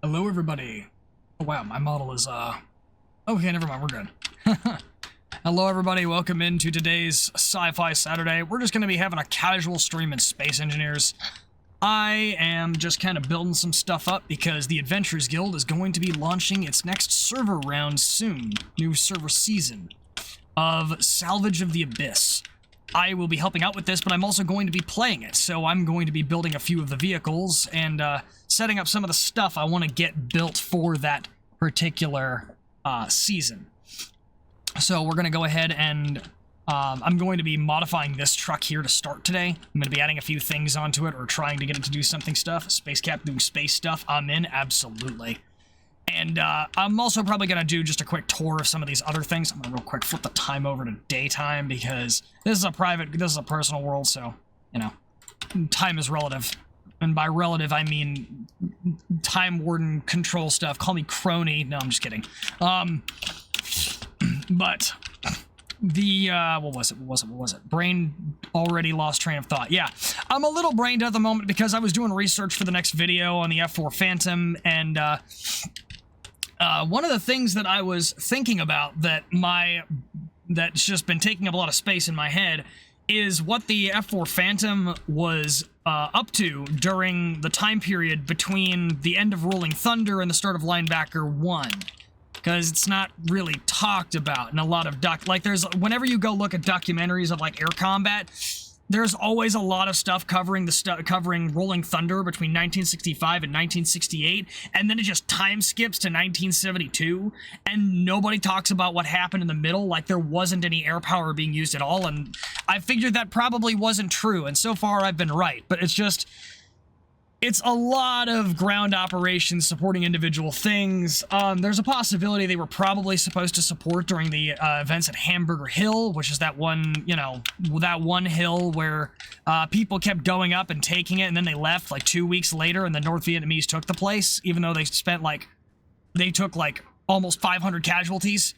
Hello, everybody. Oh, wow, my model is, okay, never mind, we're good. Hello, everybody. Welcome into today's Sci-Fi Saturday. We're just going to be having a casual stream in Space Engineers. I am just kind of building some stuff up because the Adventurers Guild is going to be launching its next server round soon. New server season of Salvage of the Abyss. I will be helping out with this, but I'm also going to be playing it, so I'm going to be building a few of the vehicles and setting up some of the stuff I want to get built for that particular season. So we're going to go ahead and I'm going to be modifying this truck here to start today. I'm going to be adding a few things onto it or trying to get it to do something stuff. Space Cap doing space stuff. I'm in, absolutely. And I'm also probably going to do just a quick tour of some of these other things. I'm going to real quick flip the time over to daytime because this is a personal world, so, you know, time is relative. And by relative, I mean Time Warden control stuff. Call me crony. No, I'm just kidding. But the, what was it? Brain already lost train of thought. Yeah, I'm a little brain dead at the moment because I was doing research for the next video on the F4 Phantom, and, one of the things that I was thinking about that's just been taking up a lot of space in my head is what the F4 Phantom was up to during the time period between the end of Rolling Thunder and the start of Linebacker 1. Because it's not really talked about in a lot of whenever you go look at documentaries of like air combat, there's always a lot of stuff covering Rolling Thunder between 1965 and 1968, and then it just time skips to 1972, and nobody talks about what happened in the middle, like there wasn't any air power being used at all, and I figured that probably wasn't true, and so far I've been right, but it's a lot of ground operations supporting individual things. There's a possibility they were probably supposed to support during the events at Hamburger Hill, which is that one, that one hill where people kept going up and taking it, and then they left like 2 weeks later, and the North Vietnamese took the place, even though they took almost 500 casualties.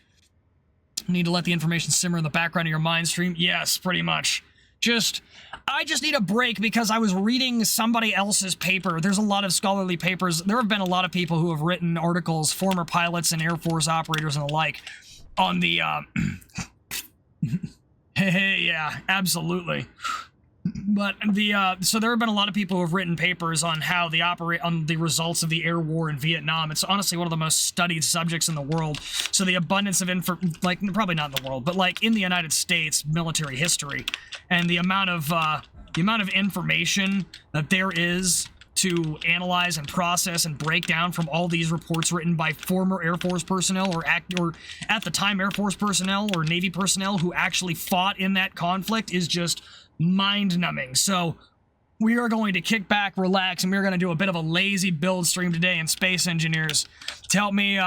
Need to let the information simmer in the background of your mind stream. Yes, pretty much. I just need a break because I was reading somebody else's paper. There's a lot of scholarly papers. There have been a lot of people who have written articles, former pilots and Air Force operators and the like, on the, hey, yeah, absolutely. But so there have been a lot of people who have written papers on how on the results of the air war in Vietnam. It's honestly one of the most studied subjects in the world. So the abundance of probably not in the world, but like in the United States military history, and the amount of information that there is to analyze and process and break down from all these reports written by former Air Force personnel or at the time Air Force personnel or Navy personnel who actually fought in that conflict is just mind-numbing. So we are going to kick back, relax, and we're going to do a bit of a lazy build stream today in Space Engineers to help me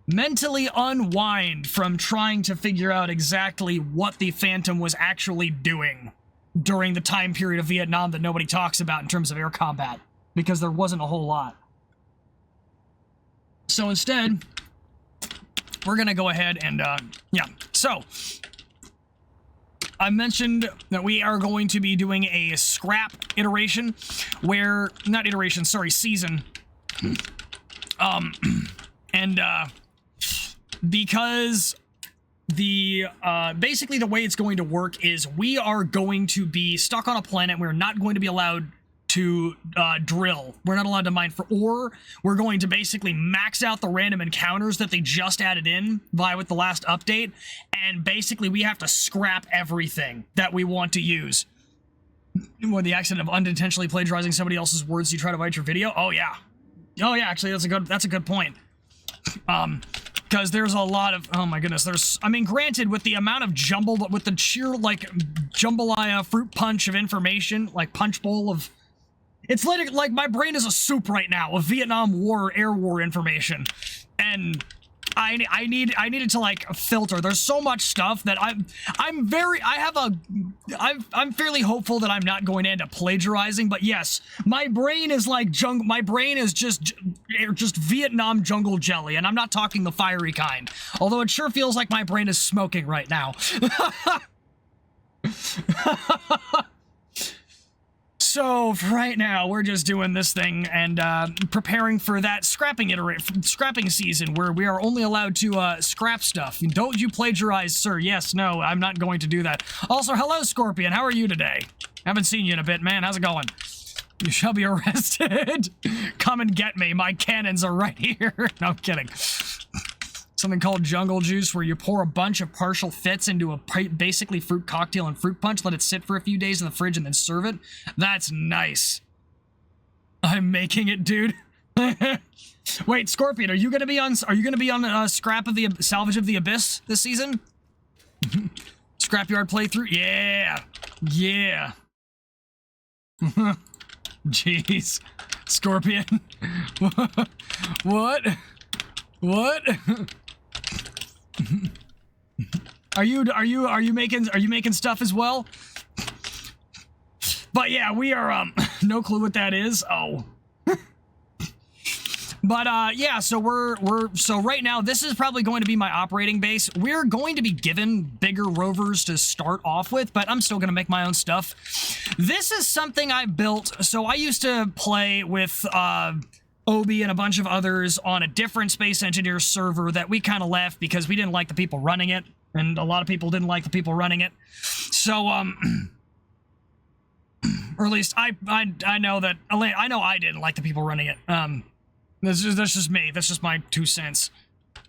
mentally unwind from trying to figure out exactly what the Phantom was actually doing during the time period of Vietnam that nobody talks about in terms of air combat, because there wasn't a whole lot. So instead, we're going to go ahead and, yeah. So I mentioned that we are going to be doing a scrap iteration season. Because basically the way it's going to work is we are going to be stuck on a planet. We're not going to be allowed to drill. We're not allowed to mine for ore. We're going to basically max out the random encounters that they just added in with the last update, and basically we have to scrap everything that we want to use. Or the accident of unintentionally plagiarizing somebody else's words you try to write your video. Oh yeah, actually that's a good point. Because there's a lot of, oh my goodness, granted, with the amount of with the sheer, jambalaya fruit punch of information, punch bowl of, it's like my brain is a soup right now of Vietnam War, air war information, and I needed to filter. There's so much stuff that I'm fairly hopeful that I'm not going to end up plagiarizing, but yes, my brain is just Vietnam jungle jelly, and I'm not talking the fiery kind, although it sure feels like my brain is smoking right now. So right now we're just doing this thing and preparing for that scrapping season where we are only allowed to scrap stuff. Don't you plagiarize, sir? Yes, no, I'm not going to do that. Also, hello, Scorpion. How are you today? Haven't seen you in a bit, man. How's it going? You shall be arrested. Come and get me. My cannons are right here. No, I'm kidding. Something called jungle juice, where you pour a bunch of partial fits into a basically fruit cocktail and fruit punch, let it sit for a few days in the fridge, and then serve it. That's nice. I'm making it, dude. Wait, Scorpion, are you gonna be on scrap of the salvage of the abyss this season? Scrapyard playthrough? Yeah, yeah. Jeez, Scorpion. What? What? Are you making stuff as well? But yeah, we are no clue what that is. Oh. But yeah, so so right now this is probably going to be my operating base. We're going to be given bigger rovers to start off with, but I'm still going to make my own stuff. This is something I built. So I used to play with Obi and a bunch of others on a different Space Engineers server that we kind of left because we didn't like the people running it, and a lot of people didn't like the people running it. So or at least I know that I didn't like the people running it. That's just me. That's just my 2 cents.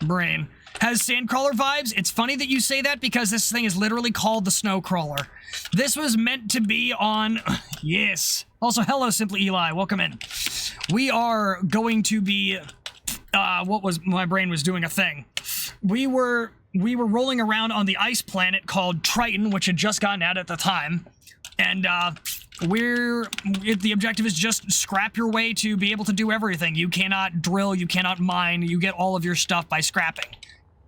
Brain has Sandcrawler vibes. It's funny that you say that because this thing is literally called the Snowcrawler. This was meant to be on. Yes. Also, hello, Simply Eli. Welcome in. We are going to be. My brain was doing a thing. We were rolling around on the ice planet called Triton, which had just gotten out at the time, and the objective is just scrap your way to be able to do everything. You cannot drill, you cannot mine, you get all of your stuff by scrapping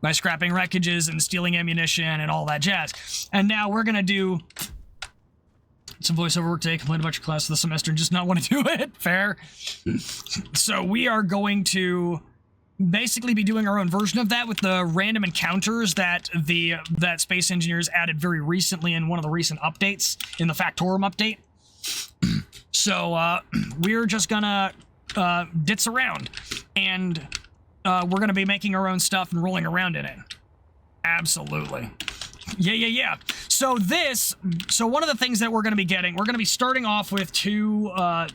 wreckages and stealing ammunition and all that jazz. And now we're gonna do some voiceover work today, complain about your class for the semester and just not want to do it. Fair. So we are going to basically be doing our own version of that with the random encounters that Space Engineers added very recently in one of the recent updates, in the Factorum update. So we're just gonna ditz around, and we're gonna be making our own stuff and rolling around in it. Absolutely. Yeah. So one of the things that we're going to be getting, we're going to be starting off with two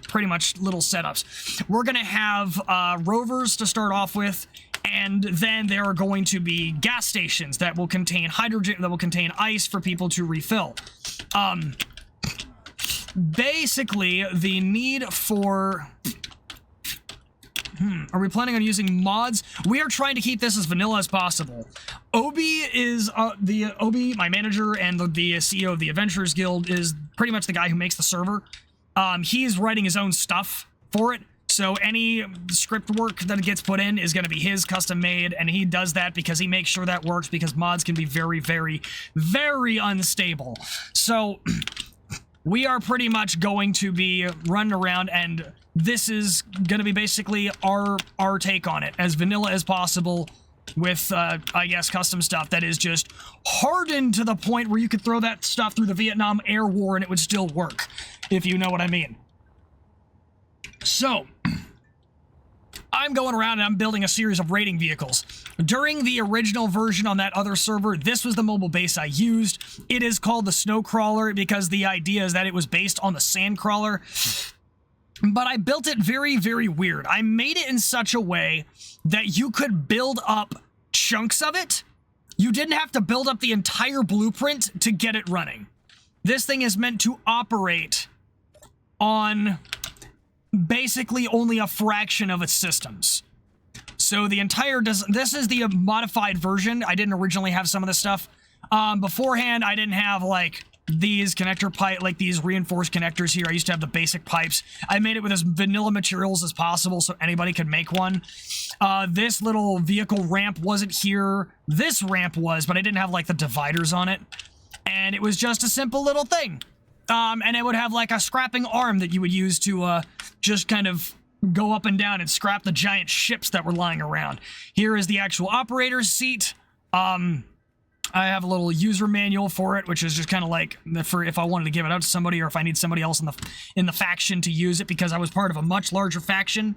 pretty much little setups. We're going to have rovers to start off with, and then there are going to be gas stations that will contain hydrogen, that will contain ice for people to refill. Basically, the need for... Are we planning on using mods? We are trying to keep this as vanilla as possible. Obi is Obi, my manager and the CEO of the Adventurers Guild, is pretty much the guy who makes the server. He's writing his own stuff for it, so any script work that gets put in is going to be his, custom made, and he does that because he makes sure that works, because mods can be very, very, very unstable. So we are pretty much going to be running around, and this is going to be basically our take on it, as vanilla as possible, with, I guess, custom stuff that is just hardened to the point where you could throw that stuff through the Vietnam Air War and it would still work, if you know what I mean. So, I'm going around and I'm building a series of raiding vehicles. During the original version on that other server, this was the mobile base I used. It is called the Snowcrawler because the idea is that it was based on the Sandcrawler. But I built it very, very weird. I made it in such a way that you could build up chunks of it. You didn't have to build up the entire blueprint to get it running. This thing is meant to operate on basically only a fraction of its systems. So the entire, this is the modified version. I didn't originally have some of this stuff. Beforehand, I didn't have, like, these connector pipe, like these reinforced connectors here. I used to have the basic pipes. I made it with as vanilla materials as possible so anybody could make one. This little vehicle ramp wasn't here. This ramp was, but I didn't have like the dividers on it. And it was just a simple little thing. And it would have like a scrapping arm that you would use to just kind of go up and down and scrap the giant ships that were lying around. Here is the actual operator's seat. I have a little user manual for it, which is just kind of like for if I wanted to give it out to somebody or if I need somebody else in the faction to use it, because I was part of a much larger faction.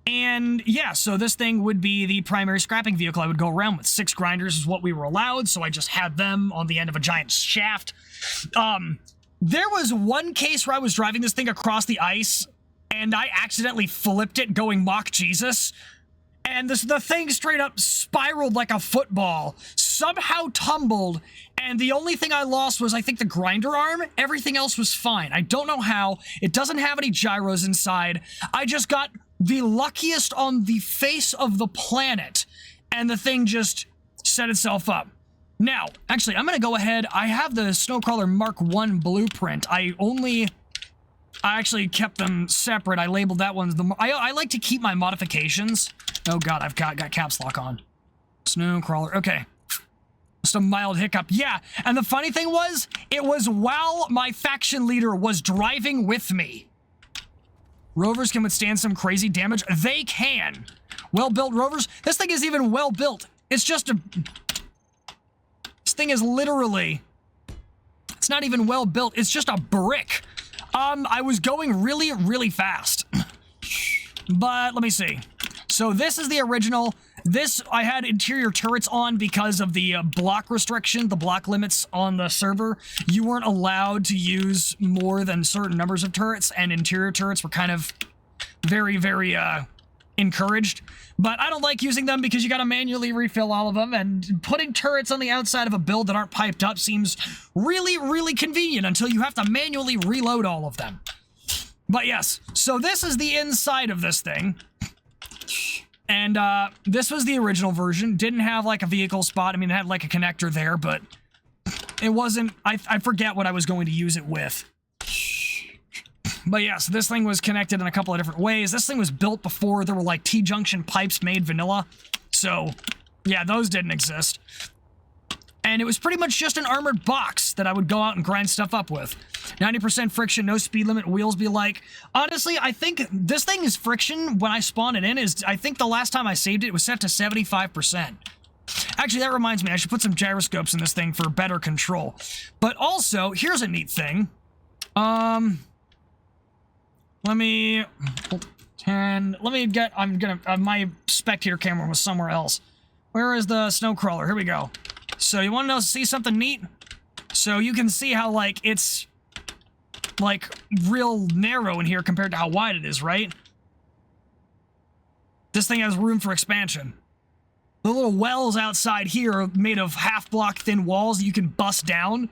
And yeah, so this thing would be the primary scrapping vehicle I would go around with. 6 grinders is what we were allowed, so I just had them on the end of a giant shaft. There was one case where I was driving this thing across the ice, and I accidentally flipped it going Mach Jesus. And the thing straight up spiraled like a football, somehow tumbled, and the only thing I lost was, I think, the grinder arm. Everything else was fine. I don't know how. It doesn't have any gyros inside. I just got the luckiest on the face of the planet, and the thing just set itself up. Now, actually, I'm going to go ahead. I have the Snowcrawler Mark I blueprint. I actually kept them separate. I labeled that one. I like to keep my modifications. Oh god, I've got caps lock on. Snowcrawler. Okay. Just a mild hiccup. Yeah, and the funny thing was, it was while my faction leader was driving with me. Rovers can withstand some crazy damage. They can. Well-built rovers. This thing is even well-built. It's just a... This thing is literally... It's not even well-built. It's just a brick. I was going really, really fast. But let me see. So this is the original. This, I had interior turrets on because of the block restriction, the block limits on the server. You weren't allowed to use more than certain numbers of turrets, and interior turrets were kind of very, very encouraged. But I don't like using them because you gotta manually refill all of them, and putting turrets on the outside of a build that aren't piped up seems really, really convenient until you have to manually reload all of them. But yes, so this is the inside of this thing. And this was the original version. Didn't have like a vehicle spot. I mean, it had like a connector there, but it wasn't... I forget what I was going to use it with. But yeah, so this thing was connected in a couple of different ways. This thing was built before there were like T-junction pipes made vanilla. So yeah, those didn't exist. And it was pretty much just an armored box that I would go out and grind stuff up with. 90% friction, no speed limit, wheels be like. Honestly, I think this thing's friction when I spawn it in is, I think the last time I saved it, it was set to 75%. Actually, that reminds me, I should put some gyroscopes in this thing for better control. But also, here's a neat thing. Let me get, my spectator camera was somewhere else. Where is the Snowcrawler? Here we go. So you want to see something neat? So you can see how, like, it's, like, real narrow in here compared to how wide it is, right? This thing has room for expansion. The little wells outside here are made of half-block thin walls that you can bust down.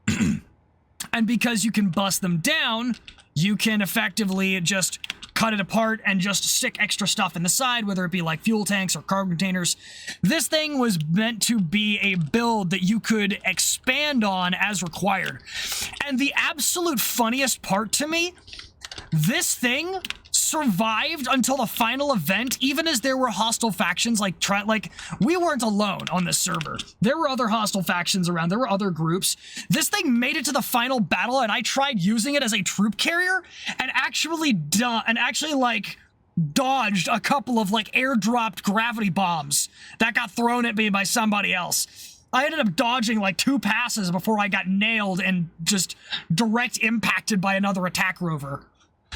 And because you can bust them down, you can effectively just cut it apart and just stick extra stuff in the side, whether it be like fuel tanks or cargo containers. This thing was meant to be a build that you could expand on as required. And the absolute funniest part to me, this thing survived until the final event, even as there were hostile factions, like we weren't alone on this server. There were other hostile factions around, there were other groups. This thing made it to the final battle, and I tried using it as a troop carrier, and actually like dodged a couple of like airdropped gravity bombs that got thrown at me by somebody else. I ended up dodging like 2 passes before I got nailed and just direct impacted by another attack rover.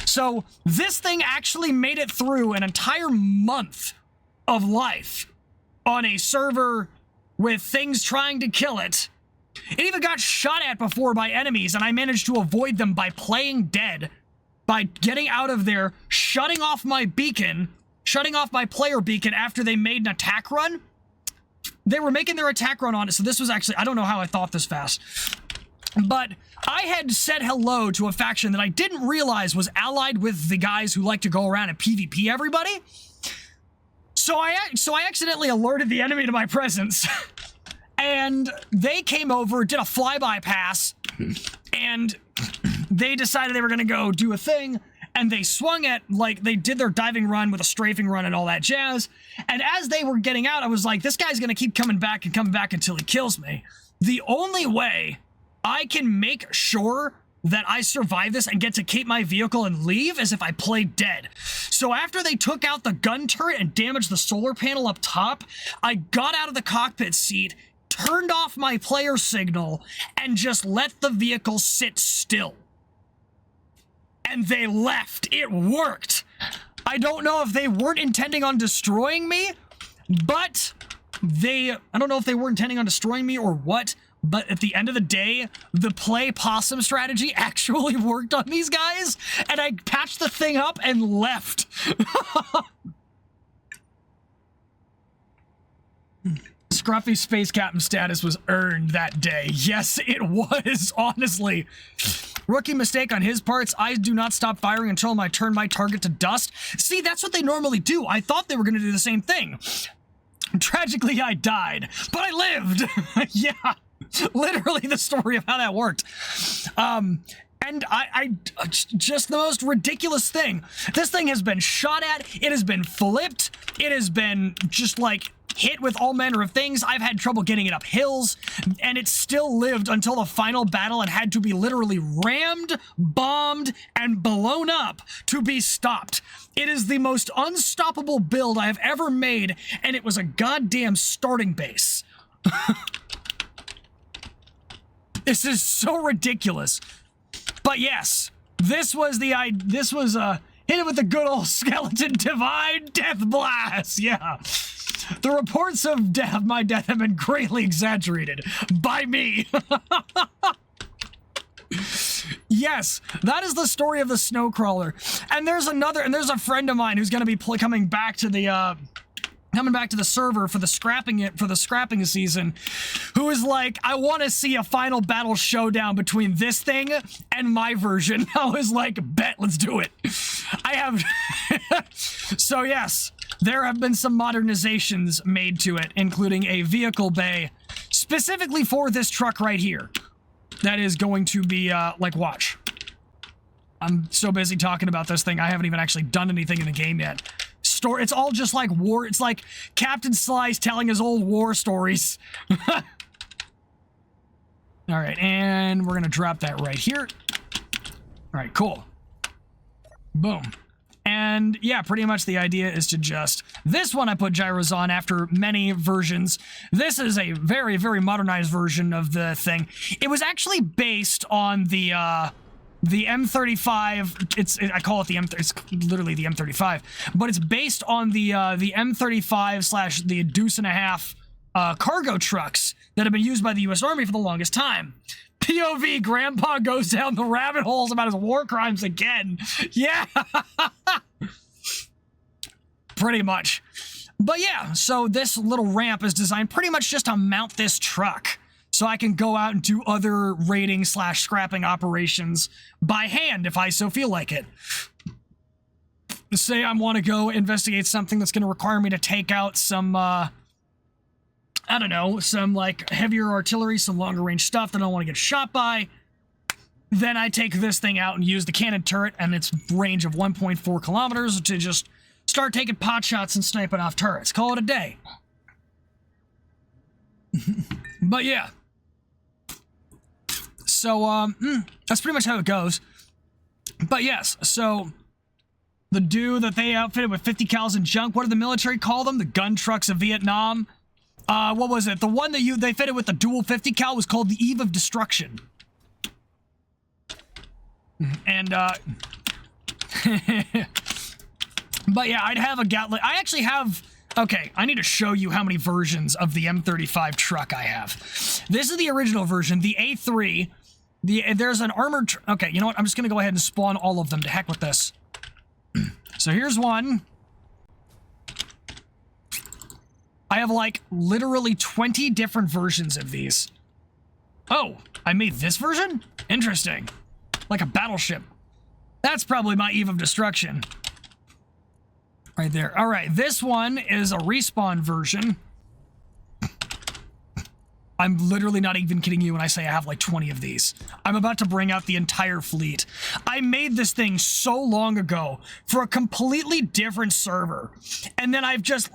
So this thing actually made it through an entire month of life on a server with things trying to kill it. It even got shot at before by enemies, and I managed to avoid them by playing dead, by getting out of there, shutting off my beacon, shutting off my player beacon after they made an attack run. They were making their attack run on it, so this was actually... I don't know how I thought this fast. But I had said hello to a faction that I didn't realize was allied with the guys who like to go around and PvP everybody. So I accidentally alerted the enemy to my presence. And they came over, did a flyby pass, and they decided they were going to go do a thing, and they swung at, like, they did their diving run with a strafing run and all that jazz. And as they were getting out, I was like, this guy's going to keep coming back until he kills me. The only way I can make sure that I survive this and get to keep my vehicle and leave as if I play dead. So after they took out the gun turret and damaged the solar panel up top, I got out of the cockpit seat, turned off my player signal, and just let the vehicle sit still. And they left. It worked. I don't know if they weren't intending on destroying me, but I don't know if they were intending on destroying me or what, but at the end of the day, the play possum strategy actually worked on these guys, and I patched the thing up and left. Scruffy Space Captain status was earned that day. Yes, it was, honestly. Rookie mistake on his parts. I do not stop firing until I turn my target to dust. See, that's what they normally do. I thought they were going to do the same thing. Tragically, I died, but I lived. Yeah, literally the story of how that worked. And I just the most ridiculous thing. This thing has been shot at. It has been flipped. It has been just like hit with all manner of things. I've had trouble getting it up hills, and it still lived until the final battle and had to be literally rammed, bombed, and blown up to be stopped. It is the most unstoppable build I have ever made, and it was a goddamn starting base. This is so ridiculous. But yes, this was hit it with the good old skeleton divine death blast. Yeah. The reports of my death have been greatly exaggerated by me. Yes, that is the story of the snowcrawler. And there's a friend of mine who's going to be coming back to the server for the scrapping season, who is like, I want to see a final battle showdown between this thing and my version. I was like, bet, let's do it. I have so yes, there have been some modernizations made to it, including a vehicle bay specifically for this truck right here. That is going to be, like, watch. I'm so busy talking about this thing, I haven't even actually done anything in the game yet. It's all just like war. It's like Captain Slice telling his old war stories. All right, and we're going to drop that right here. All right, cool. Boom. And yeah, pretty much the idea is to just... This one I put gyros on after many versions. This is a very, very modernized version of the thing. It was actually based on the M35. I call it the M... It's literally the M35. But it's based on the M35 / the Deuce and a Half cargo trucks that have been used by the U.S. Army for the longest time. POV, Grandpa goes down the rabbit holes about his war crimes again. Yeah. Pretty much. But yeah, so this little ramp is designed pretty much just to mount this truck, so I can go out and do other raiding / scrapping operations by hand if I so feel like it. Say I want to go investigate something that's going to require me to take out some, I don't know, some, like, heavier artillery, some longer range stuff that I don't want to get shot by. Then I take this thing out and use the cannon turret and its range of 1.4 kilometers to just start taking pot shots and sniping off turrets. Call it a day. But yeah. So, that's pretty much how it goes. But yes, so the dude that they outfitted with 50 cals and junk, what did the military call them? The gun trucks of Vietnam. What was it? The one that they fitted with the dual 50 cal was called the Eve of Destruction. And, but yeah, I'd have a Gatling. I actually have, okay, I need to show you how many versions of the M35 truck I have. This is the original version, the A3. There's an armored, okay, you know what? I'm just gonna go ahead and spawn all of them. To heck with this. So here's one. I have, like, literally 20 different versions of these. Oh, I made this version? Interesting. Like a battleship. That's probably my Eve of Destruction. Right there. All right, this one is a respawn version. I'm literally not even kidding you when I say I have like 20 of these. I'm about to bring out the entire fleet. I made this thing so long ago for a completely different server. And then I've just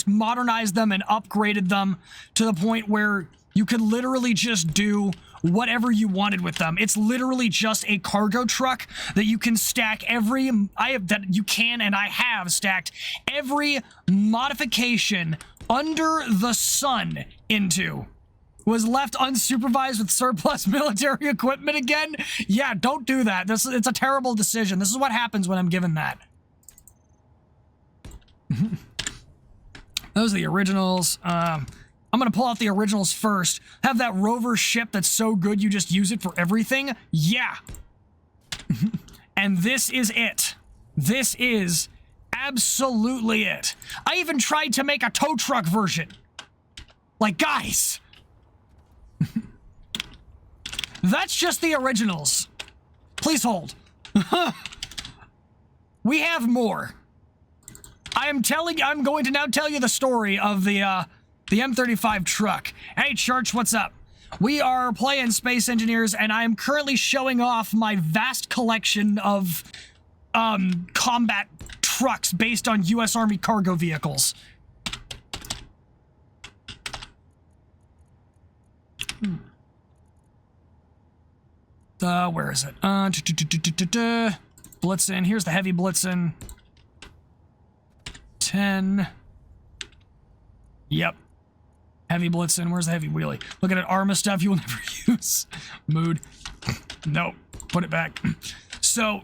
modernized them and upgraded them to the point where you could literally just do whatever you wanted with them. It's literally just a cargo truck that you can stack that you can and I have stacked every modification under the sun into. Was left unsupervised with surplus military equipment again? Yeah, don't do that. It's a terrible decision. This is what happens when I'm given that. Those are the originals. I'm gonna pull out the originals first. Have that rover ship that's so good you just use it for everything? Yeah. And this is it. This is absolutely it. I even tried to make a tow truck version. Like, guys. That's just the originals. Please hold. We have more. I'm going to now tell you the story of the M35 truck. Hey, Church, what's up? We are playing Space Engineers, and I am currently showing off my vast collection of combat trucks based on U.S. Army cargo vehicles. Where is it? Blitzen. Here's the heavy Blitzen. 10. Yep. Heavy Blitzen. Where's the heavy wheelie? Look at it. Arma stuff you will never use. Mood. Nope. Put it back. So,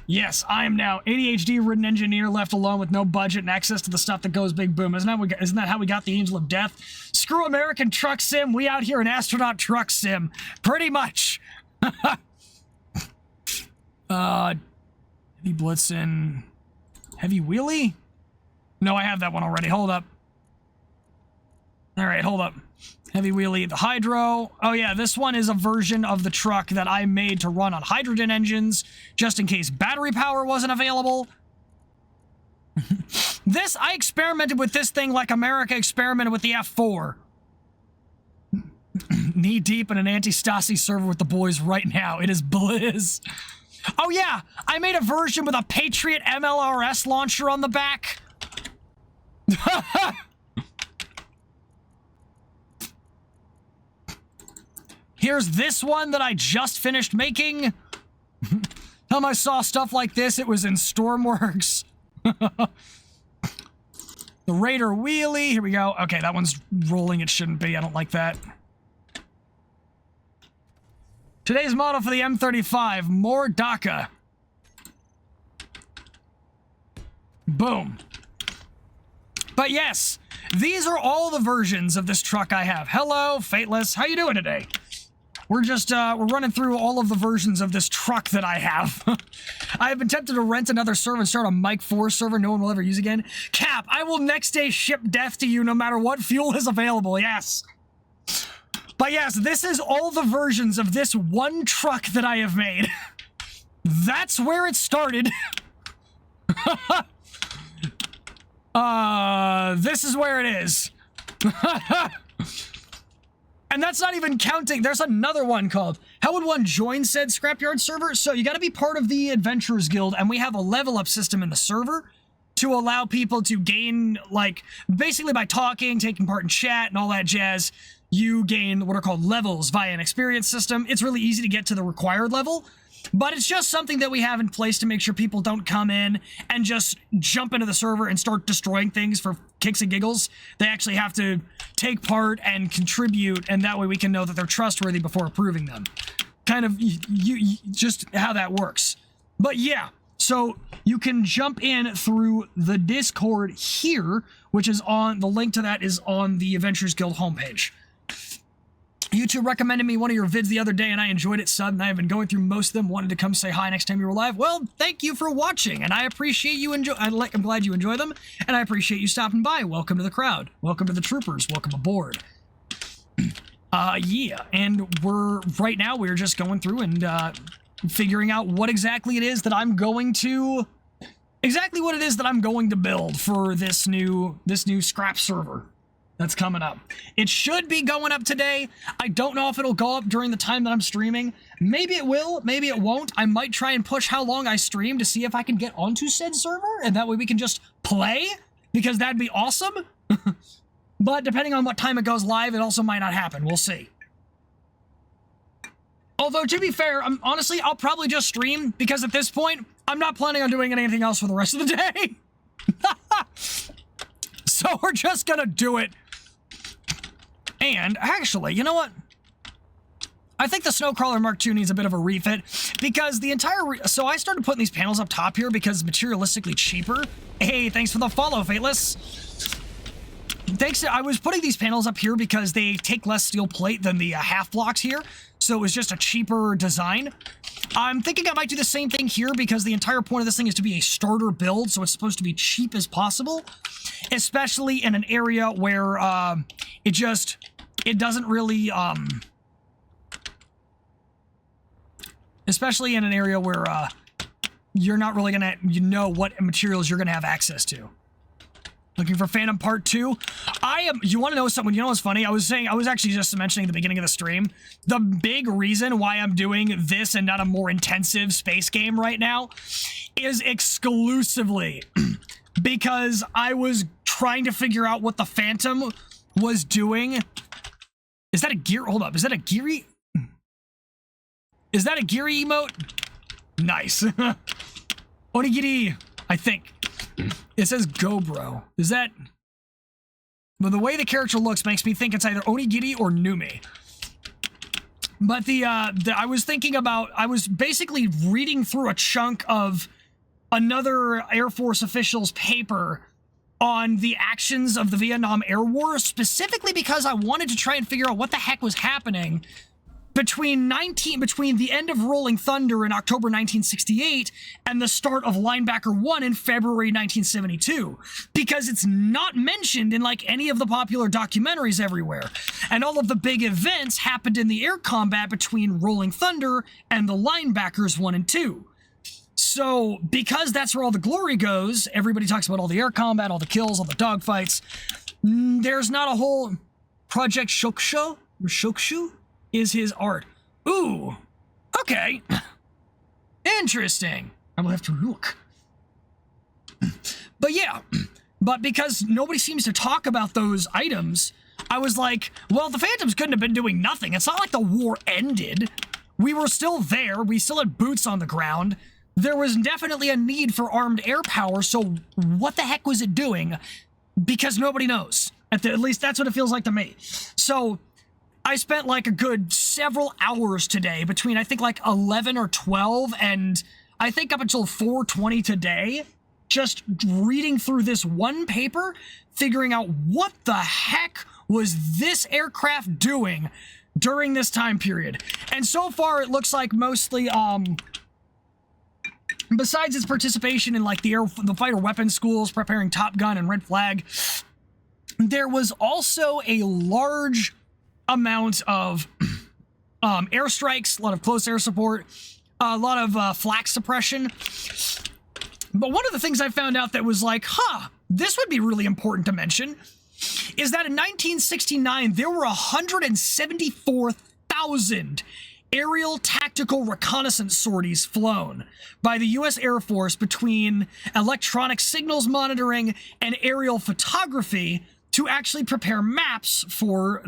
yes, I am now ADHD-ridden engineer left alone with no budget and access to the stuff that goes big boom. Isn't that how we got the Angel of Death? Screw American Truck Sim. We out here in Astronaut Truck Sim. Pretty much. Heavy Blitzen. Heavy wheelie? No, I have that one already. Hold up. All right, hold up. Heavy wheelie, the hydro. Oh yeah, this one is a version of the truck that I made to run on hydrogen engines, just in case battery power wasn't available. I experimented with this thing like America experimented with the F4. Knee deep in an anti-Stasi server with the boys right now. It is bliss. Oh yeah, I made a version with a Patriot MLRS launcher on the back. Here's this one that I just finished making. Time I saw stuff like this, it was in Stormworks. The Raider wheelie, here we go. Okay, that one's rolling, it shouldn't be, I don't like that. Today's model for the M35, more DACA. Boom. But yes, these are all the versions of this truck I have. Hello, Fateless, how you doing today? We're just, we're running through all of the versions of this truck that I have. I have been tempted to rent another server and start a Mike 4 server no one will ever use again. Cap, I will next day ship death to you no matter what fuel is available, yes. But yes, this is all the versions of this one truck that I have made. That's where it started. This is where it is. And that's not even counting. There's another one called How Would One Join Said Scrapyard Server? So you gotta be part of the Adventurers Guild, and we have a level up system in the server to allow people to gain, like, basically by talking, taking part in chat, and all that jazz, you gain what are called levels via an experience system. It's really easy to get to the required level, but it's just something that we have in place to make sure people don't come in and just jump into the server and start destroying things for kicks and giggles. They actually have to take part and contribute, and that way we can know that they're trustworthy before approving them. Kind of just how that works. But yeah, so you can jump in through the Discord here, which is on, the link to that is on the Adventurers Guild homepage. YouTube recommended me one of your vids the other day, and I enjoyed it, sub, and I have been going through most of them. Wanted to come say hi next time you were live. Well, thank you for watching, and I appreciate you I'm glad you enjoy them, and I appreciate you stopping by. Welcome to the crowd. Welcome to the troopers. Welcome aboard. Yeah, and right now we're just going through and figuring out what exactly it is that I'm going to build for this new scrap server that's coming up. It should be going up today. I don't know if it'll go up during the time that I'm streaming. Maybe it will, maybe it won't. I might try and push how long I stream to see if I can get onto said server, and that way we can just play, because that'd be awesome. But depending on what time it goes live, it also might not happen. We'll see. Although, to be fair, honestly, I'll probably just stream, because at this point, I'm not planning on doing anything else for the rest of the day. So we're just gonna do it. And, actually, you know what? I think the Snowcrawler Mark II needs a bit of a refit, because the entire... so I started putting these panels up top here because it's materialistically cheaper. Hey, thanks for the follow, Fateless. Thanks. I was putting these panels up here because they take less steel plate than the half blocks here, so it was just a cheaper design. I'm thinking I might do the same thing here because the entire point of this thing is to be a starter build, so it's supposed to be cheap as possible, especially in an area where it doesn't really especially in an area where you're not really gonna know what materials you're gonna have access to. Looking for Phantom Part 2. You want to know something? You know what's funny? I was actually just mentioning at the beginning of the stream, the big reason why I'm doing this and not a more intensive space game right now is exclusively because I was trying to figure out what the Phantom was doing. Is that a gear? Hold up. Is that a geary? Is that a geary emote? Nice. Onigiri, I think. It says go, bro. Is that... But the way the character looks makes me think it's either Onigiri or Numi. But I was thinking about... I was basically reading through a chunk of another Air Force official's paper on the actions of the Vietnam Air War, specifically because I wanted to try and figure out what the heck was happening between the end of Rolling Thunder in October 1968 and the start of Linebacker 1 in February 1972, because it's not mentioned in like any of the popular documentaries everywhere, and all of the big events happened in the air combat between Rolling Thunder and the Linebackers 1 and 2. So, because that's where all the glory goes, everybody talks about all the air combat, all the kills, all the dogfights. There's not a whole Project Shokshu is his art. Ooh, okay. Interesting. I will have to look. But yeah, but because nobody seems to talk about those items, I was like, well, the Phantoms couldn't have been doing nothing. It's not like the war ended. We were still there. We still had boots on the ground. There was definitely a need for armed air power, so what the heck was it doing? Because nobody knows. At least that's what it feels like to me. So I spent like a good several hours today between I think like 11 or 12 and I think up until 4:20 today, just reading through this one paper, figuring out what the heck was this aircraft doing during this time period. And so far it looks like mostly, besides its participation in like the fighter weapons schools, preparing Top Gun and Red Flag, there was also a large amount of airstrikes, a lot of close air support, a lot of flak suppression. But one of the things I found out that was like, this would be really important to mention, is that in 1969, there were 174,000 aerial tactical reconnaissance sorties flown by the U.S. Air Force between electronic signals monitoring and aerial photography to actually prepare maps for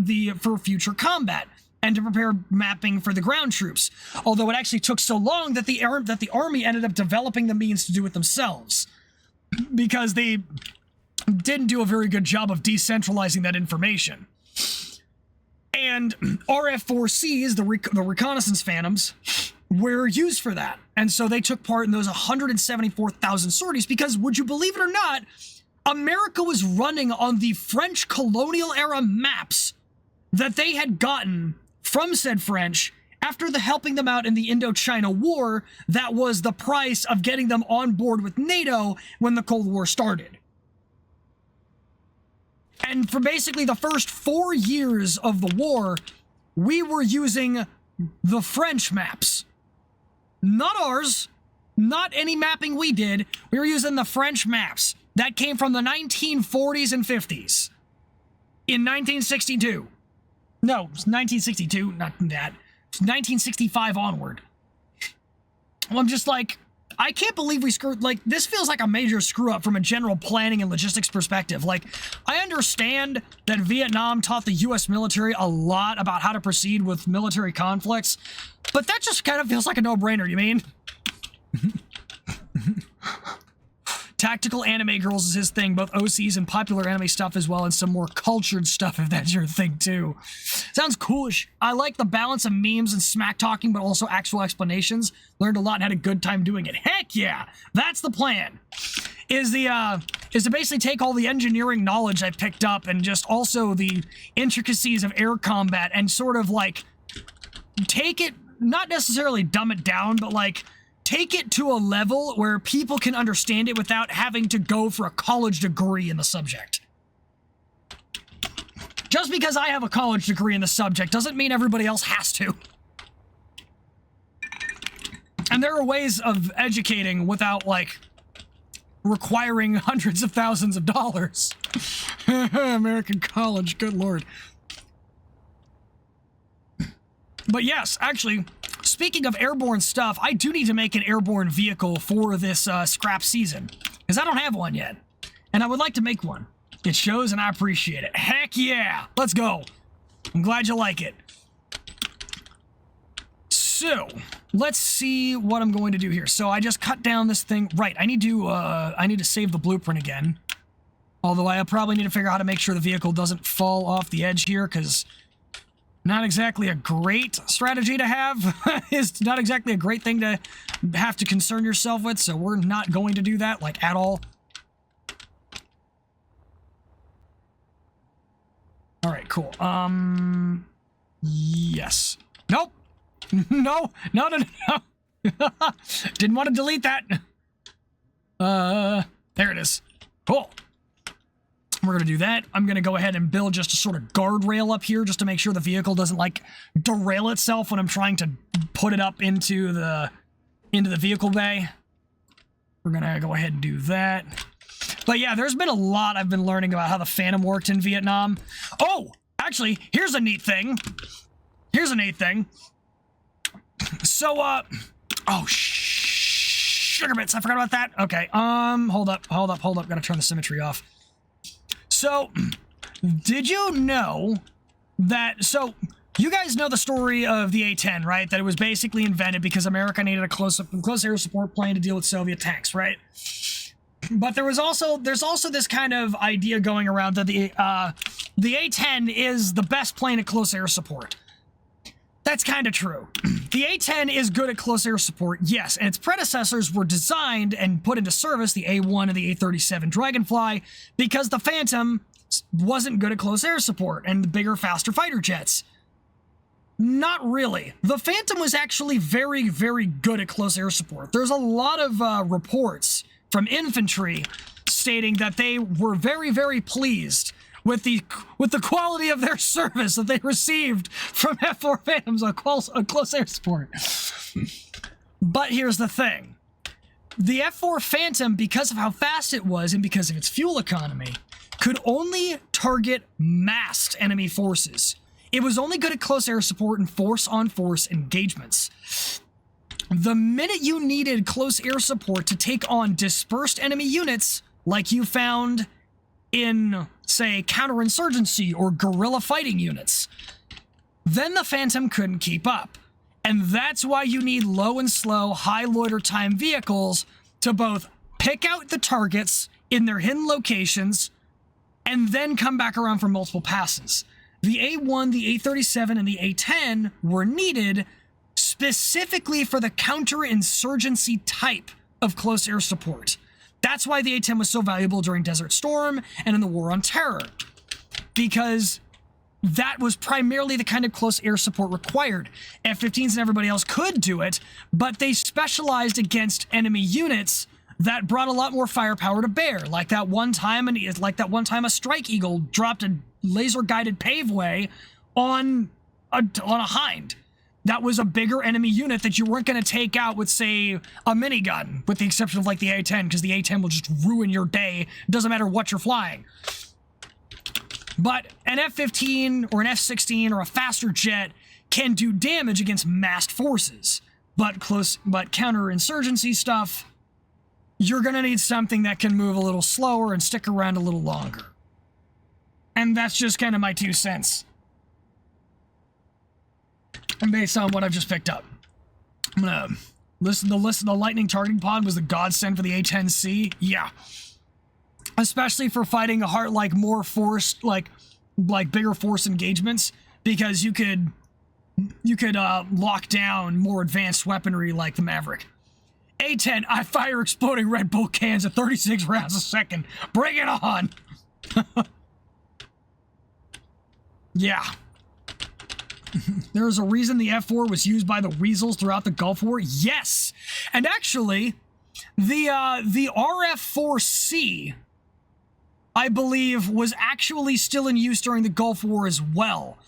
future combat and to prepare mapping for the ground troops. Although it actually took so long that the Army ended up developing the means to do it themselves, because they didn't do a very good job of decentralizing that information. And RF-4Cs, the reconnaissance phantoms, were used for that. And so they took part in those 174,000 sorties because, would you believe it or not, America was running on the French colonial era maps that they had gotten from said French after helping them out in the Indochina War. That was the price of getting them on board with NATO when the Cold War started. And for basically the first 4 years of the war, we were using the French maps. Not ours, not any mapping we did. We were using the French maps. That came from the 1940s and 50s. In 1962. No, it was 1962, not that. It's 1965 onward. Well, I'm just like, I can't believe we screwed, like, this feels like a major screw up from a general planning and logistics perspective. Like, I understand that Vietnam taught the US military a lot about how to proceed with military conflicts, but that just kind of feels like a no-brainer, you mean? Tactical anime girls is his thing, both OCs and popular anime stuff as well, and some more cultured stuff if that's your thing too. Sounds coolish. I like the balance of memes and smack talking, but also actual explanations. Learned a lot and had a good time doing it. Heck yeah! That's the plan. Is to basically take all the engineering knowledge I picked up and just also the intricacies of air combat and sort of like take it, not necessarily dumb it down, but like take it to a level where people can understand it without having to go for a college degree in the subject. Just because I have a college degree in the subject doesn't mean everybody else has to. And there are ways of educating without, like, requiring hundreds of thousands of dollars. American college, good lord. But yes, actually, speaking of airborne stuff, I do need to make an airborne vehicle for this scrap season, because I don't have one yet, and I would like to make one. It shows and I appreciate it. Heck yeah! Let's go. I'm glad you like it. So, let's see what I'm going to do here. So I just cut down this thing. Right, I need to save the blueprint again. Although I probably need to figure out how to make sure the vehicle doesn't fall off the edge here, because not exactly a great strategy to have. It's not exactly a great thing to have to concern yourself with, so we're not going to do that, like, at all. Alright, cool. Yes. Nope! No! No, no, no! Didn't want to delete that! There it is. Cool. We're going to do that. I'm going to go ahead and build just a sort of guardrail up here just to make sure the vehicle doesn't, like, derail itself when I'm trying to put it up into the vehicle bay. We're going to go ahead and do that. But yeah, there's been a lot I've been learning about how the Phantom worked in Vietnam. Oh, actually, here's a neat thing. Here's a neat thing. So, oh, sugar bits, I forgot about that. Okay, hold up. Gotta turn the symmetry off. So, did you know that, so, you guys know the story of the A-10, right? That it was basically invented because America needed a close air support plane to deal with Soviet tanks, right? But there's also this kind of idea going around that the A-10 is the best plane at close air support. That's kind of true. The A-10 is good at close air support, yes, and its predecessors were designed and put into service, the A-1 and the A-37 Dragonfly, because the Phantom wasn't good at close air support and the bigger, faster fighter jets. Not really. The Phantom was actually very, very good at close air support. There's a lot of reports from infantry stating that they were very, very pleased with the quality of their service that they received from F4 Phantoms on close air support. But here's the thing. The F4 Phantom, because of how fast it was and because of its fuel economy, could only target massed enemy forces. It was only good at close air support and force-on-force engagements. The minute you needed close air support to take on dispersed enemy units, like you found in, say, counterinsurgency or guerrilla fighting units, then the Phantom couldn't keep up. And that's why you need low and slow, high loiter time vehicles to both pick out the targets in their hidden locations and then come back around for multiple passes. The A-1, the A-37, and the A-10 were needed specifically for the counterinsurgency type of close air support. That's why the A-10 was so valuable during Desert Storm and in the War on Terror, because that was primarily the kind of close air support required. F-15s and everybody else could do it, but they specialized against enemy units that brought a lot more firepower to bear. Like that one time, a Strike Eagle dropped a laser-guided paveway on a Hind. That was a bigger enemy unit that you weren't going to take out with, say, a minigun, with the exception of, like, the A-10, because the A-10 will just ruin your day. It doesn't matter what you're flying. But an F-15 or an F-16 or a faster jet can do damage against massed forces. but counterinsurgency stuff, you're gonna need something that can move a little slower and stick around a little longer. And that's just kind of my 2 cents. And based on what I've just picked up. I'm gonna listen. The lightning targeting pod was the godsend for the A-10C. Yeah. Especially for fighting more forced, like bigger force engagements, because you could lock down more advanced weaponry like the Maverick. A-10, I fire exploding Red Bull cans at 36 rounds a second. Bring it on! Yeah. There's a reason the F4 was used by the Weasels throughout the Gulf War. Yes! And actually, the RF-4C, I believe, was actually still in use during the Gulf War as well.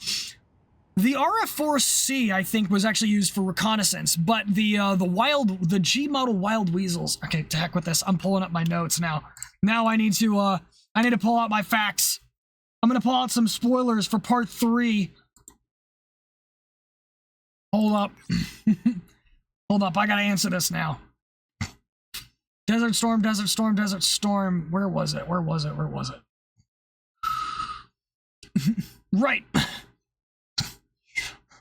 The RF-4C, I think, was actually used for reconnaissance, but the G model Wild Weasels. Okay, to heck with this. I'm pulling up my notes now. Now I need to pull out my facts. I'm gonna pull out some spoilers for part 3. Hold up. Hold up, I gotta answer this now. Desert Storm, Desert Storm, Desert Storm. Where was it? Where was it? Where was it? Right.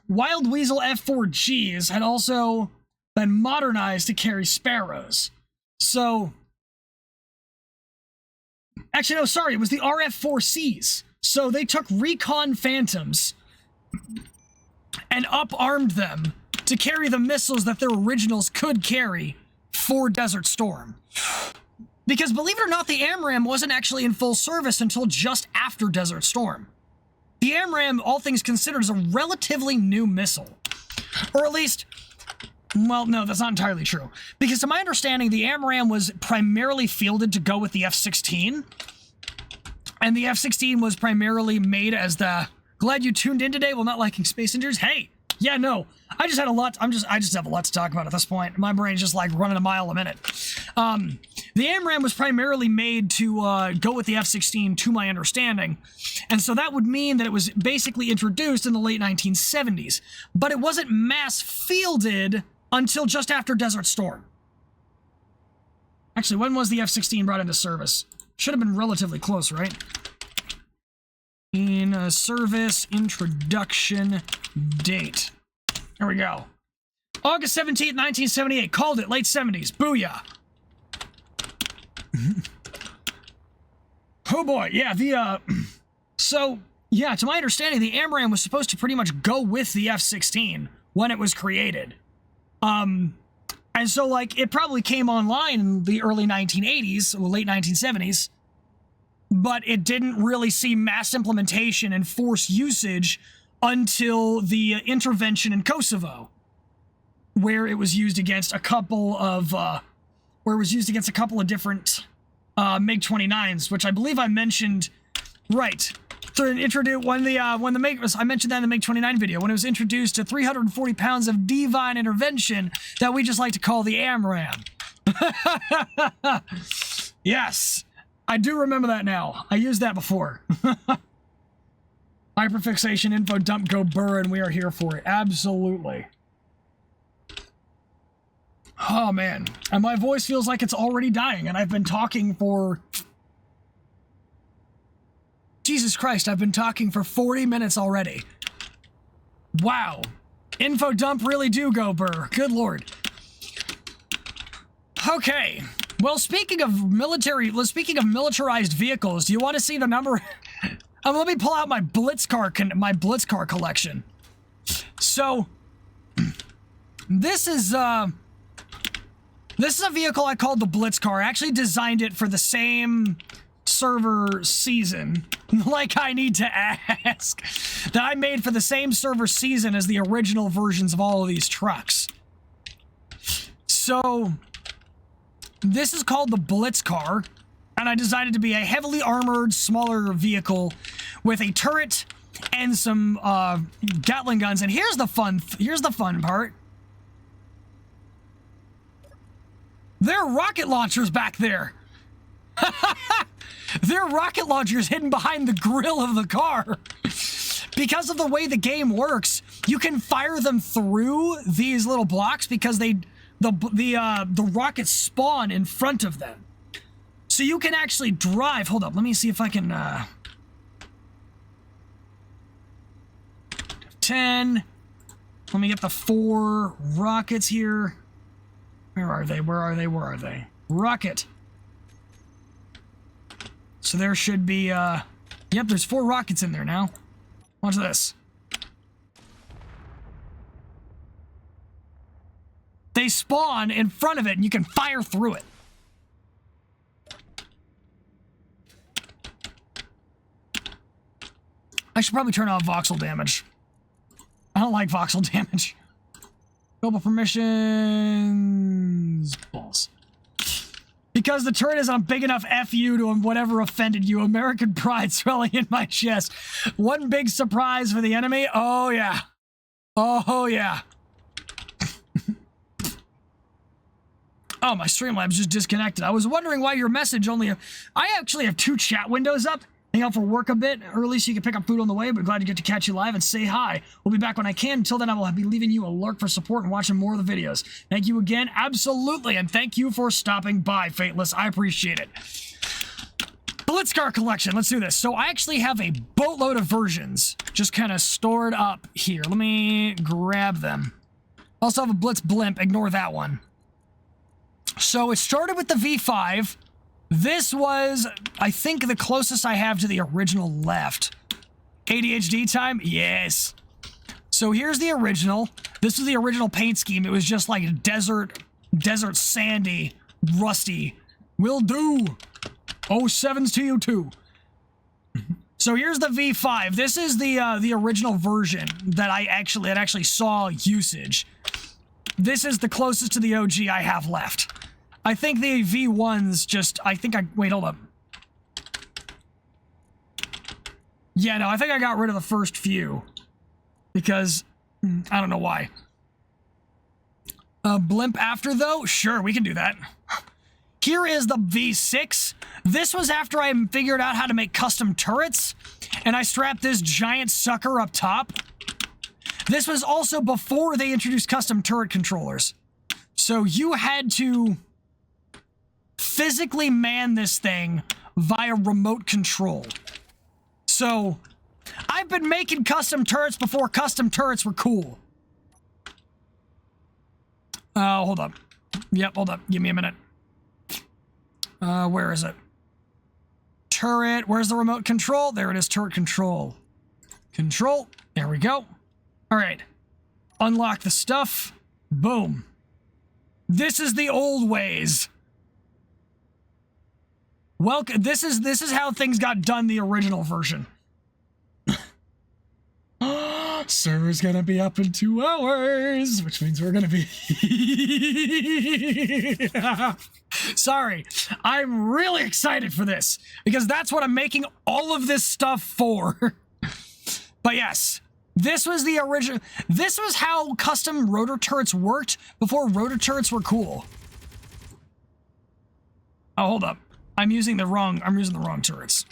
Wild Weasel F4Gs had also been modernized to carry Sparrows. So... Actually, no, sorry, it was the RF-4Cs. So they took Recon Phantoms and up-armed them to carry the missiles that their originals could carry for Desert Storm. Because believe it or not, the AMRAAM wasn't actually in full service until just after Desert Storm. The AMRAAM, all things considered, is a relatively new missile. Or at least, well, no, that's not entirely true. Because to my understanding, the AMRAAM was primarily fielded to go with the F-16. And the F-16 was primarily made as the, glad you tuned in today while not liking space injuries. Hey, yeah, no, I just have a lot to talk about at this point. My brain's just like running a mile a minute. The AMRAAM was primarily made to go with the F-16, to my understanding. And so that would mean that it was basically introduced in the late 1970s. But it wasn't mass fielded until just after Desert Storm. Actually, when was the F-16 brought into service? Should have been relatively close, right? In service introduction date. There we go. August 17th, 1978. Called it. Late 70s. Booyah. Oh boy. Yeah, so, yeah, to my understanding, the AMRAAM was supposed to pretty much go with the F-16 when it was created. And so, like, it probably came online in the early 1980s, or late 1970s, but it didn't really see mass implementation and force usage until the intervention in Kosovo, where it was used against a couple of, different MiG-29s, which I believe I mentioned, right, to introduce, I mentioned that in the MiG-29 video, when it was introduced to 340 pounds of divine intervention that we just like to call the AMRAAM. Yes, I do remember that now. I used that before. Hyperfixation, info dump, go burr, and we are here for it. Absolutely. Oh, man. And my voice feels like it's already dying, and I've been talking for... Jesus Christ, I've been talking for 40 minutes already. Wow. Info dump really do go burr. Good lord. Okay. Well, speaking of militarized vehicles, do you want to see the number? Let me pull out my Blitzcar collection. So, this is a vehicle I called the Blitzcar. I actually designed it for the same server season, like I need to ask, that I made for the same server season as the original versions of all of these trucks. So, this is called the Blitzcar, and I designed it to be a heavily armored, smaller vehicle with a turret and some Gatling guns. And here's the fun part. There are rocket launchers back there. There are rocket launchers hidden behind the grill of the car. Because of the way the game works, you can fire them through these little blocks because the rockets spawn in front of them. So you can actually drive. Hold up, let me see if I can 10. Let me get the 4 rockets here. Where are they? Where are they? Where are they? Rocket. So there should be, yep, there's 4 rockets in there now. Watch this. They spawn in front of it and you can fire through it. I should probably turn off voxel damage. I don't like voxel damage. Global permissions. Balls. Because the turret isn't a big enough FU to whatever offended you. American pride swelling in my chest. One big surprise for the enemy. Oh, yeah. Oh, yeah. Oh, my Streamlabs just disconnected. I was wondering why your message only... I actually have 2 chat windows up. Hang out for work a bit early so you can pick up food on the way, but glad to get to catch you live and say hi. We'll be back when I can. Until then, I will be leaving you a lurk for support and watching more of the videos. Thank you again. Absolutely. And thank you for stopping by, Fateless. I appreciate it. Blitzcar collection. Let's do this. So I actually have a boatload of versions just kind of stored up here. Let me grab them. Also have a Blitz Blimp. Ignore that one. So it started with the V5. This was, I think, the closest I have to the original left. ADHD time? Yes. So here's the original. This was the original paint scheme. It was just like desert sandy, rusty. Will do. 07's to you too. So here's the V5. This is the original version that I actually saw usage. This is the closest to the OG I have left. I think the V1's just, wait, hold up. Yeah, no, I think I got rid of the first few. Because, I don't know why. Blimp after, though? Sure, we can do that. Here is the V6. This was after I figured out how to make custom turrets, and I strapped this giant sucker up top. This was also before they introduced custom turret controllers. So you had to physically man this thing via remote control. So, I've been making custom turrets before custom turrets were cool. Hold up. Yep, hold up. Give me a minute. Where is it? Turret. Where's the remote control? There it is, turret control. Control. There we go. All right. Unlock the stuff. Boom. This is the old ways. Welcome. This is how things got done the original version. Server's gonna be up in 2 hours, which means we're gonna be... Sorry, I'm really excited for this, because that's what I'm making all of this stuff for. But yes, this was the original... This was how custom rotor turrets worked before rotor turrets were cool. Oh, hold up. I'm using the wrong turrets.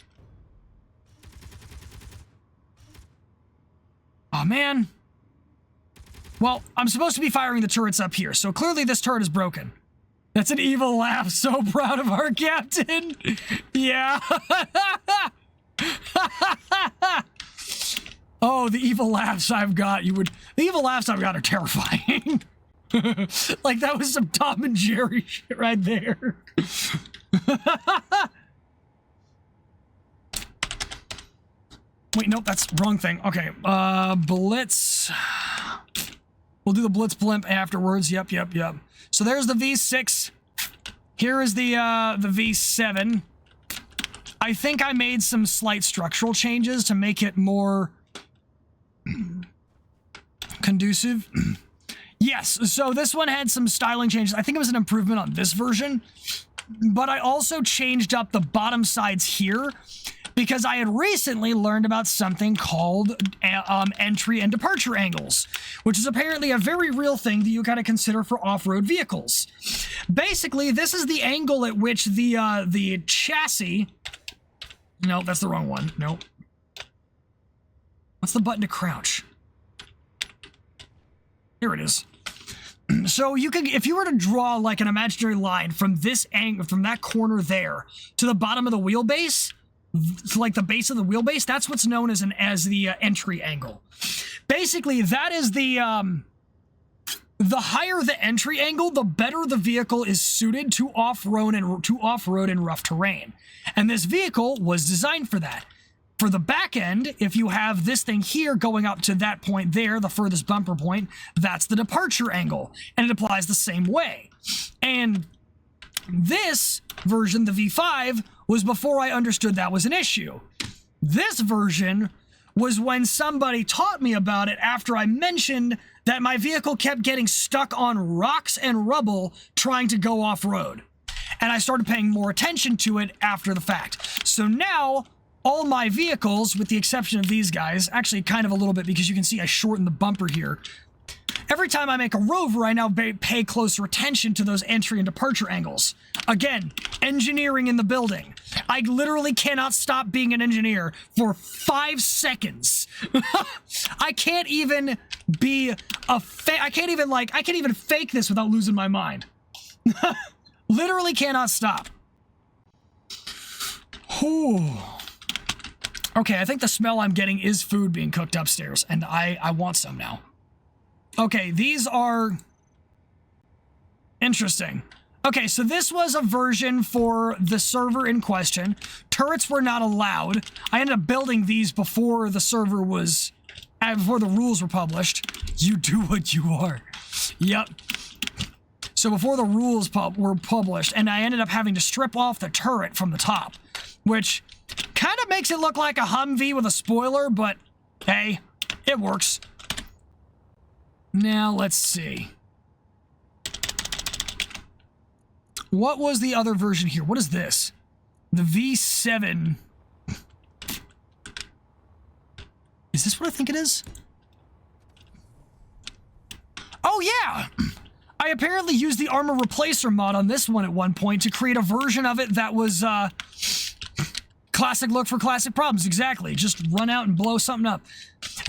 Oh, man. Well, I'm supposed to be firing the turrets up here, so clearly this turret is broken. That's an evil laugh. So proud of our captain. Yeah. Oh, the evil laughs I've got. The evil laughs I've got are terrifying. Like, that was some Tom and Jerry shit right there. Wait, nope, that's wrong thing. Okay, Blitz. We'll do the Blitz Blimp afterwards. Yep. So there's the V6. Here is the V7. I think I made some slight structural changes to make it more conducive. Yes, so this one had some styling changes. I think it was an improvement on this version. But I also changed up the bottom sides here because I had recently learned about something called entry and departure angles, which is apparently a very real thing that you gotta consider for off-road vehicles. Basically, this is the angle at which the chassis... No, that's the wrong one. Nope. What's the button to crouch? Here it is. So you could, if you were to draw like an imaginary line from this angle, from that corner there to the bottom of the wheelbase, to like the base of the wheelbase, that's what's known as the entry angle. Basically, that is the higher the entry angle, the better the vehicle is suited to off-road and rough terrain. And this vehicle was designed for that. For the back end, if you have this thing here going up to that point there, the furthest bumper point, that's the departure angle, and it applies the same way. And this version, the V5, was before I understood that was an issue. This version was when somebody taught me about it after I mentioned that my vehicle kept getting stuck on rocks and rubble trying to go off-road. And I started paying more attention to it after the fact. So now, all my vehicles, with the exception of these guys, actually kind of a little bit because you can see I shortened the bumper here. Every time I make a Rover, I now pay closer attention to those entry and departure angles. Again, engineering in the building. I literally cannot stop being an engineer for 5 seconds. I can't even be I can't even fake this without losing my mind. Literally cannot stop. Whew. Okay, I think the smell I'm getting is food being cooked upstairs, and I want some now. Okay, these are interesting. Okay, so this was a version for the server in question. Turrets were not allowed. I ended up building these before the server was, before the rules were published. You do what you are. Yep. So before the rules were published, and I ended up having to strip off the turret from the top, which kind of makes it look like a Humvee with a spoiler, but hey, it works. Now, let's see. What was the other version here? What is this? The V7. Is this what I think it is? Oh, yeah! I apparently used the armor replacer mod on this one at one point to create a version of it that was, classic look for classic problems, exactly. Just run out and blow something up.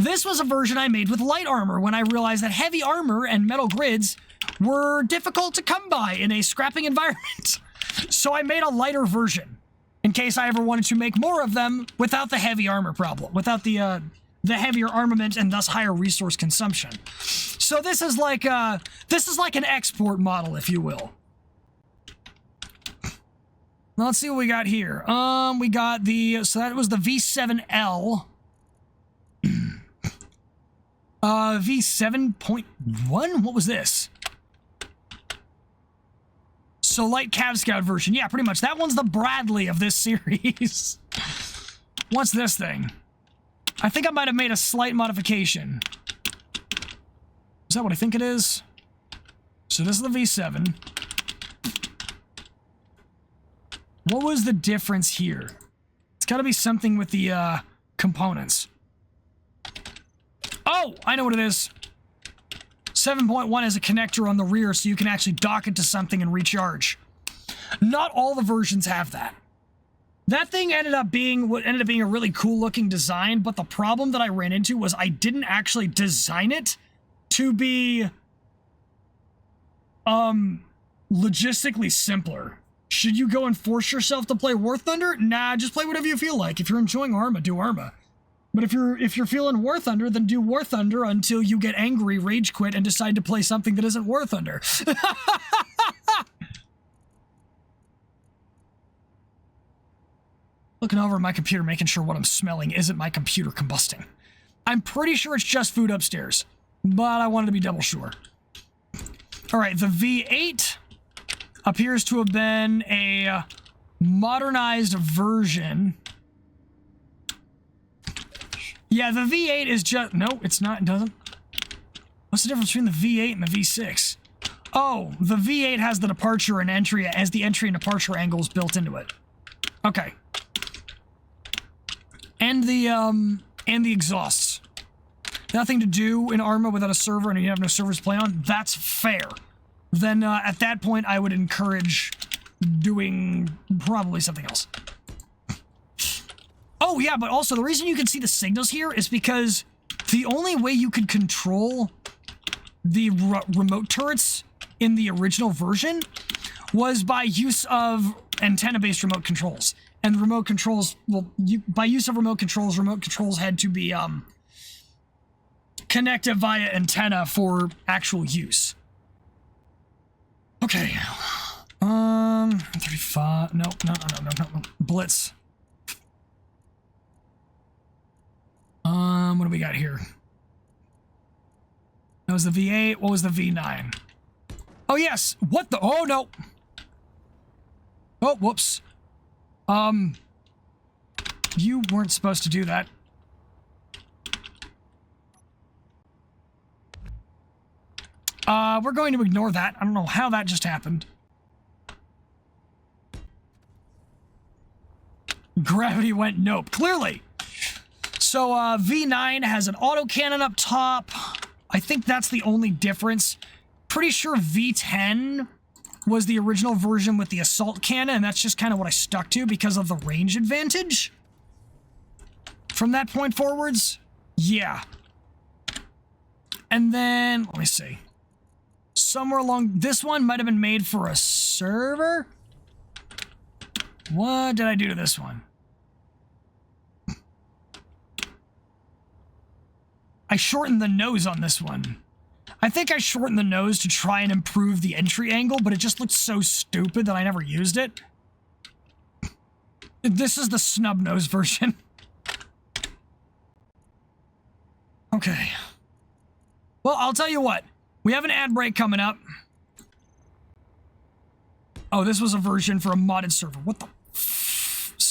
This was a version I made with light armor when I realized that heavy armor and metal grids were difficult to come by in a scrapping environment. So I made a lighter version in case I ever wanted to make more of them without the heavy armor problem, without the heavier armament and thus higher resource consumption. So this is like an export model, if you will. Let's see what we got here. We got so that was the V7L. V7.1? What was this? So light Cav Scout version. Yeah, pretty much. That one's the Bradley of this series. What's this thing? I think I might have made a slight modification. Is that what I think it is? So this is the V7. What was the difference here? It's got to be something with the components. Oh, I know what it is. 7.1 has a connector on the rear so you can actually dock it to something and recharge. Not all the versions have that. That thing ended up being a really cool looking design, but the problem that I ran into was I didn't actually design it to be logistically simpler. Should you go and force yourself to play War Thunder? Nah, just play whatever you feel like. If you're enjoying Arma, do Arma. But if you're feeling War Thunder, then do War Thunder until you get angry, rage quit, and decide to play something that isn't War Thunder. Looking over at my computer, making sure what I'm smelling isn't my computer combusting. I'm pretty sure it's just food upstairs, but I wanted to be double sure. All right, the V8 appears to have been a modernized version. Yeah, the V8 is just... No, it's not. It doesn't. What's the difference between the V8 and the V6? Oh, the V8 has the departure and entry, as the entry and departure angles built into it. Okay. And the exhausts. Nothing to do in Arma without a server, and you have no servers to play on. That's fair. Then at that point, I would encourage doing probably something else. Oh, yeah, but also the reason you can see the signals here is because the only way you could control the remote turrets in the original version was by use of antenna-based remote controls. And remote controls, well, by use of remote controls had to be connected via antenna for actual use. Okay. 35. No. Blitz. What do we got here? That was the V8. What was the V9? Oh, yes. What the? Oh, no. Oh, whoops. You weren't supposed to do that. We're going to ignore that. I don't know how that just happened. Gravity went nope. Clearly. So, V9 has an autocannon up top. I think that's the only difference. Pretty sure V10 was the original version with the assault cannon, and that's just kind of what I stuck to because of the range advantage. From that point forwards, yeah. And then, let me see. Somewhere along, this one might have been made for a server. What did I do to this one? I shortened the nose on this one. I think I shortened the nose to try and improve the entry angle, but it just looked so stupid that I never used it. This is the snub nose version. Okay. Well, I'll tell you what. We have an ad break coming up. Oh, this was a version for a modded server. What the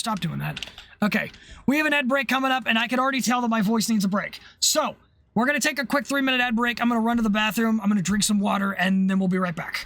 Stop doing that. Okay. We have an ad break coming up, and I can already tell that my voice needs a break. So, we're going to take a quick 3-minute ad break. I'm going to run to the bathroom. I'm going to drink some water, and then we'll be right back.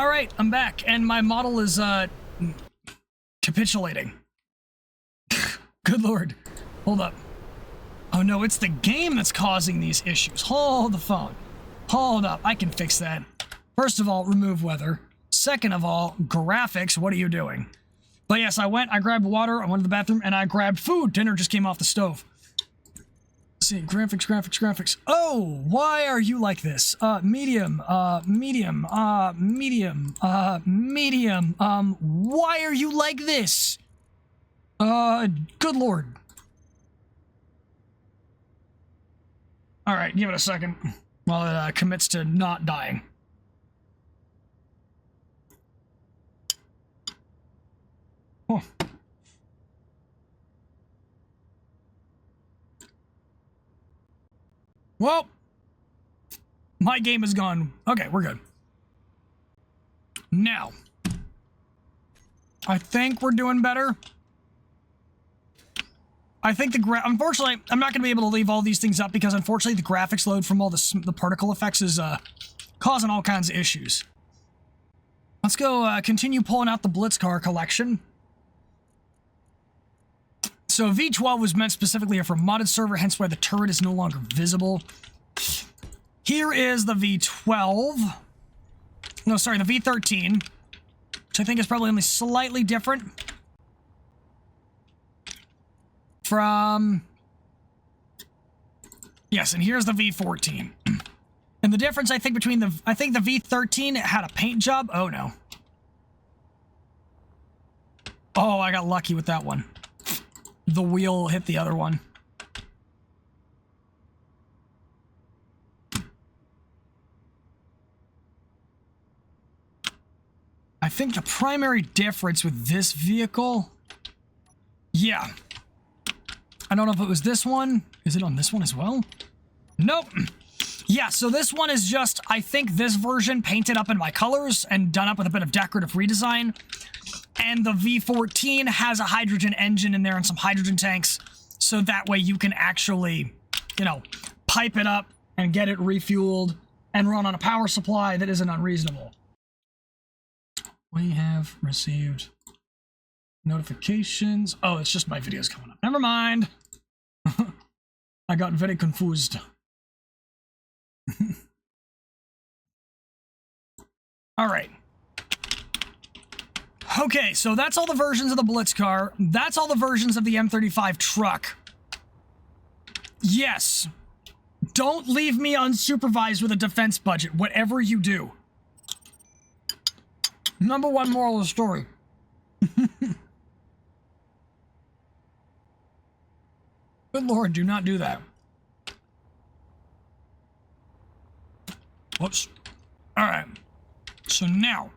All right, I'm back, and my model is, capitulating. Good lord. Hold up. Oh no, it's the game that's causing these issues. Hold the phone. Hold up, I can fix that. First of all, remove weather. Second of all, graphics, what are you doing? But yes, I grabbed water, I went to the bathroom, and I grabbed food. Dinner just came off the stove. Let's see, graphics. Oh, why are you like this? Medium. Why are you like this? Good lord. Alright, give it a second while it commits to not dying. Oh. Well, my game is gone. Okay, we're good. Now, I think we're doing better. I think unfortunately, I'm not going to be able to leave all these things up because unfortunately the graphics load from all the particle effects is causing all kinds of issues. Let's go continue pulling out the Blitzcar collection. So V12 was meant specifically for a modded server, hence why the turret is no longer visible. Here is the V12. No, sorry, the V13, which I think is probably only slightly different from... Yes, and here's the V14. And the difference, I think, between the... I think the V13 had a paint job. Oh, no. Oh, I got lucky with that one. The wheel hit the other one. I think the primary difference with this vehicle... Yeah. I don't know if it was this one. Is it on this one as well? Nope. Yeah, so this one is just, I think this version painted up in my colors and done up with a bit of decorative redesign. And the V14 has a hydrogen engine in there and some hydrogen tanks. So that way you can actually, you know, pipe it up and get it refueled and run on a power supply that isn't unreasonable. We have received notifications. Oh, it's just my videos coming up. Never mind. I got very confused. All right. Okay, so that's all the versions of the Blitzcar. That's all the versions of the M35 truck. Yes. Don't leave me unsupervised with a defense budget, whatever you do. Number one moral of the story. Good lord, do not do that. Whoops. Alright. So now.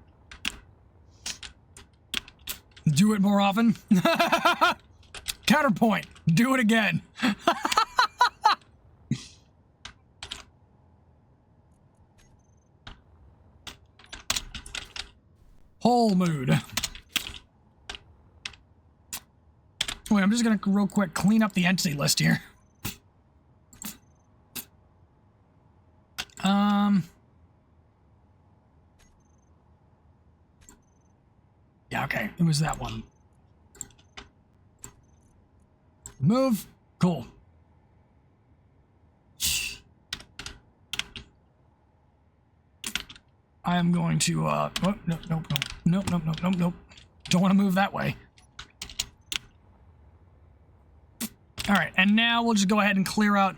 Do it more often. Counterpoint. Do it again. Whole mood. Wait, I'm just gonna real quick clean up the entity list here. Yeah, okay, it was that one. Move. Cool. I am going to, oh, nope. Don't want to move that way. All right, and now we'll just go ahead and clear out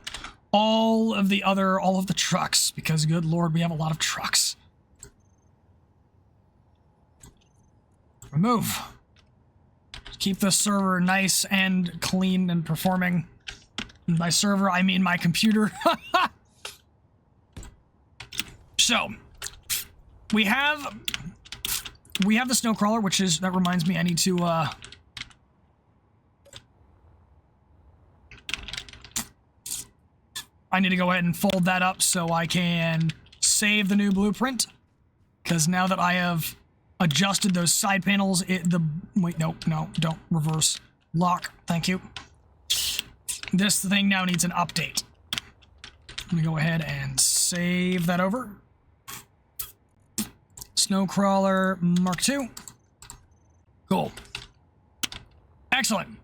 all of the trucks, because good lord, we have a lot of trucks. Remove. Keep the server nice and clean and performing. And by server, I mean my computer. So, we have the snow crawler, which is, that reminds me, I need to, go ahead and fold that up so I can save the new blueprint. Because now that I have adjusted those side panels, wait, no, don't reverse. Lock, thank you. This thing now needs an update. Let me go ahead and save that over. Snowcrawler Mark II. Cool. Excellent.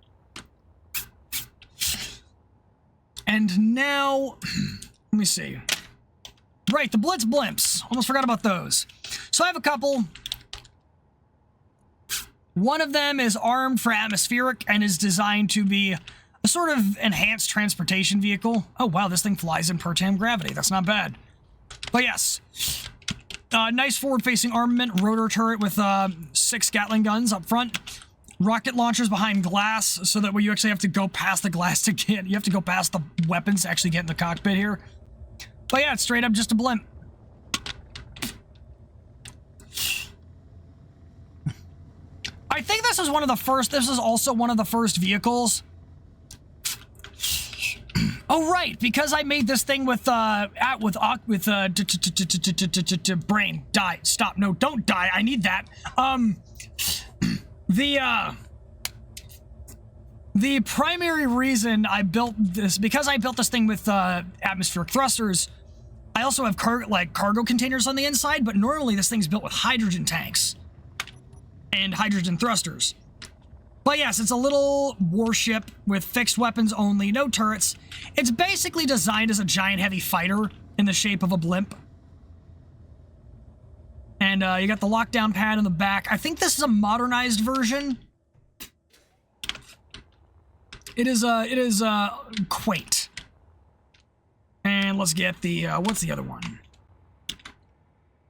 And now, let me see. Right, the Blitz Blimps. Almost forgot about those. So I have a couple. One of them is armed for atmospheric and is designed to be a sort of enhanced transportation vehicle. Oh, wow, this thing flies in per tam gravity. That's not bad. But yes, nice forward-facing armament, rotor turret with 6 Gatling guns up front, rocket launchers behind glass, so that when you actually have to go past the glass to get, you have to go past the weapons to actually get in the cockpit here. But yeah, it's straight up just a blimp. I think this is one of the first, this is also one of the first vehicles. Oh, right, because I made this thing with brain, die, stop, no, don't die, I need that. The primary reason I built this, because I built this thing with, atmospheric thrusters, I also have cargo containers on the inside, but normally this thing's built with hydrogen tanks and hydrogen thrusters. But yes, it's a little warship with fixed weapons only, no turrets. It's basically designed as a giant heavy fighter in the shape of a blimp. And you got the lockdown pad in the back. I think this is a modernized version. It is quaint. And let's get the, what's the other one?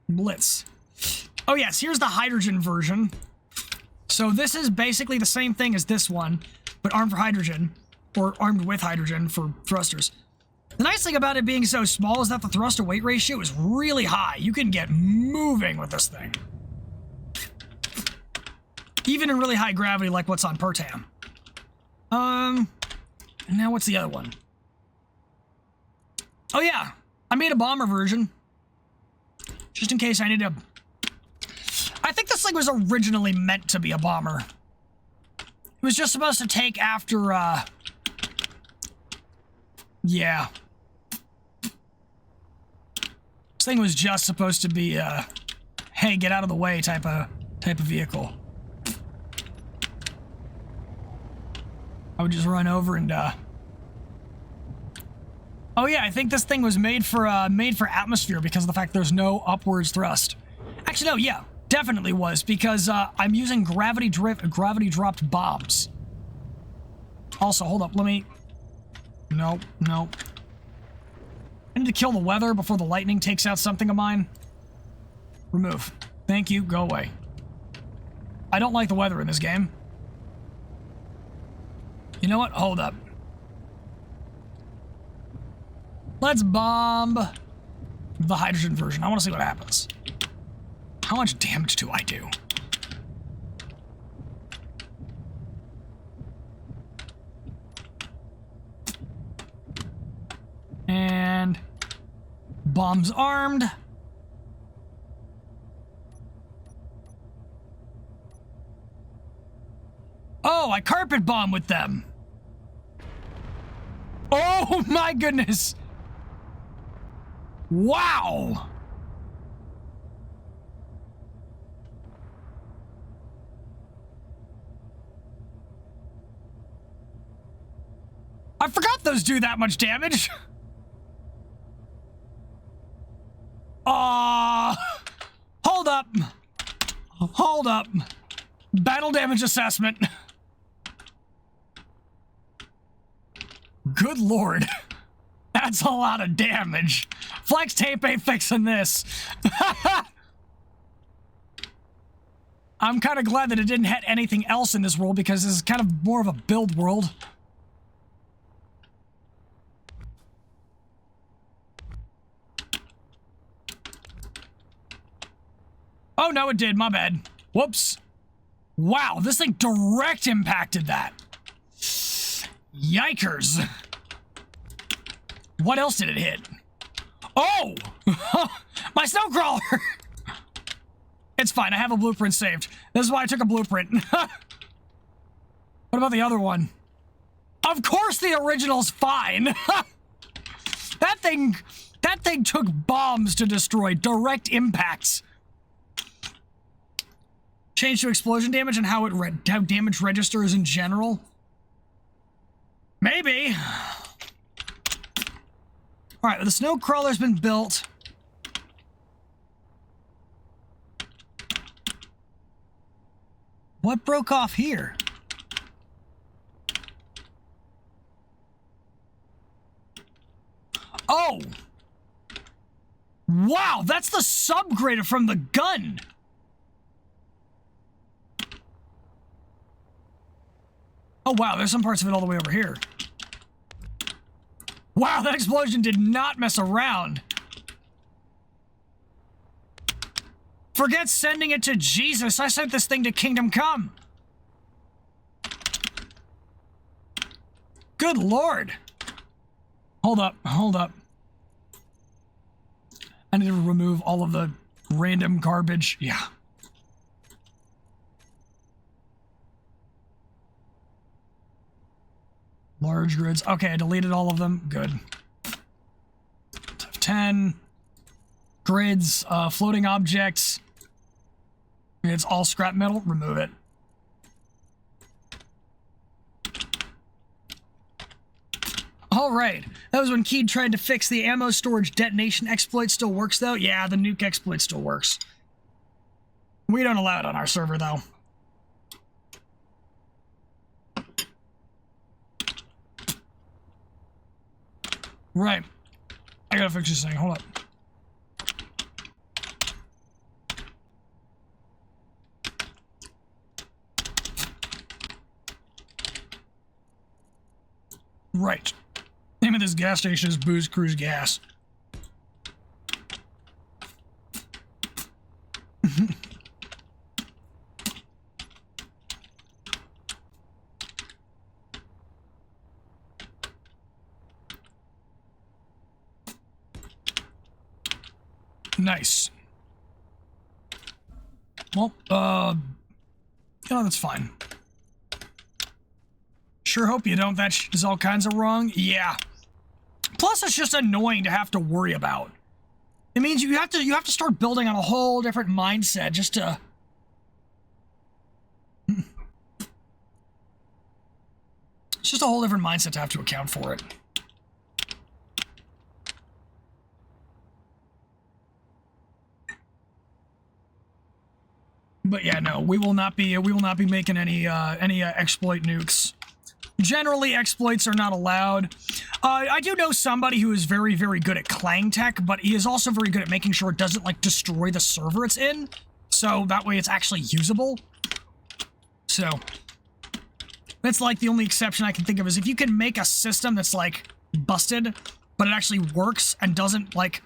Blitz. Oh yes, here's the hydrogen version. So this is basically the same thing as this one, but armed for hydrogen, or armed with hydrogen for thrusters. The nice thing about it being so small is that the thruster weight ratio is really high. You can get moving with this thing. Even in really high gravity like what's on Pertam. And now what's the other one? Oh yeah, I made a bomber version. Just in case I need to... I think this thing was originally meant to be a bomber. It was just supposed to take after, yeah. This thing was just supposed to be, hey, get out of the way type of vehicle. I would just run over and, oh yeah, I think this thing was made for atmosphere because of the fact there's no upwards thrust. Actually, no, yeah. Definitely was, because I'm using gravity-dropped bombs. Also, hold up, let me... No. I need to kill the weather before the lightning takes out something of mine. Remove. Thank you, go away. I don't like the weather in this game. You know what? Hold up. Let's bomb the hydrogen version. I want to see what happens. How much damage do I do? And bombs armed. Oh, I carpet bomb with them. Oh my goodness. Wow. I forgot those do that much damage. Hold up. Hold up. Battle damage assessment. Good lord. That's a lot of damage. Flex tape ain't fixing this. I'm kind of glad that it didn't hit anything else in this world because this is kind of more of a build world. Oh, no, it did. My bad. Whoops. Wow, this thing direct impacted that. Yikers. What else did it hit? Oh! My snowcrawler! It's fine, I have a blueprint saved. This is why I took a blueprint. What about the other one? Of course the original's fine! That thing took bombs to destroy, direct impacts. Change to explosion damage and how how damage registers in general? Maybe. Alright, the snow crawler's been built. What broke off here? Oh! Wow, that's the subgrader from the gun! Oh wow, there's some parts of it all the way over here. Wow, that explosion did not mess around. Forget sending it to Jesus. I sent this thing to Kingdom Come. Good Lord. Hold up, hold up. I need to remove all of the random garbage. Yeah. Large grids. Okay, I deleted all of them. Good. 10. Grids, floating objects. It's all scrap metal. Remove it. All right. That was when Keed tried to fix the ammo storage detonation exploit. Still works, though? Yeah, the nuke exploit still works. We don't allow it on our server, though. Right. I gotta fix this thing. Hold up. Right. Name of this gas station is Booze Cruise Gas. Nice. Well, you know, that's fine. Sure hope you don't. That is all kinds of wrong. Yeah. Plus, it's just annoying to have to worry about. It means you have to start building on a whole different mindset just to. It's just a whole different mindset to have to account for it. But yeah, no, we will not be making any exploit nukes. Generally, exploits are not allowed. I do know somebody who is very, very good at clang tech, but he is also very good at making sure it doesn't, like, destroy the server it's in. So that way it's actually usable. So that's, like, the only exception I can think of is if you can make a system that's, like, busted, but it actually works and doesn't, like,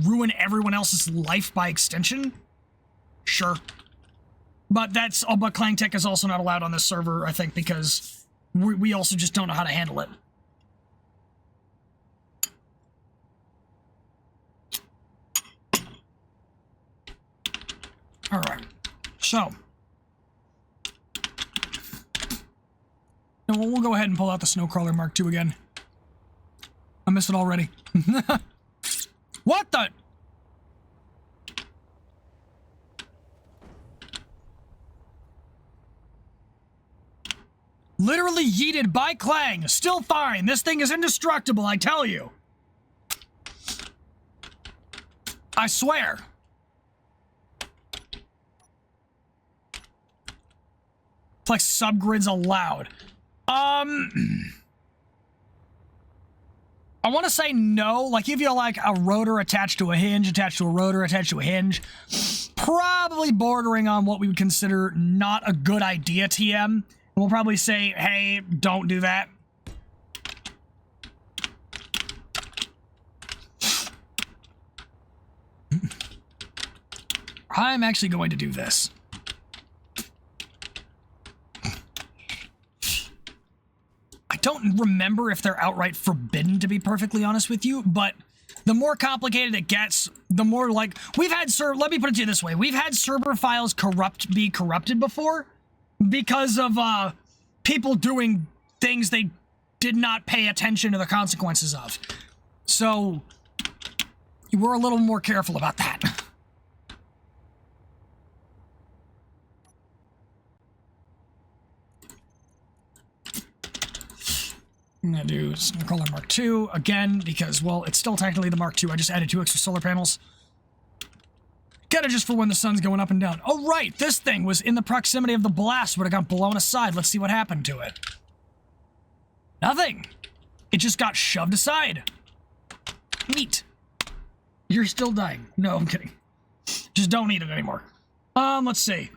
ruin everyone else's life by extension. Sure. But but clang tech is also not allowed on this server, I think, because we also just don't know how to handle it. All right. So. No, we'll go ahead and pull out the Snowcrawler Mark II again. I missed it already. What the? Literally yeeted by Clang. Still fine. This thing is indestructible, I tell you. I swear. It's like subgrids allowed. I want to say no. Like, if you like a rotor attached to a hinge, attached to a rotor, attached to a hinge, probably bordering on what we would consider not a good idea, TM. We'll probably say, hey, don't do that. I'm actually going to do this. I don't remember if they're outright forbidden, to be perfectly honest with you, but the more complicated it gets, the more, like, we've had let me put it to you this way. We've had server files be corrupted before because of people doing things they did not pay attention to the consequences of. So we're a little more careful about that. I'm gonna do Snowcrawler Mark II again because, well, it's still technically the Mark II. I just added 2 extra solar panels. Get it just for when the sun's going up and down. Oh, right, this thing was in the proximity of the blast, but it got blown aside. Let's see what happened to it. Nothing. It just got shoved aside. Neat. You're still dying. No, I'm kidding. Just don't eat it anymore. Let's see.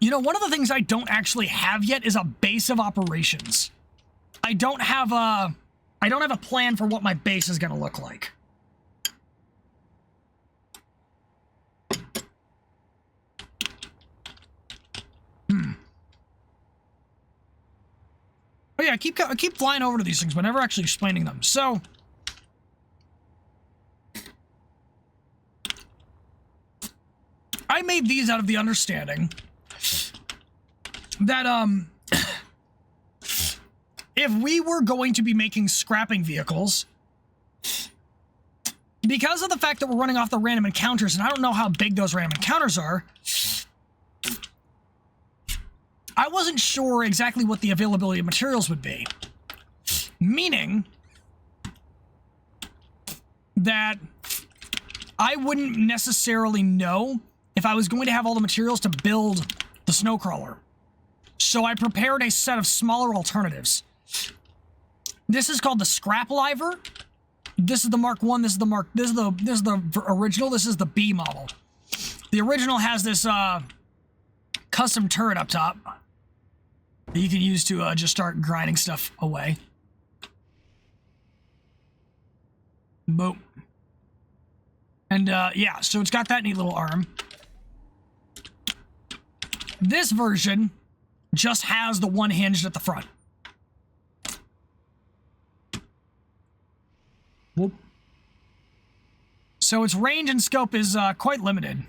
You know, one of the things I don't actually have yet is a base of operations. I don't have a plan for what my base is going to look like. Oh yeah, I keep flying over to these things, but never actually explaining them. So, I made these out of the understanding that, if we were going to be making scrapping vehicles, because of the fact that we're running off the random encounters, and I don't know how big those random encounters are, I wasn't sure exactly what the availability of materials would be. Meaning that I wouldn't necessarily know if I was going to have all the materials to build the snowcrawler. So I prepared a set of smaller alternatives. This is called the Scrap Liver. This is the Mark 1, this is the original, this is the B model. The original has this custom turret up top that you can use to just start grinding stuff away. Boom. And yeah, so it's got that neat little arm. This version just has the one hinged at the front. Whoop. So its range and scope is quite limited.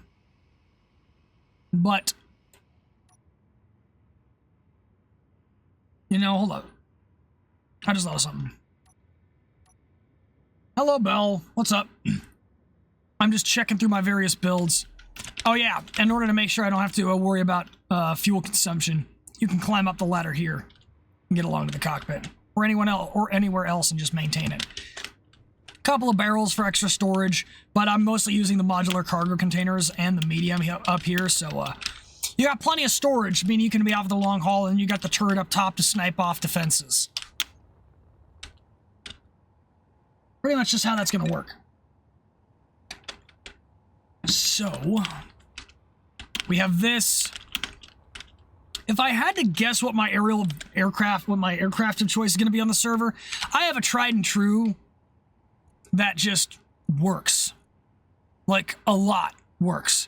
But, you know, hold up. I just thought of something. Hello, Belle. What's up? I'm just checking through my various builds. Oh yeah, in order to make sure I don't have to worry about fuel consumption, you can climb up the ladder here and get along to the cockpit, or anyone else, or anywhere else, and just maintain it. Couple of barrels for extra storage, but I'm mostly using the modular cargo containers and the medium up here, so you got plenty of storage, meaning you can be off the long haul, and you got the turret up top to snipe off defenses. Pretty much just how that's going to work. So, we have this. If I had to guess what my aircraft of choice is going to be on the server, I have a tried and true that just works. Like, a lot works.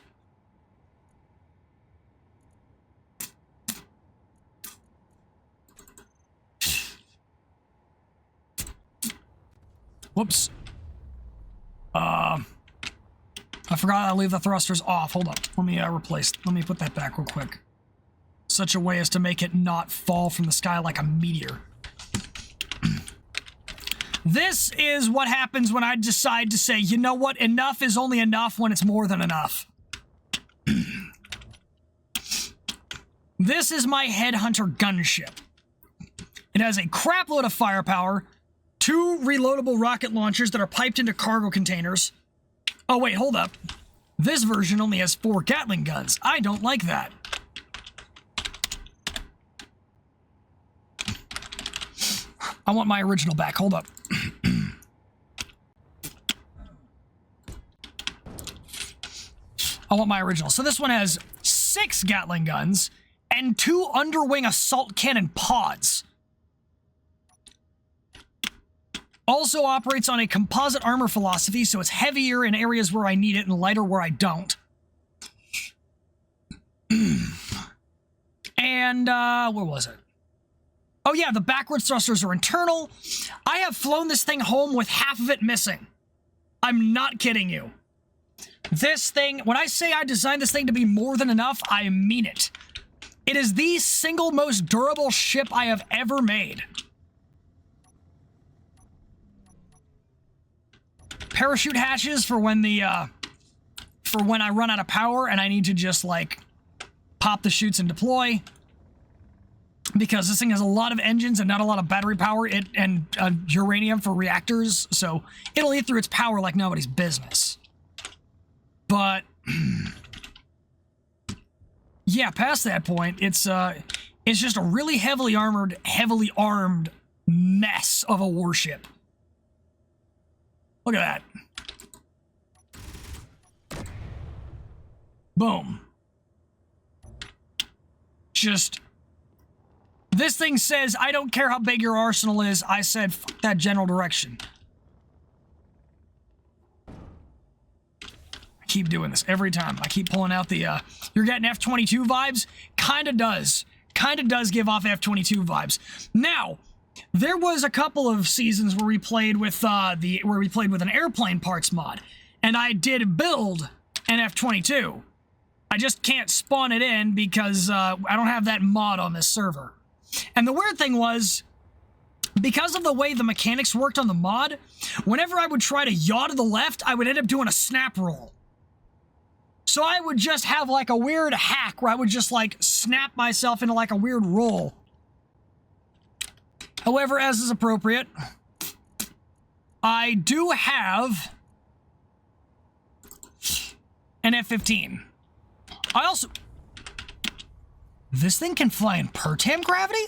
Whoops. I forgot to leave the thrusters off. Hold up. Let me put that back real quick. Such a way as to make it not fall from the sky like a meteor. This is what happens when I decide to say, you know what, enough is only enough when it's more than enough. This is my Headhunter gunship. It has a crap load of firepower, 2 reloadable rocket launchers that are piped into cargo containers. Oh wait, hold up. This version only has 4 Gatling guns. I don't like that. I want my original back. Hold up. I want my original. So this one has 6 Gatling guns and 2 underwing assault cannon pods. Also operates on a composite armor philosophy, so it's heavier in areas where I need it and lighter where I don't. And, where was it? Oh yeah, the backwards thrusters are internal. I have flown this thing home with half of it missing. I'm not kidding you. This thing, when I say I designed this thing to be more than enough, I mean it. It is the single most durable ship I have ever made. Parachute hatches for when I run out of power and I need to just, like, pop the chutes and deploy. because this thing has a lot of engines and not a lot of battery power and uranium for reactors, so it'll eat through its power like nobody's business. But yeah, past that point, it's just a really heavily armed mess of a warship. Look at that. Boom. Just, this thing says, I don't care how big your arsenal is. I said, fuck that general direction. I keep doing this every time. I keep pulling out the, you're getting F-22 vibes? Kinda does. Kinda does give off F-22 vibes. Now, there was a couple of seasons where we played with, an airplane parts mod. And I did build an F-22. I just can't spawn it in because I don't have that mod on this server. And the weird thing was, because of the way the mechanics worked on the mod, whenever I would try to yaw to the left, I would end up doing a snap roll. So I would just have like a weird hack where I would just like snap myself into like a weird roll. However, as is appropriate, I do have an F-15. I also... This thing can fly in per-tam gravity?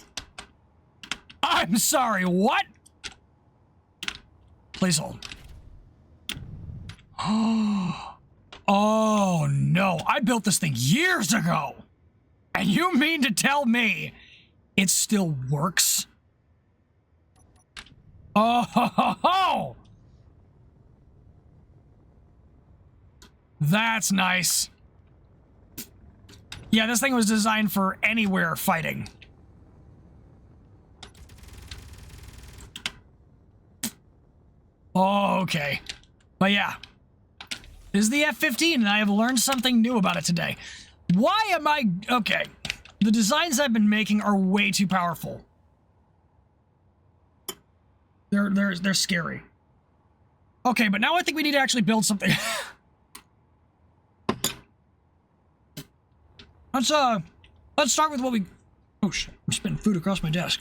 I'm sorry, what? Please hold. Oh, no. I built this thing years ago. And you mean to tell me it still works? Oh, ho, ho, ho. That's nice. Yeah, this thing was designed for anywhere fighting. Oh, okay. But yeah. This is the F-15, and I have learned something new about it today. Why am I... Okay. The designs I've been making are way too powerful. They're scary. Okay, but now I think we need to actually build something. Let's start with what we... Oh, shit. I'm spitting food across my desk.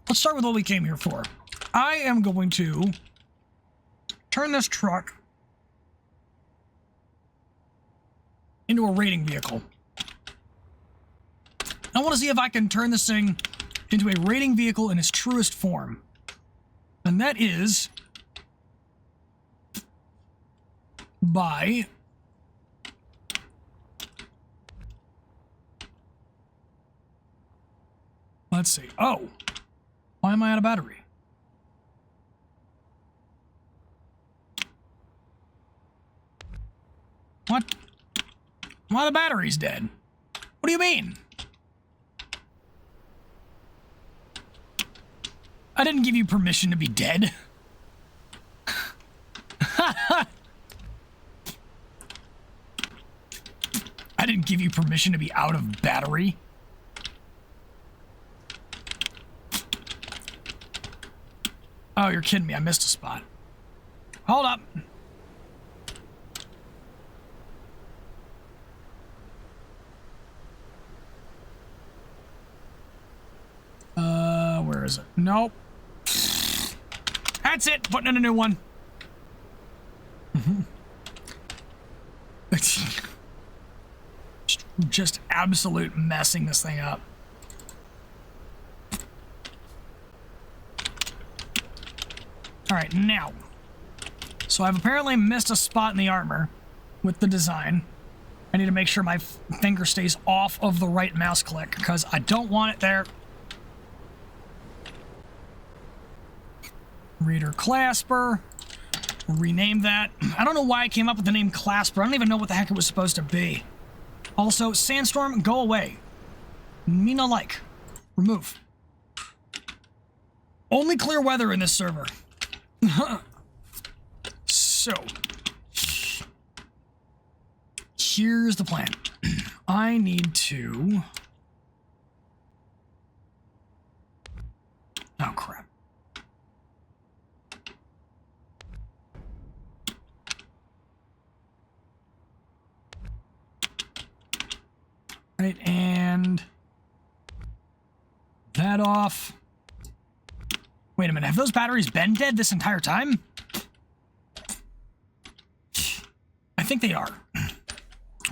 Let's start with what we came here for. I am going to turn this truck into a raiding vehicle. I want to see if I can turn this thing into a raiding vehicle in its truest form. And that is... by... Let's see. Oh! Why am I out of battery? What? Why the battery's dead? What do you mean? I didn't give you permission to be dead. I didn't give you permission to be out of battery. Oh, you're kidding me. I missed a spot. Hold up. Where is it? Nope. That's it. Putting in a new one. Just absolute messing this thing up. All right, now. So I've apparently missed a spot in the armor with the design. I need to make sure my finger stays off of the right mouse click because I don't want it there. Reader Clasper. Rename that. I don't know why I came up with the name Clasper. I don't even know what the heck it was supposed to be. Also, Sandstorm, go away. Me no like. Remove. Only clear weather in this server. So, here's the plan. I need to... Oh, crap. Right, and that off. Wait a minute, have those batteries been dead this entire time? I think they are.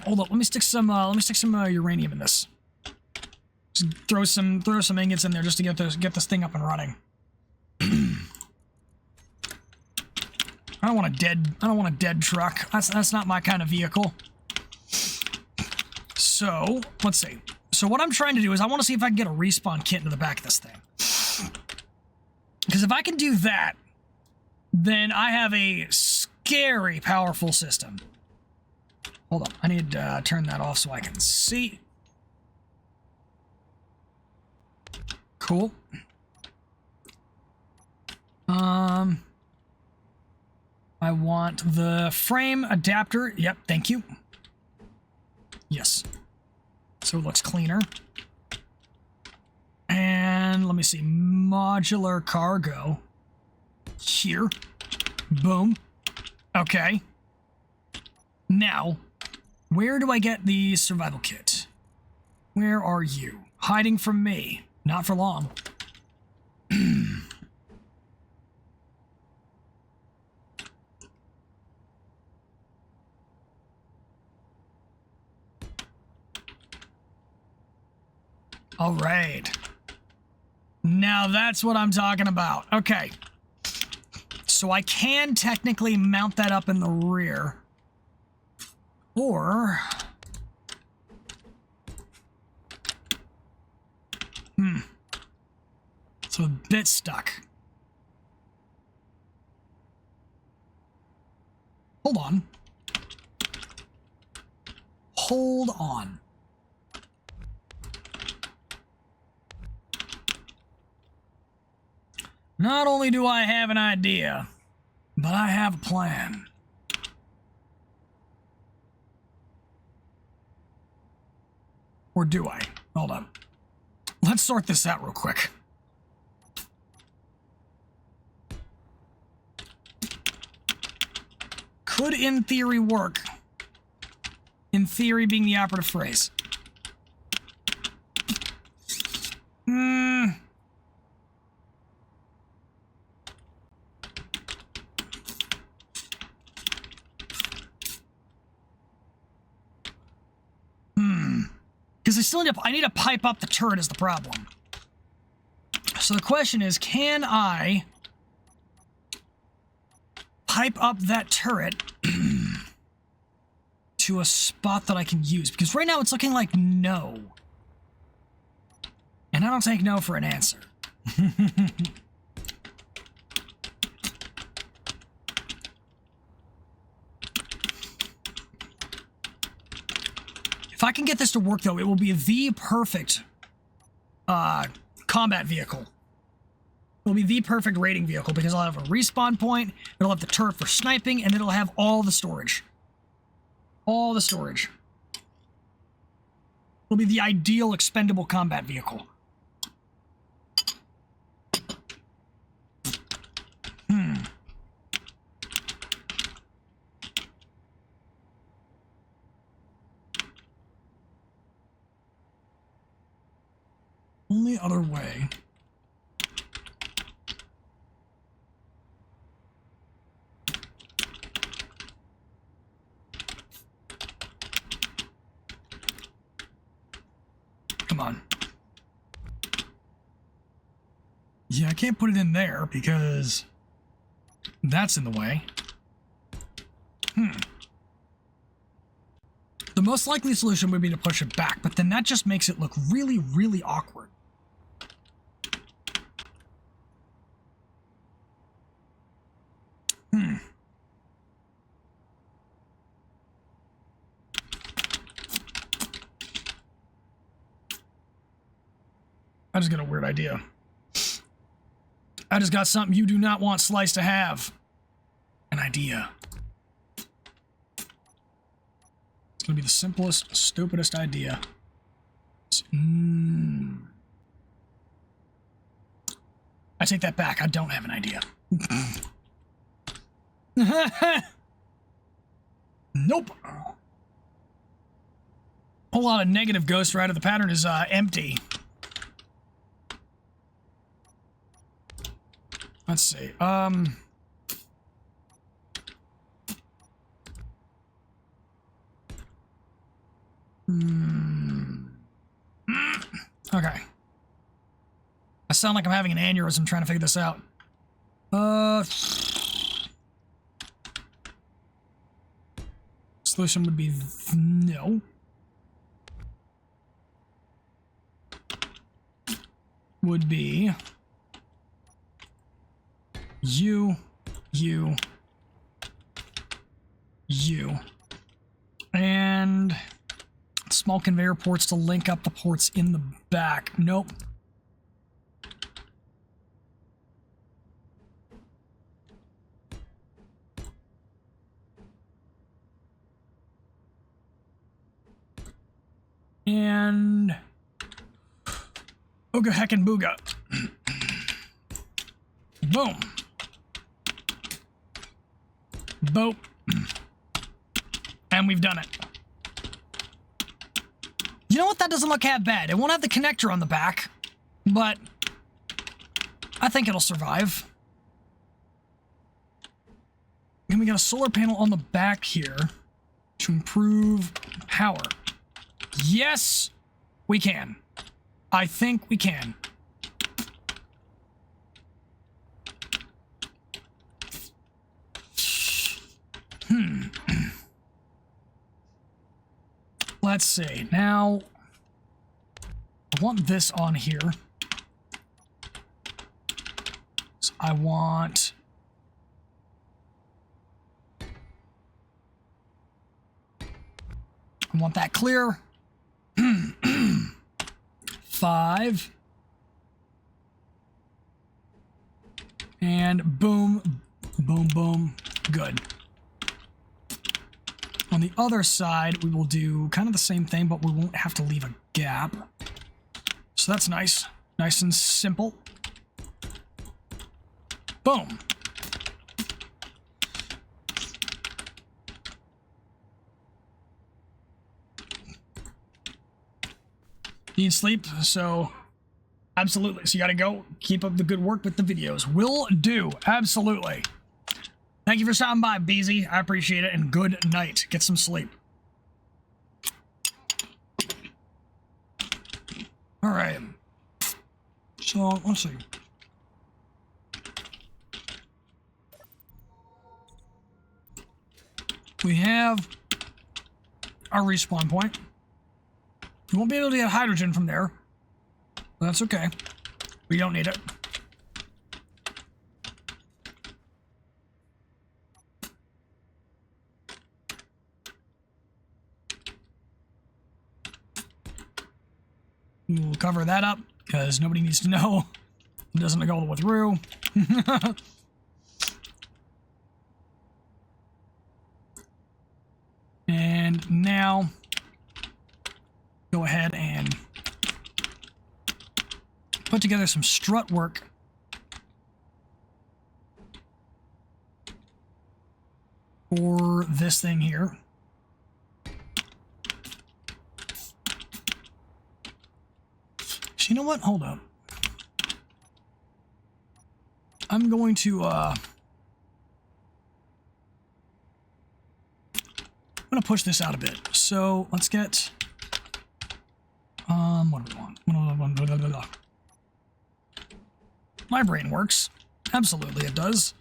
Hold up, let me stick some uranium in this. Just throw some ingots in there just to get this thing up and running. I don't want a dead truck. That's not my kind of vehicle. So, let's see. So what I'm trying to do is I want to see if I can get a respawn kit into the back of this thing. Because if I can do that, then I have a scary powerful system. Hold on, I need to turn that off so I can see. Cool. I want the frame adapter. Yep, thank you. Yes. So it looks cleaner. And let me see, modular cargo. Here. Boom. Okay. Now, where do I get the survival kit? Where are you? Hiding from me. Not for long. All right. Now that's what I'm talking about. Okay. So I can technically mount that up in the rear. Or... So a bit stuck. Hold on. Hold on. Not only do I have an idea, but I have a plan. Or do I? Hold on. Let's sort this out real quick. Could, in theory, work. In theory being the operative phrase. Because I need to pipe up the turret is the problem. So the question is, can I pipe up that turret to a spot that I can use? Because right now it's looking like no. And I don't take no for an answer. If I can get this to work, though, it will be the perfect combat vehicle. It'll be the perfect raiding vehicle because I'll have a respawn point, it'll have the turret for sniping, and it'll have all the storage. All the storage. It'll be the ideal expendable combat vehicle. Only other way. Come on. Yeah, I can't put it in there because that's in the way. The most likely solution would be to push it back, but then that just makes it look really, really awkward. I just got a weird idea. I just got something you do not want Slice to have. An idea. It's gonna be the simplest, stupidest idea. I take that back. I don't have an idea. Nope. whole lot of negative Ghost Rider. The pattern is empty. Let's see. Okay. I sound like I'm having an aneurysm trying to figure this out. Solution would be no. Would be you, and small conveyor ports to link up the ports in the back. Nope. And Ooga heckin' booga. Boom. Boop. And we've done it. You know what? That doesn't look half bad. It won't have the connector on the back, but I think it'll survive. And we got a solar panel on the back here to improve power. Yes, we can. I think we can. Let's see. Now, I want this on here. So I want... that clear. 5. And boom, boom, boom. Good. On the other side, we will do kind of the same thing, but we won't have to leave a gap. So that's nice. Nice and simple. Boom. Need sleep, so absolutely. So you gotta go. Keep up the good work with the videos. Will do. Absolutely. Thank you for stopping by, Beezy. I appreciate it, and good night. Get some sleep. All right. So, let's see. We have our respawn point. You won't be able to get hydrogen from there. But that's okay. We don't need it. We'll cover that up, because nobody needs to know. It doesn't go all the way through. And now, go ahead and put together some strut work for this thing here. So you know what? Hold up. I'm going to push this out a bit. So let's get what do we want? My brain works. Absolutely it does.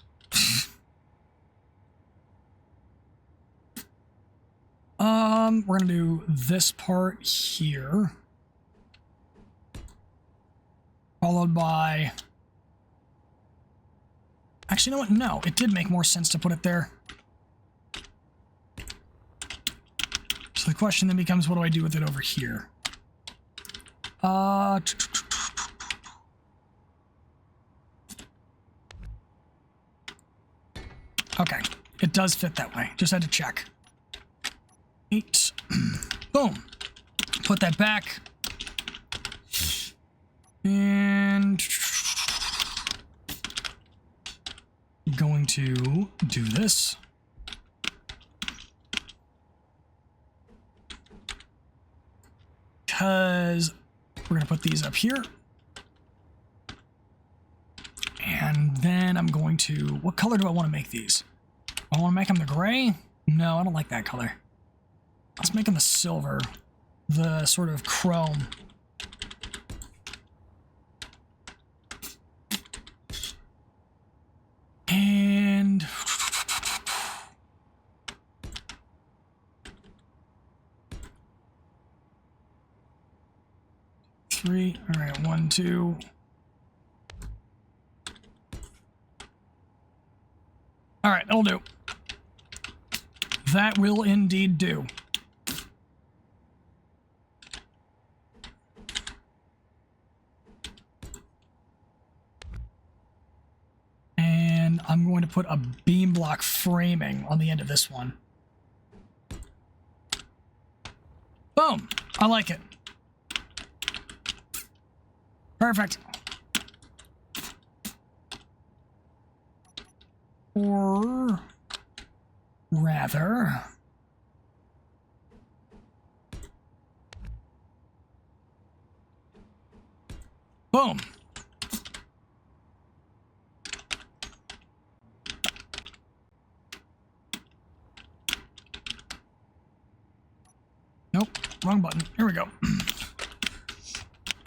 We're gonna do this part here, followed by... Actually, you know what? No, it did make more sense to put it there. So the question then becomes, what do I do with it over here? Okay, it does fit that way. Just had to check. 8. Boom. Put that back. And going to do this. because we're going to put these up here. And then I'm going to... What color do I want to make these? I want to make them the gray? No, I don't like that color. Let's make them the silver. The sort of chrome. And... Three. All right, 1, 2... All right, that'll do. That will indeed do. And I'm going to put a beam block framing on the end of this one. Boom! I like it. Perfect. Or rather, boom. Nope, wrong button. Here we go.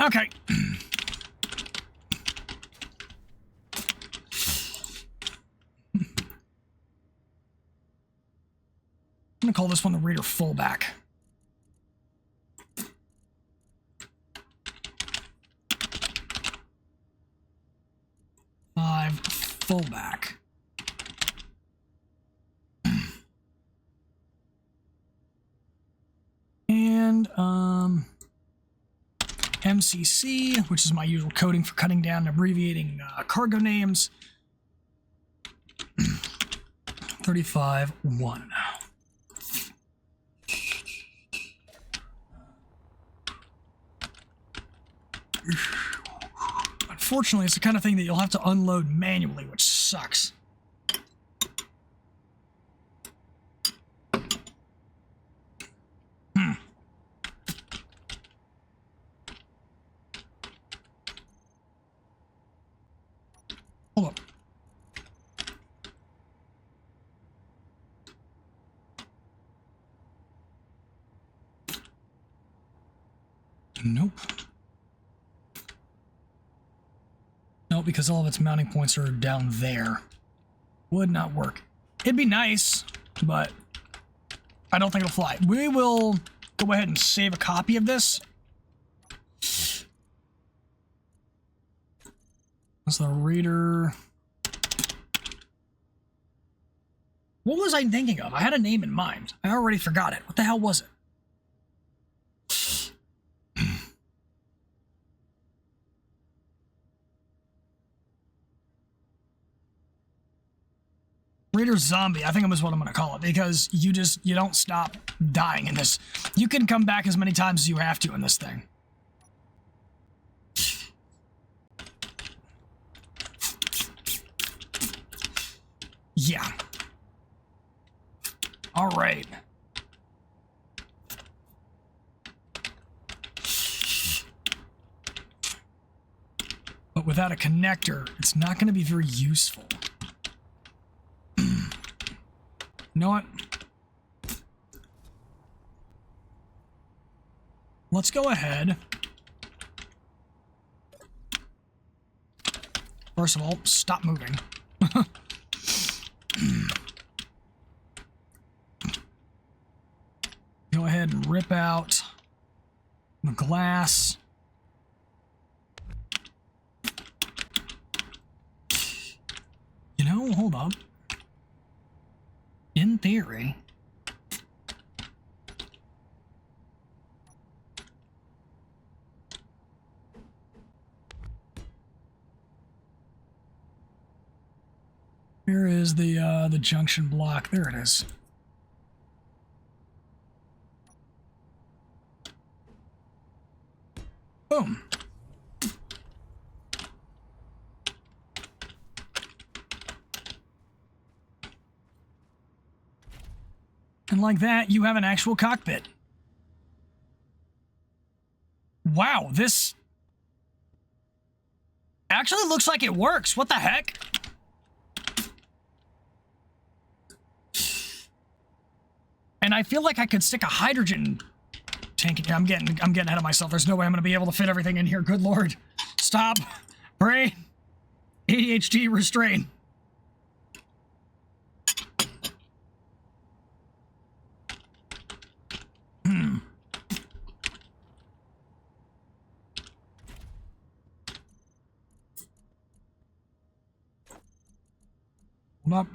Okay. I'm going to call this one the reader fullback. Five fullback. And MCC, which is my usual coding for cutting down and abbreviating cargo names. 35-1. Unfortunately, it's the kind of thing that you'll have to unload manually, which sucks. Hold up. Nope. No, because all of its mounting points are down there. Would not work. It'd be nice, but I don't think it'll fly. We will go ahead and save a copy of this. That's the reader. What was I thinking of? I had a name in mind. I already forgot it. What the hell was it? Reader Zombie, I think that was what I'm going to call it, because you don't stop dying in this. You can come back as many times as you have to in this thing. Yeah. All right. But without a connector, it's not going to be very useful. You know what? Let's go ahead. First of all, stop moving. Go ahead and rip out the glass. You know, hold up. In theory, where is the junction block? There it is. Boom. And like that, you have an actual cockpit. Wow, this actually looks like it works. What the heck? And I feel like I could stick a hydrogen tank in here. I'm getting ahead of myself. There's no way I'm gonna be able to fit everything in here. Good Lord. Stop. Brain. ADHD restrain. Hold up.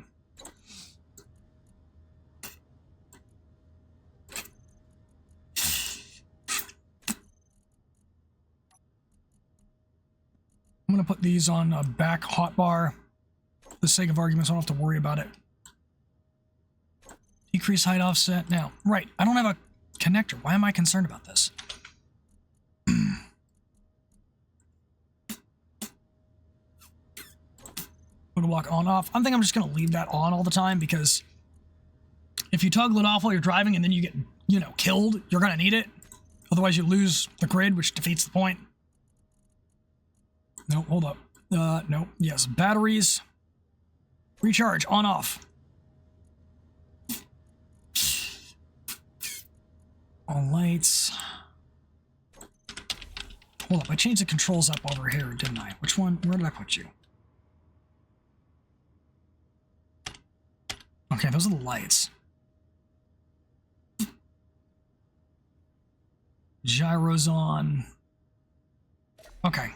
I'm going to put these on a back hotbar for the sake of argument, so I don't have to worry about it. Decrease height offset. Now, right, I don't have a connector. Why am I concerned about this? Photo block on off. I think I'm just going to leave that on all the time, because if you toggle it off while you're driving and then you get, you know, killed, you're going to need it. Otherwise you lose the grid, which defeats the point. No, hold up. No. Yes, batteries. Recharge, on, off. All lights. Hold up, I changed the controls up over here, didn't I? Which one? Where did I put you? Okay, those are the lights. Gyros on. Okay.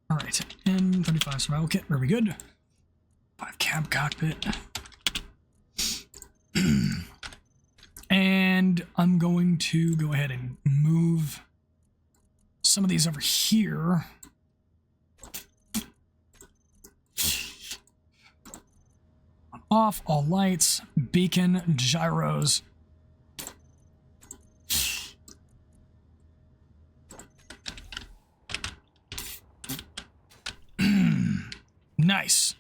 All right, N35 survival kit, very good. 5 cab cockpit. And I'm going to go ahead and move some of these over here. Off, all lights, beacon, gyros. Nice.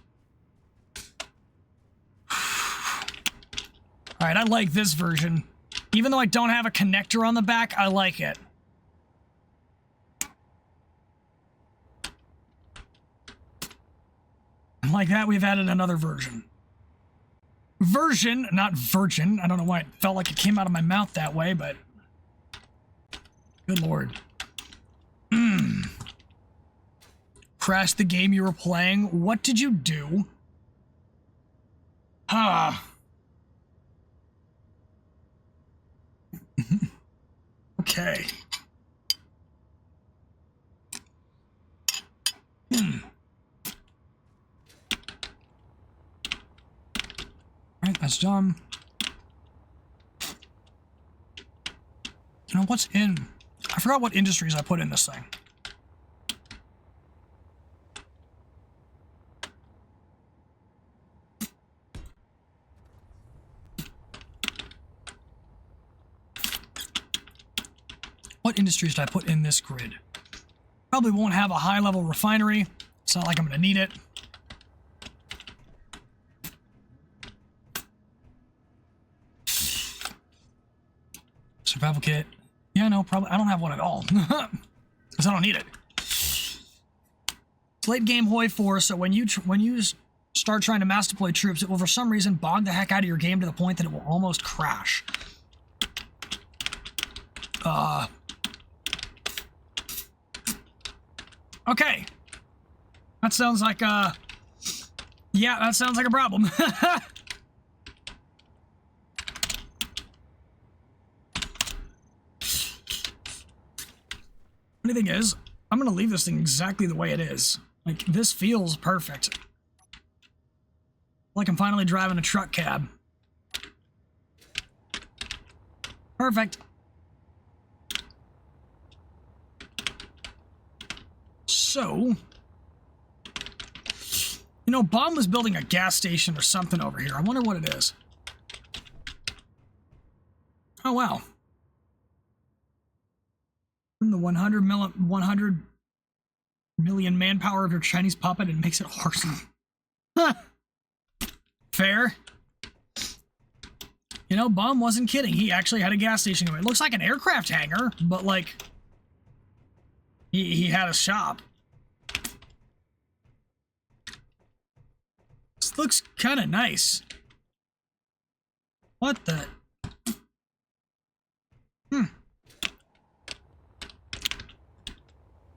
All right, I like this version. Even though I don't have a connector on the back, I like it. And like that, we've added another version. Version, not virgin. I don't know why it felt like it came out of my mouth that way, but... Good Lord. Crashed the game you were playing? What did you do? Okay. Alright, that's done. You know, what's in? I forgot what industries I put in this thing. What industries did I put in this grid? Probably won't have a high-level refinery. It's not like I'm going to need it. Survival kit. Yeah, no, probably. I don't have one at all. Because I don't need it. It's late game Hoi 4, so when you start trying to mass deploy troops, it will for some reason bog the heck out of your game to the point that it will almost crash. Okay. That sounds like, yeah, that sounds like a problem. Funny thing is, I'm going to leave this thing exactly the way it is. Like, this feels perfect. Like I'm finally driving a truck cab. Perfect. So, you know, Bomb was building a gas station or something over here. I wonder what it is. Oh, wow. The 100 million manpower of your Chinese puppet and makes it horse. Huh. Fair. You know, Bum wasn't kidding. He actually had a gas station going. It looks like an aircraft hangar, but like he had a shop. This looks kind of nice. What the?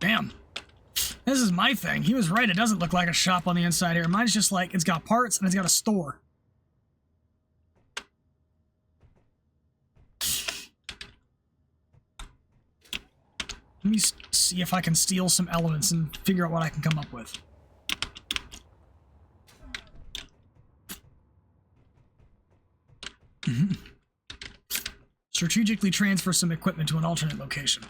Damn. This is my thing. He was right. It doesn't look like a shop on the inside here. Mine's just like, it's got parts and it's got a store. Let me see if I can steal some elements and figure out what I can come up with. Strategically transfer some equipment to an alternate location.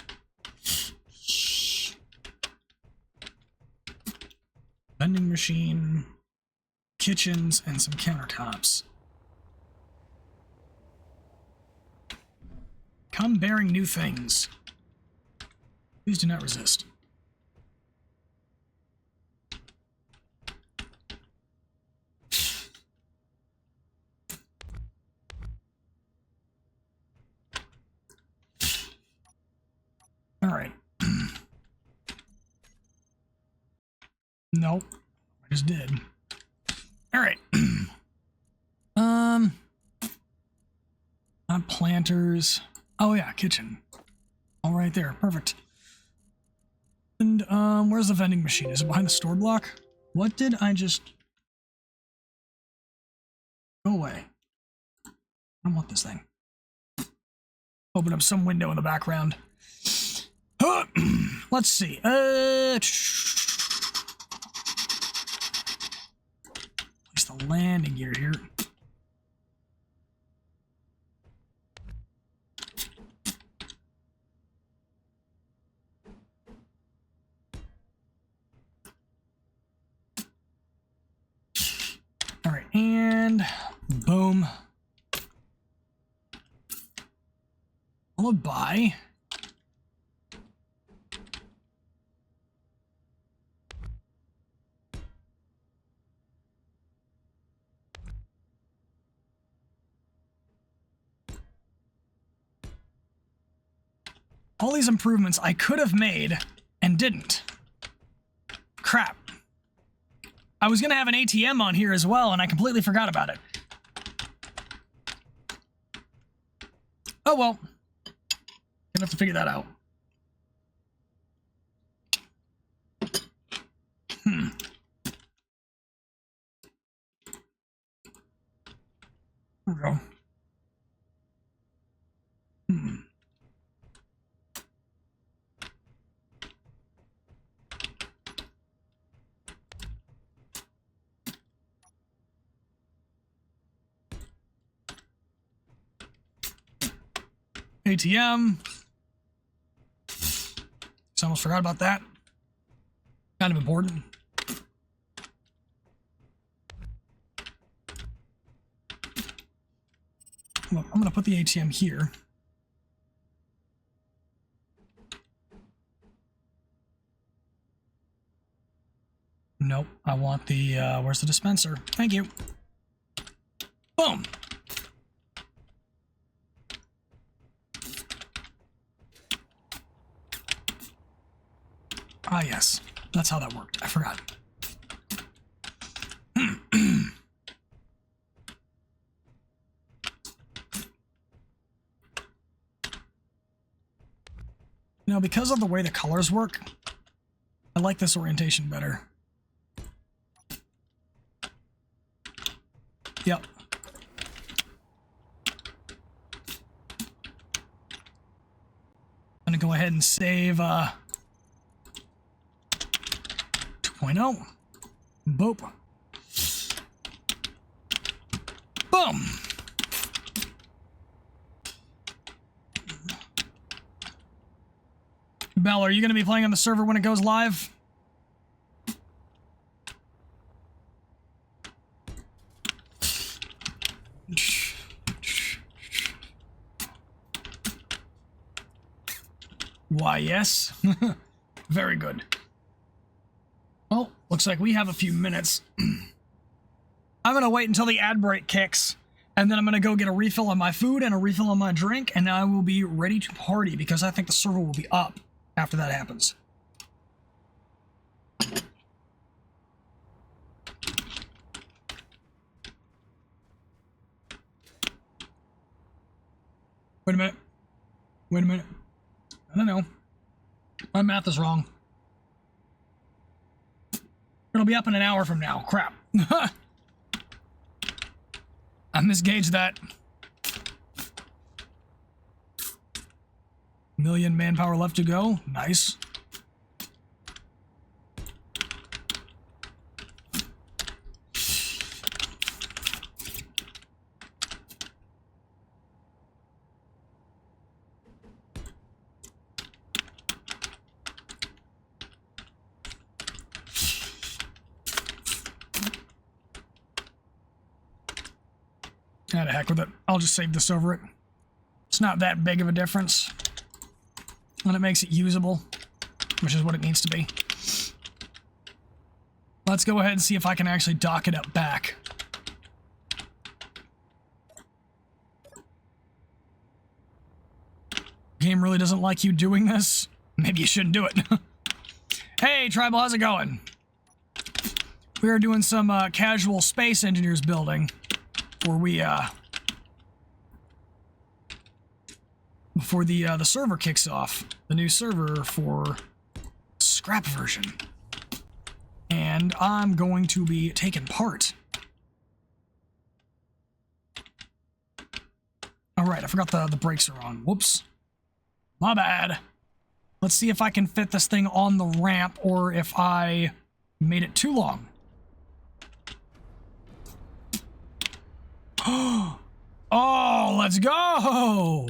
Vending machine, kitchens, and some countertops. Come bearing new things. Please do not resist. All right. Nope. I just did. All right. Not planters. Oh yeah, kitchen. All right there. Perfect. And where's the vending machine? Is it behind the store block? What did I just... Go away. I don't want this thing. Open up some window in the background. Let's see. Place the landing gear here. All right, and boom. Followed by all these improvements I could have made and didn't. Crap. I was going to have an ATM on here as well, and I completely forgot about it. Oh well. Gonna have to figure that out. There we go. ATM. Just almost forgot about that. Kind of important. Look, I'm going to put the ATM here. Nope, I want the, where's the dispenser? Thank you. Boom. Ah, yes. That's how that worked. I forgot. Now, because of the way the colors work, I like this orientation better. Yep. I'm gonna go ahead and save, 2.0. Boop. Boom. Bell, are you going to be playing on the server when it goes live? Why, yes. Very good. Looks like we have a few minutes. I'm going to wait until the ad break kicks, and then I'm going to go get a refill on my food and a refill on my drink, and I will be ready to party because I think the server will be up after that happens. Wait a minute. Wait a minute. I don't know. My math is wrong. It'll be up in an hour from now. Crap. I misgauged that. Million manpower left to go. Nice. Ah, the heck with it. I'll just save this over it. It's not that big of a difference. And it makes it usable, which is what it needs to be. Let's go ahead and see if I can actually dock it up back. Game really doesn't like you doing this. Maybe you shouldn't do it. Hey, Tribal, how's it going? We are doing some casual space engineers building. Before the server kicks off, the new server for scrap version, and I'm going to be taking part. All right, I forgot the brakes are on. Whoops, my bad. Let's see if I can fit this thing on the ramp or if I made it too long. Oh, let's go!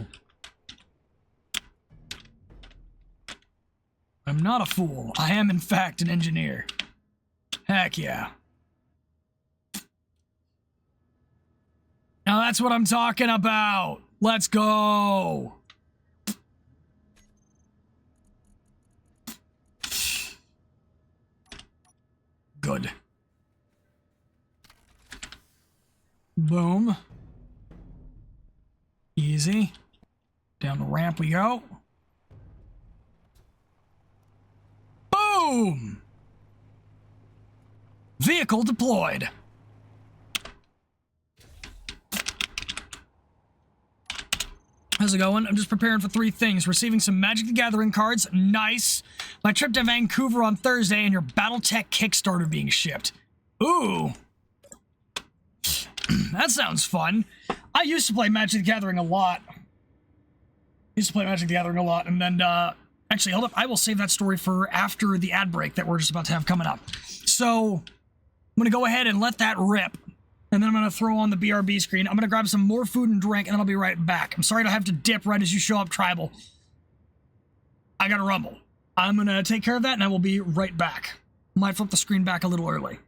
I'm not a fool. I am, in fact, an engineer. Heck yeah. Now that's what I'm talking about. Let's go! Good. Boom. Easy. Down the ramp we go. Boom! Vehicle deployed. How's it going? I'm just preparing for 3 things. Receiving some Magic the Gathering cards. Nice. My trip to Vancouver on Thursday and your BattleTech Kickstarter being shipped. Ooh. That sounds fun. I used to play Magic the Gathering a lot. And then, actually, hold up. I will save that story for after the ad break that we're just about to have coming up. So, I'm going to go ahead and let that rip. And then I'm going to throw on the BRB screen. I'm going to grab some more food and drink, and then I'll be right back. I'm sorry to have to dip right as you show up, Tribal. I got to rumble. I'm going to take care of that, and I will be right back. Might flip the screen back a little early.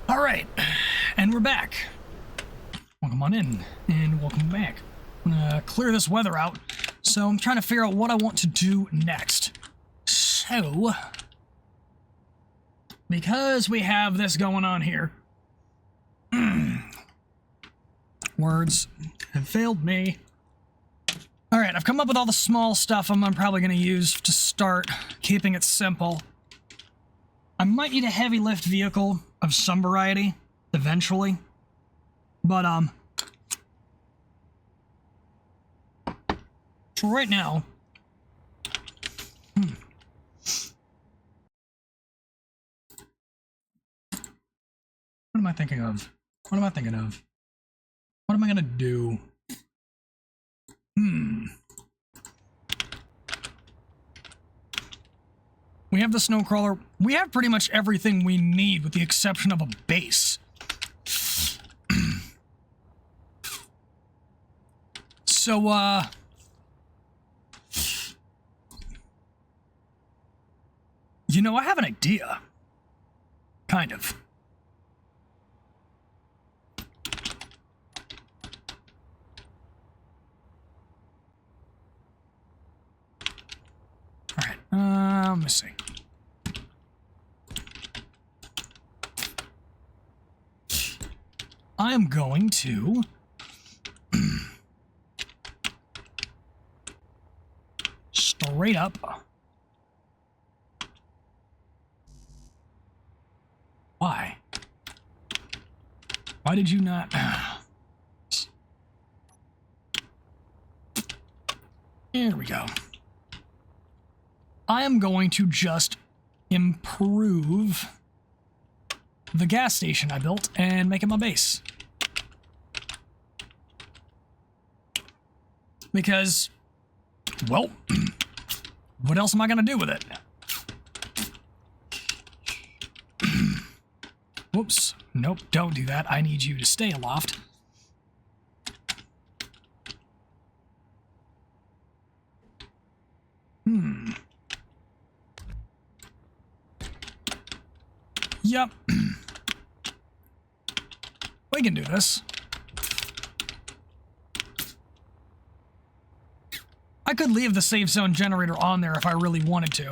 All right, and we're back. Welcome on in, and welcome back. I'm gonna clear this weather out, so I'm trying to figure out what I want to do next. So, because we have this going on here, words have failed me. All right, I've come up with all the small stuff I'm probably gonna use to start keeping it simple. I might need a heavy lift vehicle of some variety eventually, but for right now, what am I thinking of? What am I thinking of? What am I gonna do? We have the snowcrawler. We have pretty much everything we need with the exception of a base. So, you know, I have an idea. Kind of. Alright, let me see. I am going to straight up why did you not there we go. I am going to just improve the gas station I built and make it my base. Because, well, what else am I gonna do with it? Whoops. Nope, don't do that. I need you to stay aloft. Yep. We can do this. I could leave the safe zone generator on there if I really wanted to.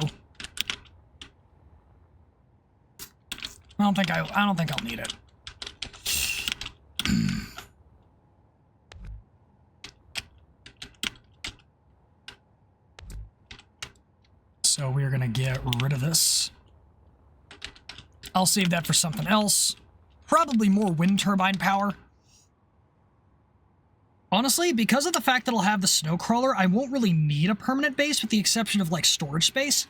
I don't think I'll need it. So we're gonna get rid of this. I'll save that for something else. Probably more wind turbine power. Honestly, because of the fact that I'll have the snowcrawler, I won't really need a permanent base with the exception of, like, storage space.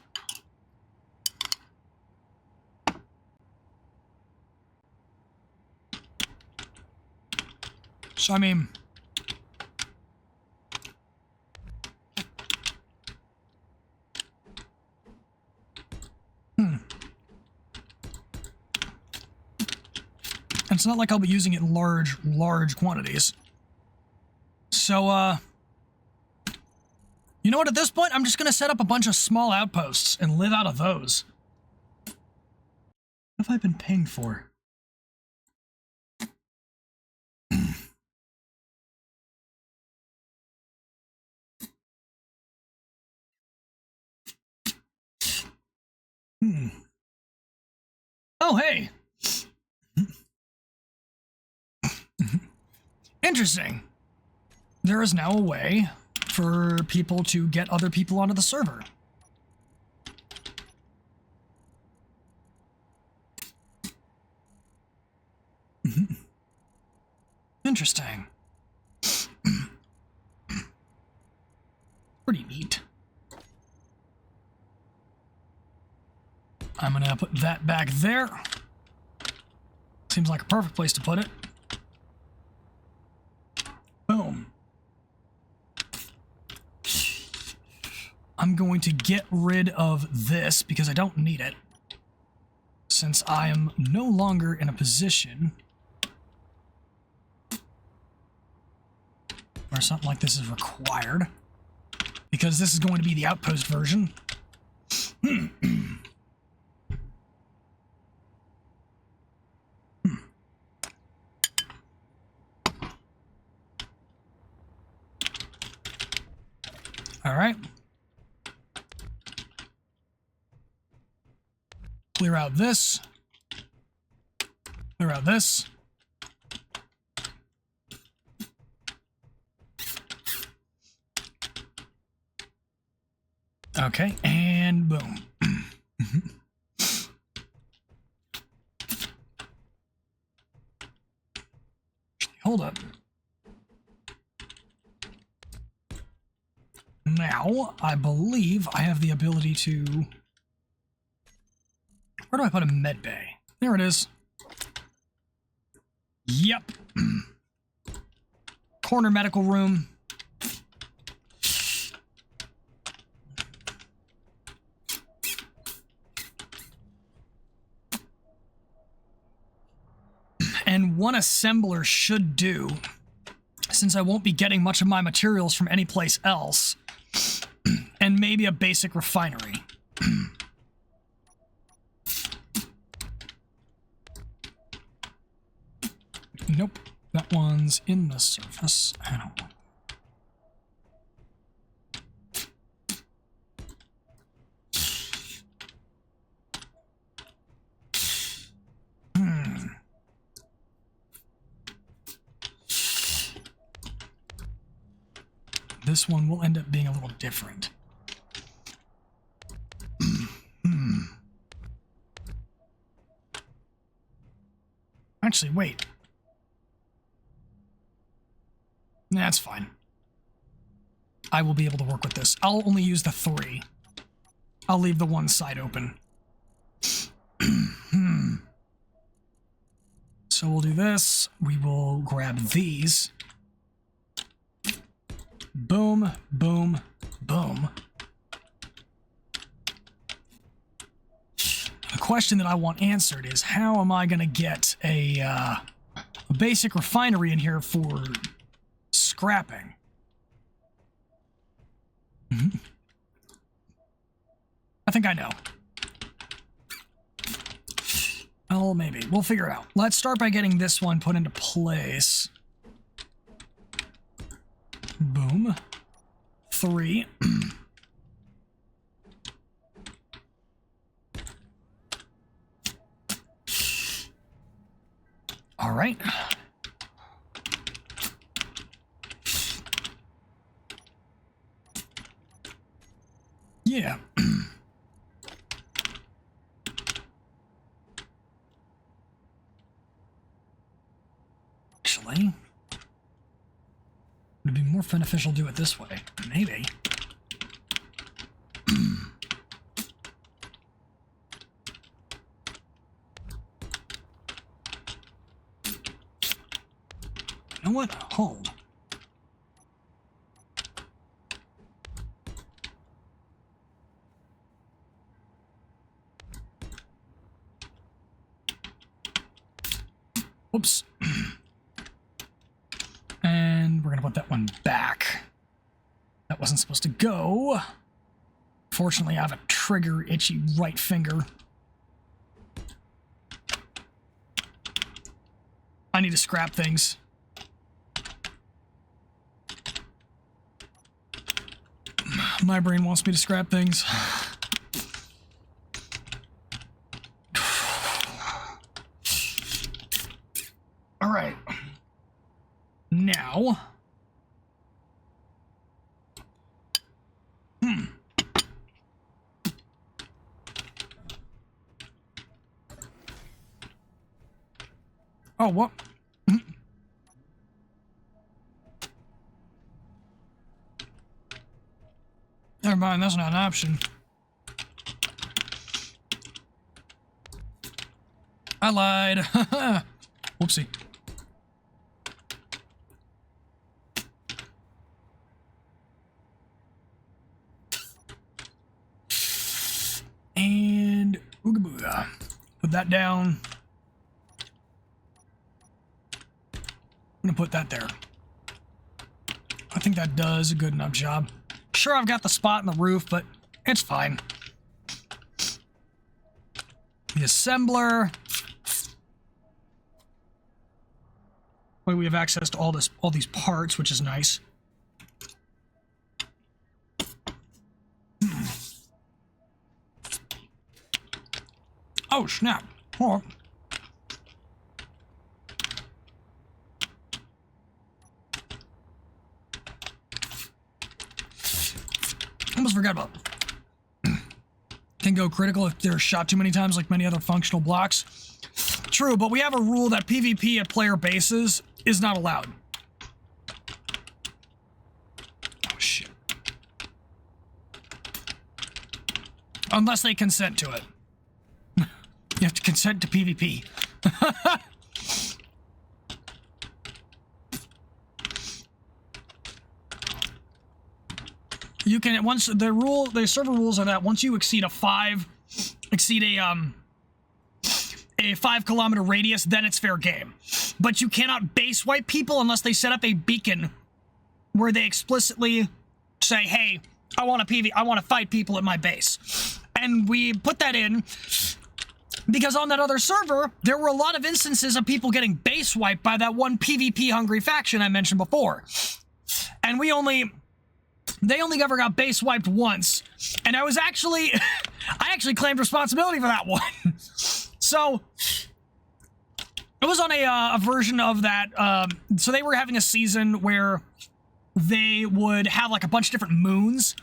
So, I mean... It's not like I'll be using it in large quantities. So, you know what, at this point, I'm just gonna set up a bunch of small outposts and live out of those. What have I been paying for? Oh, hey! Interesting. There is now a way for people to get other people onto the server. Interesting. Pretty neat. I'm gonna put that back there. Seems like a perfect place to put it. Boom. I'm going to get rid of this because I don't need it, since I am no longer in a position where something like this is required, because this is going to be the outpost version. All right. Clear out this. Clear out this. Okay, and boom. Hold up. Now, I believe I have the ability to... Where do I put a med bay? There it is. Yep. Corner medical room. And one assembler should do, since I won't be getting much of my materials from anyplace else, and maybe a basic refinery. Nope, that one's in the surface. I don't want. This one will end up being a little different. Actually, wait. That's fine. I will be able to work with this. I'll only use the 3. I'll leave the one side open. So we'll do this. We will grab these. Boom, boom, boom. The question that I want answered is, how am I going to get a basic refinery in here for scrapping? I think I know. Oh, maybe. We'll figure it out. Let's start by getting this one put into place. Boom. 3. All right. Yeah. Actually, would it be more beneficial to do it this way? Maybe. You know what? Hold. Whoops. And we're going to put that one back. That wasn't supposed to go. Fortunately, I have a trigger itchy right finger. I need to scrap things. My brain wants me to scrap things. All right. Now. Oh, what? Never mind, that's not an option. I lied. Whoopsie. And ooga booga. Put that down. I'm gonna put that there. I think that does a good enough job. Sure, I've got the spot in the roof, but it's fine. The assembler. Well, we have access to all these parts, which is nice. Oh, snap. Hold on. Almost forgot about it. Can go critical if they're shot too many times like many other functional blocks. True, but we have a rule that PvP at player bases is not allowed. Oh, shit. Unless they consent to it. You have to consent to PvP. You can, once the server rules are that once you exceed a 5 kilometer radius, then it's fair game. But you cannot base wipe people unless they set up a beacon where they explicitly say, hey, I want to fight people at my base. And we put that in because on that other server, there were a lot of instances of people getting base wiped by that one PvP hungry faction I mentioned before. And they only ever got base wiped once. And I actually claimed responsibility for that one. So it was on a version of that. So they were having a season where they would have like a bunch of different moons,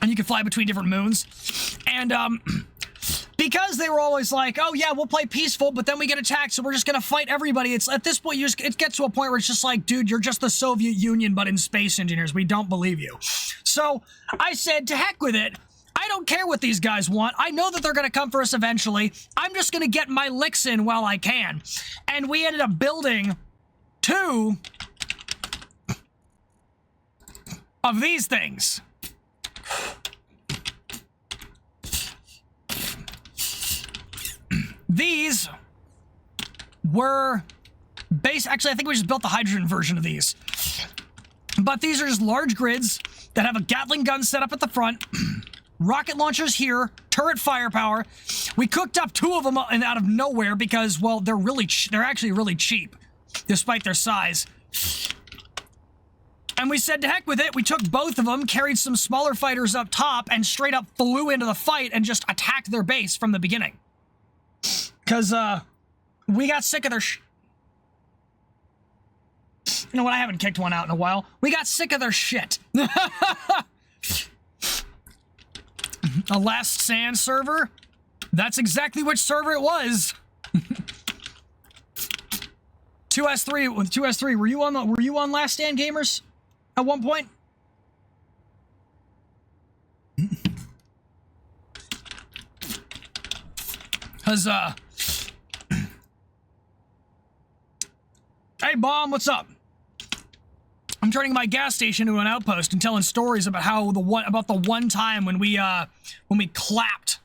and you could fly between different moons. And because they were always like, oh yeah, we'll play peaceful, but then we get attacked, so we're just gonna fight everybody. It's at this point, it gets to a point where it's just like, dude, you're just the Soviet Union, but in space engineers. We don't believe you. So I said, to heck with it. I don't care what these guys want. I know that they're going to come for us eventually. I'm just going to get my licks in while I can. And we ended up building 2 of these things. These were actually, I think we just built the hydrogen version of these. But these are just large grids that have a Gatling gun set up at the front. Rocket launchers here, turret firepower. We cooked up 2 of them out of nowhere because, well, they're actually really cheap, despite their size. And we said to heck with it. We took both of them, carried some smaller fighters up top, and straight up flew into the fight and just attacked their base from the beginning. Because, we got sick of their You know what? I haven't kicked one out in a while. We got sick of their shit. A Last Stand server? That's exactly which server it was. 2S3, were you on Last Stand Gamers at one point? Cause hey Bomb, what's up? I'm turning my gas station into an outpost and telling stories about the one time when we clapped.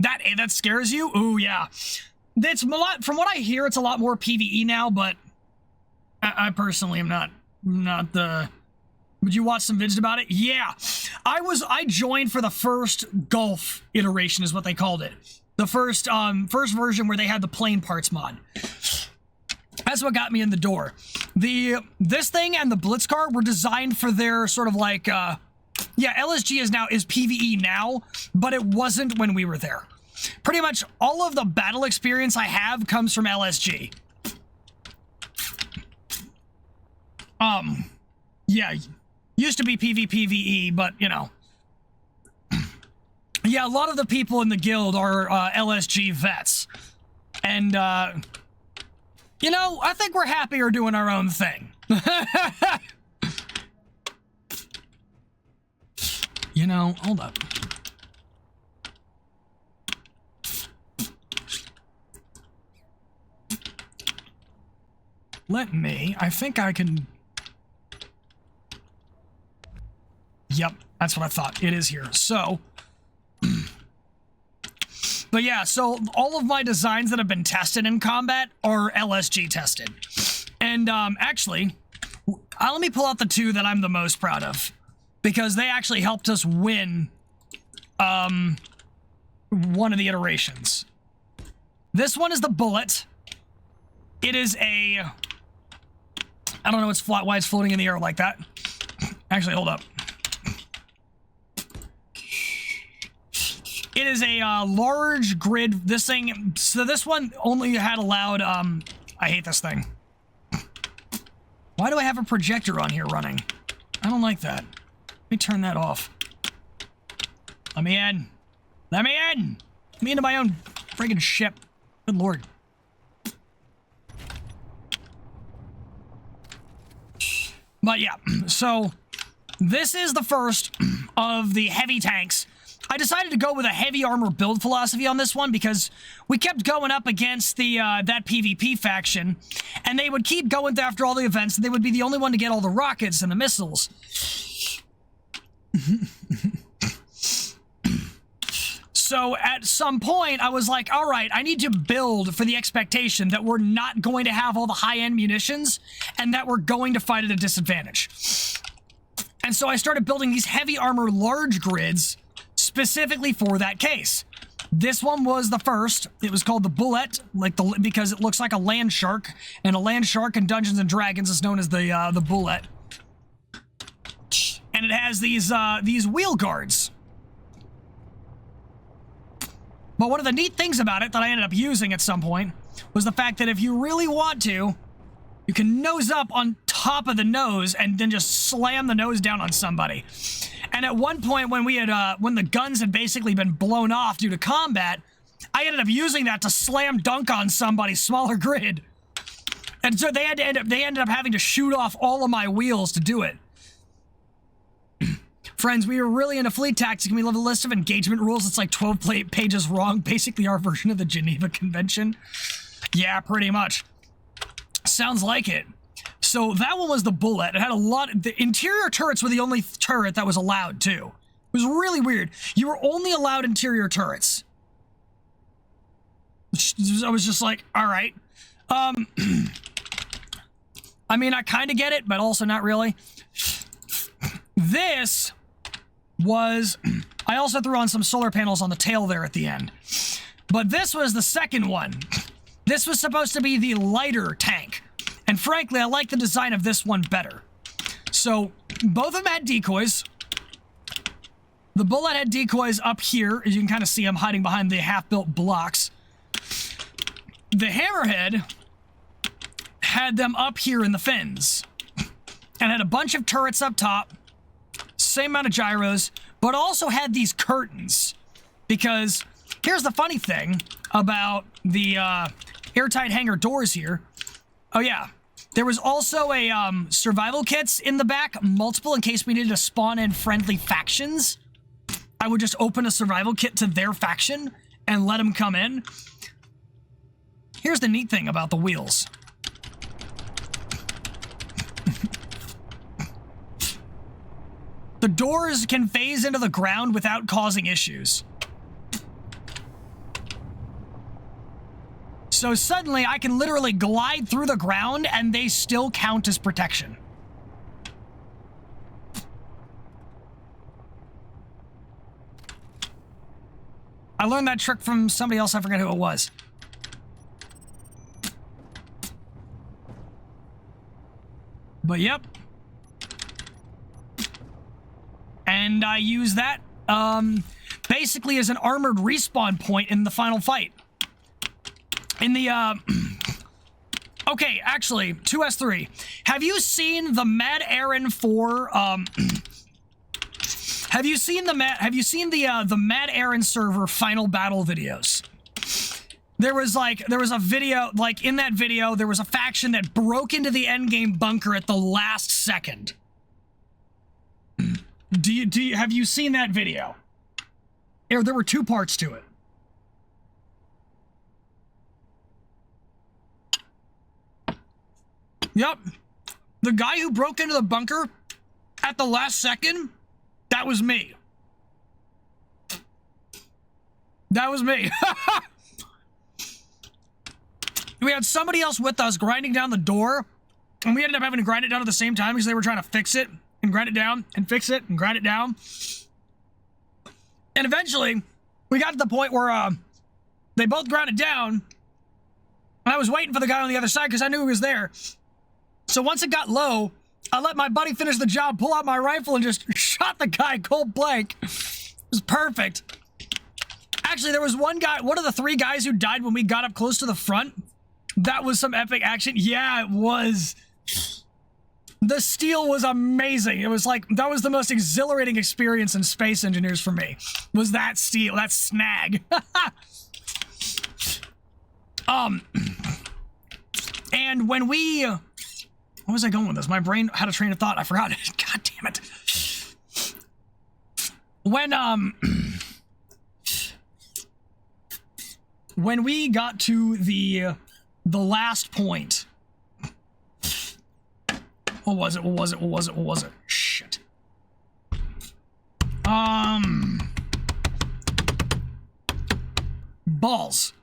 That scares you? Ooh, yeah. It's a lot, from what I hear, it's a lot more PvE now, but I personally am not the... Would you watch some vids about it? Yeah. I joined for the first Gulf iteration is what they called it. The first version where they had the plane parts mod. That's what got me in the door. This thing and the Blitzcar were designed for their sort of like, yeah, LSG is PvE now, but it wasn't when we were there. Pretty much all of the battle experience I have comes from LSG. Yeah, used to be PvPvE, but you know. Yeah, a lot of the people in the guild are LSG vets. And, you know, I think we're happier doing our own thing. You know, hold up. I think I can... Yep, that's what I thought. It is here. So... But yeah, so all of my designs that have been tested in combat are LSG tested. And actually, let me pull out the 2 that I'm the most proud of. Because they actually helped us win one of the iterations. This one is the Bullet. It is a... I don't know why it's floating in the air like that. Actually, hold up. It is a large grid. This thing, so this one only had allowed, I hate this thing. Why do I have a projector on here running? I don't like that. Let me turn that off. Let me in. Let me in. Let me into my own friggin' ship. Good lord. But yeah, so this is the first of the heavy tanks. I decided to go with a heavy armor build philosophy on this one because we kept going up against the that PvP faction, and they would keep going after all the events, and they would be the only one to get all the rockets and the missiles. So at some point, I was like, all right, I need to build for the expectation that we're not going to have all the high-end munitions and that we're going to fight at a disadvantage. And so I started building these heavy armor large grids specifically for that case. This one was the first. It was called the Bullet, because it looks like a land shark, and a land shark in Dungeons and Dragons is known as the Bullet. And it has these wheel guards. But one of the neat things about it that I ended up using at some point was the fact that if you really want to, you can nose up on top of the nose and then just slam the nose down on somebody. And at one point when we had, when the guns had basically been blown off due to combat, I ended up using that to slam dunk on somebody's smaller grid. And so they ended up having to shoot off all of my wheels to do it. Friends, we were really into fleet tactics, and we love a list of engagement rules. It's like 12 pages long, basically our version of the Geneva Convention. Yeah, pretty much. Sounds like it. So that one was the Bullet. It had a lot of... The interior turrets were the only turret that was allowed, too. It was really weird. You were only allowed interior turrets. I was just like, all right. I mean, I kind of get it, but also not really. This was... I also threw on some solar panels on the tail there at the end. But this was the second one. This was supposed to be the lighter tank. And frankly, I like the design of this one better. So, both of them had decoys. The Bullet had decoys up here, as you can kind of see them hiding behind the half-built blocks. The Hammerhead had them up here in the fins. And had a bunch of turrets up top. Same amount of gyros, but also had these curtains. Because here's the funny thing about the airtight hangar doors here. Oh yeah, there was also a survival kits in the back, multiple, in case we needed to spawn in friendly factions. I would just open a survival kit to their faction and let them come in. Here's the neat thing about the wheels. The doors can phase into the ground without causing issues. So suddenly I can literally glide through the ground and they still count as protection. I learned that trick from somebody else, I forget who it was. But yep. And I use that basically as an armored respawn point in the final fight. In the, okay, actually, 2S3. Have you seen the Mad Aaron 4, have you seen the Mad Aaron server final battle videos? There was a video, like, in that video, there was a faction that broke into the endgame bunker at the last second. Have you seen that video? There were two parts to it. Yep. The guy who broke into the bunker at the last second, that was me. That was me. We had somebody else with us grinding down the door, and we ended up having to grind it down at the same time because they were trying to fix it and grind it down and fix it and grind it down. And eventually, we got to the point where they both ground it down, and I was waiting for the guy on the other side because I knew he was there. So once it got low, I let my buddy finish the job, pull out my rifle, and just shot the guy cold blank. It was perfect. Actually, there was one of the 3 guys who died when we got up close to the front. That was some epic action. Yeah, it was. The steal was amazing. It was like, that was the most exhilarating experience in Space Engineers for me, was that steal, that snag. And when we, where was I going with this? My brain had a train of thought. I forgot it. God damn it. When we got to the last point, what was it? Shit. Balls.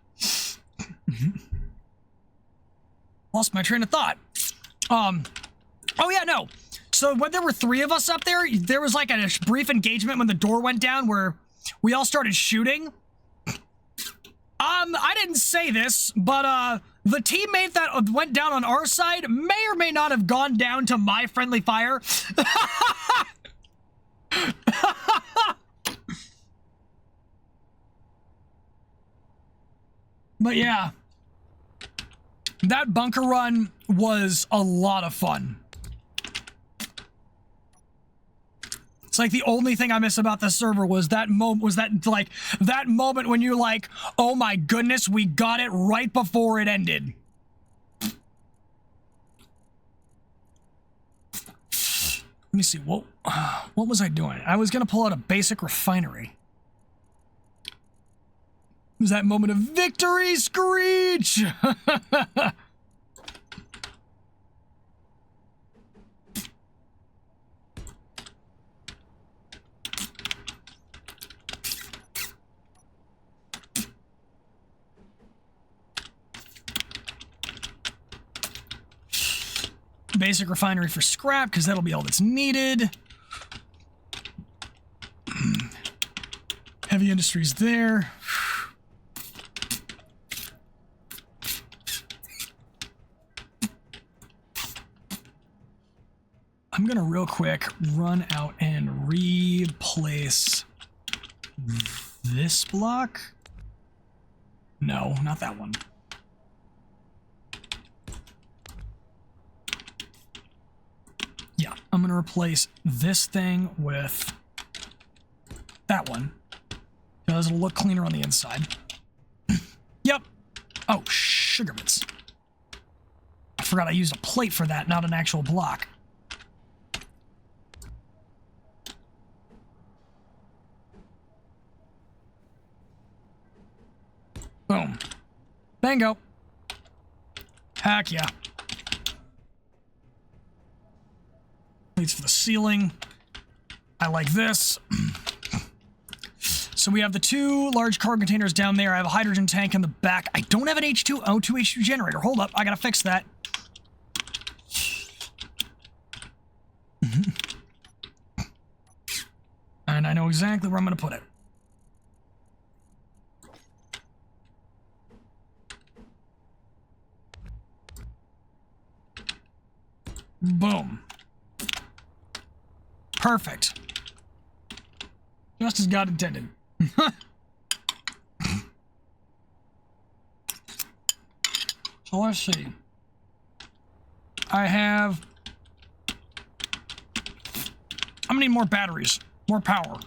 Lost my train of thought. Oh yeah, no. So when there were 3 of us up there, there was like a brief engagement when the door went down where we all started shooting. I didn't say this, but the teammate that went down on our side may or may not have gone down to my friendly fire. But yeah, that bunker run was a lot of fun. It's like the only thing I miss about the server was that moment when you're like, oh my goodness, we got it right before it ended. Let me see, what was I doing? I was gonna pull out a basic refinery. It was that moment of victory, Screech! Basic refinery for scrap, because that'll be all that's needed. Heavy industries there. I'm gonna real quick run out and replace this block. No, not that one. Yeah, I'm gonna replace this thing with that one, because it'll look cleaner on the inside. Yep. Oh, sugar bits. I forgot I used a plate for that, not an actual block. Boom. Bingo. Heck yeah. Plates for the ceiling. I like this. So we have the 2 large cargo containers down there. I have a hydrogen tank in the back. I don't have an H2O2 H2 generator. Hold up, I gotta fix that. And I know exactly where I'm gonna put it. Boom. Perfect. Just as God intended. So let's see. I have... I'm gonna need more batteries. More power.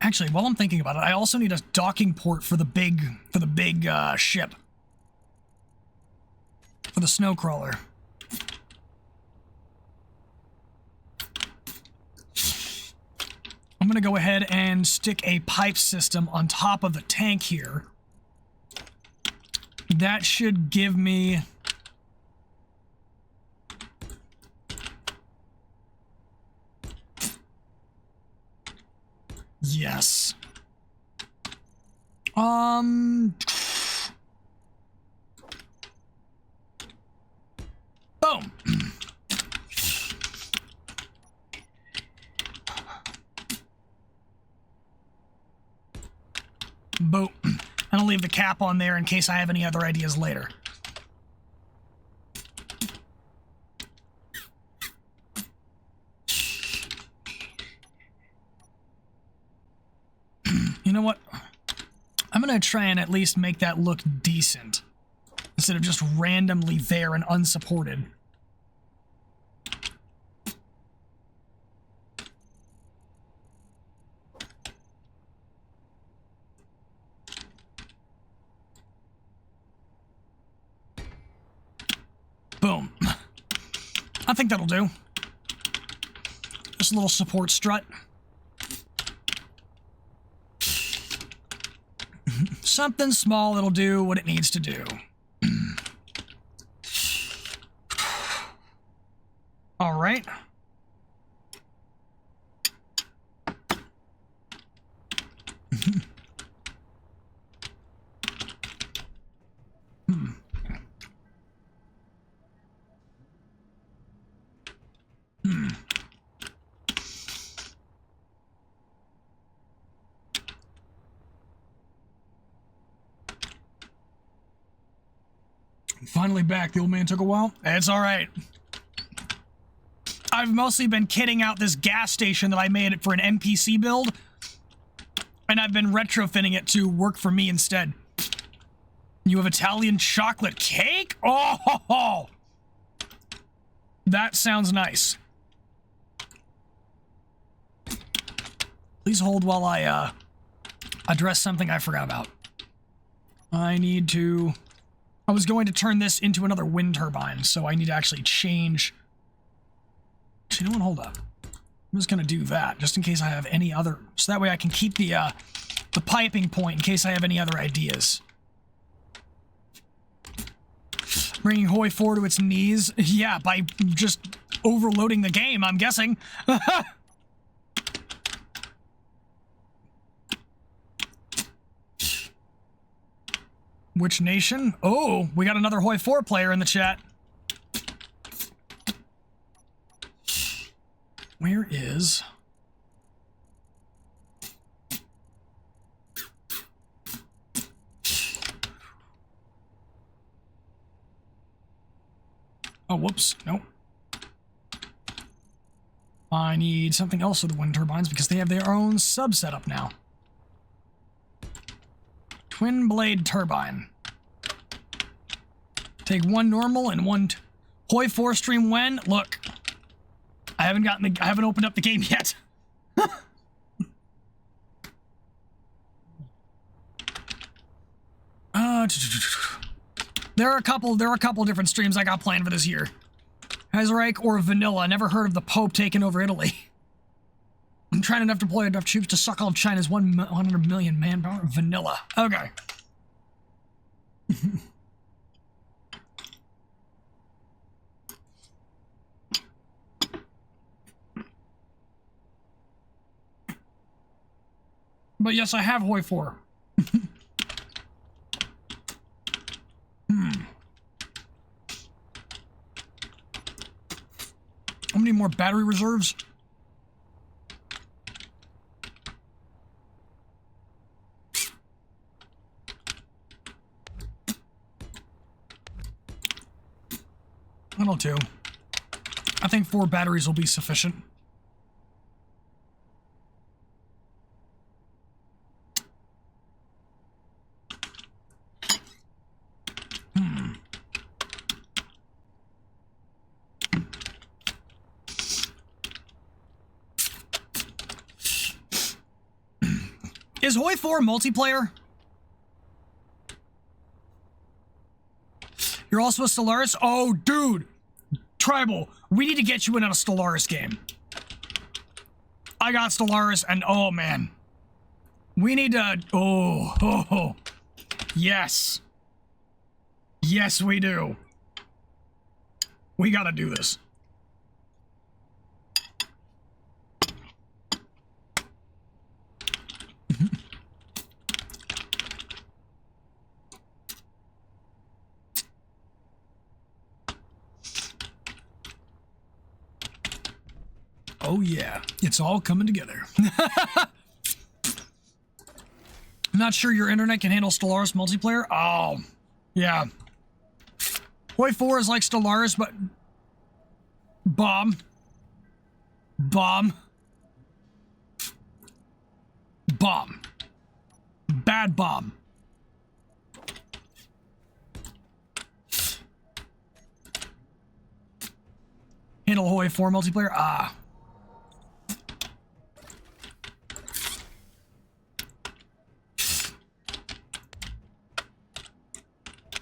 Actually, while I'm thinking about it, I also need a docking port for the big ship. For the snow crawler. I'm gonna go ahead and stick a pipe system on top of the tank here. That should give me... Yes. Boom. Boom. And I'll leave the cap on there in case I have any other ideas later. You know what? I'm gonna try and at least make that look decent instead of just randomly there and unsupported. Boom. I think that'll do. Just a little support strut. Something small that'll do what it needs to do. All right. Finally back. The old man took a while. It's all right. I've mostly been kitting out this gas station that I made for an NPC build, and I've been retrofitting it to work for me instead. You have Italian chocolate cake? Oh, ho, ho. That sounds nice. Please hold while I address something I forgot about. I was going to turn this into another wind turbine, so I need to actually change. Actually, no one, hold up. I'm just going to do that, just in case I have any other, so that way I can keep the piping point in case I have any other ideas. Bringing Hoi 4 to its knees? Yeah, by just overloading the game, I'm guessing. Which nation? Oh, we got another Hoi 4 player in the chat. Where is... Oh, whoops. Nope. I need something else with the wind turbines because they have their own sub setup now. Twin blade turbine. Take one normal and one Hoi 4 stream when? Look, I haven't opened up the game yet. There are a couple different streams I got planned for this year. Hazreich or Vanilla. Never heard of the Pope taking over Italy. I'm trying enough to deploy enough troops to suck all of China's 100 million manpower. Vanilla. Okay. But yes, I have Hoi 4. How many more battery reserves? That'll do. I think 4 batteries will be sufficient. Is Hoi 4 multiplayer? You're also a Stellaris? Oh, dude! Tribal, we need to get you in on a Stellaris game. I got Stellaris, and oh, man. We need to... Oh. Yes. Yes, we do. We gotta do this. Oh yeah, it's all coming together. I'm not sure your internet can handle Stellaris multiplayer. Oh, yeah. Hoi 4 is like Stellaris, but... Bomb. Bomb. Bomb. Bad bomb. Handle Hoi 4 multiplayer? Ah.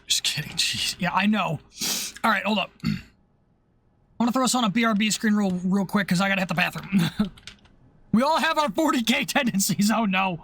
Just kidding, jeez. Yeah, I know. All right, hold up. I want to throw us on a BRB screen real quick because I gotta hit the bathroom. We all have our 40k tendencies. Oh no.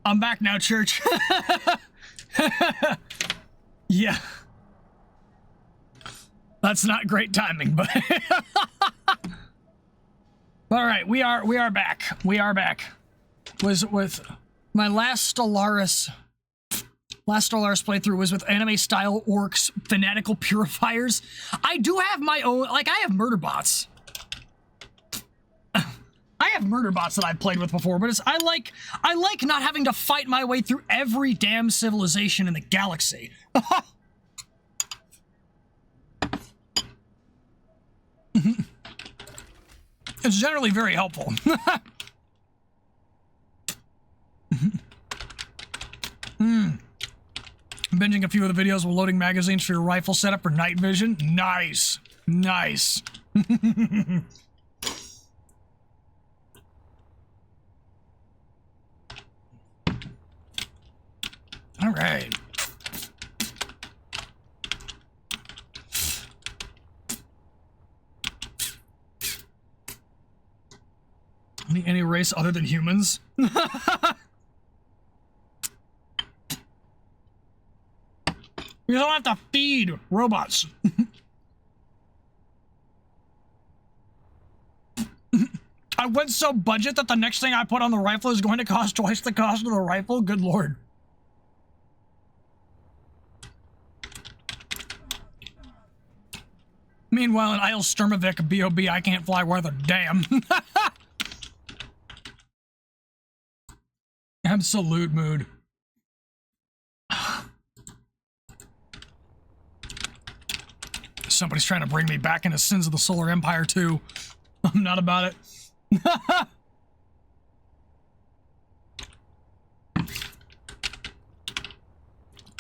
I'm back now, church. Yeah. That's not great timing, but... All right, we are back. We are back. Was with my last Stellaris playthrough was with anime-style orcs, fanatical purifiers. I do have my own... Like, I have murder bots. I have murder bots that I've played with before, but I like not having to fight my way through every damn civilization in the galaxy. It's generally very helpful. Binging a few of the videos while loading magazines for your rifle setup for night vision. Nice. Nice. All right. Any race other than humans? We don't have to feed robots. I went so budget that the next thing I put on the rifle is going to cost twice the cost of the rifle? Good lord. Meanwhile, in Isle Sturmovik, B.O.B., I can't fly worth a damn. Absolute mood. Somebody's trying to bring me back into Sins of the Solar Empire too. I'm not about it.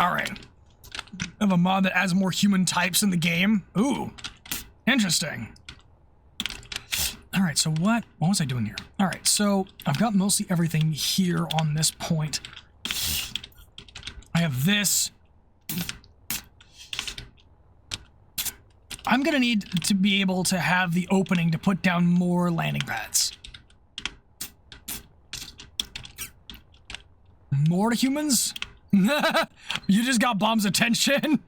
Alright. I have a mod that adds more human types in the game. Ooh. Interesting. Alright, so what was I doing here? Alright, so I've got mostly everything here on this point. I have this. I'm gonna need to be able to have the opening to put down more landing pads. More humans? You just got Bomb's attention?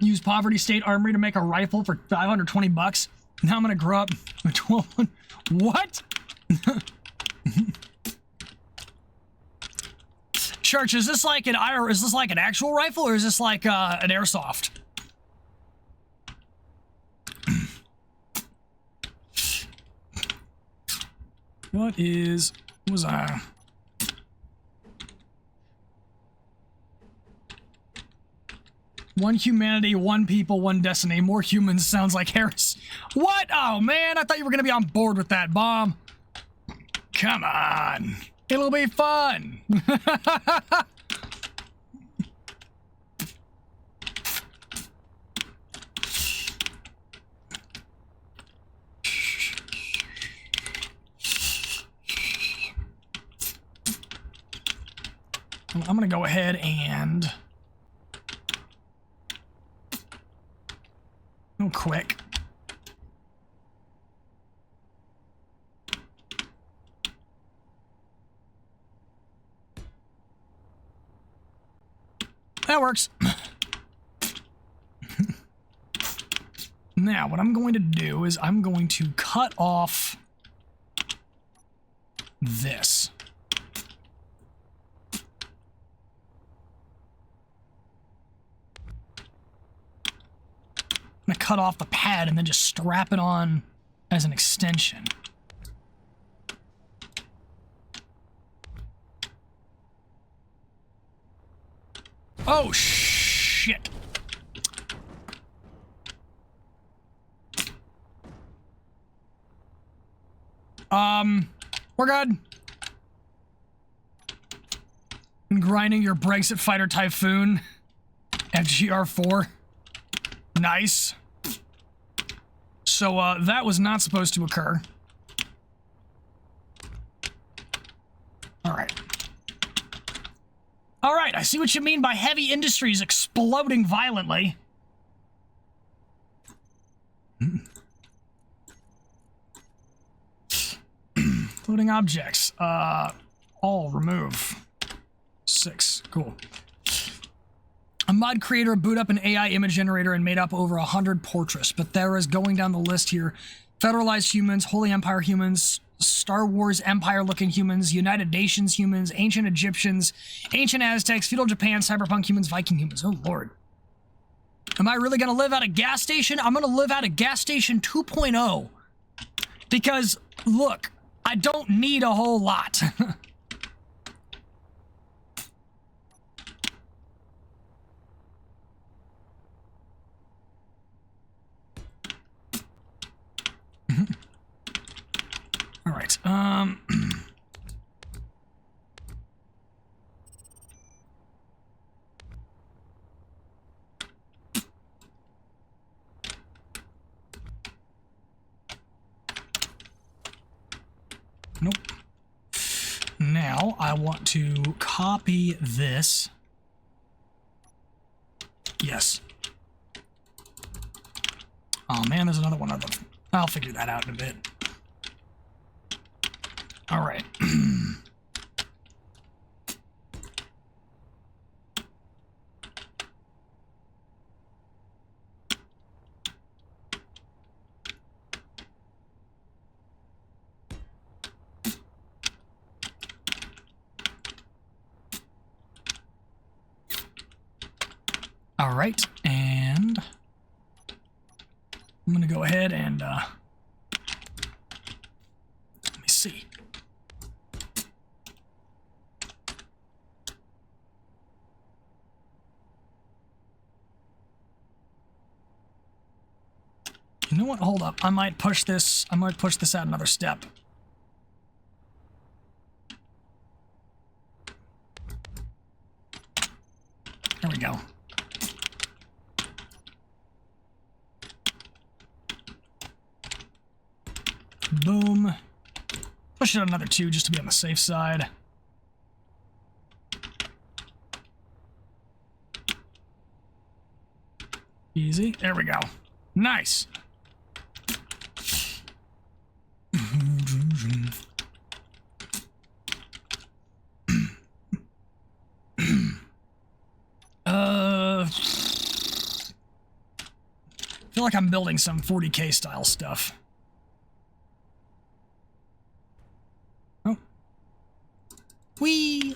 Use Poverty State Armory to make a rifle for 520 bucks. Now I'm gonna grow up with 12. What? Church, is this like an actual rifle, or is this like an airsoft? What was I? One humanity, one people, one destiny. More humans sounds like Harris. What? Oh man, I thought you were gonna be on board with that, Bomb. Come on. It'll be fun. I'm gonna go ahead and go quick. That works. Now, what I'm going to do is I'm going to cut off this. I'm gonna cut off the pad and then just strap it on as an extension. Oh, shit. We're good. And grinding your Brexit fighter Typhoon. FGR4. Nice. So, that was not supposed to occur. Alright. Alright, I see what you mean by heavy industries exploding violently. Floating objects. All remove. 6. Cool. A mod creator boot up an AI image generator and made up over 100 portraits, but there is going down the list here. Federalized humans, Holy Empire humans, Star Wars Empire-looking humans, United Nations humans, ancient Egyptians, ancient Aztecs, feudal Japan, cyberpunk humans, Viking humans. Oh, Lord. Am I really going to live at a gas station? I'm going to live at a gas station 2.0. Because, look, I don't need a whole lot. All right. Nope. Now I want to copy this. Yes. Oh man, there's another one. I'll figure that out in a bit. All right. All right, and I'm gonna go ahead and let me see. You know what? Hold up. I might push this out another step. There we go. Boom. Push it out another 2 just to be on the safe side. Easy. There we go. Nice. I feel like I'm building some 40K style stuff. Oh. Whee!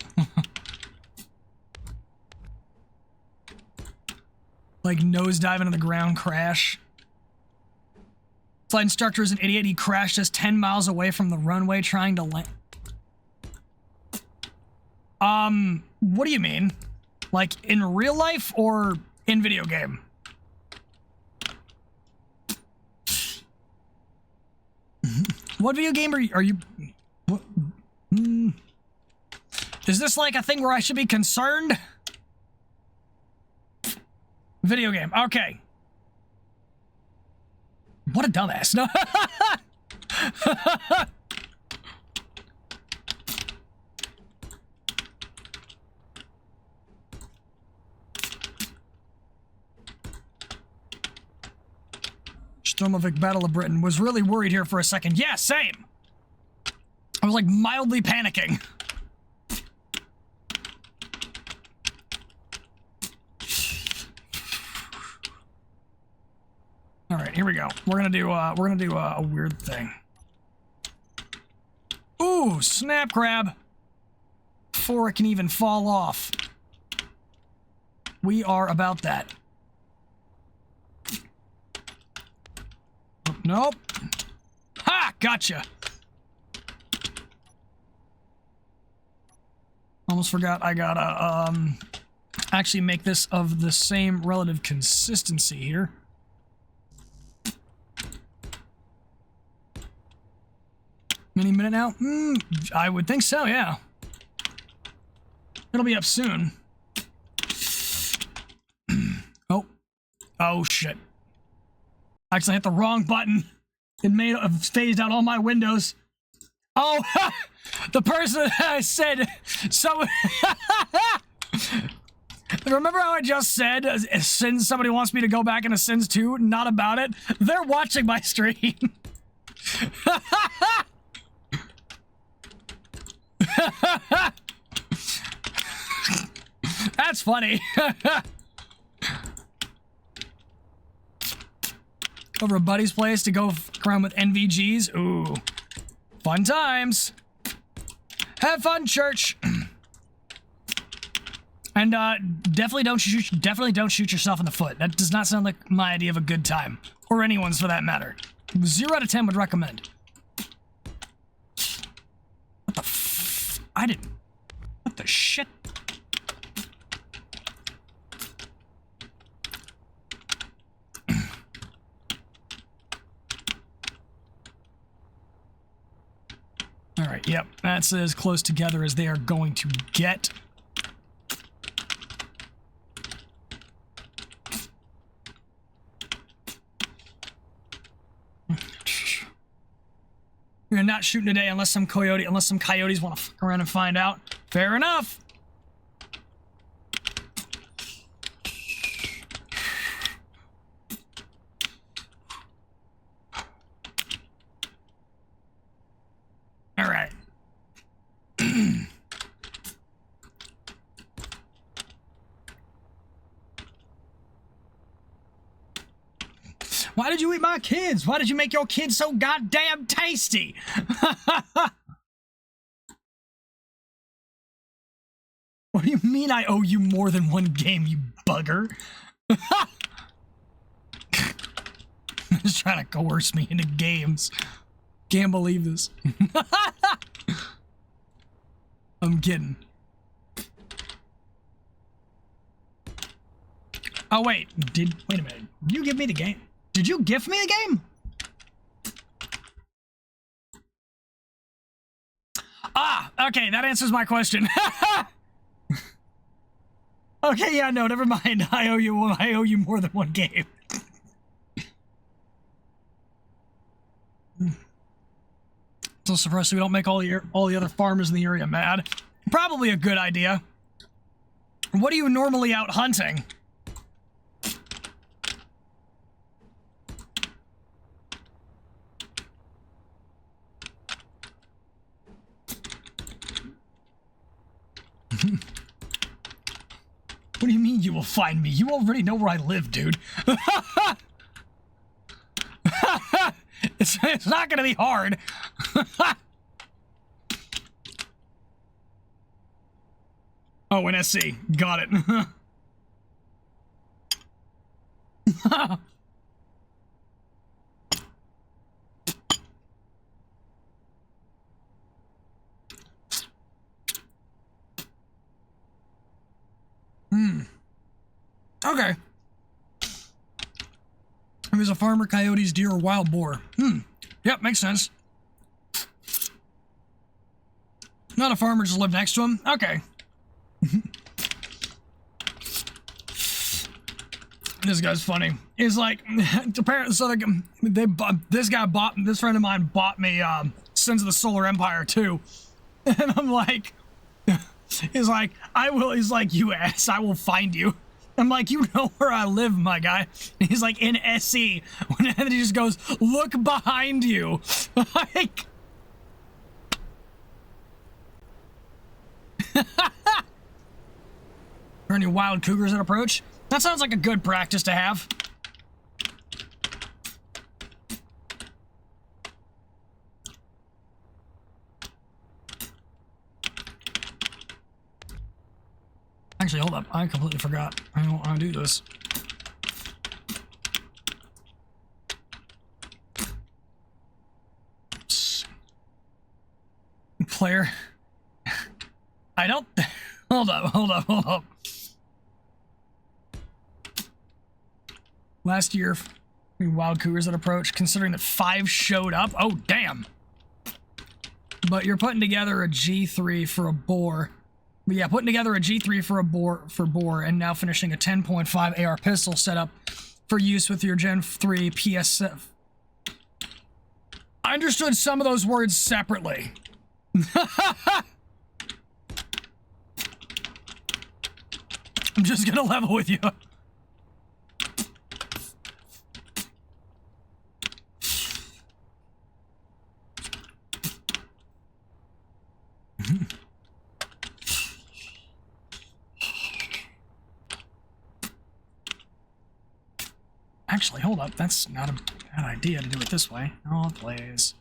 Like nosedive into the ground crash. Flight instructor is an idiot. He crashed us 10 miles away from the runway trying to land. What do you mean? Like in real life or in video game? What video game are you what, Is this like a thing where I should be concerned? Video game. Okay. What a dumbass. No. Stromovic Battle of Britain. Was really worried here for a second. Yeah, same. I was like mildly panicking. All right, here we go. We're gonna do a weird thing. Ooh, snap crab. Before it can even fall off. We are about that. Nope. Ha! Gotcha. Almost forgot I gotta actually make this of the same relative consistency here. Any minute now? I would think so, yeah. It'll be up soon. Oh. Oh, shit. I actually hit the wrong button. It phased out all my windows. Oh, the person I said, so... Remember how I just said, since somebody wants me to go back into Sins 2, not about it? They're watching my stream. That's funny. Over a buddy's place to go around with NVGs. Ooh. Fun times. Have fun, church. And definitely don't shoot yourself in the foot. That does not sound like my idea of a good time. Or anyone's for that matter. 0 out of 10 would recommend. What the I didn't. What the shit? Alright, yep. That's as close together as they are going to get. We're not shooting today unless some coyotes want to fuck around and find out. Fair enough. All right. Why did you eat my kids? Why did you make your kids so goddamn tasty? What do you mean I owe you more than one game, you bugger? Just trying to coerce me into games. Can't believe this. I'm kidding. Oh wait, wait a minute. Did you give me the game? Did you gift me the game? Ah, okay, that answers my question. Okay, yeah, no, never mind. I owe you more than one game. So surprised we don't make all the other farmers in the area mad. Probably a good idea. What are you normally out hunting? What do you mean you will find me? You already know where I live, dude. It's not gonna be hard. Oh, an SC. Got it. Okay. If he's a farmer, coyotes, deer, or wild boar. Yep, makes sense. Not a farmer, just live next to him? Okay. This guy's funny. He's like, apparently, so this friend of mine bought me Sins of the Solar Empire 2. And I'm like, he's like, he's like, you ass, I will find you. I'm like, you know where I live, my guy. And he's like, in SE. And then he just goes, look behind you. Like... Are any wild cougars that approach? That sounds like a good practice to have. Actually, hold up. I completely forgot. I don't want to do this. Player. I don't... Hold up. Last year, wild cougars that approached, considering that 5 showed up. Oh, damn. But you're putting together a G3 for a boar. Yeah, putting together a G3 for a boar, and now finishing a 10.5 AR pistol setup for use with your Gen 3 PS7. I understood some of those words separately. I'm just gonna level with you. actually, hold up. That's not a bad idea to do it this way. Oh, please.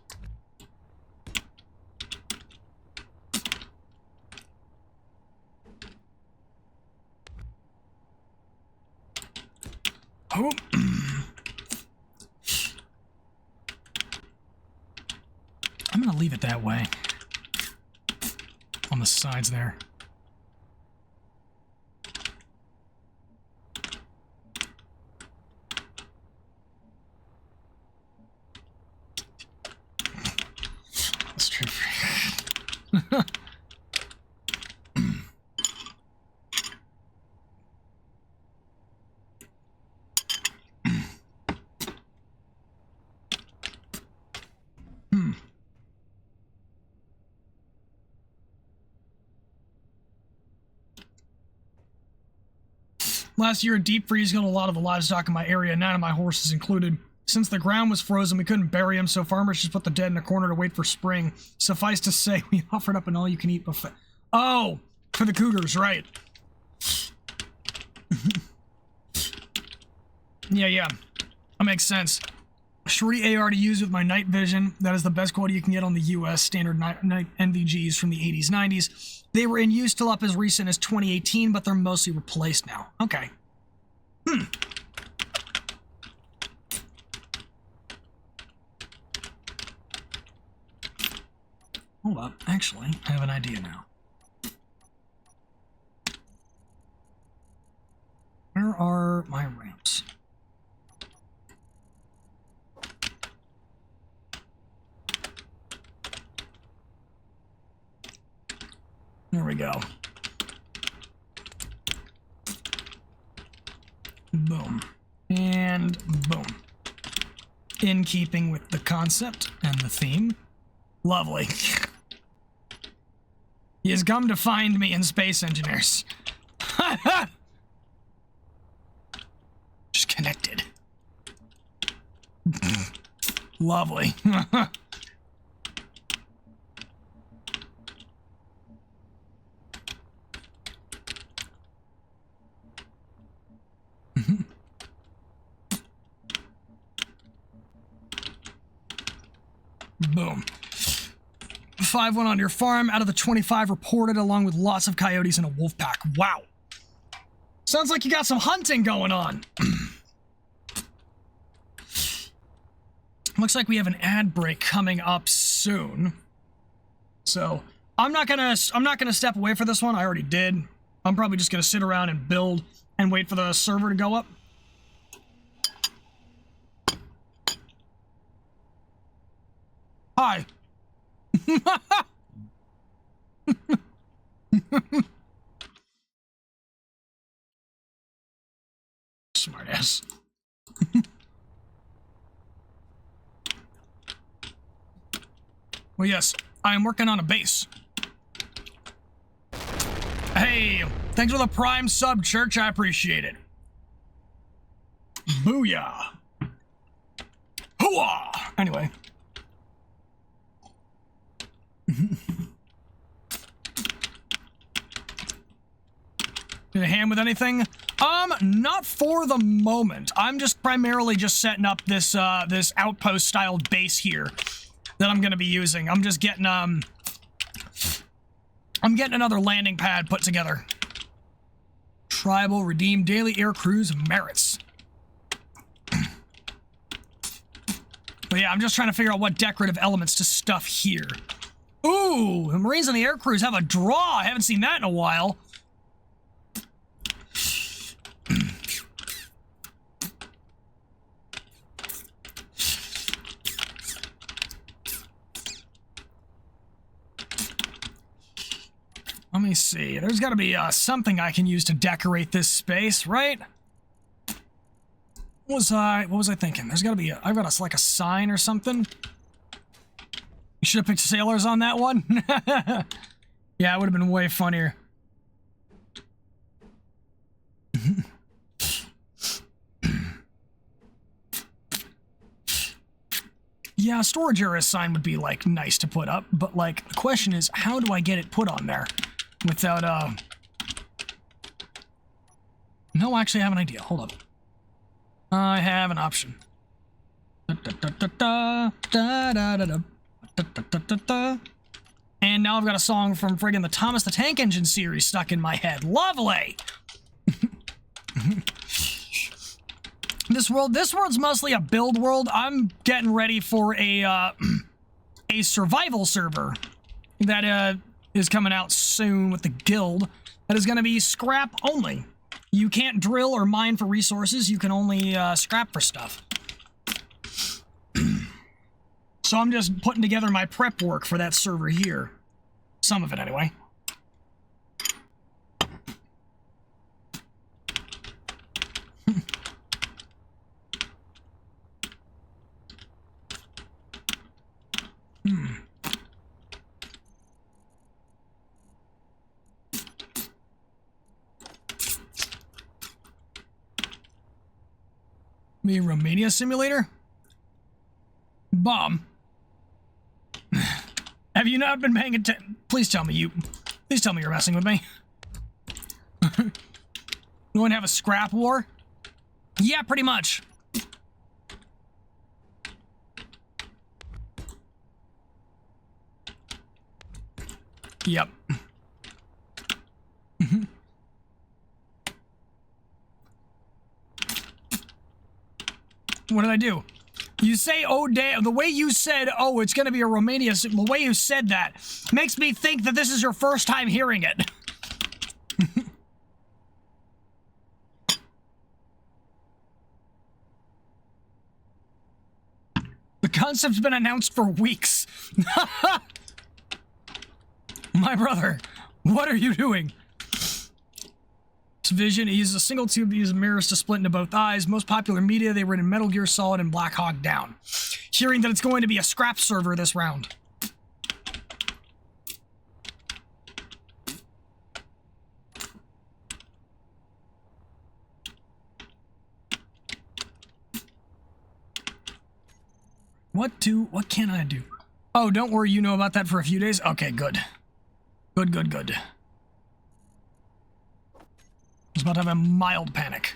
Oh. I'm gonna leave it that way. On the sides there. That's true. Last year, a deep freeze killed a lot of the livestock in my area, 9 of my horses included. Since the ground was frozen, we couldn't bury them, so farmers just put the dead in a corner to wait for spring. Suffice to say, we offered up an all-you-can-eat buffet. Oh, for the cougars, right. Yeah. That makes sense. Shorty AR to use with my night vision. That is the best quality you can get on the US standard night NVGs from the 80s, 90s. They were in use till up as recent as 2018, but they're mostly replaced now. Okay. Hold up. Actually, I have an idea now. Where are my ramps? There we go. Boom. And boom. In keeping with the concept and the theme. Lovely. He has come to find me in Space Engineers. Just connected. Lovely. Boom. 5 went on your farm out of the 25 reported, along with lots of coyotes and a wolf pack. Wow. Sounds like you got some hunting going on. Looks like we have an ad break coming up soon. So, I'm not gonna step away for this one. I already did. I'm probably just gonna sit around and build and wait for the server to go up. Hi. Smartass. Well, yes, I am working on a base. Hey, thanks for the Prime sub, Church. I appreciate it. Booyah. Hooah! Anyway. Need a hand with anything? Not for the moment. I'm just primarily just setting up this this outpost style base here that I'm gonna be using. I'm just getting I'm getting another landing pad put together. Tribal redeem daily air cruise merits. But yeah, I'm just trying to figure out what decorative elements to stuff here. Ooh, the Marines and the air crews have a draw. I haven't seen that in a while. Let me see. There's got to be something I can use to decorate this space, right? What was I thinking? There's got to be I've got like a sign or something. You should have picked sailors on that one. Yeah, it would have been way funnier. Yeah, a storage area sign would be, like, nice to put up, but, like, the question is, how do I get it put on there without, No, actually, I have an idea. Hold up. I have an option. And now I've got a song from friggin' the Thomas the Tank Engine series stuck in my head. Lovely! This world's mostly a build world. I'm getting ready for a survival server that is coming out soon with the guild that is going to be scrap only. You can't drill or mine for resources. You can only scrap for stuff. So I'm just putting together my prep work for that server here. Some of it, anyway. Me Romania simulator? Bomb. Have you not been paying attention? Please tell me you're messing with me. You want to have a scrap war? Yeah, pretty much. Yep. What did I do? You say, oh, damn, the way you said, oh, it's going to be a Romania, the way you said that makes me think that this is your first time hearing it. The concept's been announced for weeks. My brother, what are you doing? Vision, he uses a single tube to use mirrors to split into both eyes. Most popular media, they were in Metal Gear Solid and Black Hawk Down. Hearing that it's going to be a scrap server this round. What can I do? Oh, don't worry, you know about that for a few days? Okay, good. Good. I was about to have a mild panic.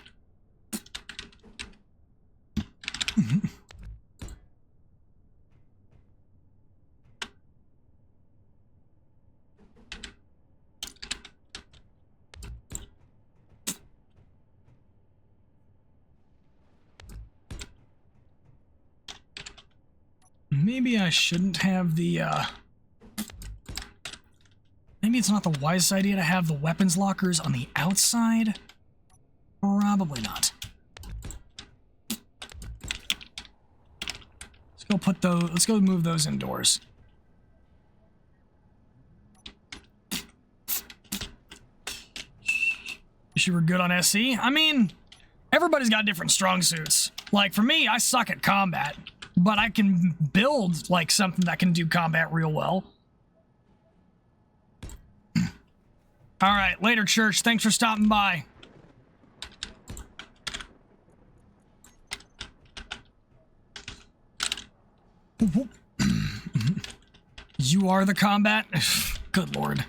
Maybe I shouldn't have the, maybe it's not the wisest idea to have the weapons lockers on the outside? Probably not. Let's go move those indoors. Wish you were good on SC? I mean, everybody's got different strong suits. Like, for me, I suck at combat, but I can build, like, something that can do combat real well. Alright, later, church. Thanks for stopping by. You are the combat? Good lord.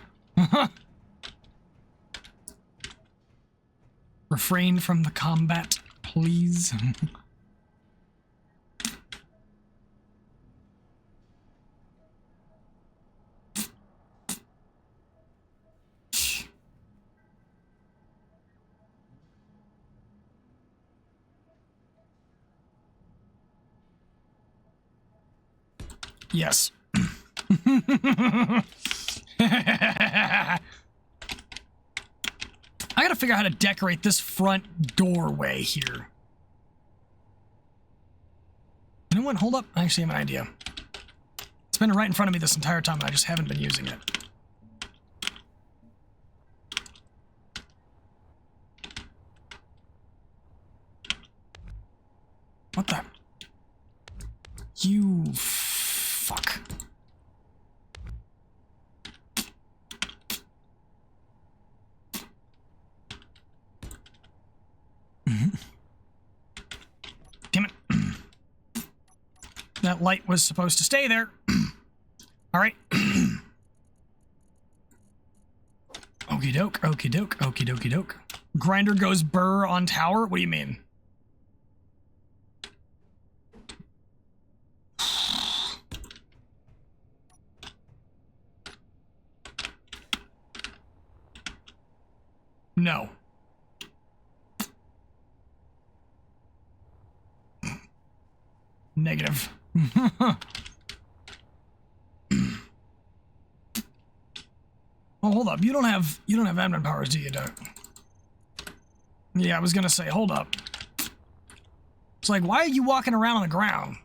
Refrain from the combat, please. Yes. I gotta figure out how to decorate this front doorway here. You know what? Hold up. I actually have an idea. It's been right in front of me this entire time, and I just haven't been using it. What the? You fuck. Damn it. That light was supposed to stay there. Alright. Okie doke, okie doke, okie dokie doke. Grinder goes burr on tower? What do you mean? No. Negative. Oh, hold up. You don't have admin powers, do you, Doug? Yeah, I was gonna say, hold up. It's like, why are you walking around on the ground?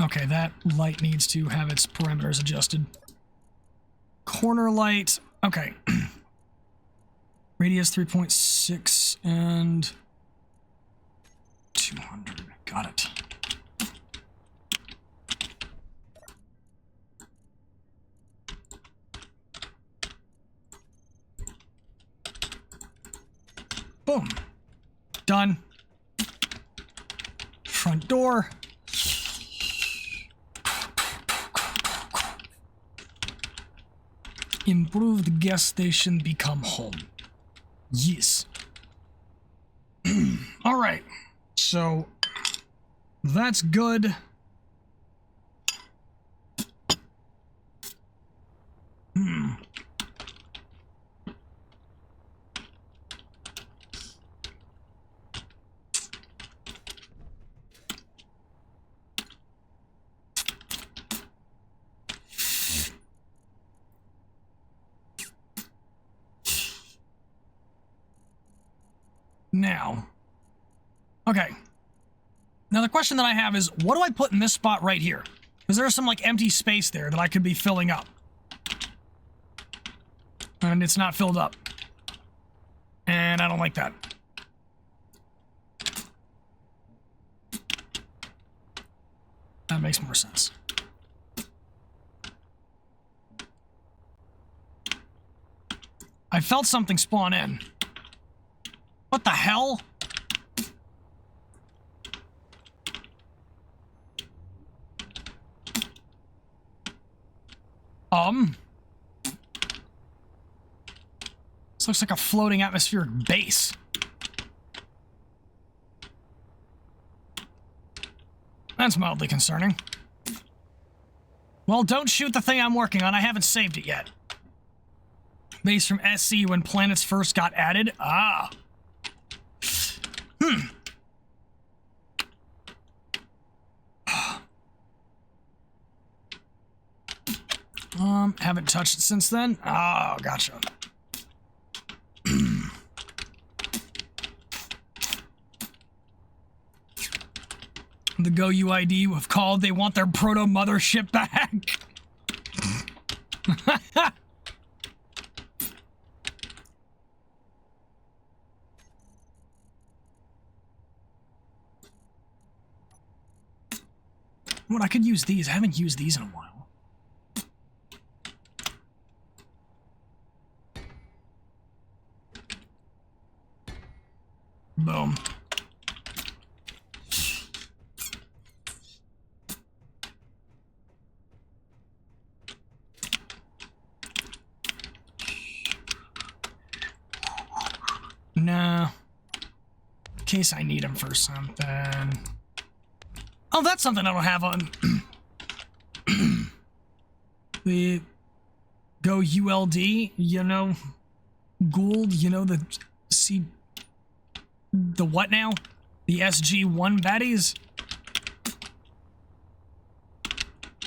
Okay, that light needs to have its parameters adjusted. Corner light. Okay. Radius 3.6 and 200. Got it. Boom. Done. Front door. Improve the gas station, become home. Yes. All right. So that's good. Now, okay. Now the question that I have is, what do I put in this spot right here? Because there's some like empty space there that I could be filling up. And it's not filled up. And I don't like that. That makes more sense. I felt something spawn in. What the hell? This looks like a floating atmospheric base. That's mildly concerning. Well, don't shoot the thing I'm working on. I haven't saved it yet. Base from SC when planets first got added. Ah. Haven't touched it since then. Oh, gotcha. The Go UID have called. They want their proto mothership back. What, I could use these. I haven't used these in a while. Boom. No. In case I need them for something. Oh, that's something I don't have on. The Go ULD, you know, Gould, you know, the what now? The SG-1 baddies?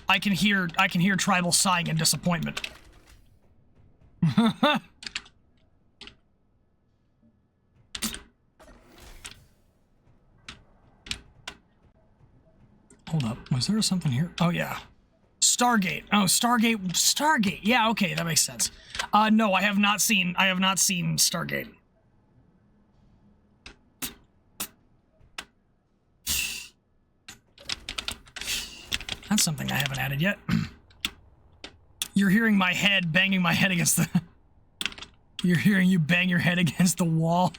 I can hear tribal sighing in disappointment. Hold up, was there something here? Oh yeah. Stargate. Oh, Stargate. Yeah, okay, that makes sense. No, I have not seen Stargate. That's something I haven't added yet. You're hearing my head banging my head against the... You're hearing you bang your head against the wall?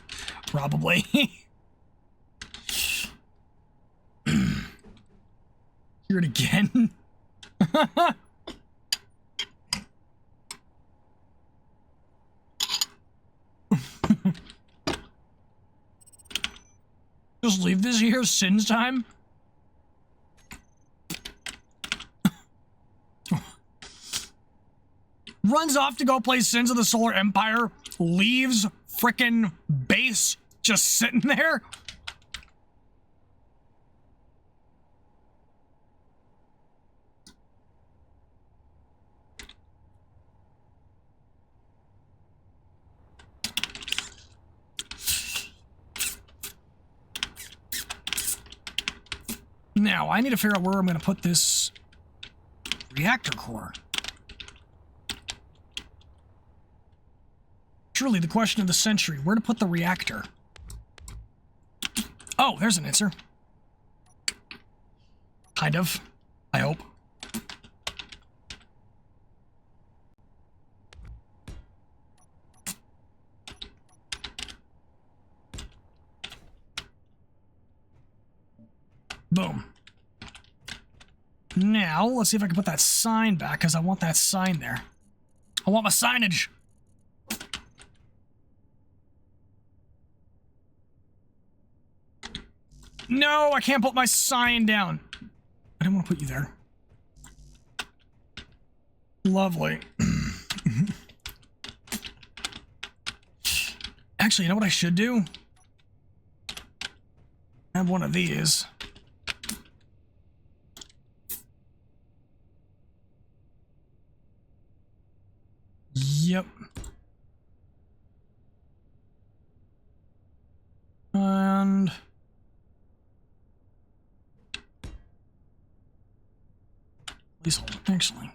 Probably. Hear it again? Just leave this here, Sin's time? Runs off to go play Sins of the Solar Empire, leaves frickin' base just sitting there? Now, I need to figure out where I'm going to put this reactor core. Truly the question of the century, where to put the reactor? Oh, there's an answer. Kind of. I hope. Boom. Now, let's see if I can put that sign back, because I want that sign there. I want my signage! No, I can't put my sign down. I didn't want to put you there. Lovely. Actually, you know what I should do? Have one of these. Yep. And... Leasehold, actually.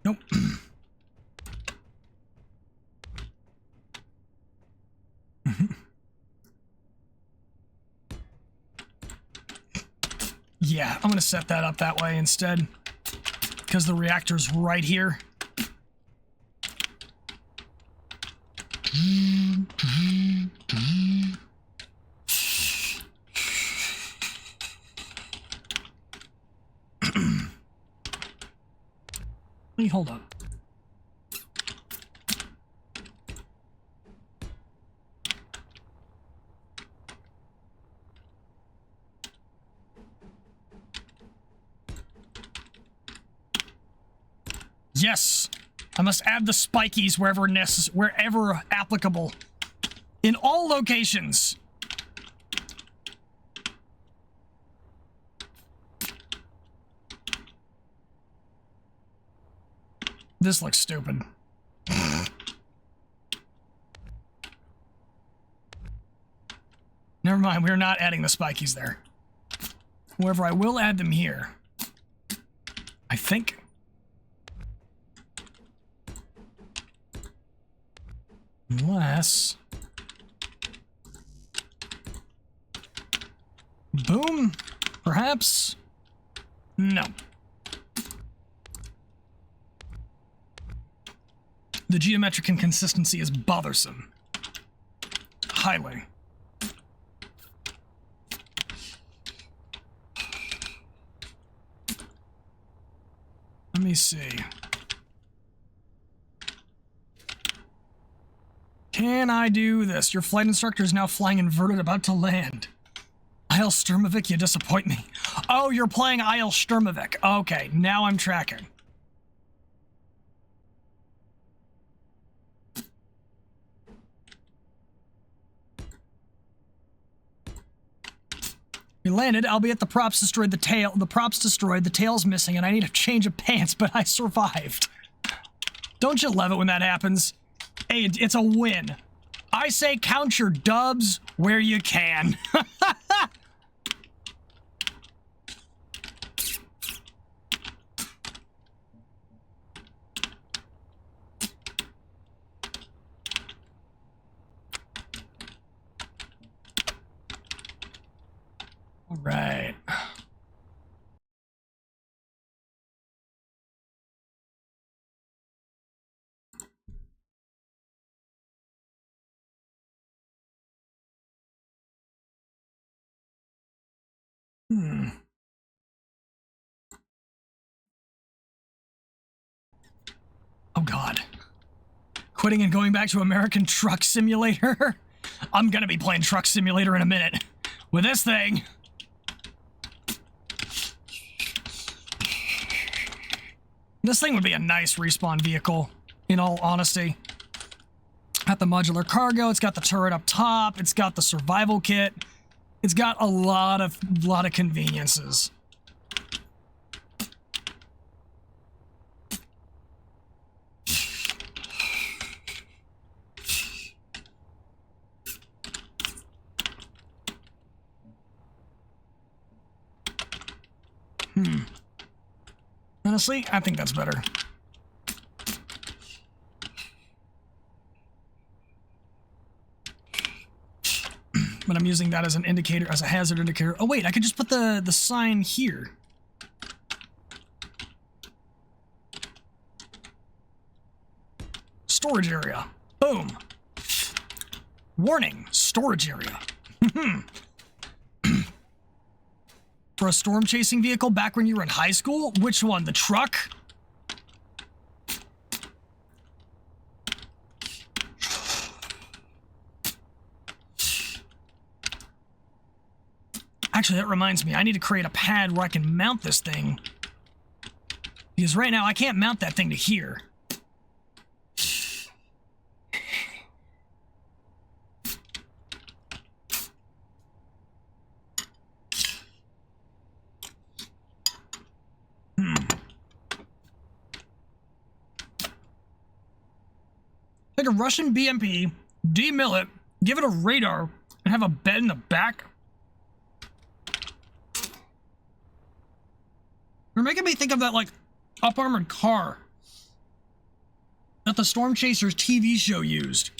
Nope. Yeah, I'm gonna set that up that way instead, because the reactor's right here. Wait, hold up. Yes, I must add the spikies wherever applicable, in all locations. This looks stupid. Never mind, we're not adding the spikies there. However, I will add them here. I think. Unless... Boom? Perhaps? No. The geometric inconsistency is bothersome. Highly. Let me see. Can I do this? Your flight instructor is now flying inverted, about to land. Isle Sturmovik, you disappoint me. Oh, you're playing Isle Sturmovik. Okay, now I'm tracking. We landed, albeit the props destroyed the tail. The props destroyed, the tail's missing, and I need a change of pants, but I survived. Don't you love it when that happens? Hey, it's a win. I say count your dubs where you can. All right. Oh god. Quitting and going back to American Truck Simulator? I'm gonna be playing Truck Simulator in a minute. With this thing. This thing would be a nice respawn vehicle, in all honesty. Got the modular cargo, it's got the turret up top, it's got the survival kit. It's got a lot of conveniences. Honestly, I think that's better. But I'm using that as an indicator, as a hazard indicator. Oh wait, I could just put the sign here. Storage area. Boom. Warning, storage area. For a storm chasing vehicle back when you were in high school? Which one, the truck? Actually, that reminds me, I need to create a pad where I can mount this thing. Because right now, I can't mount that thing to here. Take a Russian BMP, demill it, give it a radar, and have a bed in the back? You're making me think of that, like, up-armored car that the Storm Chasers TV show used.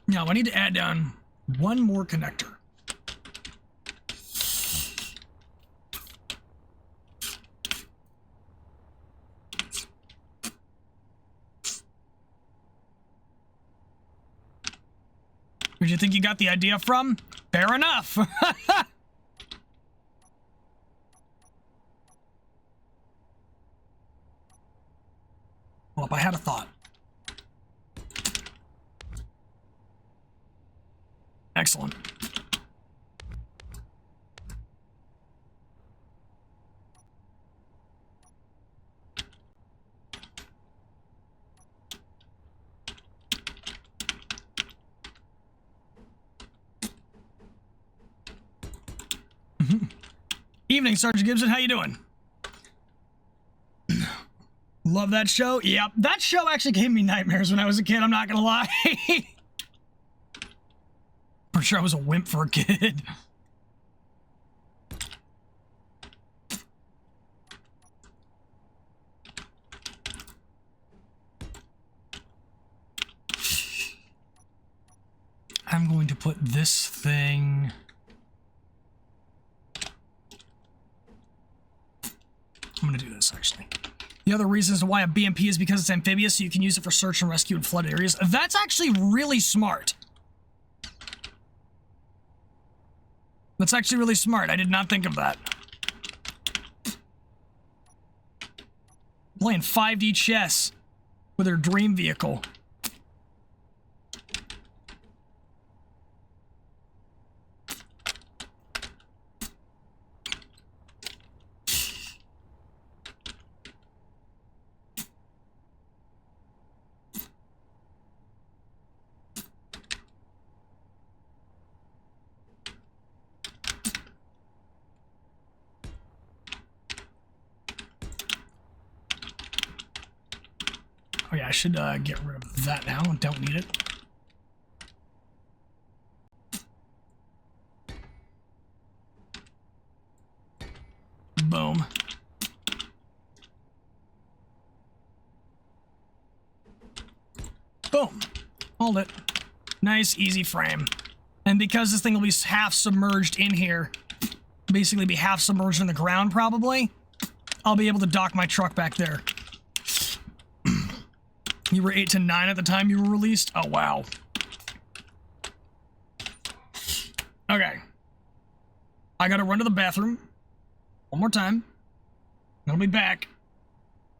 Now, I need to add down one more connector. Where'd you think you got the idea from? Fair enough. Well, if I had a thought. Excellent. Evening, Sergeant Gibson. How you doing? Love that show? Yep. That show actually gave me nightmares when I was a kid, I'm not gonna lie. For sure I was a wimp for a kid. I'm going to put this thing... I'm going to do this, actually. The other reasons why a BMP is because it's amphibious, so you can use it for search and rescue in flooded areas. That's actually really smart. That's actually really smart. I did not think of that. Playing 5D chess with her dream vehicle. Oh yeah, I should get rid of that now. Don't need it. Boom. Boom. Hold it. Nice, easy frame. And because this thing will be half submerged in here, basically be half submerged in the ground probably, I'll be able to dock my truck back there. You were 8 to 9 at the time you were released? Oh, wow. Okay. I gotta run to the bathroom. One more time. I'll be back.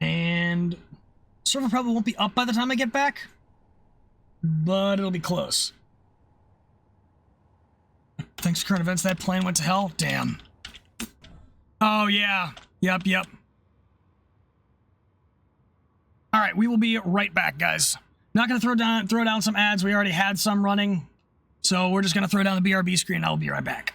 And server probably won't be up by the time I get back, but it'll be close. Thanks to current events, that plane went to hell. Damn. Oh, yeah. Yep. All right, we will be right back, guys. Not going to throw down some ads. We already had some running, so we're just going to throw down the BRB screen. I'll be right back.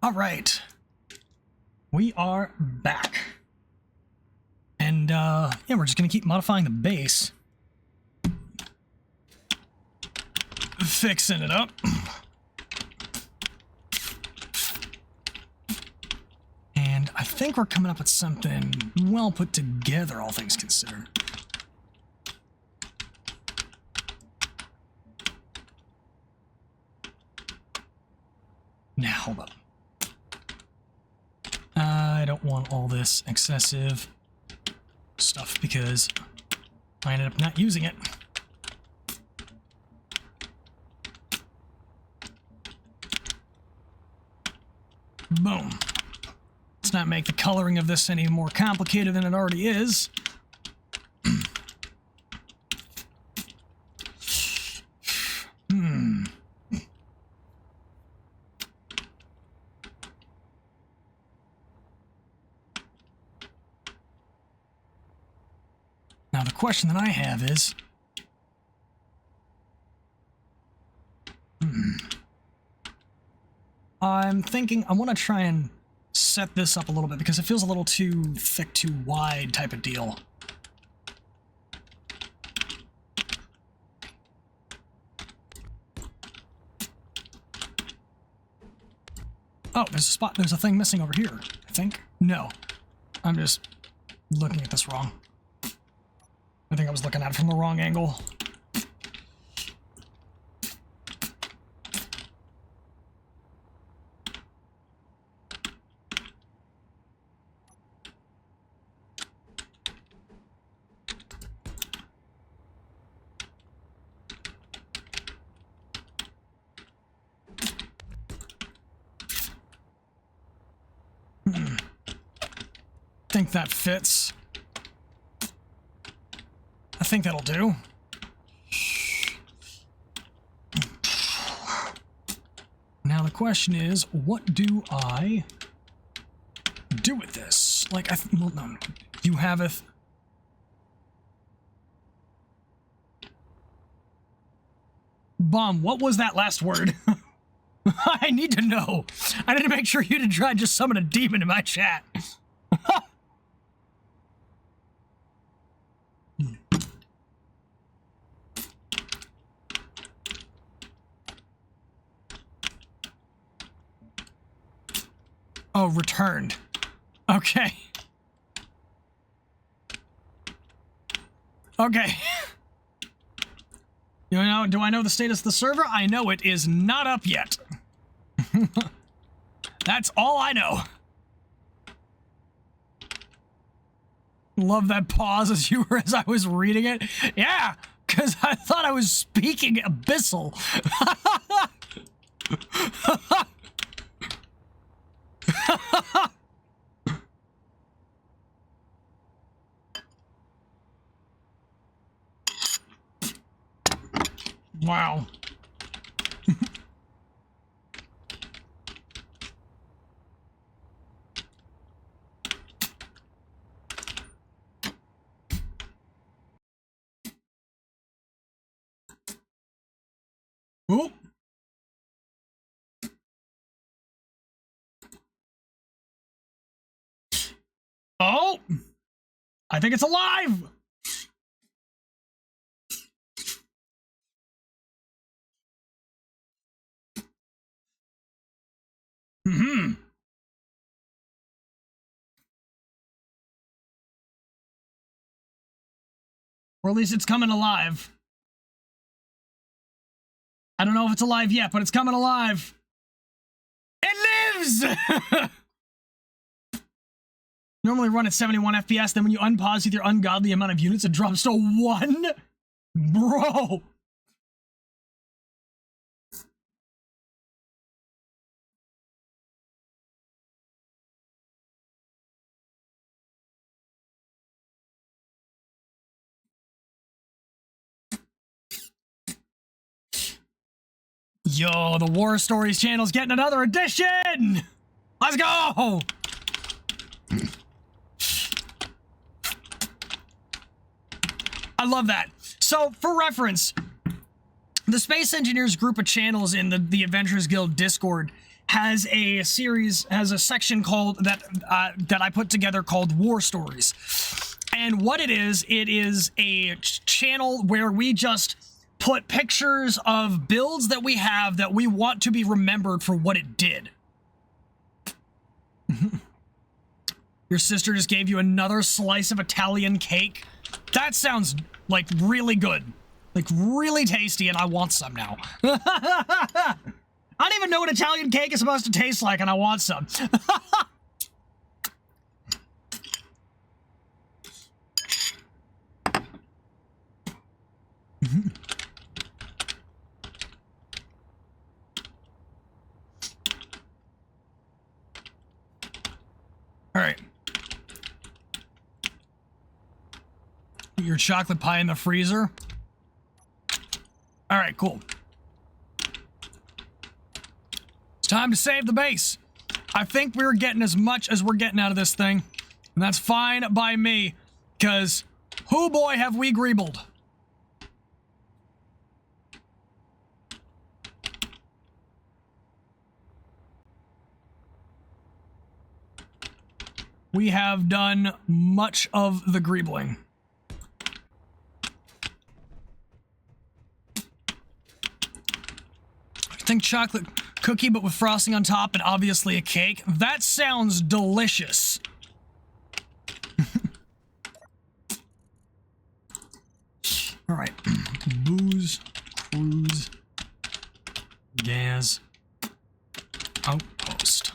All right. We are back. And, yeah, we're just gonna keep modifying the base. Fixing it up. And I think we're coming up with something well put together, all things considered. Now, hold up. I don't want all this excessive stuff because I ended up not using it. Boom. Let's not make the coloring of this any more complicated than it already is. Now the question that I have is... I'm thinking I want to try and set this up a little bit because it feels a little too thick, too wide type of deal. Oh, there's a spot, there's a thing missing over here, I think. No, I'm just looking at this wrong. I think I was looking at it from the wrong angle. I think that fits. I think that'll do. Now the question is, what do I do with this? Like, well, no, you haveth. Bomb, what was that last word? I need to know. I need to make sure you didn't try and just summon a demon in my chat. Oh, returned. Okay. Okay. You know, do I know the status of the server? I know it is not up yet. That's all I know. Love that pause as I was reading it. Yeah, because I thought I was speaking Abyssal. Wow. Ooh. Oh! I think it's alive! Mm-hmm. Or at least it's coming alive. I don't know if it's alive yet, but it's coming alive. It lives! Normally run at 71 FPS, then when you unpause with your ungodly amount of units, it drops to 1? Bro! Yo, the War Stories channel's getting another edition! Let's go! I love that. So, for reference, the Space Engineers group of channels in the Adventurers Guild Discord has a section called that I put together called War Stories. And what it is a channel where we just put pictures of builds that we have that we want to be remembered for what it did. Your sister just gave you another slice of Italian cake? That sounds like really good. Like really tasty, and I want some now. I don't even know what Italian cake is supposed to taste like, and I want some. All right. Put your chocolate pie in the freezer. All right, cool. It's time to save the base. I think we're getting as much as we're getting out of this thing, and that's fine by me, because whoo boy have we greebled. We have done much of the greebling. I think chocolate cookie, but with frosting on top and obviously a cake. That sounds delicious. All right. Booze, cruise, gas, outpost.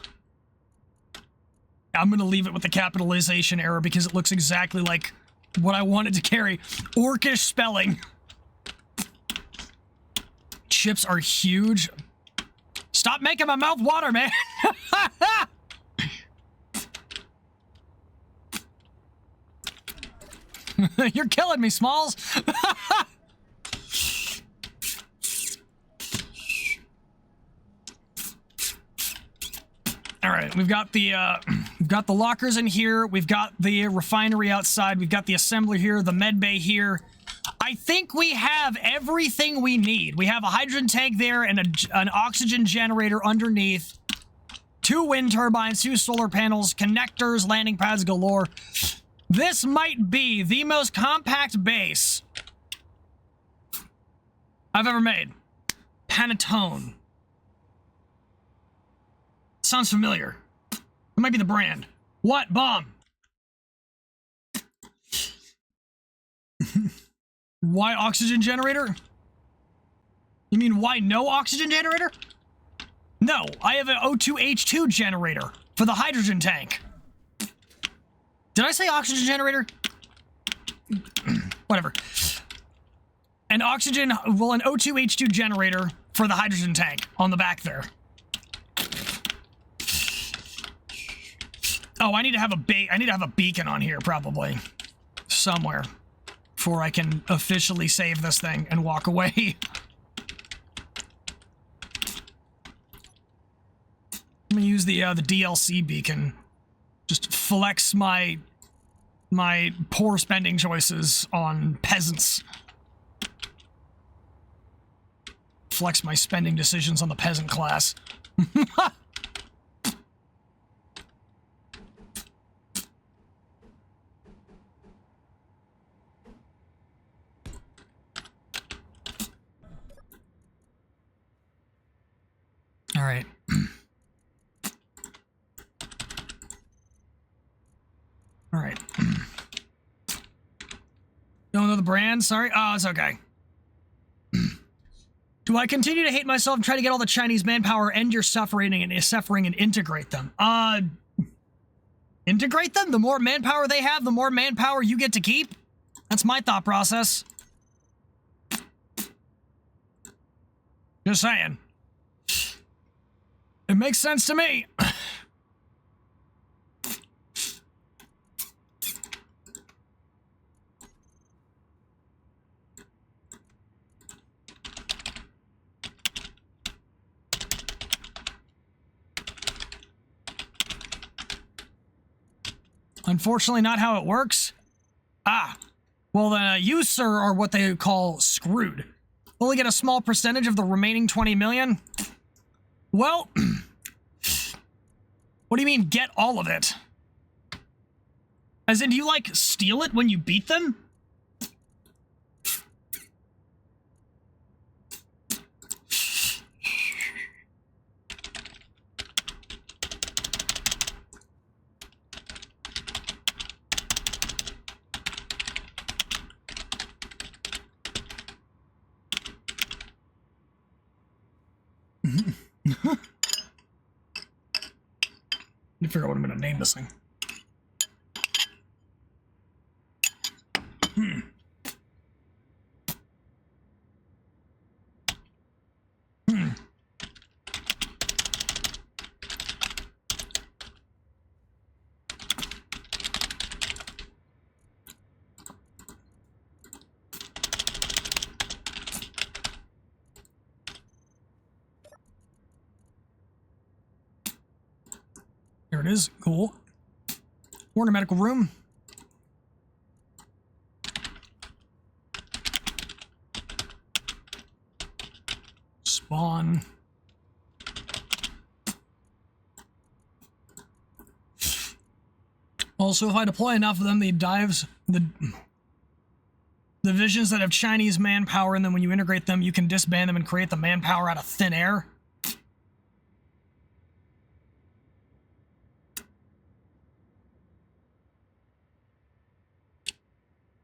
I'm going to leave it with the capitalization error because it looks exactly like what I wanted to carry. Orcish spelling. Chips are huge. Stop making my mouth water, man. You're killing me, Smalls. All right, we've got the lockers in here. We've got the refinery outside. We've got the assembly here, the med bay here. I think we have everything we need. We have a hydrogen tank there and an oxygen generator underneath. 2 wind turbines, 2 solar panels, connectors, landing pads galore. This might be the most compact base I've ever made. Panettone. Sounds familiar. It might be the brand. What? Bomb. Why oxygen generator? You mean why no oxygen generator? No, I have an O2H2 generator for the hydrogen tank. Did I say oxygen generator? Whatever. An O2H2 generator for the hydrogen tank on the back there. Oh, I need to have a beacon on here probably somewhere before I can officially save this thing and walk away. I'm gonna use the DLC beacon. Just flex my poor spending choices on peasants. Flex my spending decisions on the peasant class. All right. All right. Don't know the brand? Sorry. Oh, it's okay. Do I continue to hate myself and try to get all the Chinese manpower, end your suffering and integrate them? Integrate them? The more manpower they have, the more manpower you get to keep? That's my thought process. Just saying. It makes sense to me. Unfortunately, not how it works. Ah. Well, then you, sir, are what they call screwed. Only get a small percentage of the remaining 20 million? Well, What do you mean, get all of it? As in, do you, like, steal it when you beat them? Let me figure out what I'm going to name this thing. Here it is. Cool. Warner Medical Room. Spawn. Also, if I deploy enough of them, the visions that have Chinese manpower in them, when you integrate them, you can disband them and create the manpower out of thin air.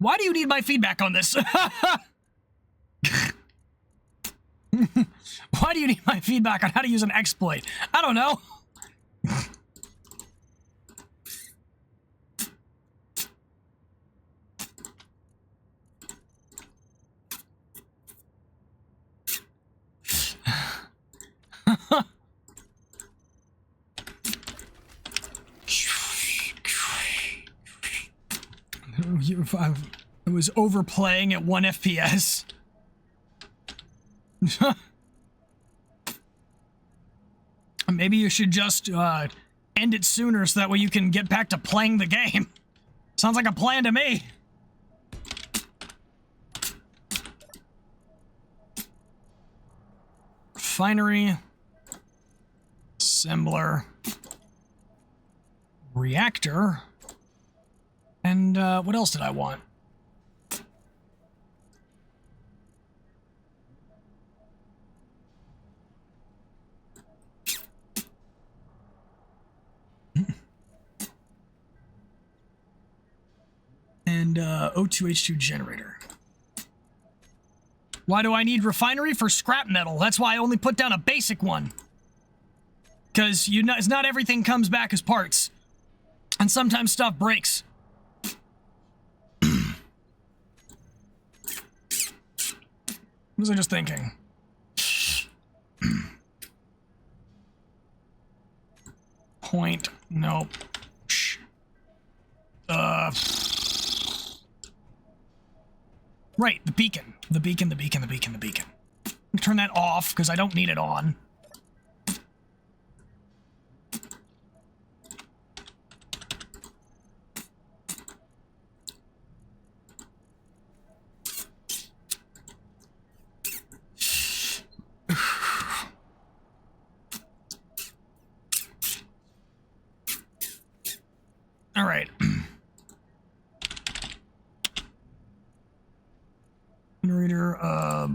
Why do you need my feedback on this? Why do you need my feedback on how to use an exploit? I don't know. I was overplaying at 1 FPS. Maybe you should just end it sooner so that way you can get back to playing the game. Sounds like a plan to me. Refinery. Assembler. Reactor. And what else did I want? And O2H2 generator. Why do I need refinery? For scrap metal. That's why I only put down a basic one. Because it's not everything comes back as parts. And sometimes stuff breaks. What was I just thinking? Point. Nope. Right, the beacon. The beacon. Turn that off, because I don't need it on. All right. Generator, all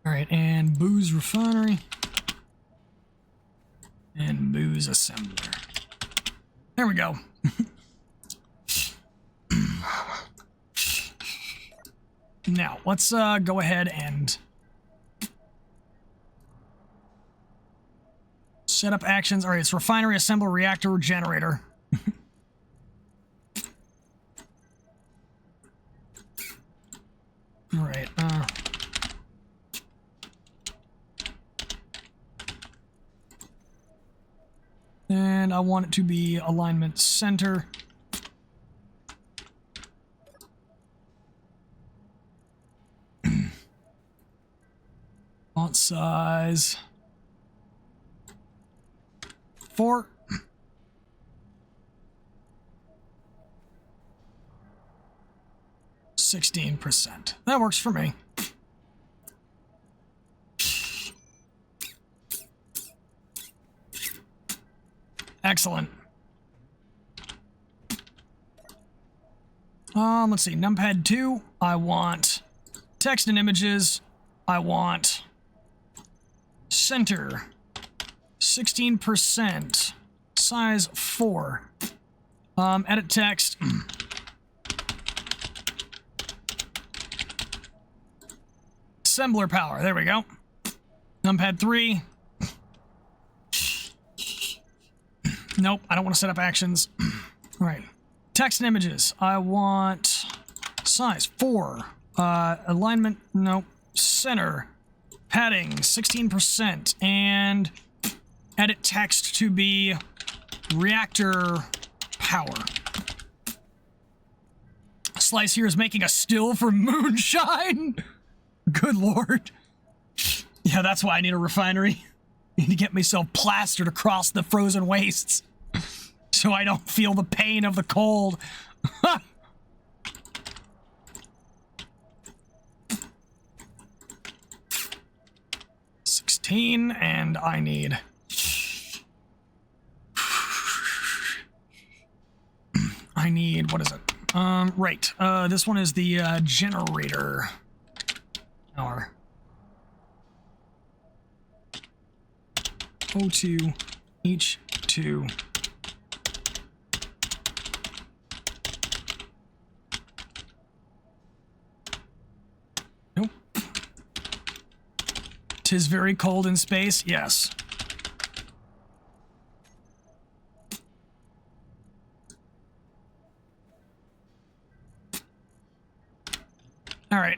right, and booze refinery. And booze assembler. There we go. Now, let's go ahead and set up actions. All right, it's refinery, assembler, reactor, generator. All right. And I want it to be alignment center. Font size 4. 16%. That works for me. Excellent. Let's see. Numpad 2. I want text and images. I want center. 16%. Size 4. Edit text. Assembler power. There we go. Numpad 3. Nope, I don't want to set up actions. All right. Text and images. I want size 4. Alignment. Nope. Center. Padding. 16%. And edit text to be reactor power. Slice here is making a still for moonshine. Good lord. Yeah, that's why I need a refinery. I need to get myself plastered across the frozen wastes so I don't feel the pain of the cold. 16, and I need... what is it? Right. This one is the generator power. O2, H2. Nope. 'Tis very cold in space, yes. All right.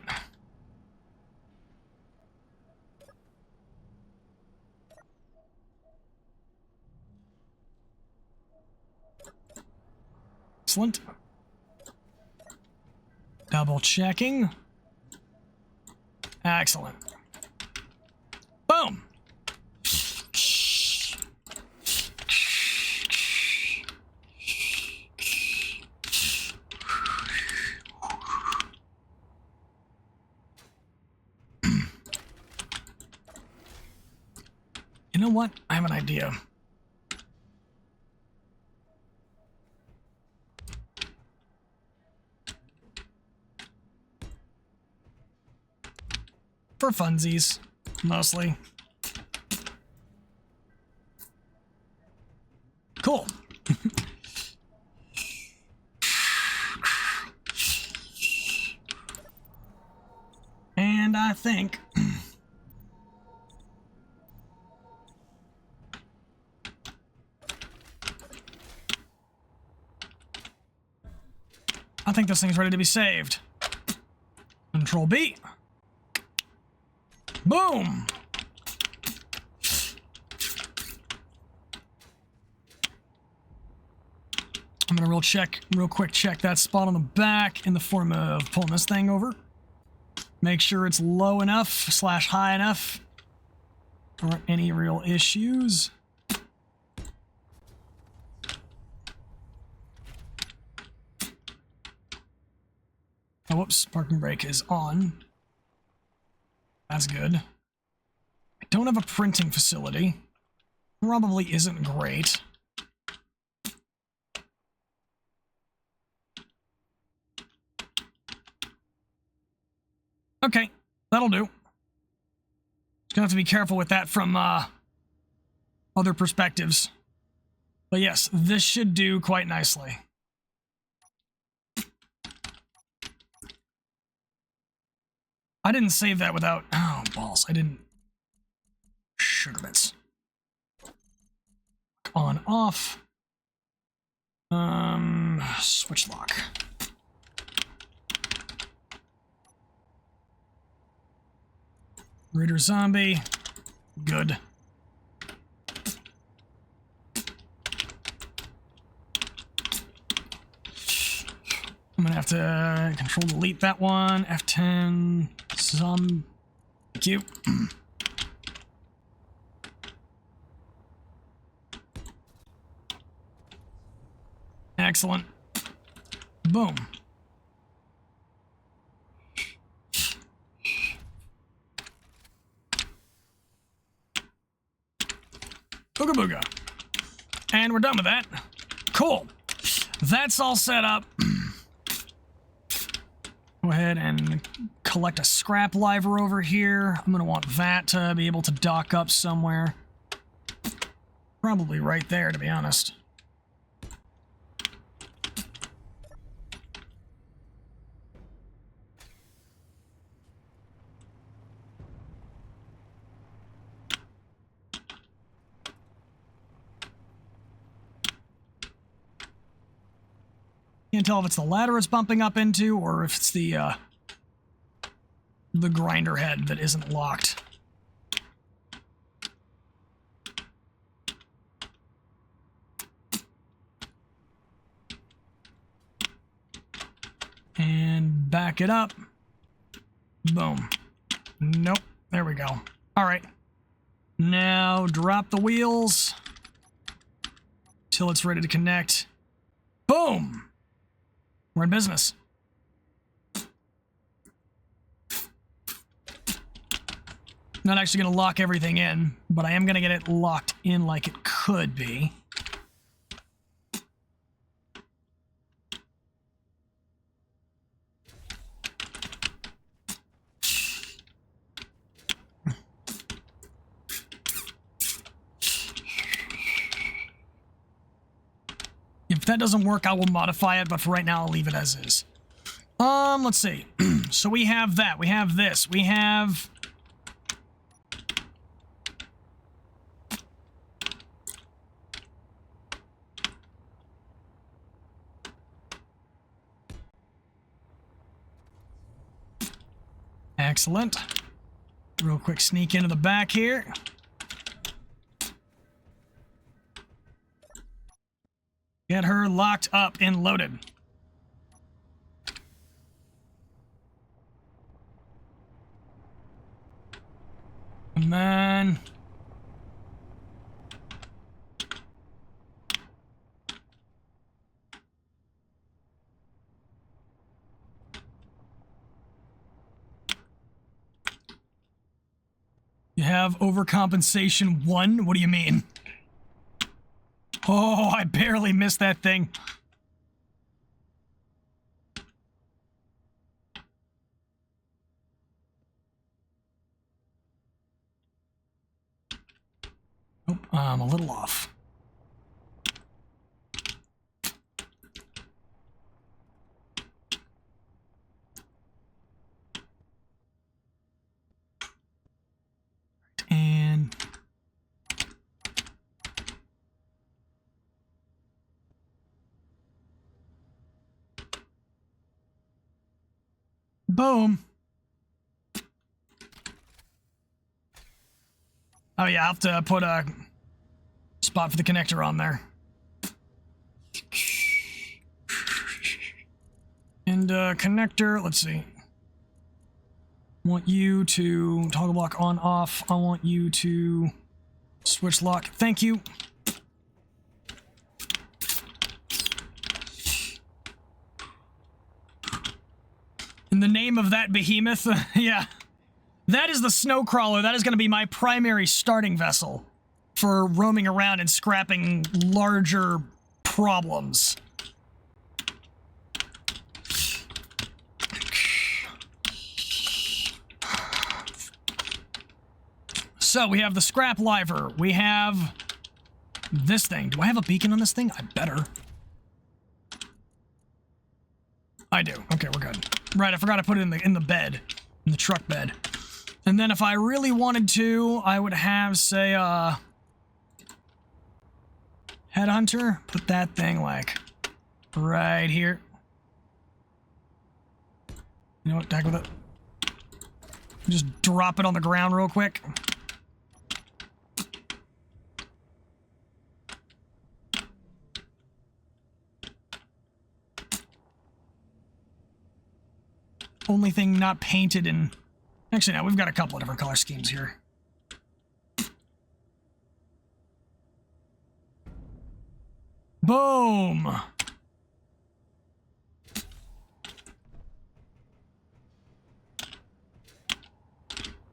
Excellent. Double checking. Excellent. Boom. You know what? I have an idea. For funsies, mostly. Cool. And I think... I think this thing's ready to be saved. Control B. Boom! I'm gonna real quick check that spot on the back in the form of pulling this thing over. Make sure it's low enough / high enough. There aren't any real issues. Oh, whoops, parking brake is on. That's good. I don't have a printing facility. Probably isn't great. Okay, that'll do. Just gonna have to be careful with that from other perspectives. But yes, this should do quite nicely. I didn't save that without... Oh, balls. I didn't... Sugar bits. On, off. Switch lock. Raider zombie. Good. I'm gonna have to control delete that one. F10. Thank you. Excellent. Boom. Ooga booga. And we're done with that. Cool. That's all set up. Go ahead and collect a scrap liver over here. I'm going to want that to be able to dock up somewhere. Probably right there, to be honest. Can't tell if it's the ladder it's bumping up into or if it's the grinder head that isn't locked. And back it up. Boom. Nope. There we go. All right. Now drop the wheels till it's ready to connect. Boom. We're in business. Not actually going to lock everything in, but I am going to get it locked in like it could be. If that doesn't work, I will modify it, but for right now, I'll leave it as is. Let's see. So we have that. We have this. We have... Excellent. Real quick sneak into the back here. Get her locked up and loaded. And then... You have overcompensation 1? What do you mean? Oh, I barely missed that thing. Oh, I'm a little off. And... Boom. Oh yeah, I'll have to put a spot for the connector on there. And connector, let's see. I want you to toggle block on off. I want you to switch lock. Thank you. In the name of that behemoth, yeah. That is the snow crawler. That is going to be my primary starting vessel for roaming around and scrapping larger problems. So we have the scrap liver. We have this thing. Do I have a beacon on this thing? I better. I do. Okay, we're good. Right, I forgot to put it in the bed, in the truck bed. And then if I really wanted to, I would have, say, headhunter. Put that thing, like, right here. You know what, tag with it. Just drop it on the ground real quick. Only thing not painted in... Actually, no, we've got a couple of different color schemes here. Boom!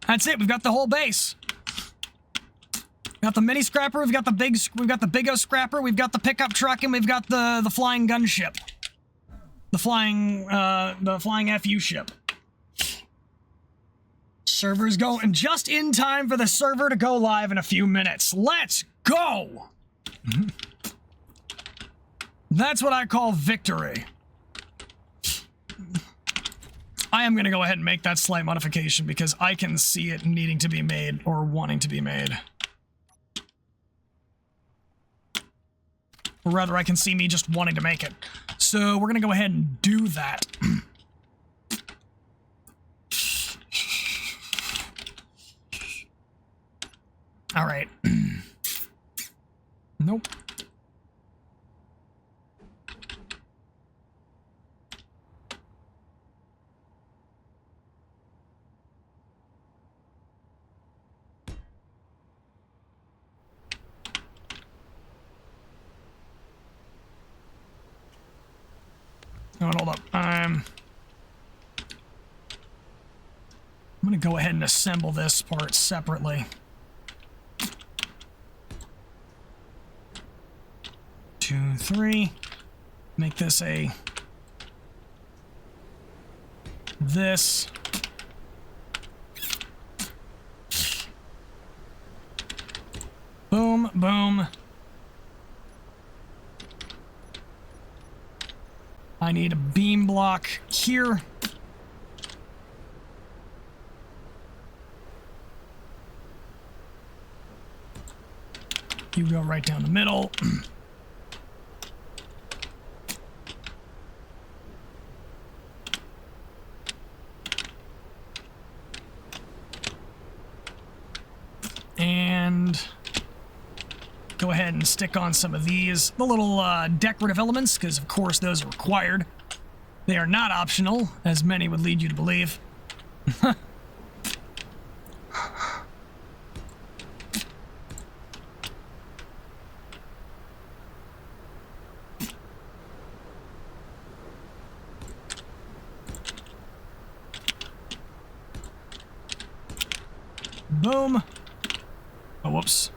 That's it, we've got the whole base. Got the mini scrapper, we've got the big O scrapper, we've got the pickup truck, and we've got the flying gunship. The flying FU ship. Server's going just in time for the server to go live in a few minutes. Let's go! That's what I call victory. I am going to go ahead and make that slight modification because I can see it needing to be made or wanting to be made. Or rather, I can see me just wanting to make it. So we're going to go ahead and do that. All right. Nope. Oh, hold up. I'm going to go ahead and assemble this part separately. 2, 3. Make this a... this. Boom, boom. I need a beam block here. You go right down the middle. And go ahead and stick on some of these, the little decorative elements, because of course those are required. They are not optional, as many would lead you to believe. Boom. Oh, whoops.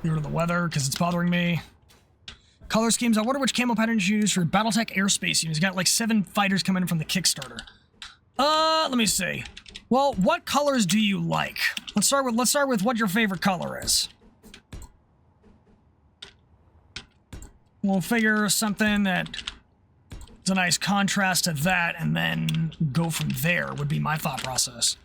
Get rid of the weather, because it's bothering me. Color schemes. I wonder which camo patterns you use for Battletech airspace units. You got like 7 fighters coming in from the Kickstarter. Let me see. Well, what colors do you like? Let's start with what your favorite color is. We'll figure something that is a nice contrast to that, and then go from there would be my thought process.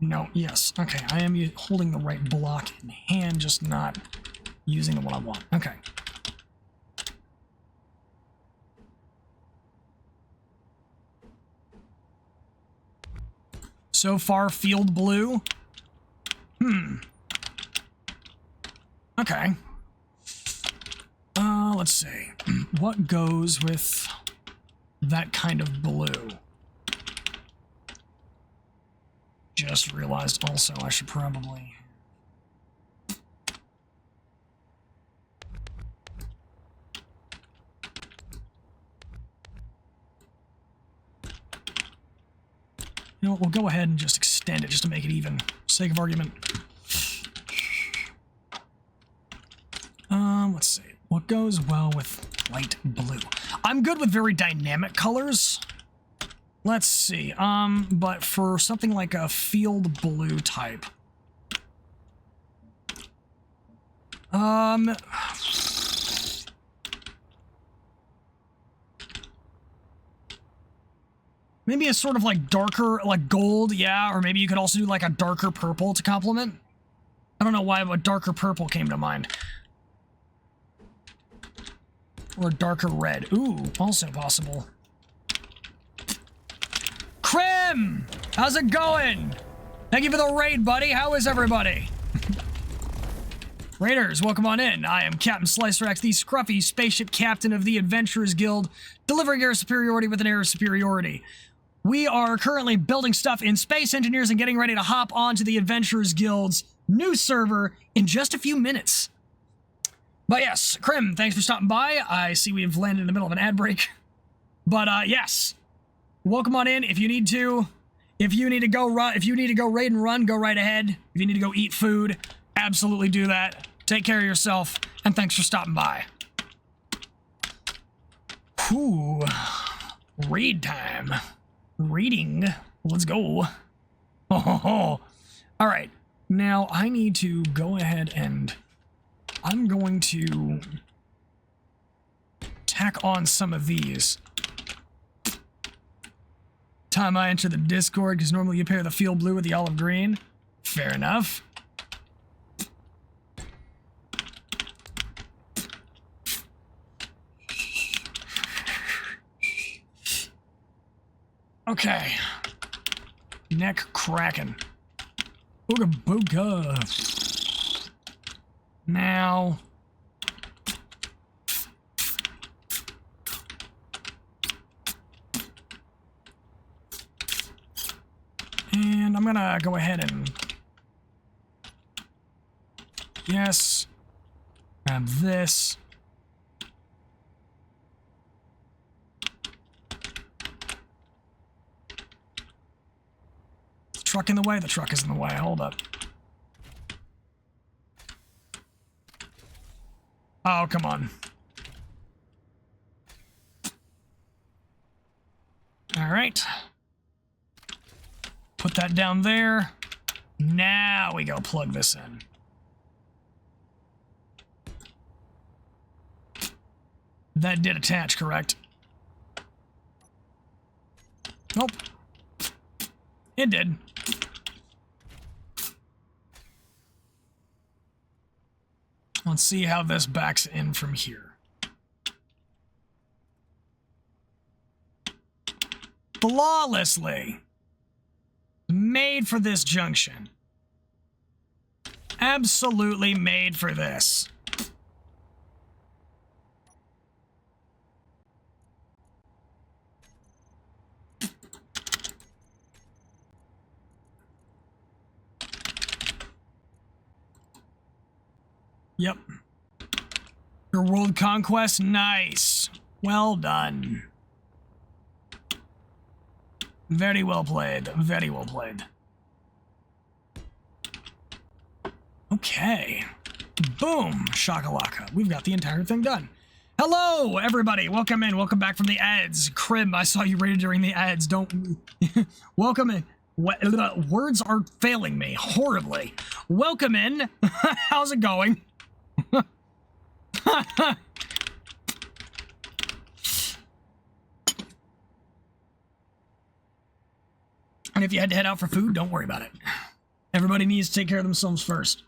No, yes. Okay, I am holding the right block in hand, just not using the one I want. Okay. So far, field blue. Okay. Let's see. What goes with that kind of blue? Just realized also I should probably... You know what, we'll go ahead and just extend it just to make it even, for sake of argument. Let's see. What goes well with light blue? I'm good with very dynamic colors. Let's see. But for something like a field blue type. Maybe a sort of like darker, like gold, yeah, or maybe you could also do like a darker purple to complement. I don't know why a darker purple came to mind. Or a darker red. Ooh, also possible. Krim! How's it going? Thank you for the raid, buddy. How is everybody? Raiders, welcome on in. I am Captain Slicer-X, the scruffy spaceship captain of the Adventurers Guild, delivering air superiority with an air of superiority. We are currently building stuff in Space Engineers and getting ready to hop onto the Adventurers Guild's new server in just a few minutes. But yes, Krim, thanks for stopping by. I see we've landed in the middle of an ad break. But yes, welcome on in. If you need to go raid and run, go right ahead. If you need to go eat food, absolutely do that. Take care of yourself, and thanks for stopping by. Whew. Raid time. Raiding. Let's go. Oh. All right. Now, I need to go ahead and... I'm going to tack on some of these. Time I enter the Discord, because normally you pair the field blue with the olive green. Fair enough. Okay. Neck cracking. Booga booga. Now. And I'm gonna go ahead and. Yes. Grab this. Truck in the way? The truck is in the way. Hold up. Oh, come on. All right. Put that down there. Now we go plug this in. That did attach, correct? Nope. It did. Let's see how this backs in from here. Flawlessly. Made for this junction. Absolutely made for this. Yep. Your world conquest? Nice. Well done. Very well played. Very well played. Okay. Boom. Shakalaka. We've got the entire thing done. Hello, everybody. Welcome in. Welcome back from the ads. Crib, I saw you rated during the ads. Don't... Welcome in. Words are failing me horribly. Welcome in. How's it going? And if you had to head out for food, don't worry about it. Everybody needs to take care of themselves first.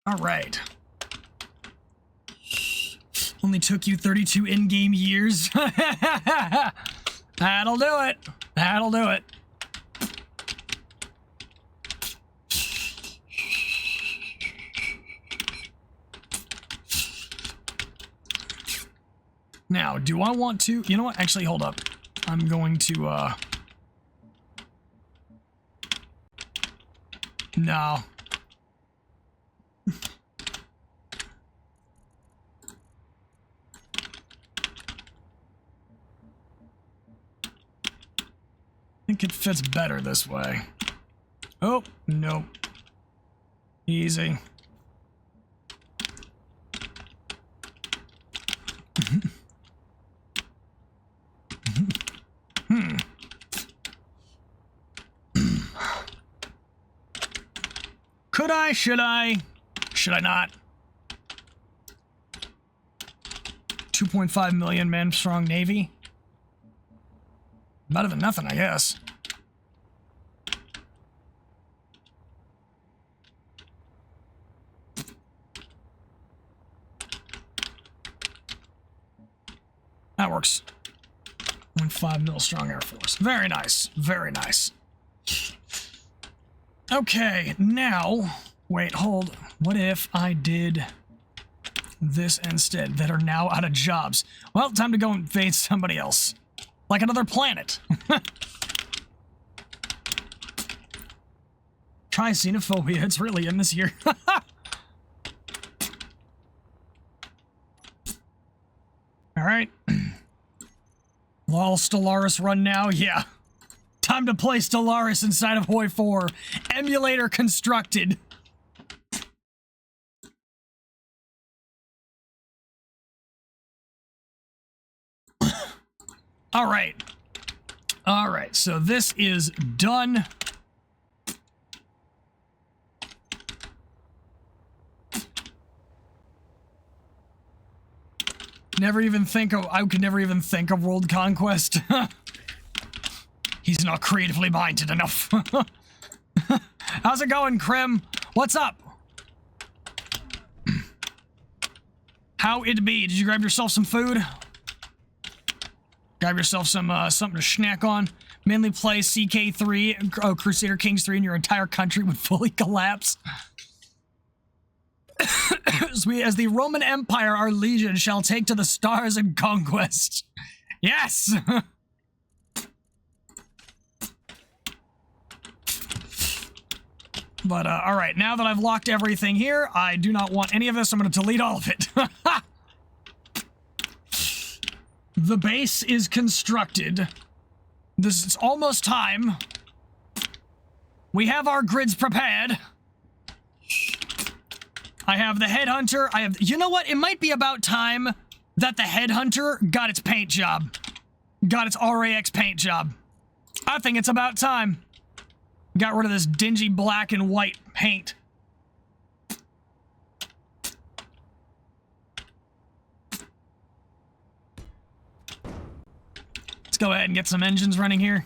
All right. Only took you 32 in-game years. That'll do it. That'll do it. Now, do I want to... You know what? Actually, hold up. I'm going to, No. I think it fits better this way. Oh, nope. Easy. Could I? Should I? Should I not? 2.5 million man strong navy. Better than nothing, I guess. 5 mil strong Air Force. Very nice. Very nice. Okay, now... Wait, hold. What if I did this instead, that are now out of jobs? Well, time to go invade somebody else. Like another planet. Try xenophobia, it's really in this year. Alright. Lol, Stellaris run now? Yeah. Time to play Stellaris inside of Hoi 4. Emulator constructed. Alright. Alright, so this is done. Never even think of, I could never even think of world conquest. He's not creatively minded enough. How's it going, Krim? What's up? How it be? Did you grab yourself some food? Grab yourself some something to snack on. Mainly play CK3, Crusader Kings 3, and your entire country would fully collapse. As the Roman Empire, our legion shall take to the stars in conquest. Yes! But, alright, now that I've locked everything here, I do not want any of this. I'm going to delete all of it. The base is constructed. This is almost time. We have our grids prepared. I have the headhunter. I have... You know what? It might be about time that the headhunter got its paint job. Got its RAX paint job. I think it's about time. Got rid of this dingy black and white paint. Let's go ahead and get some engines running here.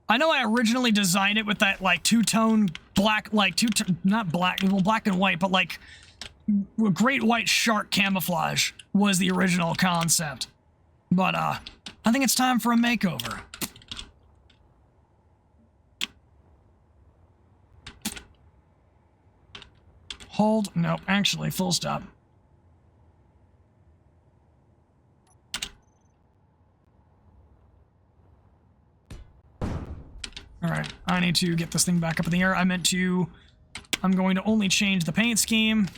I know I originally designed it with that, like, two-tone black, like, not black, well, black and white, but, like, great white shark camouflage was the original concept. But, I think it's time for a makeover. Hold, nope, actually, full stop. Alright, I need to get this thing back up in the air. I'm going to only change the paint scheme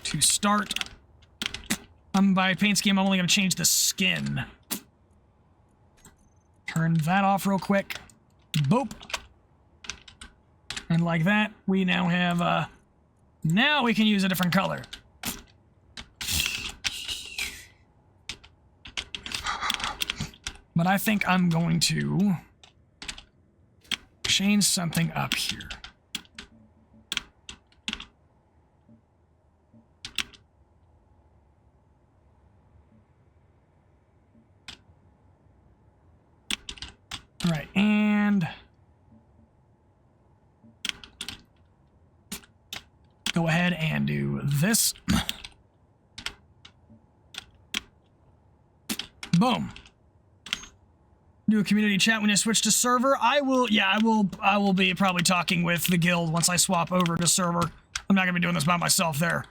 to start. By paint scheme, I'm only going to change the skin. Turn that off real quick. Boop. And like that, we now have, now we can use a different color. But I think I'm going to change something up here. All right, and go ahead and do this. Boom. Do a community chat when you switch to server. I will be probably talking with the guild once I swap over to server. I'm not gonna be doing this by myself there.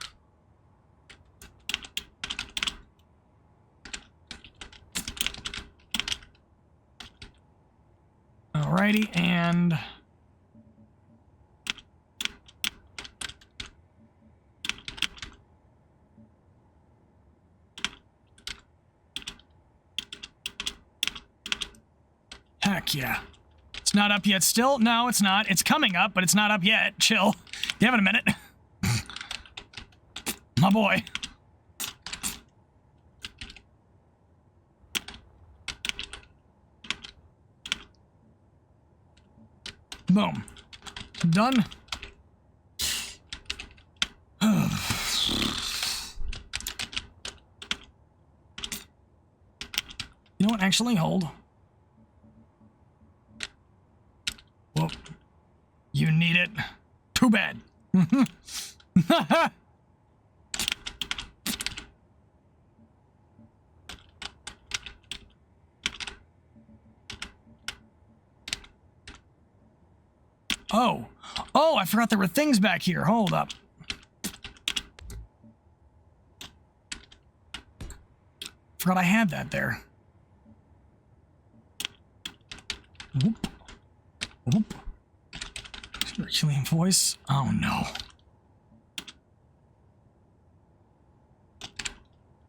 Alrighty, and heck yeah. It's not up yet still? No, it's not. It's coming up, but it's not up yet. Chill. Give it a minute. My boy. Boom. Done. You know what? Actually, hold. Whoa. You need it. Too bad. Oh. Oh, I forgot there were things back here. Hold up. Forgot I had that there. Whoop. Whoop. Herculean voice. Oh no.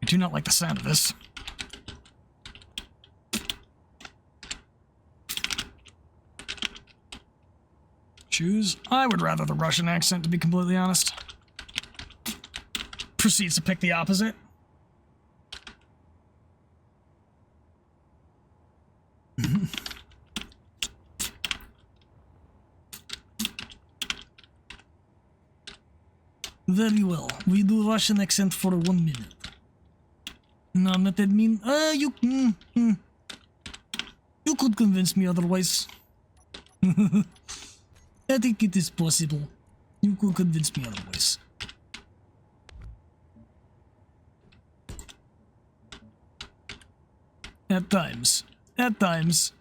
I do not like the sound of this. Choose. I would rather the Russian accent, to be completely honest. Proceeds to pick the opposite. Very well. We do Russian accent for 1 minute. No, not that mean. You could convince me otherwise. I think it is possible. You could convince me otherwise. At times. At times.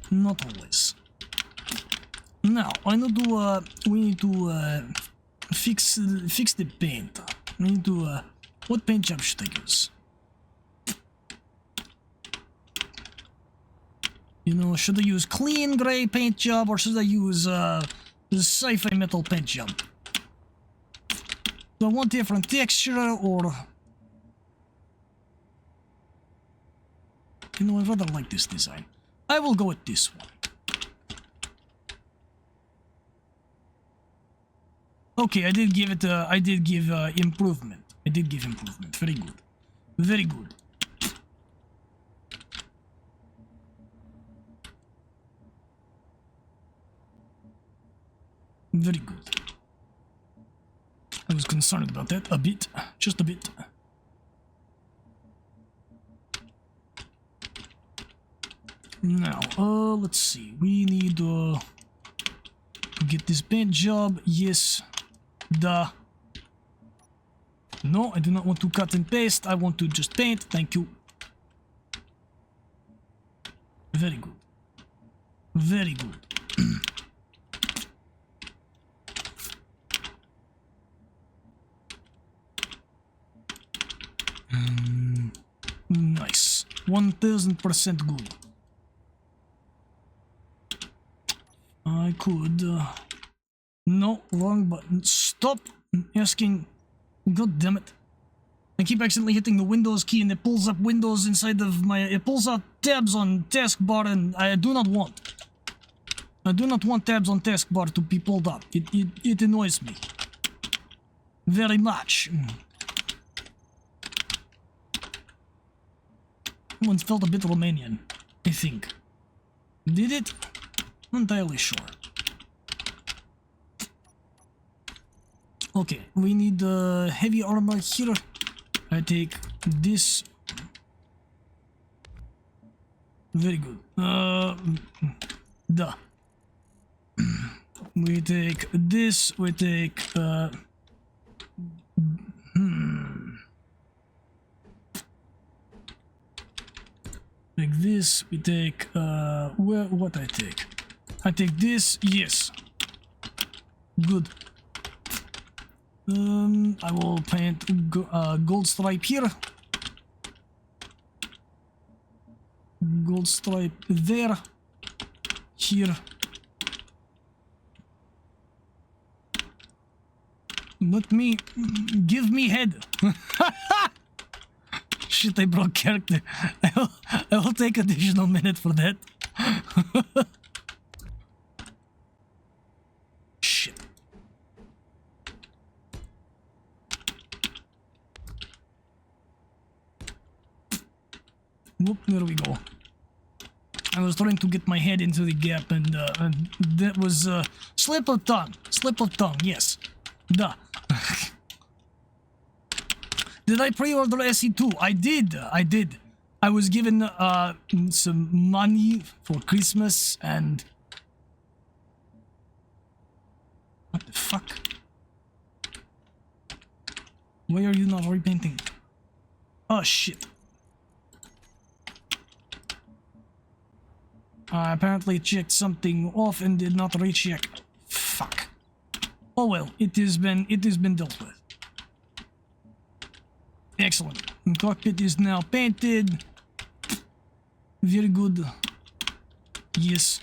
Not always. Now, I need to, we need to, fix the paint. We need to, what paint job should I use? You know, should I use clean gray paint job or should I use, the sci-fi metal paint job? Do I want different texture or... You know, I rather like this design. I will go with this one. Okay, I did give it, I did give, improvement. I did give improvement. Very good. Very good. Very good. I was concerned about that a bit. Just a bit. Now, let's see. We need, to get this paint job. Yes. Duh. No, I do not want to cut and paste. I want to just paint. Thank you. Very good. Very good. Nice. 1000% good. I could... No, wrong button. Stop asking. God damn it. I keep accidentally hitting the Windows key and it pulls up windows inside of my... It pulls out tabs on taskbar and I do not want. I do not want tabs on taskbar to be pulled up. It annoys me. Very much. Once felt a bit Romanian, I think. Did it? Not entirely sure. Okay, we need heavy armor here. I take this. Very good. Duh. We take this. We take like this. We take what I take? I take this. Yes. Good. I will paint gold stripe here. Gold stripe there. Here. Let me... Give me head. Shit, I broke character. I will take additional minute for that. Shit. Whoop, there we go. I was trying to get my head into the gap and that was slip of tongue. Slip of tongue, yes. Duh. Did I pre-order SE2? I did. I did. I was given some money for Christmas and... What the fuck? Why are you not repainting? Oh shit. I apparently checked something off and did not recheck. Fuck. Oh well, it has been dealt with. Excellent. The cockpit is now painted. Very good. Yes.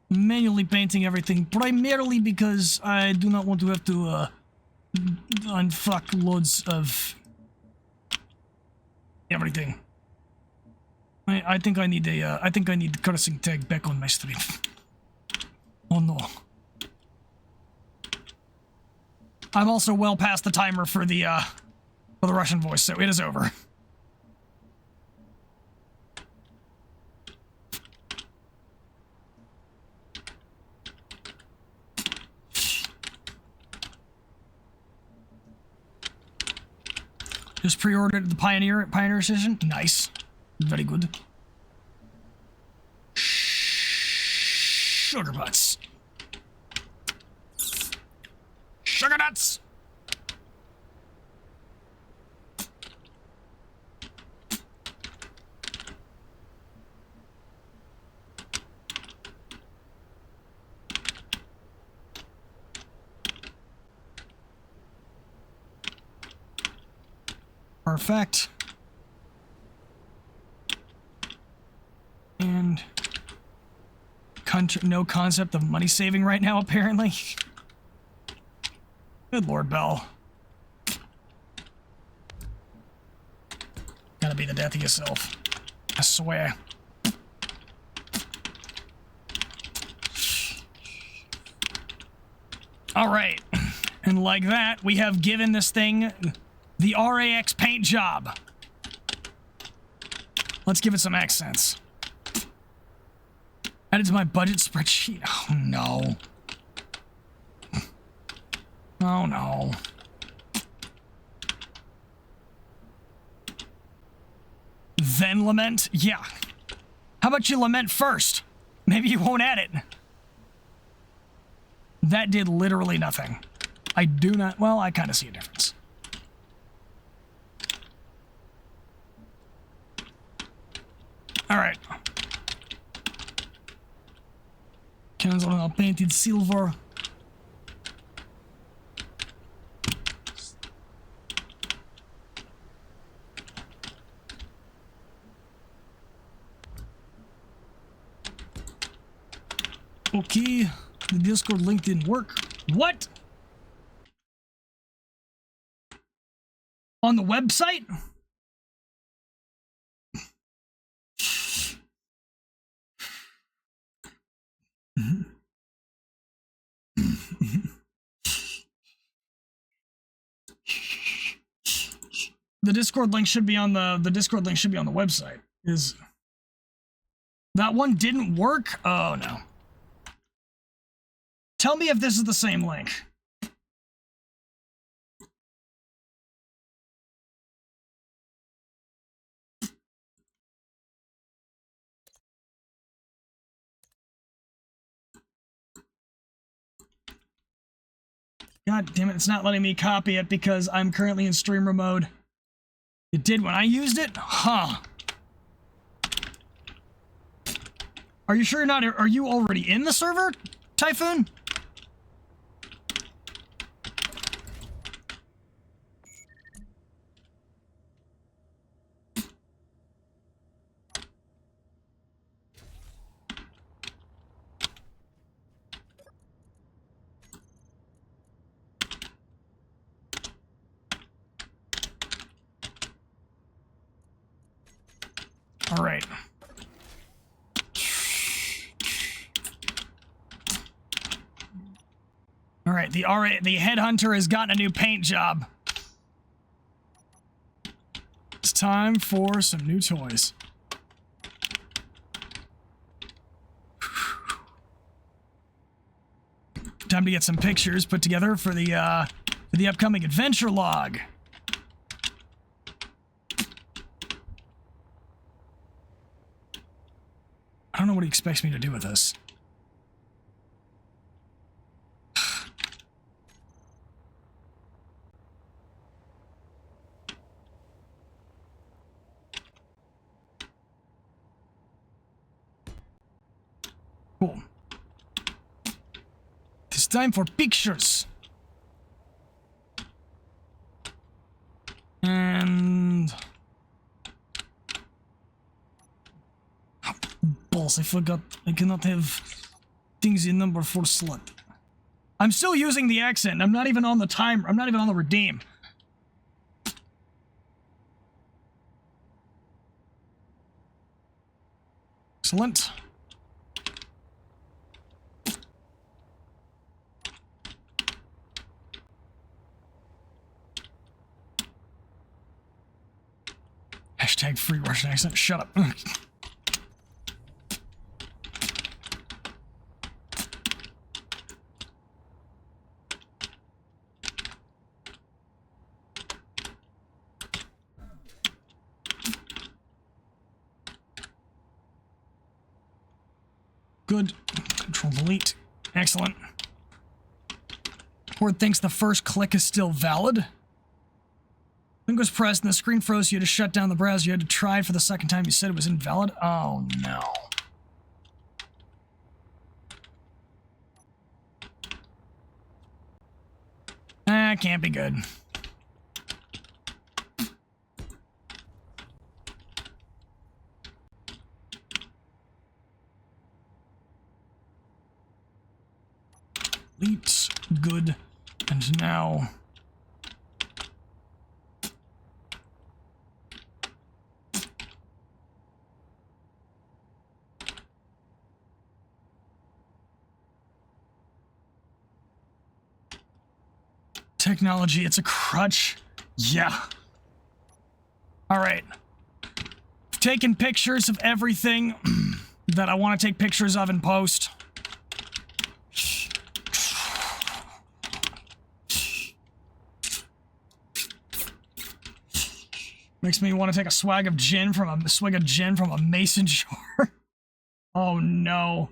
Manually painting everything, primarily because I do not want to have to, unfuck loads of everything. I think I need a, I think I need the cursing tag back on my stream. Oh no. I'm also well past the timer for the Russian voice, so it is over. Just pre-ordered the Pioneer Edition. Nice. Very good. Sugar butts. Sugar nuts! Perfect. And no concept of money saving right now, apparently. Good Lord, Bell. Gotta be the death of yourself. I swear. Alright. And like that, we have given this thing the RAX paint job. Let's give it some accents. Added to my budget spreadsheet. Oh no. Oh no. Then lament? Yeah. How about you lament first? Maybe you won't add it. That did literally nothing. I do not, well, I kind of see a difference. Alright. Cannons are now painted silver. Okay, the Discord link didn't work. What? On the website? The Discord link should be on the Discord link should be on the website. Is that one didn't work? Oh no. Tell me if this is the same link. God damn it, it's not letting me copy it because I'm currently in streamer mode. It did when I used it? Huh. Are you sure you're not, are you already in the server, Typhoon? All right. All right, the headhunter has gotten a new paint job. It's time for some new toys. Time to get some pictures put together for the upcoming adventure log. I don't know what he expects me to do with this. Cool. It's time for pictures. And... Oh, balls, I forgot. I cannot have things in number 4 slot. I'm still using the accent. I'm not even on the timer. I'm not even on the redeem. Excellent. Hashtag free Russian accent. Shut up. Good. Control delete. Excellent. Horde thinks the first click is still valid. Link was pressed and the screen froze. You had to shut down the browser. You had to try it for the second time. You said it was invalid. Oh no. That can't be good. Delete. Good. And now... Technology, it's a crutch. Yeah. Alright. I've taken pictures of everything that I want to take pictures of in post. Makes me want to take a swig of gin from a mason jar. Oh no.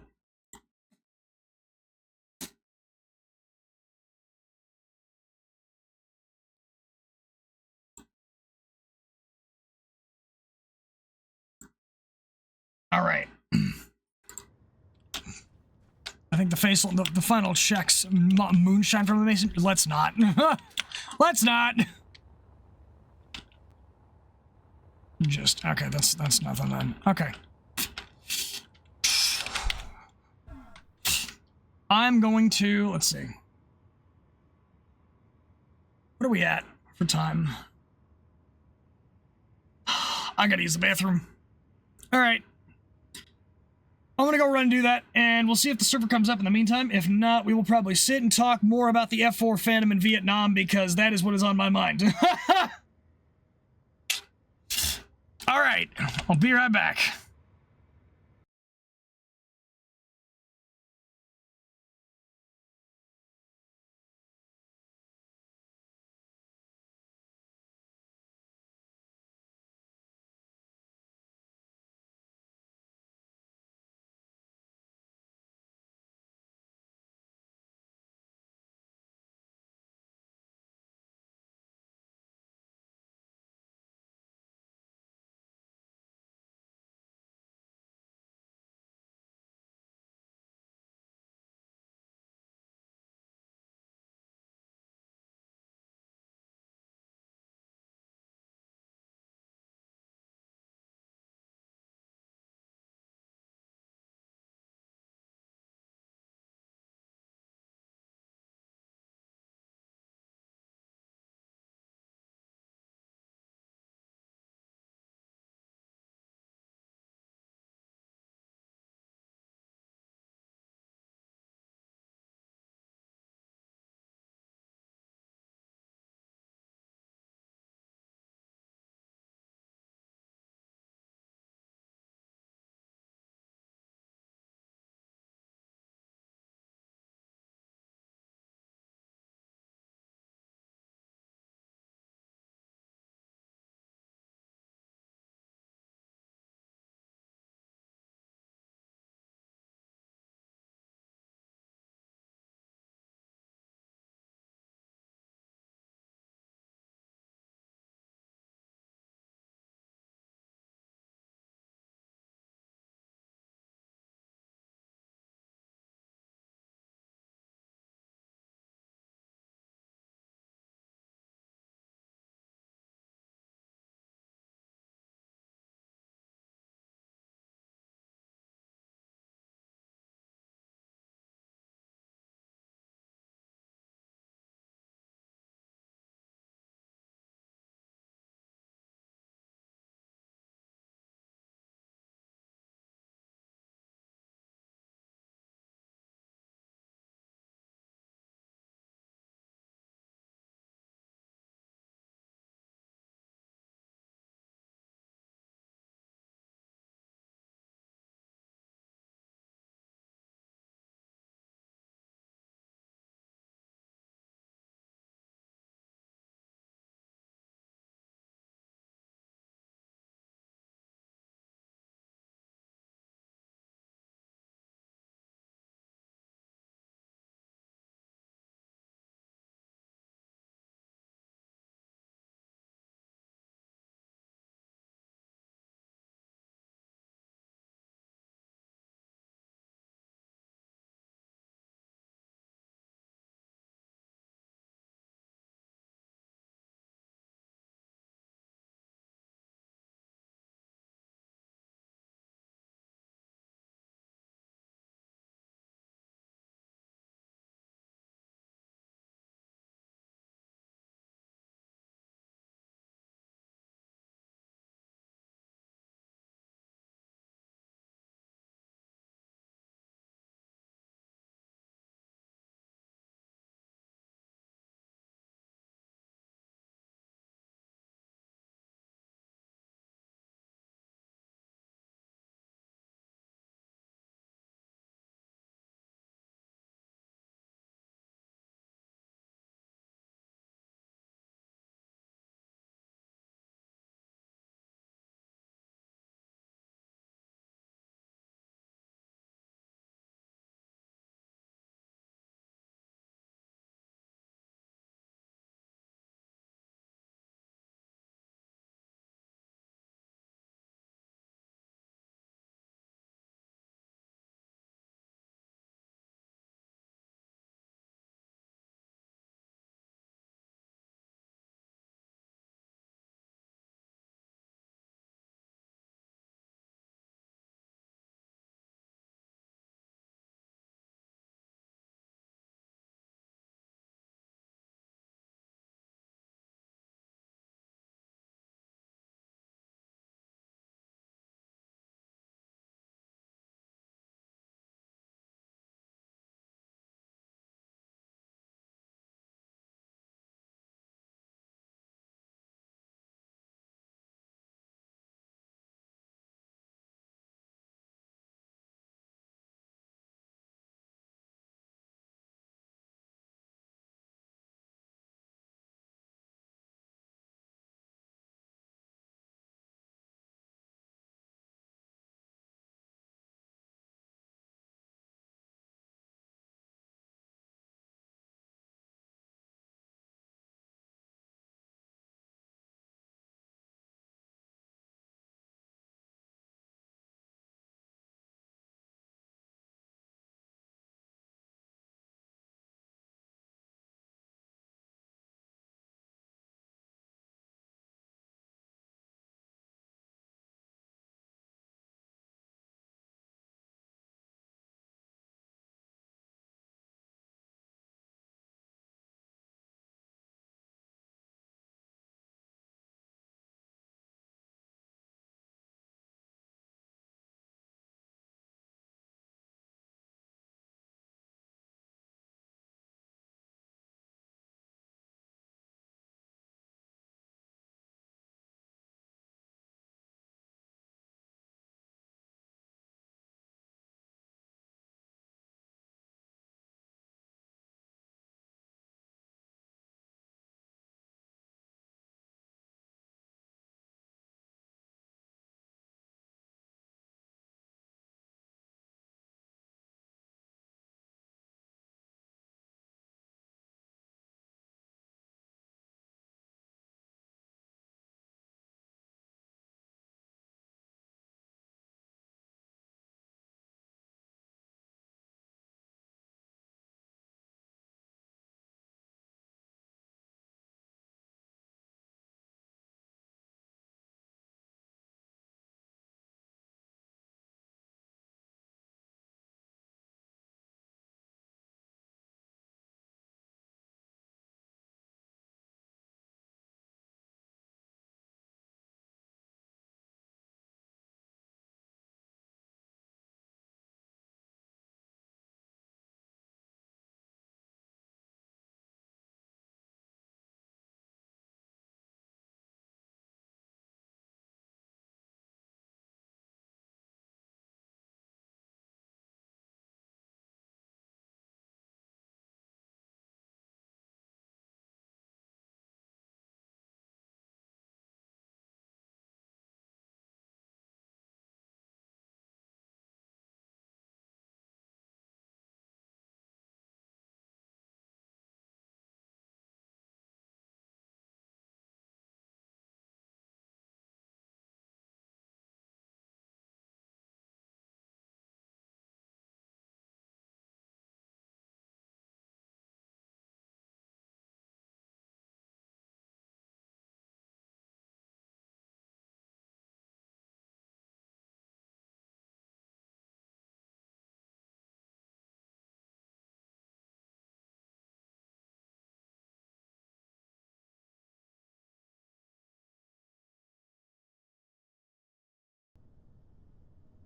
All right. I think the final checks moonshine from the mason. Let's not. Let's not. Just okay. That's nothing then. Okay. I'm going to let's see. What are we at for time? I gotta use the bathroom. All right. I'm gonna go run and do that, and we'll see if the server comes up in the meantime. If not, we will probably sit and talk more about the F4 Phantom in Vietnam, because that is what is on my mind. All right, I'll be right back.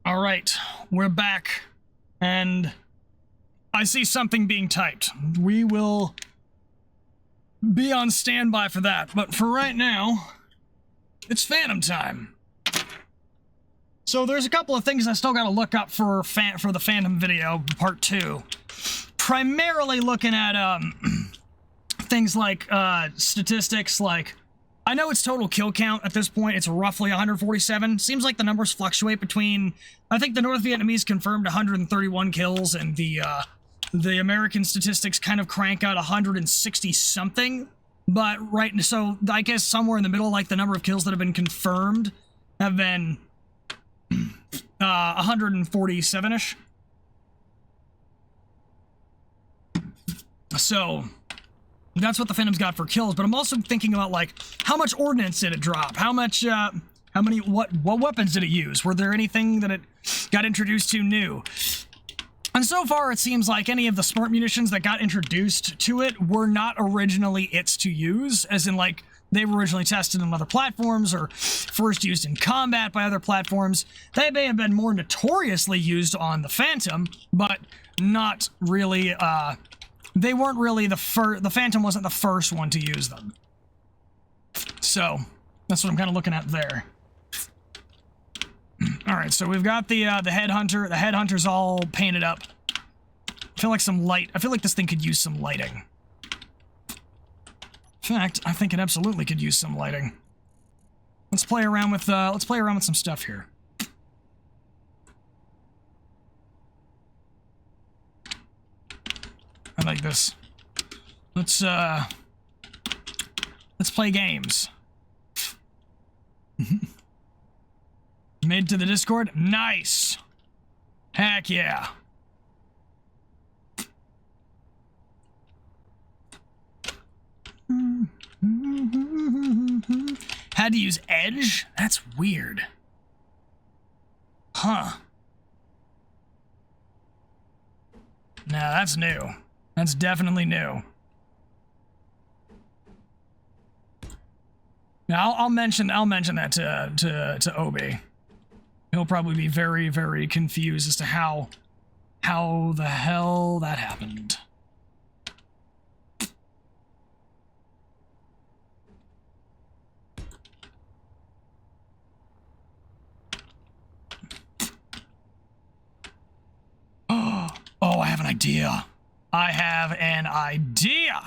All right, we're back, and I see something being typed. We will be on standby for that, but for right now, it's Phantom time. So there's a couple of things I still gotta look up for the Phantom video, part 2. Primarily looking at, things like, statistics, like, I know its total kill count at this point, it's roughly 147. Seems like the numbers fluctuate between, I think the North Vietnamese confirmed 131 kills, and the American statistics kind of crank out 160-something. But, so I guess somewhere in the middle, like, the number of kills that have been confirmed have been 147-ish. So that's what the Phantom's got for kills, but I'm also thinking about, like, how much ordnance did it drop? How much, what weapons did it use? Were there anything that it got introduced to new? And so far, it seems like any of the smart munitions that got introduced to it were not originally its to use, as in, like, they were originally tested on other platforms or first used in combat by other platforms. They may have been more notoriously used on the Phantom, but not really, they weren't really the Phantom wasn't the first one to use them. So, that's what I'm kind of looking at there. Alright, so we've got the Headhunter. The Headhunter's all painted up. I feel like this thing could use some lighting. In fact, I think it absolutely could use some lighting. Let's play around with some stuff here. I like this. Let's play games. Made to the Discord? Nice! Heck yeah. Had to use Edge? That's weird. Huh. No, that's new. That's definitely new. Now, I'll mention that to Obi. He'll probably be very, very confused as to how the hell that happened. Oh, I have an idea. I have an idea.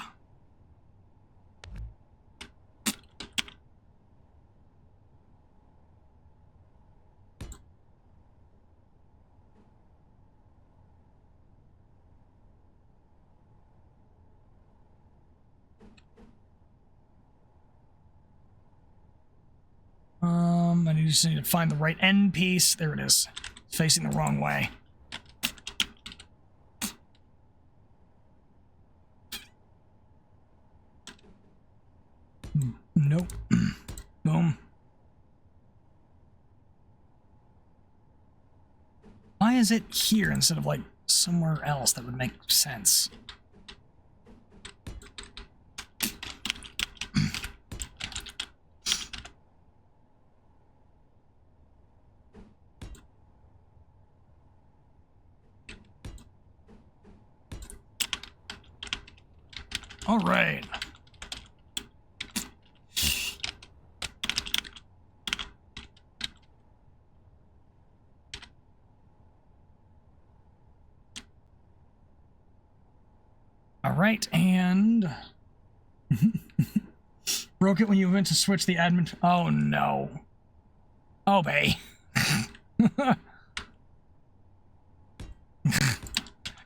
I just need to find the right end piece. There it is. It's facing the wrong way. Nope. Boom. Why is it here instead of, like, somewhere else that would make sense? All right. All right, and broke it when you went to switch the admin. Oh no. Oh, bae.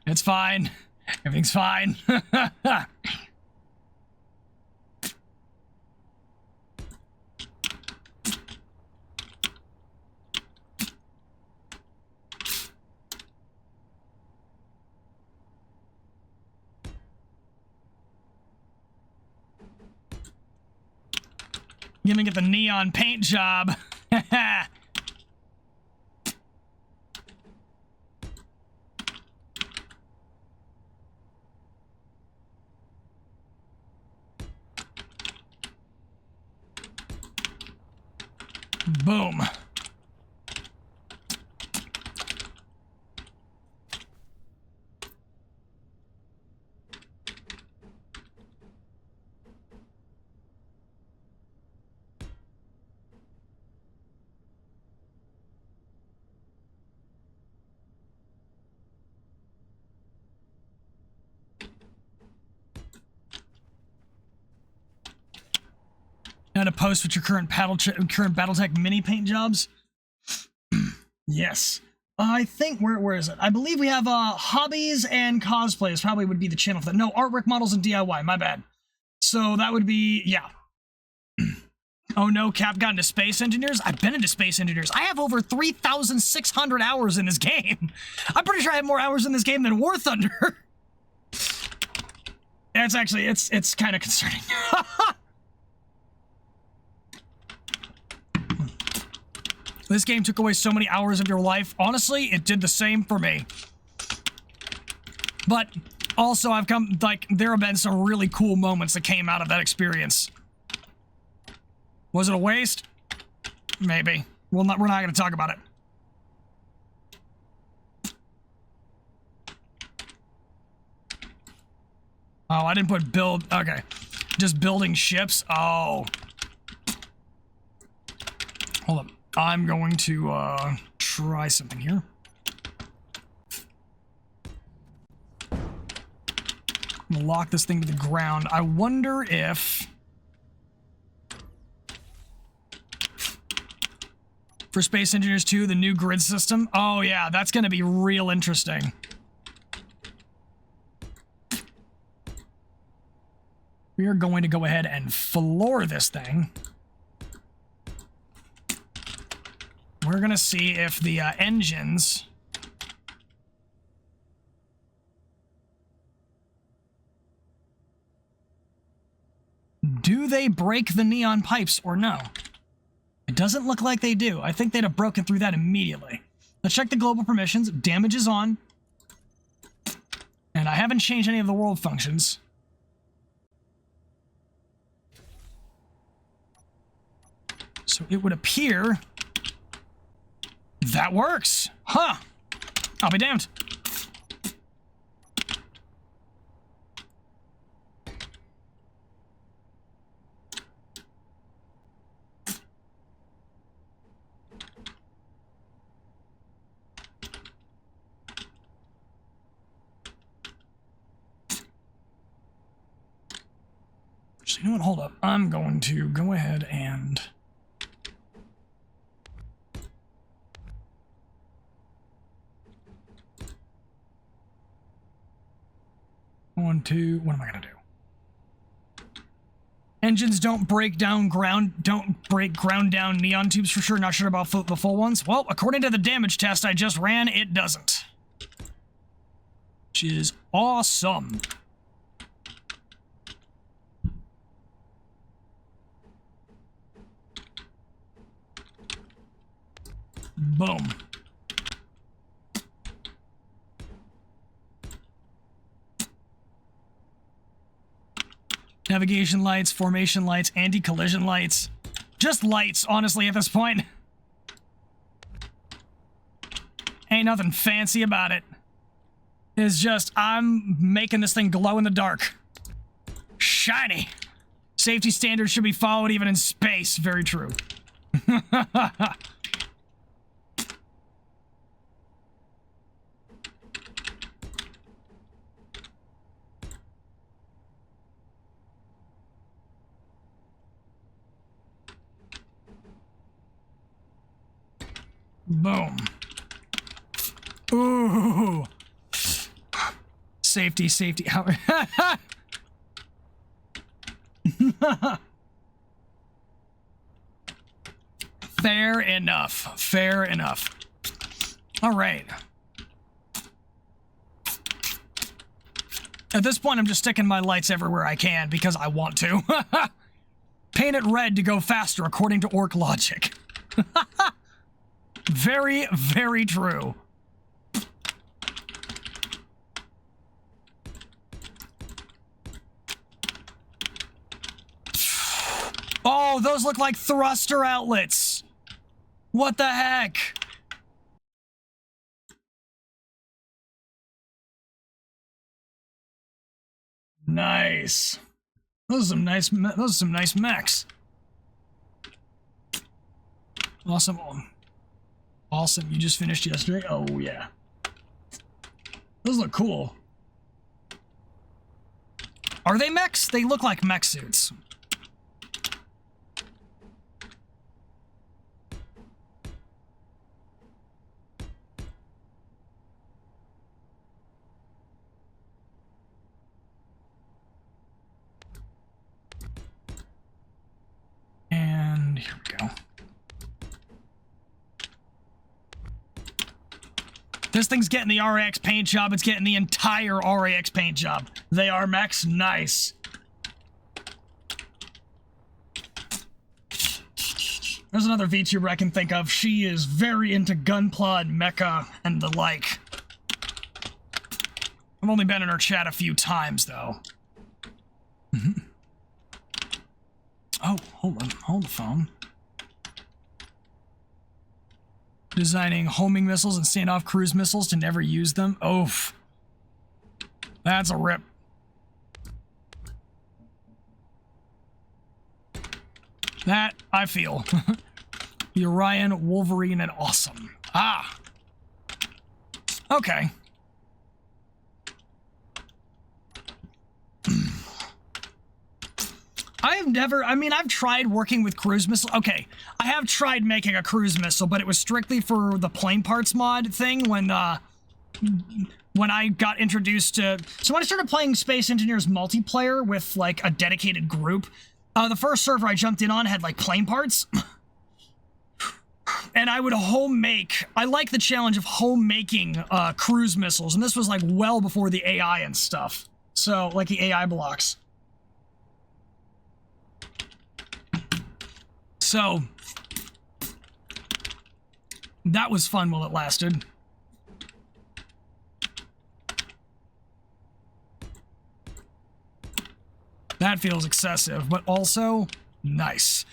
It's fine. Everything's fine. Gonna get the neon paint job. Boom. Now to post with your current BattleTech mini paint jobs. Yes. I think, where is it? I believe we have hobbies and cosplays probably would be the channel for that. No, artwork, models, and DIY, my bad. So that would be, yeah. Oh no, Cap got into Space Engineers? I've been into Space Engineers. I have over 3,600 hours in this game. I'm pretty sure I have more hours in this game than War Thunder. It's actually, it's kind of concerning. This game took away so many hours of your life. Honestly, it did the same for me. But also, I've come, like, there have been some really cool moments that came out of that experience. Was it a waste? Maybe. We're not going to talk about it. Oh, I didn't put build. Okay. Just building ships. Oh. Hold up. I'm going to try something here. I'm gonna lock this thing to the ground. I wonder if for Space Engineers 2, the new grid system. Oh yeah, that's gonna be real interesting. We are going to go ahead and floor this thing. We're gonna see if the engines do they break the neon pipes or no? It doesn't look like they do. I think they'd have broken through that immediately. Let's check the global permissions. Damage is on. And I haven't changed any of the world functions. So it would appear that works. Huh. I'll be damned. So you know what? Hold up. I'm going to go ahead and... What am I gonna do? Engines don't break ground down neon tubes for sure. Not sure about the full ones. Well, according to the damage test I just ran, it doesn't. Which is awesome. Boom. Navigation lights, formation lights, anti-collision lights. Just lights, honestly, at this point. Ain't nothing fancy about it. It's just, I'm making this thing glow in the dark. Shiny. Safety standards should be followed even in space. Very true. Boom. Ooh. Safety, safety. Fair enough. Fair enough. All right. At this point, I'm just sticking my lights everywhere I can because I want to. Paint it red to go faster, according to orc logic. Very, very true. Oh, those look like thruster outlets. What the heck? Nice. Those are some nice mechs. Awesome. Awesome. You just finished yesterday? Oh, yeah. Those look cool. Are they mechs? They look like mech suits. This thing's getting the RAX paint job. It's getting the entire RAX paint job. They are Max. Nice. There's another VTuber I can think of. She is very into Gunpla and Mecha and the like. I've only been in her chat a few times, though. Oh, hold on. Hold the phone. Designing homing missiles and standoff cruise missiles to never use them. Oof. That's a rip. That, I feel. The Orion, Wolverine, and Awesome. Ah. Okay. I've tried working with cruise missiles. Okay, I have tried making a cruise missile, but it was strictly for the plane parts mod thing when I got introduced to... So when I started playing Space Engineers multiplayer with, like, a dedicated group, the first server I jumped in on had, like, plane parts. And I would home make... I like the challenge of home making cruise missiles, and this was, like, well before the AI and stuff. So, like, the AI blocks. So, that was fun while it lasted. That feels excessive, but also nice.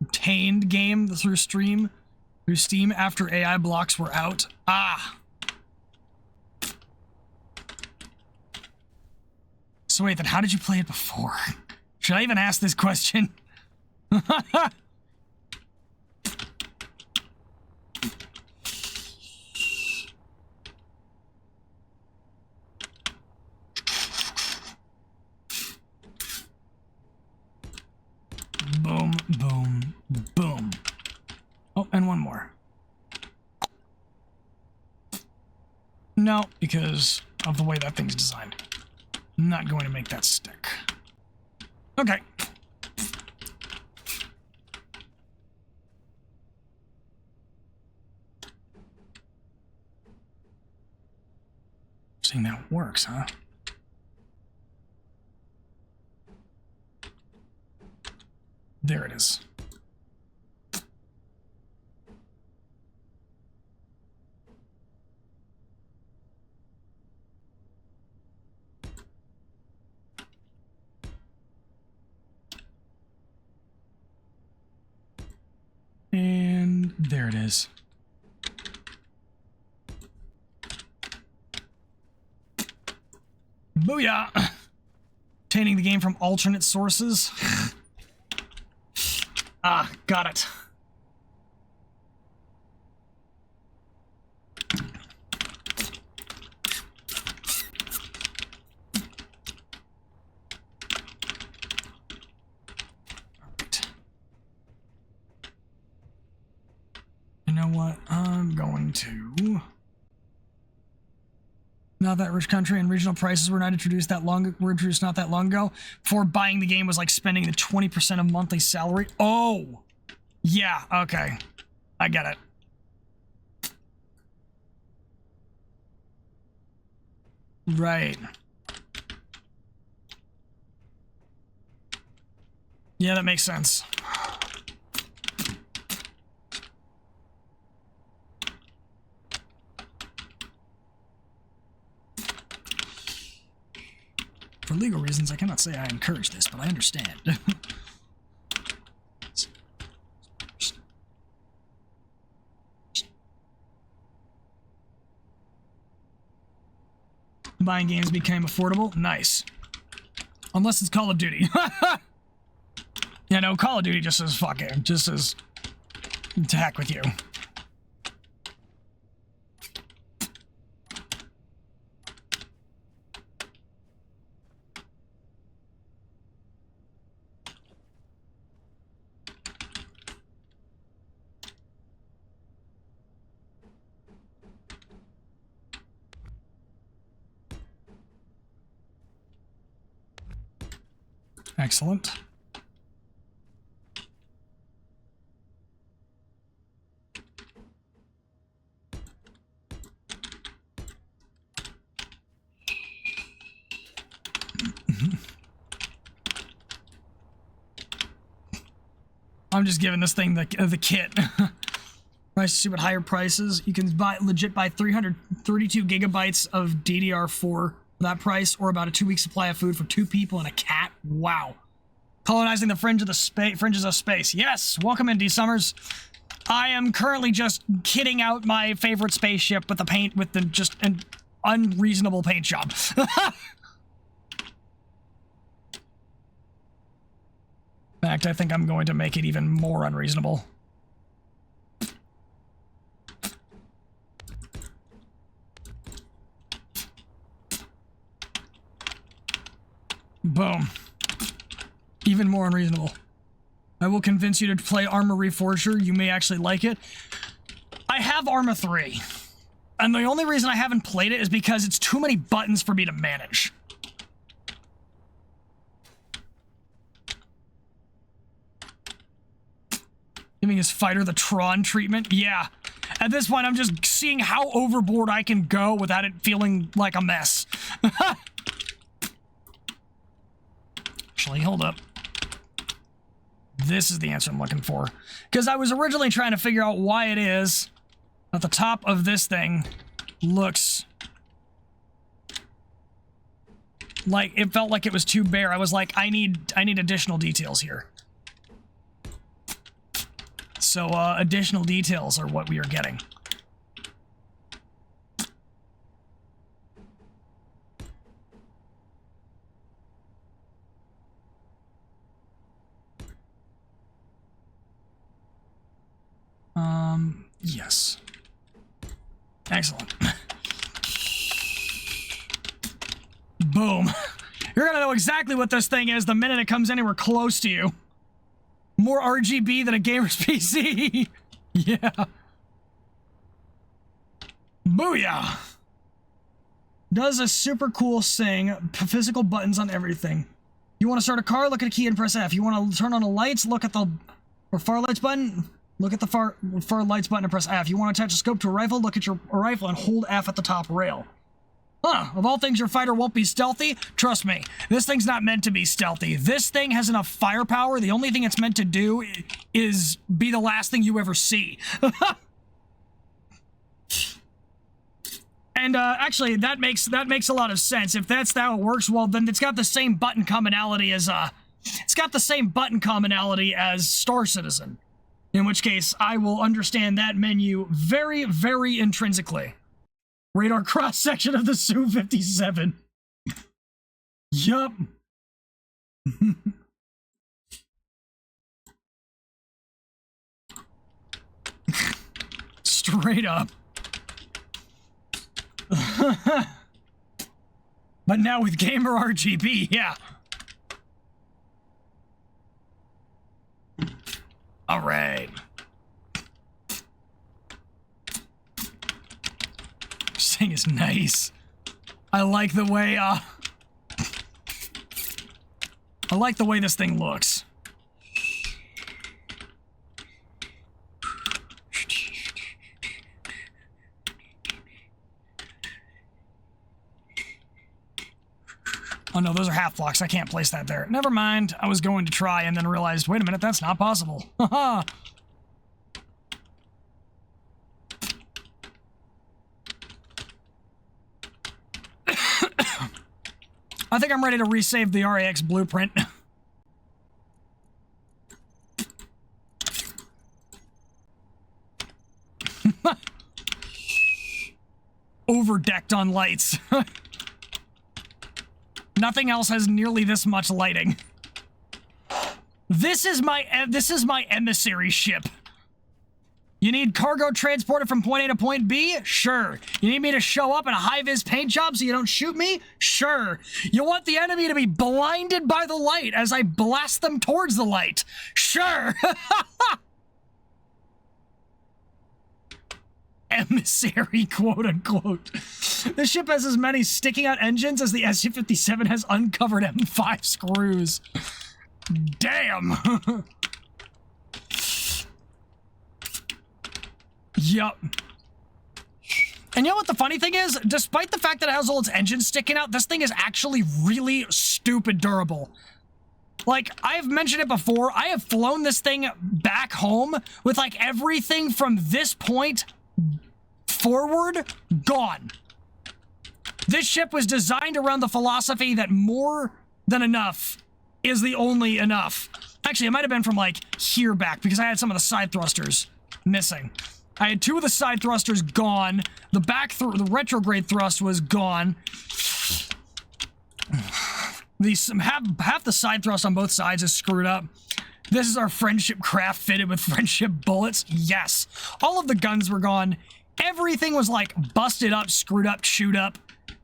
Obtained game through Steam after AI blocks were out. Ah. So wait, then how did you play it before? Should I even ask this question? Boom, boom, boom. Oh, and one more. No, because of the way that thing's designed. I'm not going to make that stick. Okay. Seeing that works, huh? There it is. And there it is. Booyah! Obtaining the game from alternate sources. Ah, got it. Alright. You know what? I'm going to... Not that rich country and regional prices were not introduced not that long ago. Before buying the game was like spending the 20% of monthly salary. Oh! Yeah, okay. I get it. Right. Yeah, that makes sense. For legal reasons, I cannot say I encourage this, but I understand. Buying games became affordable? Nice. Unless it's Call of Duty. Yeah, no, Call of Duty just says fuck it. Just says to heck with you. Excellent. I'm just giving this thing the kit. Price stupid higher prices. You can legit buy 332 gigabytes of DDR4 for that price, or about a 2-week supply of food for 2 people and a cat. Wow. Colonizing the fringes of space. Yes, welcome in, D Summers. I am currently just kitting out my favorite spaceship with the just an unreasonable paint job. In fact, I think I'm going to make it even more unreasonable. Boom. Even more unreasonable. I will convince you to play Arma Reforger. You may actually like it. I have Arma 3. And the only reason I haven't played it is because it's too many buttons for me to manage. Giving his fighter the Tron treatment? Yeah. At this point, I'm just seeing how overboard I can go without it feeling like a mess. Actually, hold up. This is the answer I'm looking for. Because I was originally trying to figure out why it is that the top of this thing looks like it felt like it was too bare. I was like, I need additional details here. So, additional details are what we are getting. Yes. Excellent. Boom. You're gonna know exactly what this thing is the minute it comes anywhere close to you. More RGB than a gamer's PC. Yeah. Booyah. Does a super cool thing. Physical buttons on everything. You want to start a car? Look at a key and press F. You want to turn on the lights? Look at the far lights button. Look at the far lights button and press F. You want to attach a scope to a rifle? Look at your rifle and hold F at the top rail. Huh, of all things, your fighter won't be stealthy? Trust me, this thing's not meant to be stealthy. This thing has enough firepower. The only thing it's meant to do is be the last thing you ever see. And actually, that makes a lot of sense. If that's how it works, well, then it's got the same button commonality as Star Citizen. In which case, I will understand that menu very, very intrinsically. Radar cross-section of the Su-57. Yup. Straight up. But now with gamer RGB, yeah. All right. This thing is nice. I like the way, this thing looks. Oh no, those are half blocks. I can't place that there. Never mind. I was going to try and then realized, wait a minute, that's not possible. Haha. I think I'm ready to resave the RAX blueprint. Overdecked on lights. Nothing else has nearly this much lighting. This is my emissary ship. You need cargo transported from point A to point B? Sure. You need me to show up in a high-vis paint job so you don't shoot me? Sure. You want the enemy to be blinded by the light as I blast them towards the light? Sure. Emissary, quote-unquote. The ship has as many sticking out engines as the SU-57 has uncovered M5 screws. Damn. Yup. And you know what the funny thing is? Despite the fact that it has all its engines sticking out, this thing is actually really stupid durable. Like, I've mentioned it before, I have flown this thing back home with, like, everything from this point forward gone. This ship was designed around the philosophy that more than enough is the only enough. Actually, it might have been from, like, here back, because I had some of the side thrusters missing. I had 2 of the side thrusters gone. The the retrograde thrust was gone. Half the side thrust on both sides is screwed up. This is our friendship craft fitted with friendship bullets. Yes. All of the guns were gone. Everything was like busted up, screwed up, chewed up.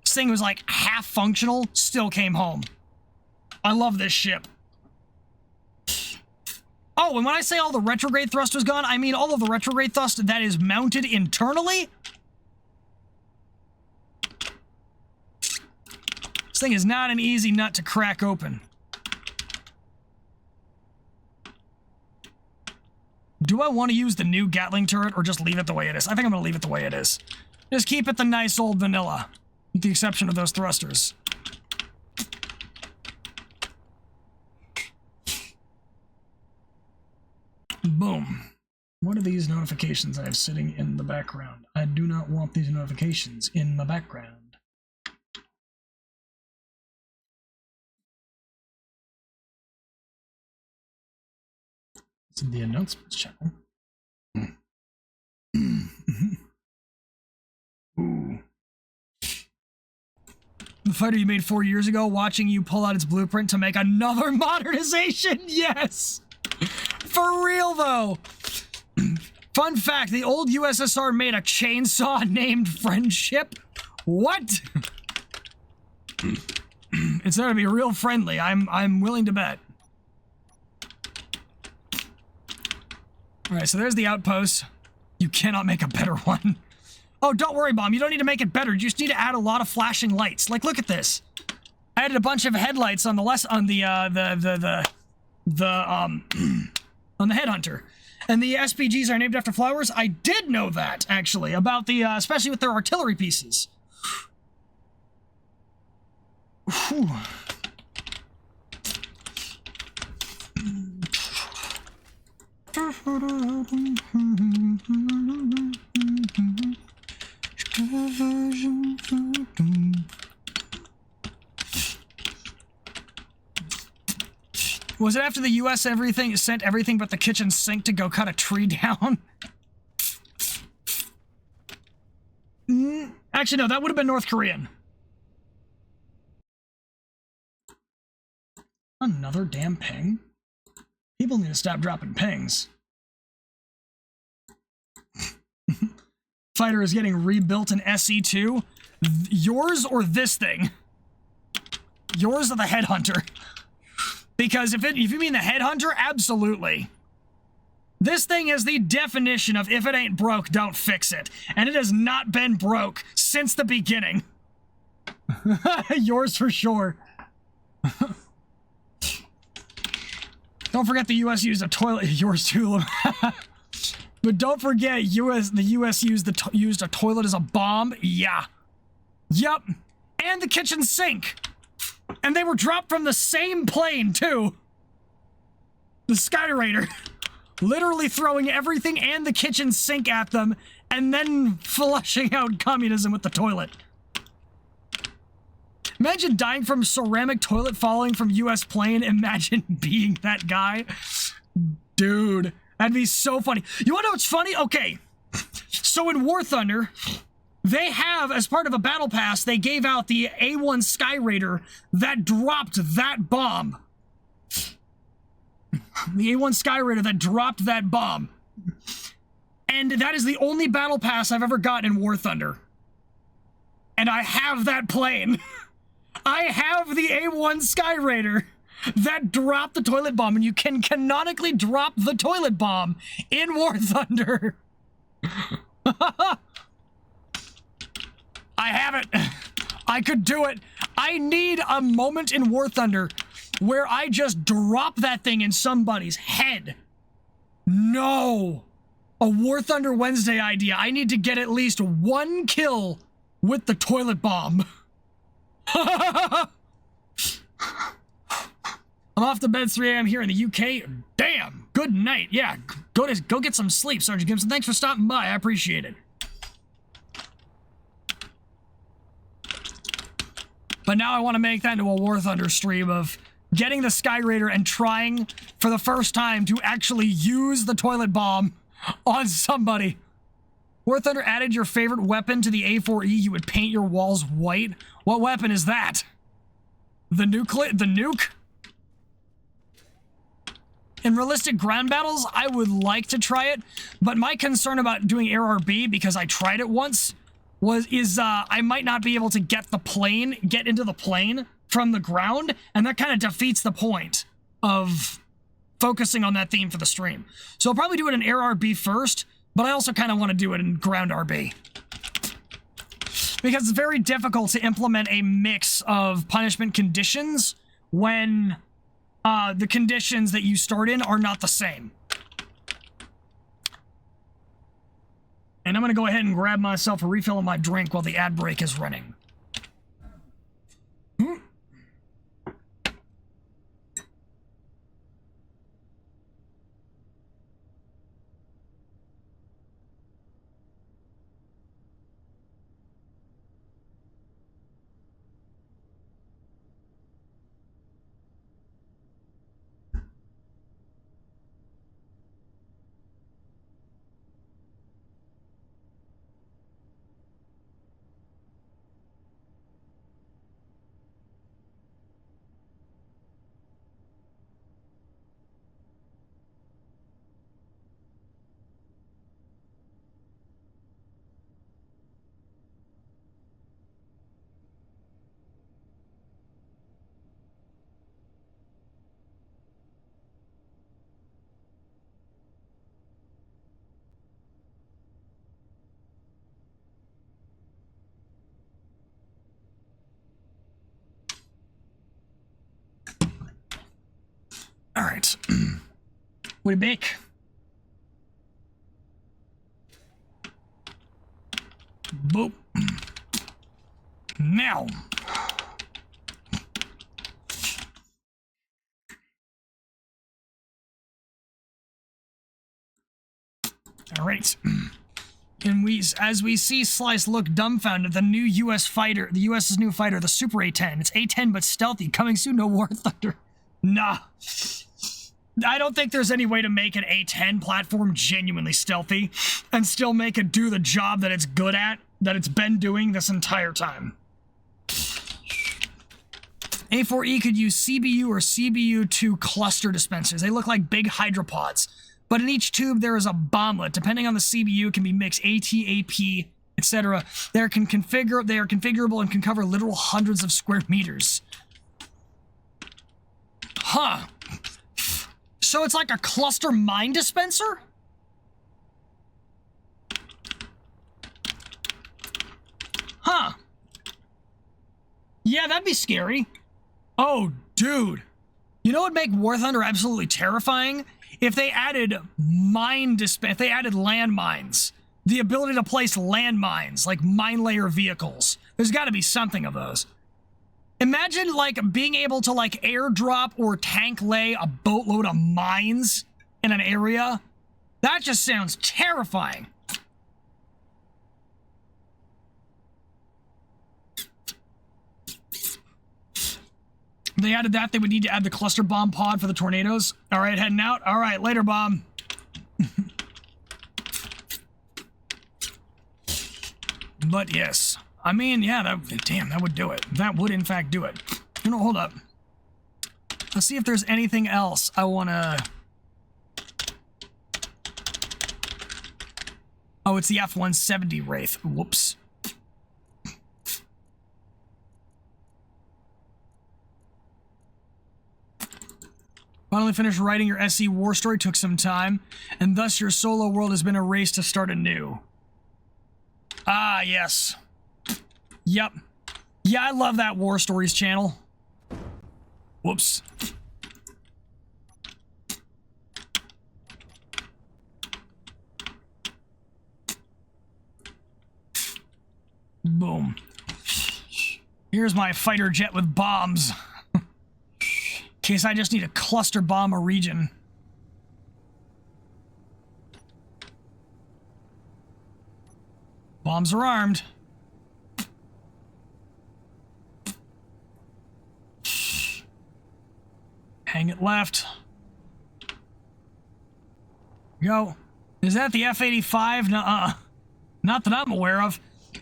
This thing was like half functional, still came home. I love this ship. Oh, and when I say all the retrograde thrust was gone, I mean all of the retrograde thrust that is mounted internally. This thing is not an easy nut to crack open. Do I want to use the new Gatling turret or just leave it the way it is? I think I'm going to leave it the way it is. Just keep it the nice old vanilla, with the exception of those thrusters. Boom. What are these notifications I have sitting in the background? I do not want these notifications in my background. It's in the announcements channel. Ooh. The fighter you made 4 years ago, watching you pull out its blueprint to make another modernization? Yes! For real, though! Fun fact, the old USSR made a chainsaw named Friendship. What? It's there to be real friendly. I'm willing to bet. Alright, so there's the outpost. You cannot make a better one. Oh, don't worry, Bomb. You don't need to make it better. You just need to add a lot of flashing lights. Like, look at this. I added a bunch of headlights on the on the Headhunter. And the SPGs are named after flowers. I did know that, actually, about the, especially with their artillery pieces. Whew. Was it after the US sent everything but the kitchen sink to go cut a tree down? Actually, no, that would have been North Korean. Another damn ping? People need to stop dropping pings. Fighter is getting rebuilt in SE2. Yours or this thing? Yours or the Headhunter? Because if you mean the Headhunter, absolutely. This thing is the definition of if it ain't broke, don't fix it. And it has not been broke since the beginning. Yours for sure. Don't forget the US used a toilet. Yours too. But don't forget, the US used a toilet as a bomb. Yeah. Yup. And the kitchen sink. And they were dropped from the same plane, too. The Sky Raider. Literally throwing everything and the kitchen sink at them, and then flushing out communism with the toilet. Imagine dying from ceramic toilet falling from US plane. Imagine being that guy. Dude, that'd be so funny. You wanna know what's funny? Okay. So in War Thunder, they have, as part of a battle pass, they gave out the A1 Sky Raider that dropped that bomb. The A1 Sky Raider that dropped that bomb. And that is the only battle pass I've ever gotten in War Thunder. And I have that plane. I have the A1 Sky Raider that dropped the toilet bomb, and you can canonically drop the toilet bomb in War Thunder. I have it. I could do it. I need a moment in War Thunder where I just drop that thing in somebody's head. No. A War Thunder Wednesday idea. I need to get at least 1 kill with the toilet bomb. I'm off to bed 3 a.m. here in the UK. Damn. Good night. Yeah, go get some sleep, Sergeant Gibson. Thanks for stopping by. I appreciate it. But now I want to make that into a War Thunder stream of getting the Sky Raider and trying for the first time to actually use the toilet bomb on somebody. War Thunder added your favorite weapon to the A4E. You would paint your walls white. What weapon is that? The nuke? In realistic ground battles, I would like to try it, but my concern about doing Air RB, because I tried it once, is I might not be able to get into the plane from the ground, and that kind of defeats the point of focusing on that theme for the stream. So I'll probably do it in Air RB first, but I also kind of want to do it in ground RB. Because it's very difficult to implement a mix of punishment conditions when the conditions that you start in are not the same. And I'm going to go ahead and grab myself a refill of my drink while the ad break is running. All right. What do you make? Boop. Now. All right. And as we see Slice look dumbfounded, the new U.S. fighter, the U.S.'s new fighter, the Super A-10. It's A-10 but stealthy, coming soon to War Thunder. Nah. I don't think there's any way to make an A-10 platform genuinely stealthy and still make it do the job that it's good at, that it's been doing this entire time. A4E could use CBU or CBU2 cluster dispensers. They look like big hydropods, but in each tube there is a bomblet. Depending on the CBU, can be mixed AT, AP, etc. They are configurable and can cover literal hundreds of square meters. Huh. So it's like a cluster mine dispenser? Huh. Yeah, that'd be scary. Oh, dude. You know what would make War Thunder absolutely terrifying? If they added if they added landmines. The ability to place landmines, like mine layer vehicles. There's gotta be something of those. Imagine, like, being able to, like, airdrop or tank lay a boatload of mines in an area. That just sounds terrifying. They added that. They would need to add the cluster bomb pod for the tornadoes. All right, heading out. All right, later, bomb. But yes. I mean, yeah, that would do it. That would, in fact, do it. You know, hold up. Let's see if there's anything else I want to... Oh, it's the F-170 Wraith. Whoops. Finally finished writing your SE war story. Took some time. And thus your solo world has been erased to start anew. Ah, yes. Yep. Yeah, I love that War Stories channel. Whoops. Boom. Here's my fighter jet with bombs. In case I just need to cluster bomb a region. Bombs are armed. Hang it left. Go. Is that the F-85? Nuh-uh. Not that I'm aware of.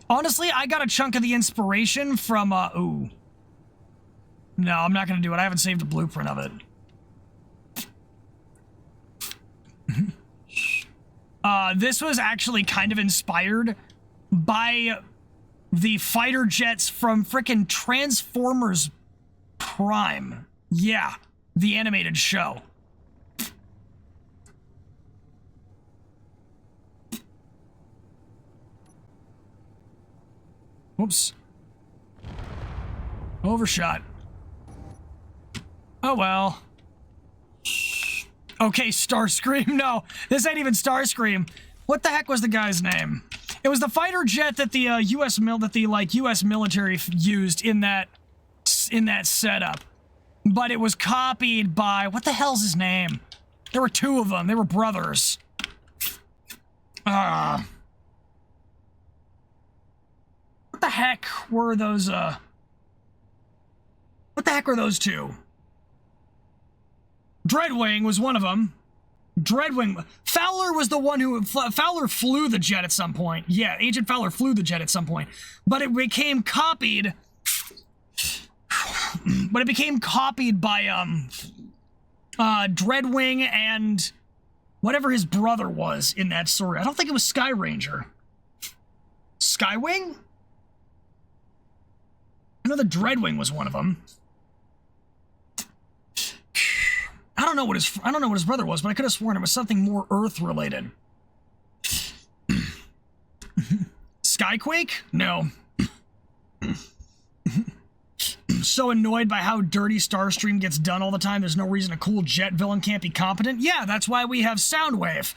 Honestly, I got a chunk of the inspiration from, ooh. No, I'm not gonna do it. I haven't saved a blueprint of it. This was actually kind of inspired by the fighter jets from frickin' Transformers Prime. Yeah, the animated show. Oops. Overshot. Oh well. Okay, Starscream. No, this ain't even Starscream. What the heck was the guy's name? It was the fighter jet that the U.S. military used in that setup. But it was copied by, what the hell's his name? There were two of them. They were brothers. What the heck were those, what the heck were those two? Dreadwing was one of them. Dreadwing. Fowler was the one who... Fowler flew the jet at some point. Yeah, Agent Fowler flew the jet at some point. But it became copied... But it became copied by, Dreadwing and whatever his brother was in that story. I don't think it was Sky Ranger. Skywing? I know the Dreadwing was one of them. I don't know what his brother was, but I could have sworn it was something more Earth related. Skyquake? No. So annoyed by how dirty Starstream gets done all the time, there's no reason a cool jet villain can't be competent. Yeah, that's why we have Soundwave.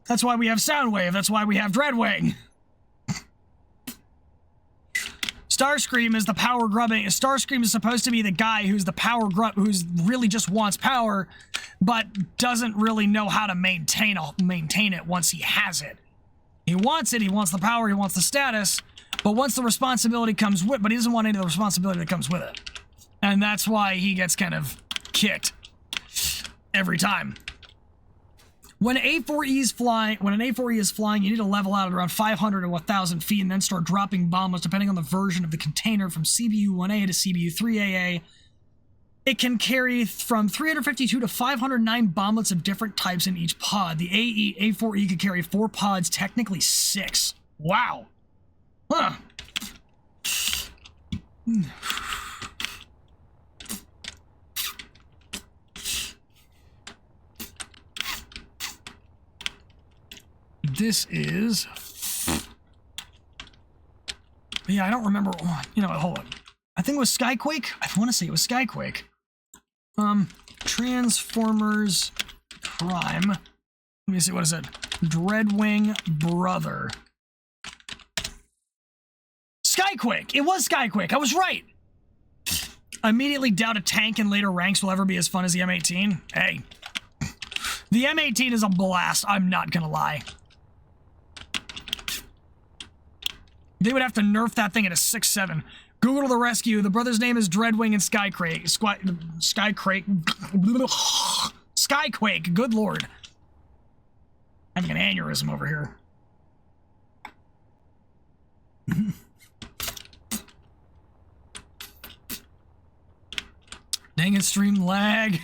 That's why we have Soundwave. That's why we have Dreadwing. Starscream is the power grubbing. Starscream is supposed to be the guy who's the power grub, who's really just wants power, but doesn't really know how to maintain it once he has it. He wants it. He wants the power. He wants the status. But once the responsibility comes with, but he doesn't want any of the responsibility that comes with it, and that's why he gets kind of kicked every time. When an A4E is flying, you need to level out at around 500 to 1,000 feet and then start dropping bombs depending on the version of the container from CBU-1A to CBU-3AA. It can carry from 352 to 509 bomblets of different types in each pod. The A4E could carry 4 pods, technically 6. Wow. Huh. This is... Yeah, I don't remember... You know what, hold on. I think it was Skyquake? I want to say it was Skyquake. Transformers Prime. Let me see, what is it? Dreadwing Brother. Skyquake! It was Skyquake! I was right! I immediately doubt a tank in later ranks will ever be as fun as the M18. Hey. The M18 is a blast, I'm not gonna lie. They would have to nerf that thing at a 6.7. Google to the rescue. The brother's name is Dreadwing and Skyquake. Skyquake, good lord. Having an aneurysm over here. Dang it, stream lag.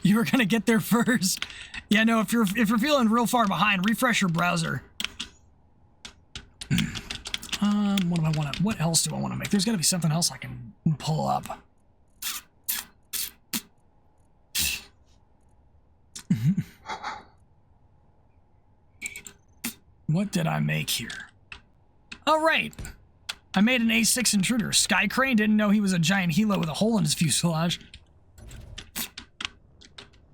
You were gonna get there first. Yeah, no, if you're feeling real far behind, refresh your browser. What else do I want to make? There's gotta be something else I can pull up. What did I make here? All right. I made an A6 intruder. Sky Crane didn't know he was a giant helo with a hole in his fuselage.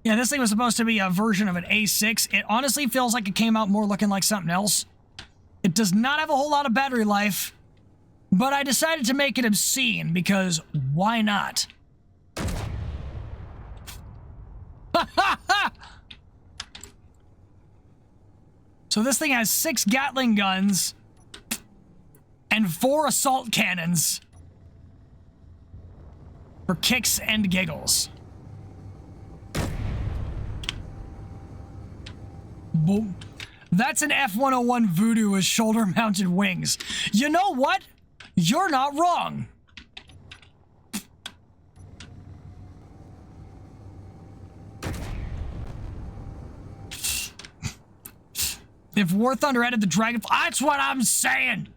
Yeah, this thing was supposed to be a version of an A6. It honestly feels like it came out more looking like something else. It does not have a whole lot of battery life, but I decided to make it obscene because why not? So this thing has 6 Gatling guns and 4 assault cannons for kicks and giggles. Boom. That's an F-101 Voodoo with shoulder-mounted wings. You know what? You're not wrong. If War Thunder added the Dragonfly, that's what I'm saying.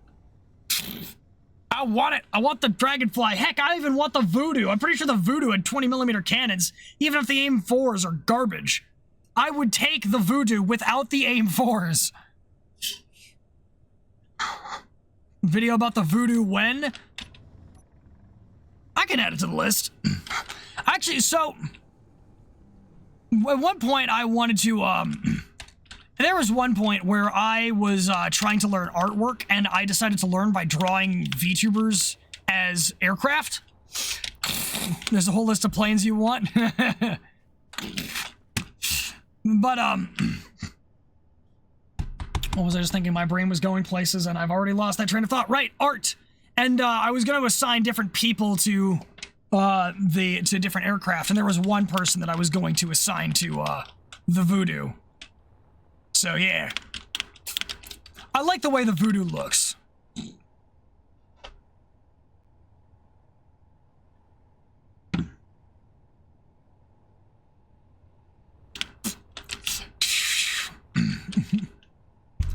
I want it. I want the Dragonfly. Heck, I even want the Voodoo. I'm pretty sure the Voodoo had 20mm cannons, even if the AIM-4s are garbage. I would take the Voodoo without the AIM-4s. Video about the Voodoo when? I can add it to the list. Actually, so at one point I wanted to, there was one point where I was trying to learn artwork, and I decided to learn by drawing VTubers as aircraft. There's a whole list of planes you want. But, what was I just thinking? My brain was going places, and I've already lost that train of thought. Right, art! And, I was going to assign different people to, to different aircraft, and there was one person that I was going to assign to, the Voodoo. So, yeah. I like the way the Voodoo looks.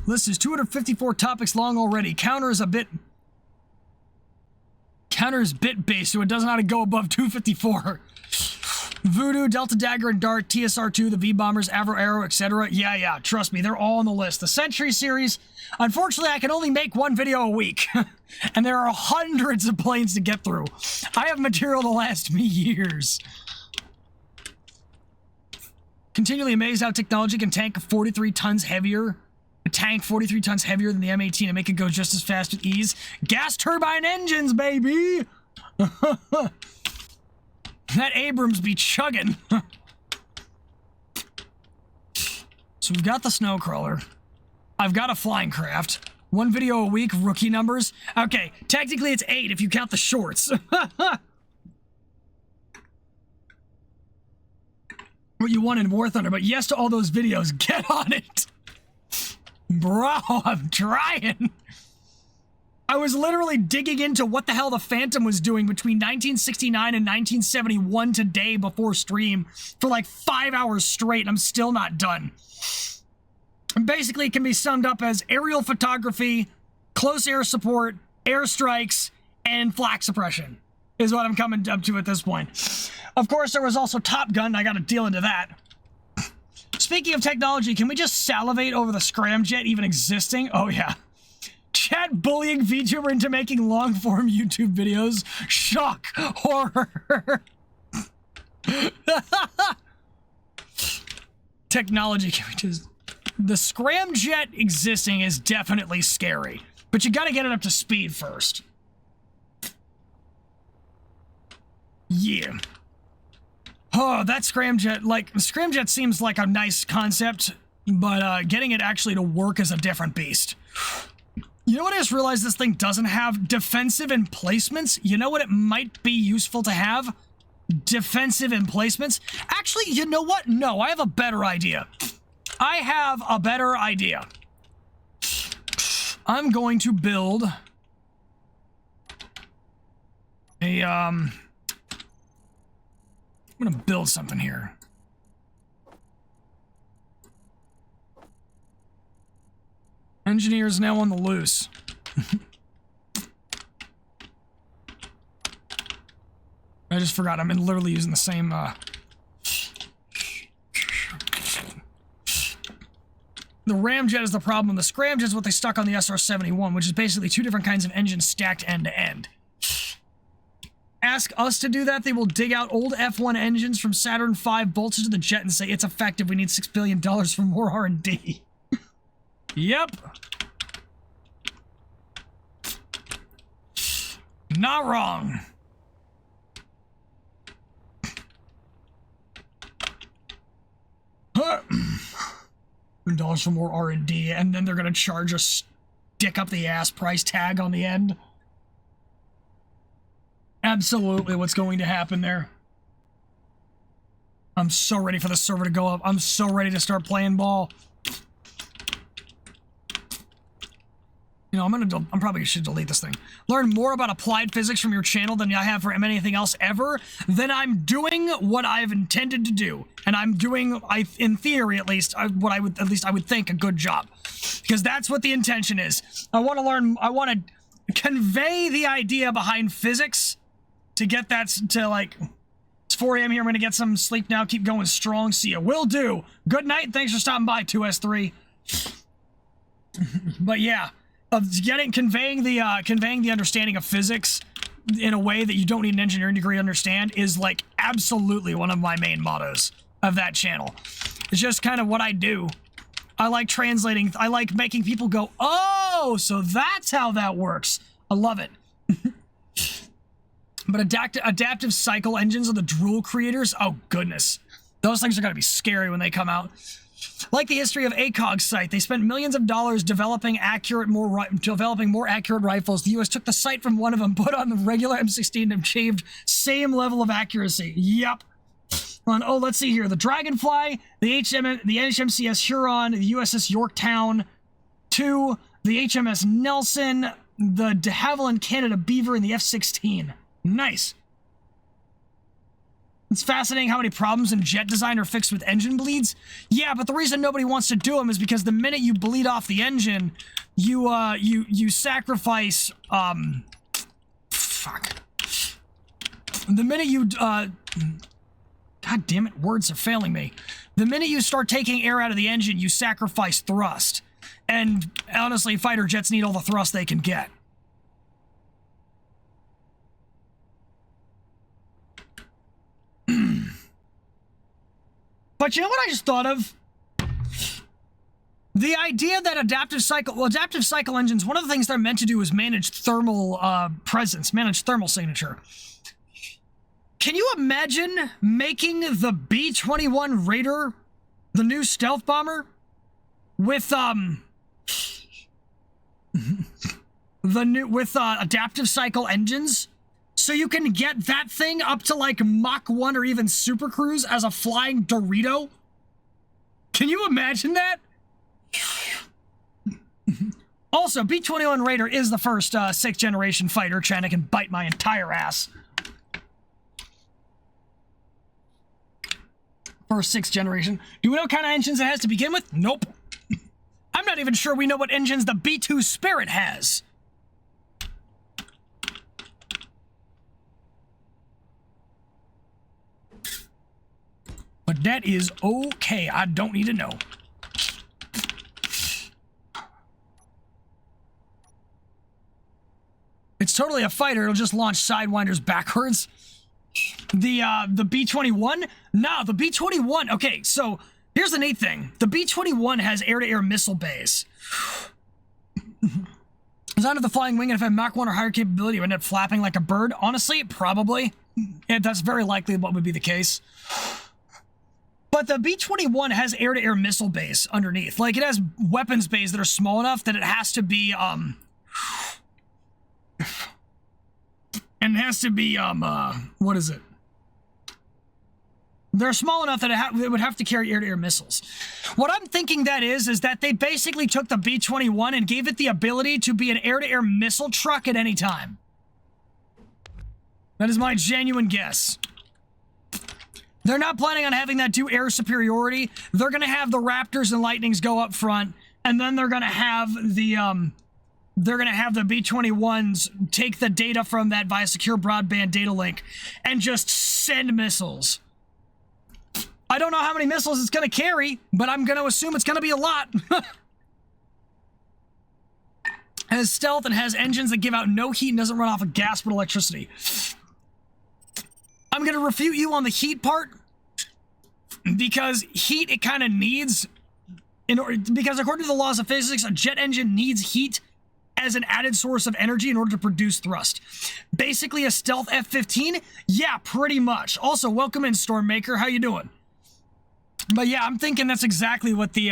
List is 254 topics long already. Counter is bit-based, so it doesn't know how to go above 254. Voodoo, Delta Dagger and Dart, TSR-2, the V-Bombers, Avro Arrow, etc. Yeah, trust me, they're all on the list. The Sentry series, unfortunately, I can only make one video a week, and there are hundreds of planes to get through. I have material to last me years. Continually amazed how technology can tank 43 tons heavier. A tank 43 tons heavier than the M18 and make it go just as fast with ease. Gas turbine engines, baby! That Abrams be chugging. So we've got the Snowcrawler. I've got a flying craft. 1 video a week, rookie numbers. Okay, technically it's 8 if you count the shorts. What you want in War Thunder, but yes to all those videos. Get on it! Bro, I'm trying. I was literally digging into what the hell the Phantom was doing between 1969 and 1971 today before stream for like 5 hours straight, and I'm still not done. And basically, it can be summed up as aerial photography, close air support, airstrikes, and flak suppression is what I'm coming up to at this point. Of course, there was also Top Gun. I got to deal into that. Speaking of technology, can we just salivate over the scramjet even existing? Oh, yeah. Chat bullying VTuber into making long-form YouTube videos. Shock. Horror. Technology, can we just... The scramjet existing is definitely scary, but you gotta get it up to speed first. Yeah. Oh, that scramjet, like, the scramjet seems like a nice concept, but getting it actually to work is a different beast. You know what, I just realized this thing doesn't have defensive emplacements? You know what it might be useful to have? Defensive emplacements? Actually, you know what? No, I have a better idea. I have a better idea. I'm going to build a, I'm gonna build something here. Engineers now on the loose. I just forgot I'm literally using the same, The ramjet is the problem. The scramjet is what they stuck on the SR-71, which is basically two different kinds of engines stacked end to end. Ask us to do that, they will dig out old F1 engines from Saturn V, bolt it to the jet, and say, it's effective, we need $6 billion for more R&D. Yep. Not wrong. $1 for more R&D, and then they're gonna charge a stick up the ass price tag on the end. Absolutely what's going to happen there. I'm so ready for the server to go up. I'm so ready to start playing ball. You know, I'm probably should delete this thing. Learn more about applied physics from your channel than I have for anything else ever. Then I'm doing what I've intended to do, and I'm doing, in theory at least, I would think a good job, because that's what the intention is. I want to learn. I want to convey the idea behind physics to get that to like. It's 4 a.m. here. I'm gonna get some sleep now. Keep going strong. See ya. Will do. Good night. Thanks for stopping by, 2S3. But yeah. Conveying the understanding of physics in a way that you don't need an engineering degree to understand is like absolutely one of my main mottos of that channel. It's just kind of what I do. I like translating. I like making people go, oh, so that's how that works. I love it. But adaptive cycle engines are the drool creators. Oh goodness, those things are gonna be scary when they come out. Like the history of ACOG's site, they spent millions of dollars developing more accurate rifles. The U.S. took the sight from one of them, put on the regular M16, and achieved same level of accuracy. Yep. Oh, let's see here. The Dragonfly, the HMCS Huron, the USS Yorktown, 2, the HMS Nelson, the de Havilland Canada Beaver, and the F-16. Nice. It's fascinating how many problems in jet design are fixed with engine bleeds. Yeah, but the reason nobody wants to do them is because the minute you bleed off the engine, you sacrifice, fuck. The minute you, God damn it, words are failing me. The minute you start taking air out of the engine, you sacrifice thrust. And honestly, fighter jets need all the thrust they can get. But you know what I just thought of? The idea that adaptive cycle engines, one of the things they're meant to do is manage thermal presence, manage thermal signature. Can you imagine making the B-21 Raider, the new stealth bomber, with adaptive cycle engines? So you can get that thing up to like Mach 1 or even Super Cruise as a flying Dorito? Can you imagine that? Also, B-21 Raider is the first 6th generation fighter. China can bite my entire ass. First 6th generation. Do we know what kind of engines it has to begin with? Nope. I'm not even sure we know what engines the B-2 Spirit has. But that is okay. I don't need to know. It's totally a fighter. It'll just launch Sidewinders backwards. The B-21? No, the B-21. Okay, so here's the neat thing. The B-21 has air-to-air missile bays. Designed with the flying wing, and if it had Mach 1 or higher capability, it would end up flapping like a bird. Honestly, probably. Yeah, that's very likely what would be the case. But the B-21 has air-to-air missile bays underneath. Like, it has weapons bays that are small enough that it has to be, and it has to be, what is it? They're small enough that it would have to carry air-to-air missiles. What I'm thinking that is that they basically took the B-21 and gave it the ability to be an air-to-air missile truck at any time. That is my genuine guess. They're not planning on having that do air superiority. They're going to have the Raptors and Lightnings go up front, and then they're going to have the B-21s take the data from that via secure broadband data link and just send missiles. I don't know how many missiles it's going to carry, but I'm going to assume it's going to be a lot. Has stealth and has engines that give out no heat and doesn't run off of gas but electricity. I'm going to refute you on the heat part, because heat it kind of needs, because according to the laws of physics, a jet engine needs heat as an added source of energy in order to produce thrust. Basically a stealth F-15? Yeah, pretty much. Also, welcome in, Stormmaker. How you doing? But yeah, I'm thinking that's exactly what the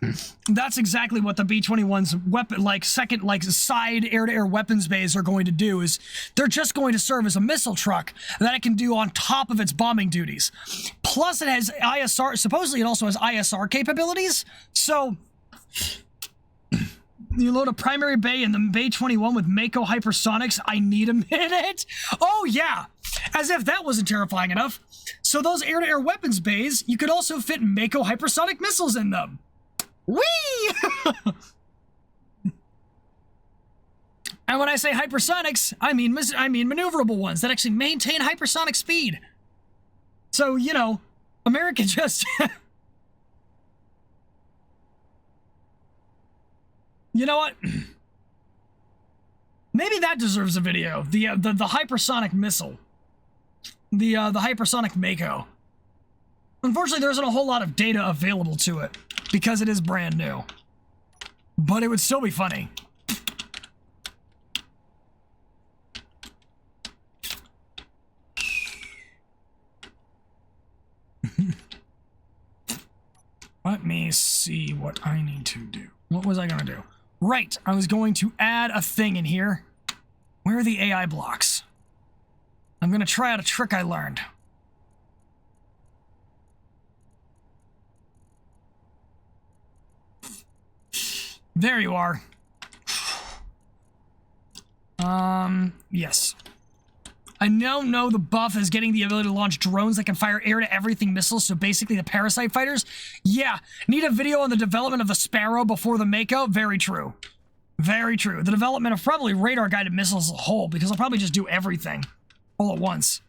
B-21's weapon, second, side air-to-air weapons bays are going to do. Is they're just going to serve as a missile truck that it can do on top of its bombing duties. Plus, it has ISR. Supposedly, it also has ISR capabilities. So you load a primary bay in the Bay 21 with Mako hypersonics. I need a minute. Oh yeah, as if that wasn't terrifying enough. So those air-to-air weapons bays, you could also fit Mako hypersonic missiles in them. Whee! And when I say hypersonics, I mean maneuverable ones that actually maintain hypersonic speed. So, you know, America just... You know what? Maybe that deserves a video. The hypersonic missile. The hypersonic Mako. Unfortunately, there isn't a whole lot of data available to it because it is brand new. But it would still be funny. Let me see what I need to do. What was I going to do? Right, I was going to add a thing in here. Where are the AI blocks? I'm going to try out a trick I learned. There you are. Yes. I now know the buff is getting the ability to launch drones that can fire air-to-everything missiles, so basically the parasite fighters. Yeah, need a video on the development of the Sparrow before the Mako? Very true. Very true. The development of probably radar-guided missiles as a whole, because I'll probably just do everything all at once.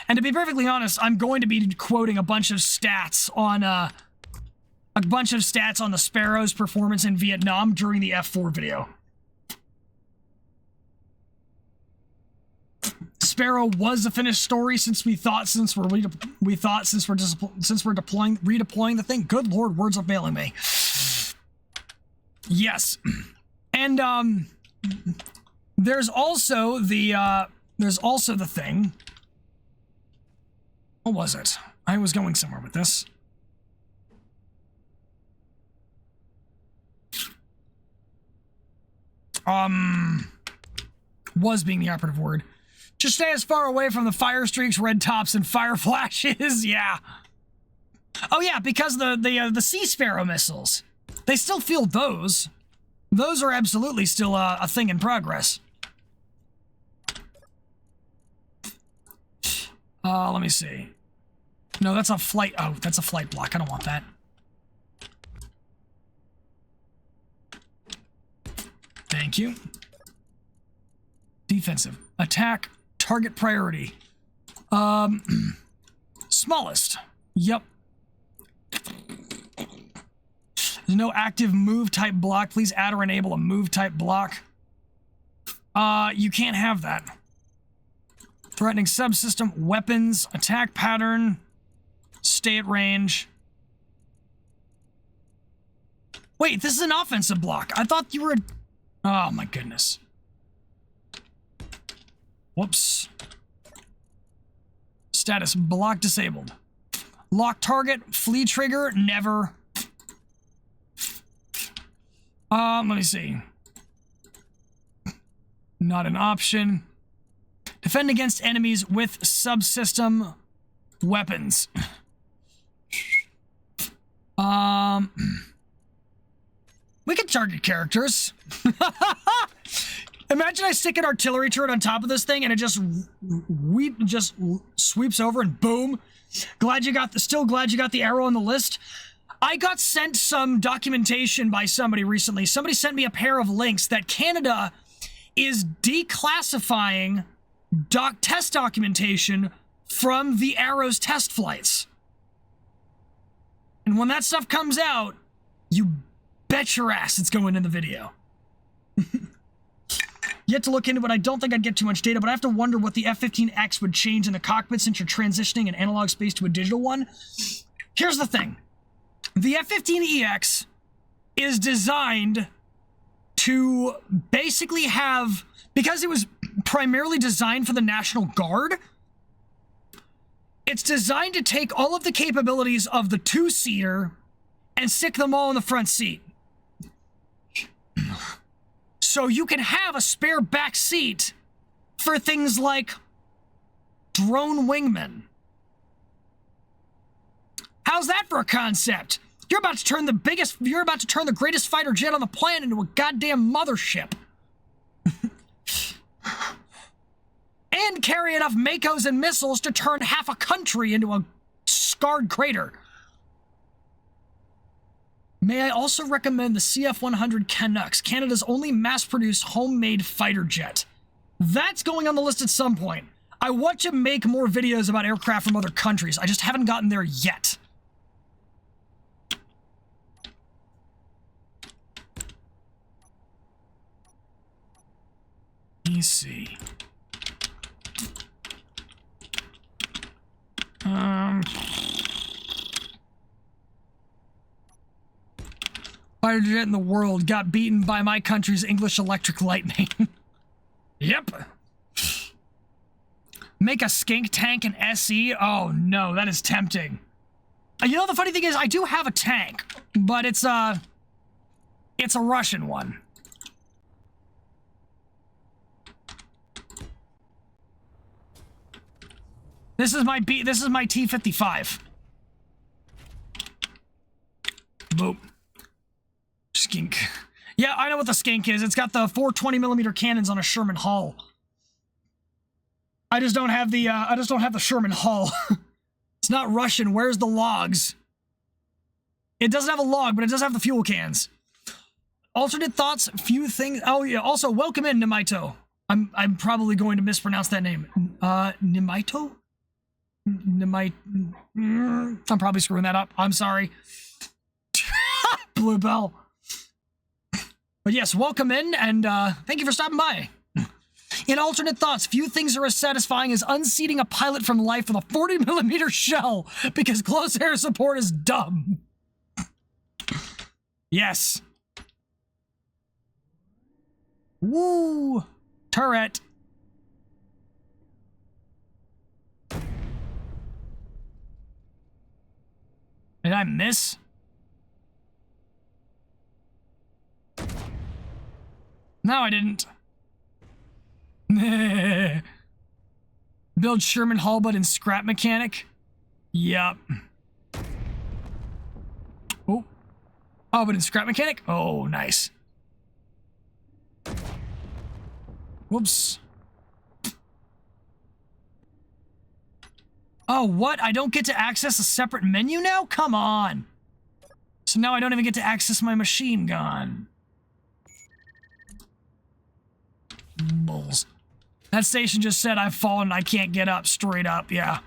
And to be perfectly honest, I'm going to be quoting a bunch of stats on, the Sparrow's performance in Vietnam during the F4 video. Sparrow was a finished story since we're redeploying the thing. Good Lord, words are failing me. Yes, and there's also the thing. What was it? I was going somewhere with this. Was being the operative word. Just stay as far away from the fire streaks, red tops, and fire flashes. Yeah. Oh yeah, because the Sea Sparrow missiles, they still field those. Those are absolutely still a thing in progress. Let me see. No, that's a flight. Oh, that's a flight block. I don't want that. Thank you. Defensive. Attack. Target priority. Smallest. Yep. There's no active move type block. Please add or enable a move type block. You can't have that. Threatening subsystem, weapons, attack pattern, stay at range. Wait, this is an offensive block. I thought you were... Oh my goodness. Whoops. Status, block disabled. Lock target, flee trigger, never. Let me see. Not an option. Defend against enemies with subsystem weapons. We can target characters. Imagine I stick an artillery turret on top of this thing and it just sweeps over and boom. Still glad you got the arrow on the list. I got sent some documentation by somebody recently. Somebody sent me a pair of links that Canada is declassifying test documentation from the Arrow's test flights. And when that stuff comes out, you bet your ass it's going in the video. Yet to look into it, I don't think I'd get too much data, but I have to wonder what the F-15X would change in the cockpit since you're transitioning an analog space to a digital one. Here's the thing. The F-15EX is designed to basically have, because it was primarily designed for the National Guard, it's designed to take all of the capabilities of the two-seater and stick them all in the front seat. So you can have a spare back seat for things like drone wingmen. How's that for a concept? You're about to turn the greatest fighter jet on the planet into a goddamn mothership. And carry enough Makos and missiles to turn half a country into a scarred crater. May I also recommend the CF-100 Canucks, Canada's only mass-produced homemade fighter jet. That's going on the list at some point. I want to make more videos about aircraft from other countries. I just haven't gotten there yet. Let me see. Fighter jet in the world got beaten by my country's English Electric Lightning. Yep. Make a skink tank an SE? Oh no, that is tempting. You know, the funny thing is, I do have a tank, but it's a Russian one. This is my T-55. Boop. Skink. Yeah, I know what the skink is. It's got the 420mm cannons on a Sherman hull. I just don't have the Sherman hull. It's not Russian. Where's the logs? It doesn't have a log, but it does have the fuel cans. Alternate thoughts, few things. Oh yeah. Also, welcome in, Nimaito. I'm probably going to mispronounce that name. Nimaito? I'm probably screwing that up. I'm sorry. Blue bell. But yes, welcome in, and thank you for stopping by. In alternate thoughts, few things are as satisfying as unseating a pilot from life with a 40mm shell because close air support is dumb. Yes. Woo! Turret. Did I miss? No, I didn't. Build Sherman hull but in scrap mechanic? Yup. Oh. Oh, but in scrap mechanic? Oh, nice. Whoops. Oh, what? I don't get to access a separate menu now? Come on. So now I don't even get to access my machine gun. Bulls. That station just said I've fallen and I can't get up. Straight up, yeah.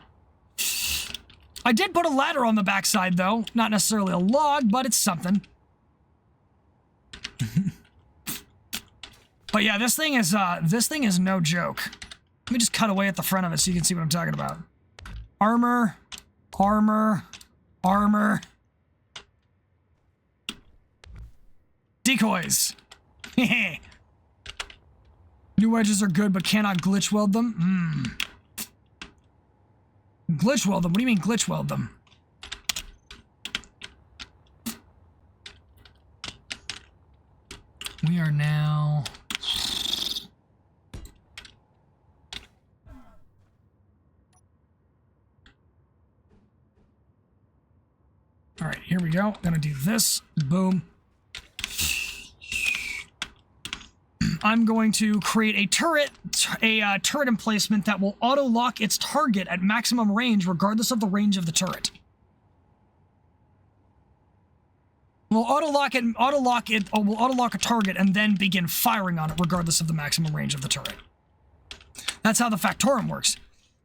I did put a ladder on the backside, though. Not necessarily a log, but it's something. But yeah, this thing is no joke. Let me just cut away at the front of it so you can see what I'm talking about. Armor, armor, armor. Decoys. Hehe. New wedges are good, but cannot glitch weld them? Glitch weld them? What do you mean glitch weld them? We are now... All right, here we go. I'm gonna do this. Boom. I'm going to create a turret emplacement that will auto-lock its target at maximum range regardless of the range of the turret. We'll auto-lock a target and then begin firing on it regardless of the maximum range of the turret. That's how the Factorum works.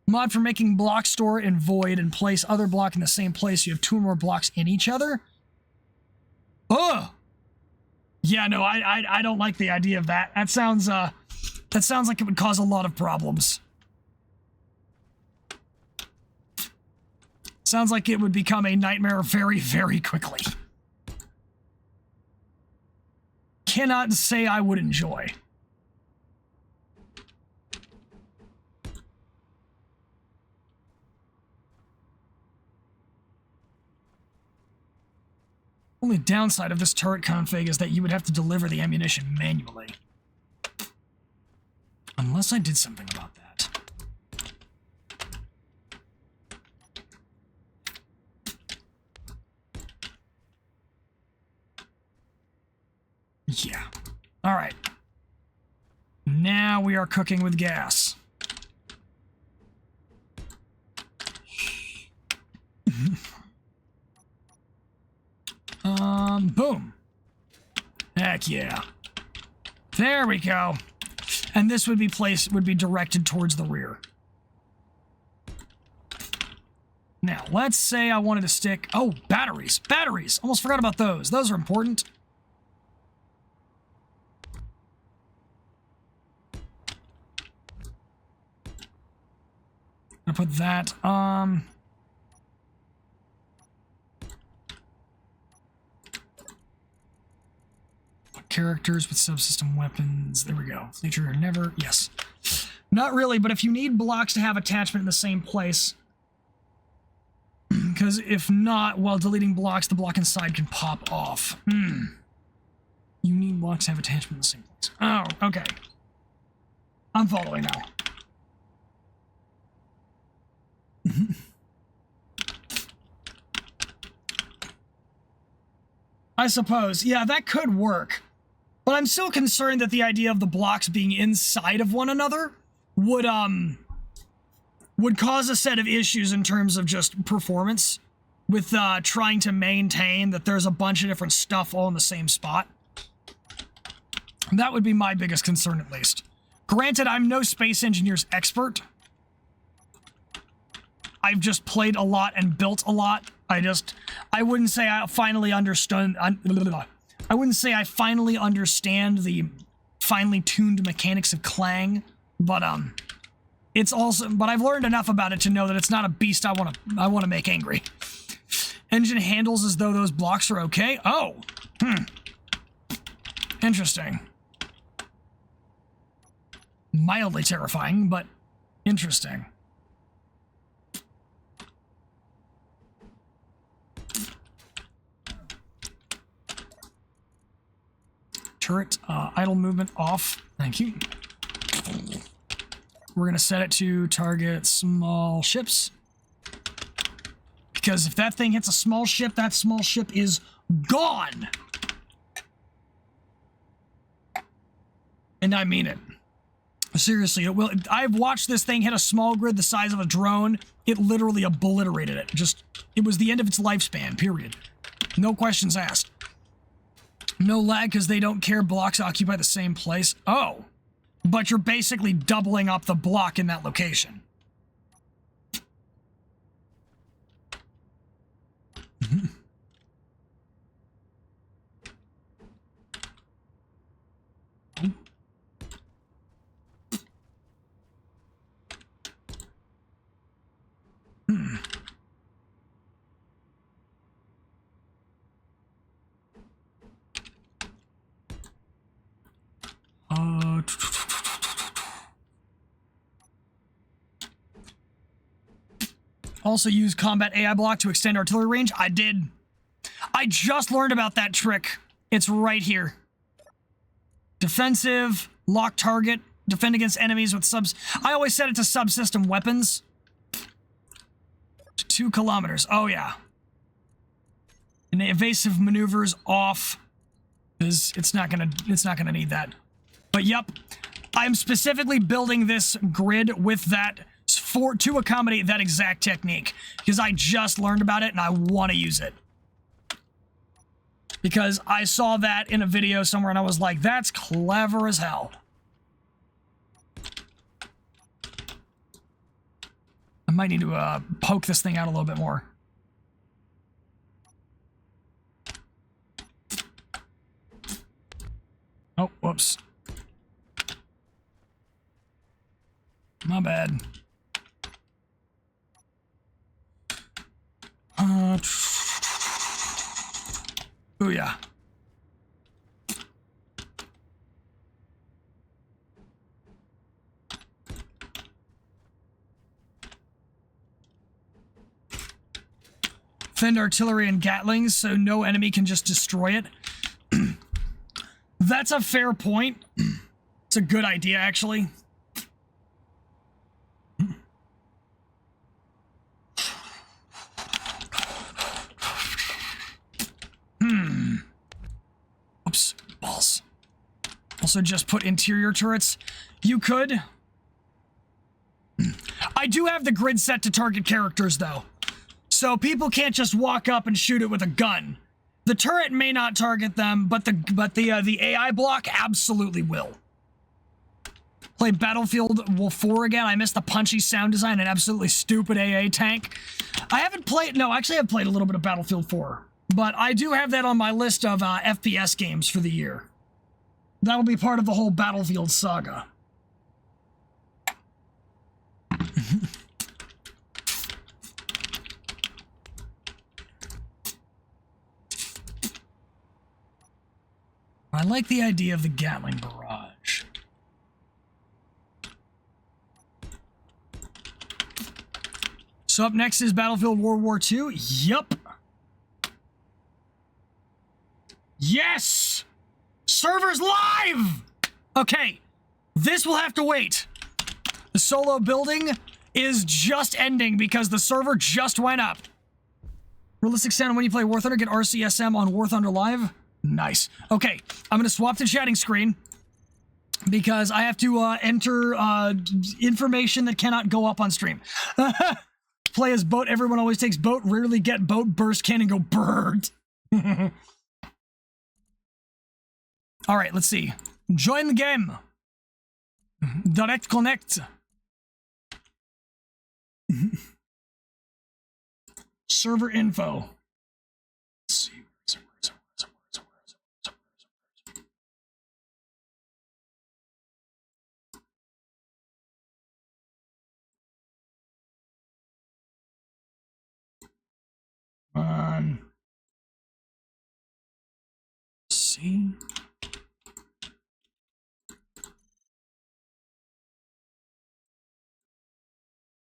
Mod for making block store in void and place other block in the same place. You have 2 or more blocks in each other. Ugh. Yeah, no, I don't like the idea of that. That sounds like it would cause a lot of problems. Sounds like it would become a nightmare very, very quickly. Cannot say I would enjoy. Only downside of this turret config is that you would have to deliver the ammunition manually. Unless I did something about that. Yeah. All right. Now we are cooking with gas. Boom. Heck yeah. There we go. And this would be directed towards the rear. Now, let's say I wanted to stick... Oh, batteries. Batteries. Almost forgot about those. Those are important. I put that, characters with subsystem weapons. There we go. Feature or never. Yes. Not really, but if you need blocks to have attachment in the same place, because if not, while deleting blocks, the block inside can pop off. You need blocks to have attachment in the same place. Oh, okay. I'm following now. I suppose. Yeah, that could work. But I'm still concerned that the idea of the blocks being inside of one another would cause a set of issues in terms of just performance with trying to maintain that there's a bunch of different stuff all in the same spot. That would be my biggest concern, at least. Granted, I'm no space engineer's expert. I've just played a lot and built a lot. I wouldn't say I finally understand. I wouldn't say I finally understand the finely tuned mechanics of Clang, but it's also. But I've learned enough about it to know that it's not a beast I want to make angry. Engine handles as though those blocks are okay. Oh, interesting. Mildly terrifying, but interesting. Turret idle movement off. Thank you. We're going to set it to target small ships. Because if that thing hits a small ship, that small ship is gone. And I mean it. Seriously, it will. I've watched this thing hit a small grid the size of a drone. It literally obliterated it. It was the end of its lifespan, period. No questions asked. No lag because they don't care blocks occupy the same place. Oh, but you're basically doubling up the block in that location. Also use combat AI block to extend artillery range. I did. I just learned about that trick. It's right here. Defensive, lock target, defend against enemies with subs. I always set it to subsystem weapons. 2 kilometers. Oh yeah. And the evasive maneuvers off, because it's not gonna need that. But yep, I'm specifically building this grid with that to accommodate that exact technique, because I just learned about it and I want to use it. Because I saw that in a video somewhere and I was like, that's clever as hell. might need to poke this thing out a little bit more. Oh, whoops. My bad. Booyah. Defend artillery and Gatlings so no enemy can just destroy it. That's a fair point. It's a good idea, actually. Oops, balls. Also just put interior turrets. You could. I do have the grid set to target characters, though. So people can't just walk up and shoot it with a gun. The turret may not target them, but the AI block absolutely will. Play Battlefield 4 again. I missed the punchy sound design and absolutely stupid AA tank. I haven't played... No, actually I've played a little bit of Battlefield 4. But I do have that on my list of FPS games for the year. That'll be part of the whole Battlefield saga. I like the idea of the Gatling barrage. So up next is Battlefield World War II. Yup. Yes! Server's live! Okay, this will have to wait. The solo building is just ending because the server just went up. Realistic sound when you play War Thunder, get RCSM on War Thunder Live. Nice. Okay, I'm going to swap the chatting screen because I have to enter information that cannot go up on stream. Play as boat, everyone always takes boat, rarely get boat, burst cannon, go bird. All right, let's see. Join the game. Direct connect. Server info. Let's see. See.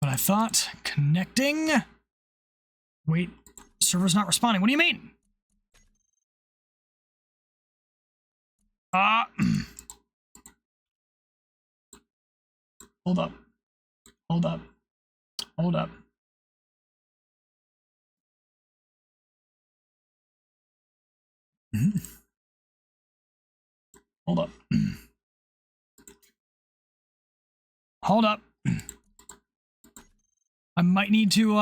But I thought connecting. Wait, server's not responding. What do you mean? Hold up. Hold up. Hold up. Hold up. Hold up. I might need to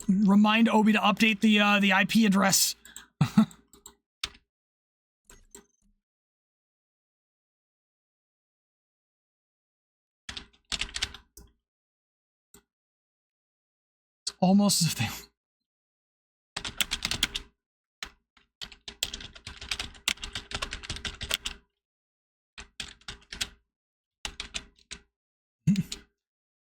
remind Obi to update the IP address. It's almost as if they...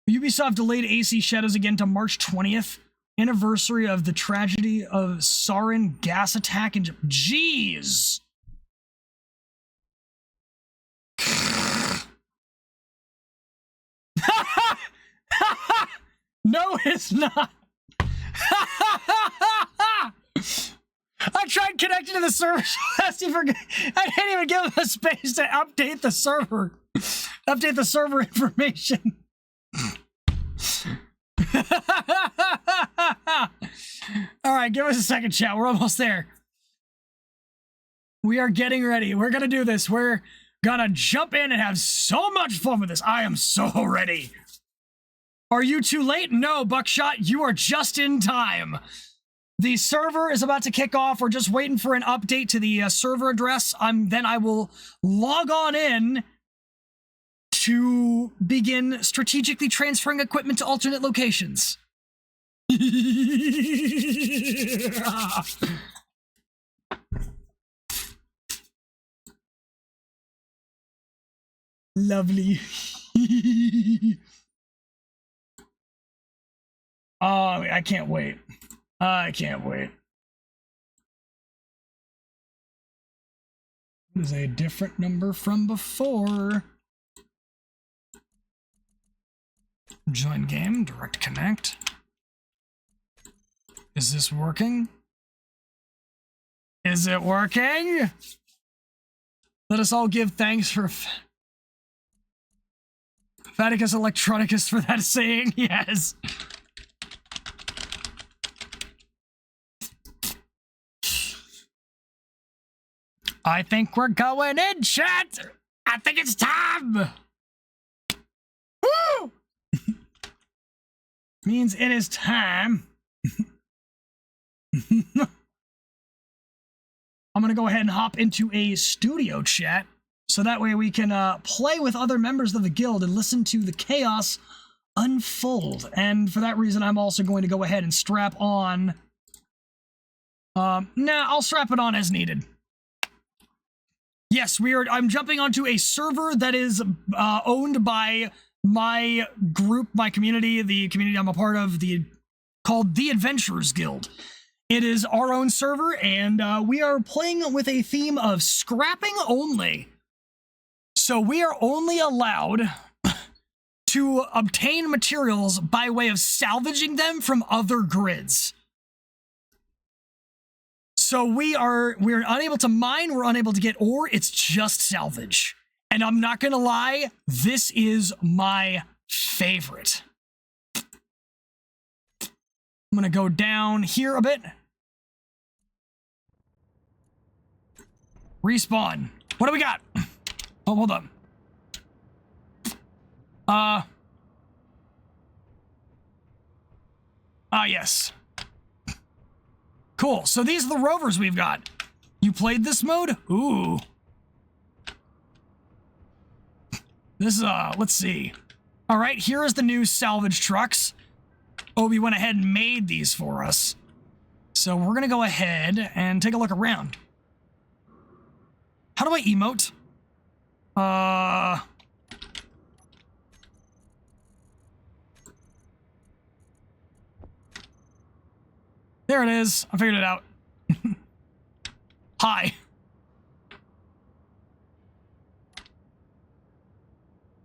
Ubisoft delayed AC Shadows again to March 20th, anniversary of the tragedy of Sarin gas attack in Japan. Jeez! No, it's not. I tried connecting to the server. I didn't even give him the space to update the server. Update the server information. All right, give us a second, chat. We're almost there. We are getting ready. We're gonna do this. We're gonna jump in and have so much fun with this. I am so ready. Are you too late? No, Buckshot, you are just in time. The server is about to kick off. We're just waiting for an update to the server address. Then I will log on in to begin strategically transferring equipment to alternate locations. Lovely. Oh, I can't wait. I can't wait. This is a different number from before. Join game, direct connect. Is this working? Is it working? Let us all give thanks for Faticus Electronicus for that saying, yes. I think we're going in, chat! I think it's time! Woo! Means it is time. I'm gonna go ahead and hop into a studio chat, so that way we can play with other members of the guild and listen to the chaos unfold. And for that reason, I'm also going to go ahead and strap on... I'll strap it on as needed. Yes, I'm jumping onto a server that is owned by my group, my community, the community I'm a part of, called The Adventurers Guild. It is our own server, and we are playing with a theme of scrapping only. So we are only allowed to obtain materials by way of salvaging them from other grids. So we're unable to mine, we're unable to get ore, it's just salvage. And I'm not gonna lie, this is my favorite. I'm gonna go down here a bit. Respawn. What do we got? Oh, hold up. Yes. Cool, so these are the rovers we've got. You played this mode? Ooh. This is, let's see. All right, here is the new salvage trucks. Obi went ahead and made these for us. So we're gonna go ahead and take a look around. How do I emote? There it is. I figured it out. Hi.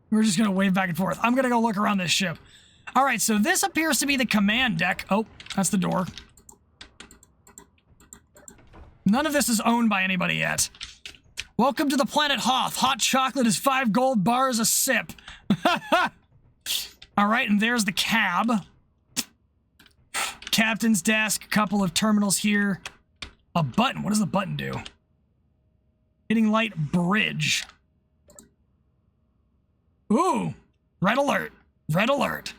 We're just gonna wave back and forth. I'm gonna go look around this ship. All right, so this appears to be the command deck. Oh, that's the door. None of this is owned by anybody yet. Welcome to the planet Hoth. Hot chocolate is 5 gold bars a sip. All right, and there's the cab. Captain's desk, a couple of terminals here. A button. What does the button do? Hitting light bridge. Ooh, red alert. Red alert.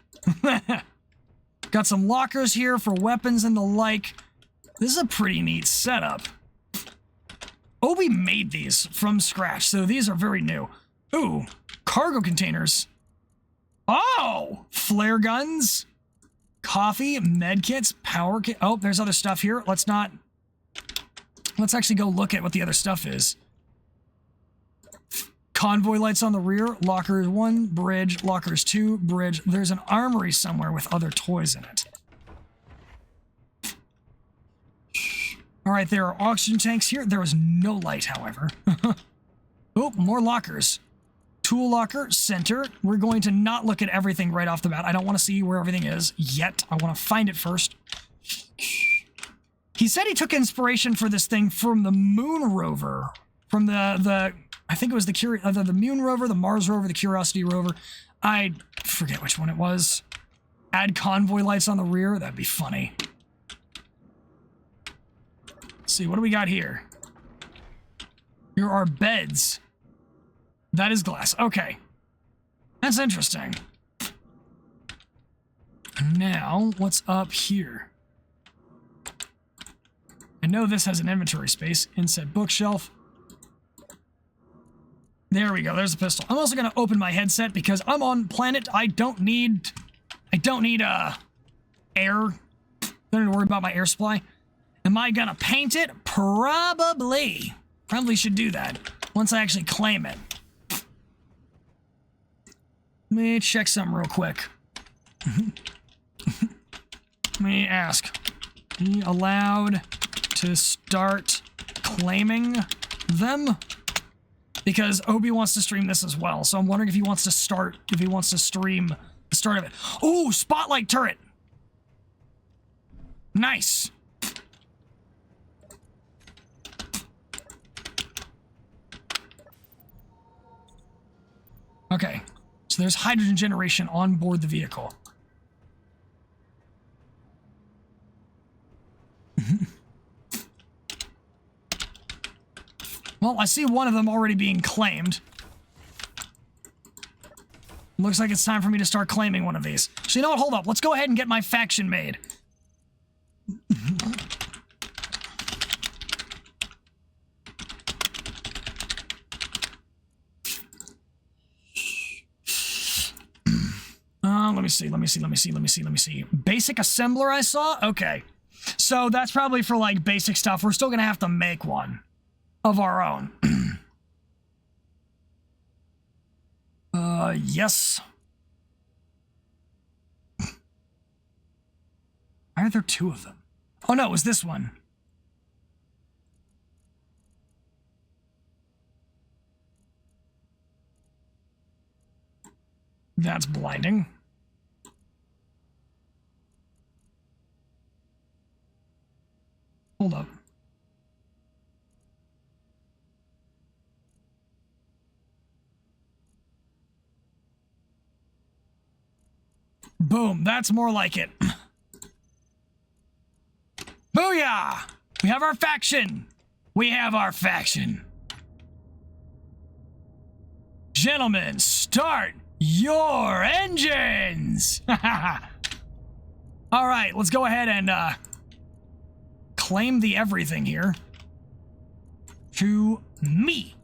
Got some lockers here for weapons and the like. This is a pretty neat setup. Obi made these from scratch, so these are very new. Ooh, cargo containers. Oh, flare guns. Coffee, medkits, power kit. Oh, there's other stuff here. Let's actually go look at what the other stuff is. Convoy lights on the rear. Lockers 1, bridge. Lockers 2, bridge. There's an armory somewhere with other toys in it. All right, there are oxygen tanks here. There was no light, however. Oh, more lockers. Tool locker, center. We're going to not look at everything right off the bat. I don't want to see where everything is yet. I want to find it first. He said he took inspiration for this thing from the moon rover. From I think it was the moon rover, the Mars rover, the Curiosity rover. I forget which one it was. Add convoy lights on the rear. That'd be funny. Let's see, what do we got here? Here are beds. That is glass. Okay. That's interesting. Now, what's up here? I know this has an inventory space. Inset bookshelf. There we go. There's a pistol. I'm also going to open my headset because I'm on planet. I don't need air. Don't need to worry about my air supply. Am I gonna paint it? Probably. Probably should do that once I actually claim it. Let me check something real quick. Let me ask. Are you allowed to start claiming them? Because Obi wants to stream this as well, so I'm wondering if he wants to stream the start of it. Ooh, spotlight turret! Nice! Okay, so there's hydrogen generation on board the vehicle. Well, I see one of them already being claimed. Looks like it's time for me to start claiming one of these. So you know what? Hold up. Let's go ahead and get my faction made. Let me see. Basic assembler I saw? Okay. So that's probably for like basic stuff. We're still gonna have to make one of our own. Yes. Why are there two of them? Oh no, it was this one. That's blinding. Hold up. Boom, that's more like it. Booyah! We have our faction! We have our faction. Gentlemen, start your engines! Alright, let's go ahead and claim the everything here. To me.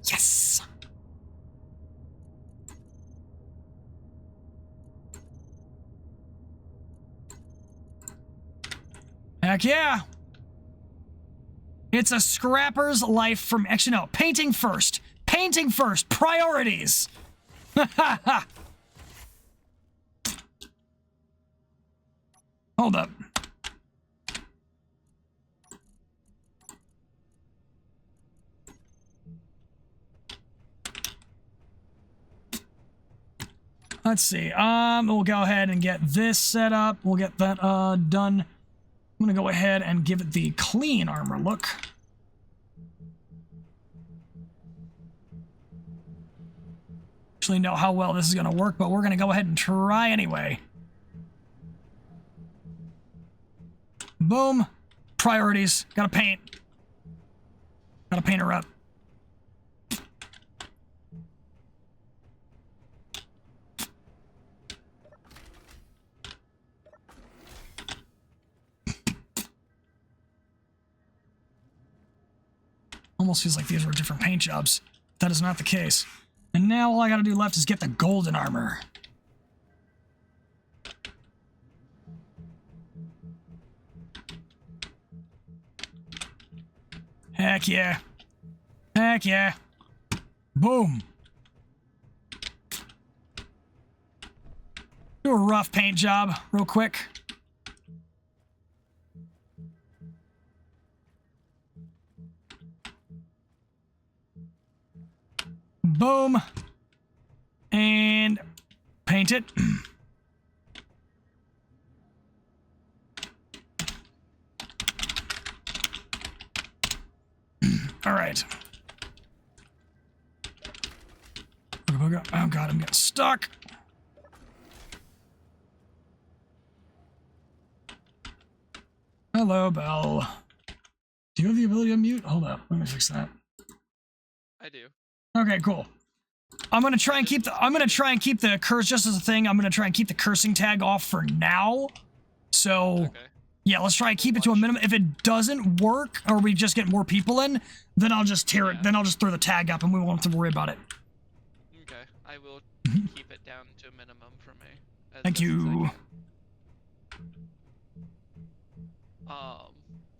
Yes! Heck yeah! It's a scrapper's life from... Actually, no. Painting first. Painting first. Priorities. Hold up. Let's see. We'll go ahead and get this set up. We'll get that done. I'm gonna go ahead and give it the clean armor look. Actually know how well this is gonna work, but we're gonna go ahead and try anyway. Boom. Priorities. Gotta paint. Gotta paint her up. Almost feels like these were different paint jobs. That is not the case. And now all I gotta do left is get the golden armor. Heck yeah. Heck yeah. Boom. Do a rough paint job real quick. Boom. And paint it. All right. Oh God, I'm getting stuck. Hello, Belle. Do you have the ability to mute? Hold up, let me fix that. I do. Okay, cool. I'm gonna try and keep the curse just as a thing. I'm gonna try and keep the cursing tag off for now. So Okay. yeah, let's try and keep it to a minimum. If it doesn't work or we just get more people in, then I'll just tear it. Then I'll just throw the tag up and we won't have to worry about it. Okay. I will keep it down to a minimum for me. Thank you.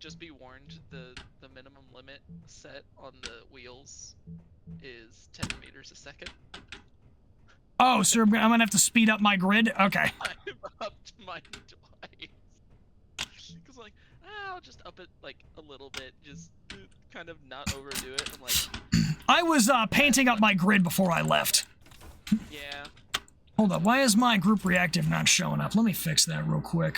just be warned, the minimum limit set on the wheels is 10 meters a second. Oh, so I'm gonna have to speed up my grid? Okay. I've upped mine twice. Because, like, I'll just up it, like, a little bit, just kind of not overdo it. I'm like... I was, painting up my grid before I left. Yeah. Hold up, why is my group reactive not showing up? Let me fix that real quick.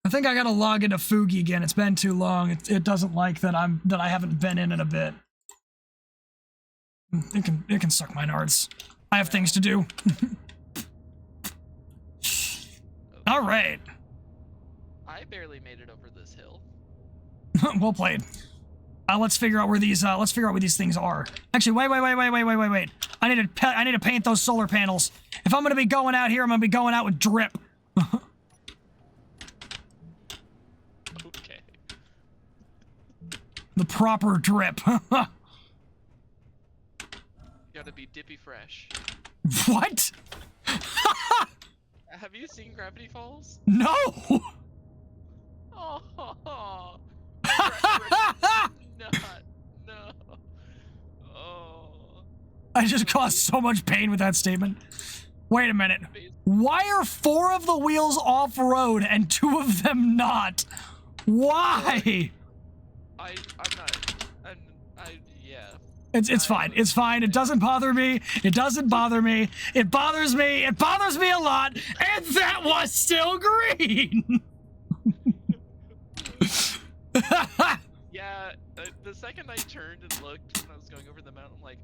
I think I gotta log into Fugi again. It's been too long. It doesn't like that I haven't been in a bit. It can suck my nards. I have things to do. All right. I barely made it over this hill. Well played. Let's figure out where these things are. Actually, wait. I need to paint those solar panels. If I'm gonna be going out here, I'm gonna be going out with drip. Okay. The proper drip. Gotta be dippy fresh. What? Have you seen Gravity Falls? No. Oh. No. Oh. I just caused so much pain with that statement. Wait a minute. Why are 4 of the wheels off-road and 2 of them not? Why? Yeah. It's fine. It's fine. It doesn't bother me. It doesn't bother me. It bothers me. It bothers me a lot. And that was still green. Yeah, the second I turned and looked when I was going over the mountain, I'm like,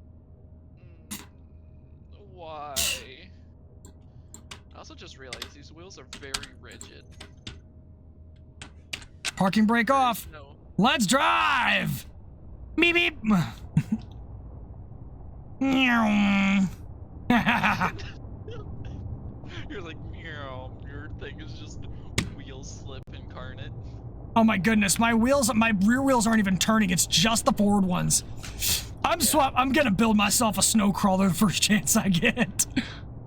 why? I also just realized these wheels are very rigid. Parking brake off. No. Let's drive. Beep beep. Meow. You're like, meow, your thing is just wheel slip incarnate. Oh my goodness, my rear wheels aren't even turning, it's just the forward ones. I'm gonna build myself a snow crawler the first chance I get.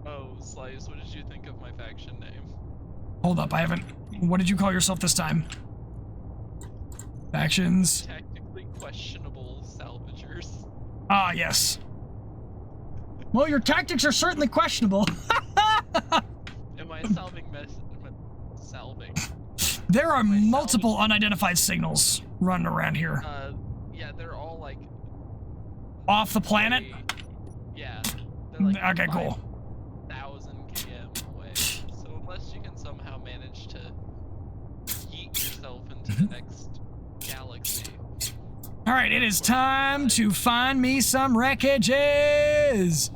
Oh, Slice, what did you think of my faction name? Hold up, what did you call yourself this time? Factions. Tactically questionable salvagers. Ah, yes. Well, your tactics are certainly questionable. Am I salving salving? There are multiple unidentified signals running around here. Yeah, they're all like off the planet? Yeah. They're like okay, cool. 1,000 km away. So unless you can somehow manage to yeet yourself into the next galaxy. Alright, it is time to find me some wreckages.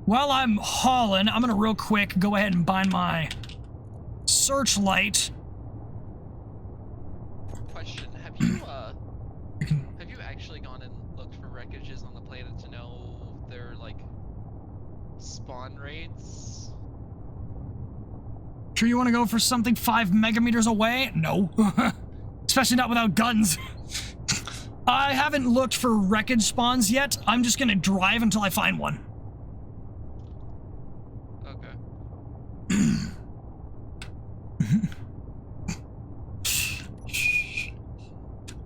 While I'm hauling, I'm gonna real quick go ahead and bind my searchlight. Question, have you actually gone and looked for wreckages on the planet to know their, like, spawn rates? Sure you want to go for something 5 megameters away? No. Especially not without guns. I haven't looked for wreckage spawns yet. I'm just gonna drive until I find one. Okay.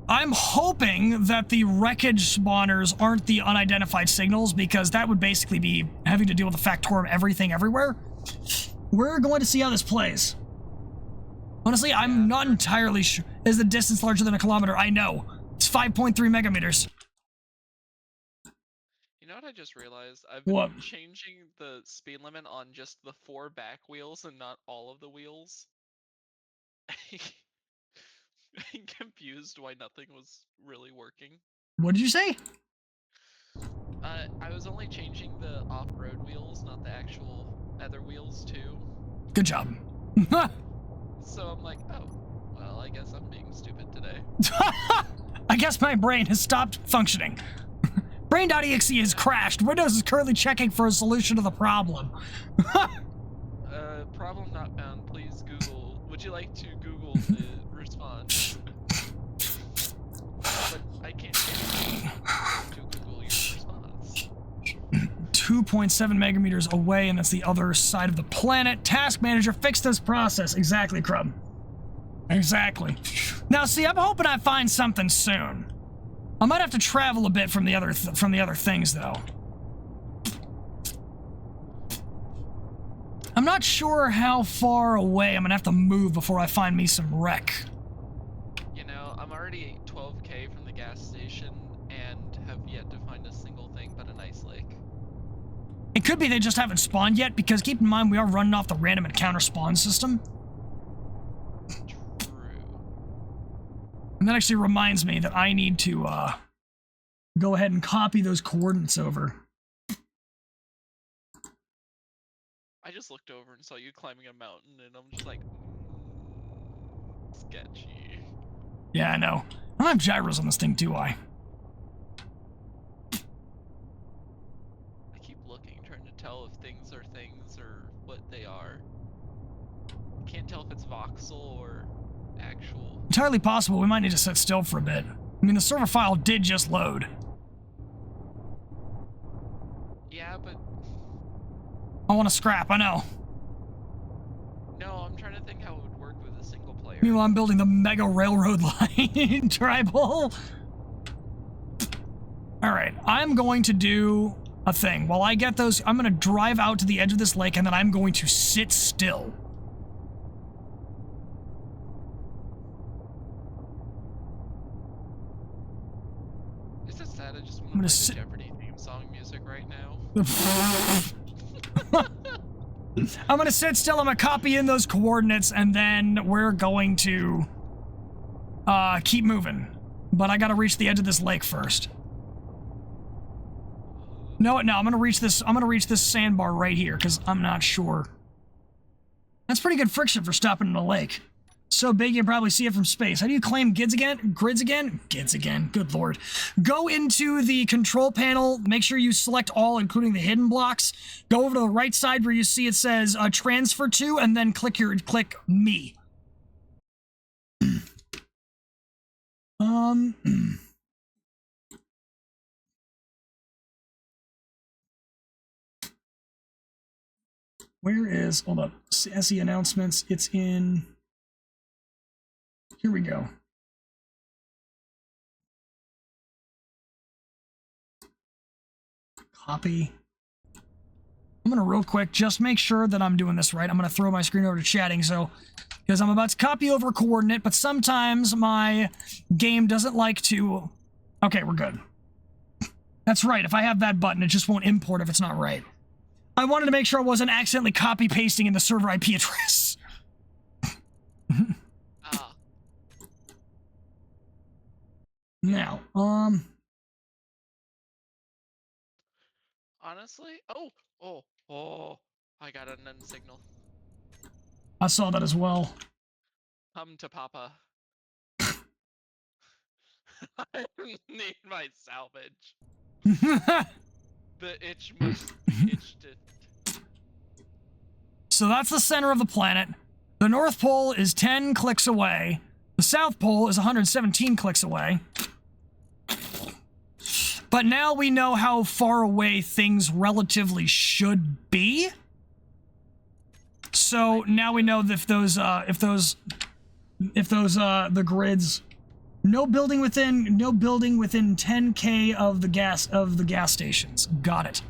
I'm hoping that the wreckage spawners aren't the unidentified signals, because that would basically be having to deal with the factorum everything everywhere. We're going to see how this plays. Honestly, I'm not entirely sure. Is the distance larger than a kilometer? I know. It's 5.3 megameters. You know what I just realized? I've been changing the speed limit on just the 4 back wheels and not all of the wheels. I'm confused why nothing was really working. What did you say? I was only changing the off-road wheels, not the actual other wheels too. Good job. So I'm like, oh, well, I guess I'm being stupid today. I guess my brain has stopped functioning. Brain.exe has crashed. Windows is currently checking for a solution to the problem. Problem not found. Please Google. Would you like to Google the response? But I can't to Google your response. 2.7 megameters away, and that's the other side of the planet. Task manager, fix this process. Exactly, Crumb. Exactly. Now, see, I'm hoping I find something soon. I might have to travel a bit from the other things, though. I'm not sure how far away I'm gonna have to move before I find me some wreck. You know, I'm already 12K from the gas station and have yet to find a single thing but a nice lake. It could be they just haven't spawned yet, because keep in mind we are running off the random encounter spawn system. And that actually reminds me that I need to go ahead and copy those coordinates over. I just looked over and saw you climbing a mountain, and I'm just like, sketchy. Yeah, I know. I don't have gyros on this thing, do I? I keep looking, trying to tell if things are things or what they are. I can't tell if it's voxel or actual. Entirely possible. We might need to sit still for a bit. I mean, the server file did just load. Yeah, but... I want to scrap, I know. No, I'm trying to think how it would work with a single player. Meanwhile, I'm building the mega railroad line tribal. Alright, I'm going to do a thing. While I get those, I'm going to drive out to the edge of this lake, and then I'm going to sit still. It's just sad, I just want to play the Jeopardy theme song music right now. I'm gonna sit still, I'm gonna copy in those coordinates, and then we're going to keep moving. But I gotta reach the edge of this lake first. No, I'm gonna reach this sandbar right here, because I'm not sure. That's pretty good friction for stopping in a lake. So big you can probably see it from space. How do you claim grids again? Grids again? Grids again. Good lord. Go into the control panel. Make sure you select all, including the hidden blocks. Go over to the right side where you see it says transfer to, and then click me. Where is, hold up, SE announcements. It's in, here we go. Copy. I'm gonna real quick just make sure that I'm doing this right. I'm gonna throw my screen over to chatting, so, because I'm about to copy over a coordinate, but sometimes my game doesn't like to, okay, we're good. That's right, if I have that button, it just won't import if it's not right. I wanted to make sure I wasn't accidentally copy-pasting in the server IP address. Now, honestly? Oh, I got an end signal. I saw that as well. Come to Papa. I need my salvage. The itch must be itched. So that's the center of the planet. The North Pole is 10 clicks away. The South Pole is 117 clicks away. But now we know how far away things relatively should be. So now we know if the grids, no building within 10K of the gas stations. Got it.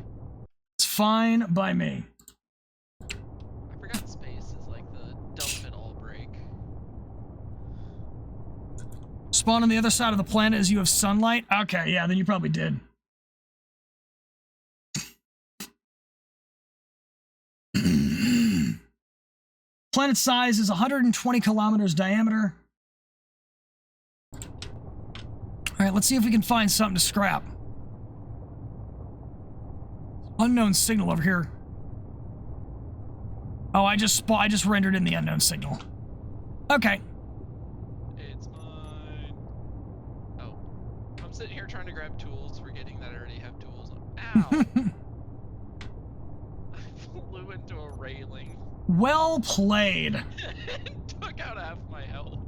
It's fine by me. I forgot space is like the dump it all break. Spawn on the other side of the planet as you have sunlight? Okay, yeah, then you probably did. Planet size is 120 kilometers diameter. Alright, let's see if we can find something to scrap. Unknown signal over here. Oh, I just rendered in the unknown signal. Okay. It's mine. Oh. I'm sitting here trying to grab tools, forgetting that I already have tools. Ow! I flew into a railing. Well played. It took out half my health.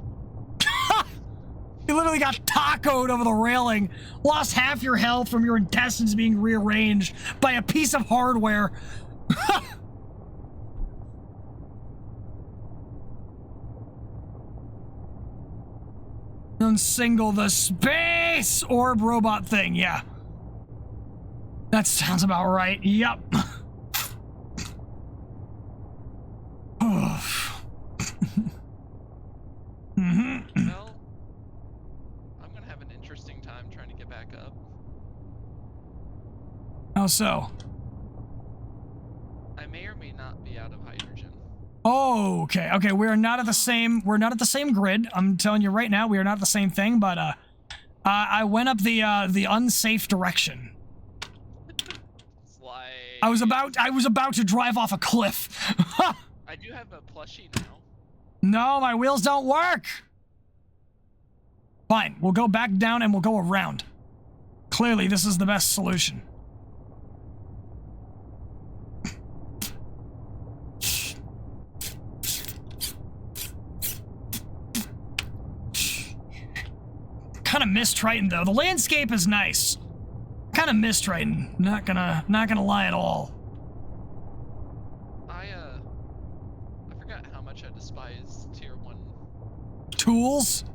You literally got tacoed over the railing. Lost half your health from your intestines being rearranged by a piece of hardware. Unsingle the space orb robot thing, yeah. That sounds about right, yep. Well, I'm gonna have an interesting time trying to get back up. How so? I may or may not be out of hydrogen. Oh, okay. Okay, we're not at the same grid. I'm telling you right now, we are not the same thing, but I went up the unsafe direction. Slide. I was about to drive off a cliff. I do have a plushie now. No, my wheels don't work. Fine, we'll go back down and we'll go around. Clearly, this is the best solution. Kind of miss Triton though. The landscape is nice. Kind of miss Triton. Not gonna lie at all. I forgot how much I despise tier 1 tools.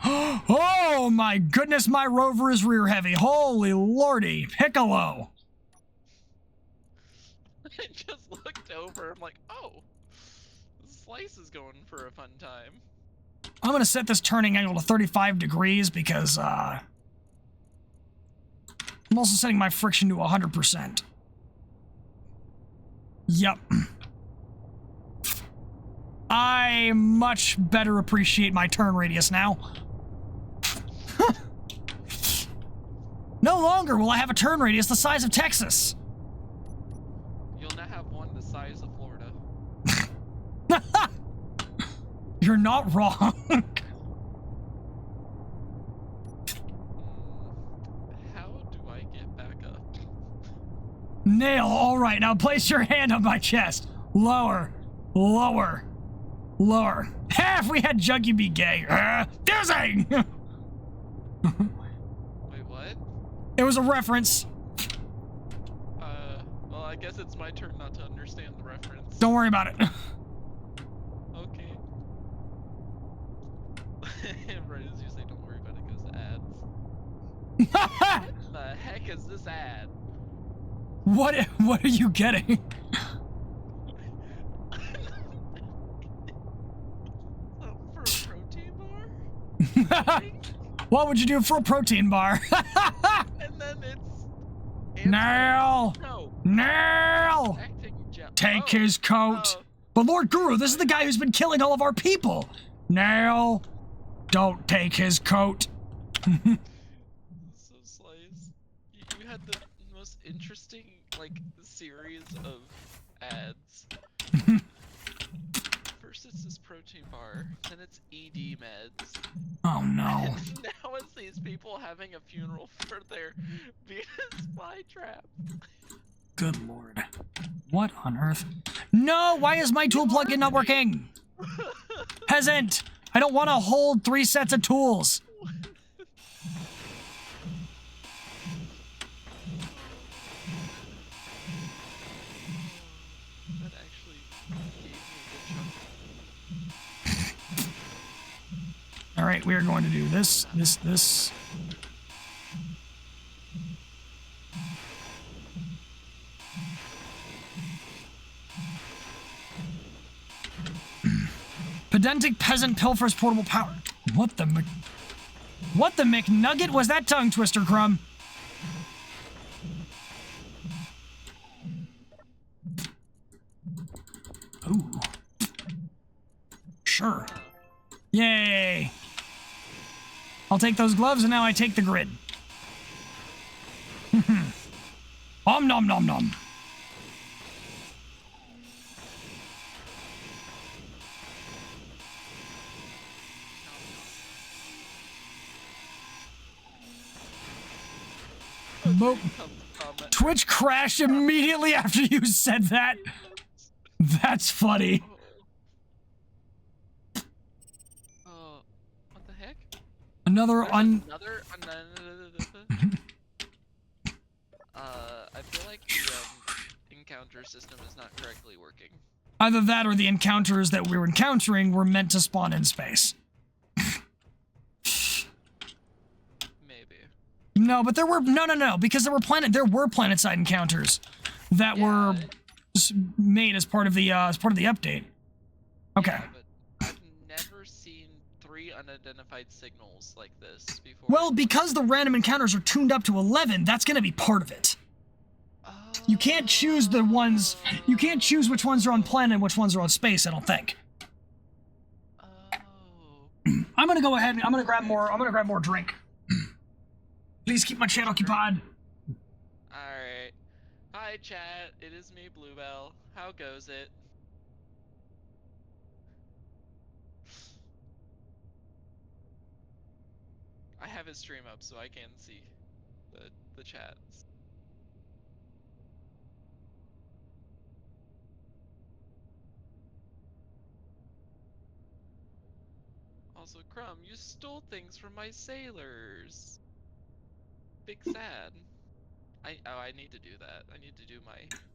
Oh my goodness, my rover is rear heavy. Holy lordy, Piccolo. I just looked over. I'm like, oh, Slice is going for a fun time. I'm gonna set this turning angle to 35 degrees because I'm also setting my friction to 100%. Yep. I much better appreciate my turn radius now. No longer will I have a turn radius the size of Texas. You'll now have one the size of Florida. You're not wrong. How do I get back up? Nail, all right, now place your hand on my chest. Lower, lower, lower. If we had Juggy be gay. Dizzy! Wait, what? It was a reference. Well, I guess it's my turn not to understand the reference. Don't worry about it. Okay. Right as you say don't worry about it goes to ads. What the heck is this ad? What are you getting? For a protein bar? What would you do for a protein bar? And then it's... Nail! No. Nail! Take his coat. But Lord Guru, this is the guy who's been killing all of our people. Nail! Don't take his coat. So Slice, you had the most interesting, like, series of ads. First it's this protein bar, then it's ED meds. Oh no. And now it's these people having a funeral for their Venus flytrap. Good lord. What on earth? No! Why is my tool plug-in not working? Peasant! I don't want to hold 3 sets of tools. That actually gave me a good chuckle. Alright, we are going to do this, this. Pedantic peasant pilfers portable power. What the McNugget was that tongue twister, Crumb? Ooh. Sure. Yay. I'll take those gloves and now I take the grid. Om nom nom nom. Boop. Twitch crashed immediately after you said that. That's funny. What the heck? Another I feel like the encounter system is not correctly working. Either that or the encounters that we were encountering were meant to spawn in space. Maybe. No, but there were no, because there were planet-side encounters that were made as part of the update. Okay. Yeah, but I've never seen 3 unidentified signals like this before. Well, because the random encounters are tuned up to 11, that's going to be part of it. You can't choose the ones. You can't choose which ones are on planet and which ones are on space. I don't think. Oh. I'm gonna go ahead and I'm gonna grab more drink. Please keep my chat occupied. Alright. Hi, chat. It is me, Bluebell. How goes it? I have his stream up so I can see the chats. Also, Crumb, you stole things from my sailors. Big sad. I need to do that. I need to do my...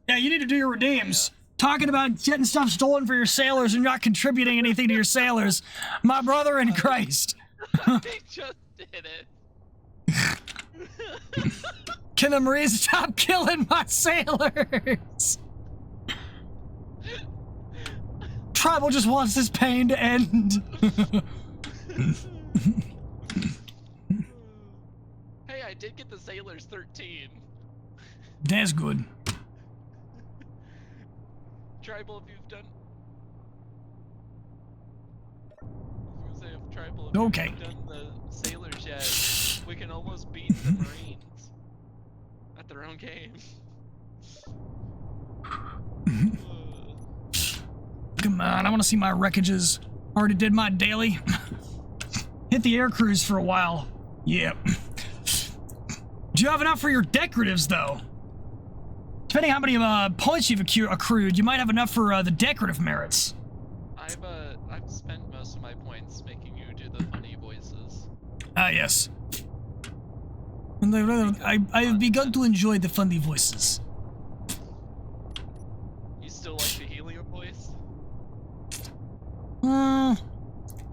Yeah, you need to do your redeems. Talking about getting stuff stolen for your sailors and not contributing anything to your sailors. My brother in Christ. I just did it. Can the Marines stop killing my sailors? Tribal just wants this pain to end. Hey, I did get the sailors 13. That's good. Tribal, if you've done... I was gonna say, if Tribal, Okay. you've done the sailors yet, we can almost beat the Marines at their own game. Come on, I want to see my wreckages. Already did my daily. Hit the air cruise for a while. Yep. Do you have enough for your decoratives, though? Depending how many points you've accrued, you might have enough for the decorative merits. I've spent most of my points making you do the funny voices. Ah, yes. And I have begun to enjoy the funny voices. You still like the helium voice?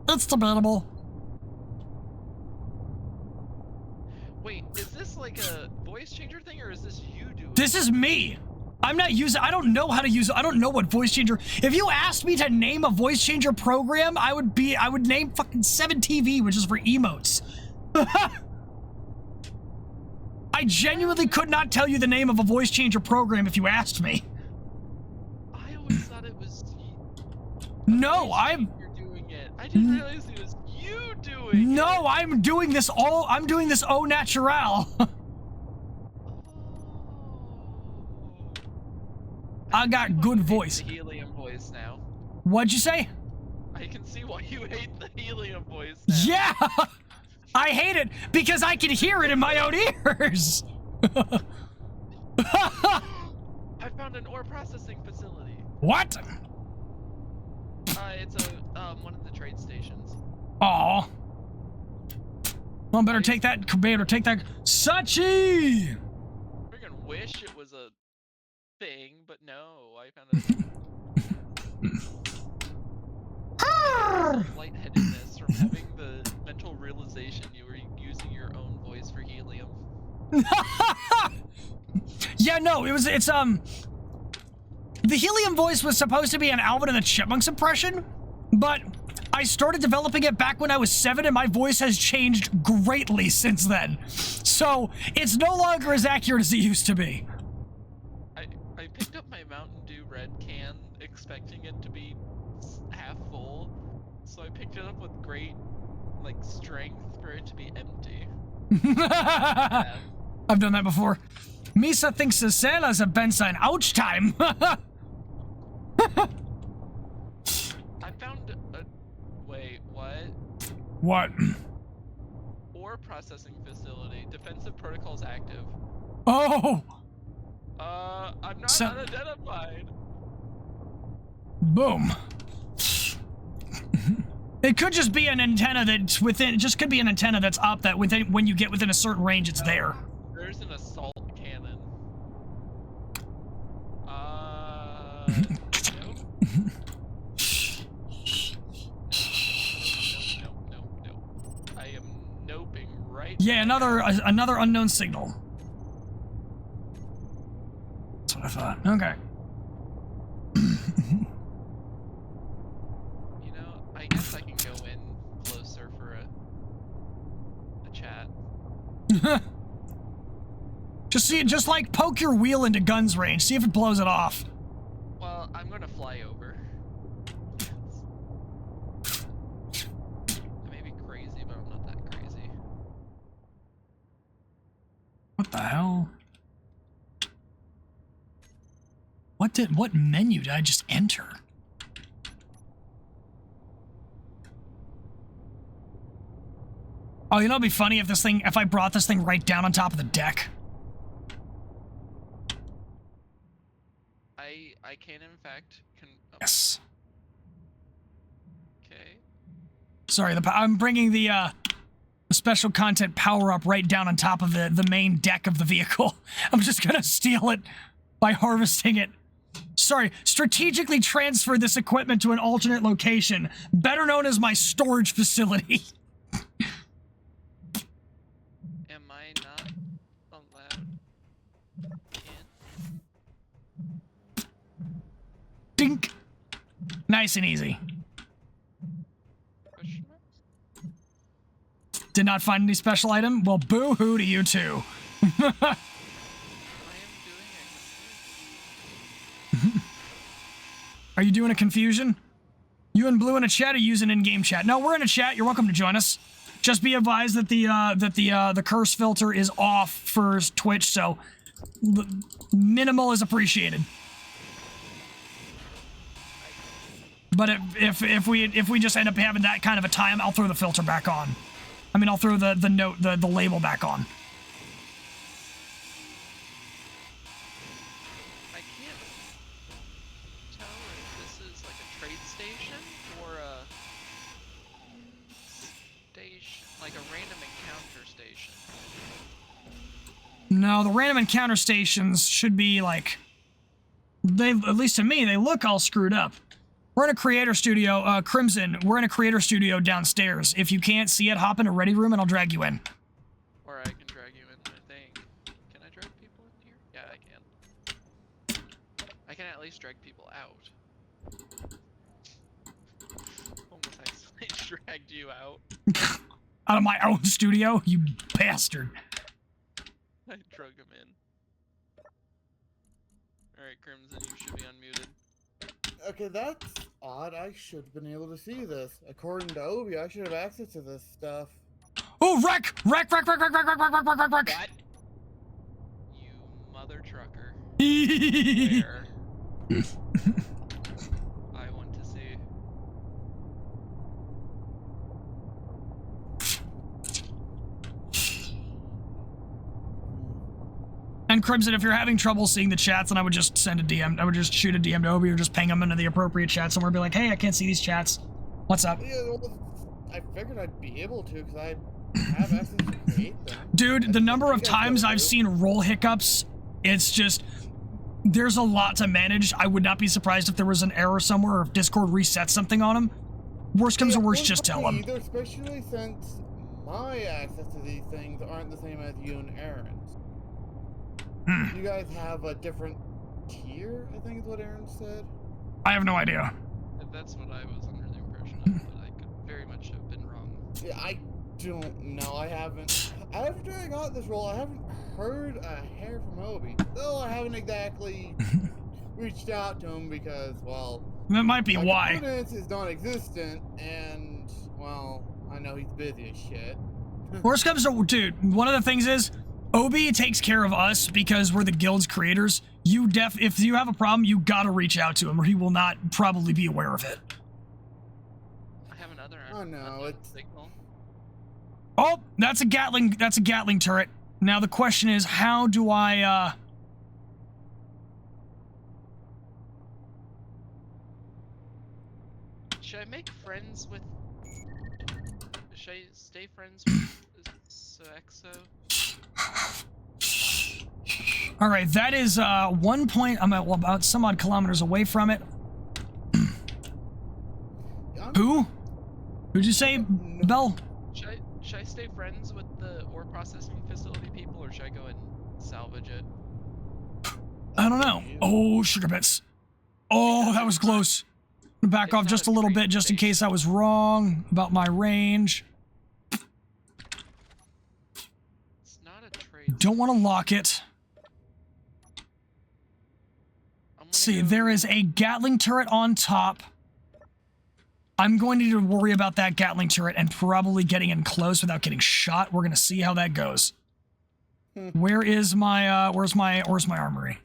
It's debatable. Wait, is this like a voice changer thing, or is this you doing it? This is me. I'm not using, I don't know how to use, I don't know what voice changer. If you asked me to name a voice changer program, I would name fucking 7TV, which is for emotes. I genuinely could not tell you the name of a voice changer program if you asked me. I always thought it was No, you're doing it. I didn't realize it was you doing it. No, I'm doing this au natural. I got good voice. The helium voice now. What'd you say? I can see why you hate the helium voice now. Yeah! I hate it because I can hear it in my own ears. I found an ore processing facility. What? It's one of the trade stations. Aw. Well, better take that. Sachi! Freaking wish it was a thing, but no, I found a lightheadedness from having the mental realization you were using your own voice for helium. Yeah, no, it's the helium voice was supposed to be an Alvin and the Chipmunks impression, but I started developing it back when I was 7 and my voice has changed greatly since then. So, it's no longer as accurate as it used to be. I picked up my Mountain Dew red can expecting it to be half full, so I picked it up with great, like, strength for it to be empty. I've done that before. Misa thinks the sailors have been saying ouch time. I found a... Wait, what? What? Ore processing facility. Defensive protocols active. Oh! I'm not unidentified. Boom. It could just be an antenna that's within, it just could be an antenna that's up that within, when you get within a certain range, it's there. There's an assault cannon. Nope. Yeah, another unknown signal. That's what I thought. Okay. You know, I guess I can go in closer for a chat. Just like poke your wheel into guns range. See if it blows it off. Well, I'm gonna fly over. I may be crazy, but I'm not that crazy. What the hell? What menu did I just enter? Oh, you know it'd be funny if I brought this thing right down on top of the deck. I can in fact oh. Yes. Okay. Sorry, I'm bringing the special content power up right down on top of the main deck of the vehicle. I'm just gonna steal it by harvesting it. Sorry, strategically transfer this equipment to an alternate location, better known as my storage facility. Am I not allowed in? Dink. Nice and easy. Question mark? Did not find any special item? Well, boo-hoo to you too. I am doing a Are you doing a confusion? You and Blue in a chat or using in-game chat? No, we're in a chat. You're welcome to join us. Just be advised that the curse filter is off for Twitch, so minimal is appreciated. But if we just end up having that kind of a time, I'll throw the filter back on. I mean, I'll throw the label back on. I can't tell if this is like a trade station or a station, like a random encounter station. No, the random encounter stations should be like, at least to me, they look all screwed up. We're in a creator studio, Crimson, we're in a creator studio downstairs. If you can't see it, hop in a ready room and I'll drag you in. Or I can drag you in, I think. Can I drag people in here? Yeah, I can. I can at least drag people out. Almost accidentally dragged you out. Out of my own studio, you bastard. I drug him in. Alright, Crimson, you should be unmuted. Okay, that's odd. I should have been able to see this. According to Obi, I should have access to this stuff. Oh, wreck! Wreck! Wreck! Wreck! Wreck! Wreck! Wreck! Wreck! Wreck! Wreck! What? You mother trucker. Where? I want to see. And Crimson, if you're having trouble seeing the chats, then I would just send a DM. I would just shoot a DM to Obi or just ping him into the appropriate chat somewhere. Be like, hey, I can't see these chats. What's up? Yeah, well, I figured I'd be able to because I have access to create them. Dude, the number of times I've seen roll hiccups, it's just, there's a lot to manage. I would not be surprised if there was an error somewhere or if Discord resets something on him. Worst comes to worst, just tell him. Either, especially since my access to these things aren't the same as you and Aaron's. You guys have a different tier, I think is what Aaron said. I have no idea. That's what I was under the impression of, but I could very much have been wrong. Yeah, I don't know. I haven't. After I got this role, I haven't heard a hair from Obi. Though I haven't exactly reached out to him because, well, That might be my why. confidence is non-existent, and well, I know he's busy as shit. Worst comes to, dude, one of the things is, Obi takes care of us because we're the guild's creators. If you have a problem, you gotta reach out to him or he will not probably be aware of it. I have another Oh no, it's signal. Oh, that's a Gatling turret. Now the question is, how do I, Should I make friends with... Should I stay friends with Sexo? All right, that is 1 point. I'm about some odd kilometers away from it. Who? Who'd you say, Bell? Should Should I stay friends with the ore processing facility people, or should I go and salvage it? I don't know. Oh, sugar bits. Oh, that was close. Back off just a little bit, just in case I was wrong about my range. It's not a trade. Don't want to lock it. See, there is a Gatling turret on top. I'm going to need to worry about that Gatling turret and probably getting in close without getting shot. We're gonna see how that goes. Where is my where's my armory?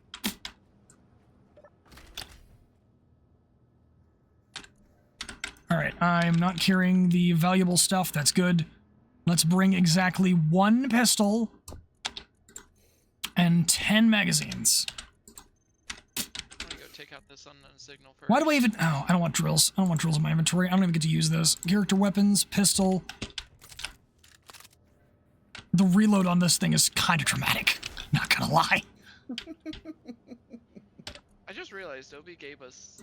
All right, I'm not carrying the valuable stuff. That's good. Let's bring exactly 1 pistol and 10 magazines. Take out this unknown signal first. Why do I even... Oh, I don't want drills. I don't want drills in my inventory. I don't even get to use those. Character weapons, pistol. The reload on this thing is kind of dramatic. Not gonna lie. I just realized Obi gave us,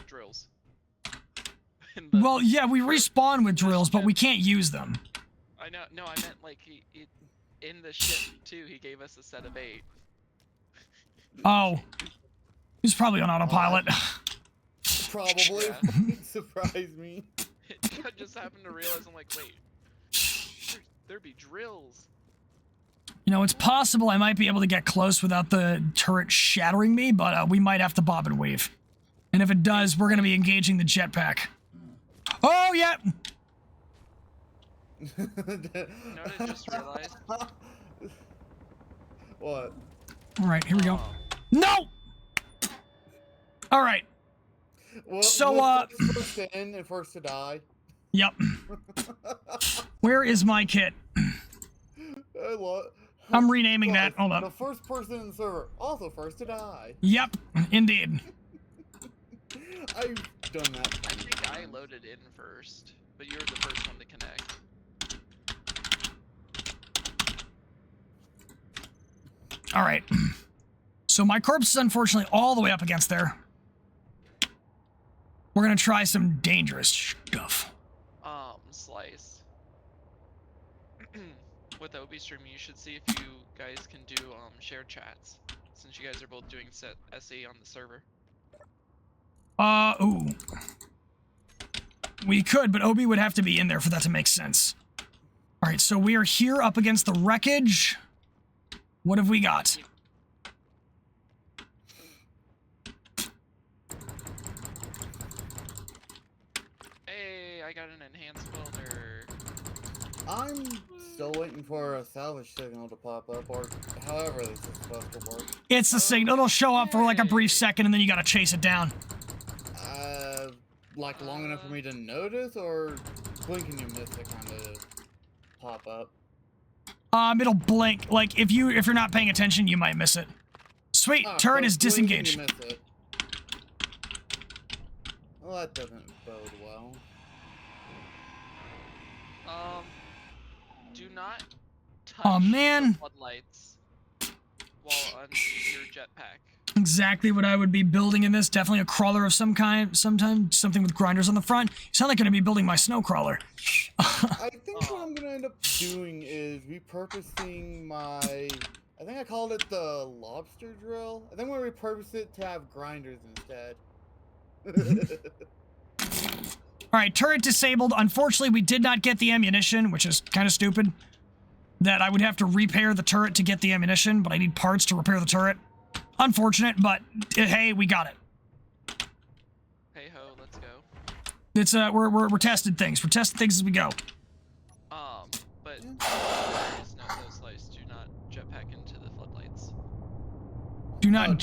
drills. Well, yeah, we respawn with drills, but we can't use them. I know. No, I meant, like, he in the ship, too, he gave us a set of 8. Oh. He's probably on autopilot. Probably. Surprise me. I just happened to realize, I'm like, wait. There'd be drills. You know, it's possible I might be able to get close without the turret shattering me, but we might have to bob and weave. And if it does, we're going to be engaging the jetpack. Oh, yeah! You know what I just realized? What? All right, here we go. No! All right. Well, So, first to end and first to die. Yep. Where is my kit? I'm renaming that. Hold up. The first person in the server, also first to die. Yep, indeed. I've done that. I think I loaded in first, but you were the first one to connect. All right. So my corpse is unfortunately all the way up against there. We're gonna try some dangerous stuff. Slice. With Obi stream, you should see if you guys can do shared chats, since you guys are both doing set SE on the server. Ooh. We could, but Obi would have to be in there for that to make sense. All right, so we are here up against the wreckage. What have we got? Hey, I got an enhanced welder. I'm still waiting for a salvage signal to pop up, or however this is supposed to work. It's the signal. It'll show up for like a brief second, and then you gotta chase it down. Like long enough for me to notice, or blinking you miss it kind of pop up? It'll blink. Like if you're not paying attention, you might miss it. Sweet, turret is disengaged. You miss it. Well, that doesn't bode well. Do not touch man. the floodlights while on your jetpack. Exactly what I would be building in this. Definitely a crawler of some kind. Sometimes something with grinders on the front. You sound like I'm gonna be building my snow crawler. I think what I'm gonna end up doing is repurposing my... I think I called it the lobster drill. I think I'm gonna repurpose it to have grinders instead. All right, turret disabled. Unfortunately, we did not get the ammunition, which is kind of stupid. That I would have to repair the turret to get the ammunition, but I need parts to repair the turret. Unfortunate, but hey, we got it. Hey ho, let's go. It's we're testing things. We're testing things as we go. But please note those slices. Do not jetpack into the floodlights. Do not.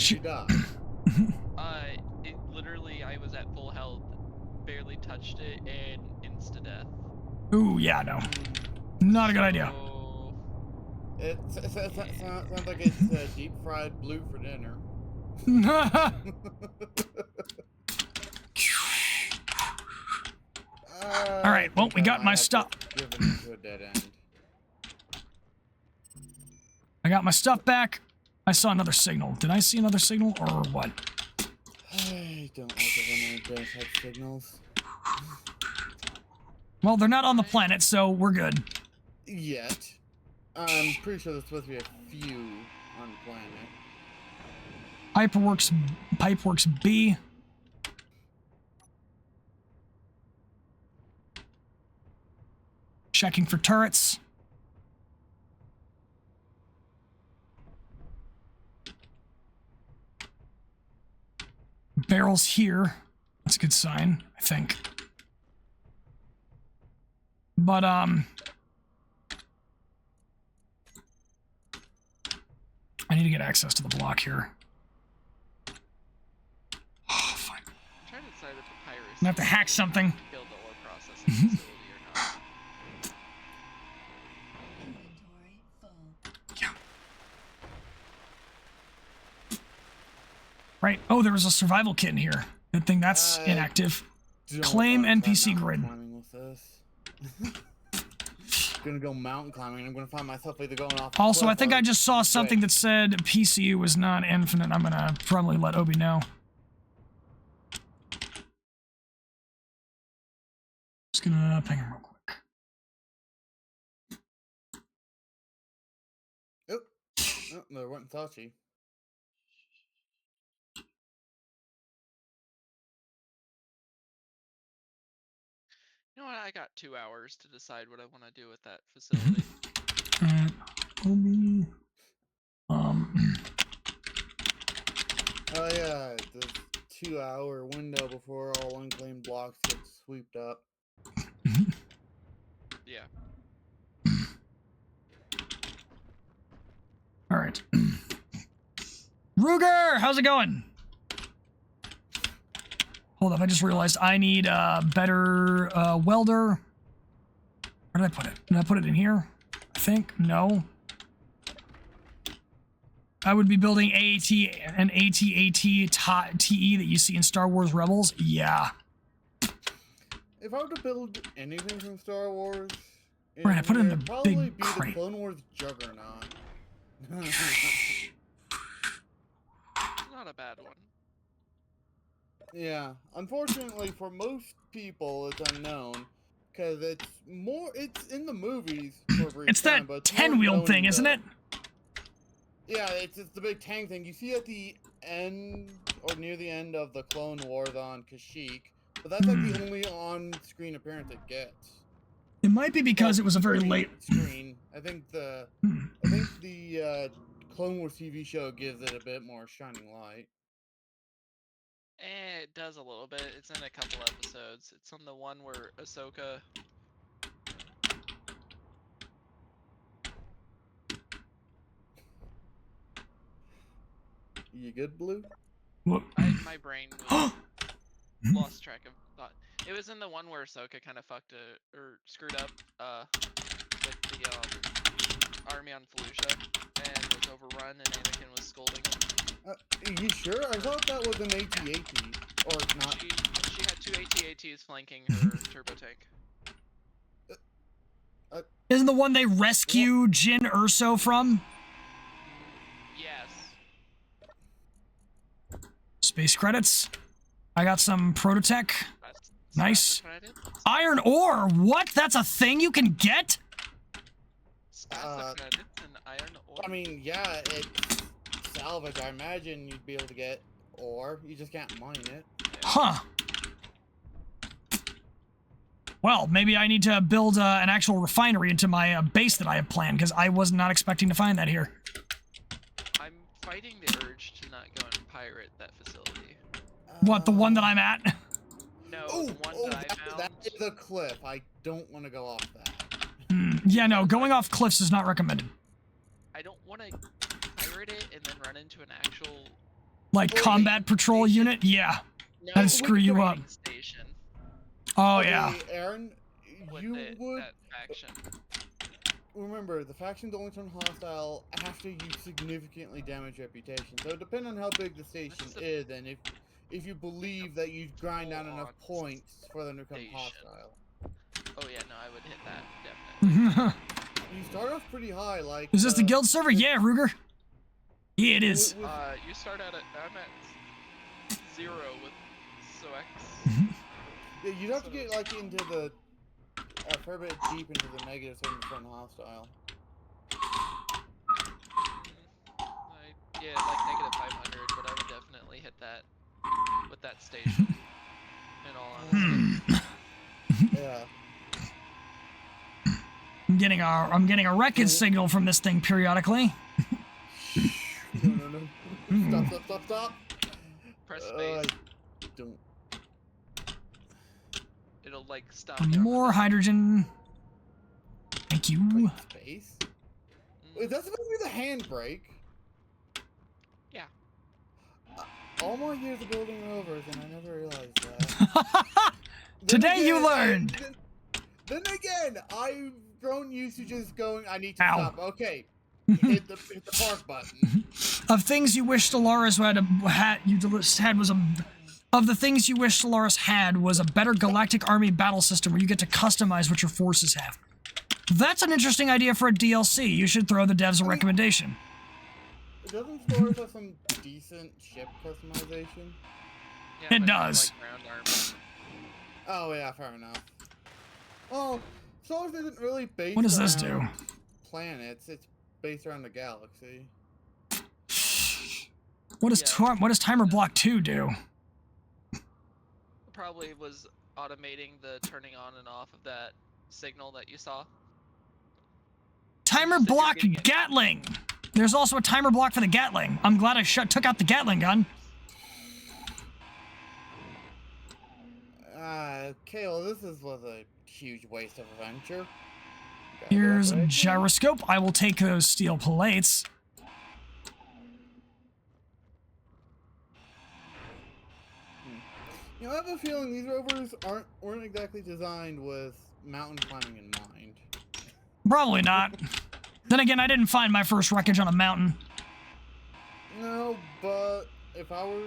It literally, I was at full health, barely touched it, and insta death. Ooh, yeah, no, not a good idea. It sounds like it's deep fried blue for dinner. All right, well, we got my stuff. I got my stuff back. I saw another signal. Did I see another signal or what? I don't like it when I don't have signals. Well, they're not on the planet, so we're good. Yet. I'm pretty sure there's supposed to be a few on the planet. Pipeworks B. Checking for turrets. Barrels here. That's a good sign, I think. But, I need to get access to the block here. Oh, fine. I'm trying to decide if the pirates I'm gonna have to hack something. killed the ore processing facility or not. Inventory full. Yeah. Right. Oh, there was a survival kit in here. Good thing that's inactive. Claim NPC grid. With this. Gonna go mountain climbing. I'm gonna find myself either going off. Also, I think I just saw something that said PCU was not infinite. I'm gonna probably let Obi know. Just gonna ping him real quick. Oh, there went Sachi. You know what? I got 2 hours to decide what I want to do with that facility. Alright, Obi. Oh yeah, the 2-hour window before all unclaimed blocks get swept up. Yeah. Alright. Ruger, how's it going? Hold up, I just realized I need a better welder. Where did I put it? Did I put it in here? I think. No. I would be building AAT and AT-AT TE that you see in Star Wars Rebels. Yeah. If I were to build anything from Star Wars, Right, I put it in the it'd probably big be crate. the Clone Wars Juggernaut. Not a bad one. Yeah, unfortunately for most people, it's unknown because it's in the movies for a brief It's time, that but it's more 10-wheel known thing, in isn't the- it? Yeah, it's the big tank thing. You see at the end or near the end of the Clone Wars on Kashyyyk, but that's like the only on-screen appearance it gets. It might be because Well, it was a very screen- late... screen. I think the Clone Wars TV show gives it a bit more shining light. It does a little bit. It's in a couple episodes. It's on the one where Ahsoka. You good, Blue? Whoop. My brain was lost track of thought. It was in the one where Ahsoka kind of or screwed up with the army on Felucia and was overrun, and Anakin was scolding him. You sure? I thought that was an AT-AT, or not. She had 2 AT-ATs flanking her turbo tank. Isn't the one they rescue Jyn Erso from? Yes. Space credits. I got some Prototech. That's Nice. credit. Iron ore? What? That's a thing you can get? Spasa credits and iron ore. I mean, yeah, it's salvage. I imagine you'd be able to get ore. You just can't mine it. Huh. Well, maybe I need to build an actual refinery into my base that I have planned, because I was not expecting to find that here. I'm fighting the urge to not go and pirate that facility. What, the one that I'm at? No, Oh, the one that I found. that is a cliff. I don't want to go off that. Yeah, no, going off cliffs is not recommended. I don't want to pirate it and then run into an actual. Like combat patrol unit? Yeah. No, That'd screw you up. Station Oh, Okay, yeah. Aaron, with you that would faction. remember the factions only turn hostile after you significantly damage reputation. So depending on how big the station is, and if you believe that you grind down enough points for them to become Station. hostile. Oh yeah, no, I would hit that definitely. You start off pretty high, like. Is this the guild server? Yeah, Ruger. Yeah, it is. You start out I'm at 0 with SOX. Yeah, you'd have to get like into the a fair bit deep into the negatives from the front hostile. Yeah, like negative 500, but I would definitely hit that with that station. In all honesty. Yeah. I'm getting a wreckage signal from this thing periodically. No. Stop. Press space. Don't. It'll like stop you. More hydrogen. Thank you. Wait, space? Wait, that's supposed to be the handbrake. Yeah. All my years of building rovers, and I never realized that. Today you learned. Then again, I've grown used to just going, I need to Ow. stop. Okay. hit the park button. Of things you wish Stellaris of the things you wish Stellaris had was a better galactic army battle system where you get to customize what your forces have. That's an interesting idea for a DLC. You should throw the devs a recommendation. Doesn't Stellaris have some decent ship customization? Yeah, It but does. Like ground army. Oh yeah, fair enough. Oh, Stellaris isn't really based What does this do? around planets, it's based around the galaxy. What does Timer Block 2 do? Probably was automating the turning on and off of that signal that you saw. Timer So you're Block getting it. Gatling! There's also a timer block for the Gatling. I'm glad I took out the Gatling gun. Okay, well this was a huge waste of adventure. Here's a gyroscope. I will take those steel plates. You know, I have a feeling these rovers weren't exactly designed with mountain climbing in mind. Probably not. Then again, I didn't find my first wreckage on a mountain. No, but if I were...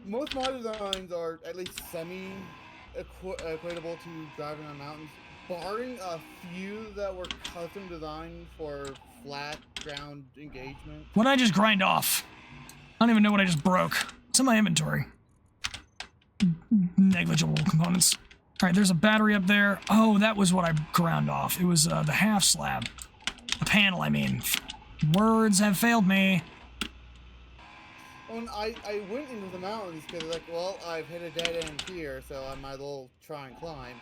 Most my designs are at least semi-equatable to driving on mountains, barring a few that were custom designed for flat ground engagement. What did I just grind off? I don't even know what I just broke. It's in my inventory. Negligible components. Alright, there's a battery up there. Oh, that was what I ground off. It was the half slab. The panel, I mean. Words have failed me. When I went into the mountains because like, well, I've hit a dead end here, so I might as well try and climb.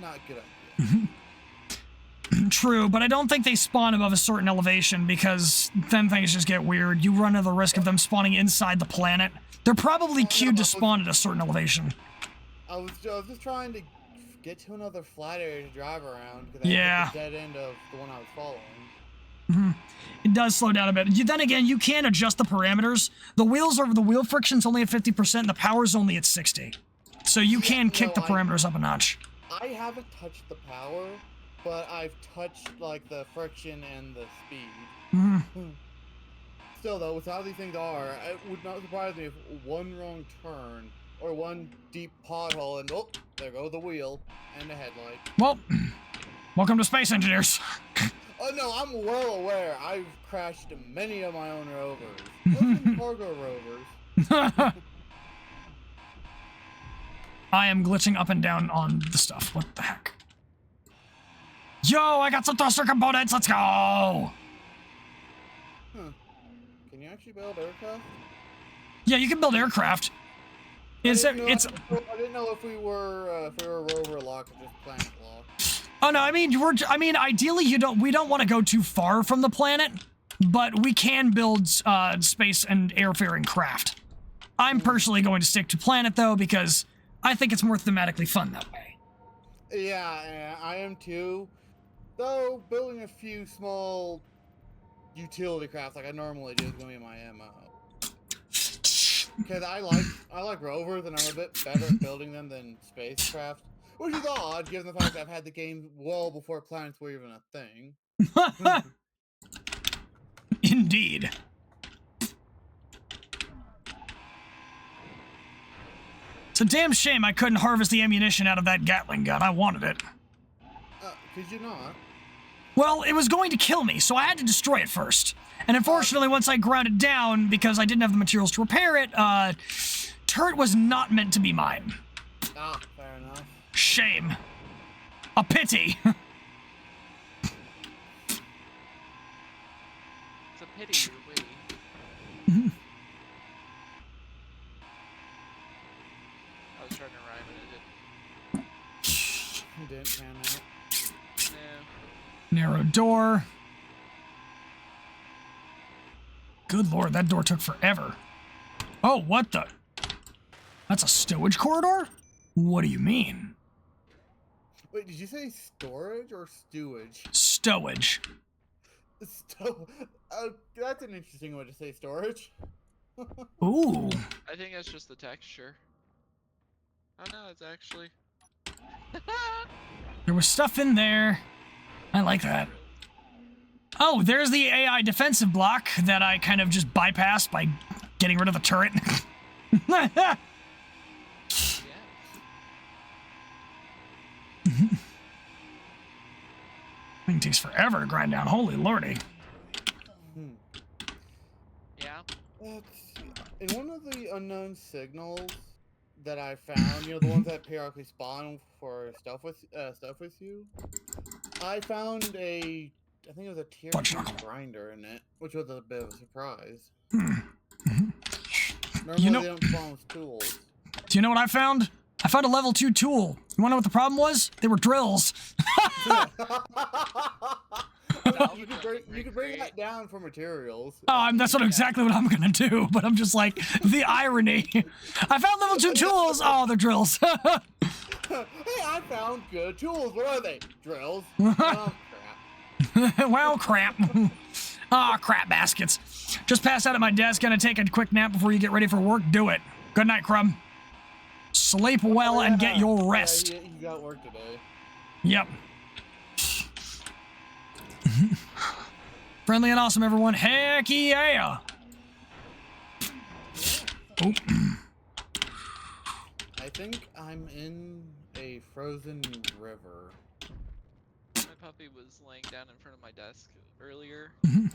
Not a good idea. True, but I don't think they spawn above a certain elevation because then things just get weird. You run into the risk of them spawning inside the planet. They're probably queued to spawn at a certain elevation. I was just trying to get to another flat area to drive around because I Yeah. hit the dead end of the one I was following. It does slow down a bit. Then again, you can adjust the parameters. The wheel friction's only at 50%, and the power's only at 60. So you can kick the parameters up a notch. I haven't touched the power, but I've touched like the friction and the speed. Still though, with how these things are, it would not surprise me if one wrong turn or one deep pothole and oh, there goes the wheel and the headlight. Well, welcome to Space Engineers. Oh no, I'm well aware. I've crashed many of my own rovers. Mostly cargo rovers. I am glitching up and down on the stuff. What the heck? Yo, I got some thruster components. Let's go. Huh. Can you actually build aircraft? Yeah, you can build aircraft. I didn't know if we were rover locked or just planet locked. Oh no, I mean, ideally we don't want to go too far from the planet, but we can build space and airfaring craft. I'm personally going to stick to planet though because I think it's more thematically fun that way. Yeah, I am too. Though building a few small utility crafts like I normally do is gonna be my MO. Because I like rovers and I'm a bit better at building them than spacecraft. Which is odd, given the fact that I've had the game well before planets were even a thing. Indeed. It's a damn shame I couldn't harvest the ammunition out of that Gatling gun. I wanted it. Could you not? Well, it was going to kill me, so I had to destroy it first. And unfortunately, once I ground it down, because I didn't have the materials to repair it, turret was not meant to be mine. Ah, fair enough. Shame. A pity. It's a pity you're witty. I was trying to rhyme and it Didn't pan out. didn't. Narrow door. Good lord, that door took forever. Oh, what the? That's a stowage corridor? What do you mean? Wait, did you say storage or stewage? Stowage. That's an interesting way to say storage. Ooh. I think that's just the texture. Oh no, it's actually. There was stuff in there. I like that. Oh, there's the AI defensive block that I kind of just bypassed by getting rid of the turret. Yeah. Thing takes forever to grind down. Holy lordy. Yeah. Let's see. In one of the unknown signals that I found, you know, the ones that periodically spawn for stuff with you, I found I think it was a tier 2 grinder in it, which was a bit of a surprise. Normally You know- they don't spawn with tools. Do you know what I found? I found a level 2 tool. You wanna know what the problem was? They were drills. You could bring that down for materials. Oh, that's exactly what I'm gonna do, but I'm just like, the irony. I found level 2 tools. Oh, they're drills. Hey, I found good tools. What are they? Drills. Oh, crap. Well, crap. Ah, crap baskets. Just passed out at my desk. Gonna take a quick nap before you get ready for work. Do it. Good night, Crumb. Sleep well and get your rest. Yeah, you got work today. Yep. Friendly and awesome, everyone. Heck yeah. Oh. I think I'm in a frozen river. My puppy was laying down in front of my desk earlier, dreaming.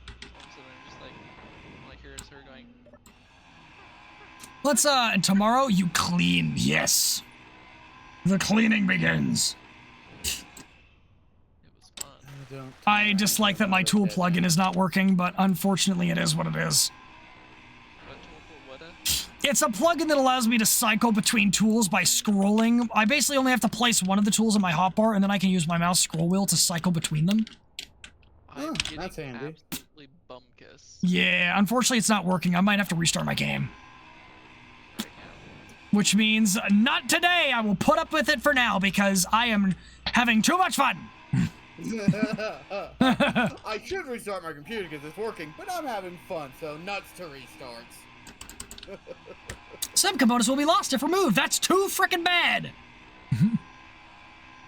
All of a sudden, I'm just like, all I hear is her going. Let's, and tomorrow you clean. Yes. The cleaning begins. It was fun. I dislike that my tool plugin is not working, but unfortunately it is what it is. What tool? It's a plugin that allows me to cycle between tools by scrolling. I basically only have to place one of the tools in my hotbar, and then I can use my mouse scroll wheel to cycle between them. I'm getting that's handy. absolutely bumkiss Yeah, unfortunately it's not working. I might have to restart my game. right now. Which means, not today! I will put up with it for now, because I am having too much fun! I should restart my computer because it's working, but I'm having fun, so nuts to restarts. Some components will be lost if removed. That's too frickin' bad!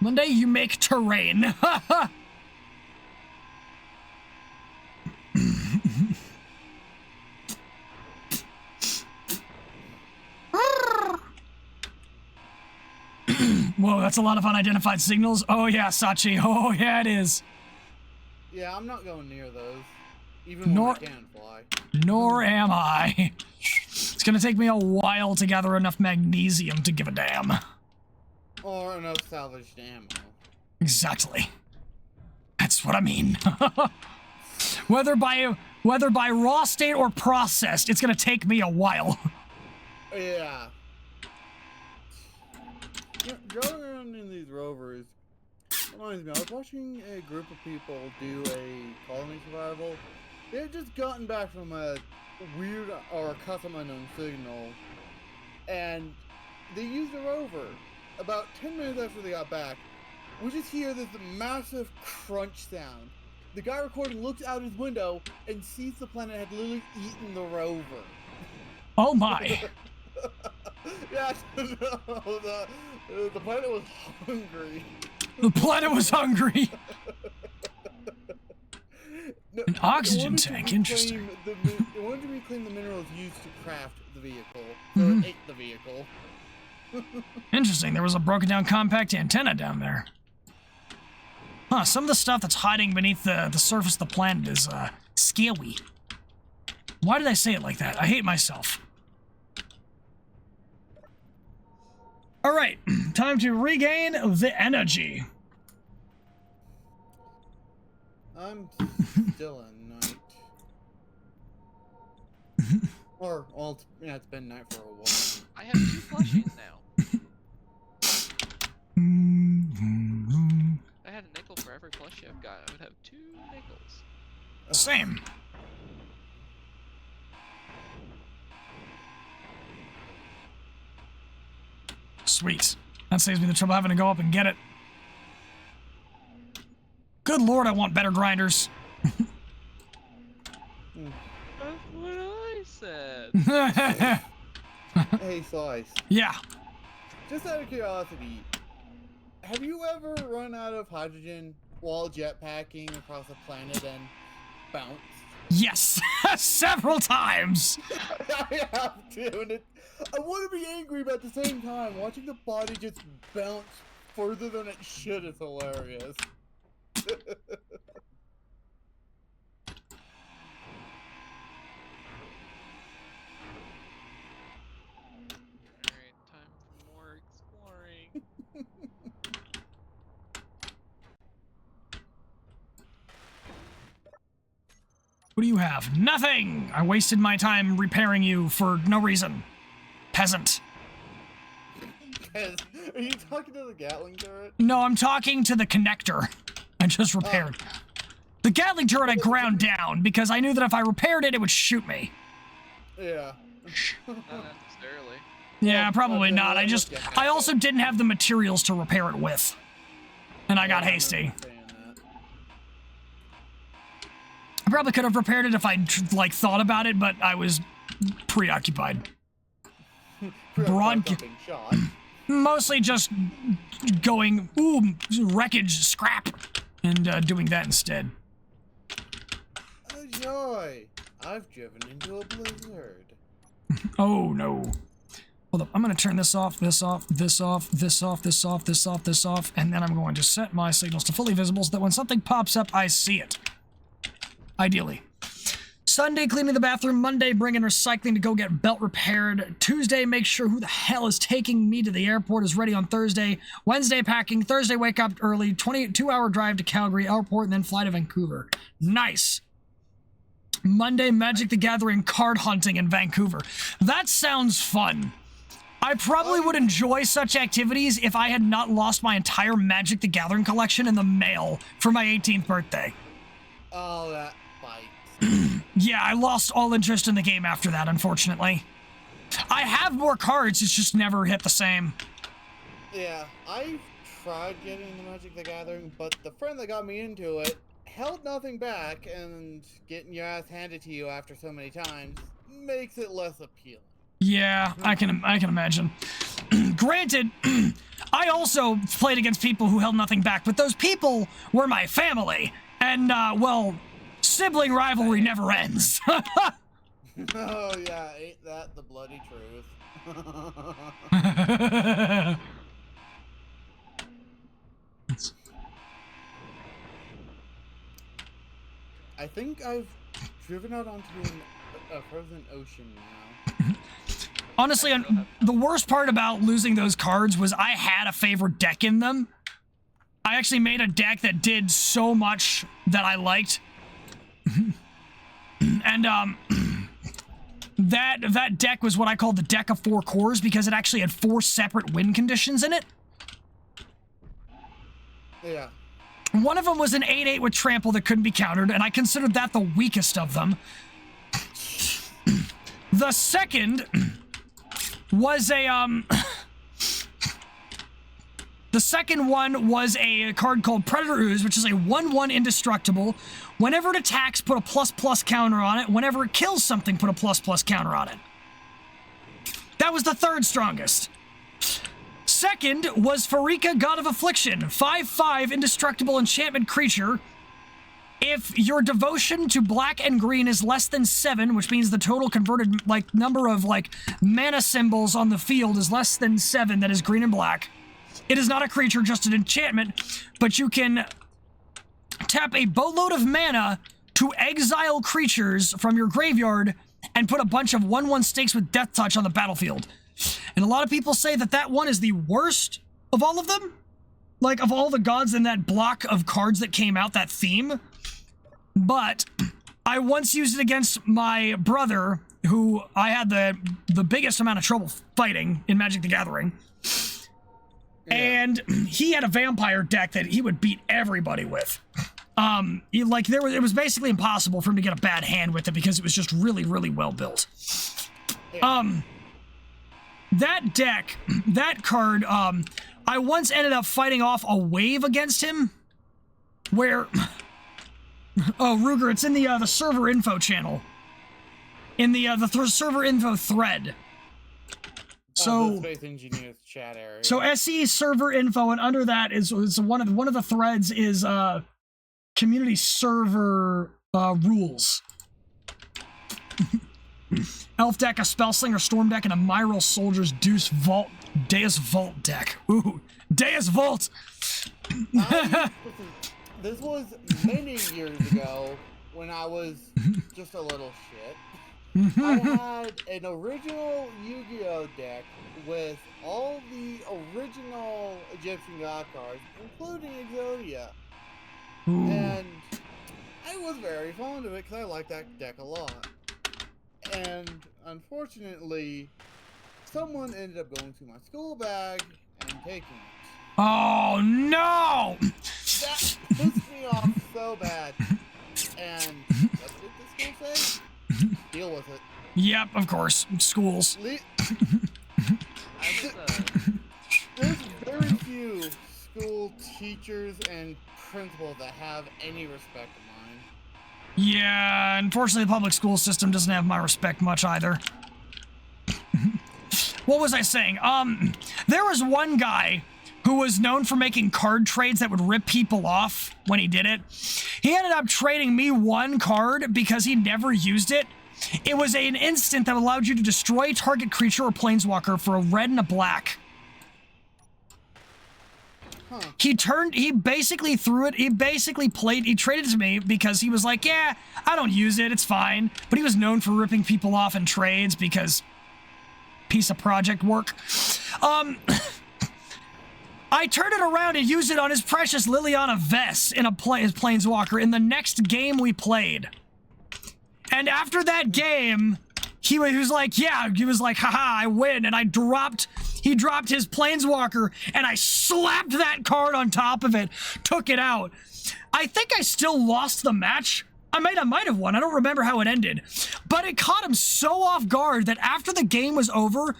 One day you make terrain. Whoa, that's a lot of unidentified signals. Oh yeah, Sachi. Oh yeah, it is. Yeah, I'm not going near those, even when Nor- I can fly. Nor am I. It's gonna take me a while to gather enough magnesium to give a damn. Or enough salvaged ammo. Exactly. That's what I mean. whether by raw state or processed, it's gonna take me a while. Yeah. You know, going around in these rovers reminds me, I was watching a group of people do a colony survival. They had just gotten back from a weird or custom unknown signal, and they used a rover. About 10 minutes after they got back, we just hear this massive crunch sound. The guy recording looks out his window and sees the planet had literally eaten the rover. Oh my. Yeah, the planet was hungry. The planet was hungry. No, An oxygen it wanted to tank, reclaim interesting. It wanted to reclaim the minerals used to craft the vehicle, so it ate the vehicle. Interesting, there was a broken down compact antenna down there. Huh, some of the stuff that's hiding beneath the surface of the planet is, scary. Why did I say it like that? I hate myself. Alright, time time to regain the energy. I'm still at night. Or, well, yeah, it's been night for a while. I have 2 plushies now. I had a nickel for every plushie I've got. I would have 2 nickels. Same. Sweet. That saves me the trouble having to go up and get it. Good lord, I want better grinders. That's what I said. Hey, Slice. Yeah. Just out of curiosity, have you ever run out of hydrogen while jetpacking across a planet and bounced? Yes. Several times. I have to, and I want to be angry, but at the same time, watching the body just bounce further than it should is hilarious. Alright, time for more exploring. What do you have? Nothing! I wasted my time repairing you for no reason. Peasant. Are you talking to the Gatling turret? No, I'm talking to the connector I just repaired. The Gatling turret I ground down because I knew that if I repaired it, it would shoot me. Yeah. Not necessarily. Yeah, probably okay, not. I also didn't have the materials to repair it with. And I got hasty. I probably could have repaired it if I'd, like, thought about it, but I was preoccupied. Being shot. Mostly just going, ooh, wreckage, scrap, and doing that instead. Oh, joy. I've driven into a blizzard. Oh, no. Hold up, I'm going to turn this off, this off, this off, this off, this off, this off, this off, and then I'm going to set my signals to fully visible so that when something pops up, I see it. Ideally. Sunday, cleaning the bathroom. Monday, bringing recycling to go get belt repaired. Tuesday, make sure who the hell is taking me to the airport is ready on Thursday. Wednesday, packing. Thursday, wake up early. 22-hour drive to Calgary airport and then fly to Vancouver. Nice. Monday, Magic the Gathering card hunting in Vancouver. That sounds fun. I probably would enjoy such activities if I had not lost my entire Magic the Gathering collection in the mail for my 18th birthday. Oh, that bites. Yeah, I lost all interest in the game after that, unfortunately. I have more cards, it's just never hit the same. Yeah, I tried getting the Magic the Gathering, but the friend that got me into it held nothing back, and getting your ass handed to you after so many times makes it less appealing. Yeah, I can imagine. Granted, I also played against people who held nothing back, but those people were my family, and, well, sibling rivalry never ends. Oh yeah, ain't that the bloody truth? I think I've driven out onto a frozen ocean now. Honestly, the worst part about losing those cards was I had a favorite deck in them. I actually made a deck that did so much that I liked. And, that deck was what I called the deck of 4 cores because it actually had 4 separate win conditions in it. Yeah. One of them was an 8/8 with trample that couldn't be countered, and I considered that the weakest of them. The second was a, the second one was a card called Predator Ooze, which is a 1/1 indestructible. Whenever it attacks, put a ++ counter on it. Whenever it kills something, put a ++ counter on it. That was the third strongest. Second was Farika, God of Affliction, 5/5 indestructible enchantment creature. If your devotion to black and green is less than 7, which means the total converted number of mana symbols on the field is less than 7, that is green and black. It is not a creature, just an enchantment, but you can tap a boatload of mana to exile creatures from your graveyard and put a bunch of 1/1 stakes with Death Touch on the battlefield. And a lot of people say that that one is the worst of all of them. Like, of all the gods in that block of cards that came out, that theme. But I once used it against my brother, who I had the biggest amount of trouble fighting in Magic the Gathering. Yeah. And he had a vampire deck that he would beat everybody with. It was basically impossible for him to get a bad hand with it because it was just really, really well built. Yeah. That deck, that card, I once ended up fighting off a wave against him where, oh, Ruger, it's in the server info channel. In the server info thread. So, Space Engineers chat area. So SE server info, and under that is one of the threads is community server rules. Elf deck, a Spellslinger Storm deck, and a Myral Soldiers Deus Vault deck. Ooh, Deus Vault! This was many years ago when I was just a little shit. I had an original Yu-Gi-Oh deck with all the original Egyptian god cards, including Exodia. Ooh. And I was very fond of it because I liked that deck a lot. And unfortunately, someone ended up going through my school bag and taking it. Oh no! That pissed me off so bad. And what did the school say? Deal with it. Yep, of course. Schools. There's very few school teachers and principals that have any respect of mine. Yeah, unfortunately the public school system doesn't have my respect much either. What was I saying? There was one guy who was known for making card trades that would rip people off when he did it. He ended up trading me one card because he never used it. It was an instant that allowed you to destroy target creature or planeswalker for a red and a black. Huh. He basically threw it, he traded it to me because he was like, yeah, I don't use it, it's fine. But he was known for ripping people off in trades because piece of project work. I turned it around and used it on his precious Liliana Vess in his planeswalker in the next game we played. And after that game, he was like, haha, I win. And he dropped his planeswalker, and I slapped that card on top of it, took it out. I think I still lost the match. I might have won. I don't remember how it ended. But it caught him so off guard that after the game was over,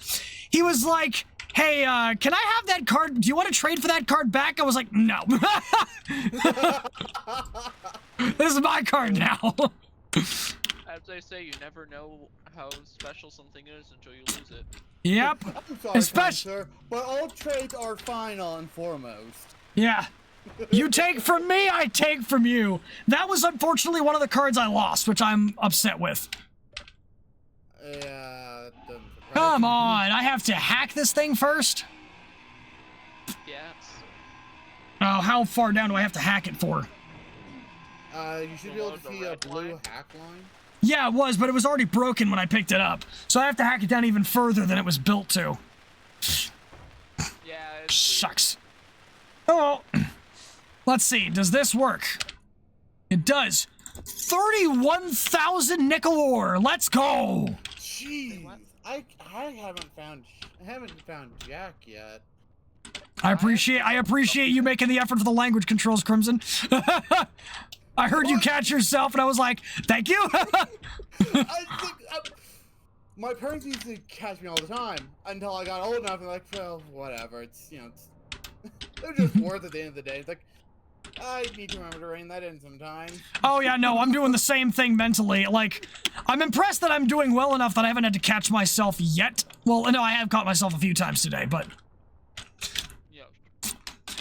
he was like, hey, can I have that card? Do you want to trade for that card back? I was like, no. This is my card now. As they say, you never know how special something is until you lose it. Yep. I'm sorry, sir, but all trades are final and foremost. Yeah. You take from me, I take from you. That was unfortunately one of the cards I lost, which I'm upset with. Yeah. Come on, I have to hack this thing first? Yes. Oh, how far down do I have to hack it for? You should be able to see a blue hack line. Yeah, it was, but it was already broken when I picked it up. So I have to hack it down even further than it was built to. Yeah, sucks. Oh, let's see. Does this work? It does. 31,000 nickel ore. Let's go. Jeez, I haven't found Jack yet. I appreciate you making the effort for the language controls, Crimson. I heard you catch yourself, and I was like, thank you. My parents used to catch me all the time until I got old enough and like, well, whatever. It's, they're just worth it at the end of the day. It's like, I need to remember to rein that in sometimes. Oh yeah, no, I'm doing the same thing mentally. Like, I'm impressed that I'm doing well enough that I haven't had to catch myself yet. Well, no, I have caught myself a few times today, but...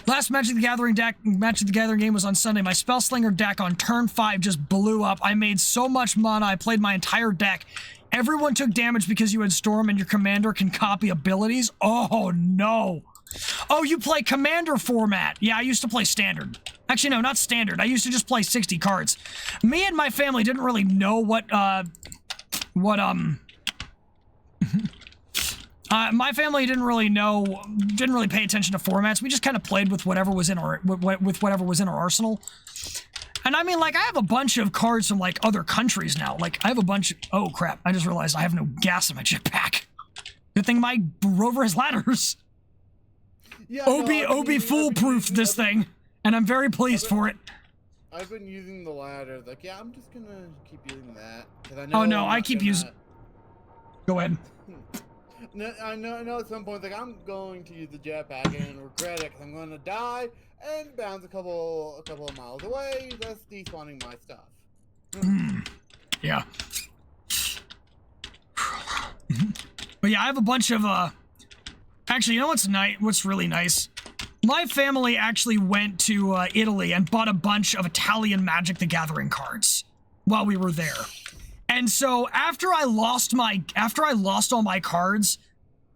Last Magic the Gathering game was on Sunday. My Spellslinger deck on turn 5 just blew up. I made so much mana, I played my entire deck. Everyone took damage because you had Storm and your commander can copy abilities. Oh, no. Oh, you play commander format. Yeah, I used to play standard. Actually, no, not standard. I used to just play 60 cards. Me and my family didn't really know what My family didn't really pay attention to formats. We just kind of played with whatever was in our with whatever was in our arsenal. And I mean, like, I have a bunch of cards from like other countries now. Like, I have a bunch. Oh crap! I just realized I have no gas in my jetpack. Good thing my rover has ladders. Yeah, Obi foolproof this thing, and I'm very pleased for it. I've been using the ladder. Like, yeah, I'm just gonna keep using that. 'Cause I know Oh no, I'm I not keep gonna- using. Go ahead. No, I know at some point, like, I'm going to use the jetpack and regret it because I'm going to die and bounce a couple of miles away, thus despawning my stuff. Yeah. But yeah, I have a bunch of actually, you know what's nice? What's really nice? My family actually went to Italy and bought a bunch of Italian Magic the Gathering cards while we were there. And so after I lost all my cards,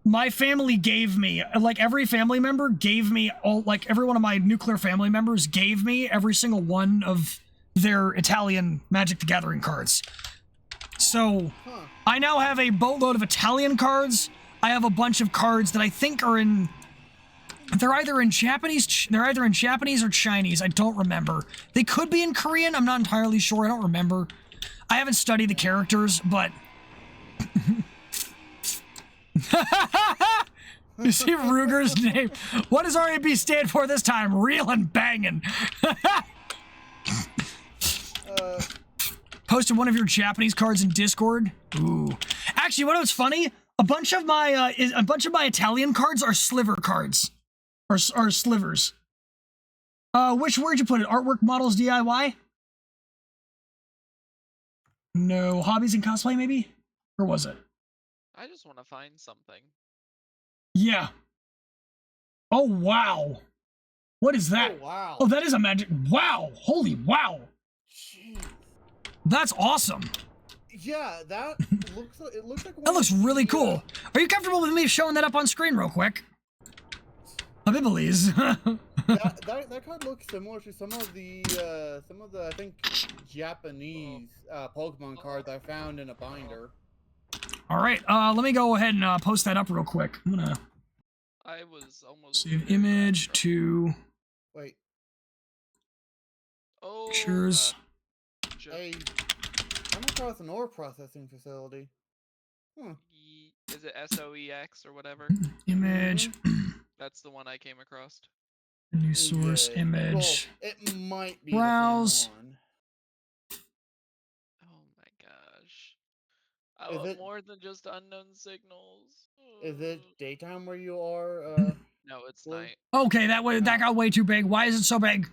my family gave me, like, every family member gave me all, like, every one of my nuclear family members gave me every single one of their Italian Magic the Gathering cards. So I now have a boatload of Italian cards. I have a bunch of cards that I think are in, they're either in Japanese or Chinese. I don't remember. They could be in Korean. I'm not entirely sure. I don't remember. I haven't studied the characters, but you see Ruger's name. What does RAB stand for this time? Real and banging. Posted one of your Japanese cards in Discord. Ooh. Actually, what was funny? A bunch of my Italian cards are sliver cards, or slivers. Where'd you put it? Artwork, models, DIY. No, hobbies and cosplay, maybe? Or was it? I just want to find something. Yeah. Oh, wow. What is that? Oh, wow. Oh, that is a magic. Wow. Holy wow. Jeez. That's awesome. Yeah, that looks like, it looks like That looks really cool. Are you comfortable with me showing that up on screen real quick? Please. that card looks similar to some of the I think Japanese Pokemon cards I found in a binder. All right, let me go ahead and post that up real quick. I'm gonna I was almost save image to Wait, Oh. pictures. I'm across an ore processing facility. Is it SOEX or whatever? Image. That's the one I came across. New source Yeah, image. well, it might be Browse. the same one. Oh my gosh. I Is want it- more than just unknown signals. Is it daytime where you are? No, it's Well, night. Okay, that got way too big. Why is it so big?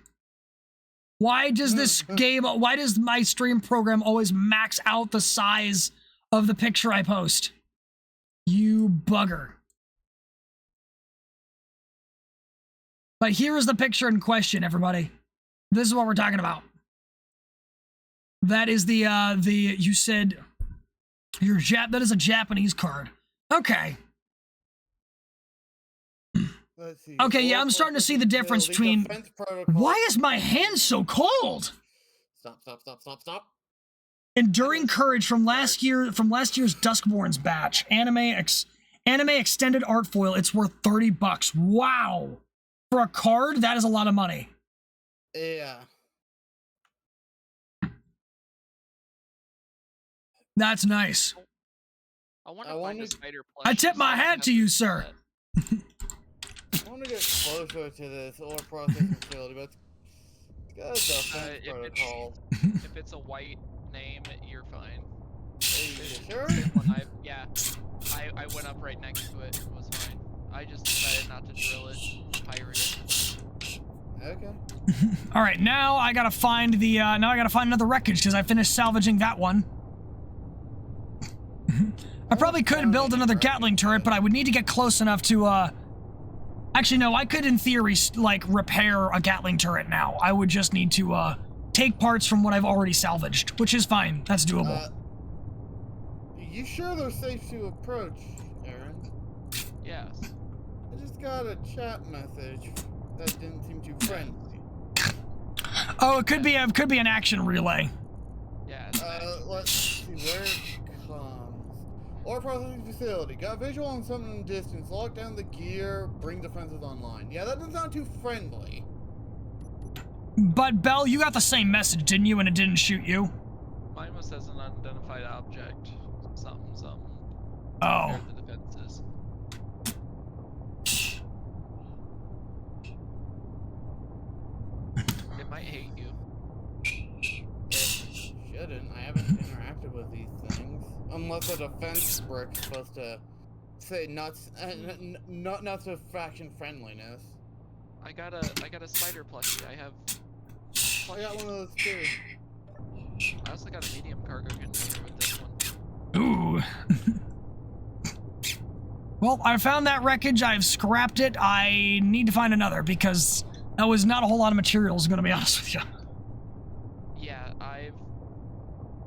Why does this game? Why does my stream program always max out the size of the picture I post? You bugger. But here is the picture in question, everybody. This is what we're talking about. That is you said that is a Japanese card. Okay. Let's see. Okay, yeah, Ore I'm starting to see the processing difference facility, between. defense protocol. Why is my hand so cold? Stop. Enduring Courage from last year's Duskborn's batch. Anime extended art foil. It's worth $30. Wow. For a card, that is a lot of money. Yeah. That's nice. I want I to find a wanted- spider plush. I tip my so hat have to you, do sir. that. I want to get closer to this ore processing facility, but it's got a defense if it's- protocol. If it's a white name, you're fine. Are you sure? I went up right next to it. It was fine. I just decided not to drill it. Pirate it. Okay. All right, now I gotta find another wreckage because I finished salvaging that one. I probably could build another Gatling turret, but I would need to get close enough to, actually, no, I could, in theory, like, repair a Gatling turret now. I would just need to, take parts from what I've already salvaged, which is fine. That's doable. You sure they're safe to approach, Aaron? Yes. I just got a chat message that didn't seem too friendly. Oh, it could be an action relay. Yeah. It's Let's see where it comes. Or processing facility. Got visual on something in the distance. Lock down the gear. Bring defenses online. Yeah, that doesn't sound too friendly. But, Bell, you got the same message, didn't you, and it didn't shoot you? Mine was as an unidentified object. Something. Oh. Compared to defenses. It might hate you. It shouldn't. I haven't interacted with these things. Unless a defense brick's supposed to say not to faction friendliness. I got a spider plushie. I got one of those too. I also got a medium cargo container with this one. Ooh. Well, I found that wreckage. I've scrapped it. I need to find another because that was not a whole lot of materials, I'm gonna be honest with you. Yeah, I've...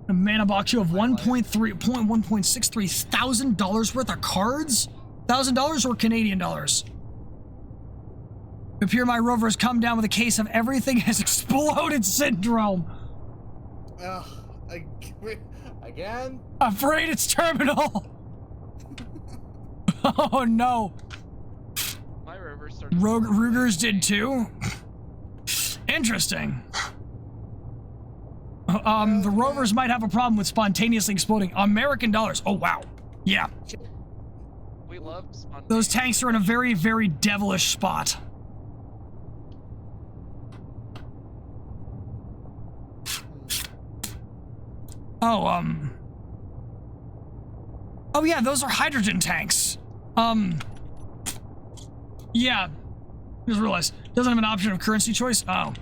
A mana box, you have $1.63 thousand worth of cards? $1,000 or Canadian dollars? Appear my rover has come down with a case of everything has exploded syndrome. Ugh, again? Afraid it's terminal. Oh no. My rover started... Ruger's did too? Interesting. The rovers might have a problem with spontaneously exploding American dollars. Oh wow. Yeah. We love spontaneous. Those tanks are in a very, very devilish spot. Oh, oh yeah, those are hydrogen tanks. Yeah. Just realized. Doesn't have an option of currency choice? Oh.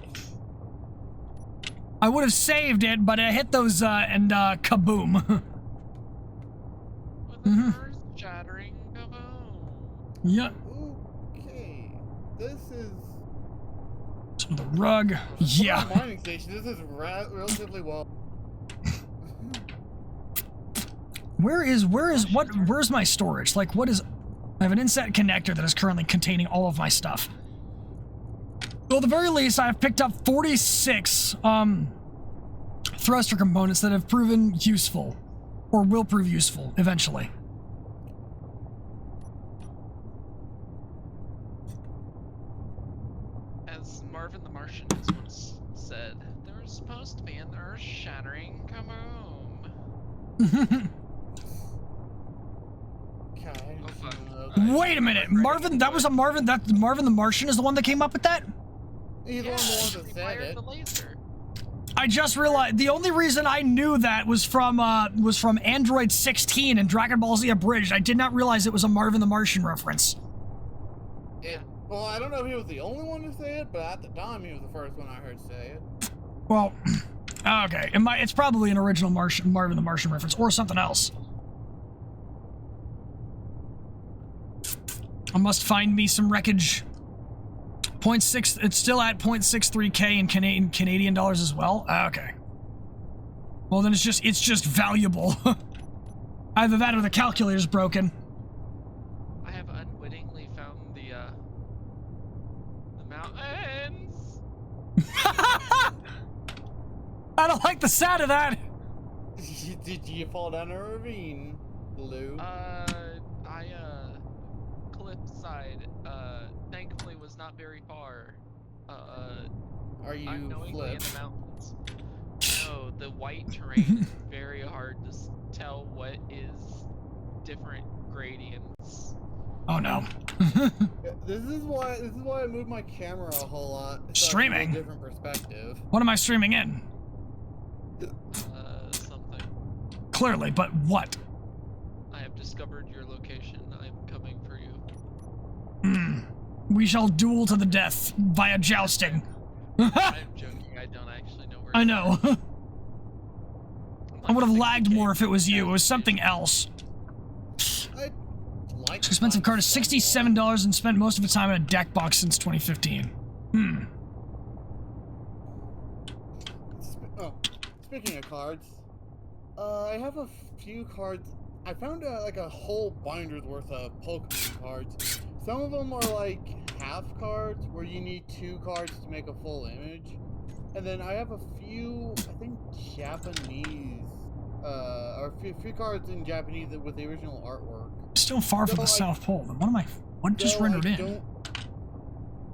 I would have saved it, but I hit those, and, kaboom. With a earth-shattering kaboom. Yep. Okay. This is... So the rug. Yeah. Mining station. This is relatively well... Where's my storage? Like, what is... I have an inset connector that is currently containing all of my stuff. Well, at the very least, I've picked up 46, thruster components that have proven useful. Or will prove useful, eventually. As Marvin the Martian has once said, there was supposed to be an earth-shattering kaboom. Okay. Oh, fuck. Wait a minute, Marvin, that Marvin the Martian is the one that came up with that? He's Yeah, one of the ones he that said fired it. the laser. I just realized the only reason I knew that was from Android 16 and Dragon Ball Z Abridged. I did not realize it was a Marvin the Martian reference. Well, I don't know if he was the only one to say it, but at the time he was the first one I heard say it. Well, okay, it's probably an original Marvin the Martian reference or something else. I must find me some wreckage. It's still at 0.63K in Canadian dollars as well. Okay. Well, then it's just valuable. Either that or the calculator's broken. I have unwittingly found the mountains. I don't like the sound of that. Did you fall down a ravine, Blue? Cliffside, thankfully was not very far. Are you unknowingly in flipped? the mountains. No, the white terrain is very hard to tell what is different gradients. Oh no. Yeah, this is why I moved my camera a whole lot. So I can get Streaming? a different perspective. What am I streaming in? Something. Clearly, but what? I have discovered your location. I'm coming for you. We shall duel to the death via jousting. I'm joking. I don't actually know where. I know. I would have lagged 60K. more if it was you. It was something else. I like Expensive card is $67 and spent most of its time in a deck box since 2015. Speaking of cards, I have a few cards. I found like a whole binder's worth of Pokemon cards. Some of them are like half cards where you need 2 cards to make a full image. And then I have a few, I think, Japanese or few cards in Japanese with the original artwork. Still far from No, the South Pole. Then what am I? What just rendered in?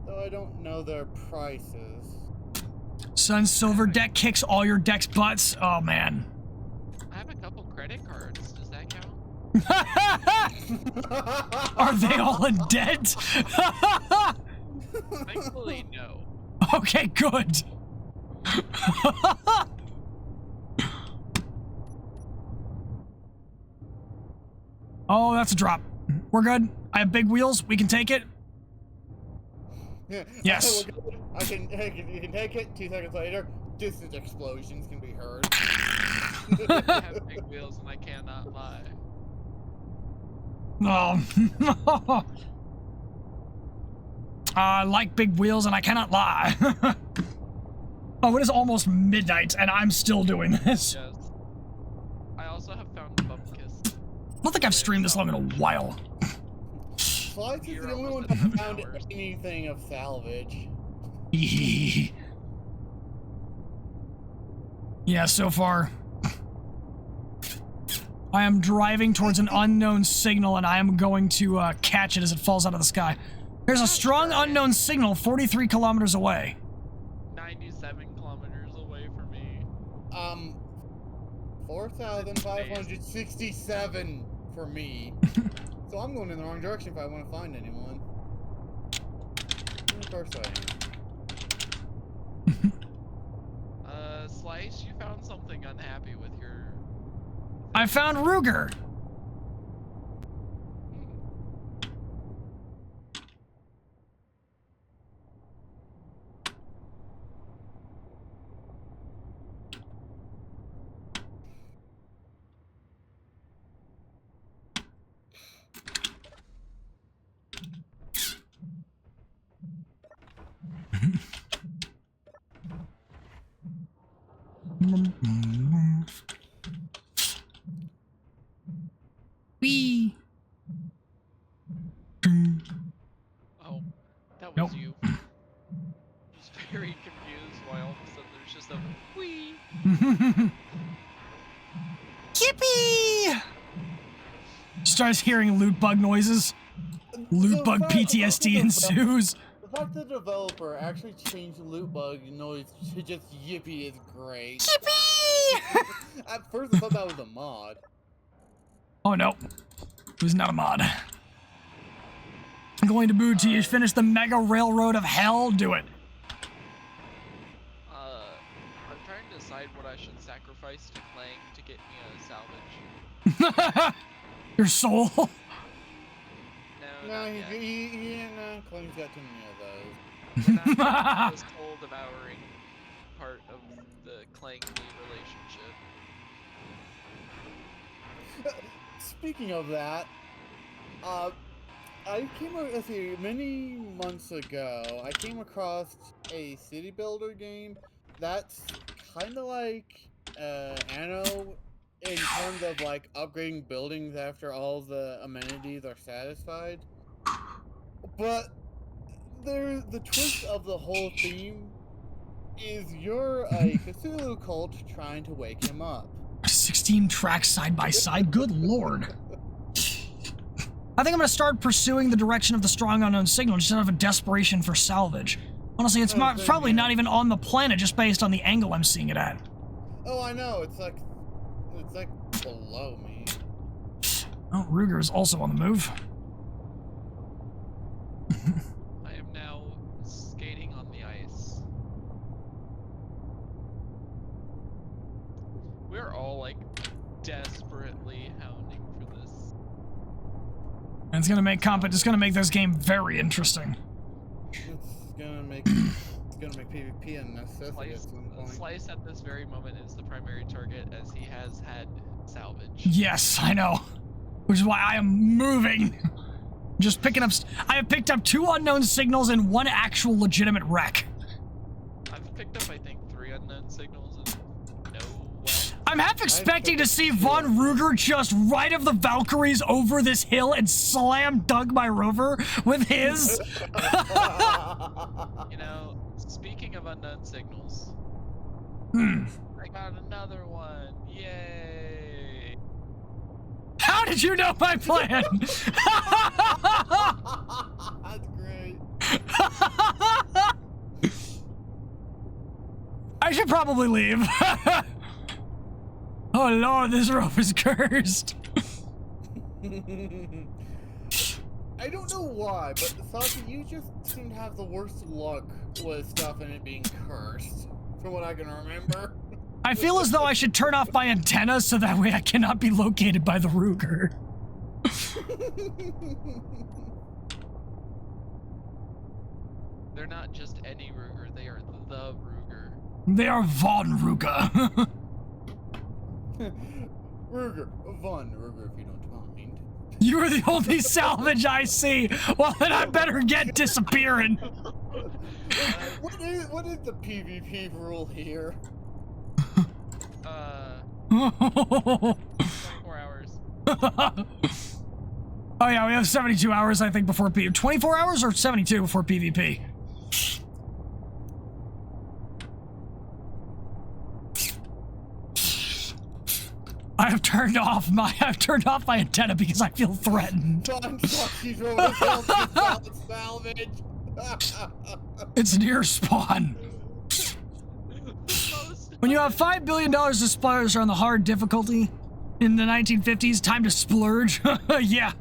Though I don't know their prices. Sun Silver deck kicks all your deck's butts. Oh man. I have a couple credit cards. Does that count? Are they all in debt? Thankfully, no. Okay, good. Oh, that's a drop. We're good. I have big wheels. We can take it. Yes. You can take it. 2 seconds later, distant explosions can be heard. I have big wheels and I cannot lie. Oh. I like big wheels and I cannot lie. Oh, it is almost midnight and I'm still doing this. Yes. I also have found Bumkiss. I don't think I've streamed this long in a while. Slice is You're the only one almost at that found 7 hours. anything of salvage. Yeah, so far. I am driving towards an unknown signal and I am going to catch it as it falls out of the sky. There's a strong unknown signal 43 kilometers away. 97 kilometers away from me. 4,567 for me. So I'm going in the wrong direction if I want to find anyone. Of course I am. Slice, you found something unhappy with your... I found Ruger. Wee. Oh, that was Nope. you. I was very confused why all of a sudden there's just a whee. Yippee! Starts hearing loot bug noises. Loot bug PTSD ensues. The fact that the developer actually changed the loot bug noise to just yippee is great. Yippee! At first I thought that was a mod. Oh no, it was not a mod. I'm going to boo to you. Finish the mega railroad of hell. Do it. I'm trying to decide what I should sacrifice to Clang to get me a salvage. Your soul. No, No, not yet. no, Clay's got too many of those. We're not the soul devouring part of the Clang me relationship. Speaking of that, let's see, many months ago, I came across a city builder game that's kind of like Anno in terms of like upgrading buildings after all the amenities are satisfied. But the twist of the whole theme is you're a Cthulhu cult trying to wake him up. 16 tracks side by side. Good lord. I think I'm gonna start pursuing the direction of the strong unknown signal just out of a desperation for salvage. Honestly, it's probably not even on the planet just based on the angle I'm seeing it at. Oh, I know. It's like below me. Oh, Ruger is also on the move. I am now skating on the ice. We're all like desperately hounding for this. And it's gonna make this game very interesting. It's gonna make PvP a necessity at some point. Slice at this very moment is the primary target as he has had salvage. Yes, I know. Which is why I am moving. Just picking up. I have picked up 2 unknown signals and 1 actual legitimate wreck. I've picked up, I think, 3 unknown signals and no one. I'm half expecting to see Von Ruger just right of the Valkyries over this hill and slam dunk my rover with his. You know, speaking of unknown signals, I got another one. Yay! How did you know my plan? That's great. I should probably leave. Oh lord, this rope is cursed. I don't know why, but Sasha, you just seem to have the worst luck with stuff and it being cursed, from what I can remember. I feel as though I should turn off my antenna so that way I cannot be located by the Ruger. They're not just any Ruger, they are the Ruger. They are Von Ruger. Ruger, Von Ruger, if you don't mind. You are the only salvage I see. Well, then I better get disappearing. What is the PvP rule here? 24 hours. Oh yeah, we have 72 hours, I think, before PvP. 24 hours or 72 before PvP? I've turned off my antenna because I feel threatened. Don Foxy's rolling salvage. It's near spawn. When you have $5 billion to splurge on the hard difficulty in the 1950s, time to splurge. Yeah.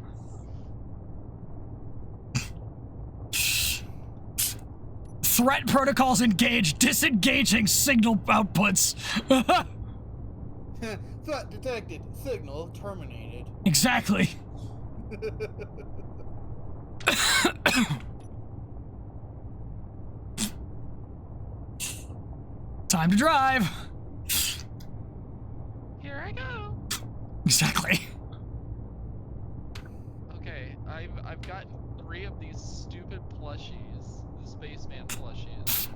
Threat protocols engaged, disengaging signal outputs. Threat detected. Signal terminated. Exactly. Time to drive. Here I go. Exactly. Okay, I've gotten 3 of these stupid plushies, the spaceman plushies.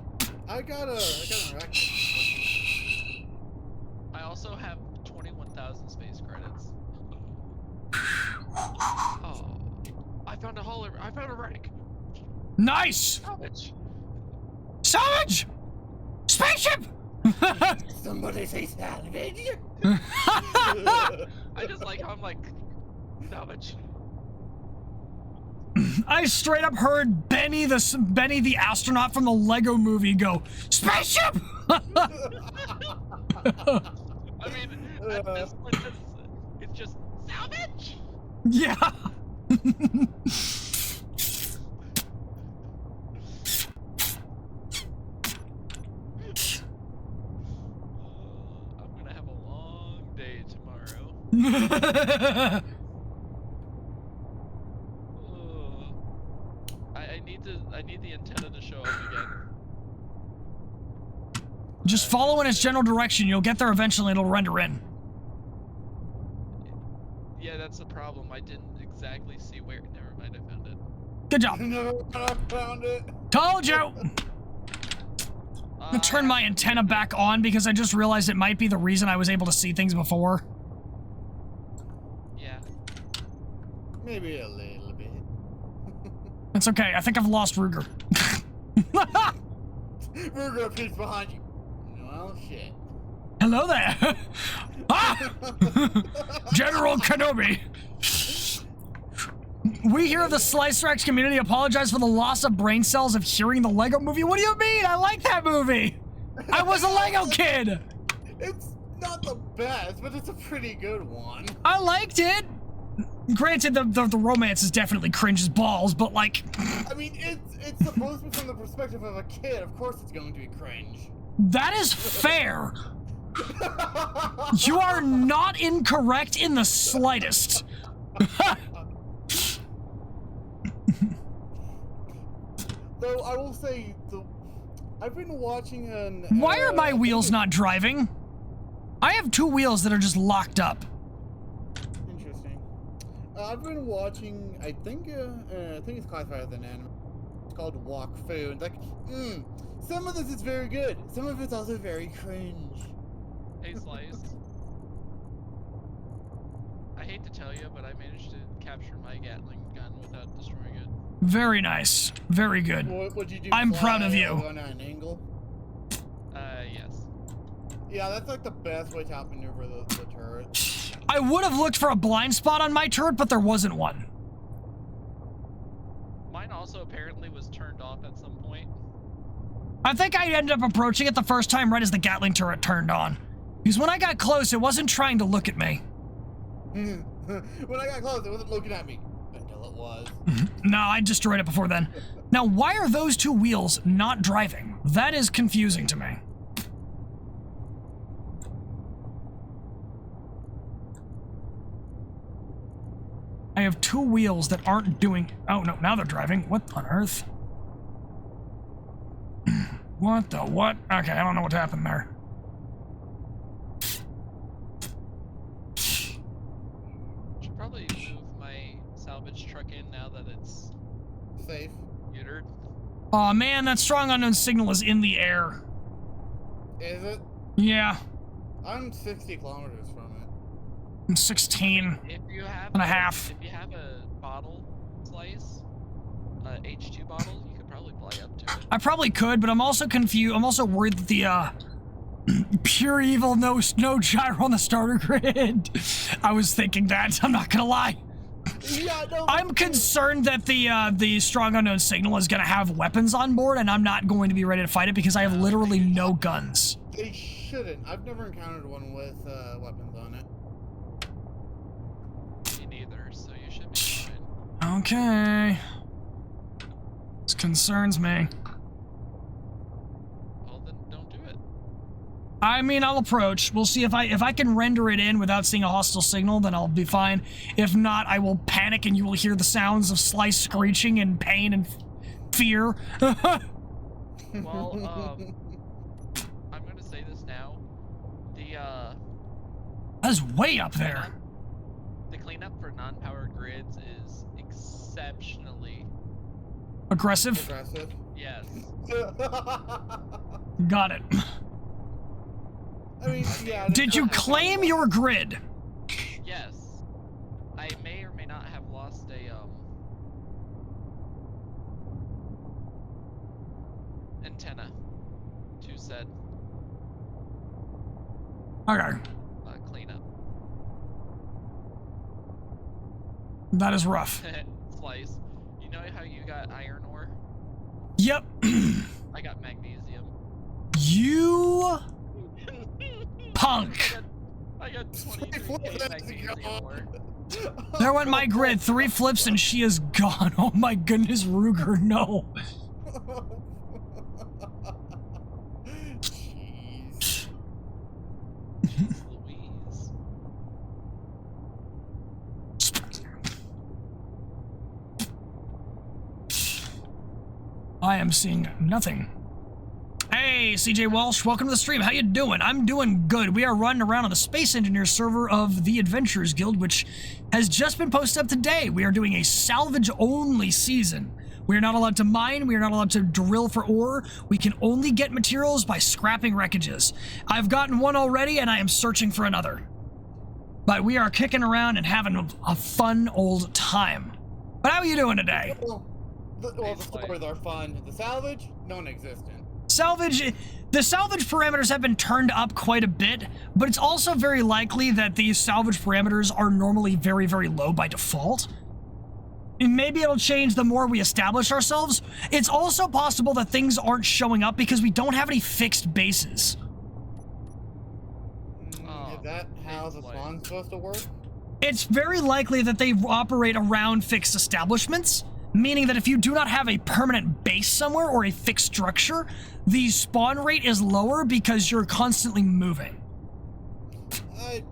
I got an arachnid. I also have 21,000 space credits. Oh, I found a hauler. I found a wreck. Nice. Salvage. Salvage. Spaceship. Somebody say salvage. I just like how I'm like, salvage. I straight up heard Benny the astronaut from the Lego movie go, spaceship! I mean, at this point, it's just salvage. Yeah. I'm gonna have a long day tomorrow. I need the antenna to show up again. Just follow in its general direction. You'll get there eventually and it'll render in. Yeah, that's the problem. I didn't exactly see where. Never mind, I found it. Good job. No, I found it. Told you. I'm gonna turn my antenna back on because I just realized it might be the reason I was able to see things before. Yeah. Maybe a little bit. It's okay. I think I've lost Ruger. Ruger appears behind you. Well, shit. Hello there. Ah! General Kenobi. We here of the Slice Rex community apologize for the loss of brain cells of hearing the Lego movie. What do you mean? I like that movie. I was a Lego kid. It's not the best, but it's a pretty good one. I liked it. Granted, the romance is definitely cringe as balls, but like... I mean, it's supposed to be from the perspective of a kid. Of course it's going to be cringe. That is fair. You are not incorrect in the slightest. Though I will say, I've been watching an... Why are my wheels not driving? I have 2 wheels that are just locked up. Interesting. I've been watching, I think it's classified as an anime. It's called Walk Fu. And like, some of this is very good. Some of it's also very cringe. Hey, Slice. I hate to tell you, but I managed to capture my Gatling gun without destroying it. Very nice. Very good. What'd you do? I'm proud of fly you. On an angle? Yes. Yeah, that's like the best way to outmaneuver the turret. I would have looked for a blind spot on my turret, but there wasn't one. Mine also apparently was turned off at some point. I think I ended up approaching it the first time right as the Gatling turret turned on. Because when I got close, it wasn't trying to look at me. When I got close, it wasn't looking at me. Until it was. No, I destroyed it before then. Now, why are those two wheels not driving? That is confusing to me. I have two wheels that aren't doing... Oh, no, now they're driving. What on earth? What the what? Okay, I don't know what happened there. Should probably move my salvage truck in now that it's Safe. neutered. Aw, man, that strong unknown signal is in the air. Is it? Yeah, I'm 60 kilometers from it. I'm 16 If you have and a half. If you have a bottle slice, H2 bottle, you could probably fly up to it. I probably could, but I'm also confused. I'm also worried that the, pure evil no gyro on the starter grid. I was thinking that, I'm not gonna lie. Yeah, no. I'm concerned that the strong unknown signal is gonna have weapons on board, and I'm not going to be ready to fight it because I have literally no guns. They shouldn't. I've never encountered one with weapons on it. Me neither, so you should be fine. Okay. This concerns me. Well, then don't do it. I mean, I'll approach. We'll see if I can render it in without seeing a hostile signal, then I'll be fine. If not, I will panic and you will hear the sounds of Slice screeching in pain and fear. Well, I'm gonna say this now. That's way up there. The cleanup for non-powered grids is exceptionally Aggressive? Aggressive. yes. Got it. I mean, yeah. Did you claim your grid? Yes. I may or may not have lost a antenna to said Okay. cleanup. That is rough. Slice. You know how you got iron ore? Yep. I got magnesium. You punk. I got 23K magnesium ore. There went my grid. 3 flips and she is gone. Oh my goodness, Ruger, no. Jeez. Louise. I am seeing nothing. Hey, CJ Walsh, welcome to the stream. How you doing? I'm doing good. We are running around on the Space Engineer server of the Adventurers Guild, which has just been posted up today. We are doing a salvage-only season. We are not allowed to mine. We are not allowed to drill for ore. We can only get materials by scrapping wreckages. I've gotten one already, and I am searching for another. But we are kicking around and having a fun old time. But how are you doing today? Well, the stories are fun. The salvage, non-existent. The salvage parameters have been turned up quite a bit, but it's also very likely that these salvage parameters are normally very, very low by default. And maybe it'll change the more we establish ourselves. It's also possible that things aren't showing up because we don't have any fixed bases. Is that how the spawn's supposed to work? It's very likely that they operate around fixed establishments, meaning that if you do not have a permanent base somewhere or a fixed structure, the spawn rate is lower because you're constantly moving. I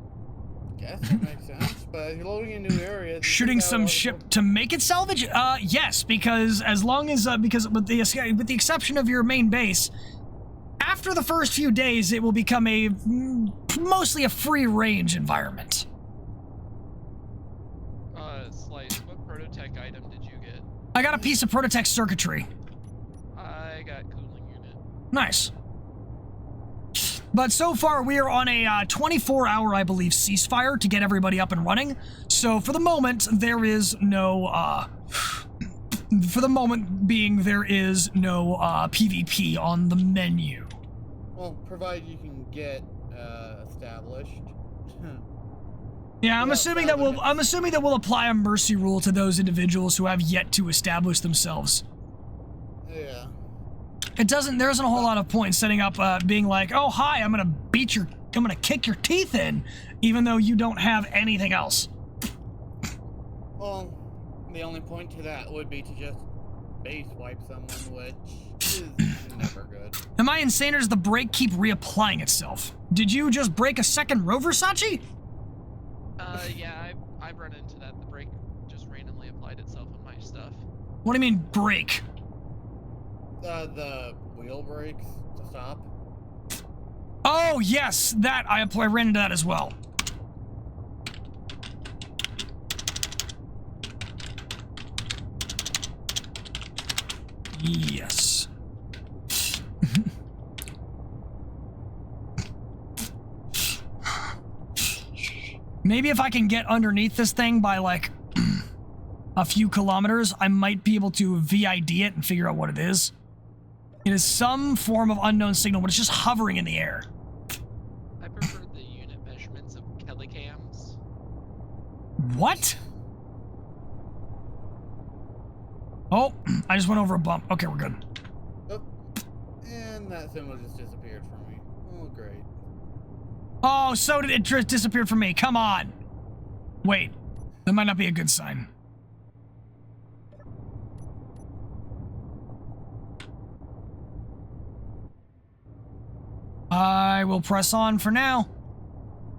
guess that makes sense, but you're loading a new area. Shooting some ship to make it salvage? Yes, because as long as, because with the exception of your main base, after the first few days, it will become mostly a free range environment. Slice, what prototech item did you get? I got a piece of prototech circuitry. I got cooling unit. Nice. But so far, we are on a 24-hour, I believe, ceasefire to get everybody up and running. So for the moment, there is no, for the moment being, there is no PvP on the menu. Well, provided you can get established. Yeah, I'm Without assuming that fathoming- we'll apply a mercy rule to those individuals who have yet to establish themselves. Yeah. There isn't a whole lot of point setting up being like, oh hi, I'm gonna kick your teeth in, even though you don't have anything else. Well, the only point to that would be to just base wipe someone, which is never good. Am I insane, or does the break keep reapplying itself? Did you just break a second row, Versace? Yeah, I've run into that. The brake just randomly applied itself on my stuff. What do you mean break? The wheel brakes to stop. Oh yes, that I ran into that as well. Yes. Maybe if I can get underneath this thing by like a few kilometers, I might be able to VID it and figure out what it is. It is some form of unknown signal, but it's just hovering in the air. I prefer the unit measurements of Kellicams. What? Oh, I just went over a bump. Okay, we're good. Oh, and that symbol just disappeared from me. Oh, great. Oh, so did it disappear from me. Come on. Wait, that might not be a good sign. I will press on for now,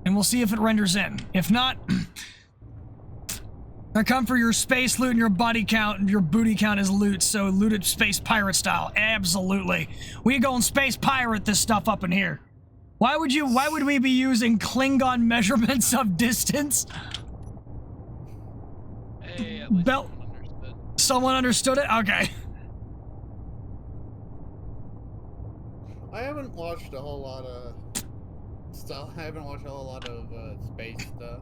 and we'll see if it renders in. If not, I come for your space loot and your body count, and your booty count is loot, so loot it space pirate style. Absolutely. We go and space pirate this stuff up in here. Why would we be using Klingon measurements of distance? Hey, at least Belt- someone understood. Someone understood it? Okay. I haven't watched a whole lot of stuff. I haven't watched a whole lot of space stuff.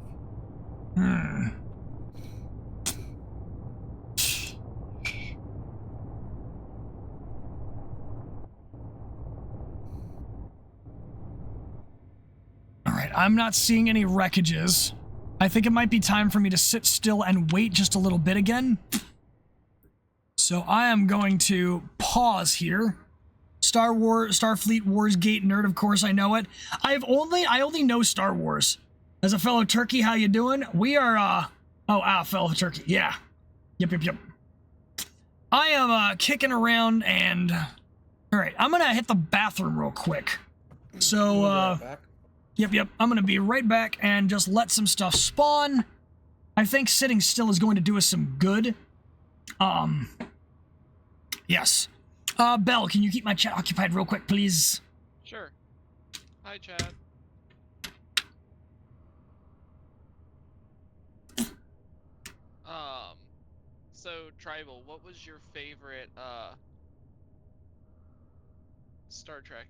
Alright, I'm not seeing any wreckages. I think it might be time for me to sit still and wait just a little bit again. So I am going to pause here. Starfleet Wars Gate nerd, of course I know it. I only know Star Wars. As a fellow turkey, how you doing? We are, fellow turkey, yeah. Yep. I am, kicking around and... Alright, I'm gonna hit the bathroom real quick. So, Right back. Yep. I'm gonna be right back and just let some stuff spawn. I think sitting still is going to do us some good. Yes. Belle, can you keep my chat occupied real quick, please? Sure. Hi, Chad. So Tribal, what was your favorite Star Trek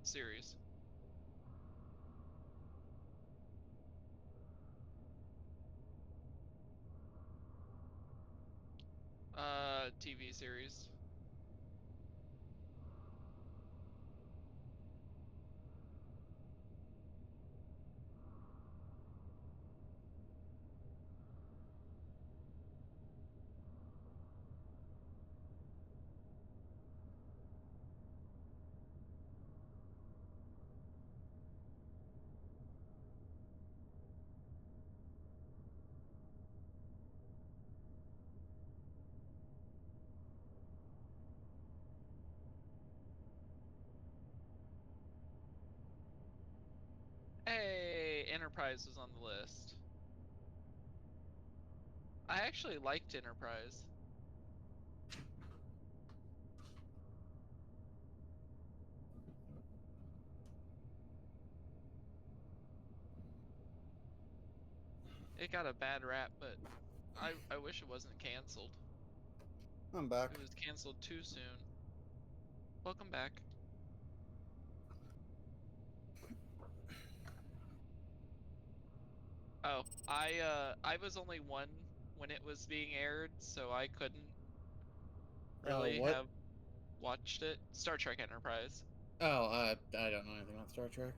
series? TV series. Hey, Enterprise was on the list. I actually liked Enterprise. It got a bad rap, but I wish it wasn't canceled. I'm back. It was canceled too soon. Welcome back. Oh, I was only one when it was being aired, so I couldn't really What? have watched it. Star Trek Enterprise. Oh, I don't know anything about Star Trek.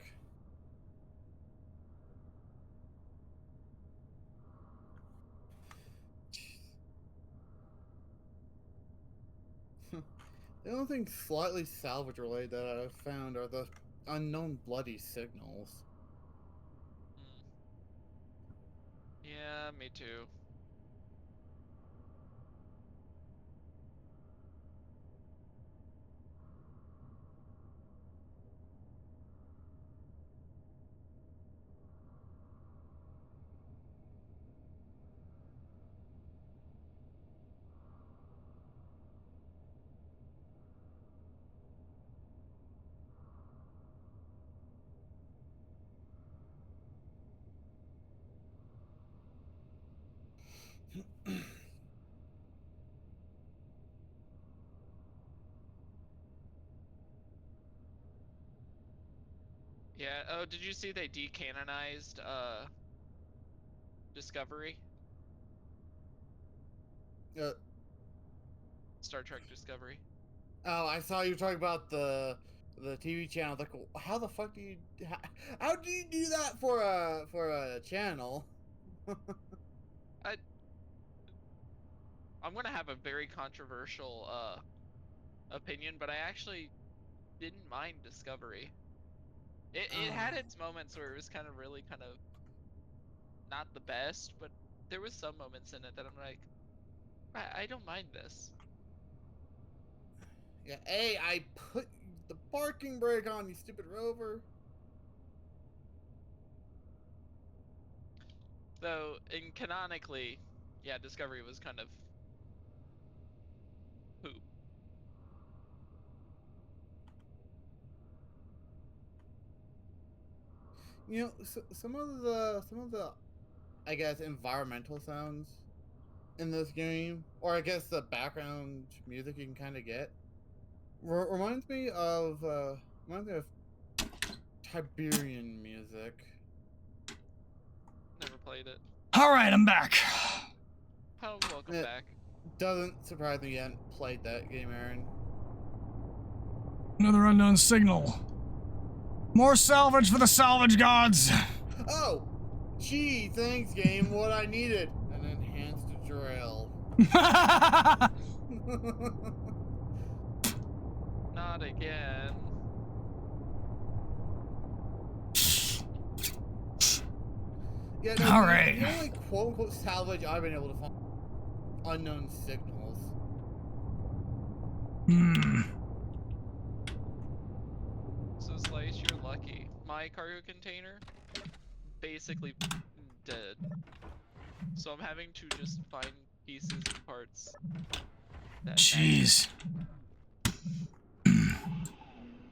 The only thing slightly salvage related that I've found are the unknown bloody signals. Hmm. Yeah, me too. Yeah. Oh, did you see they decanonized Discovery? Uh, Star Trek Discovery. oh, I saw you talking about the TV channel. Like, how the fuck do you how do you do that for a channel? I'm gonna have a very controversial opinion, but I actually didn't mind Discovery. It had its moments where it was kind of really kind of not the best, but there was some moments in it that I'm like, I don't mind this. Yeah, hey, I put the parking brake on, you stupid rover. Though, in canonically, yeah, Discovery was kind of poop. You know, some of the I guess environmental sounds in this game, or I guess the background music you can kind of get, reminds me of Tiberian music. Never played it. All right, I'm back. Oh, welcome It back. doesn't surprise me you hadn't played that game, Aaron. Another unknown signal. More salvage for the salvage gods. Oh, gee, thanks, game. What I needed, an enhanced drill. Not again. Yeah, no, All the right. only quote-unquote salvage I've been able to find unknown signals. Hmm. So Slice, you're lucky. My cargo container, basically dead. So I'm having to just find pieces and parts. That Jeez.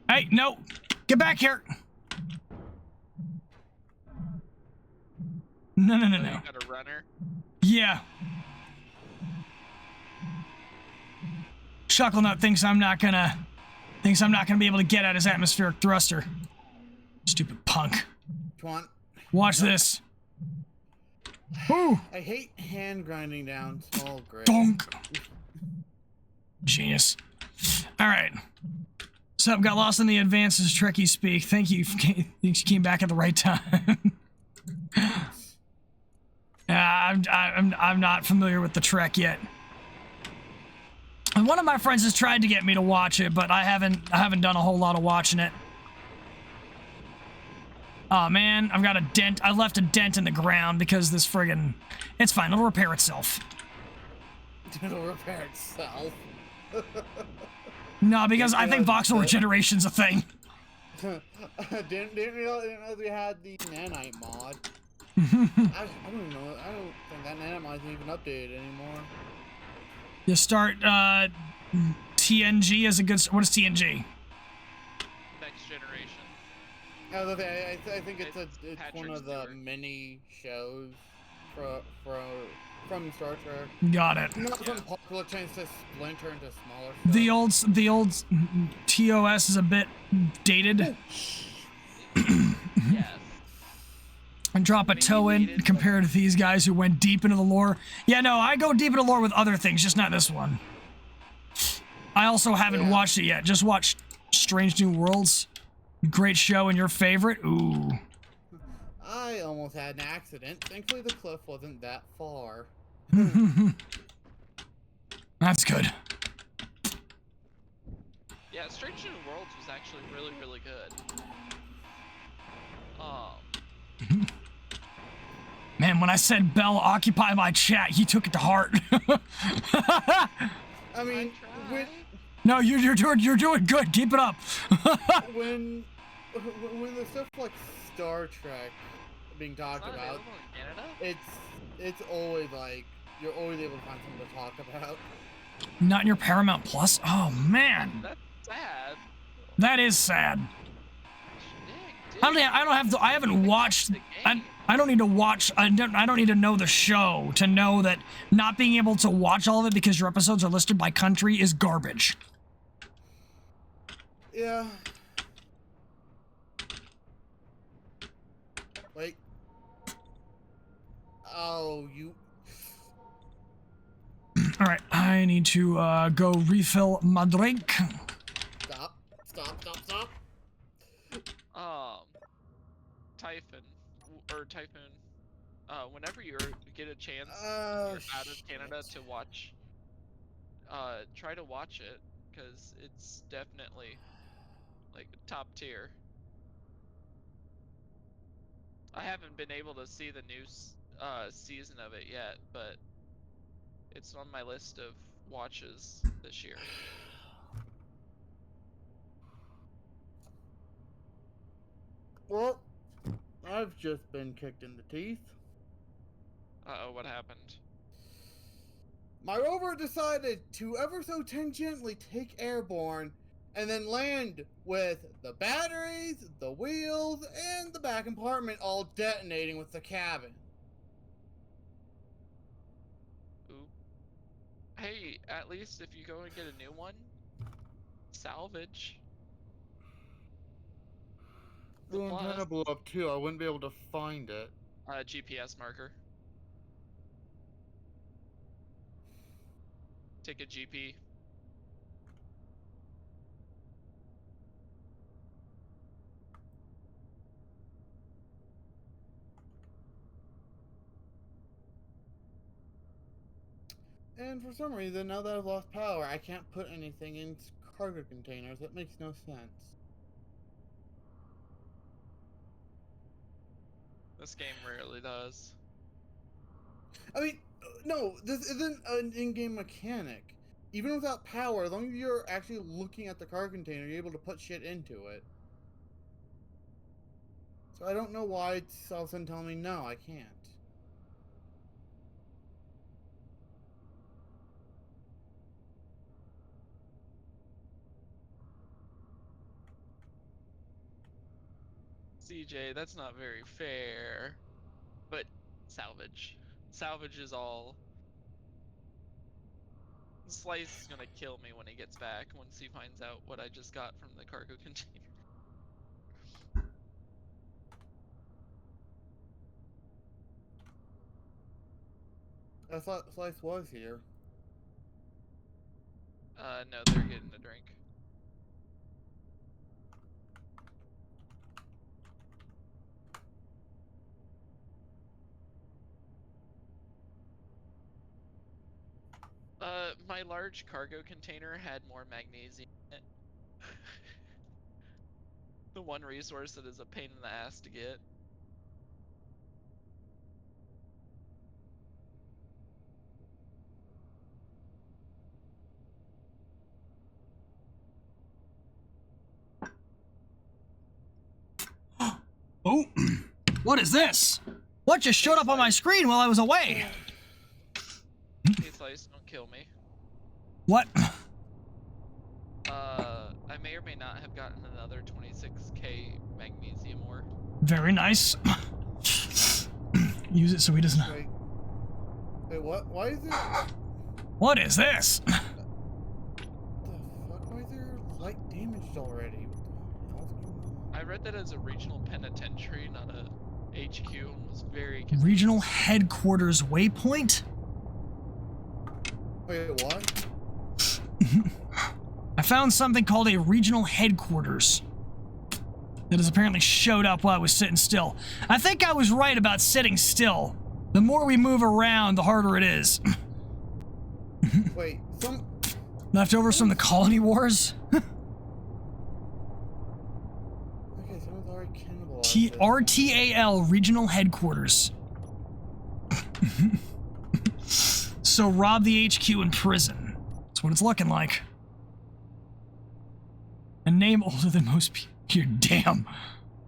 Hey, no. Get back here. No, no, no, Oh, no. you got a runner? Yeah. Chucklenut thinks I'm not gonna be able to get at his atmospheric thruster. Stupid punk. Come on. Watch this. Ooh. I hate hand grinding down small grades. Donk. Genius. All right. So got lost in the advances. Trekkie speak. Thank you. You came back at the right time. I'm not familiar with the Trek yet. And one of my friends has tried to get me to watch it, but I haven't done a whole lot of watching it. Oh man, I've got a dent. I left a dent in the ground because this friggin'... It's fine, it'll repair itself. It'll repair itself. No, because I think voxel regeneration's a thing. didn't realize we had the nanite mod. I don't even know. I don't think that nanite mod isn't even updated anymore. You start TNG as a good... What is TNG? Next generation. I think it's Patrick one of the Stewart. many shows from Star Trek. Got it. Not from popular chains to splinter into smaller shows. The old TOS is a bit dated. Yes. And drop a toe in compared to these guys who went deep into the lore. Yeah, no, I go deep into lore with other things, just not this one. I also haven't watched it yet. Just watched Strange New Worlds. Great show and your favorite? Ooh. I almost had an accident. Thankfully, the cliff wasn't that far. That's good. Yeah, Strange New Worlds was actually really, really good. Man, when I said Bell occupy my chat, he took it to heart. I mean, No, you're doing good. Keep it up. when the stuff like Star Trek being talked It's not about, available in Canada? it's always like you're always able to find something to talk about. Not in your Paramount Plus? Oh man, That's sad. that is sad. Dick, I haven't watched. I don't need to watch. I don't need to know the show to know that not being able to watch all of it because your episodes are listed by country is garbage. Yeah. Like, oh, you. All right, I need to go refill my drink. Stop. Typhoon. Whenever you get a chance, you're out of Canada to watch. Try to watch it, because it's definitely like top tier. I haven't been able to see the new season of it yet, but it's on my list of watches this year. Well, I've just been kicked in the teeth. Uh-oh, what happened? My rover decided to ever so tangentially take airborne and then land with the batteries, the wheels, and the back compartment all detonating with the cabin. Ooh. Hey, at least if you go and get a new one, salvage. The antenna blew up too. I wouldn't be able to find it. GPS marker. Take a GP. And for some reason, now that I've lost power, I can't put anything in cargo containers. That makes no sense. This game rarely does. I mean, no, this isn't an in-game mechanic. Even without power, as long as you're actually looking at the cargo container, you're able to put shit into it. So I don't know why it's all of a sudden telling me, no, I can't. CJ, that's not very fair. But salvage. Salvage is all. Slice is gonna kill me when he gets back, once he finds out what I just got from the cargo container. I thought Slice was here. No, they're getting a drink. My large cargo container had more magnesium in it. The one resource that is a pain in the ass to get. Oh, what is this? What just showed up on my screen while I was away? Hey Slice, don't kill me. What? I may or may not have gotten another 26k magnesium ore. Very nice. Use it so he doesn't. Wait, what? Why is there... What is this? The fuck? Why is there light damaged already? What the hell's going on? I read that as a regional penitentiary, not a HQ, and was very confused. Regional headquarters waypoint? Wait, what? found something called a regional headquarters that has apparently showed up while I was sitting still. I think I was right about sitting still. The more we move around, the harder it is. Wait, Leftovers from the colony wars? okay, someone's already cannibalized this. RTAL regional headquarters. So rob the HQ in prison. That's what it's looking like. A name older than most people. Here, damn.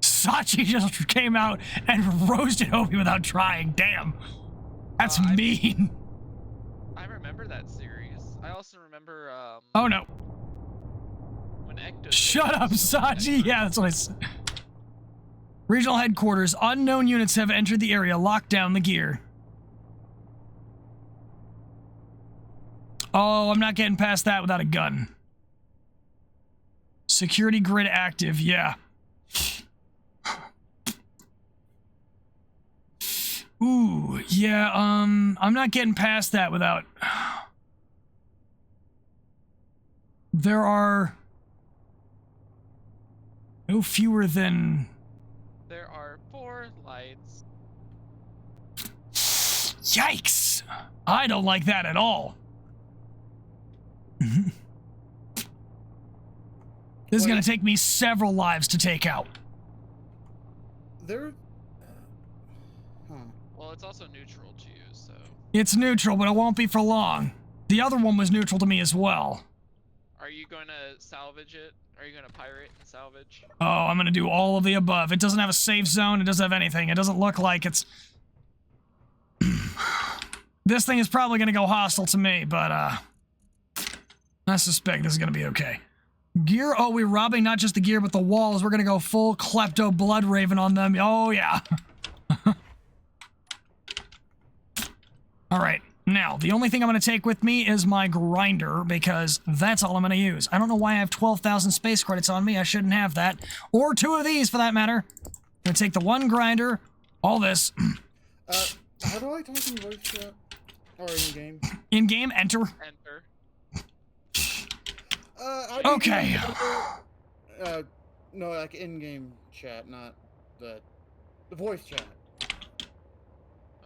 Sachi just came out and roasted Obi without trying. Damn. That's mean. I remember that series. I also remember, Oh no. when Ecto. Shut up, Sachi. Yeah, that's what I said. Regional headquarters. Unknown units have entered the area. Lock down the gear. Oh, I'm not getting past that without a gun. Security grid active, yeah. Ooh, yeah, I'm not getting past that without... There are... no fewer than... There are 4 lights. Yikes! I don't like that at all. This is gonna take me several lives to take out. There. Huh. Well, it's also neutral to you, so. It's neutral, but it won't be for long. The other one was neutral to me as well. Are you going to salvage it? Are you going to pirate and salvage? Oh, I'm gonna do all of the above. It doesn't have a safe zone, it doesn't have anything. It doesn't look like it's... This thing is probably gonna go hostile to me, but, I suspect this is gonna be okay. Gear, oh, we're robbing not just the gear, but the walls. We're gonna go full klepto blood raven on them. Oh, yeah. Alright, now, the only thing I'm gonna take with me is my grinder, because that's all I'm gonna use. I don't know why I have 12,000 space credits on me. I shouldn't have that. Or 2 of these, for that matter. I'm gonna take the one grinder, all this. How do I talk in voice chat? Or in-game? In-game, enter. Enter. Okay. No, like in-game chat, not the voice chat. I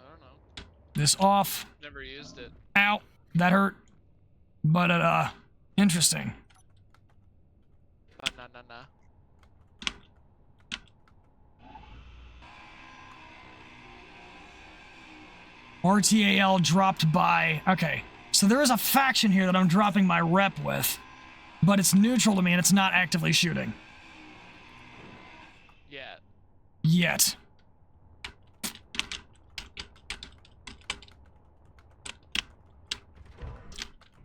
don't know. This off. Never used it. Ow. That hurt. But, interesting. Nah. RTAL dropped by... Okay. So there is a faction here that I'm dropping my rep with. But it's neutral to me and it's not actively shooting. Yet.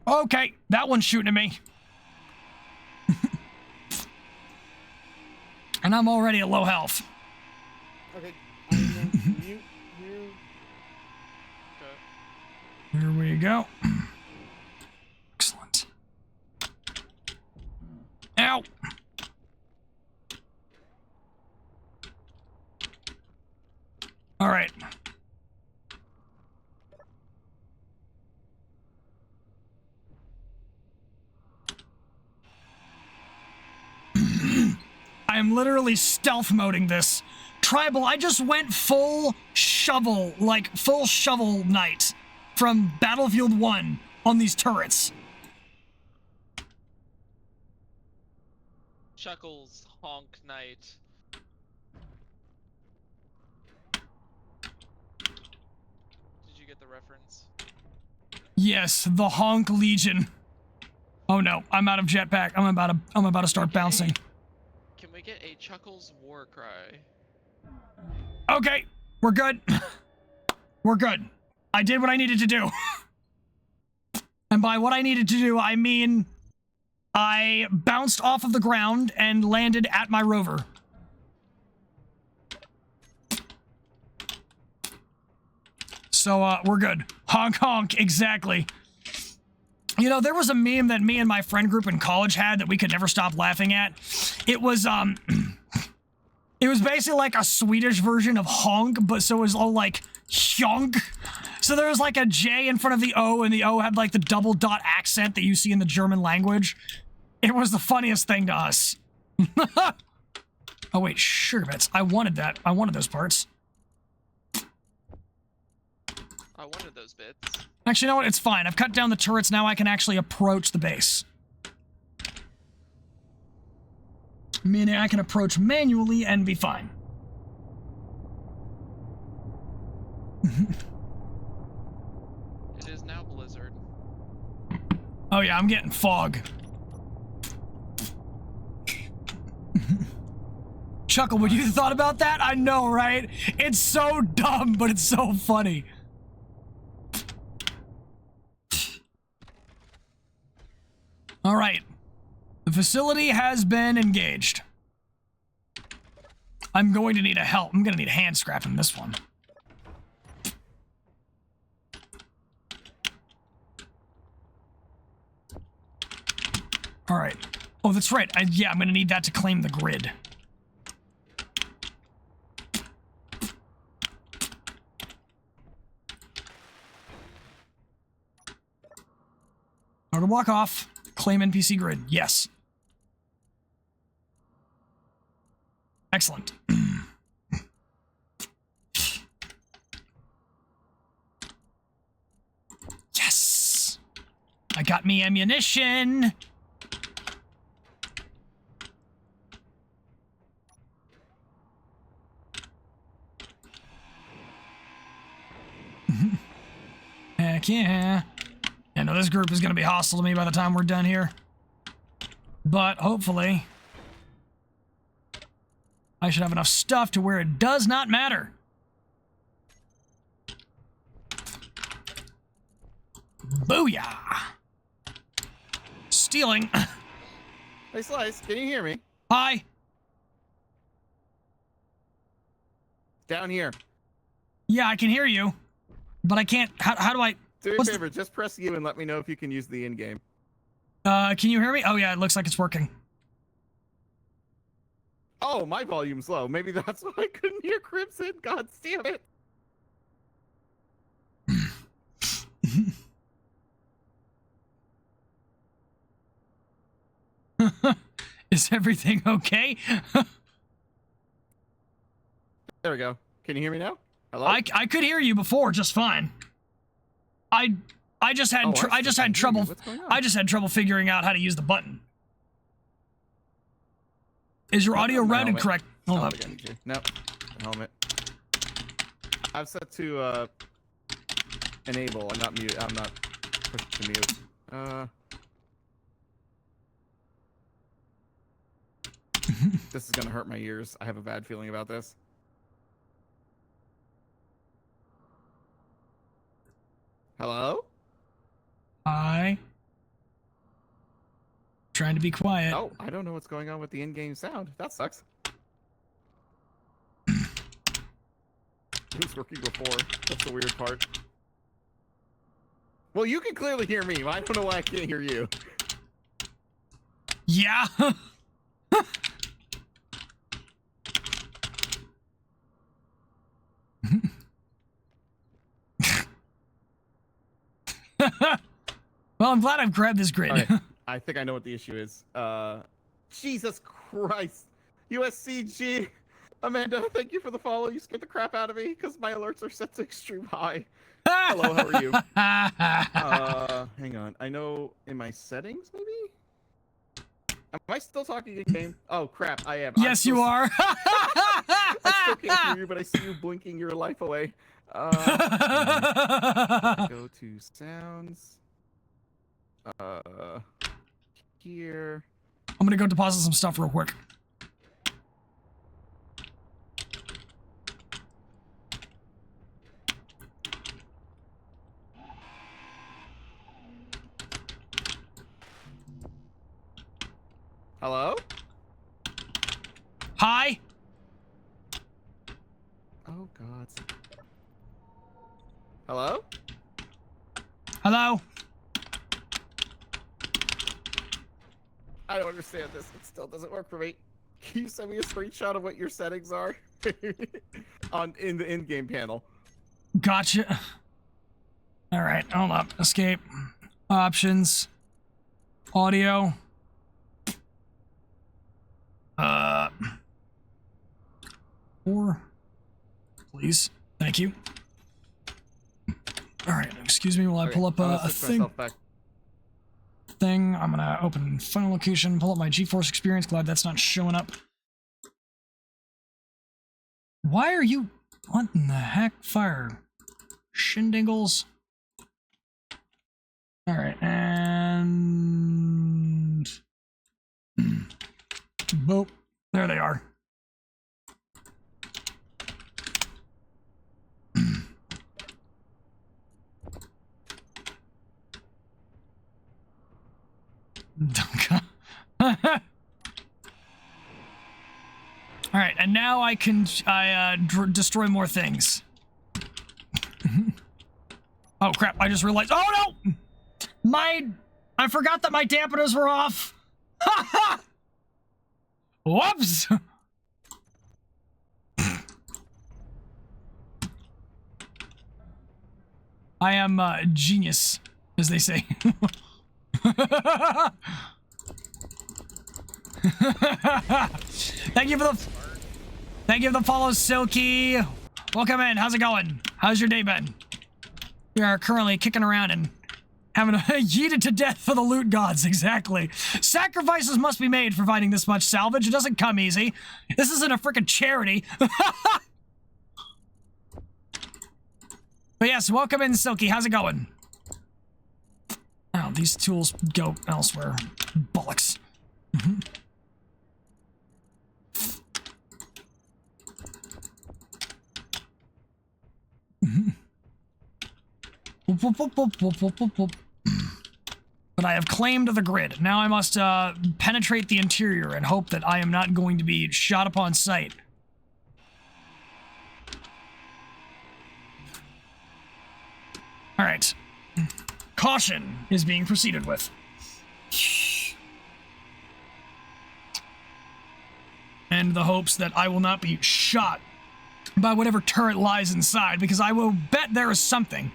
Okay, that one's shooting at me. And I'm already at low health. Okay, I'm going to mute here. Okay. Here we go. Excellent. Ow! All right. I am literally stealth moding this. Tribal, I just went full shovel knight from Battlefield 1 on these turrets. Chuckles, honk, knight. Did you get the reference? Yes, the Honk Legion. Oh no, I'm out of jetpack. I'm about to start bouncing. Can we get a Chuckles war cry? Okay, we're good. We're good. I did what I needed to do. And by what I needed to do, I mean I bounced off of the ground and landed at my rover. So, we're good. Honk honk, exactly. You know, there was a meme that me and my friend group in college had that we could never stop laughing at. It was, it was basically like a Swedish version of honk, but so it was all like hyonk. So there was like a J in front of the O, and the O had like the double dot accent that you see in the German language. It was the funniest thing to us. Oh wait, sugar bits. I wanted that. I wanted those parts. I wanted those bits. Actually, you know what? It's fine. I've cut down the turrets. Now I can actually approach the base. Meaning I can approach manually and be fine. It is now Blizzard. Oh yeah, I'm getting fog. Chuckle, would you thought about that? I know, right? It's so dumb, but it's so funny. All right. The facility has been engaged. I'm going to need a help. I'm going to need a hand scrap in this one. All right. Oh, that's right. Yeah, I'm going to need that to claim the grid. Order block off. Claim NPC grid. Yes. Excellent. Yes! I got me ammunition! Heck yeah. I know this group is going to be hostile to me by the time we're done here. But hopefully, I should have enough stuff to where it does not matter. Booyah! Stealing. Hey, Slice, can you hear me? Hi. Down here. Yeah, I can hear you. But I can't. How do I? Do me a What's favor, just press U and let me know if you can use the in-game. Can you hear me? Oh yeah, it looks like it's working. Oh, my volume's low. Maybe that's why I couldn't hear Crimson. God damn it. Is everything okay? There we go. Can you hear me now? Hello? I could hear you before just fine. I just had Oh, I just had can't hear you. trouble What's going on? I just had trouble figuring out how to use the button. Is your audio My routed helmet. correct? Hold I up. don't think I need you. No. Helmet. I've set to enable. I'm not mute. I'm not pushed to mute. This is gonna hurt my ears. I have a bad feeling about this. Hello? Hi. Trying to be quiet. Oh, I don't know what's going on with the in-game sound. That sucks. It was working before. That's the weird part. Well, you can clearly hear me. I don't know why I can't hear you. Yeah. Well, I'm glad I've grabbed this grid. All right. I think I know what the issue is. Jesus Christ. USCG. Amanda, thank you for the follow. You scared the crap out of me because my alerts are set to extreme high. Hello, how are you? Hang on. I know in my settings, maybe? Am I still talking in game? Oh, crap, I am. Yes, you are. I still can't hear you, but I see you blinking your life away. Go to sounds. Here. I'm gonna go deposit some stuff real quick. Hello? Hi. Oh, God. Hello? Hello. I don't understand this. It still doesn't work for me. Can you send me a screenshot of what your settings are in the in-game panel? Gotcha. All right, hold up. Escape. Options. Audio. 4, please. Thank you. All right, excuse me while I pull up a thing. I'm gonna open final location, pull up my GeForce experience. Glad that's not showing up. Why are you? What in the heck? Fire shindingles. All right, and boop. There they are. All right, and now I can destroy more things. Oh crap! I just realized. Oh no! I forgot that my dampeners were off. Whoops! I am genius, as they say. Thank you for the follow, Silky. Welcome in. How's it going? How's your day been? We are currently kicking around and having yeeted to death for the loot gods. Exactly. Sacrifices must be made for finding this much salvage. It doesn't come easy. This isn't a freaking charity. But yes, welcome in, Silky. How's it going? Oh, these tools go elsewhere. Bollocks. But I have claimed the grid. Now I must penetrate the interior and hope that I am not going to be shot upon sight. All right. Caution is being proceeded with. And the hopes that I will not be shot by whatever turret lies inside, because I will bet there is something.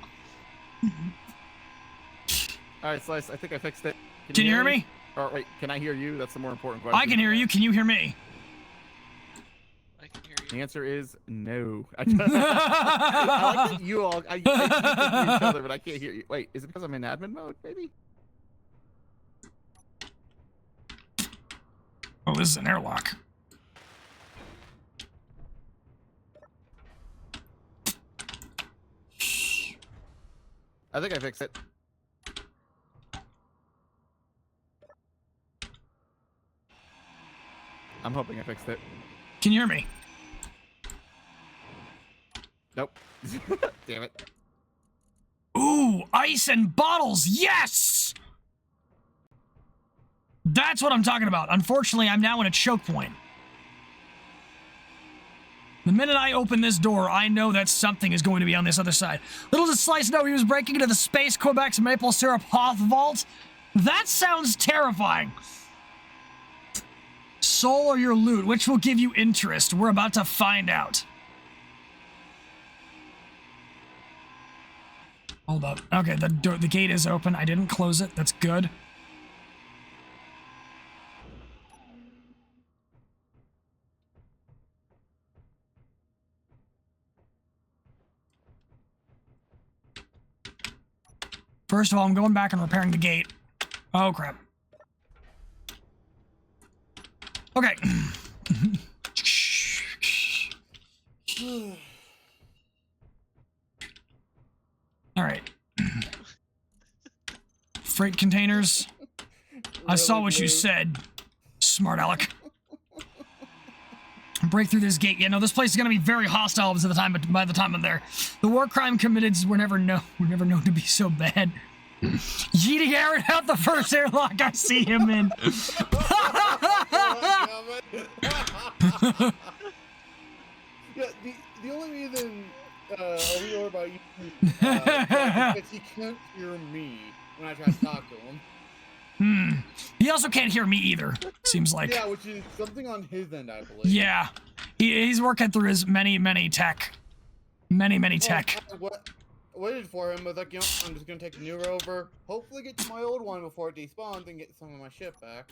Alright, Slice, I think I fixed it. Can you hear me? Or wait, can I hear you? That's the more important question. I can hear you. Can you hear me? I can hear you. The answer is no. I like that you all, I hear each other, but I can't hear you. Wait, is it because I'm in admin mode, maybe? Oh, this is an airlock. I think I fixed it. I'm hoping I fixed it. Can you hear me? Nope. Damn it. Ooh, ice and bottles. Yes! That's what I'm talking about. Unfortunately, I'm now in a choke point. The minute I open this door, I know that something is going to be on this other side. Little did Slice know he was breaking into the Space Quebec's Maple Syrup Hoth Vault. That sounds terrifying. Soul or your loot, which will give you interest? We're about to find out. Hold up. Okay, the gate is open. I didn't close it. That's good. First of all, I'm going back and repairing the gate. Oh, crap. Okay. All right. Freight containers. I saw what you said, smart aleck. Break through this gate. Yeah, no, this place is gonna be very hostile by the time I'm there. The war crime committed were never known to be so bad. Yeeting Aaron out the first airlock I see him in. Yeah, the only reason we were about you is because he can't hear me when I try to talk to him. He also can't hear me either, seems like. Yeah, which is something on his end, I believe. Yeah. He's working through his many tech. Many tech. Waited for him, but like, you know, I'm just gonna take the new rover, hopefully get to my old one before it despawns and get some of my shit back.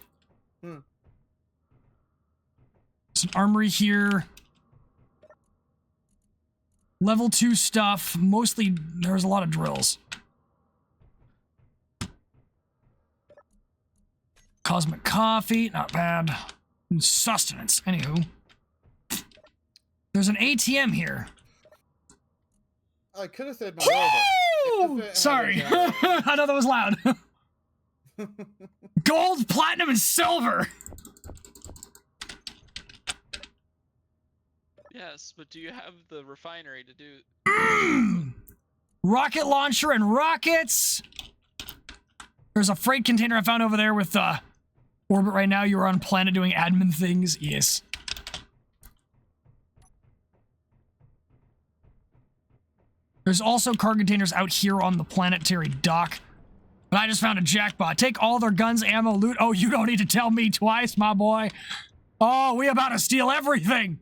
There's an armory here. Level 2 stuff. Mostly, there's a lot of drills. Cosmic coffee, not bad. Sustenance, anywho. There's an ATM here. I could have said Woo! Sorry. I know that was loud. Gold, platinum, and silver. Yes, but do you have the refinery to do? Rocket launcher and rockets. There's a freight container I found over there with orbit right now. You're on planet doing admin things. Yes. There's also cargo containers out here on the planetary dock. But I just found a jackpot. Take all their guns, ammo, loot. Oh, you don't need to tell me twice, my boy. Oh, we about to steal everything.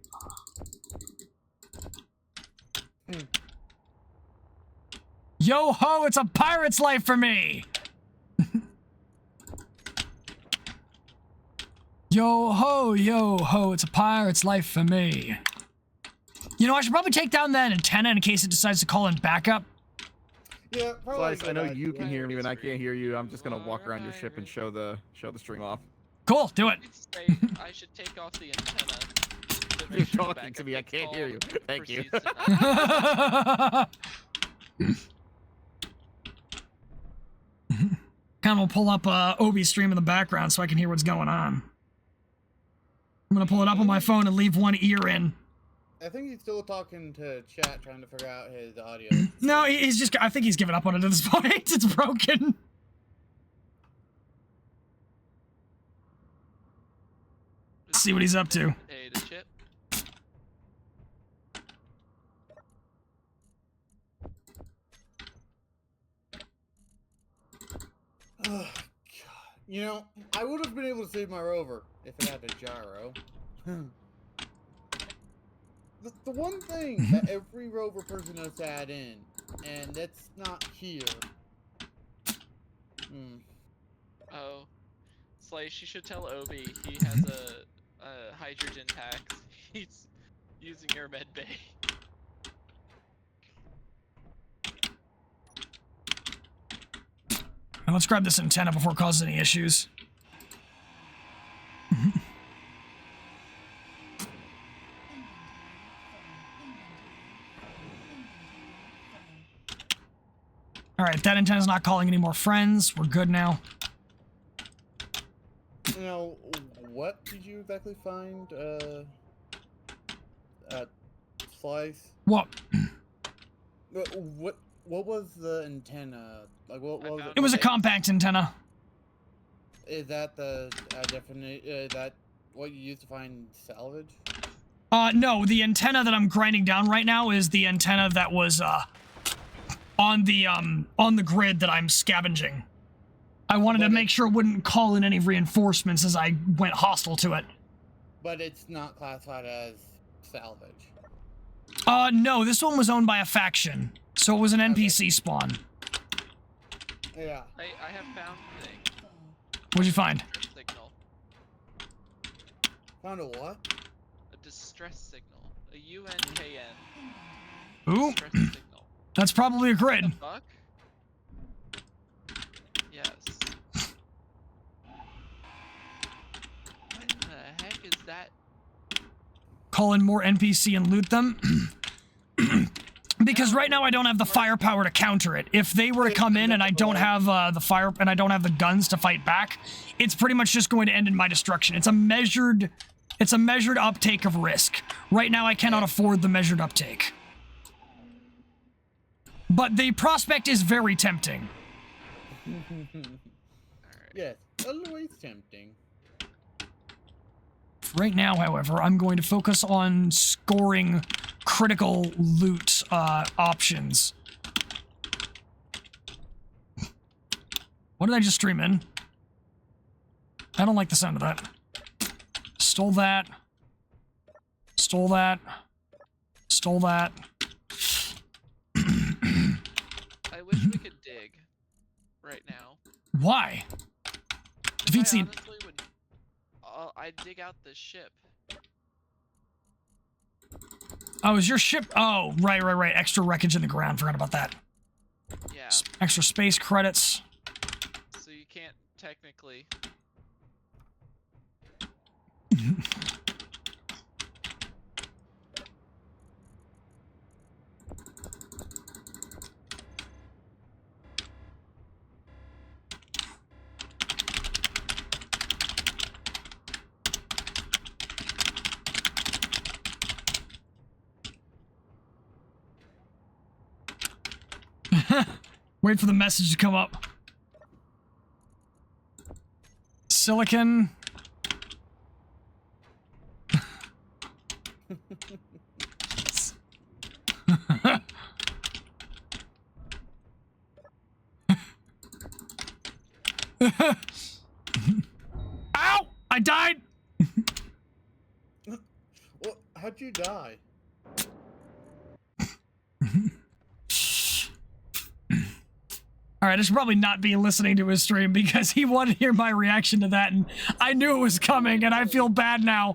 Yo ho, it's a pirate's life for me. Yo ho, it's a pirate's life for me. You know, I should probably take down that antenna in case it decides to call in backup. Yeah, probably. Slice, I know you can hear me and I can't hear you. I'm just gonna walk around your ship and show the string off. Cool, do it. I should take off the antenna. You're talking to me, I can't hear you. Thank you. Kind of pull up Obi's stream in the background so I can hear what's going on. I'm gonna pull it up on my phone and leave one ear in. I think he's still talking to chat, trying to figure out his audio. No, he's just, I think he's given up on it at this point. It's broken. Let's see what he's up to. Hey, the chip. Oh, God. You know, I would have been able to save my rover if it had a gyro. The one thing that every rover person has to add in, and that's not here. Oh, Slice, you should tell Obi he has a hydrogen tax. He's using your med bay. Now let's grab this antenna before it causes any issues. Alright, that antenna's not calling any more friends. We're good now. Now, what did you exactly find, at Slice? What? What was the antenna? Like, what was it? It was a compact antenna. Is that the is that what you used to find salvage? No, the antenna that I'm grinding down right now is the antenna that was, on the grid that I'm scavenging. I wanted to make sure it wouldn't call in any reinforcements as I went hostile to it. But it's not classified as salvage. No, this one was owned by a faction, so it was an NPC spawn. Yeah. I have found the thing. What'd you find? Signal. Found a what? A distress signal. A UNKN. Ooh, Distress signal. that's probably a grid. Fuck? Yes. What the heck is that? Call in more NPC and loot them. Because right now I don't have the firepower to counter it. If they were to come in and I don't have the fire and I don't have the guns to fight back, it's pretty much just going to end in my destruction. It's a measured uptake of risk. Right now I cannot afford the measured uptake. But the prospect is very tempting. Yes, always tempting. Right now, however, I'm going to focus on scoring critical loot options. What did I just stream in? I don't like the sound of that. Stole that. Stole that. Stole that. I wish we could dig right now. Why? Defeats I the... honestly would. I'd dig out the ship. Oh, is your ship? Oh, right. Extra wreckage in the ground. Forgot about that. Yeah. Extra space credits. So you can't technically. Wait for the message to come up. Silicon. Ow! I died! Well, how'd you die? Alright, I should probably not be listening to his stream because he wanted to hear my reaction to that, and I knew it was coming, and I feel bad now.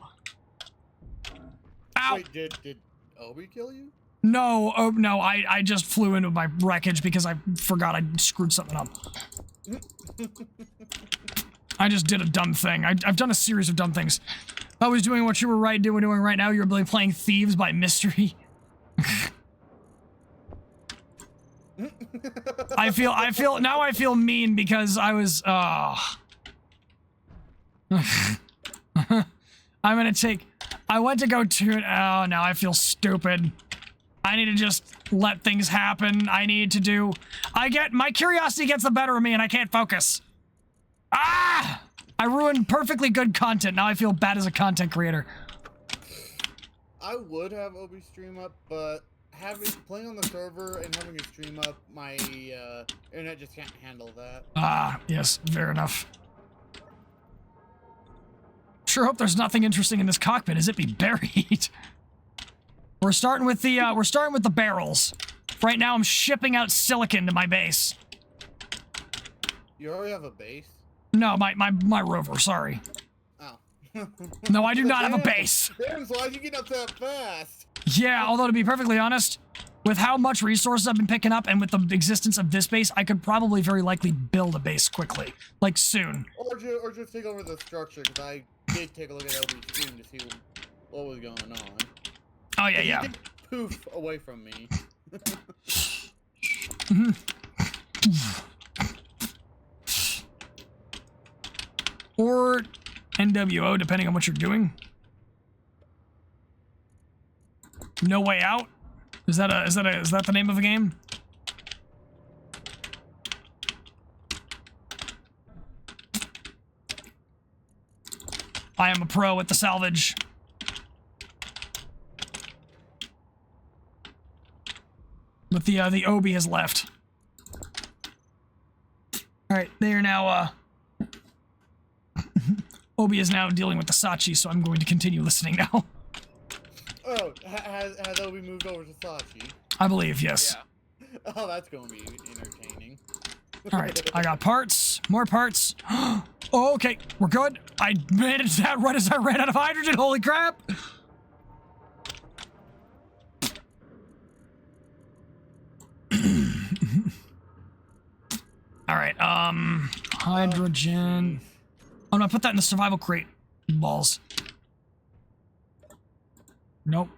Ow! Wait, did Obi kill you? No, oh, no, I just flew into my wreckage because I forgot I screwed something up. I just did a dumb thing. I've done a series of dumb things. I was doing what you were doing right now. You're really playing Thieves by Mystery. I feel mean because I was, I went to go to, oh, now I feel stupid. I need to just let things happen. My curiosity gets the better of me and I can't focus. Ah! I ruined perfectly good content. Now I feel bad as a content creator. I would have Obi stream up, but playing on the server and having a stream up, my internet just can't handle that. Ah, yes, fair enough. Sure hope there's nothing interesting in this cockpit as it be buried. We're starting with the barrels. Right now I'm shipping out silicon to my base. You already have a base? No, my rover, sorry. Oh. No, I do not have a base. Damn, so how'd you get up that fast? Yeah, although to be perfectly honest, with how much resources I've been picking up and with the existence of this base, I could probably very likely build a base quickly. Like, soon. Or just take over the structure, because I did take a look at Obi's stream to see what was going on. Oh, yeah, yeah. He did poof away from me. Or NWO, depending on what you're doing. No Way Out? Is that the name of a game? I am a pro at the salvage. But the Obi has left. Alright, they are now, Obi is now dealing with the Sachi, so I'm going to continue listening now. Oh, has Obi moved over to Sachi? I believe, yes. Yeah. Oh, that's going to be entertaining. Alright, I got parts. More parts. Oh, okay, we're good. I managed that right as I ran out of hydrogen, holy crap! Alright, hydrogen. Oh no, I put that in the survival crate. Balls. Nope.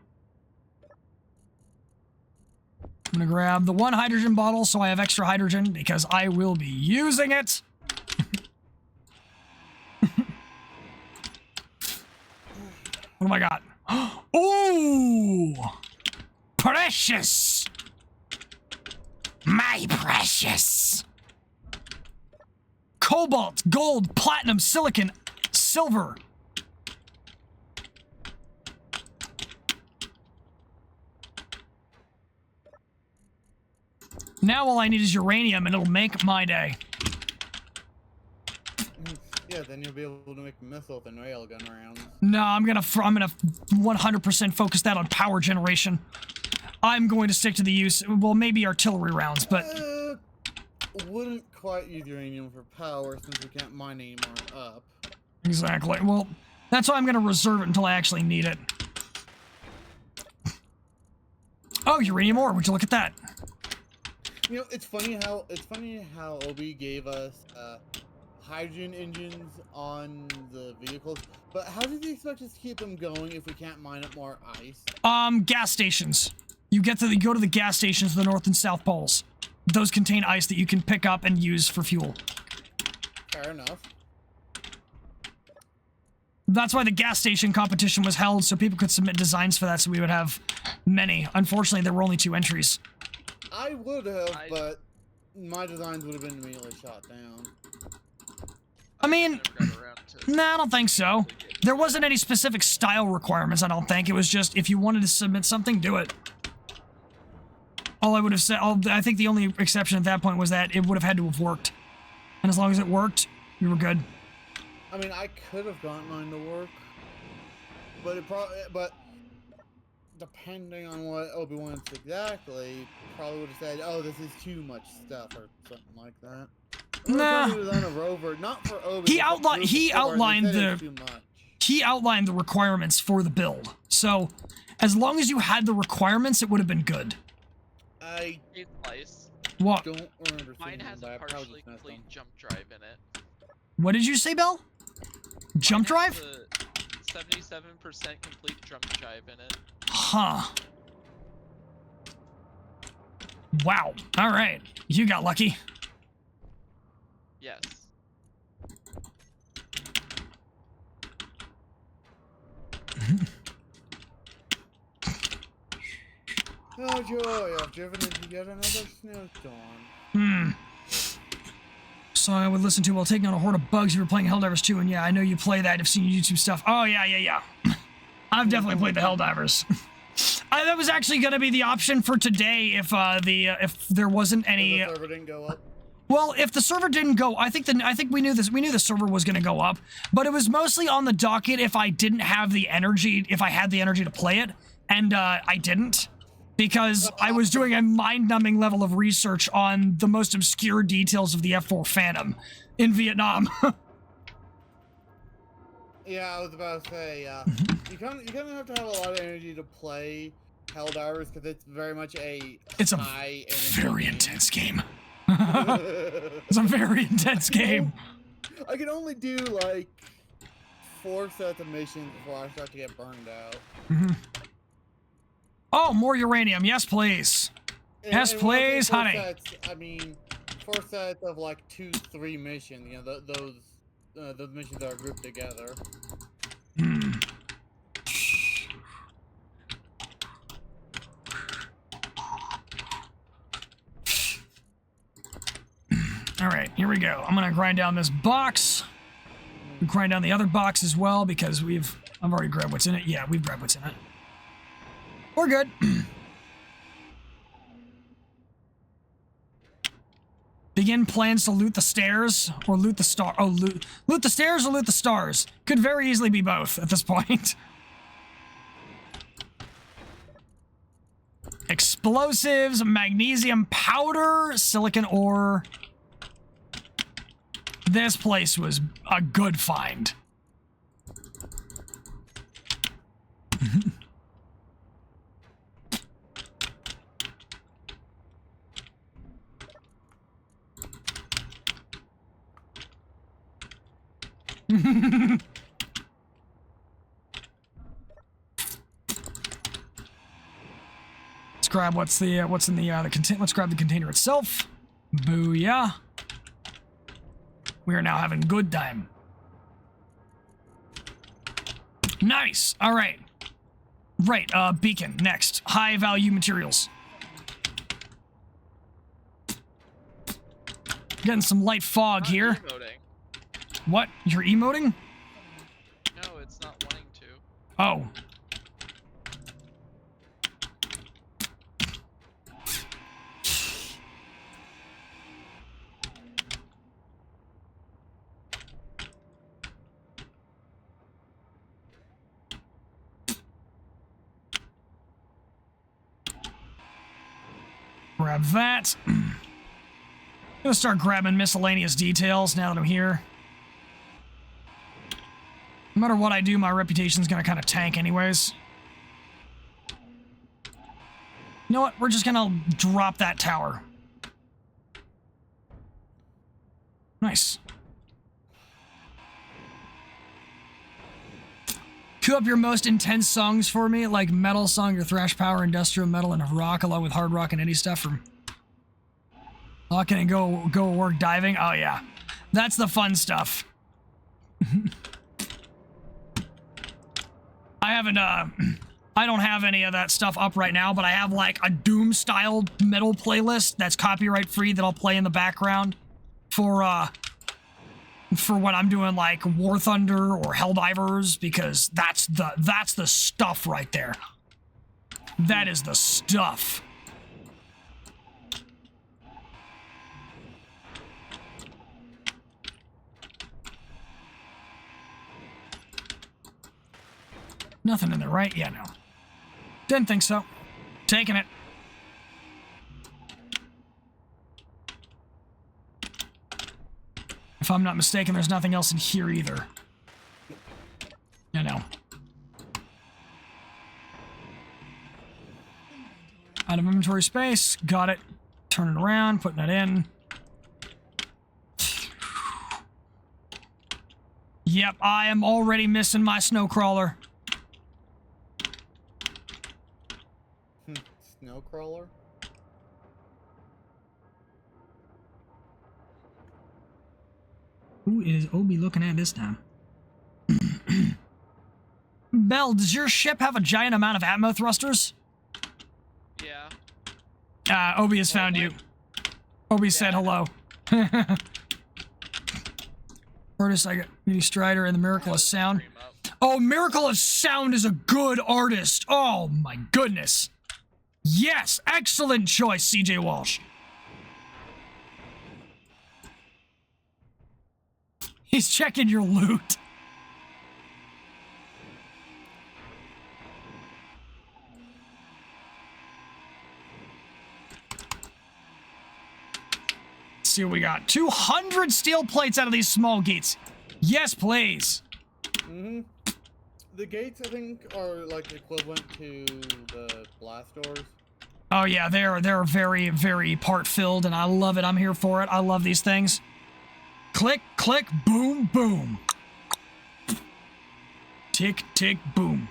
I'm gonna grab the one hydrogen bottle so I have extra hydrogen because I will be using it. What do I got? Ooh! Precious! My precious! Cobalt, gold, platinum, silicon, silver. Now all I need is uranium and it'll make my day. Yeah, then you'll be able to make missiles and railgun rounds. No, I'm gonna 100% focus that on power generation. I'm going to stick to the use, well, maybe artillery rounds, but... Wouldn't quite use uranium for power since we can't mine anymore up. Exactly. Well, that's why I'm gonna reserve it until I actually need it. Oh, uranium ore. Would you look at that? You know, it's funny how Obi gave us hydrogen engines on the vehicles, but how does he expect us to keep them going if we can't mine up more ice? Gas stations. You go to the gas stations, the north and south poles. Those contain ice that you can pick up and use for fuel. Fair enough. That's why the gas station competition was held, so people could submit designs for that, so we would have many. Unfortunately, there were only 2 entries. I would have, but my designs would have been immediately shot down. I mean, Never got around to nah, I don't think so. There wasn't any specific style requirements, I don't think. It was just, if you wanted to submit something, do it. All I would have said, I think the only exception at that point was that it would have had to have worked. And as long as it worked, we were good. I mean, I could have gotten mine to work, but depending on what Obi wants exactly, probably would have said, "Oh, this is too much stuff" or something like that. Nah. It was on a rover, not for Obi. He but for outlined Group 4, they said it's too much. he outlined the requirements for the build. So, as long as you had the requirements, it would have been good. I Eighth place. What? don't remember Mine seeing has them, a but I probably partially just messed complete them. jump drive in it. What did you say, Bell? Jump Mine drive? has a 77% complete jump drive in it. Huh. Wow. All right. You got lucky. Yes. Oh joy, I've driven into yet another snowstorm. So I would listen to while taking on a horde of bugs. You were playing Helldivers 2, and yeah, I know you play that. I've seen your YouTube stuff. Oh, yeah. I've definitely played the Helldivers. That was actually going to be the option for today if there wasn't any. The server didn't go up. Well, if the server didn't go, I think we knew this. We knew the server was going to go up, but it was mostly on the docket if I didn't have the energy, if I had the energy to play it, and I didn't. Because I was doing a mind-numbing level of research on the most obscure details of the F4 Phantom in Vietnam. Yeah, I was about to say, you kind of have to have a lot of energy to play Helldivers because it's very much It's a high very intense game. It's a very intense game. I can only do like 4 sets of missions before I start to get burned out. Oh, more uranium. Yes, please. Yes, And when I say please, 4 honey. Sets, I mean 4 sets of like 2, 3 missions. You know, those missions that are grouped together. All right, here we go. I'm gonna grind down this box. Grind down the other box as well because I've already grabbed what's in it. Yeah, we've grabbed what's in it. We're good. Begin plans to loot the stairs or loot the star. Oh, loot the stairs or loot the stars. Could very easily be both at this point. Explosives, magnesium powder, silicon ore. This place was a good find. Let's grab what's in the container. Let's grab the container itself. Booyah. We are now having good time. Nice. All right. Right. Beacon next. High value materials. Getting some light fog here. Emoting. What? You're emoting? No, it's not wanting to. Oh. Grab that. I'm gonna start grabbing miscellaneous details now that I'm here. No matter what I do, my reputation's gonna kind of tank anyways. You know what? We're just gonna drop that tower. Nice. Cue up your most intense songs for me, like metal song, your thrash power, industrial metal, and rock, along with hard rock and indie stuff from Locking and go work diving. Oh yeah, that's the fun stuff. I don't have any of that stuff up right now, but I have like a Doom style metal playlist that's copyright free that I'll play in the background for when I'm doing like War Thunder or Helldivers, because that's the stuff right there. That is the stuff. Nothing in there, right? Yeah, no. Didn't think so. Taking it. If I'm not mistaken, there's nothing else in here either. Yeah, no. Out of inventory space. Got it. Turning around, putting that in. Yep, I am already missing my snow crawler. Snow crawler? Who is Obi looking at this time? Bell, does your ship have a giant amount of atmo thrusters? Yeah. Obi has found you. Obi said hello. Artist, I got Mini Strider and the Miracle of Sound. Oh, Miracle of Sound is a good artist. Oh my goodness. Yes, excellent choice, CJ Walsh. He's checking your loot. Let's see what we got. 200 steel plates out of these small gates. Yes, please. Mm-hmm. The gates, I think, are like equivalent to the blast doors. Oh yeah, they're very, very part filled, and I love it. I'm here for it. I love these things. Click, click, boom, boom. Tick, tick, boom.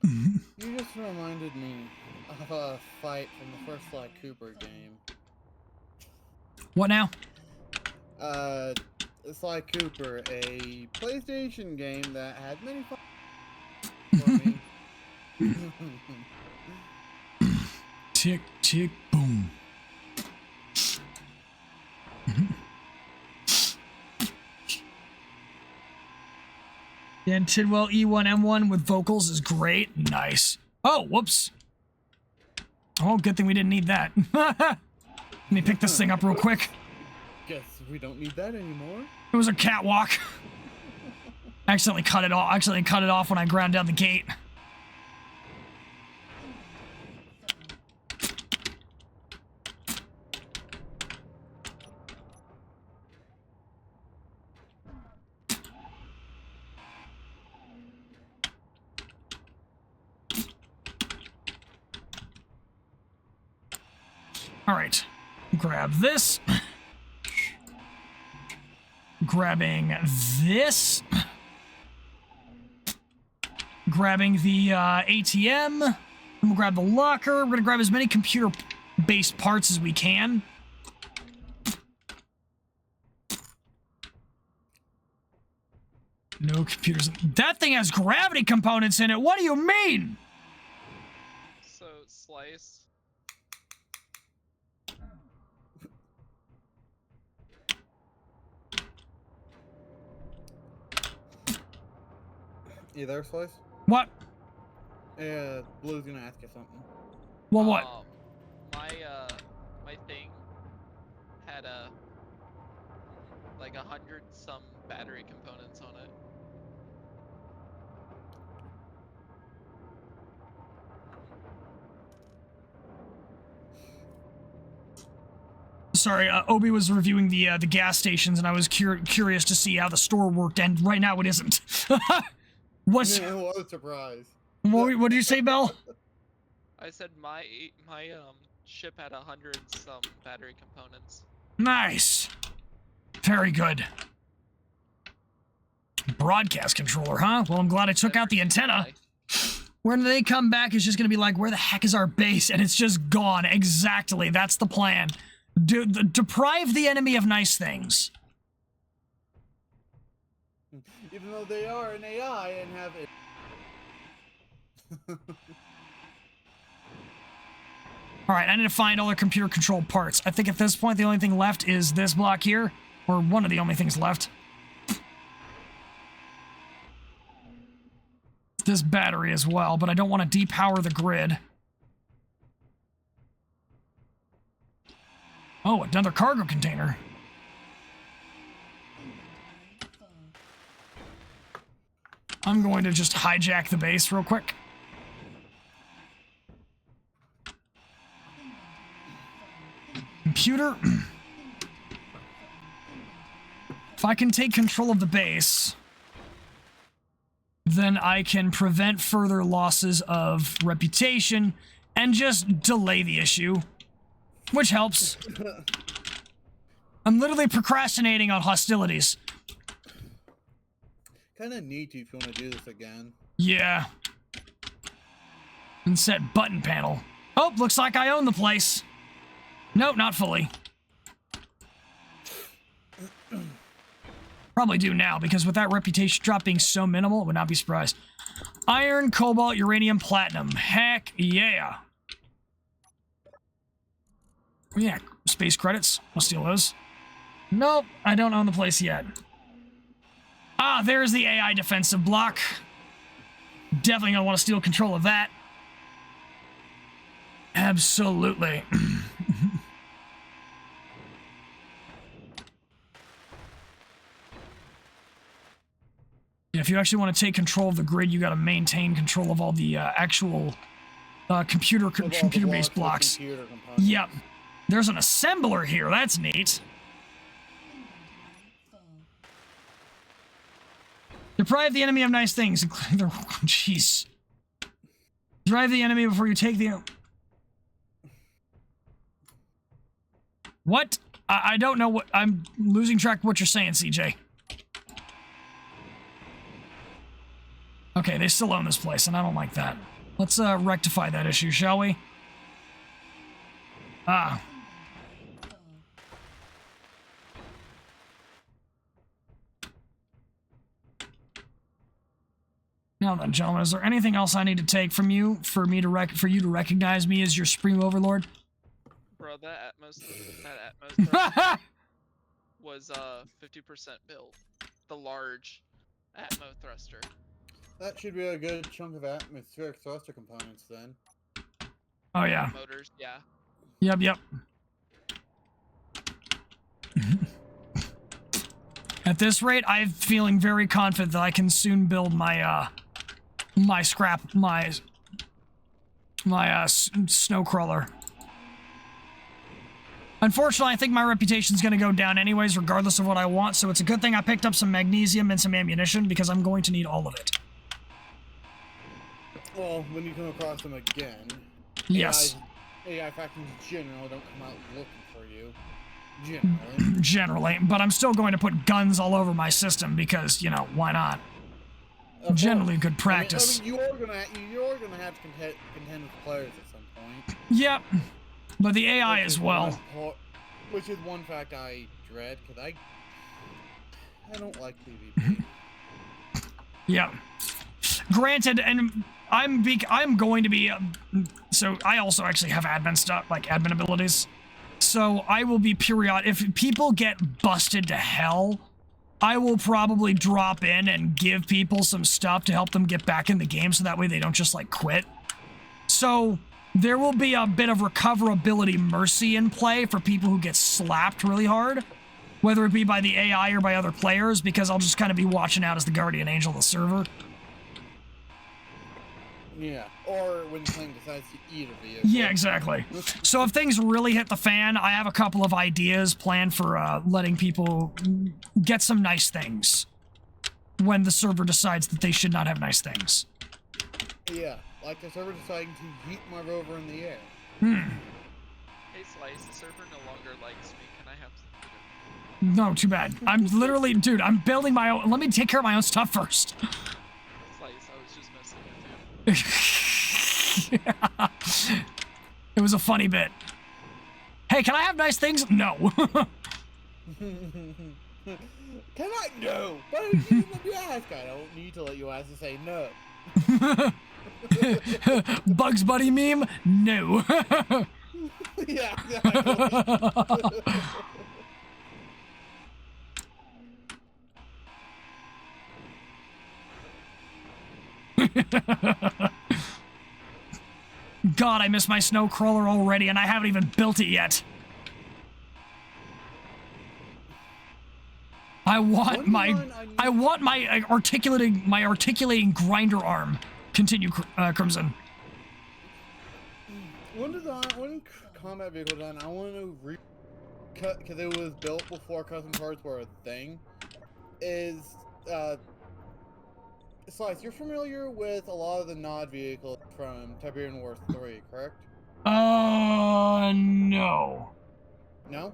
You just reminded me of a fight from the first Sly Cooper game. What now? Sly Cooper, a PlayStation game that had many fun for me. Tick, tick, boom. Dan Tidwell E1M1 with vocals is great. Nice. Oh, whoops. Oh, good thing we didn't need that. Let me pick this thing up real quick. Guess we don't need that anymore. It was a catwalk. I accidentally cut it off when I ground down the gate. All right, grab this. Grabbing this. Grabbing the ATM. We'll grab the locker. We're gonna grab as many computer-based parts as we can. No computers. That thing has gravity components in it. What do you mean? So, Slice. You there, Slice? What? Yeah, Blue's gonna ask you something. Well, what? My thing had like 100 some battery components on it. Sorry, Obi was reviewing the gas stations, and I was curious to see how the store worked, and right now it isn't. What's... Yeah, what a surprise. What did you say, Bell? I said my ship had 100 some battery components. Nice. Very good. Broadcast controller, huh? Well, I'm glad I took out the antenna. When they come back, it's just gonna be like, where the heck is our base? And it's just gone. Exactly. That's the plan. Deprive the enemy of nice things. Even though they are an AI and have it. Alright, I need to find all the computer controlled parts. I think at this point the only thing left is this block here. Or one of the only things left. This battery as well, but I don't want to depower the grid. Oh, another cargo container. I'm going to just hijack the base real quick. Computer. If I can take control of the base, then I can prevent further losses of reputation and just delay the issue, which helps. I'm literally procrastinating on hostilities. Kind of need to if you want to do this again. Yeah. And set button panel. Oh, looks like I own the place. Nope, not fully. Probably do now, because with that reputation drop being so minimal, I would not be surprised. Iron, cobalt, uranium, platinum. Heck yeah. Yeah, space credits. I'll steal those. Nope, I don't own the place yet. Ah, there's the AI defensive block. Definitely gonna want to steal control of that. Absolutely. If you actually want to take control of the grid, you got to maintain control of all the actual computer-based blocks. Yep. There's an assembler here. That's neat. Deprive the enemy of nice things, including their... Jeez. Drive the enemy before you take the... What? I don't know what... I'm losing track of what you're saying, CJ. Okay, they still own this place, and I don't like that. Let's rectify that issue, shall we? Ah. Now then, gentlemen, is there anything else I need to take from you for you to recognize me as your Supreme Overlord? Bro, that Atmos was 50% built. The large Atmo thruster. That should be a good chunk of atmospheric thruster components then. Oh yeah. Motors, yeah. Yep. At this rate, I'm feeling very confident that I can soon build my snow crawler. Unfortunately, I think my reputation's gonna go down anyways, regardless of what I want, so it's a good thing I picked up some magnesium and some ammunition, because I'm going to need all of it. Well, when you come across them again... Yes. AI factions in general don't come out looking for you. Generally, but I'm still going to put guns all over my system, because, you know, why not? Generally good practice. I mean, you're gonna have to contend with players at some point. Yep. But the AI as well. Which is one fact I dread, because I don't like PvP. Yep. Granted, and I'm going to be so I also actually have admin stuff, like admin abilities. So I will be if people get busted to hell, I will probably drop in and give people some stuff to help them get back in the game, so that way they don't just like quit. So there will be a bit of recoverability mercy in play for people who get slapped really hard, whether it be by the AI or by other players, because I'll just kind of be watching out as the guardian angel of the server. Yeah, or when Clang decides to eat a vehicle. Yeah, exactly. So if things really hit the fan, I have a couple of ideas planned for letting people get some nice things when the server decides that they should not have nice things. Yeah, like the server deciding to yeet my rover in the air. Hey Slice, the server no longer likes me. Can I have some sugar? No, too bad. I'm literally, dude, I'm building my own. Let me take care of my own stuff first. Slice, I was just messing with you. It was a funny bit. Hey, can I have nice things? No. Can I? No. But you let me ask. I don't need to let you ask to say no. Bugs Bunny meme? No. Yeah, exactly. God, I miss my snow crawler already, and I haven't even built it yet. I want my articulating grinder arm. Continue, Crimson. When combat vehicle done, I want to recut because it was built before custom parts were a thing. Slice, you're familiar with a lot of the Nod vehicles from Tiberian Wars 3, correct? No. No?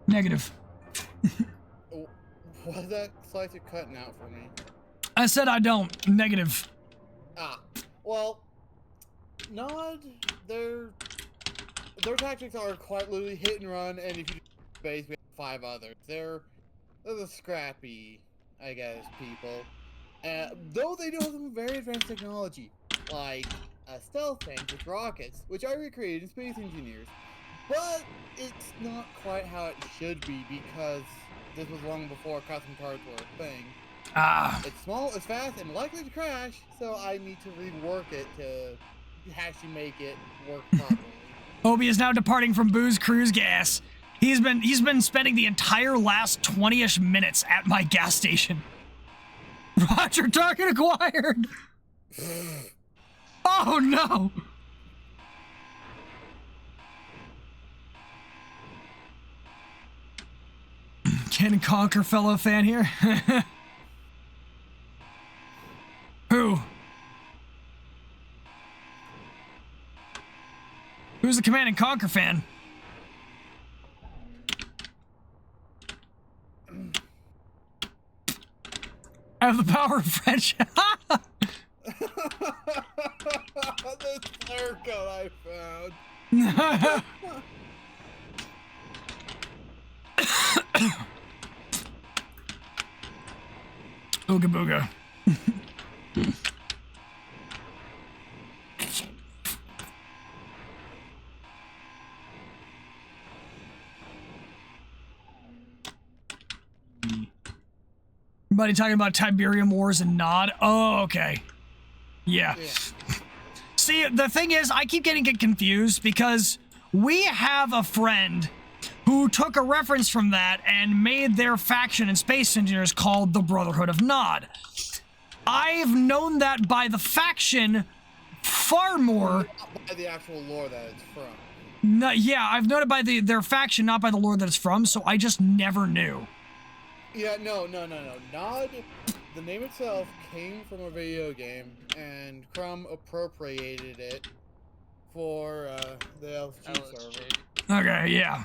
Negative. Was that Slice you're cutting out for me? I said I don't. Negative. Well, Nod, their tactics are quite literally hit and run, and if you do space, we have 5 others. They're the scrappy, I guess, people. Though they do have some very advanced technology, like a stealth tank with rockets, which I recreated in Space Engineers. But it's not quite how it should be because this was long before custom cards were a thing. It's small, it's fast, and likely to crash, so I need to rework it to actually make it work properly. Obi is now departing from Boo's Cruise Gas. He's been spending the entire last 20-ish minutes at my gas station. Roger, target acquired. Oh no. Can Conquer fellow fan here? Who? Who's the Command and Conquer fan? I have the power of friendship. This flare gun I found. Ooga booga. Everybody talking about Tiberium Wars and Nod? Oh, okay. Yeah. See, the thing is, I keep getting confused because we have a friend who took a reference from that and made their faction in Space Engineers called the Brotherhood of Nod. I've known that by the faction far more. Not by the actual lore that it's from. No, yeah, I've known it by their faction, not by the lore that it's from, so I just never knew. Yeah, no. Nod, the name itself came from a video game, and Crumb appropriated it for the LSG server. Okay, yeah.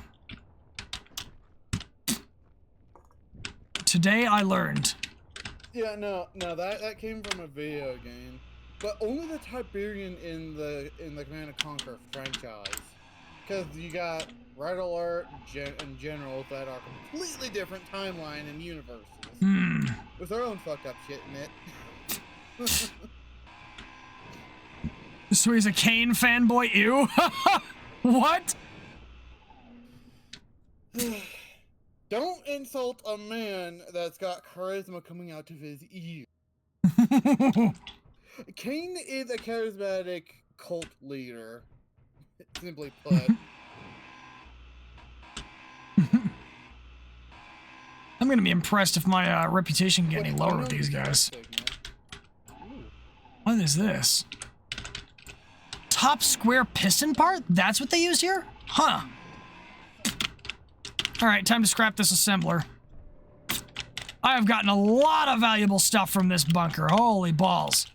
Today I learned. Yeah, no, that came from a video game, but only the Tiberian in the Command & Conquer franchise, because you got Red Alert and Generals that are completely different timeline and universes, with their own fucked up shit in it. So he's a Kane fanboy? Ew. What? Don't insult a man that's got charisma coming out of his ears. Kane is a charismatic cult leader, simply put. I'm gonna be impressed if my reputation can get any lower with these guys. What is this? Top square piston part? That's what they use here? Huh. Alright, time to scrap this assembler. I have gotten a lot of valuable stuff from this bunker. Holy balls.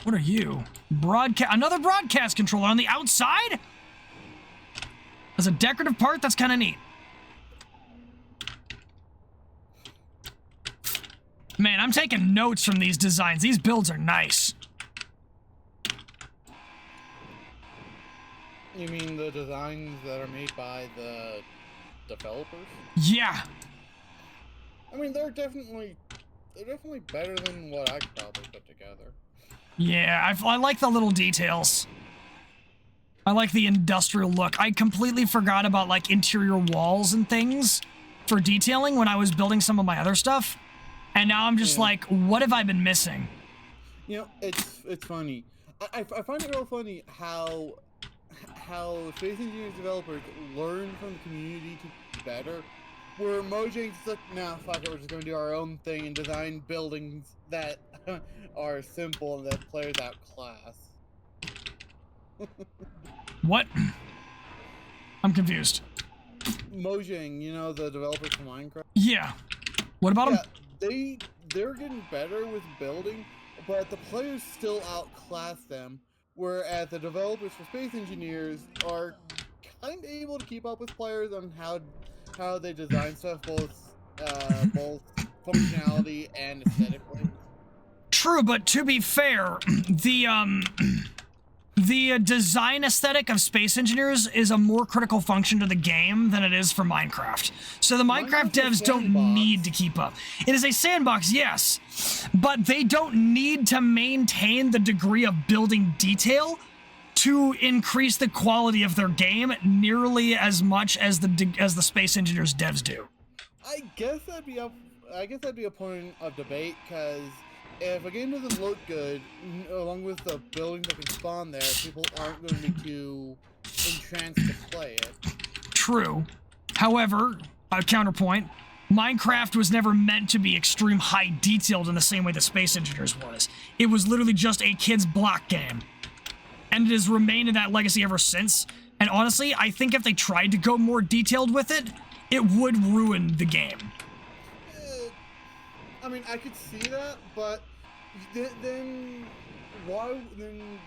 What are you? Another broadcast controller on the outside? As a decorative part, that's kind of neat. Man, I'm taking notes from these designs. These builds are nice. You mean the designs that are made by the developers? Yeah. I mean, they're definitely better than what I could probably put together. Yeah, I like the little details. I like the industrial look. I completely forgot about like interior walls and things for detailing when I was building some of my other stuff. And now I'm just like, what have I been missing? You know, it's funny. I find it real funny how Space Engineers developers learn from the community to be better. Where Mojang's like, nah, fuck it, we're just gonna do our own thing and design buildings that are simple and that players outclass. What? I'm confused. Mojang, you know, the developers from Minecraft? Yeah. What about them? They're getting better with building, but the players still outclass them. Whereas the developers for Space Engineers are kind of able to keep up with players on how they design stuff, both functionality and aesthetically. True, but to be fair, the design aesthetic of Space Engineers is a more critical function to the game than it is for Minecraft. So the Minecraft devs don't need to keep up. It is a sandbox, yes, but they don't need to maintain the degree of building detail to increase the quality of their game nearly as much as the Space Engineers devs do. I guess that'd be a point of debate, because if a game doesn't look good, along with the buildings that can spawn there, people aren't going to be too entranced to play it. True. However, a counterpoint, Minecraft was never meant to be extreme high detailed in the same way that Space Engineers was. It was literally just a kid's block game. And it has remained in that legacy ever since. And honestly, I think if they tried to go more detailed with it, it would ruin the game. I mean, I could see that, but then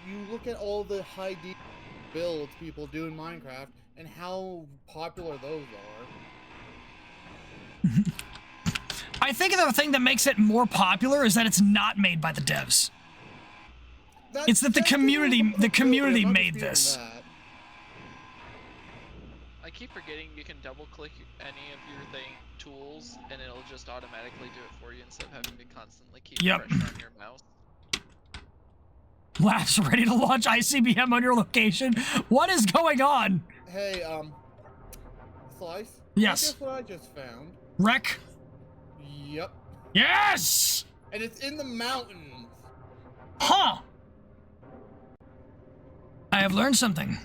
you look at all the high detail builds people do in Minecraft and how popular those are. I think the thing that makes it more popular is that it's not made by the devs. It's that the community made this. I keep forgetting you can double click any of your tools and it'll just automatically do it for you instead of having to constantly keep pressure on your mouse. Labs ready to launch ICBM on your location. What is going on? Hey, Slice? Yes. Guess what I just found? Wreck? Yep. Yes! And it's in the mountains. Huh. I have learned something.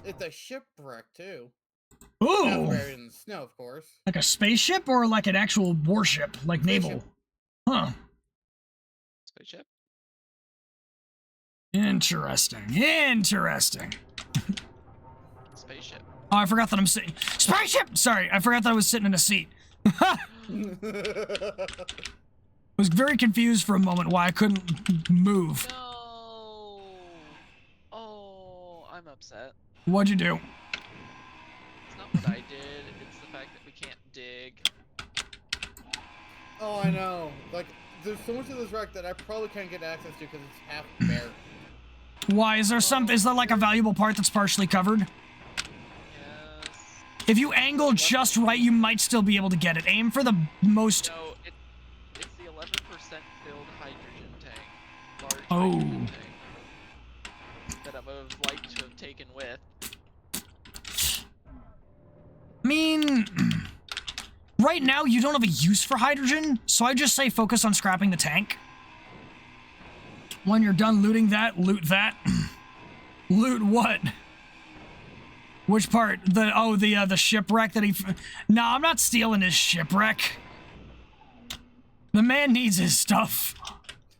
It's a shipwreck, too. Ooh! Buried in the snow, of course. Like a spaceship or like an actual warship, like naval? Huh. Spaceship? Interesting. Interesting. Spaceship. Oh, I forgot that I'm sitting. Spaceship! Sorry, I forgot that I was sitting in a seat. I was very confused for a moment why I couldn't move. No. Oh, I'm upset. What'd you do? It's not what I did, it's the fact that we can't dig. Oh, I know. Like, there's so much of this wreck that I probably can't get access to because it's half bare. Why? Is there like a valuable part that's partially covered? Yes. If you angle just right, you might still be able to get it. Aim for the most... No, it's the 11% filled hydrogen tank. Large Oh. hydrogen tank. That I would have liked to have taken with. I mean... Right now, you don't have a use for hydrogen, so I just say focus on scrapping the tank. When you're done looting that, loot that. Loot what? Which part? The shipwreck that he... No, I'm not stealing his shipwreck. The man needs his stuff.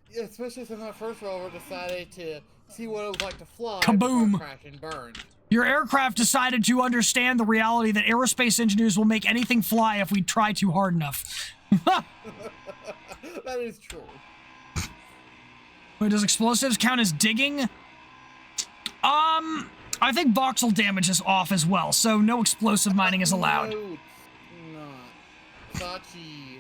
Yeah, especially since my first rover decided to see what it was like to fly. Kaboom. Before crash and burn. Your aircraft decided to understand the reality that aerospace engineers will make anything fly if we try too hard enough. That is true. Wait, does explosives count as digging? I think voxel damage is off as well, so no explosive mining is allowed. No, it's not. Sachi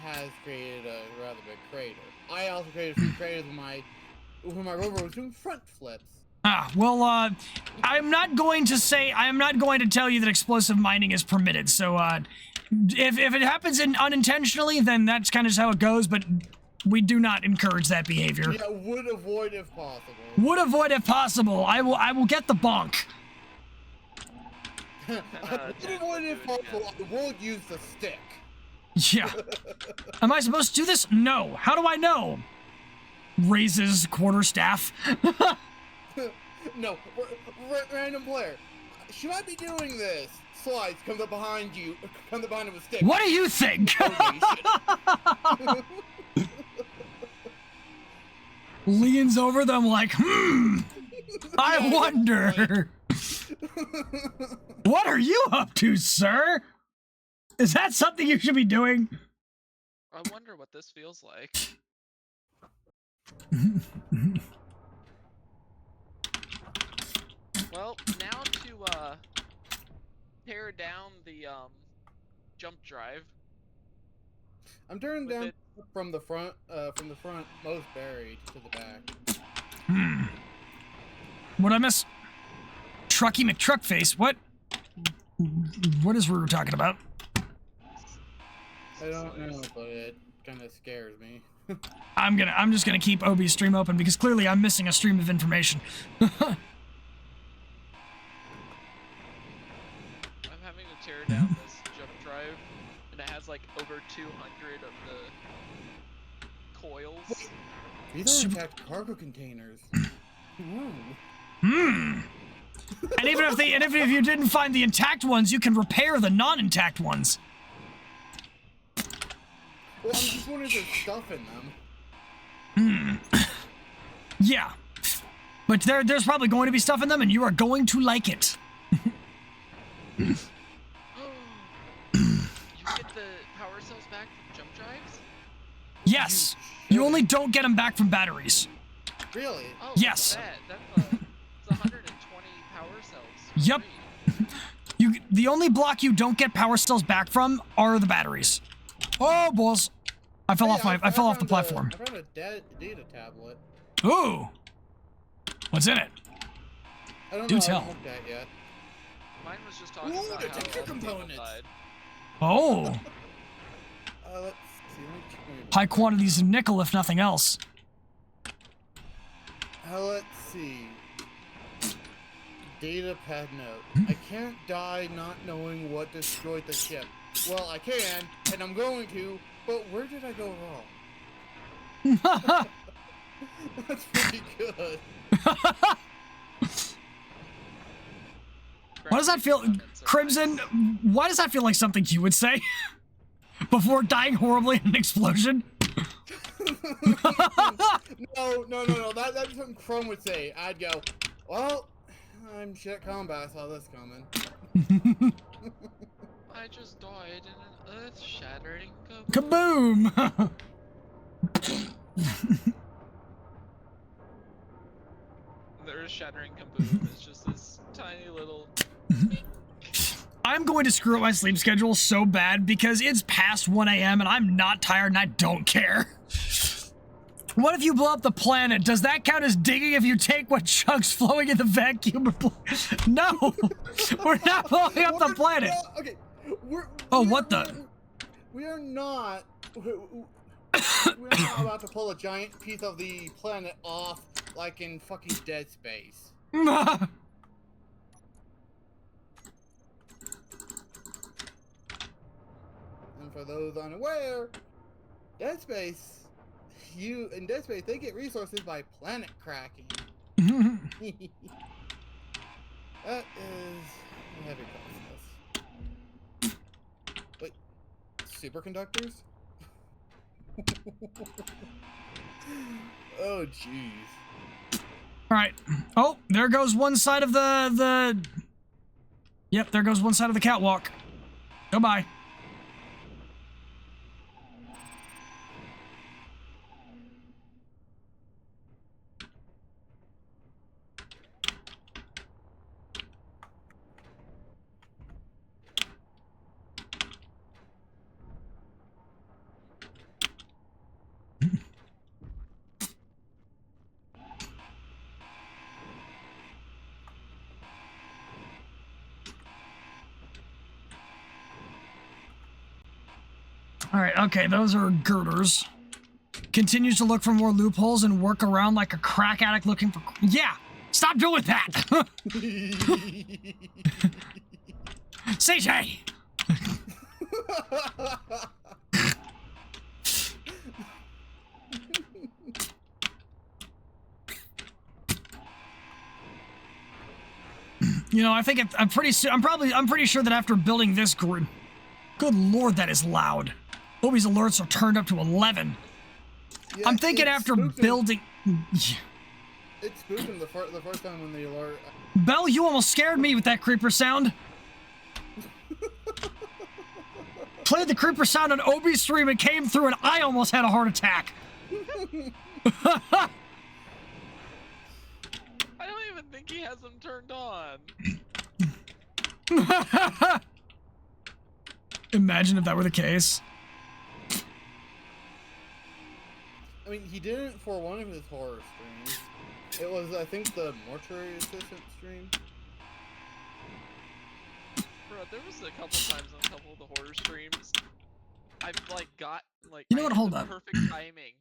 has created a rather big crater. I also created a few craters when my rover was doing front flips. Well, I'm not going to tell you that explosive mining is permitted, so, if it happens unintentionally, then that's kind of just how it goes, but we do not encourage that behavior. Yeah, would avoid if possible. Would avoid if possible. I will get the bonk. I would avoid if possible. I will use the stick. Yeah. Am I supposed to do this? No. How do I know? Raises quarterstaff. No, random player. Should I be doing this? Slides, comes up behind you, comes up behind him with a stick. What do you think? Leans over them like, I wonder. What are you up to, sir? Is that something you should be doing? I wonder what this feels like. Well, now to tear down the jump drive. I'm turning With down it- from the front most buried to the back. What'd I miss? Trucky McTruckface, what? What is Ruru talking about? I don't know, but it kind of scares me. I'm just gonna keep Obi's stream open because clearly I'm missing a stream of information. I'm having to tear down this jump drive, and it has like over 200 of the coils. These are intact cargo containers. Ooh. And even if you didn't find the intact ones, you can repair the non-intact ones. Well, I'm just wondering if there's stuff in them. Yeah. But there's probably going to be stuff in them, and you are going to like it. You get the power cells back from jump drives? Yes. You only don't get them back from batteries. Really? Oh, Yes. That's it's 120 power cells. Yep. Sweet. The only block you don't get power cells back from are the batteries. Oh, balls. I fell off the platform. I found a data tablet. Ooh. What's in it? I don't Do know. tell. I haven't looked at yet. Mine was just talking Ooh, about the how texture all the people components. died. Oh. Let's see. Let me check my- High quantities of nickel, if nothing else. Let's see. Data pad note. I can't die not knowing what destroyed the ship. Well, I can, and I'm going to, but where did I go wrong? That's pretty good. Why does that feel, Crimson? Why does that feel like something you would say before dying horribly in an explosion? No. That's something Chrome would say. I'd go, well, I'm shit at combat. I saw this coming. I just died in an earth-shattering Kaboom! The earth-shattering kaboom is just this tiny little. I'm going to screw up my sleep schedule so bad because it's past 1 a.m. and I'm not tired and I don't care. What if you blow up the planet? Does that count as digging if you take what chunks flowing in the vacuum? No! We're not blowing up the planet! Okay. We are not. We're not about to pull a giant piece of the planet off like in fucking Dead Space. And for those unaware, Dead Space, in Dead Space, they get resources by planet cracking. That is a heavy process. Wait, superconductors? Oh, jeez. Alright. Oh, there goes one side of the... Yep, there goes one side of the catwalk. Goodbye. Alright, okay, those are girders. Continues to look for more loopholes and work around like a crack addict looking for... Yeah! Stop doing that! CJ! You know, I think I'm pretty sure that after building this grid... Good lord, that is loud. Obi's alerts are turned up to 11. Yeah, I'm thinking after building... It spooked him the first time when the alert... Bell, you almost scared me with that creeper sound. Played the creeper sound on Obi's stream and came through and I almost had a heart attack. I don't even think he has them turned on. Imagine if that were the case. I mean, he did it for one of his horror streams. It was, I think, the mortuary assistant stream. Bro, there was a couple times on a couple of the horror streams, I've like got like You know what? Hold up. perfect timing,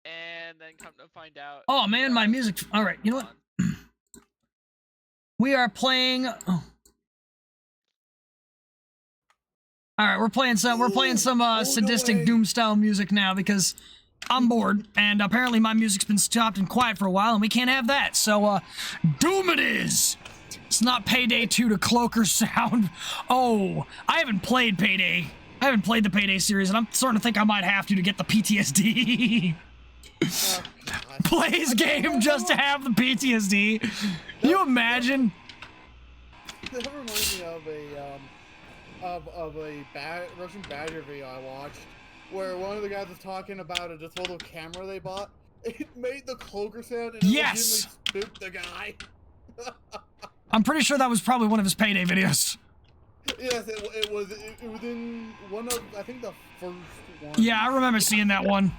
and then come to find out. Oh man, my music. All right, you know what? We are playing. Oh. All right, we're playing some sadistic away. doom style music now because I'm bored and apparently my music's been stopped and quiet for a while and we can't have that. So doom it is. It's not Payday 2 to Cloaker sound. Oh, I haven't played Payday. I haven't played the Payday series and I'm starting to think I might have to get the PTSD. Plays game just to have the PTSD. Can you imagine? That reminds me of a Russian Badger video I watched, where one of the guys was talking about a disposable camera they bought. It made the cloaker sound and it Yes! legitimately spooked the guy. I'm pretty sure that was probably one of his Payday videos. Yes, it was in one of, I think, the first one. Yeah, I remember seeing that one.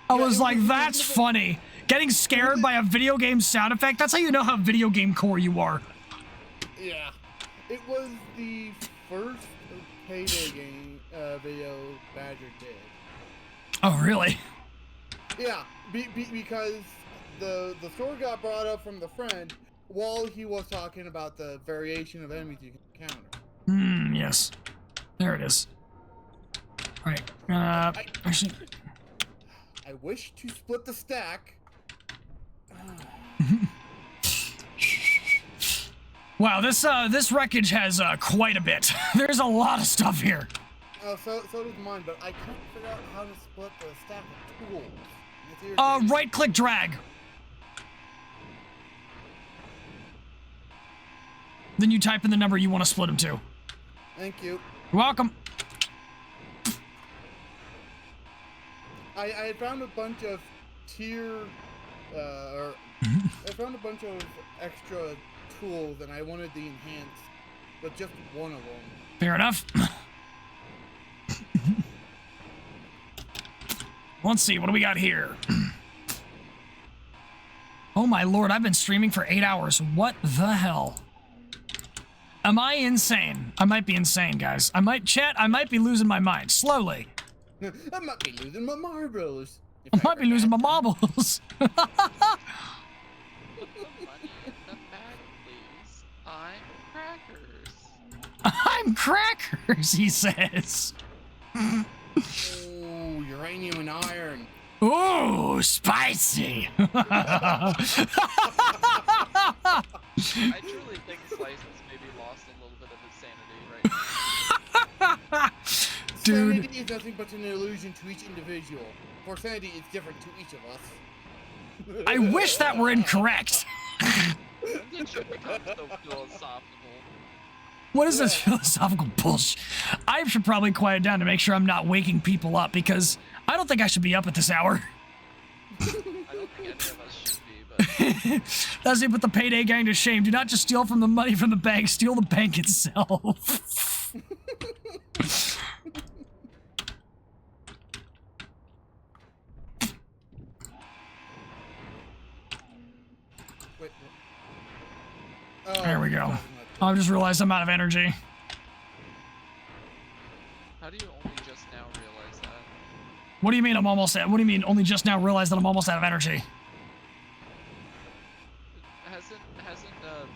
I was like, that's funny. Getting scared by a video game sound effect, that's how you know how video game core you are. Yeah. It was the first Payday game video Badger did. Oh, really? Yeah, because the story got brought up from the friend while he was talking about the variation of enemies you can encounter. Yes. There it is. Alright, actually... I wish to split the stack. Wow, this wreckage has quite a bit. There's a lot of stuff here. So does mine, but I can't figure out how to split the stack of tools. Right-click drag. Then you type in the number you want to split them to. Thank you. You're welcome. I had found a bunch of I found a bunch of extra tools, and I wanted the enhanced, but just one of them. Fair enough. Let's see, what do we got here? Oh my lord, I've been streaming for 8 hours. What the hell? Am I insane? I might be insane, guys. I might be losing my mind. Slowly. I might be losing my marbles. I might be losing my marbles. Put the money in the bag, please. I'm crackers. I'm crackers, he says. Oh, uranium and iron. Ooh, spicy. I truly think Slice has maybe lost a little bit of his sanity right now. Dude. Sanity is nothing but an illusion to each individual. For sanity is different to each of us. I wish that were incorrect. It should become so philosophical. What is this philosophical bullshit? I should probably quiet down to make sure I'm not waking people up because I don't think I should be up at this hour. I don't think any of us should be, but... That's it, put the Payday gang to shame. Do not just steal from the money from the bank, steal the bank itself. Wait. Oh, There we go. I just realized I'm out of energy. How do you only just now realize What do you mean I'm almost at? What do you mean only just now realized that I'm almost out of energy? Hasn't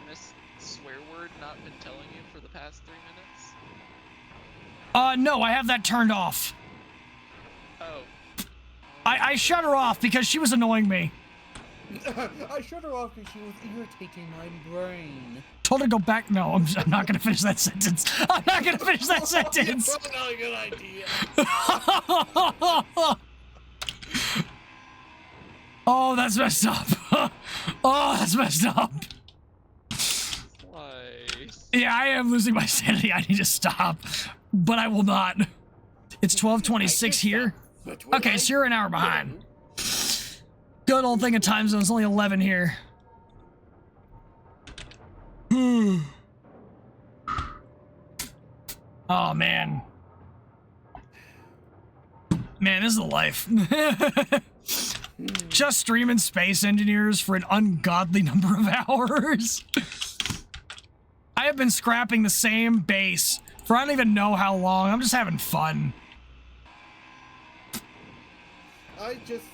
Miss Swear Word not been telling you for the past 3 minutes? No, I have that turned off. Oh. I shut her off because she was annoying me. I shut her off because she was irritating my brain. Told her to go back. No, I'm not gonna finish that sentence. I'm not gonna finish that sentence. That's not a good idea. Oh, that's messed up. Oh, that's messed up. Twice. Yeah, I am losing my sanity. I need to stop, but I will not. It's 12:26 here. Okay, so you're an hour behind. Good old thing of time zone. It's only 11 here. Oh, man. Man, this is the life. Just streaming Space Engineers for an ungodly number of hours. I have been scrapping the same base for I don't even know how long. I'm just having fun. I just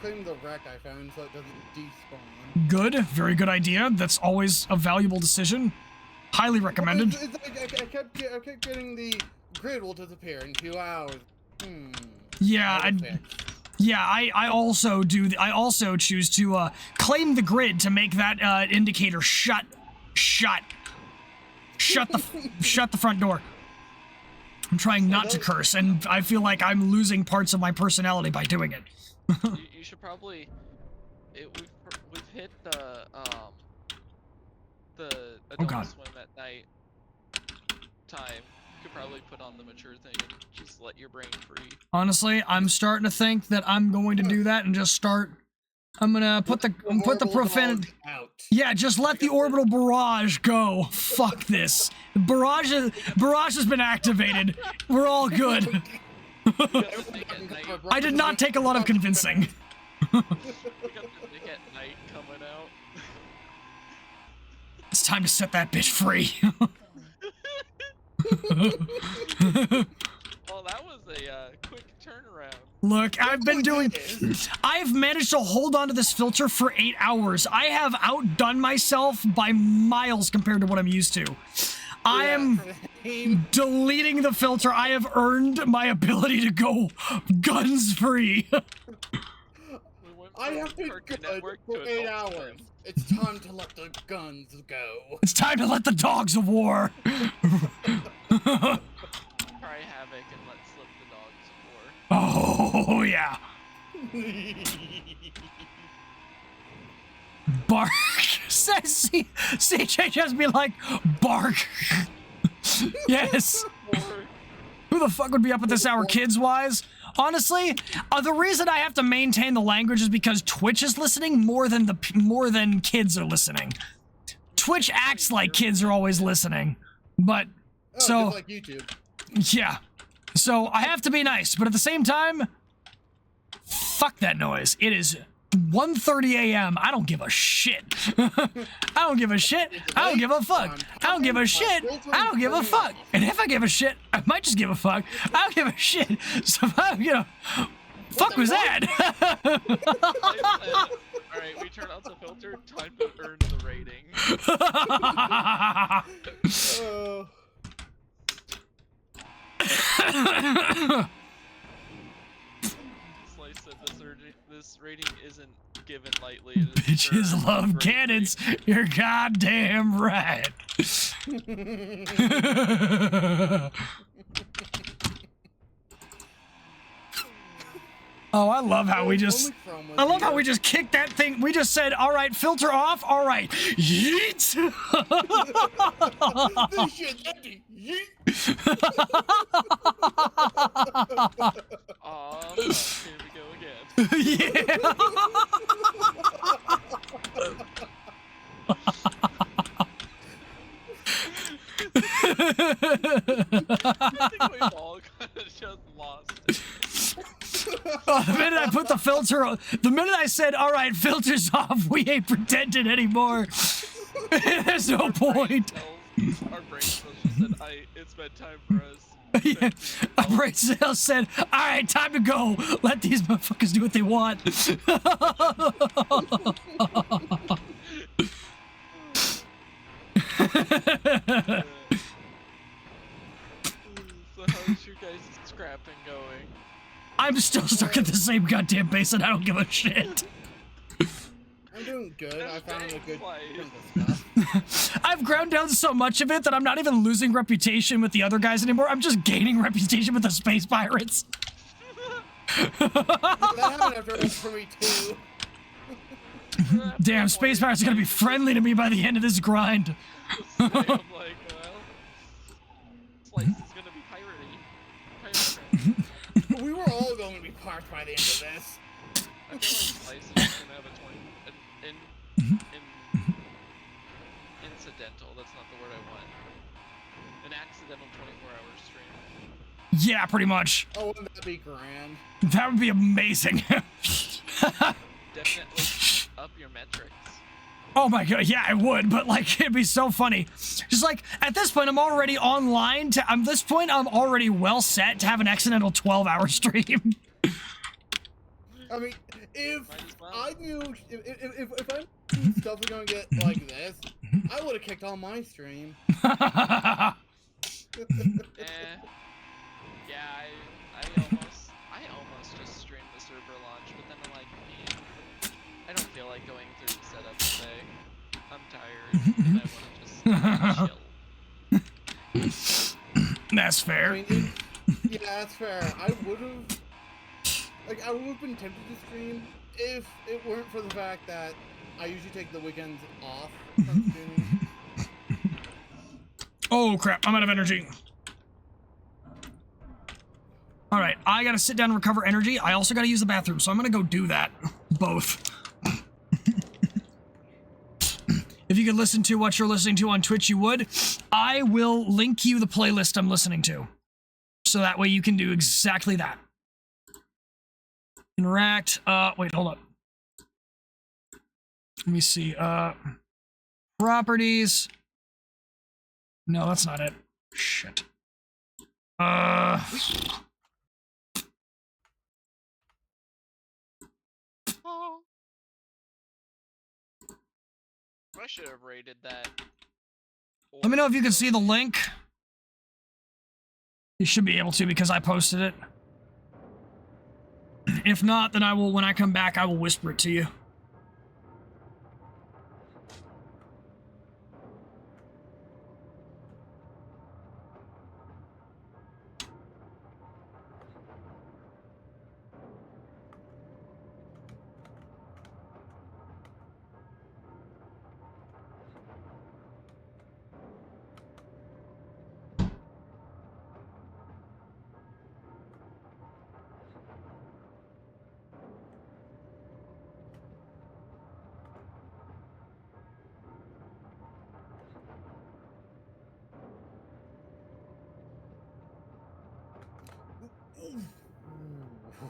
claimed the wreck I found so it doesn't despawn. Good, very good idea. That's always a valuable decision. Highly recommended. Well, it's like I kept getting the grid will disappear in 2 hours. Yeah, I also do. I also choose to claim the grid to make that indicator shut the front door. I'm trying not to curse, and I feel like I'm losing parts of my personality by doing it. You should probably. We've hit the adult God. swim at night time. You could probably put on the mature thing and just let your brain free. Honestly, I'm starting to think that I'm going to do that and just start. I'm gonna put the profanity out. Yeah, just let the orbital barrage go. Fuck this. Barrage has been activated. We're all good. I did not take a lot of convincing. We got the Nick at night coming out. It's time to set that bitch free. Well, that was a quick turnaround. Look, I've managed to hold on to this filter for 8 hours. I have outdone myself by miles compared to what I'm used to. I am deleting the filter. I have earned my ability to go guns free. I have been good for 8 hours. It's time to let the guns go. It's time to let the dogs of war. Cry havoc and let slip the dogs of war. Oh, yeah. Bark. CJ just be like, bark. Yes. Who the fuck would be up at this hour, kids-wise? Honestly, the reason I have to maintain the language is because Twitch is listening more than kids are listening. Twitch acts like kids are always listening, but so just like YouTube. Yeah. So I have to be nice, but at the same time, fuck that noise. It is 1:30 a.m. I don't give a shit. I don't give a shit. I don't give a fuck. I don't give a shit. I don't give a fuck. And if I give a shit, I might just give a fuck. I don't give a shit. So fuck was that? Alright, we turn off the filter. Time to earn the rating. Slice said this rating isn't given lightly. It is Bitches earned love greatly. cannons. You're goddamn right. Oh, I love how we just kicked that thing. We just said, all right, filter off. All right. Yeet. This shit's empty. Yeet. Here we go again. Yeah. I think we've all kind of just lost it. Oh, the minute I put the filter on, the minute I said, all right, filter's off, we ain't pretending anymore. There's no point. Our brain cells just said, it's bedtime for us. Yeah. Upright Sales said, "All right, time to go. Let these motherfuckers do what they want." So how's your guys' scrapping going? I'm still stuck at the same goddamn base, and I don't give a shit. I'm doing good. I found a good Like- chunk of stuff. I've ground down so much of it that I'm not even losing reputation with the other guys anymore. I'm just gaining reputation with the space pirates. That happened after for me too. Damn, space pirates are gonna be friendly to me by the end of this grind. I'm like, well, Slice is gonna be piratey. We were all going to be parked by the end of this. I feel like Slice is just gonna have a incidental, that's not the word I want. An accidental 24-hour stream. Yeah, pretty much. Oh, wouldn't that be grand? That would be amazing. Definitely up your metrics. Oh my god, yeah, I would, but like, it'd be so funny. Just like, at this point, I'm already online to, at this point, I'm already well set to have an accidental 12-hour stream. I mean, if Might as well. I knew, if I knew stuff was going to get like this, I would have kicked on my stream. Yeah, I almost just streamed the server launch, but then I'm like, man, I don't feel like going through the setup today. I'm tired, and I want to just chill. That's I fair. mean, yeah, that's fair. I would have been tempted to stream if it weren't for the fact that I usually take the weekends off from streaming. Oh crap, I'm out of energy. Alright, I gotta sit down and recover energy. I also gotta use the bathroom, so I'm gonna go do that. Both. If you could listen to what you're listening to on Twitch, you would. I will link you the playlist I'm listening to. So that way you can do exactly that. Interact. Wait, hold up. Let me see. Properties. No, that's not it. Shit. Oh. I should have rated that. Let me know if you can see the link. You should be able to because I posted it. If not, then I will, when I come back, I will whisper it to you.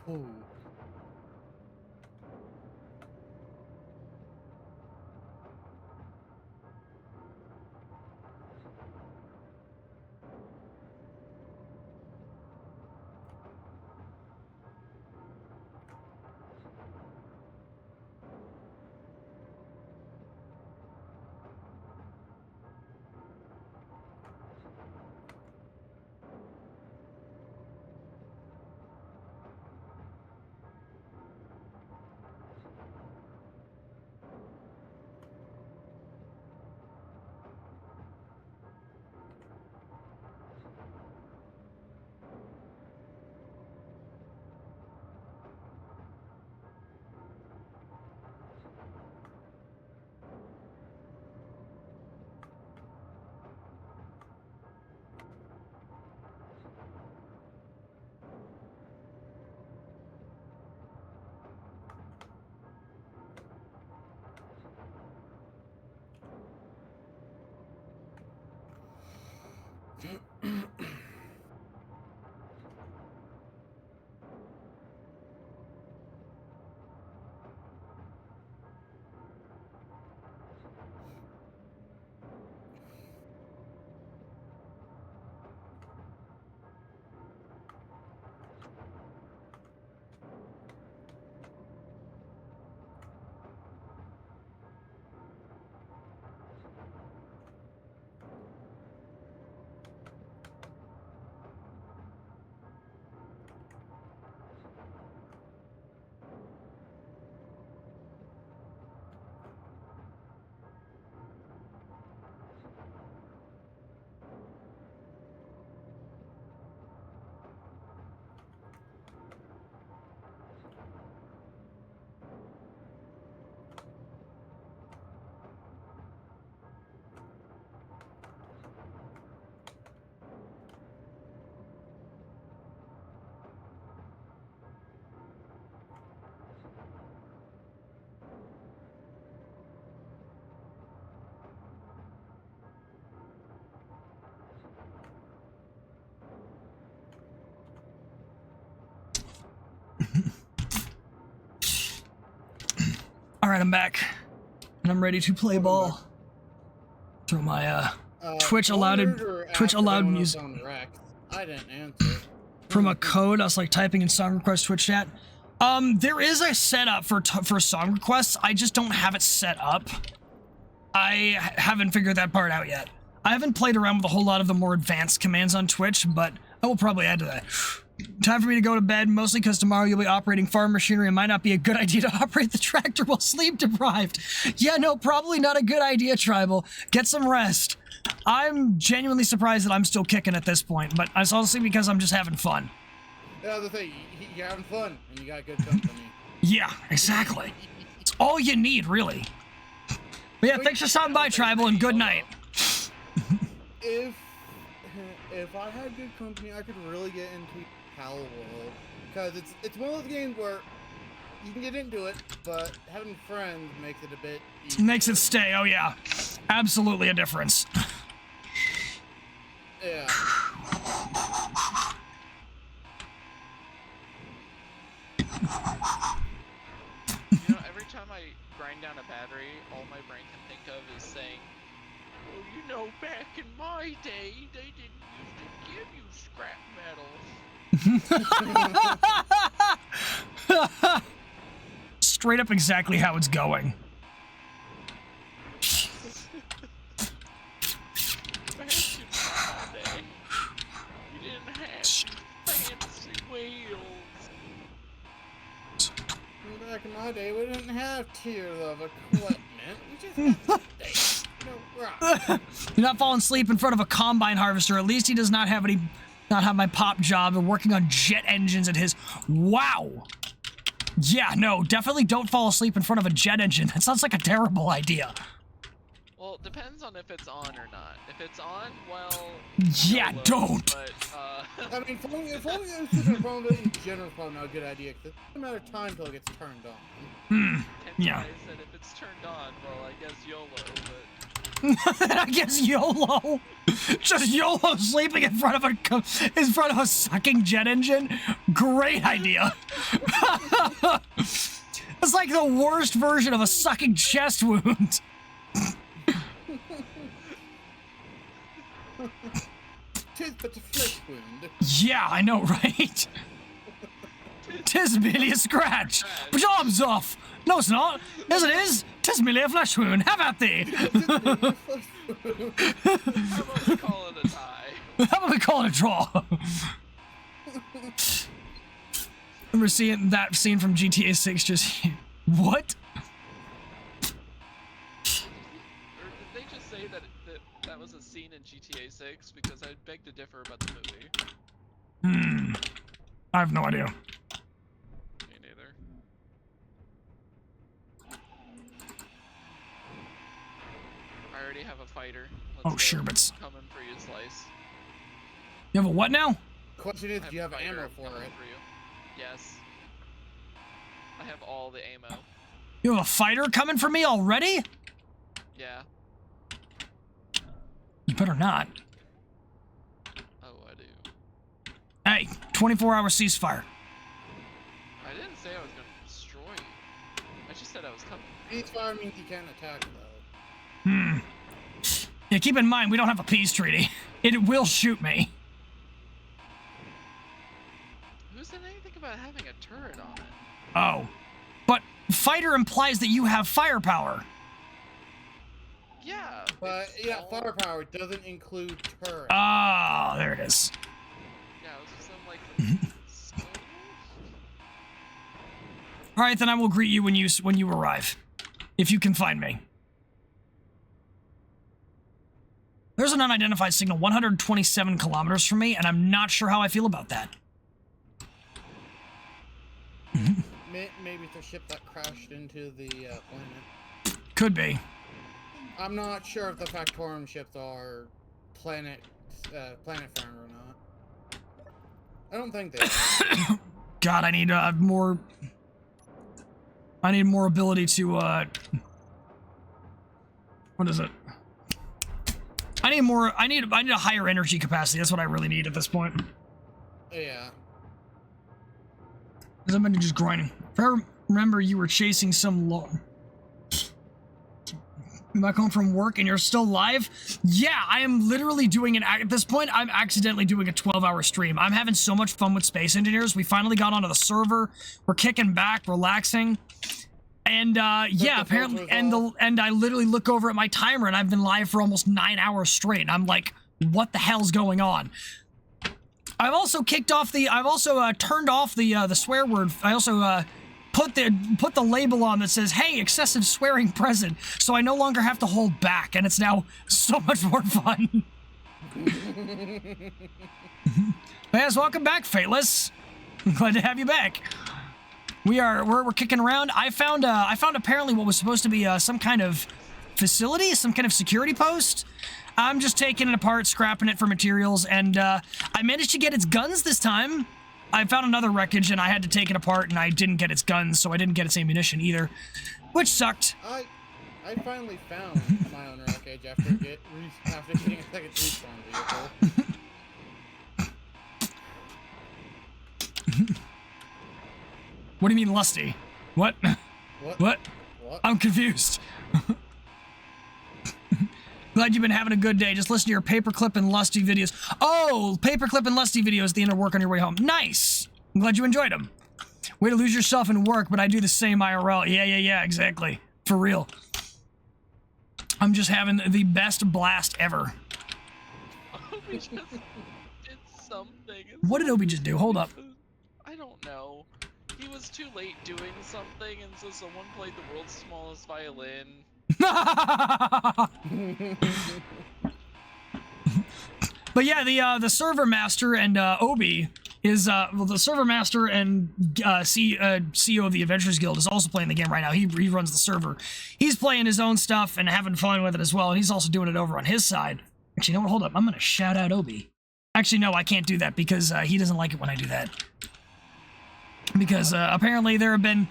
Ooh. All right, I'm back, and I'm ready to play ball. Through my Twitch allowed music. I didn't answer. From a code, I was like typing in song request Twitch chat. There is a setup for song requests. I just don't have it set up. I haven't figured that part out yet. I haven't played around with a whole lot of the more advanced commands on Twitch, but I will probably add to that. Time for me to go to bed, mostly because tomorrow you'll be operating farm machinery and might not be a good idea to operate the tractor while sleep deprived. Yeah, no, probably not a good idea, Tribal. Get some rest. I'm genuinely surprised that I'm still kicking at this point, but it's honestly because I'm just having fun. Yeah, the thing, you're having fun, and you got good company. Yeah, exactly. It's all you need, really. But yeah, thanks for stopping by, Tribal, and good night. If I had good company, I could really get into Pal World, because it's one of those games where you can get into it, but having friends makes it a bit easier. Makes it stay, oh yeah. Absolutely a difference. Yeah. You know, every time I grind down a battery, all my brain can think of is saying, "Oh, you know, back in my day, they didn't used to give you scrap metal." Straight up exactly how it's going. Back in my day, you didn't have these fancy wheels. Back in my day, we didn't have tiers of equipment. We just had stakes. No rock. You're not falling asleep in front of a combine harvester. At least he does not have my pop job and working on jet engines at his. Wow. Yeah, no, definitely don't fall asleep in front of a jet engine. That sounds like a terrible idea. Well, it depends on if it's on or not. If it's on, well... Yeah, YOLO, don't. But, I mean, falling asleep in general is probably not a good idea, because it's a matter of time until it gets turned on. Yeah. I said if it's turned on, well, I guess YOLO, but... I guess YOLO. Just YOLO sleeping in front of a sucking jet engine. Great idea. It's like the worst version of a sucking chest wound. Tis but a flesh wound. Yeah, I know, right? Tis merely a scratch. Job's off. No, it's not. Yes, it is. Tis merely a flesh wound. Have at thee. How about we call it a tie? How about we call it a draw? Remember seeing that scene from GTA 6 just... What? Or did they just say that that was a scene in GTA 6? Because I beg to differ about the movie. I have no idea. Me neither. I already have a fighter. Oh, sure, but... Coming for you, Slice. You have a what now? Question is, do you have a fighter ammo for coming it? For you. Yes. I have all the ammo. You have a fighter coming for me already? Yeah. You better not. Oh, I do. Hey, 24-hour ceasefire. I didn't say I was gonna destroy you. I just said I was coming. Ceasefire means you can't attack, though. Yeah, keep in mind, we don't have a peace treaty. It will shoot me. Who said anything about having a turret on it? Oh. But fighter implies that you have firepower. Yeah. But, yeah, firepower doesn't include turret. Ah, there it is. Yeah, it was just some, like... All right, then I will greet you when you arrive. If you can find me. There's an unidentified signal 127 kilometers from me, and I'm not sure how I feel about that. Maybe it's a ship that crashed into the planet. Could be. I'm not sure if the Factorum ships are planet faring or not. I don't think they are. God, I need more. I need more ability to what is it? I need more. I need a higher energy capacity. That's what I really need at this point. Yeah. Because I've been just grinding. If I remember, you were chasing some You're back home from work and you're still live? Yeah, I am literally doing at this point, I'm accidentally doing a 12-hour stream. I'm having so much fun with Space Engineers. We finally got onto the server. We're kicking back, relaxing. And yeah, apparently, and I literally look over at my timer and I've been live for almost 9 hours straight. And I'm like, what the hell's going on? I've also turned off the swear word. I also put the label on that says, hey, excessive swearing present, so I no longer have to hold back, and it's now so much more fun. Yes, welcome back, Fateless. I'm glad to have you back. We're kicking around. I found apparently what was supposed to be some kind of facility, some kind of security post. I'm just taking it apart, scrapping it for materials, and I managed to get its guns this time. I found another wreckage and I had to take it apart and I didn't get its guns, so I didn't get its ammunition either, which sucked. I finally found my own wreckage after getting a second respawn vehicle. What do you mean lusty? What? What? I'm confused. Glad you've been having a good day. Just listen to your Paperclip and Lusty videos. Oh, Paperclip and Lusty videos at the end of work on your way home. Nice. I'm glad you enjoyed them. Way to lose yourself in work, but I do the same IRL. Yeah, exactly. For real. I'm just having the best blast ever. Obi just did something. What did Obi just do? Hold up. I don't know. He was too late doing something, and so someone played the world's smallest violin. But yeah, the server master and Obi is well, the server master and CEO of the Adventurers Guild is also playing the game right now. He runs the server. He's playing his own stuff and having fun with it as well, and he's also doing it over on his side. Actually, you know what? Hold up. I'm gonna shout out Obi. Actually, no, I can't do that because he doesn't like it when I do that. Because apparently there have been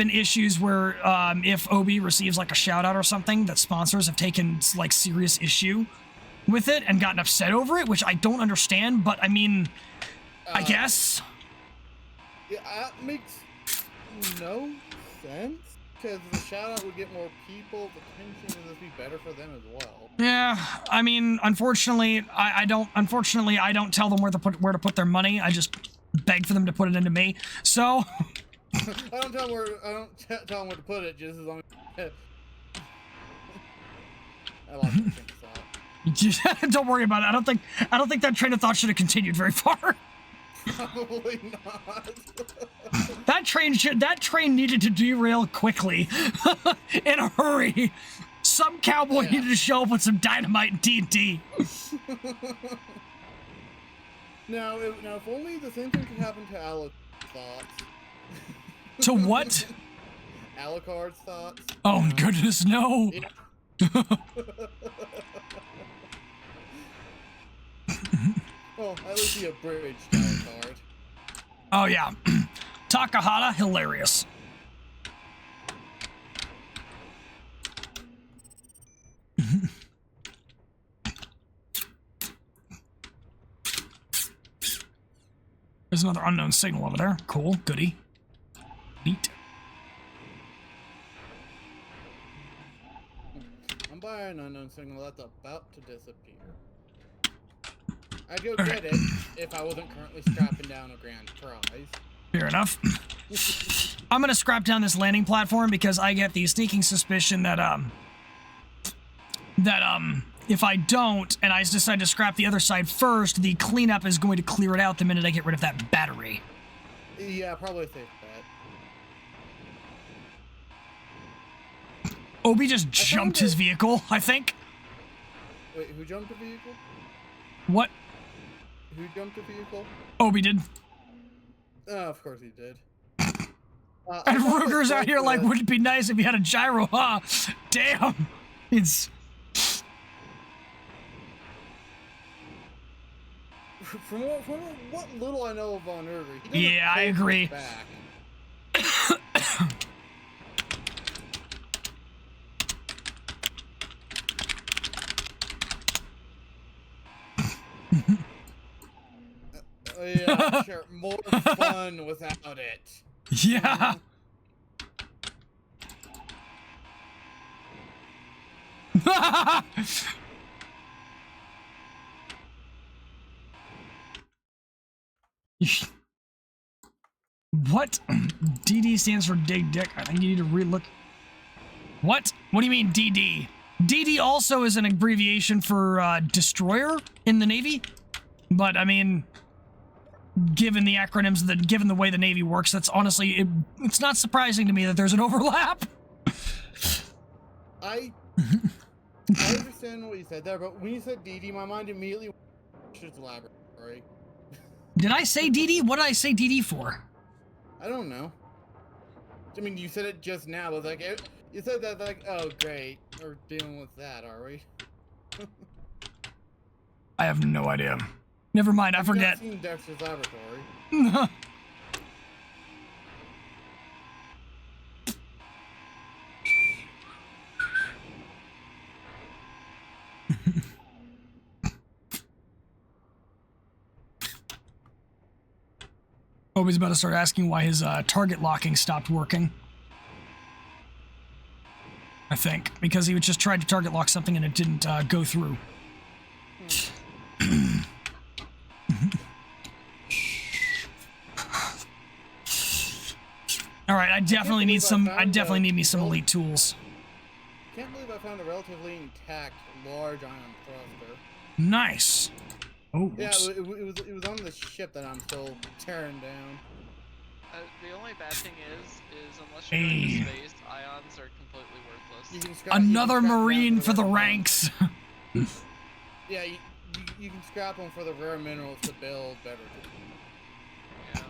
issues where if Obi receives like a shout out or something, that sponsors have taken like serious issue with it and gotten upset over it, which I don't understand. But I mean, I guess. Yeah, that makes no sense because the shout out would get more people. The tension would be better for them as well. Yeah, I mean, unfortunately, I don't tell them where to put their money. I just beg for them to put it into me. So I don't tell them where to put it, just as long as I lost my train of thought. Don't worry about it. I don't think that train of thought should have continued very far. Probably not. That train needed to derail quickly in a hurry. Some cowboy needed to show up with some dynamite and TNT. Now, if only the same thing could happen to Alucard's thoughts. To what? Alucard's thoughts. Oh, goodness, no. Yeah. Well, at least he abridged Alucard. Oh, yeah. Takahata, hilarious. There's another unknown signal over there. Cool. Goody. Neat. I'm by an unknown signal that's about to disappear. I'd go get it if I wasn't currently strapping down a grand prize. Fair enough. I'm gonna scrap down this landing platform because I get the sneaking suspicion that if I don't, and I decide to scrap the other side first, the cleanup is going to clear it out the minute I get rid of that battery. Yeah, probably a safe bet. Obi just jumped his vehicle, I think. Wait, who jumped a vehicle? What? Who jumped a vehicle? Obi did. Oh, of course he did. And Ruger's out here like, wouldn't it be nice if he had a gyro, huh? Damn. It's... From what little I know of Von Urger, yeah, I agree. Back. Yeah, sure. More fun without it. Yeah. What? DD stands for dig dick. I think you need to relook. What? What do you mean DD? DD also is an abbreviation for destroyer in the Navy. But I mean, given the acronyms, given the way the Navy works, that's honestly, it's not surprising to me that there's an overlap. I understand what you said there, but when you said DD, my mind immediately went to the laboratory. Did I say DD? What did I say DD for? I don't know. I mean, you said it just now, but like, you said that like, oh great, we're dealing with that, are we? I have no idea. Never mind, I forget. I've seen Dexter's laboratory. Oh, he's about to start asking why his target locking stopped working. I think, because he just tried to target lock something and it didn't go through. All right, I definitely need some. I definitely need me some elite tools. Can't believe I found a relatively intact large ion thruster. Nice. Oh, yeah, whoops. it was on the ship that I'm still tearing down. The only bad thing is unless you're going to space, ions are completely worthless. Another Marine for the ranks. Yeah, you can scrap them for the rare minerals to build better tools.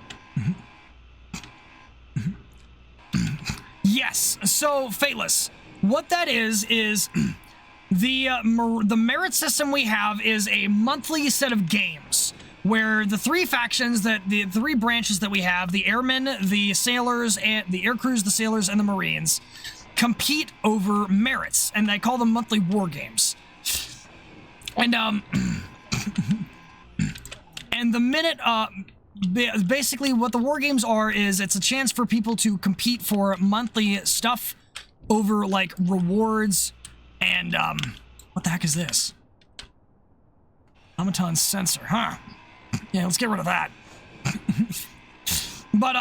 Yeah. Yes. So, Fateless, what that is the merit system we have is a monthly set of games where the three factions the three branches that we have, the airmen, the sailors, and the air crews, the sailors, and the Marines, compete over merits, and they call them monthly war games. And and the minute basically what the war games are is it's a chance for people to compete for monthly stuff over like rewards and what the heck is this? Automaton sensor, huh? Yeah, let's get rid of that. But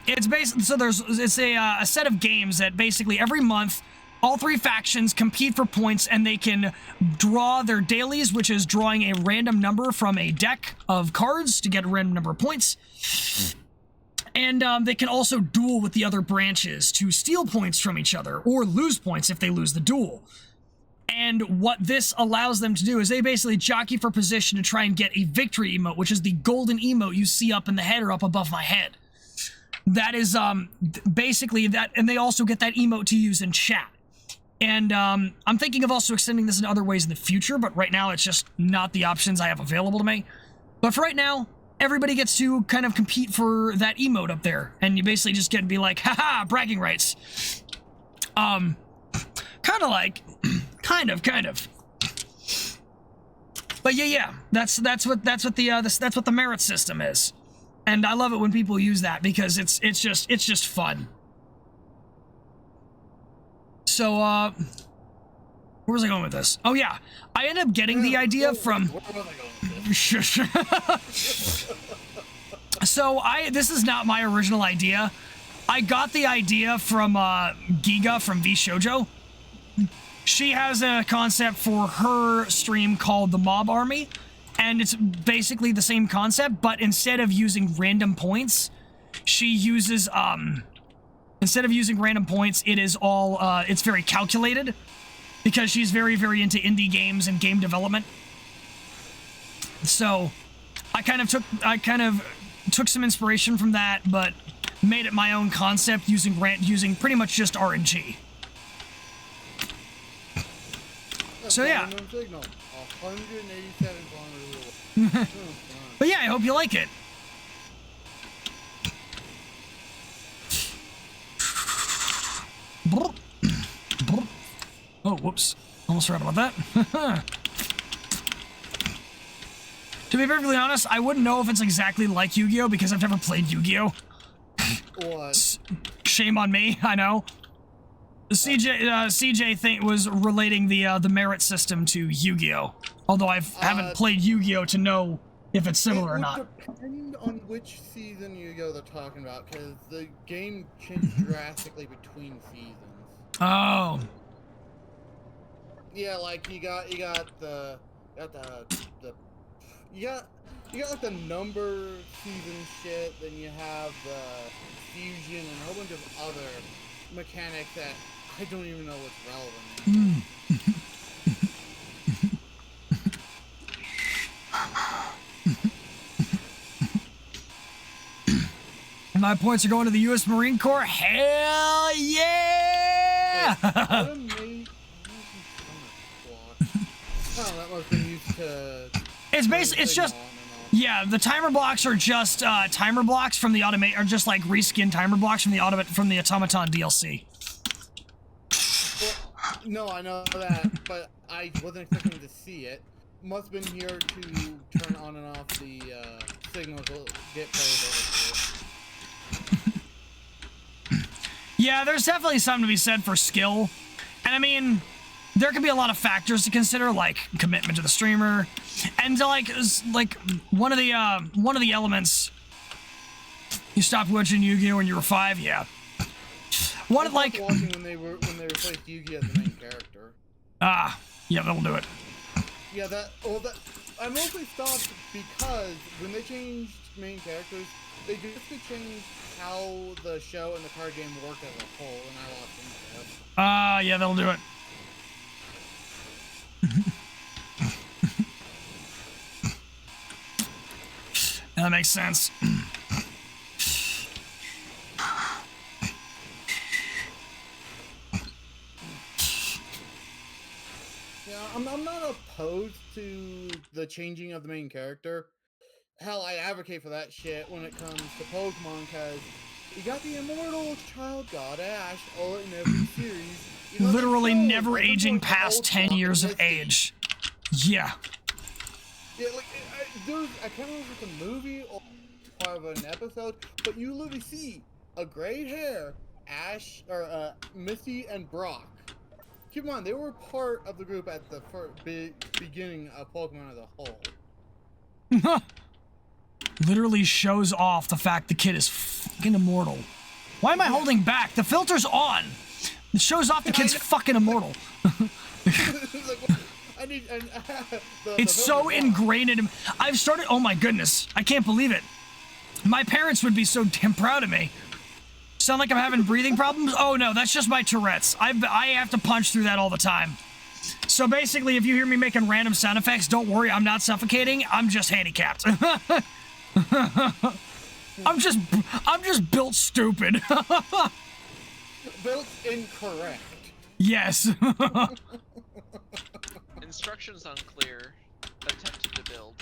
it's basically so it's a set of games that basically every month all three factions compete for points and they can draw their dailies, which is drawing a random number from a deck of cards to get a random number of points. And they can also duel with the other branches to steal points from each other or lose points if they lose the duel. And what this allows them to do is they basically jockey for position to try and get a victory emote, which is the golden emote you see up in the header up above my head. That is basically that, and they also get that emote to use in chat. And I'm thinking of also extending this in other ways in the future, but right now it's just not the options I have available to me. But for right now, everybody gets to kind of compete for that emote up there, and you basically just get to be like, haha, bragging rights. Kind of like, kind of. But yeah, that's what the merit system is, and I love it when people use that because it's just fun. So where was I going with this? Oh yeah, I ended up getting the idea from. So this is not my original idea. I got the idea from Giga from V Shoujo. She has a concept for her stream called the Mob Army, and it's basically the same concept, but instead of using random points, she uses instead of using random points, it is all it's very calculated because she's very into indie games and game development. So I kind of took some inspiration from that, but made it my own concept using pretty much just RNG. So yeah. Signal, 187 kilometers away. But yeah, I hope you like it. Oh, whoops. Almost forgot about that. To be perfectly honest, I wouldn't know if it's exactly like Yu-Gi-Oh! Because I've never played Yu-Gi-Oh! What? Shame on me, I know. CJ was relating the merit system to Yu-Gi-Oh. Although I haven't played Yu-Gi-Oh to know if it's similar or not. It would depend on which season Yu-Gi-Oh they're talking about, because the game changed drastically between seasons. Oh. Yeah, like you got the you got like the number season shit, then you have the fusion and a whole bunch of other mechanics that I don't even know what's relevant anymore. My points are going to the U.S. Marine Corps. Hell yeah! That must have been used to. It's basically, it's just, yeah. The timer blocks are just timer blocks from the are just like reskin timer blocks from the Automaton DLC. Well, no, I know that, but I wasn't expecting to see it. Must have been here to turn on and off the signals to get players over to it. Yeah, there's definitely something to be said for skill. And I mean, there could be a lot of factors to consider, like commitment to the streamer. And like one of the elements. You stopped watching Yu-Gi-Oh when you were 5, yeah. What like watching when they replaced Yu-Gi as the main character. Ah, yeah, that'll do it. Yeah, I mostly stopped because when they changed main characters, they just changed how the show and the card game work as a whole, and I lost interest. Yeah, that'll do it. That makes sense. Yeah, I'm not opposed to the changing of the main character. Hell, I advocate for that shit when it comes to Pokemon, because you got the immortal child god Ash all in every series. You know, literally never aging past 10 years of age. Yeah. Yeah, like, I can't remember if it's a movie or part of an episode, but you literally see a gray hair Ash, or Misty and Brock. Keep in mind, they were part of the group at the beginning of Pokemon as a whole. Literally shows off the fact the kid is fucking immortal. Why am I holding back? The filter's on. It shows off the kid's fucking immortal. It's so ingrained in him. I've started. Oh my goodness. I can't believe it. My parents would be so damn proud of me. Sound like I'm having breathing problems? Oh no, that's just my Tourette's. I have to punch through that all the time. So basically, if you hear me making random sound effects, don't worry, I'm not suffocating. I'm just handicapped. I'm just built stupid. Built incorrect. Yes. Instructions unclear. Attempted to build.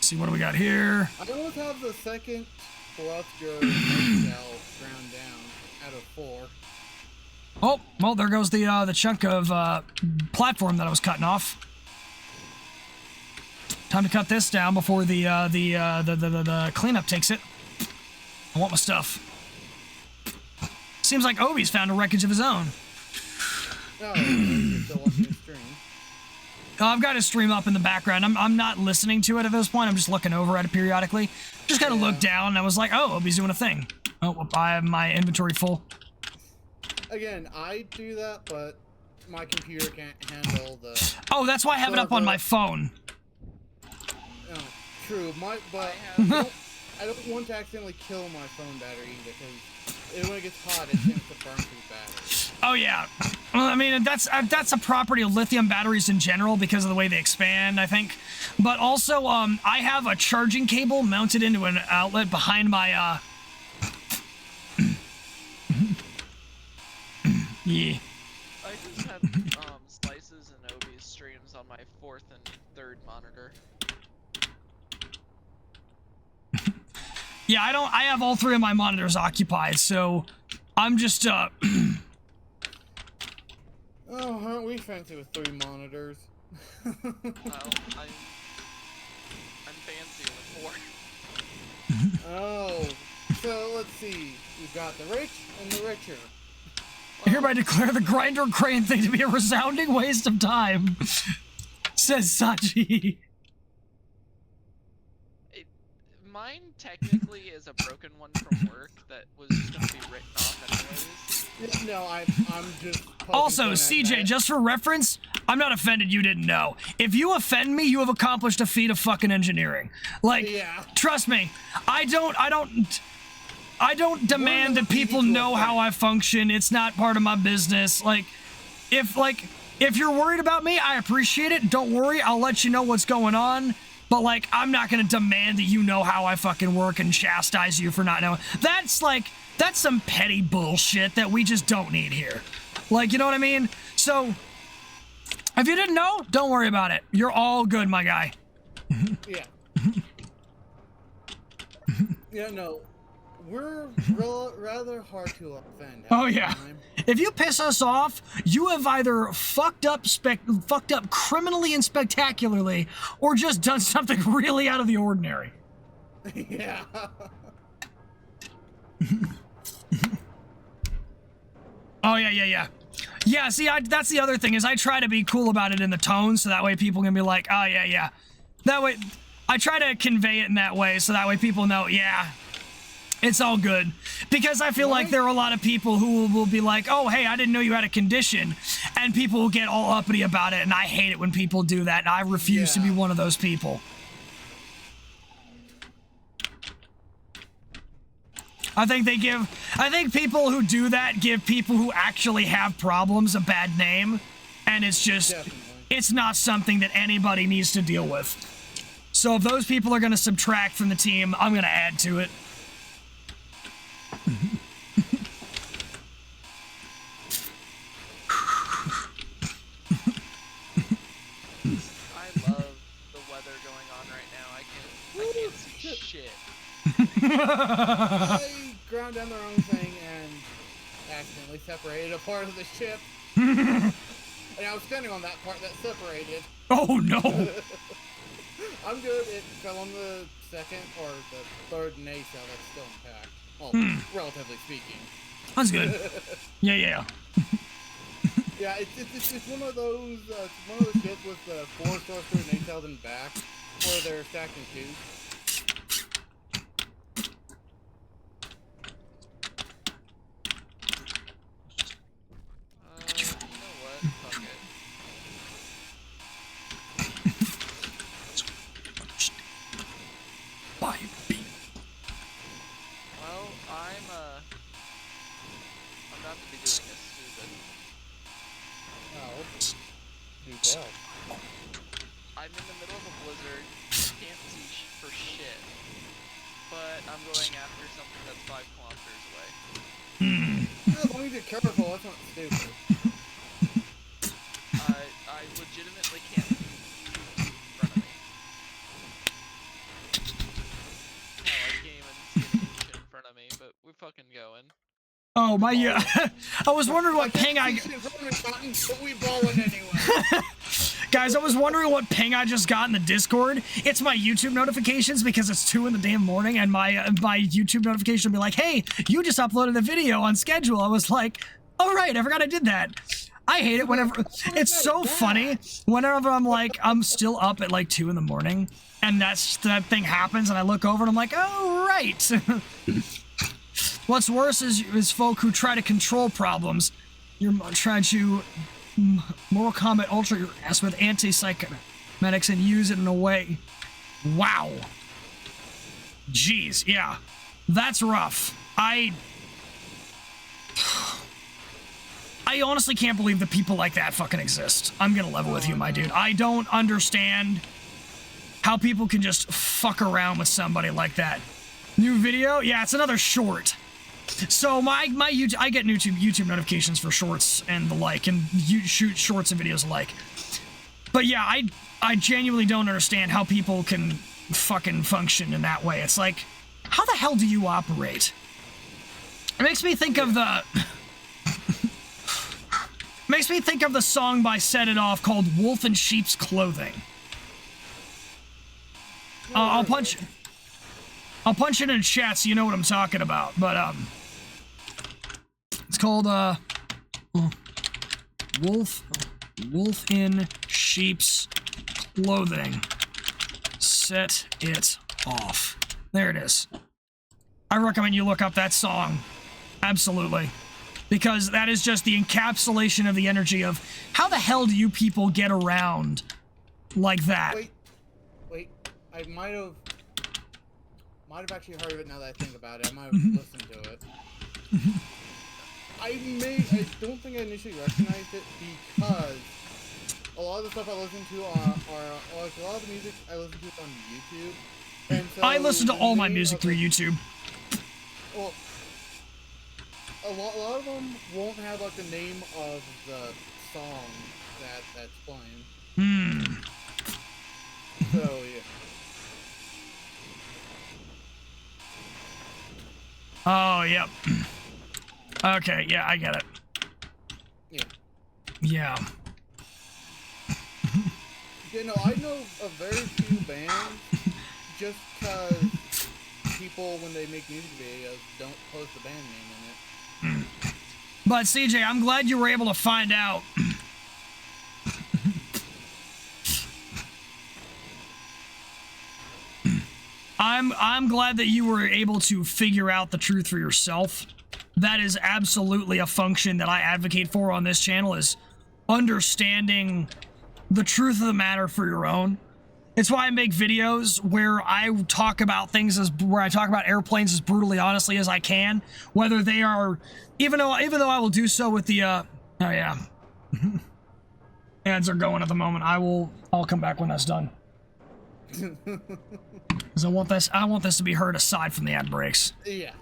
See, what do we got here? I almost have the second thruster cell ground down out of 4. Oh, well, there goes the chunk of platform that I was cutting off. Time to cut this down before the cleanup takes it. I want my stuff. Seems like Obi's found a wreckage of his own. No, you're still watching the stream. I've got his stream up in the background. I'm not listening to it at this point. I'm just looking over at it periodically. Just kind of looked down and I was like, oh, Obi's doing a thing. Oh, I have my inventory full. Again, I do that, but my computer can't handle the... Oh, that's why I have it up on my phone. Oh, true, but I don't want to accidentally kill my phone battery either, because when it gets hot, it tends to burn through batteries. Oh yeah, well, I mean that's a property of lithium batteries in general because of the way they expand, I think. But also, I have a charging cable mounted into an outlet behind my yeah. I just had Slices and Obi's streams on my 4th and 3rd monitor. Yeah, I have all 3 of my monitors occupied, so I'm just Oh, aren't we fancy with 3 monitors? Well, I'm fancy with 4. Oh, so let's see. We've got the rich and the richer. I hereby declare the grinder crane thing to be a resounding waste of time, says Sachi. Mine technically is a broken one from work that was just gonna be written off anyways. No, I'm just. Also, fun at CJ, that. just for reference, I'm not offended you didn't know. If you offend me, you have accomplished a feat of fucking engineering. Like, Yeah. trust me, I don't demand that people know how I function. It's not part of my business. If you're worried about me, I appreciate it. Don't worry, I'll let you know what's going on. But, like, I'm not gonna demand that you know how I fucking work and chastise you for not knowing. That's some petty bullshit that we just don't need here. Like, you know what I mean? So, if you didn't know, don't worry about it. You're all good, my guy. Yeah. Yeah, no. We're rather hard to offend. Oh yeah. If you piss us off, you have either fucked up criminally and spectacularly, or just done something really out of the ordinary. Yeah. Oh yeah. Yeah, see, that's the other thing, is I try to be cool about it in the tone, so that way people can be like, oh yeah. That way, I try to convey it in that way, so that way people know, yeah, it's all good. Because I feel like there are a lot of people who will be like, oh, hey, I didn't know you had a condition. And people will get all uppity about it, and I hate it when people do that, and I refuse to be one of those people. I think people who do that give people who actually have problems a bad name, and it's just, it's not something that anybody needs to deal with. So if those people are going to subtract from the team, I'm going to add to it. I love the weather going on right now. I can't see shit. They ground down their own thing and accidentally separated a part of the ship. And I was standing on that part that separated. Oh no! I'm good. It fell on the second or the third nacelle that's still intact. Well, relatively speaking. That's good. Yeah. Yeah, it's one of those ships with the 4 thruster nacelles in back, where they're stacked in 2. You know what? Fuck it. Bye, B. Well, I'm not to be doing this stupid. Oh, do tell. I'm in the middle of a blizzard, can't see for shit, but I'm going after something that's 5 kilometers away. As long as you're careful, that's not stupid. I legitimately can't see in front of me. Hell, I can't even see an inch in front of me, but we're fucking going. Oh my, yeah. I was wondering what ping I... But we balling anyway. Guys, I was wondering what ping I just got in the Discord. It's my YouTube notifications because it's 2 in the damn morning, and my YouTube notification will be like, hey, you just uploaded a video on schedule. I was like, oh right, I forgot I did that. I hate it whenever... It's so funny whenever I'm still up at like 2 in the morning, and that thing happens, and I look over and I'm like, oh right. What's worse is folk who try to control problems. You're trying to Mortal Kombat Ultra your ass with anti-psychomedics and use it in a way. Wow. Jeez, yeah. That's rough. I honestly can't believe that people like that fucking exist. I'm gonna level with you, my dude. I don't understand how people can just fuck around with somebody like that. New video? Yeah, it's another short. So my YouTube, I get YouTube notifications for shorts and the like, and you shoot shorts and videos alike. But yeah, I genuinely don't understand how people can fucking function in that way. It's like, how the hell do you operate? It makes me think of the makes me think of the song by Set It Off called Wolf in Sheep's Clothing. I'll punch it in chat so you know what I'm talking about. But it's called Wolf in Sheep's Clothing. Set It Off. There it is. I recommend you look up that song. Absolutely. Because that is just the encapsulation of the energy of how the hell do you people get around like that? Wait. I might have actually heard of it now that I think about it. I might have listened to it. I don't think I initially recognized it because a lot of the stuff I listen to are like a lot of the music I listen to on YouTube. And so I listen to all my music through YouTube. Well, a lot of them won't have like the name of the song that's playing. So yeah. Oh, yep. Okay, yeah, I get it. Yeah. You know, I know a very few bands just because people, when they make music videos, don't post the band name in it. But CJ, I'm glad you were able to find out. I'm glad that you were able to figure out the truth for yourself. That is absolutely a function that I advocate for on this channel, is understanding the truth of the matter for your own. It's why I make videos where I talk about airplanes as brutally honestly as I can, whether they are, even though I will do so with the oh yeah. Ads are going at the moment. I'll come back when that's done. Because I want this to be heard aside from the ad breaks. Yeah.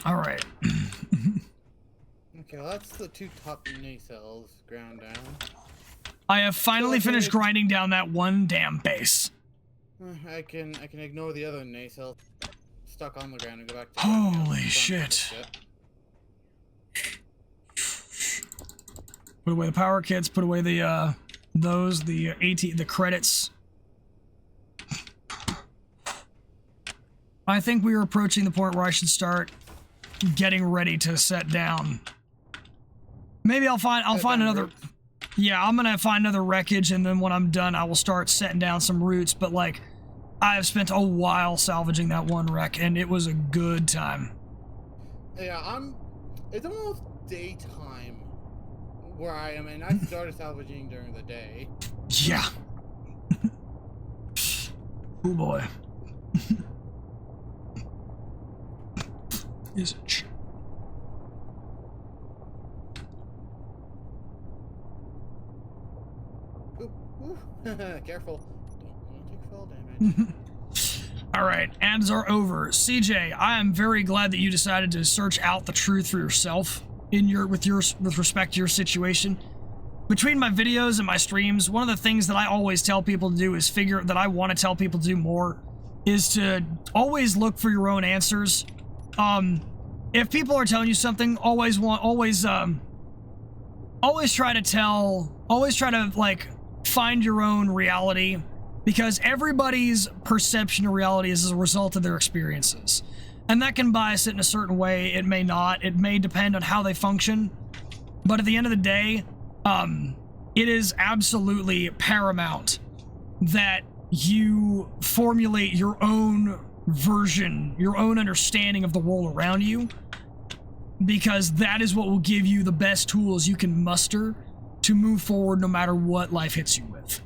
All right. Okay, well, that's the two top nacelles ground down. I have finally finished grinding down that one damn base. I can ignore the other nacelle stuck on the ground and go back to Holy shit. Put away the power kits, put away the the credits. I think we are approaching the point where I should start getting ready to set down. Maybe I'll find another. Yeah, I'm gonna find another wreckage, and then when I'm done, I will start setting down some roots. But like, I have spent a while salvaging that one wreck, and it was a good time. Yeah, it's almost daytime where I am, and I started salvaging during the day. Yeah. Oh boy. Is it? Careful. Don't want to take fall damage. All right, ads are over. CJ, I am very glad that you decided to search out the truth for yourself with respect to your situation. Between my videos and my streams, one of the things that I always tell people to do is that I want to tell people to do more is to always look for your own answers. If people are telling you something, always try to like find your own reality, because everybody's perception of reality is as a result of their experiences, and that can bias it in a certain way. It may not. It may depend on how they function, but at the end of the day, it is absolutely paramount that you formulate your own version, your own understanding of the world around you, because that is what will give you the best tools you can muster to move forward no matter what life hits you with.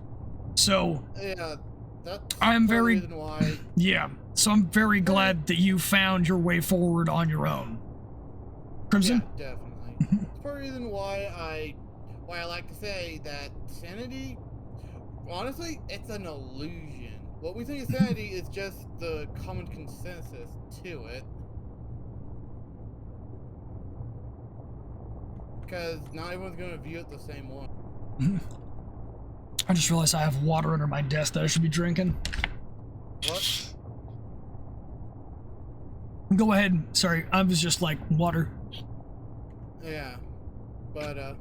So yeah, that's I'm very reason why. Yeah, so I'm very glad that you found your way forward on your own. Crimson? Yeah, definitely. It's part of the reason why why I like to say that sanity, honestly, it's an illusion. What we think is sanity is just the common consensus to it. Because not everyone's going to view it the same way. I just realized I have water under my desk that I should be drinking. What? Go ahead. Sorry, I was just like, water. Yeah. But, I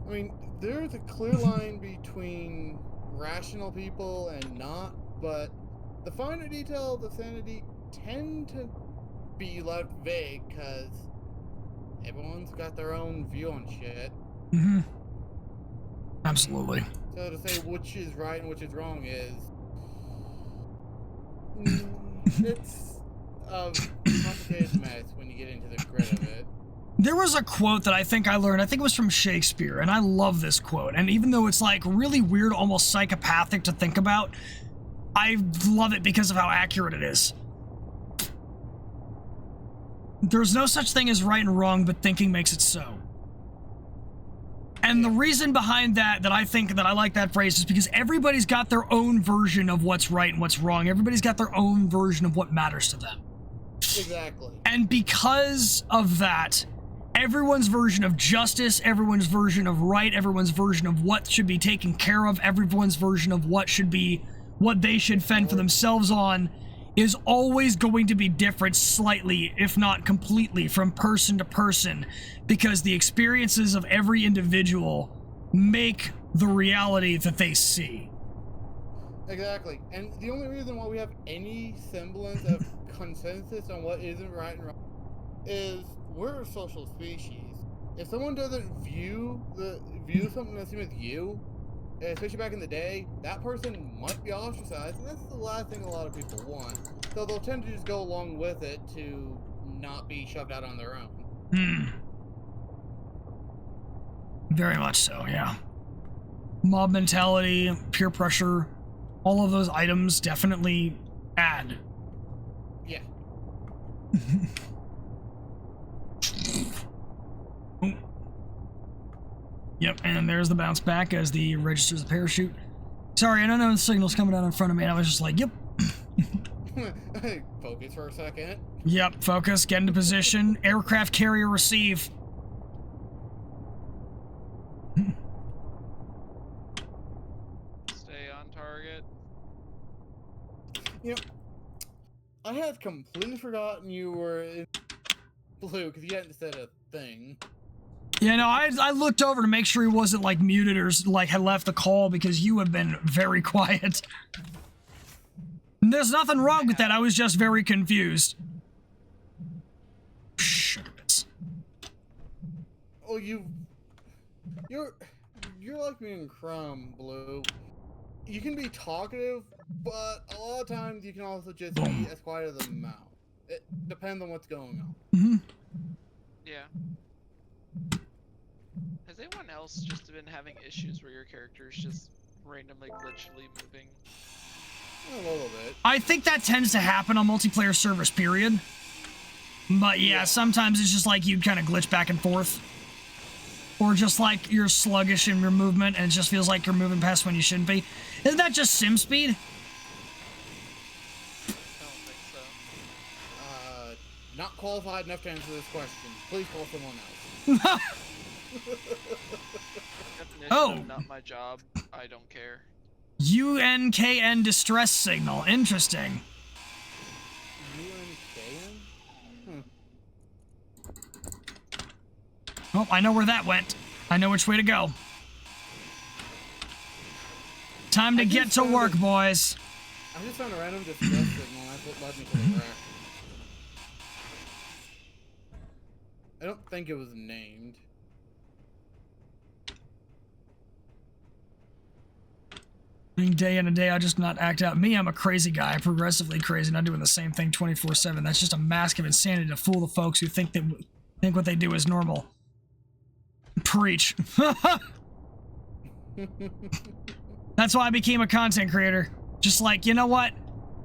mean, there's a clear line between rational people and not, but the finer details of sanity tend to be left vague because everyone's got their own view on shit. Mm-hmm. Absolutely. So to say which is right and which is wrong is... it's a complicated mess when you get into the grit of it. There was a quote that I think I learned, I think it was from Shakespeare, and I love this quote. And even though it's like really weird, almost psychopathic to think about, I love it because of how accurate it is. There's no such thing as right and wrong, but thinking makes it so. And the reason behind that I think that I like that phrase is because everybody's got their own version of what's right and what's wrong. Everybody's got their own version of what matters to them. Exactly. And because of that, everyone's version of justice, everyone's version of right, everyone's version of what should be taken care of, everyone's version of what they should fend for themselves on is always going to be different slightly, if not completely, from person to person, because the experiences of every individual make the reality that they see. Exactly. And the only reason why we have any semblance of consensus on what isn't right and wrong is we're a social species. If someone doesn't view something the same as you, especially back in the day, that person might be ostracized, and that's the last thing a lot of people want. So they'll tend to just go along with it to not be shoved out on their own. Very much so, yeah. Mob mentality, peer pressure, all of those items definitely add. Yeah. Yep, and there's the bounce back as the registers the parachute. Sorry, I don't know the signal's coming out in front of me, and I was just like, yep. Focus for a second. Yep, focus, get into position. Aircraft carrier receive. Stay on target. You know, I had completely forgotten you were in blue because you hadn't said a thing. Yeah, no, I looked over to make sure he wasn't like muted or like had left the call because you have been very quiet. There's nothing wrong with that. I was just very confused. Shit. Oh, you're like me and Crumb, Blue. You can be talkative, but a lot of times you can also just be as quiet as a mouse. It depends on what's going on. Mm-hmm. Yeah. Has anyone else just been having issues where your character is just randomly glitchily moving? A little bit. I think that tends to happen on multiplayer servers, period. But yeah, sometimes it's just like you kind of glitch back and forth. Or just like you're sluggish in your movement and it just feels like you're moving past when you shouldn't be. Isn't that just sim speed? I don't think so. Not qualified enough to answer this question. Please call someone else. Definition Oh. of not my job. I don't care. UNKN distress signal. Interesting. UNKN? Oh, I know where that went. I know which way to go. Time to get to work, boys. I just found a random distress signal and that's what led me to the wreck. I don't think it was named. Day in and day out, just not act out. Me, I'm a crazy guy, progressively crazy, not doing the same thing 24/7. That's just a mask of insanity to fool the folks who think what they do is normal. Preach. That's why I became a content creator. Just like, you know what?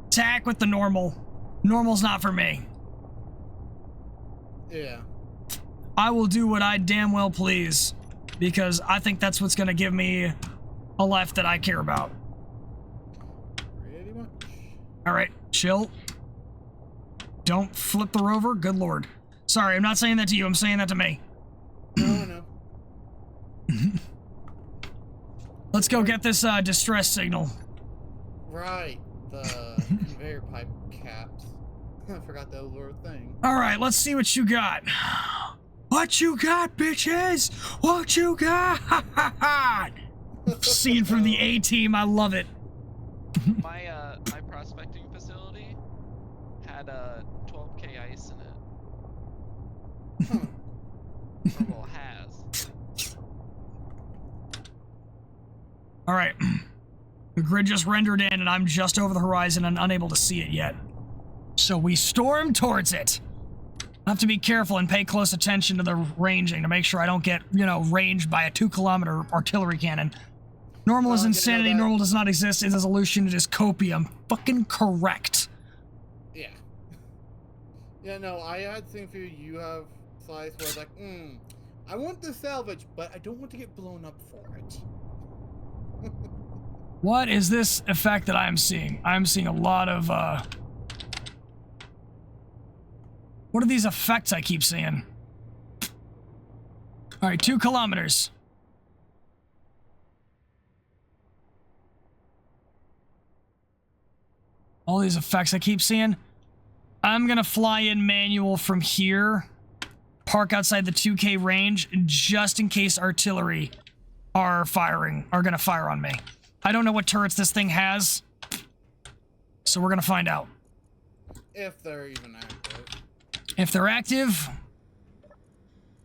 Attack with the normal. Normal's not for me. Yeah. I will do what I damn well please, because I think that's what's gonna give me a life that I care about. Pretty much. All right, chill. Don't flip the rover. Good lord. Sorry, I'm not saying that to you. I'm saying that to me. No. Let's go get this distress signal. Right. The conveyor pipe caps. I forgot that was a thing. All right, let's see what you got. What you got, bitches? What you got? Scene from the A-Team. I love it. My my prospecting facility had 12k ice in it. Or well, has. All right. The grid just rendered in, and I'm just over the horizon and unable to see it yet. So we storm towards it. I have to be careful and pay close attention to the ranging to make sure I don't get, ranged by a 2-kilometer artillery cannon. Normal is insanity, normal does not exist, it is illusion, it is copium. Fucking correct. Yeah. Yeah, no, I had the same fear you have, Slice, where I was like, I want the salvage, but I don't want to get blown up for it. What is this effect that I am seeing? I'm seeing a lot of, what are these effects I keep seeing? Alright, 2 kilometers. All these effects I keep seeing. I'm gonna fly in manual from here, park outside the 2K range, just in case artillery are gonna fire on me. I don't know what turrets this thing has, so we're gonna find out. If they're even active. If they're active,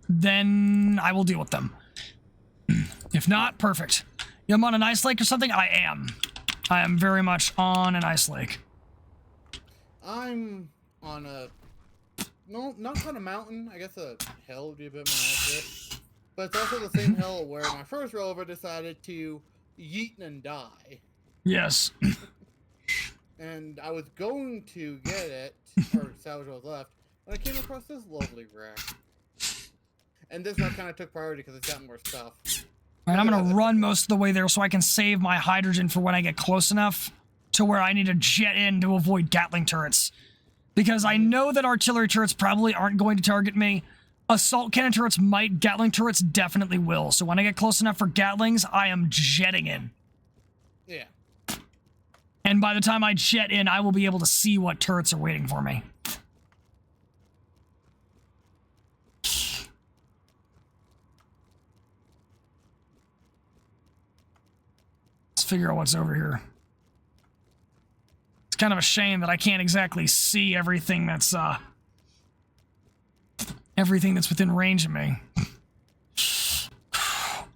then I will deal with them. If not, perfect. I'm on an ice lake or something? I am. I am very much on an ice lake. I'm on a... No, not on a mountain. I guess a hill would be a bit more accurate. But it's also the same hill where my first rover decided to yeet and die. Yes. And I was going to get it, or salvage what was left, when I came across this lovely wreck. And this wreck kind of took priority because it's got more stuff. Alright, I'm gonna run most of the way there so I can save my hydrogen for when I get close enough to where I need to jet in to avoid Gatling turrets. Because I know that artillery turrets probably aren't going to target me. Assault cannon turrets might, Gatling turrets definitely will. So when I get close enough for Gatlings, I am jetting in. Yeah. And by the time I jet in, I will be able to see what turrets are waiting for me. Let's figure out what's over here. It's kind of a shame that I can't exactly see everything that's within range of me.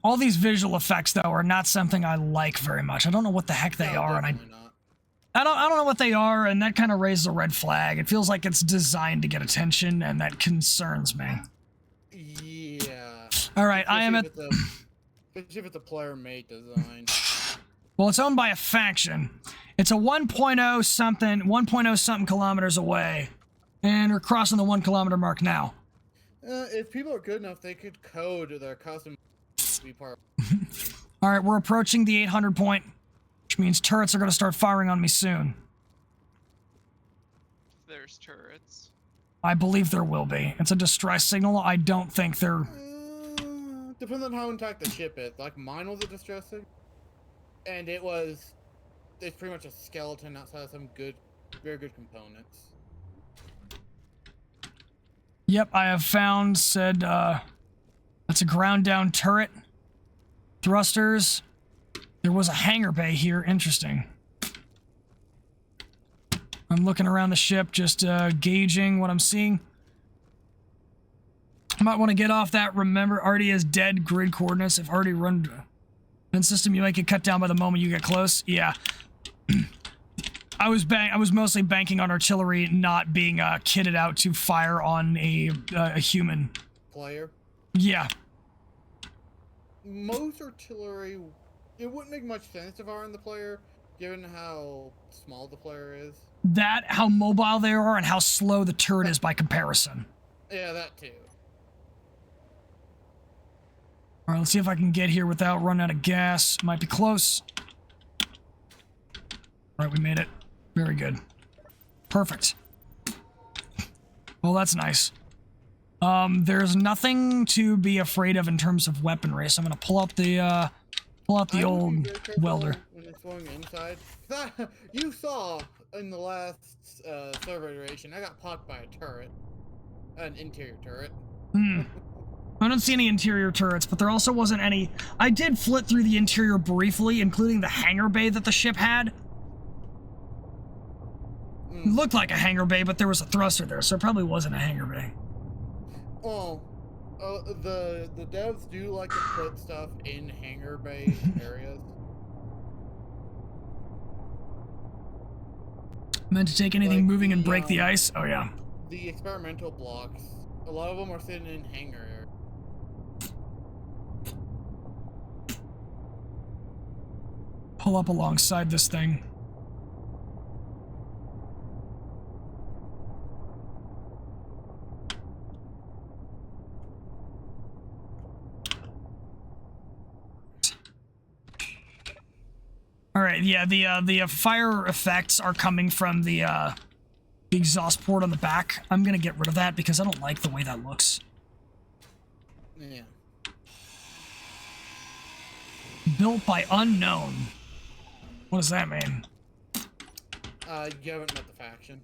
All these visual effects, though, are not something I like very much. I don't know what the heck they are, and I don't know what they are, and that kind of raises a red flag. It feels like it's designed to get attention, and that concerns me. Yeah. All right, I am at. Especially if it's a player-made design. Well, it's owned by a faction. It's a 1.0 something kilometers away, and we're crossing the 1 kilometer mark now. If people are good enough, they could code their custom to be part. All right, we're approaching the 800 point, which means turrets are going to start firing on me soon. There's turrets. I believe there will be. It's a distress signal. I don't think they're... Depends on how intact the ship is. Like, mine was a distress signal, and it's pretty much a skeleton outside of some very good components. Yep, I have found said, that's a ground down turret. Thrusters. There was a hangar bay here. Interesting. I'm looking around the ship, just gauging what I'm seeing. I might want to get off that. Remember, already has dead grid coordinates. If already run system, you might get cut down by the moment you get close. Yeah. I was mostly banking on artillery not being kitted out to fire on a human Player? Yeah. Most artillery, it wouldn't make much sense to fire on the player, given how small the player is. That, how mobile they are, and how slow the turret is by comparison. Yeah, that too. All right, let's see if I can get here without running out of gas. Might be close. All right, we made it. Very good. Perfect. Well, that's nice. There's nothing to be afraid of in terms of weaponry, so I'm gonna pull out the I would be old very careful welder. when it's going inside. You saw in the last server iteration, I got popped by a turret, an interior turret. I don't see any interior turrets, but there also wasn't any. I did flit through the interior briefly, including the hangar bay that the ship had. It looked like a hangar bay, but there was a thruster there, so it probably wasn't a hangar bay. Oh, the devs do like to put stuff in hangar bay areas. Meant to take anything Like moving and the, break the ice? Oh, yeah. The experimental blocks, a lot of them are sitting in hangar areas. Pull up alongside this thing. All right, yeah, the fire effects are coming from the exhaust port on the back. I'm gonna get rid of that because I don't like the way that looks. Yeah. Built by unknown. What does that mean? You haven't met the faction.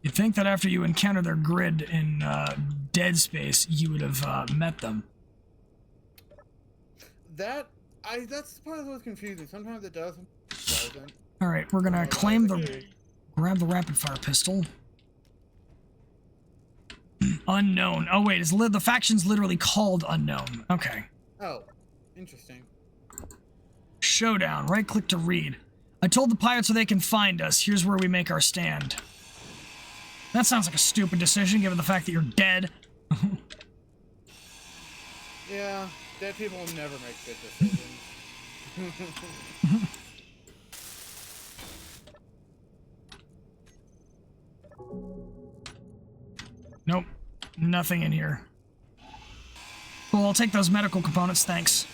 You'd think that after you encounter their grid in Dead Space, you would have met them. That's part of what's confusing. Sometimes it doesn't. All right, we're gonna claim grab the rapid fire pistol. Unknown. Oh wait, the faction's literally called Unknown. Okay. Oh, interesting. Showdown. Right click to read. I told the pirates where they can find us. Here's where we make our stand. That sounds like a stupid decision, given the fact that you're dead. Yeah, dead people never make good decisions. Nope. Nothing in here. Well, I'll take those medical components, thanks.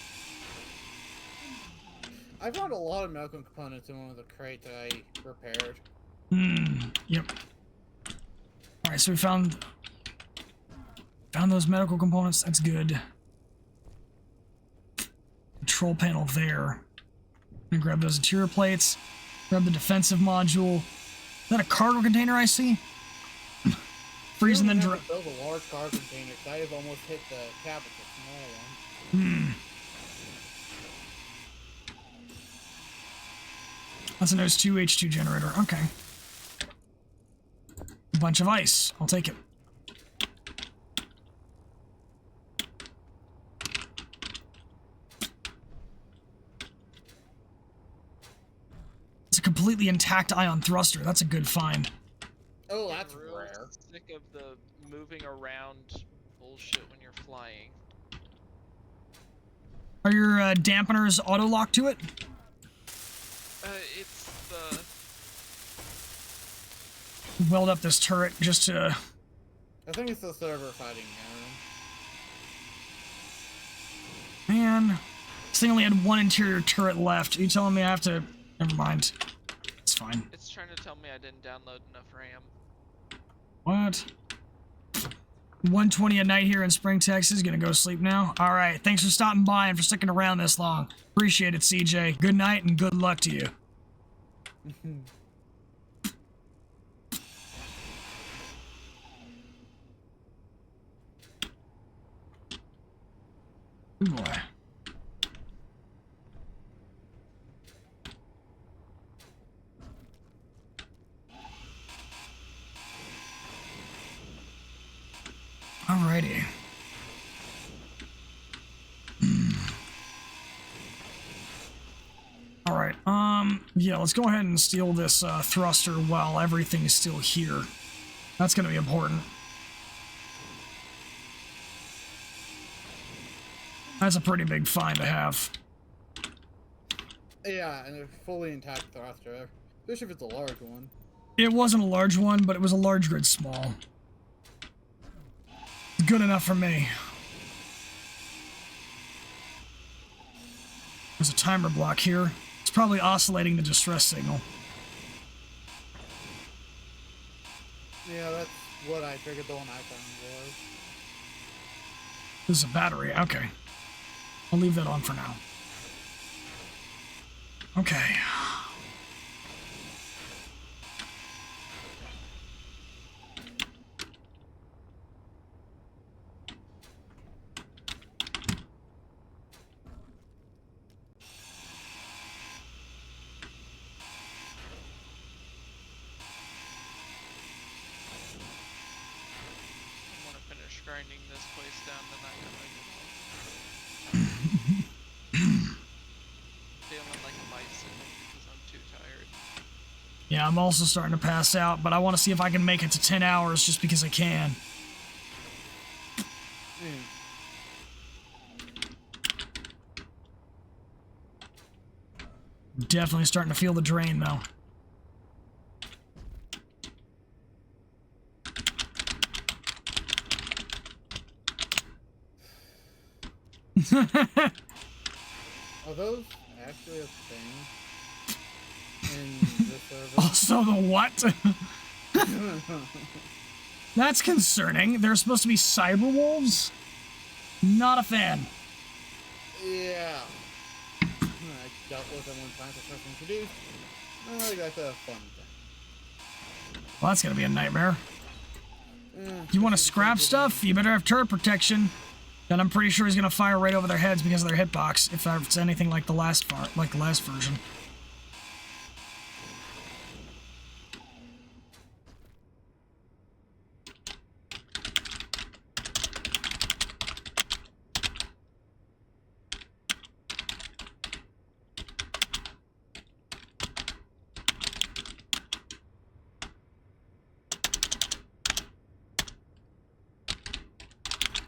I found a lot of medical components in one of the crates that I repaired. Yep. Alright, so we found those medical components. That's good. Control panel there. I'm gonna grab those interior plates. Grab the defensive module. Is that a cargo container I see? Freeze and then build a large cargo container, 'cause I have almost hit the cap with a small one. That's a nose 2 H2 generator. Okay. A bunch of ice. I'll take it. It's a completely intact ion thruster. That's a good find. Oh, that's I'm real rare. sick of the moving around bullshit when you're flying. Are your dampeners auto-locked to it? It's the... Weld up this turret just to... I think it's the server fighting Man, this thing only had one interior turret left. Are you telling me I have to... Never mind. It's fine. It's trying to tell me I didn't download enough RAM. What? 1:20 at night here in Spring, Texas. Gonna go sleep now? Alright, thanks for stopping by and for sticking around this long. Appreciate it, CJ. Good night and good luck to you. Good boy. Alrighty. Alright, yeah, let's go ahead and steal this thruster while everything is still here. That's gonna be important. That's a pretty big find to have. Yeah, and a fully intact thruster. Especially if it's a large one. It wasn't a large one, but it was a large grid small. Good enough for me. There's a timer block here. It's probably oscillating the distress signal. Yeah, that's what I figured the one I found was. This is a battery. Okay. I'll leave that on for now. Okay. I want to finish grinding this place down tonight. Feeling like a bicycle because I'm too tired. Yeah, I'm also starting to pass out, but I want to see if I can make it to 10 hours just because I can. Definitely starting to feel the drain, though. Are those actually a thing in the server? Also, the what? That's concerning. They're supposed to be cyber wolves? Not a fan. Yeah. I dealt with them when plants were first introduced. I think that's a fun thing. Well, that's gonna be a nightmare. Eh, You want to just scrap because stuff? You better have turret protection. Then I'm pretty sure he's gonna fire right over their heads because of their hitbox, if it's anything like the last version.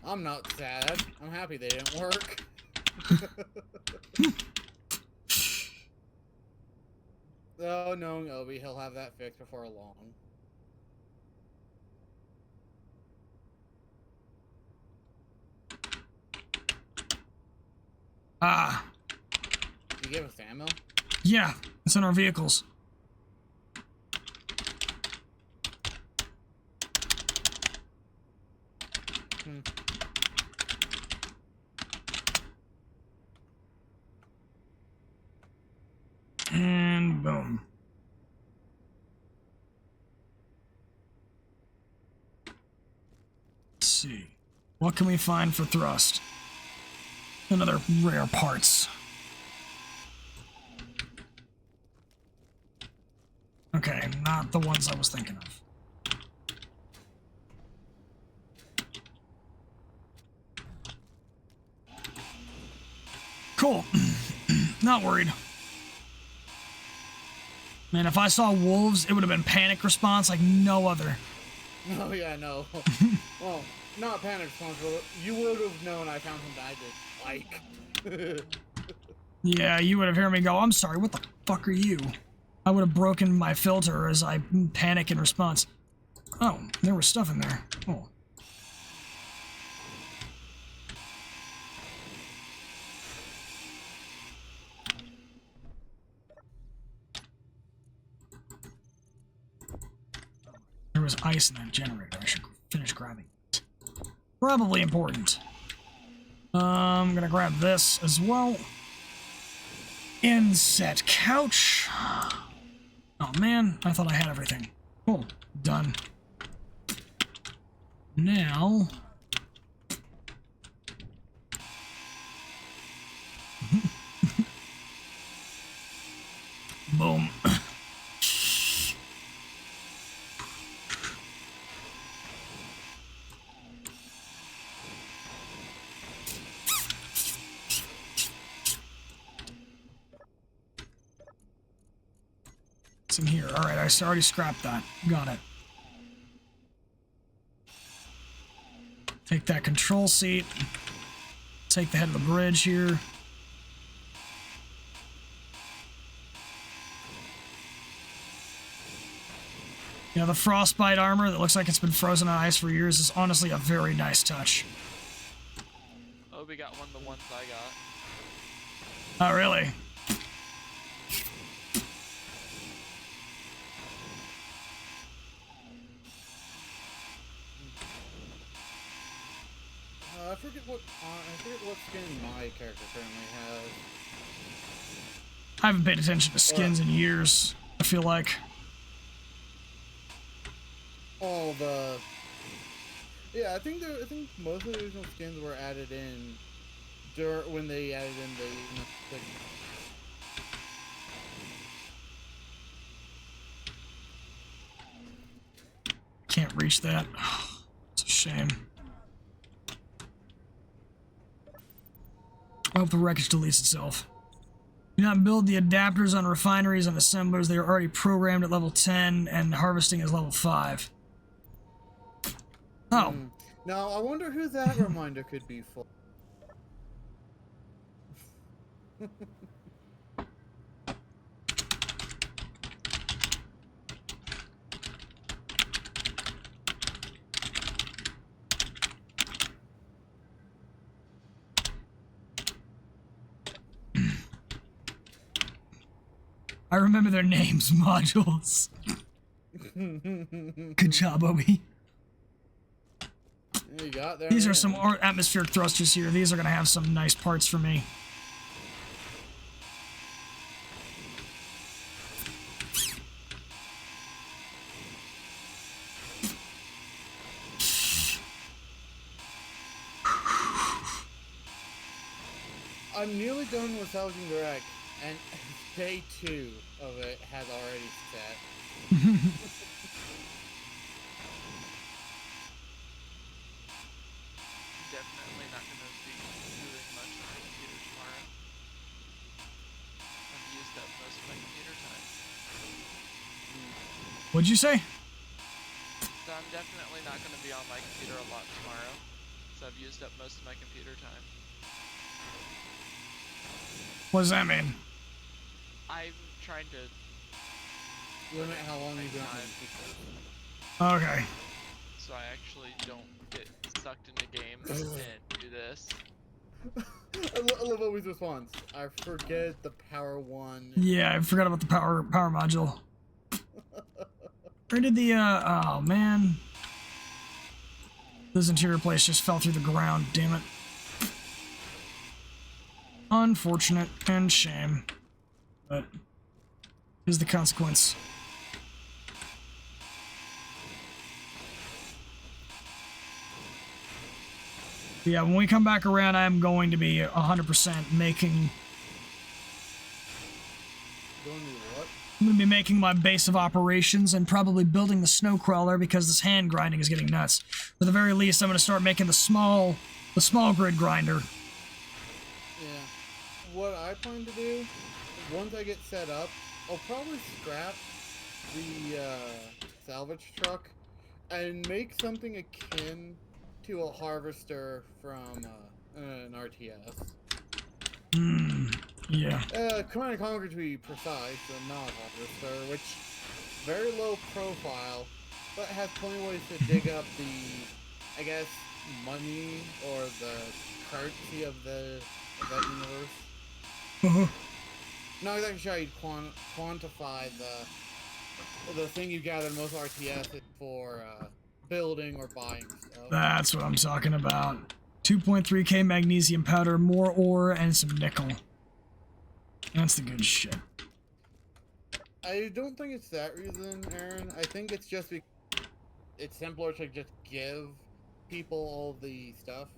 I'm not sad. I'm happy they didn't work. Oh, knowing Obi, he'll have that fixed before long. Ah, Did you give us ammo? yeah, it's in our vehicles. Hmm. And boom. Let's see. What can we find for thrust? Another rare parts. Okay, not the ones I was thinking of. Cool. Not worried. Man, if I saw wolves, it would have been panic response like no other. Oh yeah, no. Well, not panic response, but you would have known I found something I did like. Yeah, you would have heard me go, I'm sorry, what the fuck are you? I would have broken my filter as I panic in response. Oh, there was stuff in there. Oh. There was ice in that generator. I should finish grabbing it. Probably important. I'm gonna grab this as well. Inset couch. Oh man, I thought I had everything. Cool, done. Now... Boom. What's in here? Alright, I already scrapped that. Got it. Take that control seat. Take the head of the bridge here. Yeah, the frostbite armor that looks like it's been frozen on ice for years is honestly a very nice touch. Oh, we got one of the ones I got. Oh, really? I forget what skin my character currently has. I haven't paid attention to skins in years, I feel like. All the I think most of the original skins were added in when they added in the Can't reach that. It's a shame. I hope the wreckage deletes itself. Do not build the adapters on refineries and assemblers. They are already programmed at level 10 and harvesting is level 5. Oh. Now, I wonder who that reminder could be for. I remember their names, modules. Good job, Obi. You got there. These are some atmospheric thrusters here. These are going to have some nice parts for me. I'm nearly done with salvaging the wreck, and day 2 of it has already set. Definitely not going to be doing much on my computer tomorrow. I've used up most of my computer time. What'd you say? So I'm definitely not going to be on my computer a lot tomorrow. So I've used up most of my computer time. What does that mean? I'm trying to Limit how long you go on. Okay. so I actually don't get sucked into games and do this. I love Obi's response. I forget the power one. Yeah, I forgot about the power module. Where did the, oh man. This interior place just fell through the ground, damn it. Unfortunate and shame. But here's the consequence. Yeah, when we come back around, I'm going to be 100% making... Going to what? I'm going to be making my base of operations and probably building the snow crawler because this hand grinding is getting nuts. At the very least, I'm going to start making the small grid grinder. Yeah. What I plan to do, once I get set up, I'll probably scrap the salvage truck and make something akin to a harvester from an RTS. Yeah. Command & Conquer to be precise, and not harvester, which very low profile, but has plenty of ways to dig up the, I guess, money or the currency of that universe. Not exactly sure how you'd quantify the thing you gather in most RTS for building or buying stuff. That's what I'm talking about. 2.3k magnesium powder, more ore, and some nickel. That's the good shit. I don't think it's that reason, Aaron. I think it's just because it's simpler to just give people all the stuff,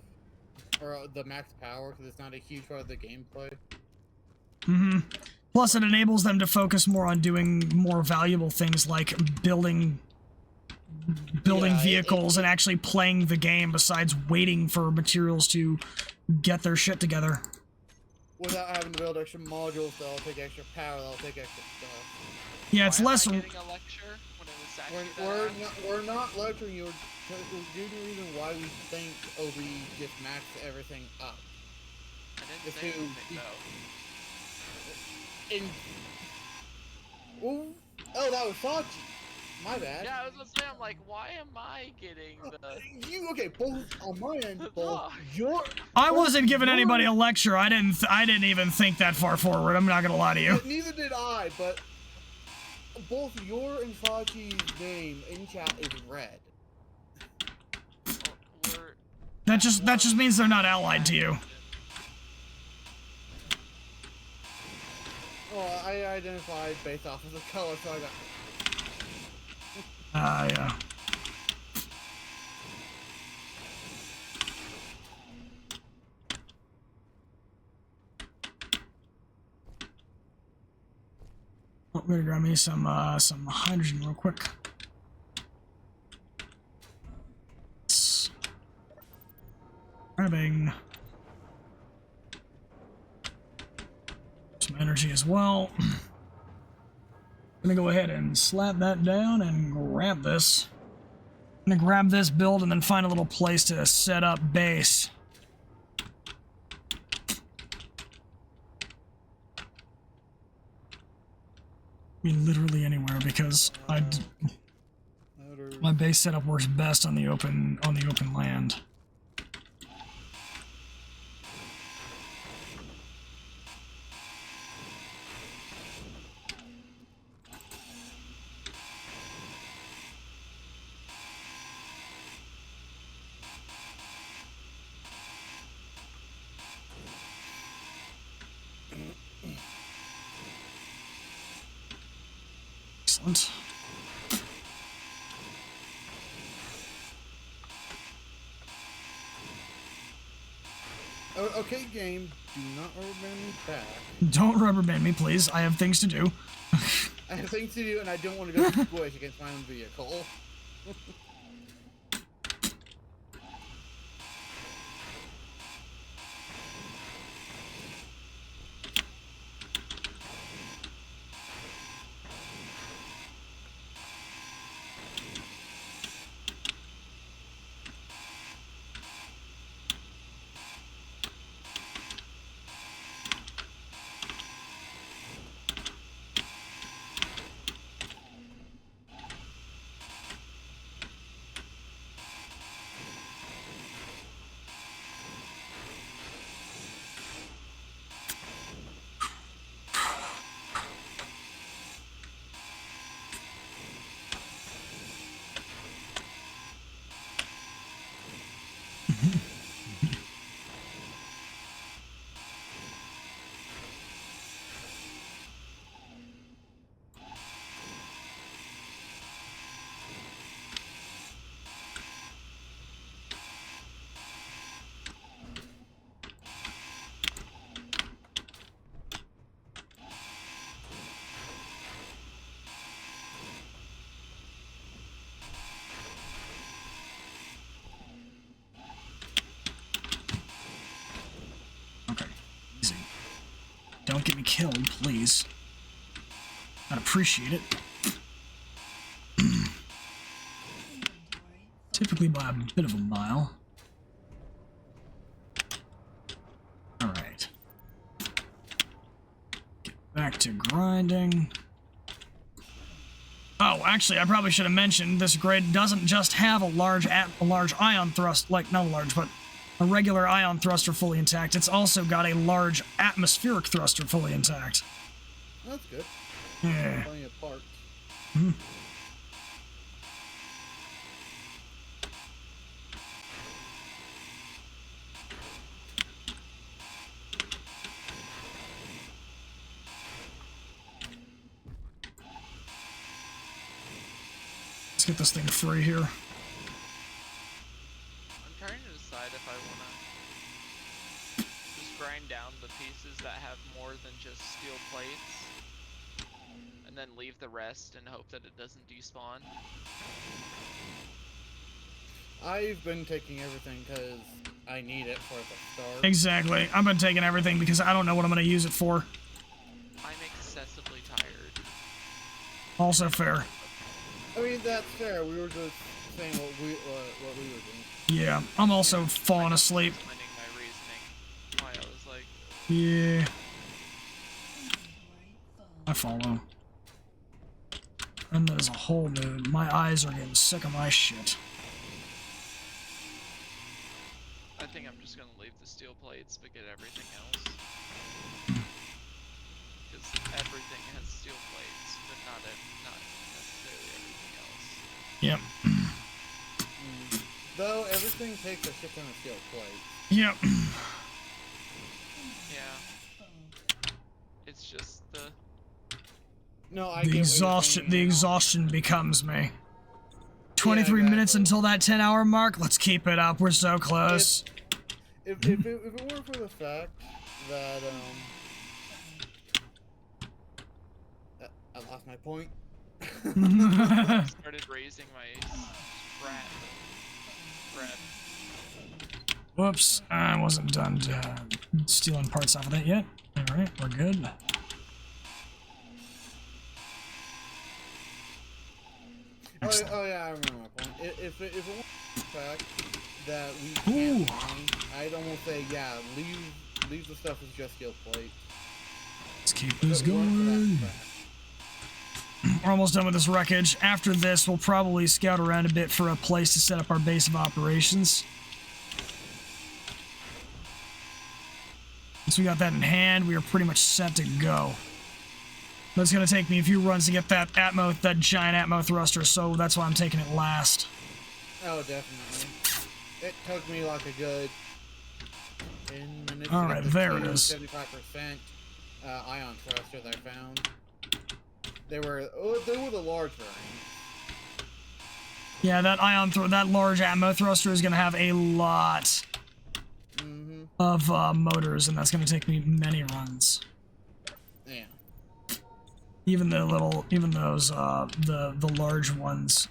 or the max power, because it's not a huge part of the gameplay. Plus, it enables them to focus more on doing more valuable things like building vehicles and actually playing the game besides waiting for materials to get their shit together. Without having to build extra modules that'll take extra power, that'll take extra stuff. Yeah, it's less... Why am I getting a lecture when it was actually We're not lecturing you. We're doing the reason why we think OB just maxed everything up. I didn't say anything, though. Oh, that was Sachi. My bad. Yeah, I was gonna say, I'm like, why am I getting the You okay? Both on my end, The both dog. your. I both wasn't giving your- anybody a lecture. I didn't even think that far forward. I'm not gonna lie to you. Neither did I, but both your and Fachi's name in chat is red. we're That just means they're not allied to you. Well, I identified based off of the color, so I got. Yeah. Oh, I'm gonna grab me some hydrogen real quick. Grabbing some energy as well. I'm gonna go ahead and slap that down and grab this. I'm gonna grab this build and then find a little place to set up base. I mean, literally anywhere, because my base setup works best on the open land. Excellent. Okay, game. Do not rubber band me back. Don't rubber band me, please. I have things to do. I have things to do, and I don't want to go squish against my own vehicle. Okay, easy. Don't get me killed, please. I'd appreciate it. Typically by a bit of a mile. Alright. Get back to grinding. Oh, actually, I probably should have mentioned this grid doesn't just have a large ion thrust, like, not a large, but a regular ion thruster fully intact. It's also got a large atmospheric thruster fully intact. That's good. Yeah. Playing a part. Hmm. Let's get this thing free here. I'm trying to decide if I wanna just grind down the pieces that have more than just steel plates, and then leave the rest and hope that it doesn't despawn. I've been taking everything because I need it for the start. Exactly. I've been taking everything because I don't know what I'm going to use it for. I'm excessively tired. Also fair. I mean, that's fair. We were just saying what we were doing. Yeah, I'm also falling asleep. Explaining my reasoning. Why I was like, Yeah, Inventory full. I follow. And there's a whole mood. My eyes are getting sick of my shit. I think I'm just gonna leave the steel plates but get everything else. Because everything has steel plates, but not necessarily everything else. Yep. Though everything takes a shit ton of steel plates. Yep. Yeah. It's just the... No, I The get what you're exhaustion. saying The now. exhaustion becomes me. 23 minutes exactly. until that 10-hour mark. Let's keep it up. We're so close. If it weren't for the fact that I lost my point. started raising my scrap. Whoops. I wasn't done stealing parts off of that yet. Alright, we're good. Oh yeah, I remember my point. If it weren't for the fact that we Ooh. can't mine, I'd almost say, yeah, leave the stuff as just steel plate. Let's keep If this it weren't for that going. fact. We're almost done with this wreckage. After this, we'll probably scout around a bit for a place to set up our base of operations. Once we got that in hand, we are pretty much set to go. But it's gonna take me a few runs to get that giant Atmo thruster, so that's why I'm taking it last. Oh, definitely. It took me like a good 10 minutes. All to right, get the there it is. 75% ion thruster that I found. They were the large variants. Yeah, that that large Atmo thruster is gonna have a lot of motors, and that's gonna take me many runs. Yeah. Even those the large ones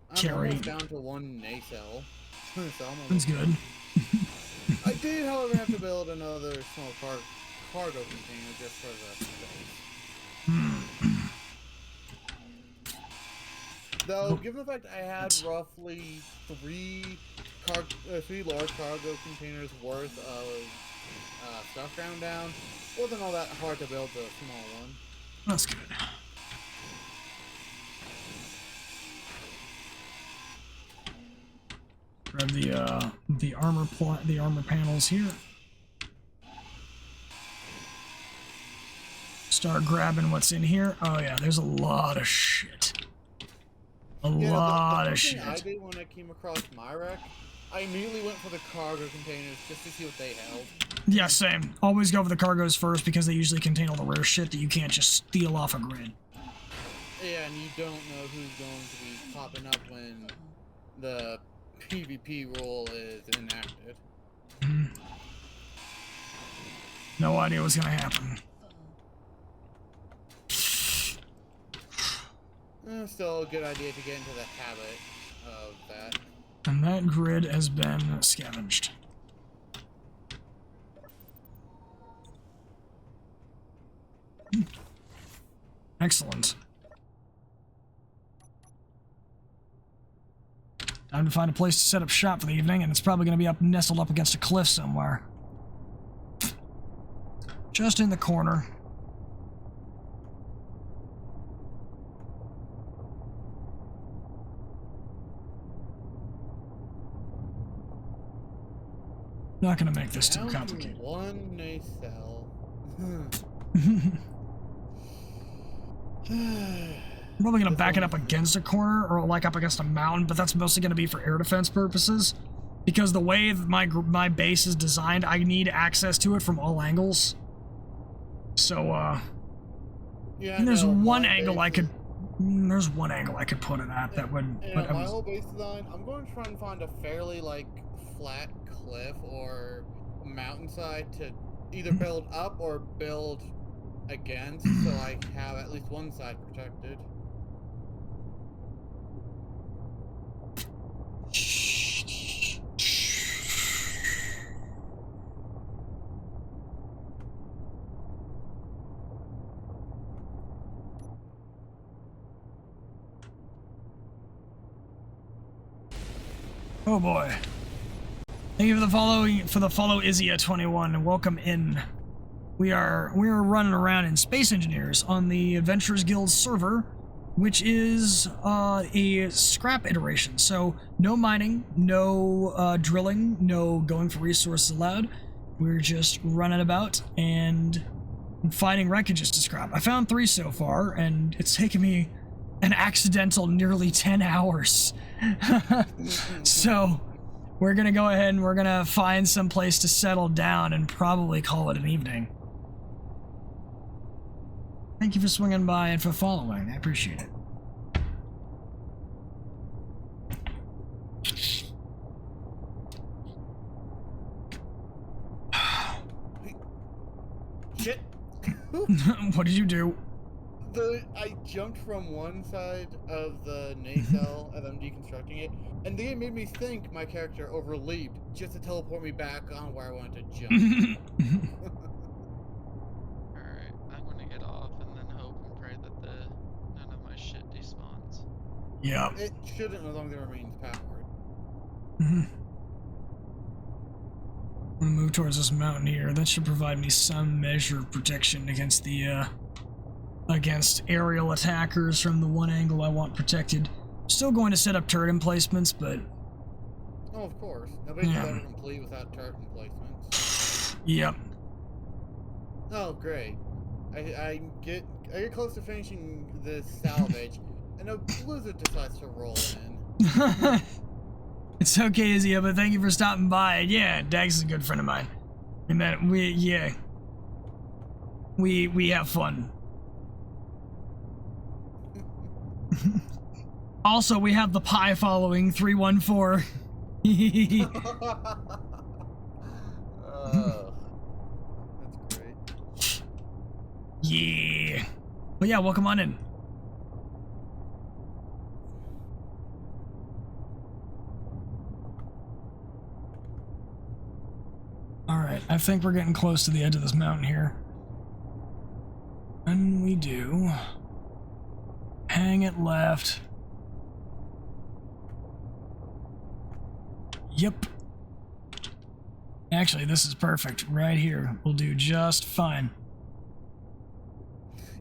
I'm carry. almost down to one nacelle. So I'm That's almost good. I did, however, have to build another small cargo container just for the space. Though, given the fact I had roughly three large cargo containers worth of stuff ground down, wasn't all that hard to build the small one. That's good. Grab the armor panels here. Start grabbing what's in here. Oh yeah, there's a lot of shit. A lot the of first thing I shit. did when I came across my wreck, I immediately went for the cargo containers just to see what they held. Yeah, same. Always go for the cargoes first because they usually contain all the rare shit that you can't just steal off a grid. Yeah, and you don't know who's going to be popping up when the PvP rule is enacted. No idea what's gonna happen. Still a good idea to get into the habit of that. And that grid has been scavenged. Excellent. Time to find a place to set up shop for the evening, and it's probably going to be nestled up against a cliff somewhere. Just in the corner. Not going to make this too Down to complicated. one nacelle. I'm probably gonna back it up against a corner or like up against a mountain, but that's mostly gonna be for air defense purposes. Because the way that my base is designed, I need access to it from all angles. So, Yeah, and there's no, one my angle base I could... is- There's one angle I could put it at that would... Yeah, but I my was- whole base design, I'm going to try and find a fairly, like, flat cliff or mountainside to either build up or build against, so I have at least one side protected. Oh boy. Thank you for the follow Izia21 and welcome in. We are running around in Space Engineers on the Adventurers Guild server which is a scrap iteration. So no mining, no drilling, no going for resources allowed. We're just running about and finding wreckages to scrap. I found 3 so far, and it's taken me an accidental nearly 10 hours. So we're gonna go ahead and we're gonna find some place to settle down and probably call it an evening. Thank you for swinging by and for following. I appreciate it. Shit. What did you do? I jumped from one side of the nacelle as I'm deconstructing it, and then it made me think my character overleaped just to teleport me back on where I wanted to jump. Alright, I'm gonna get off and then hope and pray that none of my shit despawns. Yeah. It shouldn't as long as it remains powered. I'm gonna move towards this mountain here. That should provide me some measure of protection against the against aerial attackers from the one angle I want protected. Still going to set up turret emplacements, but Oh, of course. Nobody's ever complete without turret emplacements. yep. Oh, great. I get close to finishing this salvage, and a blizzard decides to roll in. It's okay, Izzy, but thank you for stopping by. Yeah, Dax is a good friend of mine. And that we have fun. Also, we have the pie following 314. Oh, that's great. Yeah. But yeah, welcome on in. Alright, I think we're getting close to the edge of this mountain here. And we do. Hang it left. Yep. Actually, this is perfect. Right here. We'll do just fine.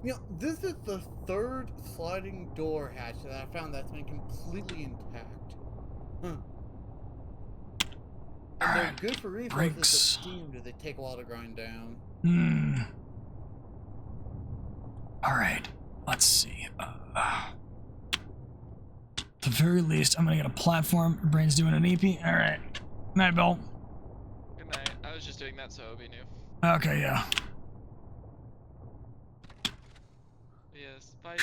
You know, this is the third sliding door hatch that I found that's been completely intact. Huh. And they're good for resources, Brakes. but steam do they take a while to grind down. Alright, let's see. At the very least, I'm gonna get a platform. Your brain's doing an EP. Alright. Night, Bill. Good night. I was just doing that so Obi knew. Okay, yeah. Yes, bye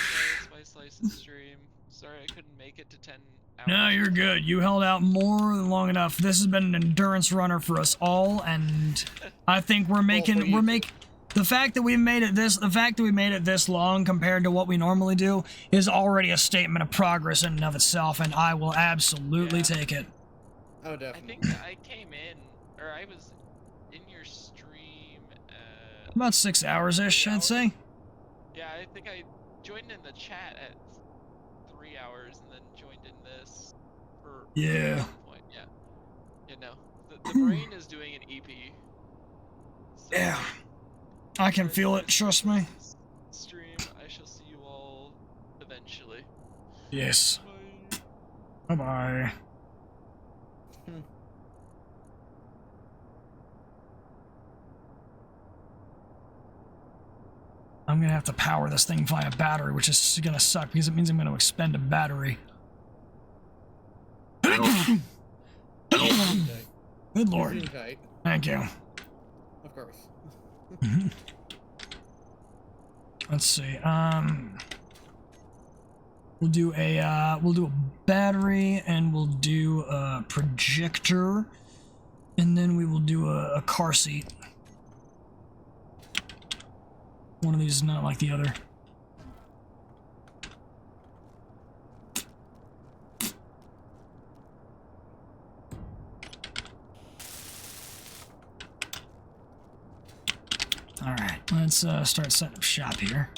slices stream. Sorry I couldn't make it to 10 hours. No, you're good. You held out more than long enough. This has been an endurance runner for us all, and I think the fact that we made it this long compared to what we normally do is already a statement of progress in and of itself, and I will absolutely take it. Oh, I definitely. think I came in, or I was in your stream. About 6 hours-ish, I'd say. Yeah, I think I joined in the chat at 3 hours and then joined in this for Yeah. one point. Yeah. You know, the brain is doing an EP. So Yeah. I can feel it, trust me. Stream, I shall see you all eventually. Yes. Bye. Bye-bye. I'm gonna have to power this thing via battery, which is gonna suck because it means I'm gonna expend a battery. Good lord. Tight, Thank you. of course. Let's see. We'll do a battery, and we'll do a projector, and then we will do a car seat. One of these is not like the other. Alright, let's start setting up shop here.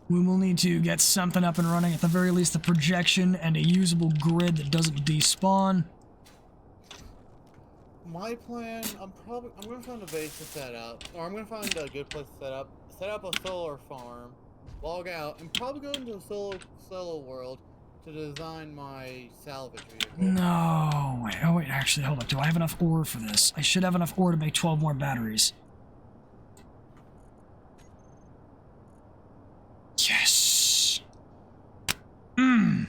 We will need to get something up and running, at the very least the projection and a usable grid that doesn't despawn. My plan, I'm gonna find a base to set up, or I'm gonna find a good place to set up a solar farm, log out, and probably go into the solo world to design my salvage vehicle. No. Wait, oh wait, actually, hold up. Do I have enough ore for this? I should have enough ore to make 12 more batteries. Yes. I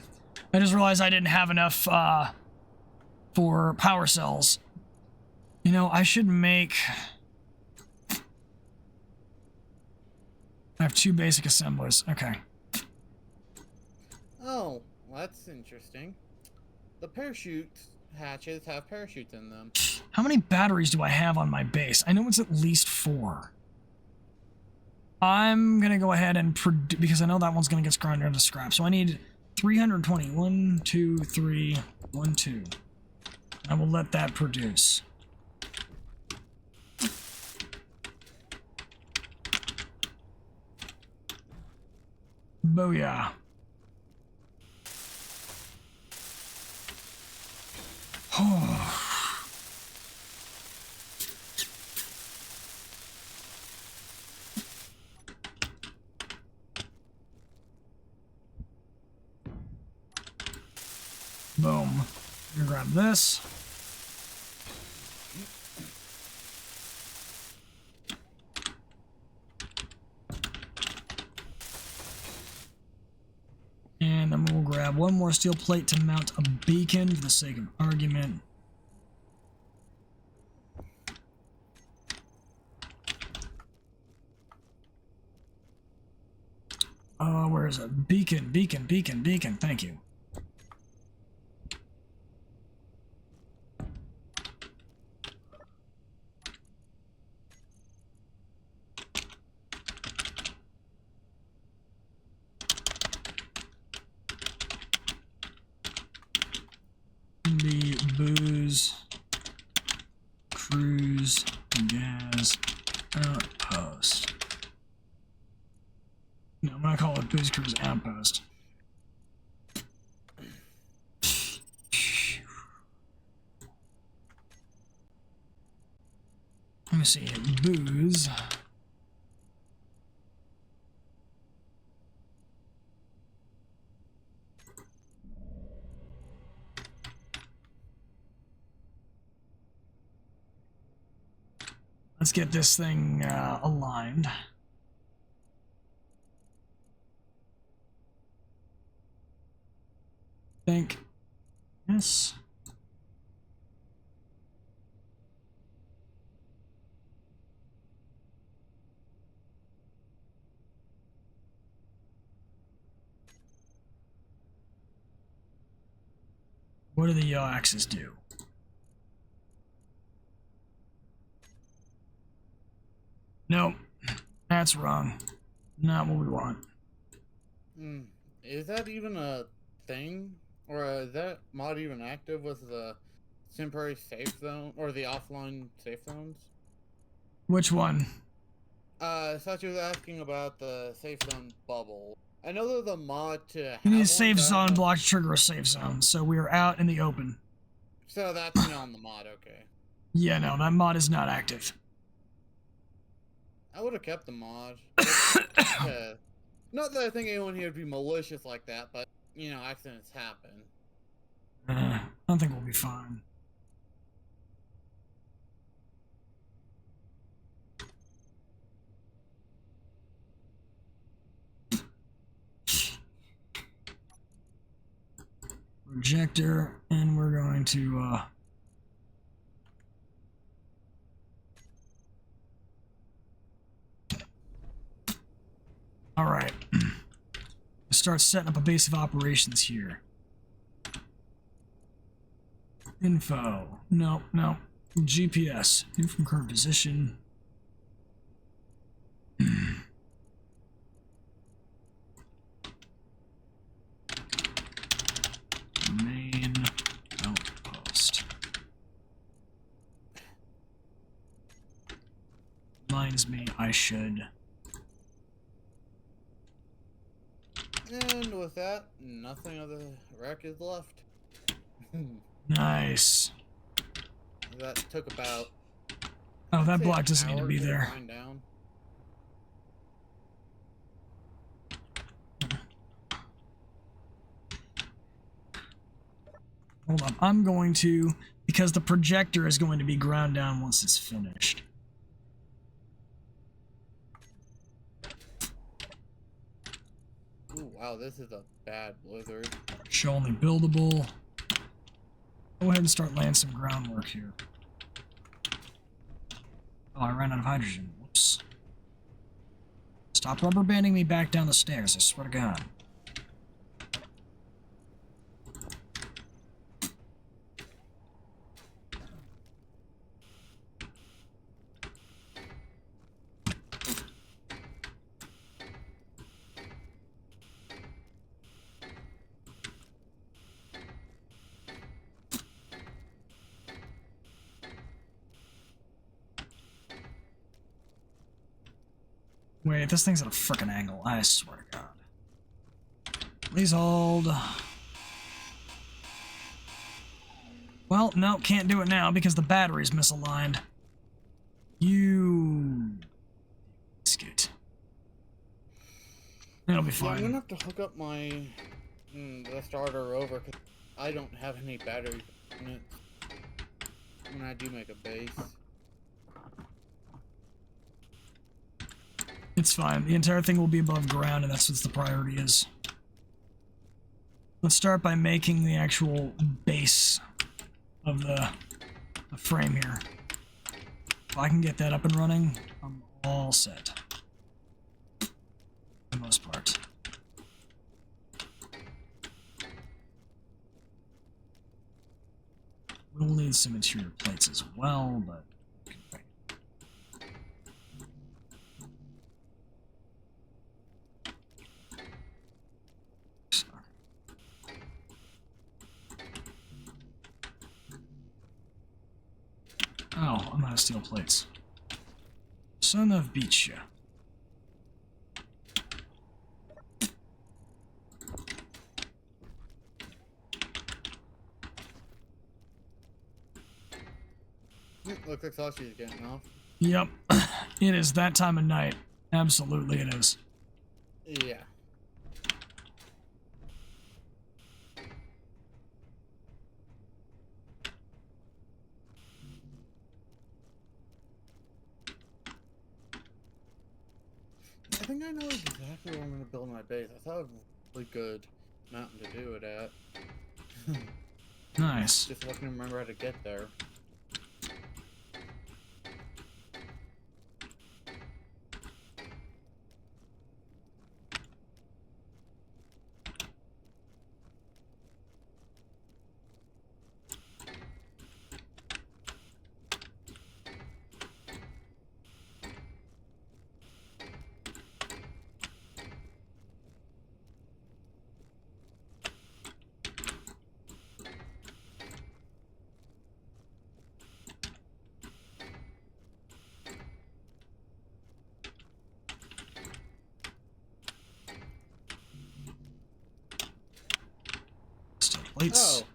just realized I didn't have enough for power cells. You know, I should make... I have 2 basic assemblers. Okay. Oh, well, that's interesting. The parachute hatches have parachutes in them. How many batteries do I have on my base? I know it's at least 4. I'm gonna go ahead and produce, because I know that one's gonna get ground into scrap. So I need 320. 1, 2, 3, 1, 2. I will let that produce. Booyah. Oh. Boom. I'm gonna grab this. And then we'll grab one more steel plate to mount a beacon for the sake of argument. Where is it? Beacon, beacon, beacon, beacon. Thank you. The booze, cruise, gas, outpost. No, I'm gonna call it booze, cruise, outpost. Let me see, booze. Let's get this thing aligned. Think. Yes. What do the yaw axes do? Nope. That's wrong. Not what we want. Is that even a thing? Or is that mod even active with the temporary safe zone, or the offline safe zones? Which one? I thought you was asking about the safe zone bubble. I know there's a mod to have You need a one, safe but I don't zone know- block to trigger a safe zone, so we are out in the open. So that's not on the mod, okay. Yeah, no, that mod is not active. I would have kept the mod. Not that I think anyone here would be malicious like that, but, you know, accidents happen. I think we'll be fine. Projector, and we're going to, all right. Start setting up a base of operations here. Info. No, no. GPS. View from current position. Main outpost. Reminds me I should. And with that, nothing of the wreck is left. Nice. That took about... Oh, that say block an doesn't need to hour be there. grind down. Hold on. I'm going to, because the projector is going to be ground down once it's finished. Ooh, wow, this is a bad blizzard. Show only buildable. Go ahead and start laying some groundwork here. Oh, I ran out of hydrogen. Whoops. Stop rubber banding me back down the stairs, I swear to God. Wait, this thing's at a frickin' angle, I swear to God. Please hold. Well, no, can't do it now because the battery's misaligned. You... Scoot. It'll be Yeah, fine. I'm gonna have to hook up my the starter rover because I don't have any batteries in it when I do make a base. It's fine. The entire thing will be above ground, and that's what the priority is. Let's start by making the actual base of the frame here. If I can get that up and running, I'm all set. For the most part. We'll need some interior plates as well, but... Oh, I'm out of steel plates. Son of beach ya. Looks like Sashi's getting off. Yep. It is that time of night. Absolutely it is. Yeah. I think I know exactly where I'm going to build my base. I thought of a really good mountain to do it at. Nice. Just looking to remember how to get there. Steel plates. Oh,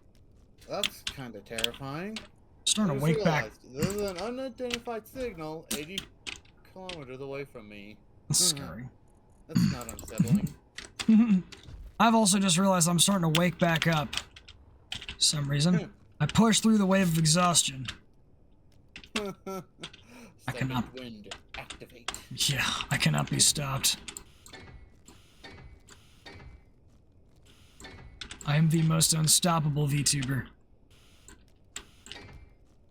that's kind of terrifying. Starting to I wake just back. realized There's an unidentified signal 80 kilometers away from me. That's scary. That's not unsettling. I've also just realized I'm starting to wake back up. For some reason. I pushed through the wave of exhaustion. I cannot- wind activate. Yeah, I cannot be stopped. I am the most unstoppable VTuber.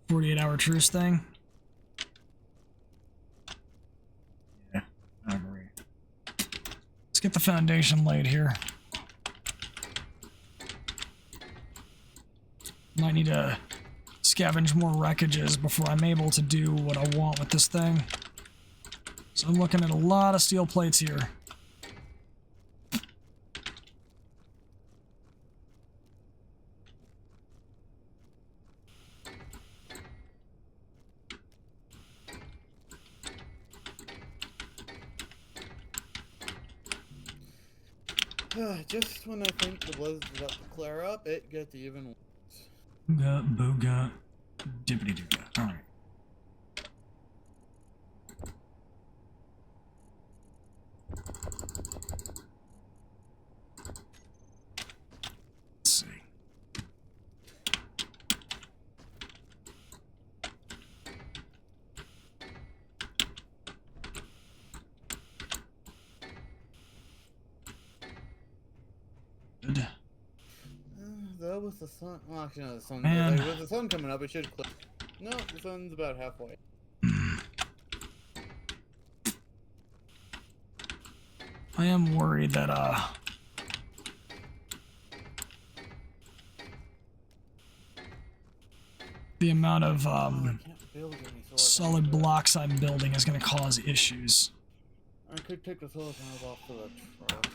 48-hour truce thing? Yeah, I agree. Let's get the foundation laid here. Might need to scavenge more wreckages before I'm able to do what I want with this thing. So I'm looking at a lot of steel plates here. Just when I think the blizzard's about to clear up, it gets even worse. Booga, booga, dippity dooga. Alright. Let's see. with the sun? Well, actually, no, the sun. Man. With the sun coming up, it should click. No, the sun's about halfway. I am worried that, the amount of, I can't build any solar solid panels. blocks I'm building is gonna cause issues. I could take the solar panels off to the truck.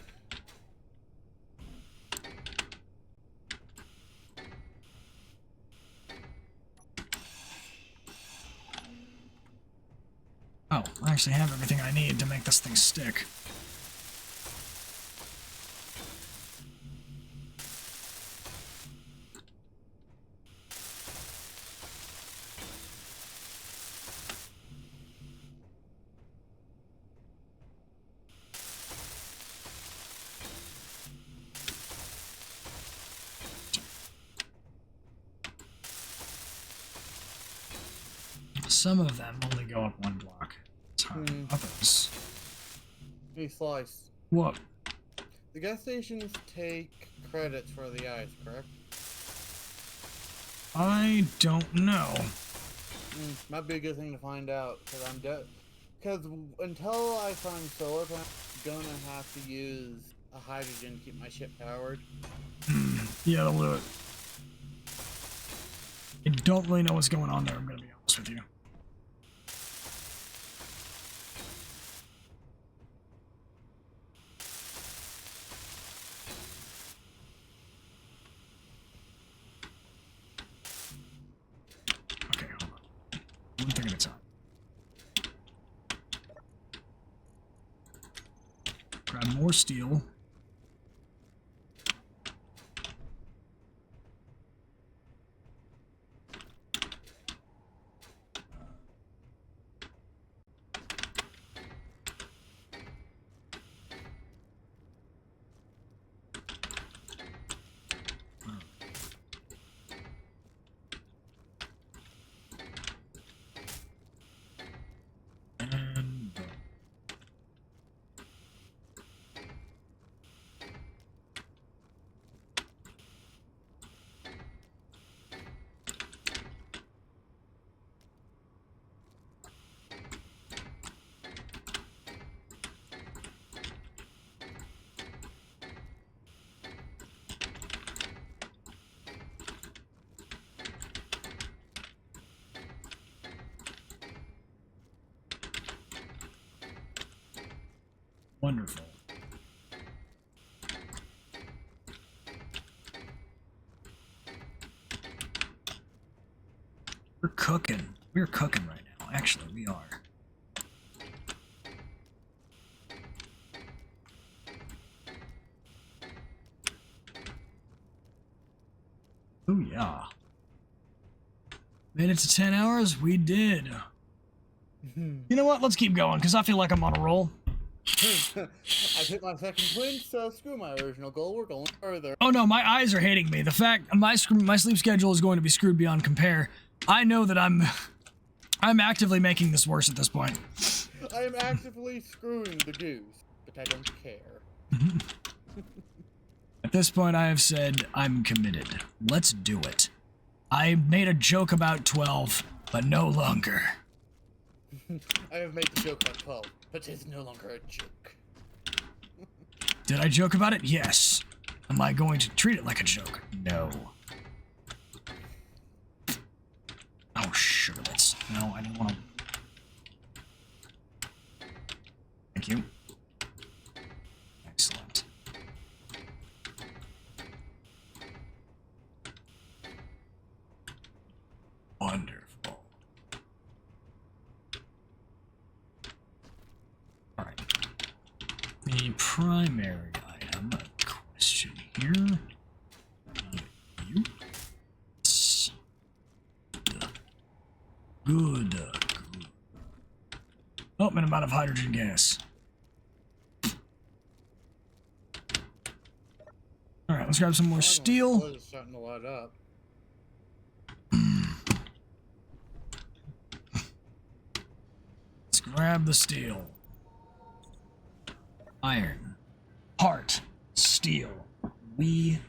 Oh, I actually have everything I need to make this thing stick. Some of them only go up one block. Others. Hey, Slice. What? The gas stations take credits for the ice, correct? I don't know. My biggest thing to find out, because I'm because until I find solar panels, I'm gonna have to use a hydrogen to keep my ship powered. Yeah, that'll do it. I don't really know what's going on there, I'm gonna be honest with you. Okay, hold on. One thing at a time. Grab more steel. And wonderful. We're cooking. We're cooking right now. Actually, we are. Oh yeah. Made it to 10 hours? We did. You know what? Let's keep going, because I feel like I'm on a roll. I've hit my second twin, so screw my original goal. We're going further. Oh no, my eyes are hating me. The fact my sleep schedule is going to be screwed beyond compare. I know that I'm actively making this worse at this point. I am actively screwing the goose, but I don't care. At this point, I have said I'm committed. Let's do it. I made a joke about 12, but no longer. I have made the joke about 12, but it's no longer a joke. Did I joke about it? Yes. Am I going to treat it like a joke? No. Oh, sugarlets. No, I didn't want to. Thank you. Excellent. Wonderful. Alright. The primary item question here. You. Good. Oh, and I'm out of hydrogen gas. Alright, let's grab some more steel. It's starting to light up. Let's grab the steel. Iron. Heart. Steel. We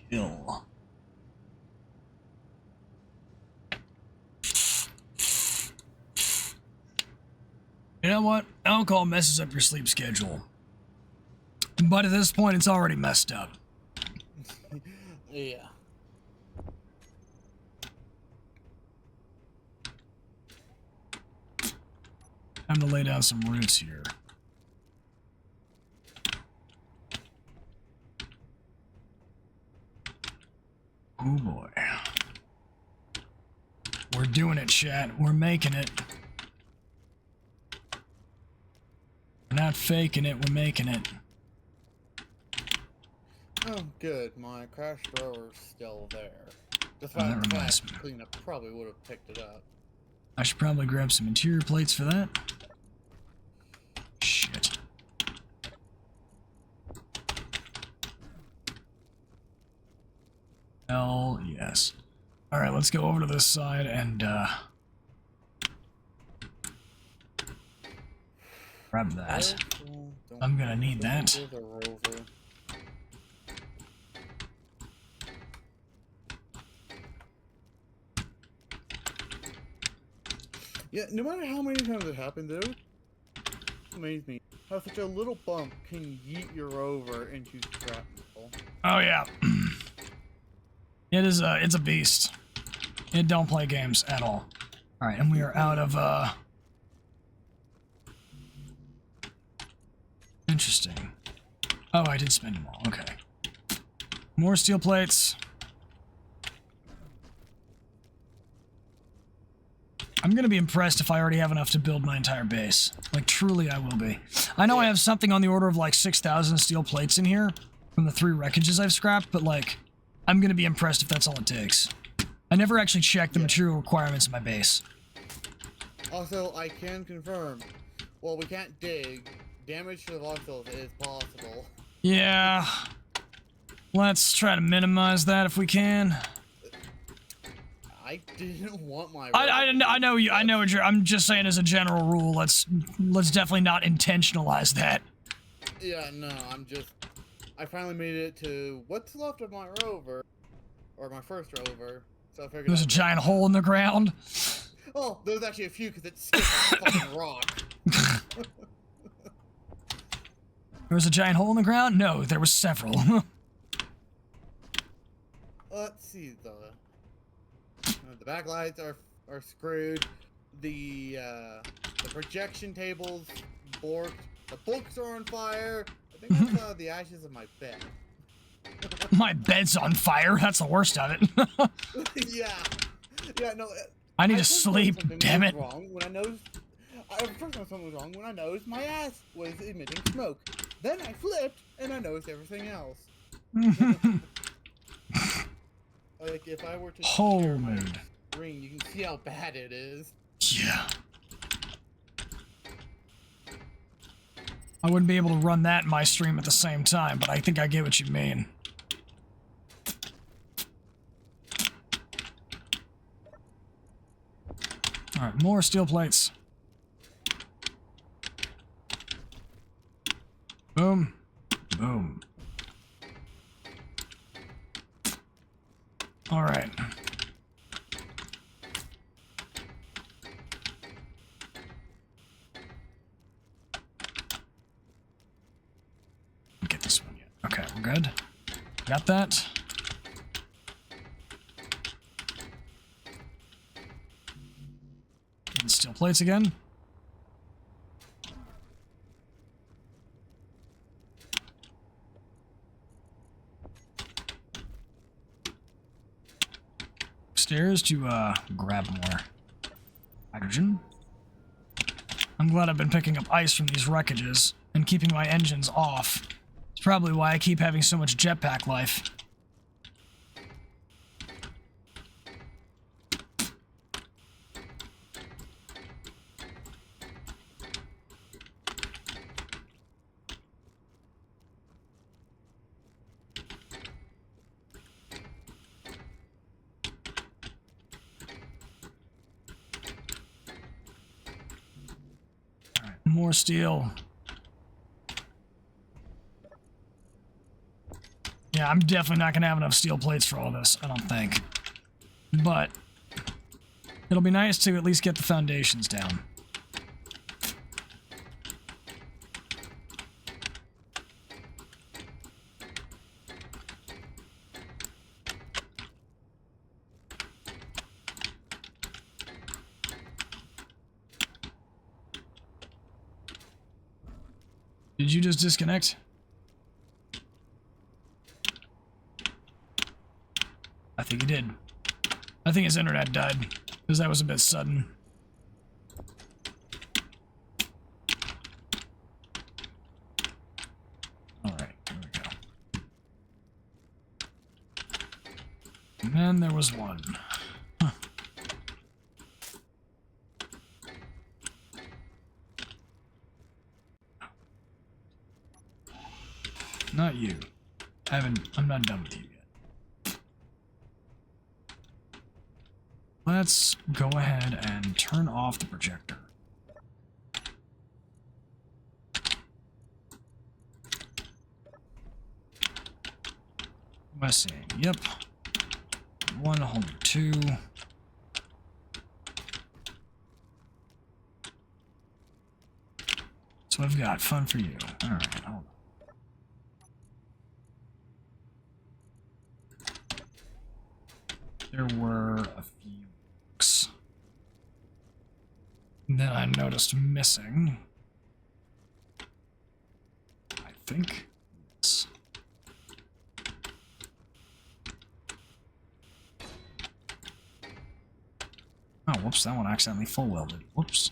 kill. know what? Alcohol messes up your sleep schedule. But at this point, it's already messed up. Yeah. Time to lay down some roots here. Oh boy. We're doing it, chat. We're making it. We're not faking it, we're making it. Oh, good. My crash thrower's still there. Just Oh, that the reminds fast me. cleanup probably would have picked it up. I should probably grab some interior plates for that. Shit. Hell yes. Alright, let's go over to this side and, grab that. I'm gonna need that. Yeah, no matter how many times it happened, though, it amazed me how such a little bump can yeet your rover into shrapnel. Oh yeah. It's a beast. It don't play games at all. Alright, and we are out of, interesting. Oh, I did spend them all. Okay. More steel plates. I'm gonna be impressed if I already have enough to build my entire base. Like, truly I will be. I know I have something on the order of like 6,000 steel plates in here from the 3 wreckages I've scrapped, but like, I'm gonna be impressed if that's all it takes. I never actually checked the material requirements of my base. Also, I can confirm, while we can't dig, damage to the voxels is possible. Yeah. Let's try to minimize that if we can. I didn't want my. I know you. I know what you're. I'm just saying as a general rule. Let's definitely not intentionalize that. Yeah, no, I finally made it to what's left of my rover, or my first rover. So I figured There's a giant hole in the ground. Oh, there's actually a few because it skipped a fucking rock. There was a giant hole in the ground? No, there was several. Let's see, the backlights are screwed. The projection tables borked. The books are on fire. I think that's the ashes of my bed. My bed's on fire. That's the worst of it. yeah, no. I need to first sleep. noticed something Damn was it. Wrong when I noticed. First something was wrong when I noticed my ass was emitting smoke. Then I flipped and I noticed everything else. Like if I were to share my Hold. screen, you can see how bad it is. Yeah. I wouldn't be able to run that in my stream at the same time, but I think I get what you mean. Alright, more steel plates. Boom. Boom. Alright. Get this one yet. Okay, we're good. Got that. And steel plates again. Upstairs to grab more hydrogen. I'm glad I've been picking up ice from these wreckages and keeping my engines off. It's probably why I keep having so much jetpack life. Alright, more steel. Yeah, I'm definitely not going to have enough steel plates for all this, I don't think. But it'll be nice to at least get the foundations down. Did you just disconnect? I think he did. I think his internet died, because that was a bit sudden. Alright, here we go. And then there was one. Huh. Not you. I'm not done with you yet. Let's go ahead and turn off the projector. Am I seeing? Yep. 1, hold 2. So I've got fun for you. Alright, hold on. There were a few books that I noticed missing. I think. Yes. Oh, whoops, that one accidentally full welded. Whoops.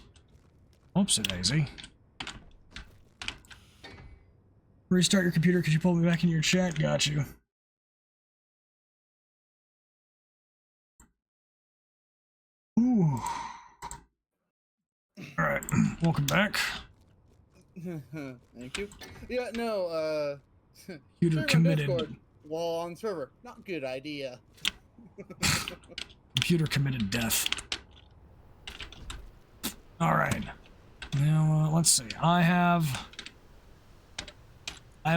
Whoopsie daisy. Restart your computer. Could you pull me back into your chat? Got you. Ooh. Alright, welcome back. Thank you. Yeah, no, Computer server committed. Discord while on server. Not good idea. Computer committed death. Alright. Now, let's see. I have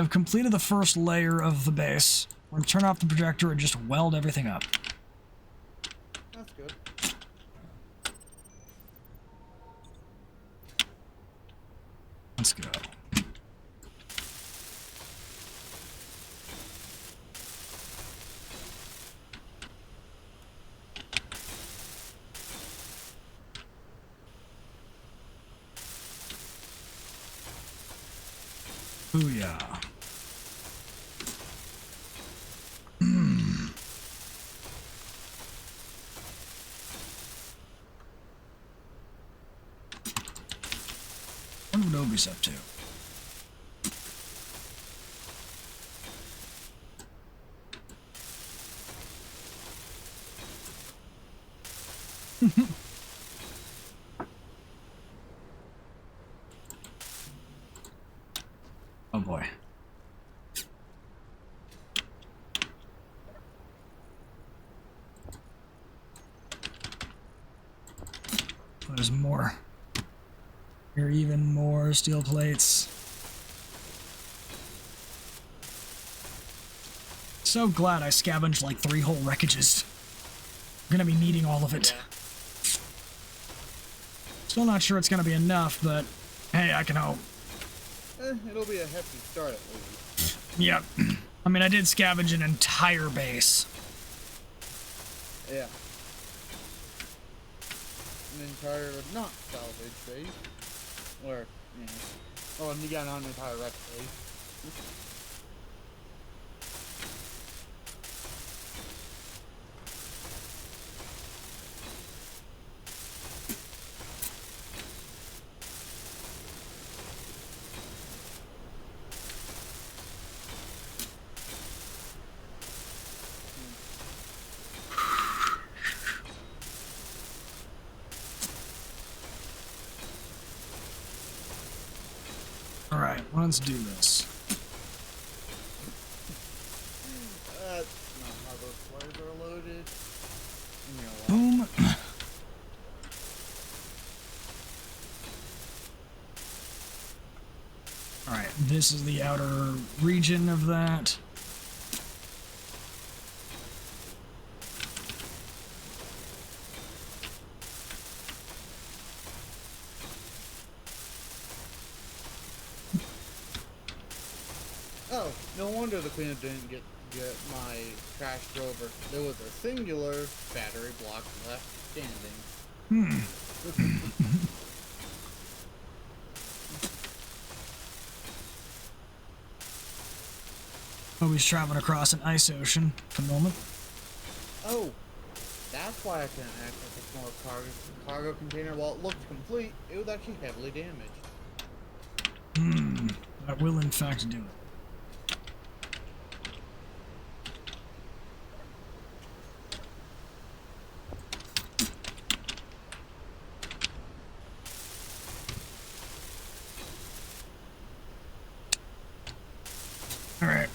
completed the first layer of the base. We're gonna turn off the projector and just weld everything up. That's good. Let's go. Booyah. What would Obi's up to? Oh boy. There's more. Here are even more steel plates. So glad I scavenged like 3 whole wreckages. I'm gonna be needing all of it. Yeah. Still not sure it's gonna be enough, but hey, I can hope. It'll be a hefty start at least. Yep. I mean, I did scavenge an entire base. Yeah. An entire not salvage base. Or, you know. Oh, and yeah, not an entire wreck base. Alright, let's do this. That's not how those flares are loaded. You know what? Boom. Alright, this is the outer region of that. Oh, no wonder the cleanup didn't get my trash rover. There was a singular battery block left standing. Always traveling across an ice ocean at the moment. Oh, that's why I couldn't access a small cargo container. While it looked complete, it was actually heavily damaged. That will in fact do it. All right.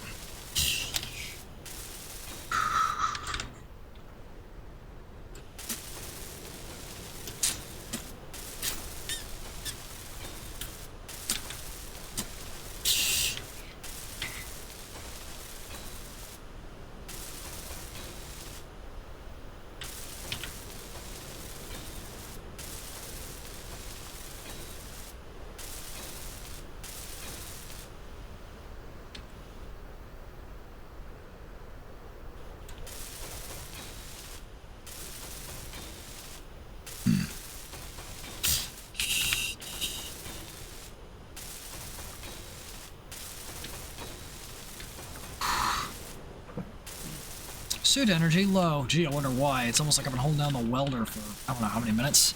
Suit energy low. Gee, I wonder why. It's almost like I've been holding down the welder for I don't know how many minutes.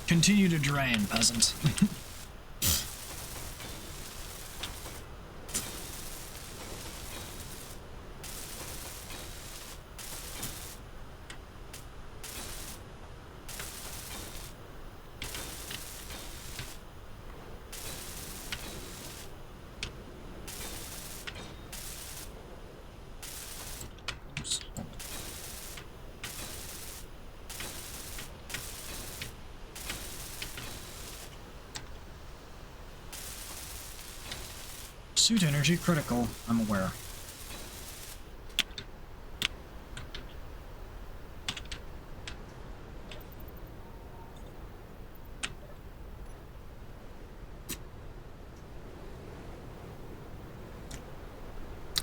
Continue to drain, peasant. Suit energy critical, I'm aware.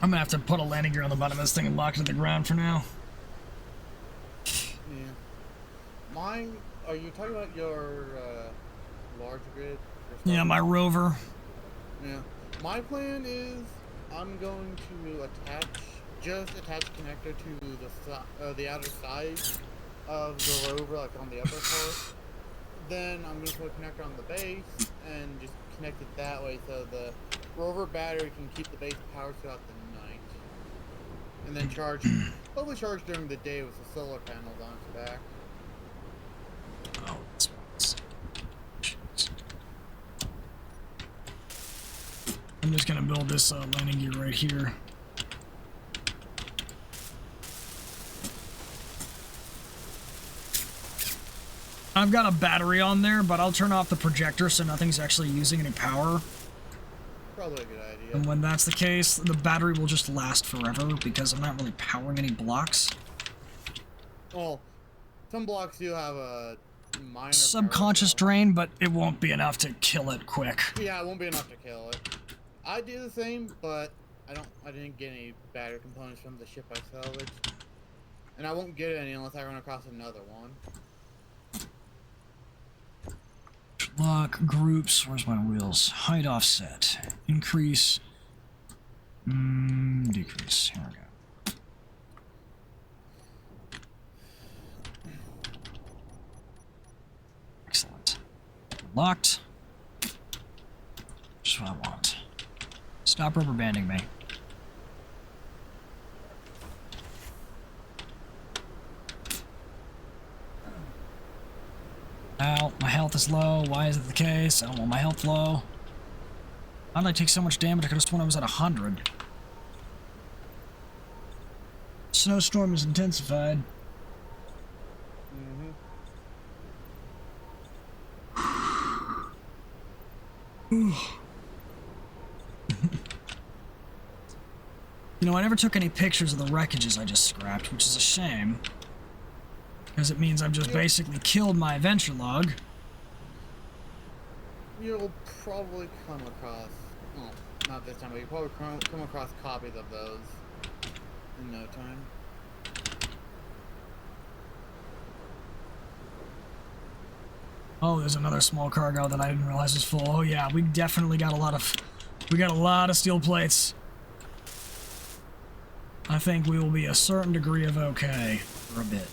I'm gonna have to put a landing gear on the bottom of this thing and lock it to the ground for now. Yeah. Mine, are you talking about your large grid? Yeah, my rover. Yeah. My plan is I'm going to attach a connector to the outer side of the rover, like on the upper part. Then I'm going to put a connector on the base and just connect it that way so the rover battery can keep the base powered throughout the night. And then hopefully charge during the day with the solar panels on its back. Oh, that's I'm just gonna build this landing gear right here. I've got a battery on there, but I'll turn off the projector so nothing's actually using any power. Probably a good idea. And when that's the case, the battery will just last forever because I'm not really powering any blocks. Well, some blocks do have a minor Subconscious power drain, but it won't be enough to kill it quick. Yeah, it won't be enough to kill it. I do the same, but I didn't get any battery components from the ship I salvaged. And I won't get any unless I run across another one. Lock, groups, where's my wheels? Height offset. Increase. Decrease. Here we go. Excellent. Locked. Just what I want. Stop rubber banding me. Ow, my health is low. Why is it the case? I don't want my health low. How did I take so much damage? I could have sworn I was at 100. Snowstorm is intensified. You know, I never took any pictures of the wreckages I just scrapped, which is a shame. Because it means I've just basically killed my adventure log. You'll probably come across, well, not this time, but you'll probably come across copies of those in no time. Oh, there's another small cargo that I didn't realize was full. Oh yeah, we definitely got a lot of steel plates. I think we will be a certain degree of okay for a bit.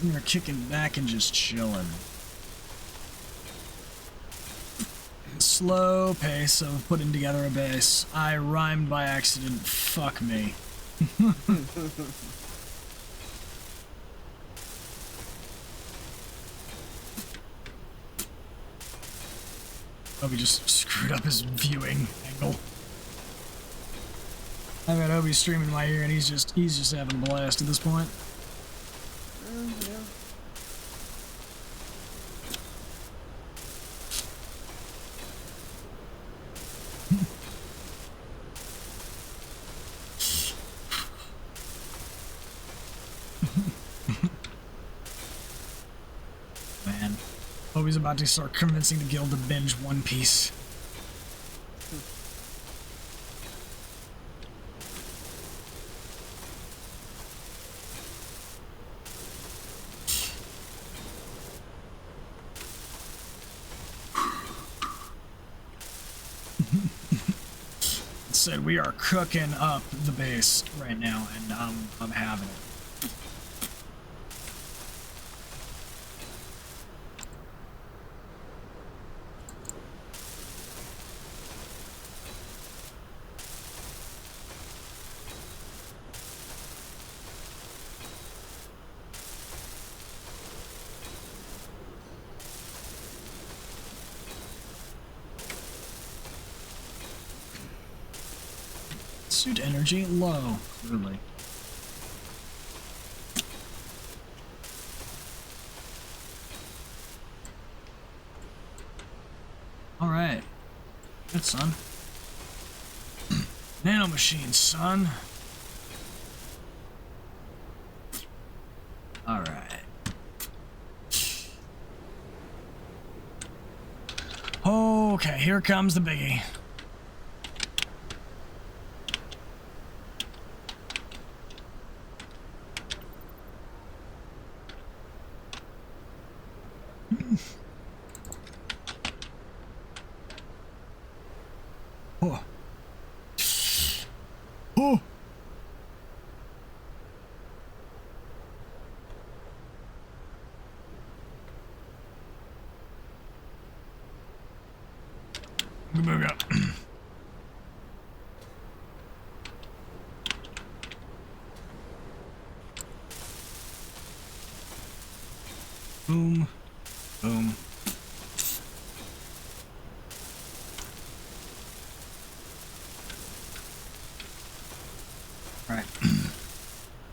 We're kicking back and just chilling. Slow pace of putting together a base. I rhymed by accident. Fuck me. Obi just screwed up his viewing angle. I've got Obi streaming in my ear and he's just having a blast at this point. Yeah. Man, Obi's about to start convincing the guild to binge One Piece. Said we are cooking up the base right now, and I'm having it. Suit energy low, clearly. All right, good son. Nanomachine, son. All right. Okay, here comes the biggie. Oh. Oh. Move up. Boom. Boom. Right.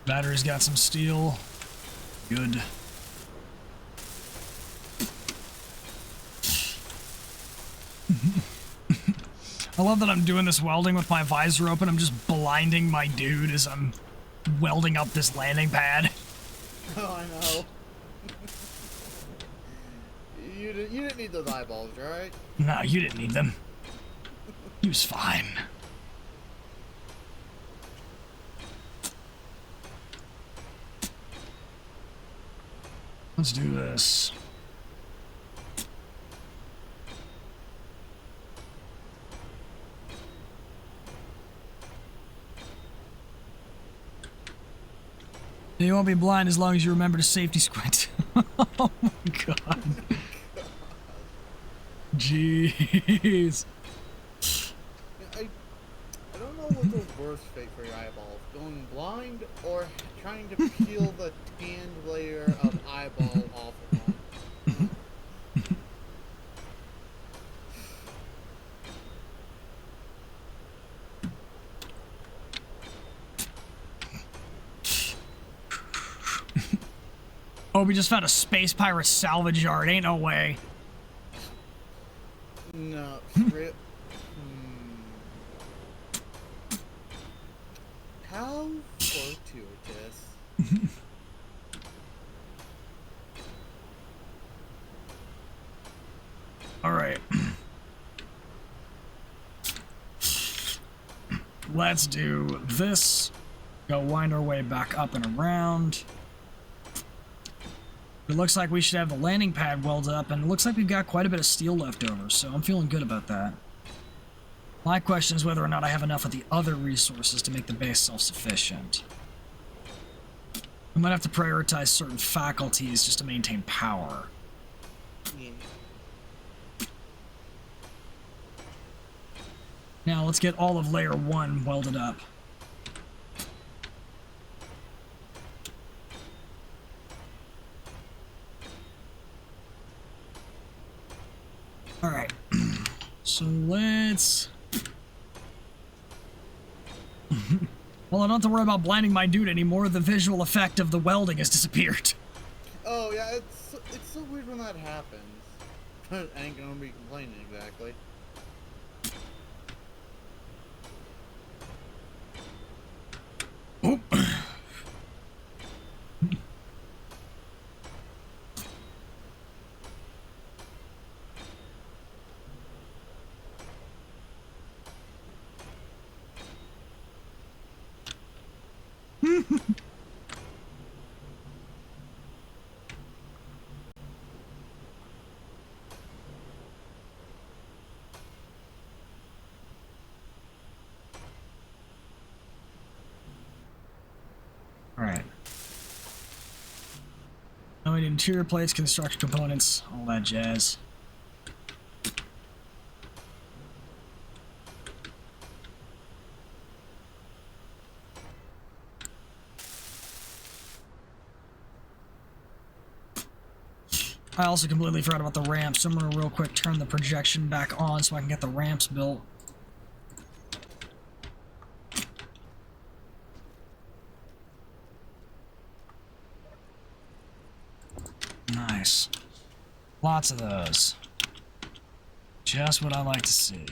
Battery's got some steel. Good. I love that I'm doing this welding with my visor open. I'm just blinding my dude as I'm welding up this landing pad. Oh, I know. You didn't need those eyeballs, right? No, you didn't need them. He was fine. Let's do this. You won't be blind as long as you remember to safety squint. Oh my god. Jeez. I don't know what's the worst fate for your eyeballs. Going blind or trying to peel the tanned layer of eyeball off of them. Oh, we just found a space pirate salvage yard. Ain't no way. No, How fortuitous. All right. Let's do this. Go wind our way back up and around. It looks like we should have the landing pad welded up, and it looks like we've got quite a bit of steel left over, so I'm feeling good about that. My question is whether or not I have enough of the other resources to make the base self-sufficient. I might have to prioritize certain faculties just to maintain power. Yeah. Now, let's get all of layer 1 welded up. Alright, so let's... Well, I don't have to worry about blinding my dude anymore. The visual effect of the welding has disappeared. Oh, yeah, it's so weird when that happens. I ain't gonna be complaining exactly. Oh. Alright. Now we need interior plates, construction components, all that jazz. I also completely forgot about the ramps, so I'm gonna real quick turn the projection back on so I can get the ramps built. Nice. Lots of those. Just what I like to see.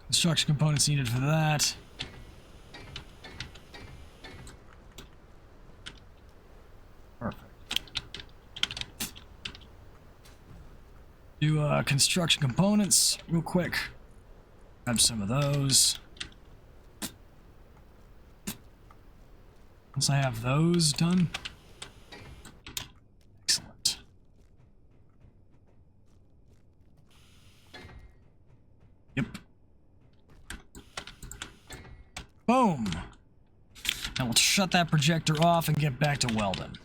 Construction components needed for that. Perfect. Do construction components real quick. Grab some of those. Once I have those done. Excellent. Yep. Boom! Now we'll shut that projector off and get back to welding.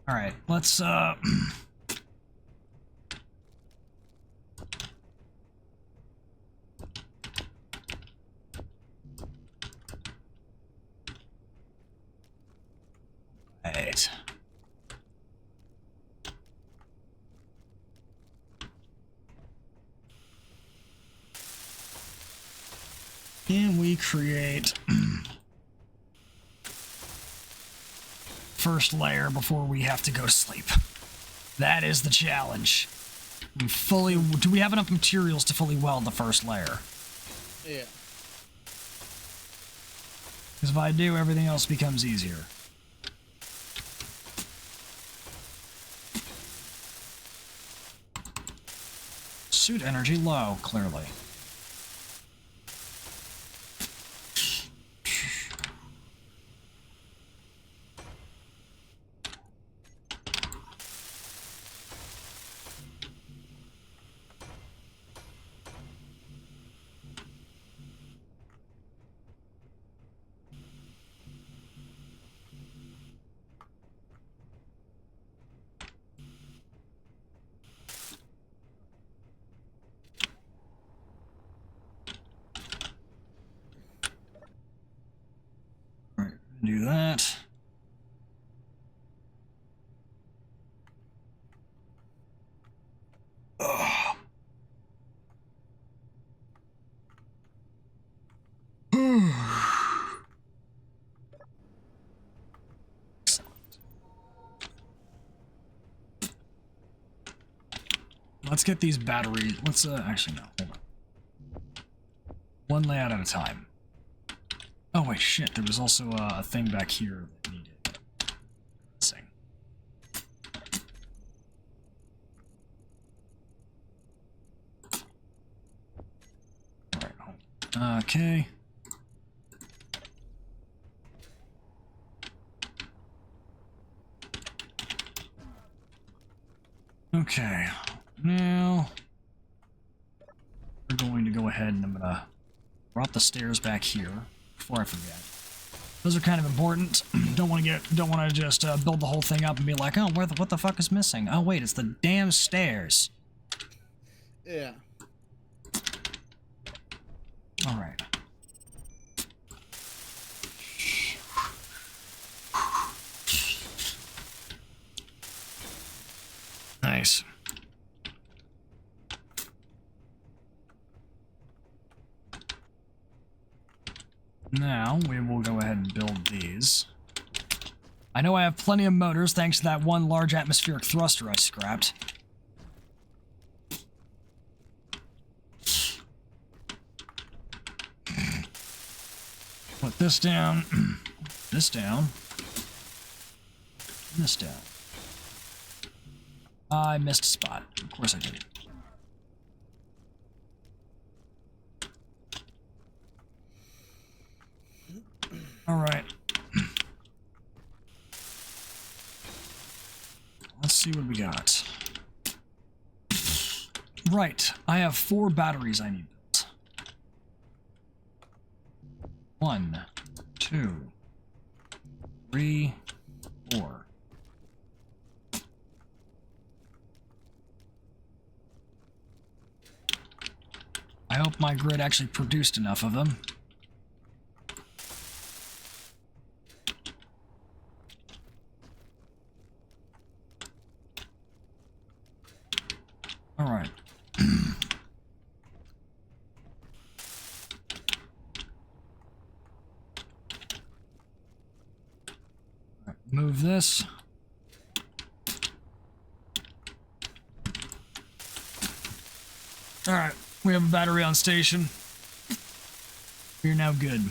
All right, let's Right. Can we create first layer before we have to go to sleep? That is the challenge. Do we have enough materials to fully weld the first layer? Yeah. Because if I do, everything else becomes easier. Suit energy low, clearly. Do that. Ugh. Let's get these batteries. Let's actually no. Hold on. One layout at a time. Oh wait, shit. There was also a thing back here that needed missing. All right. Hold on. Okay. Okay. Now we're going to go ahead and I'm gonna drop the stairs back here before I forget. Those are kind of important. Don't want to just build the whole thing up and be like, oh, what the fuck is missing? Oh wait, it's the damn stairs. Yeah. All right. Nice. Now, we will go ahead and build these. I know I have plenty of motors thanks to that one large atmospheric thruster I scrapped. Put this down, this down, and this down. I missed a spot. Of course I did. Alright. Let's see what we got. Right. I have 4 batteries I need built. 1, 2, 3, 4. I hope my grid actually produced enough of them. All right. Move this. All right, we have a battery on station. We're now good.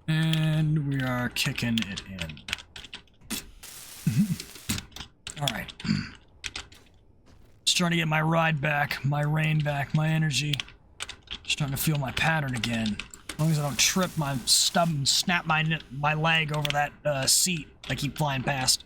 And we are kicking it in. All right. Just trying to get my ride back, my rain back, my energy. Starting to feel my pattern again. As long as I don't trip my stub and snap my leg over that seat I keep flying past.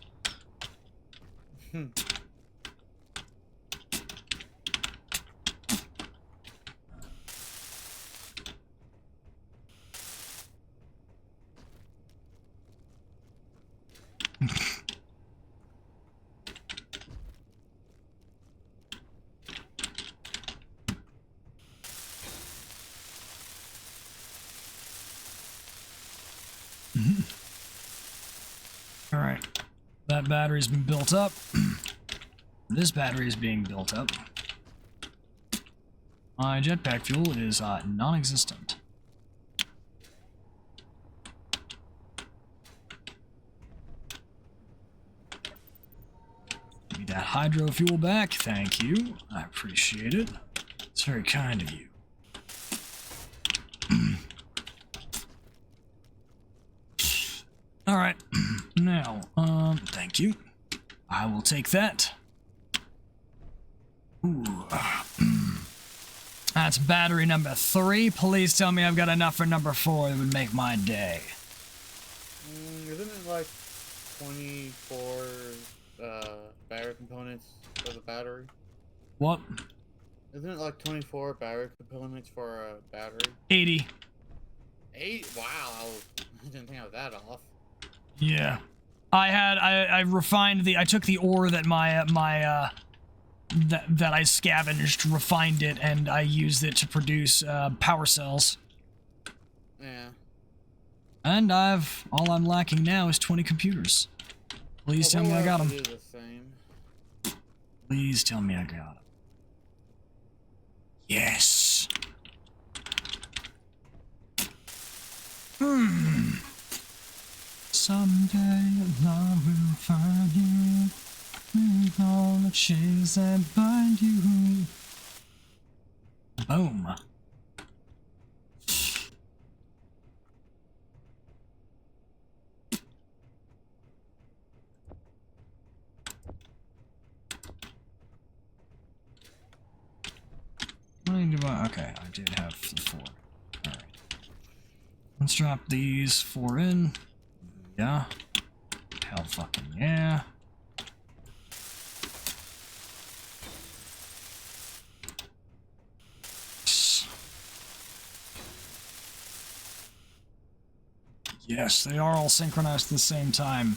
All right, that battery's been built up. This battery is being built up. My jetpack fuel is non-existent. Give me that hydro fuel back, thank you. I appreciate it. It's very kind of you. All right, now, thank you. I will take that. Ooh. That's battery number 3. Please tell me I've got enough for number 4 that would make my day. Isn't it like 24 battery components for the battery? What? Isn't it like 24 battery components for a battery? 80. 8? Wow, I didn't think I was that off. Yeah. I refined I took the ore that that I scavenged, refined it, and I used it to produce power cells. Yeah. And all I'm lacking now is 20 computers. Please tell me I got them. It is the same. Please tell me I got them. Yes. Someday love will find you. With all the chains that bind you. Boom. Okay, I did have the 4. Alright. Let's drop these 4 in. Yeah. Hell fucking yeah. Yes, they are all synchronized at the same time.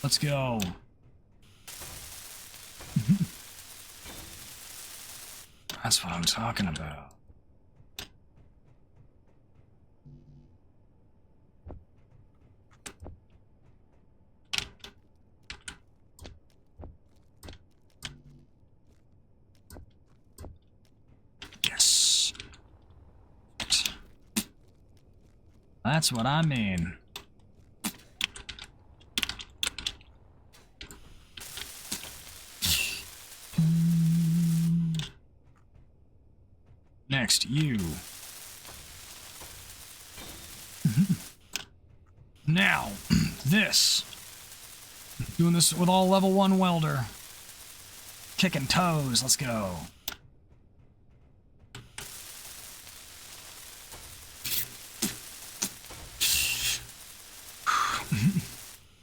Let's go. That's what I'm talking about. Yes. That's what I mean. Next, you. Now, this. Doing this with all level 1 welder. Kicking toes, let's go.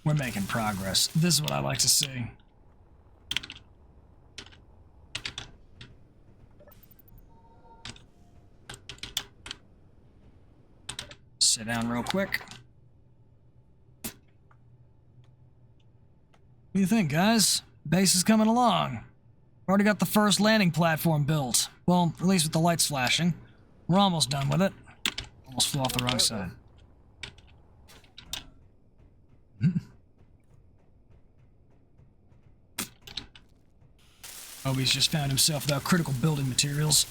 We're making progress. This is what I like to see. Sit down real quick. What do you think, guys? Base is coming along. Already got the first landing platform built. Well, at least with the lights flashing. We're almost done with it. Almost flew off the wrong side. Obi's just found himself without critical building materials.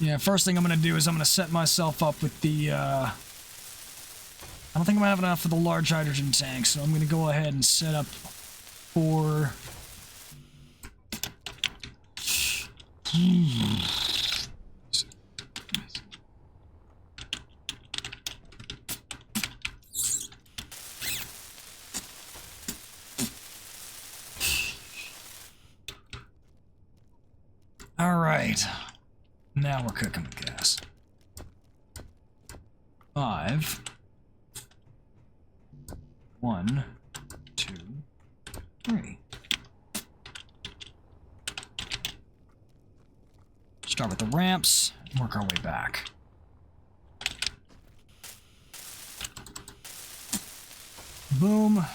Yeah, first thing I'm gonna do is I'm gonna set myself up with the, I don't think I'm gonna have enough for the large hydrogen tank, so I'm gonna go ahead and set up for... Alright. Now we're cooking with gas. 5. 1, 2, 3. Start with the ramps, and work our way back. Boom,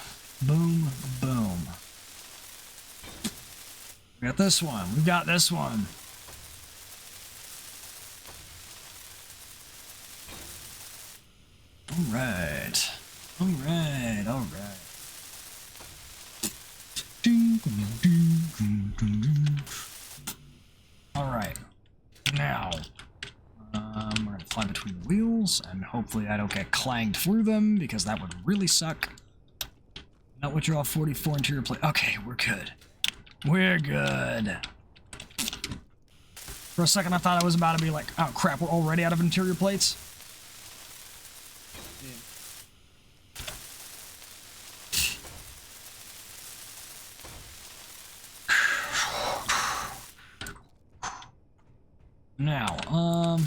boom, boom. We got this one. We got this one. Alright. Alright, alright. Alright. Now, we're gonna fly between the wheels, and hopefully I don't get clanged through them, because that would really suck. Not withdraw 44 interior plate. Okay, we're good. We're good. For a second, I thought I was about to be like, oh crap, we're already out of interior plates. Now,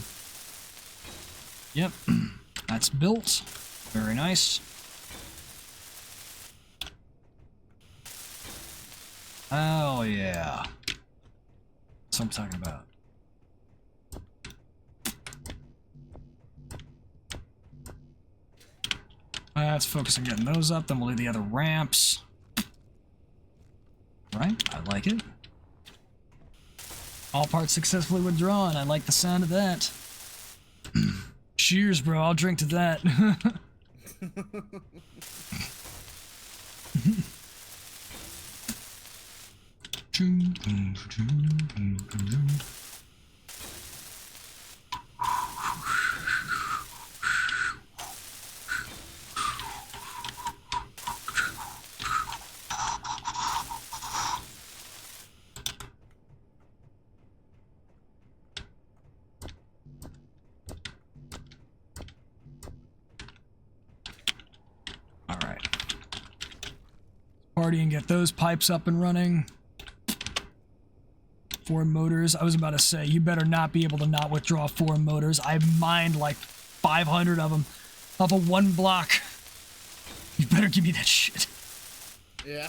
yep, that's built. Very nice. Oh yeah. That's what I'm talking about. Let's focus on getting those up, then we'll do the other ramps. Right, I like it. All parts successfully withdrawn. I like the sound of that. Cheers, bro. I'll drink to that. Party and get those pipes up and running. 4 motors. I was about to say, you better not be able to not withdraw 4 motors. I mined like 500 of them off of 1 block. You better give me that shit. Yeah.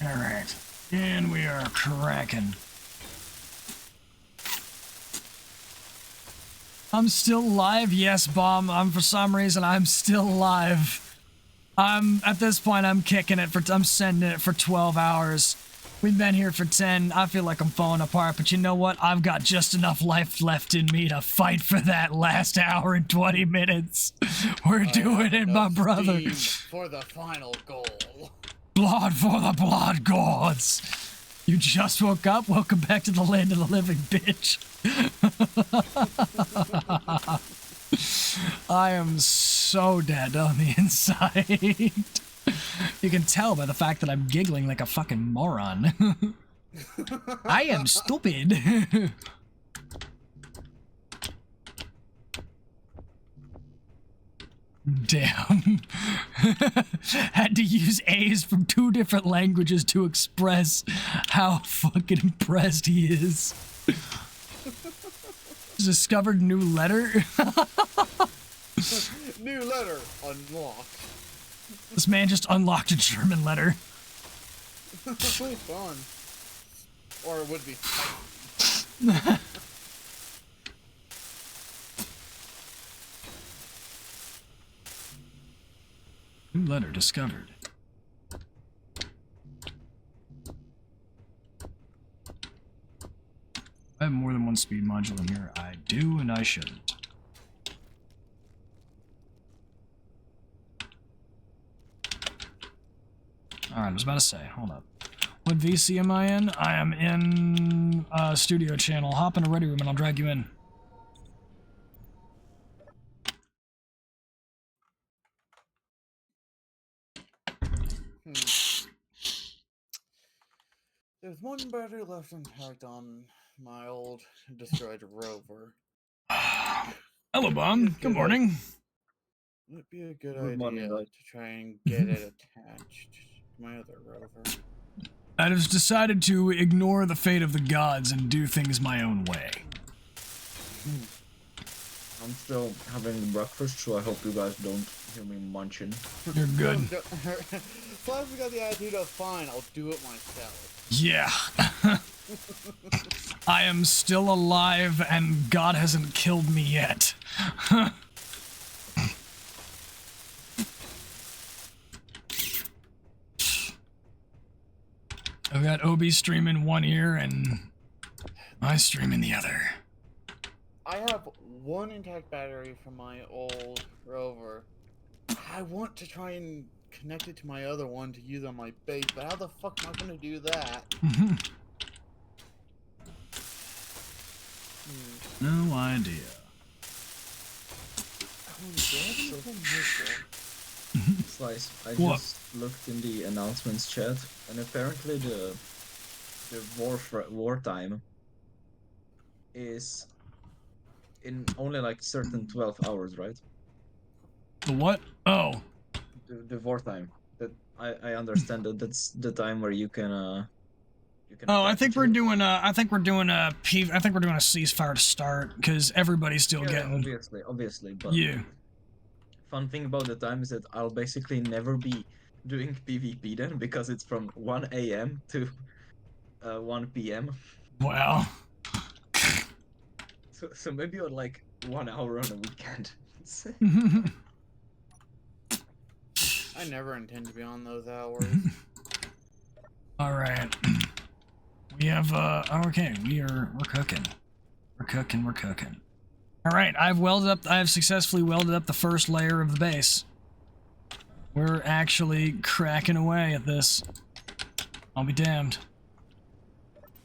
Alright. And we are cracking. I'm still live? Yes, Bomb. For some reason, I'm still live. At this point, I'm kicking it I'm sending it for 12 hours. We've been here for 10. I feel like I'm falling apart, but you know what? I've got just enough life left in me to fight for that last hour and 20 minutes. We're doing it, my brother. For the final goal. Blood for the blood gods. You just woke up? Welcome back to the land of the living, bitch. I am so dead on the inside. You can tell by the fact that I'm giggling like a fucking moron. I am stupid. Damn. Had to use A's from 2 different languages to express how fucking impressed he is. Discovered new letter? New letter unlocked. This man just unlocked a German letter. Fun. Or it would be. New letter discovered. I have more than 1 speed module in here. I do, and I shouldn't. Alright, I was about to say, hold up. What VC am I in? I am in studio channel. Hop in a ready room and I'll drag you in. There's 1 battery left intact on my old destroyed rover. Hello, Bomb. Good morning. Would be a good Good morning, idea guys. to try and get it attached to my other rover. I have decided to ignore the fate of the gods and do things my own way. I'm still having breakfast, so I hope you guys don't hear me munching. You're good. Plus, we got the attitude of fine, I'll do it myself. Yeah. I am still alive and God hasn't killed me yet. I've got Obi stream in one ear and I stream in the other. I have one intact battery from my old rover. I want to try and connect it to my other one to use on my base, but how the fuck am I gonna do that? No idea. Slice, I What? just looked in the announcements chat, and apparently the wartime is in only like certain 12 hours, right? The what? Oh. The wartime. That I understand that that's the time where you can Oh, I attack think each we're other. doing a. I think we're doing a ceasefire to start because everybody's still Yeah, getting. obviously, but Yeah. fun thing about the time is that I'll basically never be doing PvP then because it's from 1 a.m. to 1 p.m. Wow. So maybe on like 1 hour on a weekend. I never intend to be on those hours. All right. We have okay, we're cooking. We're cooking. All right, I have successfully welded up the first layer of the base. We're actually cracking away at this. I'll be damned.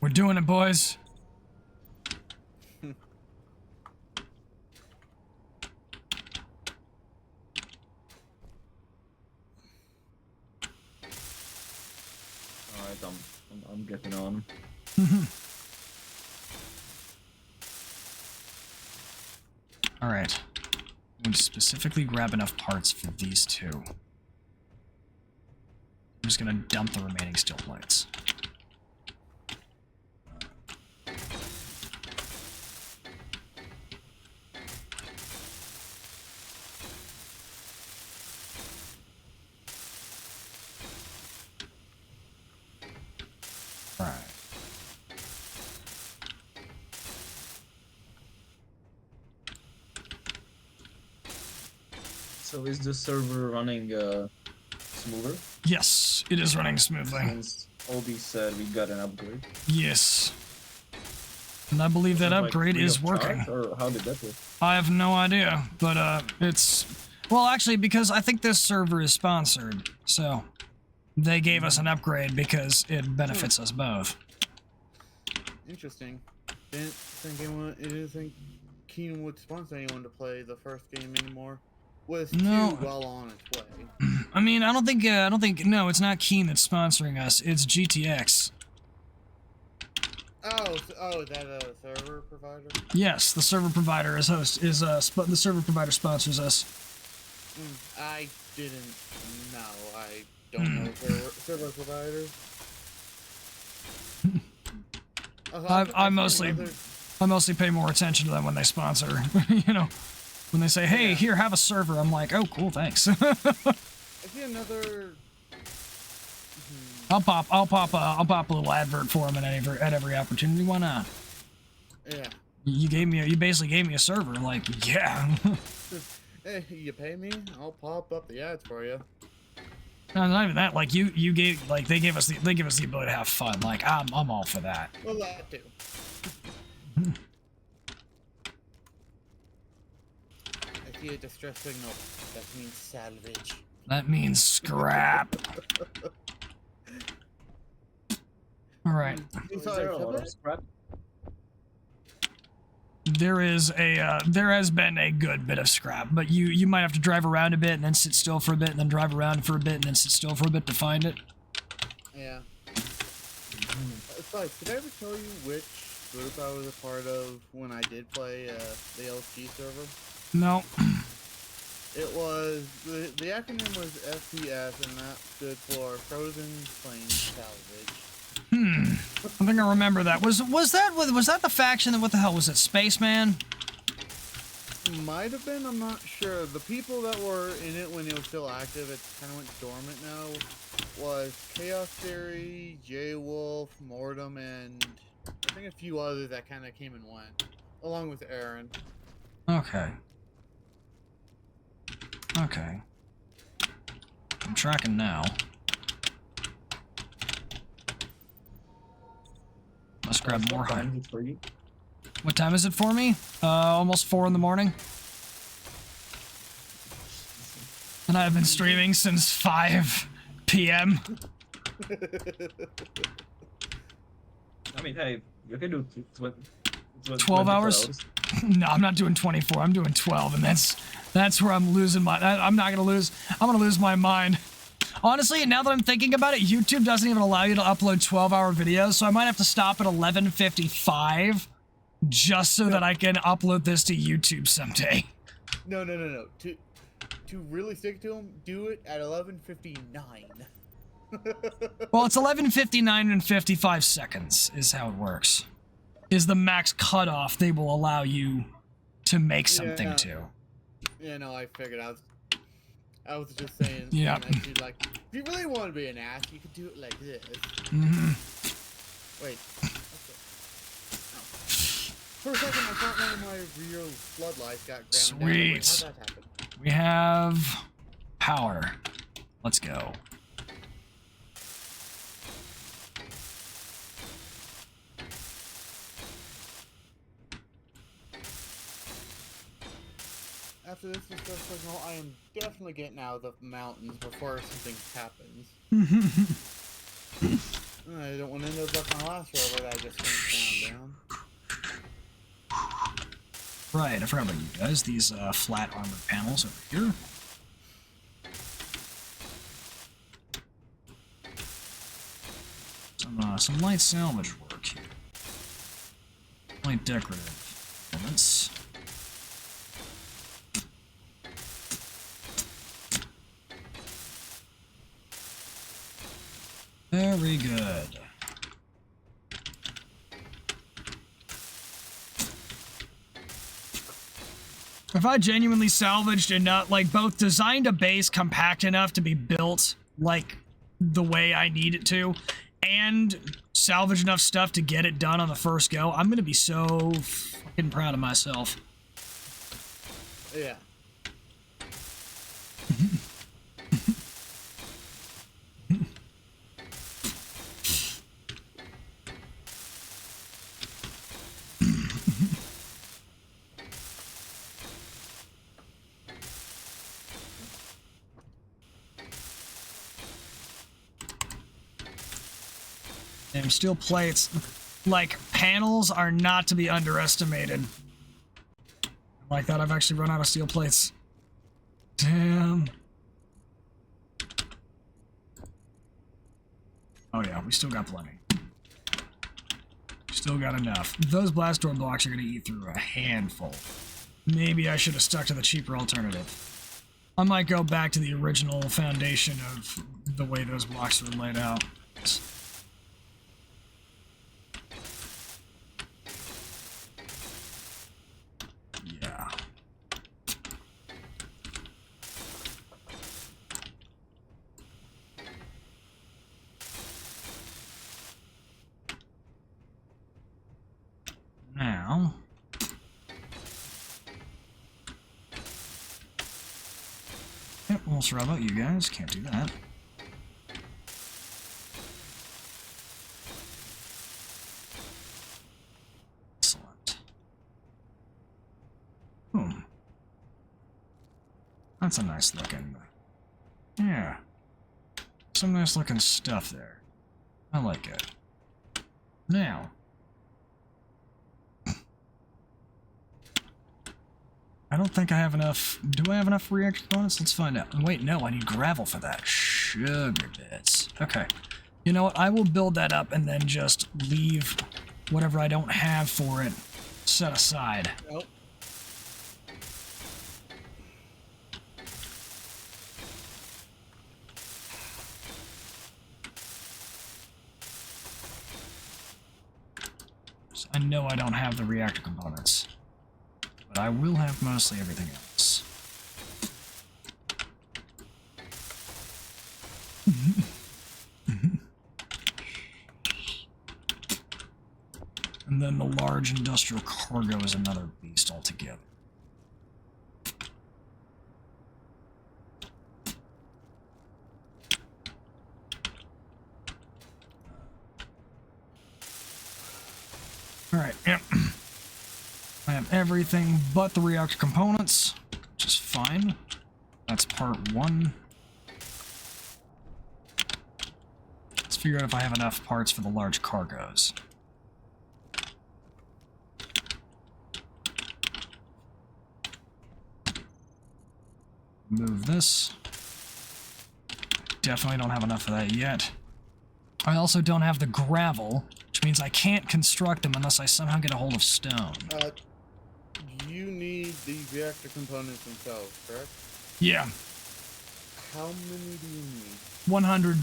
We're doing it, boys. Alright, I'm getting on. All right. I'm going to specifically grab enough parts for these two. I'm just going to dump the remaining steel plates. All right. So is the server running smoother? Yes, it is running smoothly. Since Obi said we got an upgrade. Yes. And I believe that Was it, like, upgrade free is of working. charge, or how did that work? I have no idea, but it's... Well, actually, because I think this server is sponsored, so they gave us an upgrade because it benefits us both. Interesting. Didn't think Keenan would sponsor anyone to play the first game anymore. Was No. too well on its way. I mean, I don't think, no, it's not Keen that's sponsoring us, it's GTX. Oh, is that a server provider? Yes, the server provider the server provider sponsors us. I didn't know. I don't know server providers. I mostly pay more attention to them when they sponsor, you know. When they say, "Hey, Yeah. here, have a server," I'm like, "Oh, cool, thanks." I see another. I'll pop a little advert for them at every opportunity. Why not? Yeah. You basically gave me a server. Like, yeah. Hey, you pay me, I'll pop up the ads for you. No, not even that. Like they gave us the ability to have fun. Like I'm all for that. Well, that too. I see a distress signal. That means salvage. That means scrap. All right. Is there a lot of scrap? There has been a good bit of scrap, but you might have to drive around a bit and then sit still for a bit and then drive around for a bit and then sit still for a bit to find it. Yeah. It's like, did I ever tell you which group I was a part of when I did play the LG server? No. It was the acronym was FPS, and that stood for Frozen Plains Salvage. I think I remember that. Was that the faction that, what the hell was it? Spaceman? Might have been, I'm not sure. The people that were in it when it was still active, it kind of went dormant now, was Chaos Theory, J-Wolf, Mortem, and I think a few others that kind of came and went, along with Aaron. Okay. Okay. I'm tracking now. Let's grab more high. For you. What time is it for me? Almost 4 in the morning. And I've been streaming since 5 p.m. I mean, hey, you can do 12 hours? No, I'm not doing 24. I'm doing 12, and that's where I'm losing my. I'm not gonna lose. I'm gonna lose my mind. Honestly, now that I'm thinking about it, YouTube doesn't even allow you to upload 12-hour videos, so I might have to stop at 11:55 just so that I can upload this to YouTube someday. No. To really stick to them, do it at 11:59. Well, it's 11:59 and 55 seconds is how it works. Is the max cutoff they will allow you to make something to. Yeah, no, I figured. I was just saying. Yeah. Like, if you really want to be an ass, you could do it like this. Wait. Okay. Oh. For a second, I thought one of my real floodlights got ground down. Wait, Sweet. how'd that happen? We have power. Let's go. After this distress signal, I am definitely getting out of the mountains before something happens. I don't want to end up like my last rover that I just went down. Right, I forgot about you guys. These flat armored panels over here. Some light salvage work here. Light decorative elements. Very good. If I genuinely salvaged enough, like both designed a base compact enough to be built like the way I need it to, and salvage enough stuff to get it done on the first go, I'm gonna be so fucking proud of myself. Yeah. Damn, steel plates, like, panels are not to be underestimated. Like that, I've actually run out of steel plates. Damn. Oh yeah, we still got plenty. Still got enough. Those blast door blocks are gonna eat through a handful. Maybe I should have stuck to the cheaper alternative. I might go back to the original foundation of the way those blocks were laid out. Yeah. Now, yep, we'll surround out you guys. Can't do that. Excellent. That's a nice looking. Yeah. Some nice looking stuff there. I like it. Now. I don't think I have enough. Do I have enough reactor components? Let's find out. Wait, no, I need gravel for that. Sugar bits. Okay. You know what? I will build that up and then just leave whatever I don't have for it set aside. Nope. I know I don't have the reactor components. But I will have mostly everything else. And then the large industrial cargo is another beast altogether. Alright, yep. I have everything but the reactor components, which is fine. That's part 1. Let's figure out if I have enough parts for the large cargoes. Move this. Definitely don't have enough of that yet. I also don't have the gravel, which means I can't construct them unless I somehow get a hold of stone. You need the reactor components themselves, correct? Yeah, How many do you need? 100.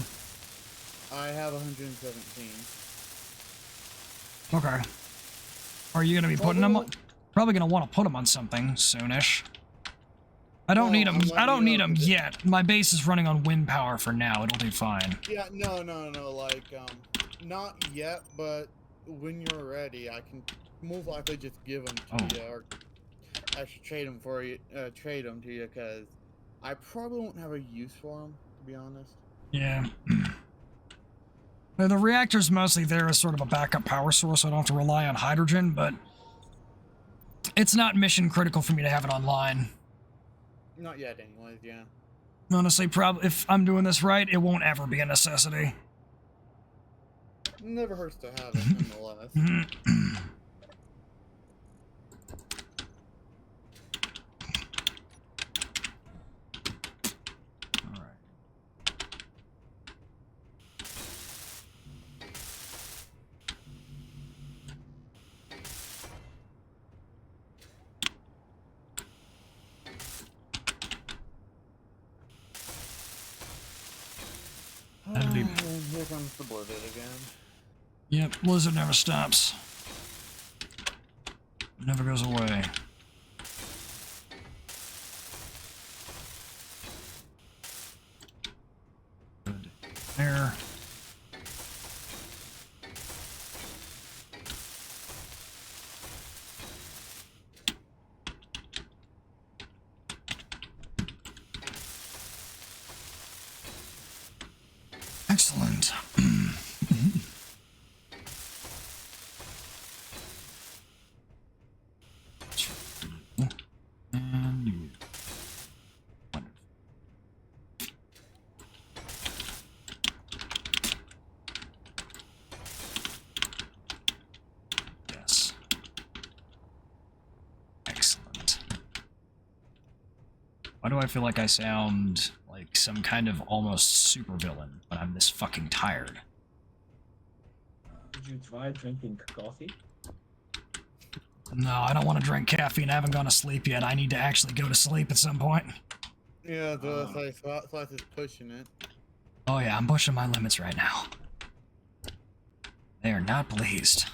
I have 117. Okay. Are you gonna be putting them on? Probably gonna want to put them on something soonish. I don't No, need them. I'm I letting don't you need know them 'cause yet. My base is running on wind power for now. It'll be fine. Yeah, no, like, not yet, but when you're ready, I can most likely just give them to you, or I should trade them for you, trade them to you, because I probably won't have a use for them, to be honest. Yeah. The reactor's mostly there as sort of a backup power source, so I don't have to rely on hydrogen, but it's not mission critical for me to have it online. Not yet, anyways, yeah. Honestly, probably if I'm doing this right, it won't ever be a necessity. Never hurts to have it, nonetheless. Alright. That'd be... Here comes the blizzard again. Yep, blizzard never stops. Never goes away. Good. There. Excellent. And you. Wonderful. Yes. Excellent. Why do I feel like I sound like some kind of almost supervillain when I'm this fucking tired? Did you try drinking coffee? No, I don't want to drink caffeine. I haven't gone to sleep yet. I need to actually go to sleep at some point. Yeah, the Slice is pushing it. Oh yeah, I'm pushing my limits right now. They are not pleased.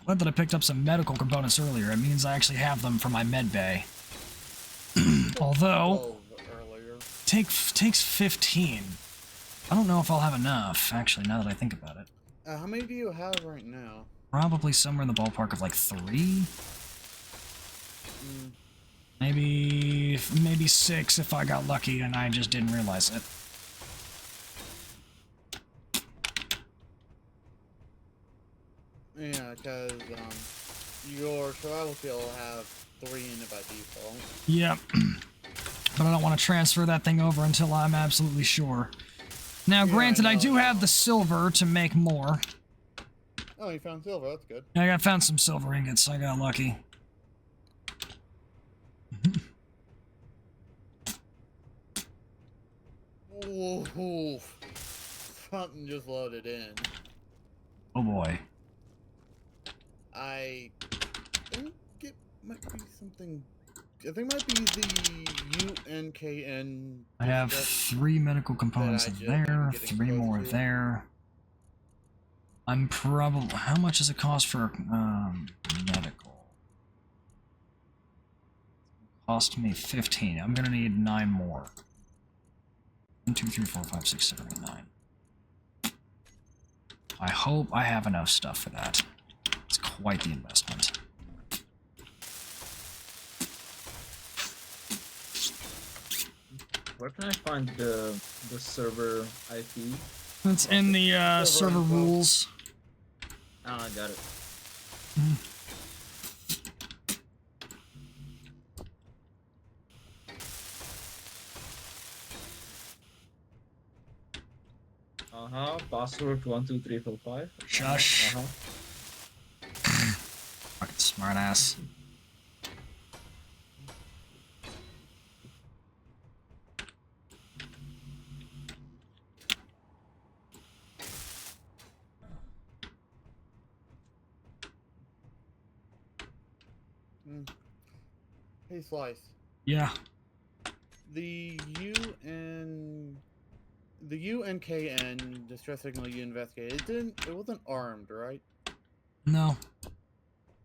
Glad that I picked up some medical components earlier. It means I actually have them for my med bay. Although, 12 earlier. takes 15. I don't know if I'll have enough, actually, now that I think about it. How many do you have right now? Probably somewhere in the ballpark of like 3? Mm. Maybe 6 if I got lucky and I just didn't realize it. Yeah, because your survival skill will have 3 in it by default. Yep. But I don't want to transfer that thing over until I'm absolutely sure. Now, Yeah, granted, I no, do have no. the silver to make more. Oh, you found silver. That's good. I found some silver ingots. I got lucky. Ooh, something just loaded in. Oh boy. I think it might be something. I think it might be the UNKN. I have distress 3 medical components I in just am there, getting 3 more close to. there. I'm probably... How much does it cost for medical? Cost me 15. I'm gonna need 9 more. 1, 2, 3, 4, 5, 6, 7, 8, 9. I hope I have enough stuff for that. It's quite the investment. Where can I find the server IP? It's in the server info. rules. Ah, I got it. Password 12345. Shush. Fucking smartass. Hey, Slice. Yeah. The UNKN distress signal you investigated, it wasn't armed, right? No.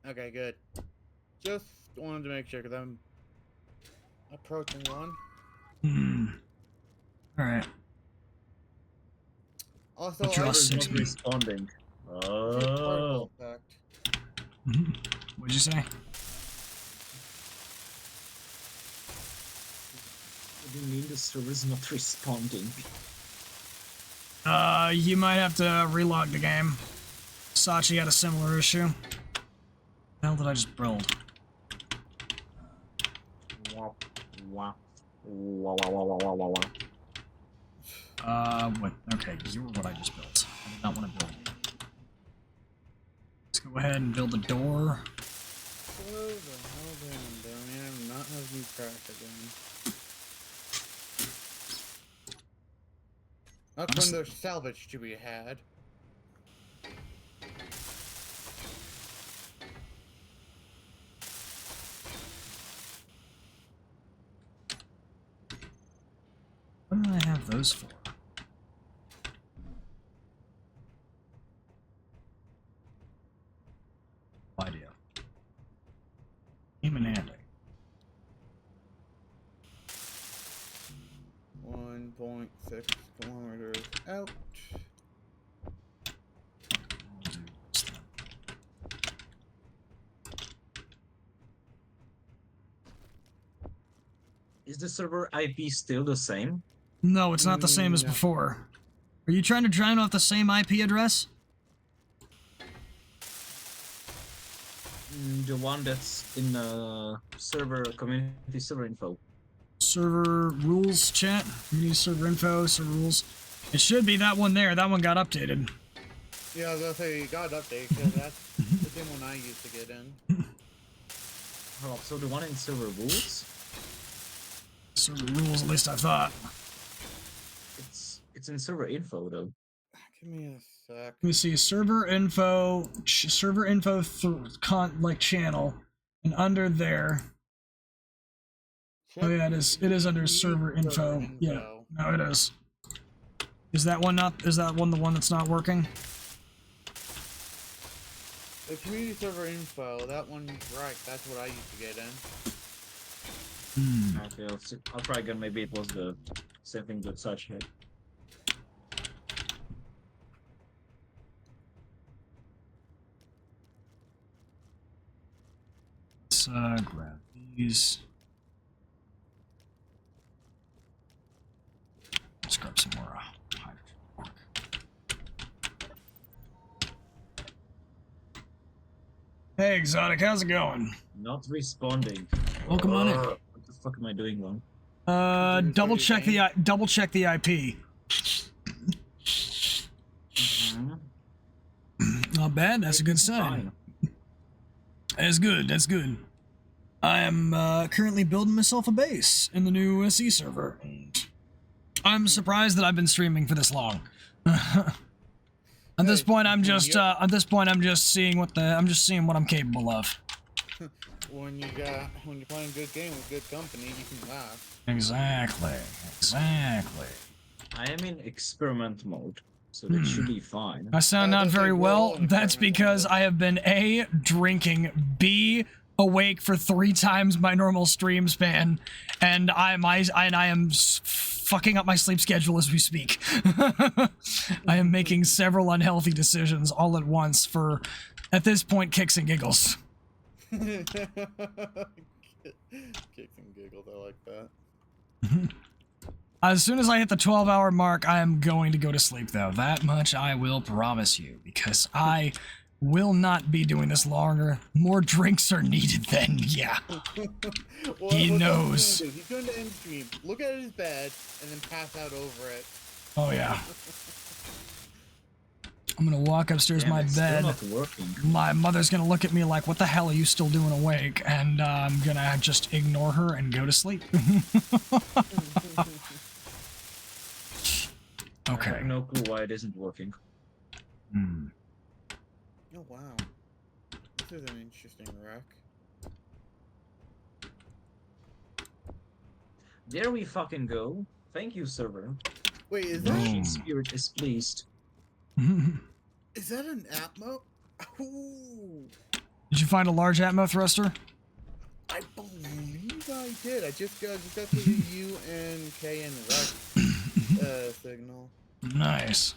Okay, good. Just wanted to make sure, because I'm approaching one. Alright. Also, What's your I last Server's six not be? responding. particle Oh. effect. What'd you say? What do you mean the server's not responding? You might have to relog the game. Sachi had a similar issue. The hell did I just build? Wah, wah, wah, wah, wah, wah, wah, wah. What? Okay, you were what I just built. I did not want to build. Let's go ahead and build a door. Slow the hell down, I'm not have me crash again. That's when there's salvage to be had. What do I have those for? No idea. Human handling. 1.6 kilometers out. I'll do this then. Is the server IP still the same? No, it's not the same as No. before. Are you trying to drown off the same IP address? The one that's in server community server info. Server rules chat? Community server info, server rules. It should be that one there. That one got updated. Yeah, I was gonna say it got updated because that's the same one I used to get in. Oh, so the one in server rules? Server rules, at least I thought. It's in server info though. Give me a sec. Let me see. Server info, like channel, and under there. Oh yeah, it is. It is under server info. Yeah, no, it is. Is that one not? Is that one the one that's not working? The community server info, that one's right. That's what I used to get in. Okay, I'll try again. Maybe it was the same thing that such had. Let's grab these. Let's grab some more hydrogen. Hey, Exotic, how's it going? Not responding. Welcome on in. What the fuck am I doing wrong? Double check the IP. Not bad. That's a good sign. That's good. That's good. I am currently building myself a base in the new SE server. And I'm surprised that I've been streaming for this long. At this Hey, point, I'm when just you- at this point, I'm just seeing what I'm capable of. when you're playing a good game with good company, you can laugh. Exactly. Exactly. I am in experiment mode, so that should be fine. I sound not That's very like we're all well. in That's experimental because mode. I have been A, drinking, B, awake for 3 times my normal stream span, and I am fucking up my sleep schedule as we speak. I am making several unhealthy decisions all at once for, at this point, kicks and giggles. Kicks and giggles, I like that. As soon as I hit the 12-hour mark, I am going to go to sleep, though. That much I will promise you, because I will not be doing this longer. More drinks are needed then, yeah. Well, He what's knows. He's going to end stream, look at his bed, and then pass out over it. Oh, yeah. I'm gonna walk upstairs Damn, my it's bed. still not working. My mother's gonna look at me like, what the hell are you still doing awake? And I'm gonna just ignore her and go to sleep. I Okay. have no clue why it isn't working. Hmm. Oh, wow. This is an interesting wreck. There we fucking go. Thank you, server. Wait, is No. that, Machine spirit is pleased. is that an Atmo? Ooh, Did you find a large Atmo thruster? I believe I did. I just got to the U and K and wreck signal. Nice.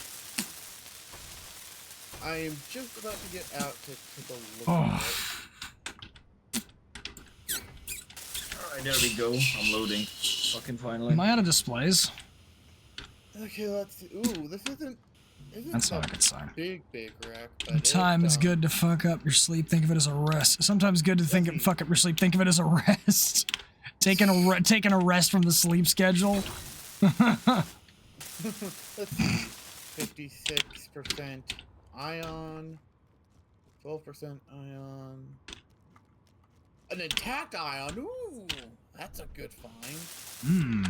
I am just about to get out to take a look Oh. at it. Alright, there we go. I'm loading. Fucking finally. Am I out of displays? Okay, let's see. Ooh, this isn't That's a not a good sign. big wreck. But Time is good to fuck up your sleep. Think of it as a rest. Sometimes good to fuck up your sleep. Think of it as a rest. Taking a rest from the sleep schedule. Let's see. 56% ion, 12% ion, an intact ion. Ooh, that's a good find. Hmm.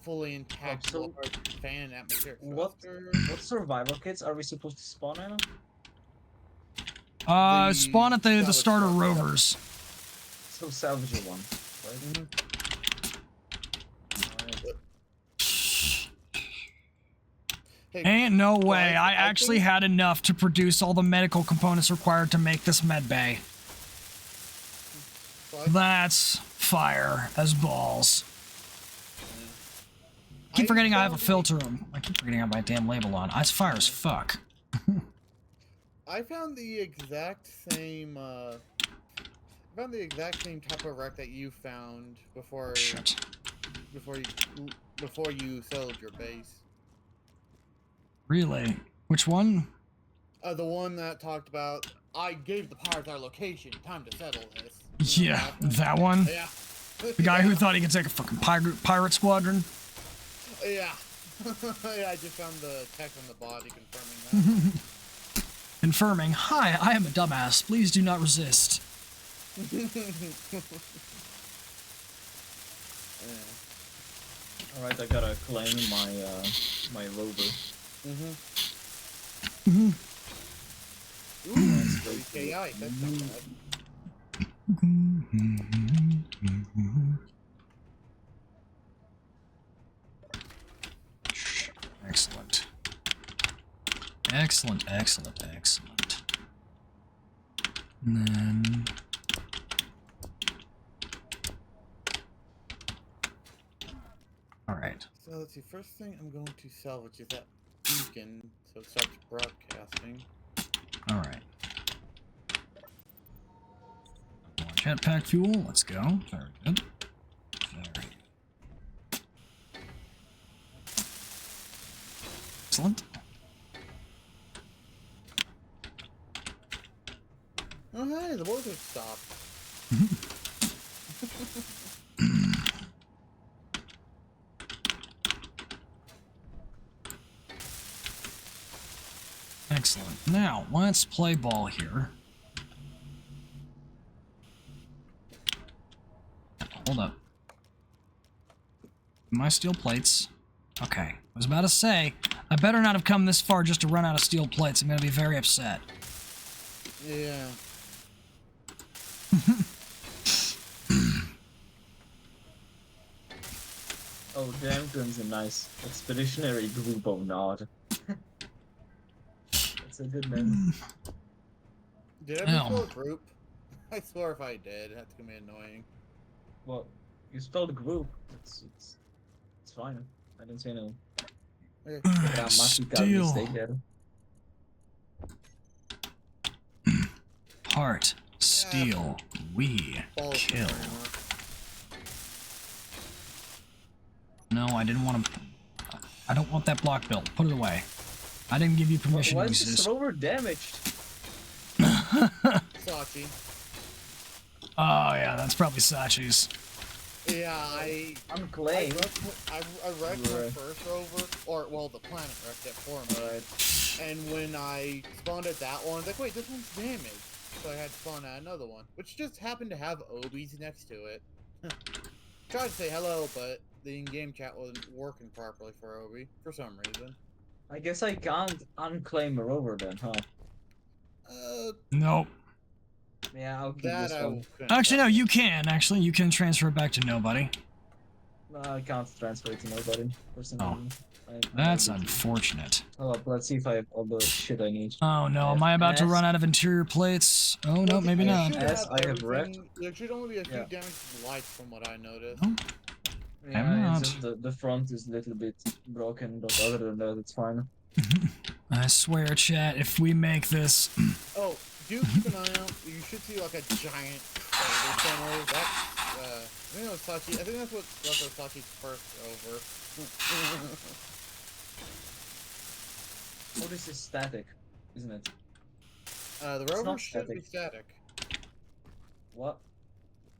Fully intact So- large fan atmospheric What thruster. what survival kits are we supposed to spawn in? Spawn at the salvage starter truck. rovers. So salvage one. Right? Mhm. Alright. Hey, Ain't no way. guys, I I actually think- had enough to produce all the medical components required to make this med bay. But That's fire as balls. Keep I forgetting I have a found the- filter. I keep forgetting I have my damn label on. It's fire as fuck. I found the exact same. I found the exact same type of wreck that you found before Shit. before you settled your base. Really? Which one? The one that talked about I gave the pirates our location. Time to settle this. You know Yeah, that one. Yeah. The guy who thought he could take a fucking pirate squadron. Yeah. Yeah, I just found the text on the body confirming that. Confirming, hi, I am a dumbass. Please do not resist. Yeah. Alright, I gotta claim my my rover. Mm-hmm. Ooh, KI. That's not bad. Excellent. Excellent, excellent, excellent. And then... Alright. So let's see. First thing I'm going to salvage is that beacon, so it starts broadcasting. Alright. More jetpack fuel. Let's go. Very good. Very excellent. Oh hey, the water stopped. Excellent. Now, let's play ball here. Hold up. My steel plates. Okay. I was about to say, I better not have come this far just to run out of steel plates. I'm gonna be very upset. Yeah. Oh, Jamton's a nice expeditionary group of nod. That's a good name. Did I Ow. misspell group? I swear if I did, that's gonna be annoying. Well, you spelled group. It's fine. I didn't say no. Okay. Grammatical Steel. mistake there. Heart. Steel. We Balls kill. anymore. No, I didn't want to. I don't want that block built. Put it away. I didn't give you permission Why to is this exist. rover damaged? Sachi. Oh yeah, that's probably Sachi's. Yeah, I Unclaimed. wrecked my Right. first rover, or well, the planet wrecked it for me. Right. And when I spawned at that one, I was like, wait, this one's damaged. So I had to spawn at another one, which just happened to have Obies next to it. Tried to say hello, but the in-game chat wasn't working properly for Obi for some reason. I guess I can't unclaim a rover then, huh? Nope. Yeah, I'll keep That this I one. couldn't Actually, no. tell You can. Actually, you can transfer it back to nobody. No, I can't transfer it to nobody for some Oh. reason. That's I unfortunate. Hold up, let's see if I have all the shit I need. Oh no, am I about to run out of interior plates? Oh no, Well, maybe you not. should Yes, have I have wrecked. everything- There should only be a few Yeah. damaged lights from what I noticed. Oh, Yeah, not. it's just the front is a little bit broken, but other than that, it's fine. I swear, chat, if we make this. Oh, do keep an eye out. You should see like a giant crater somewhere. That's I think that was Sachi. I think that's what was Sachi's first rover. Oh, this is static, isn't it? The It's rovers not shouldn't be static. What?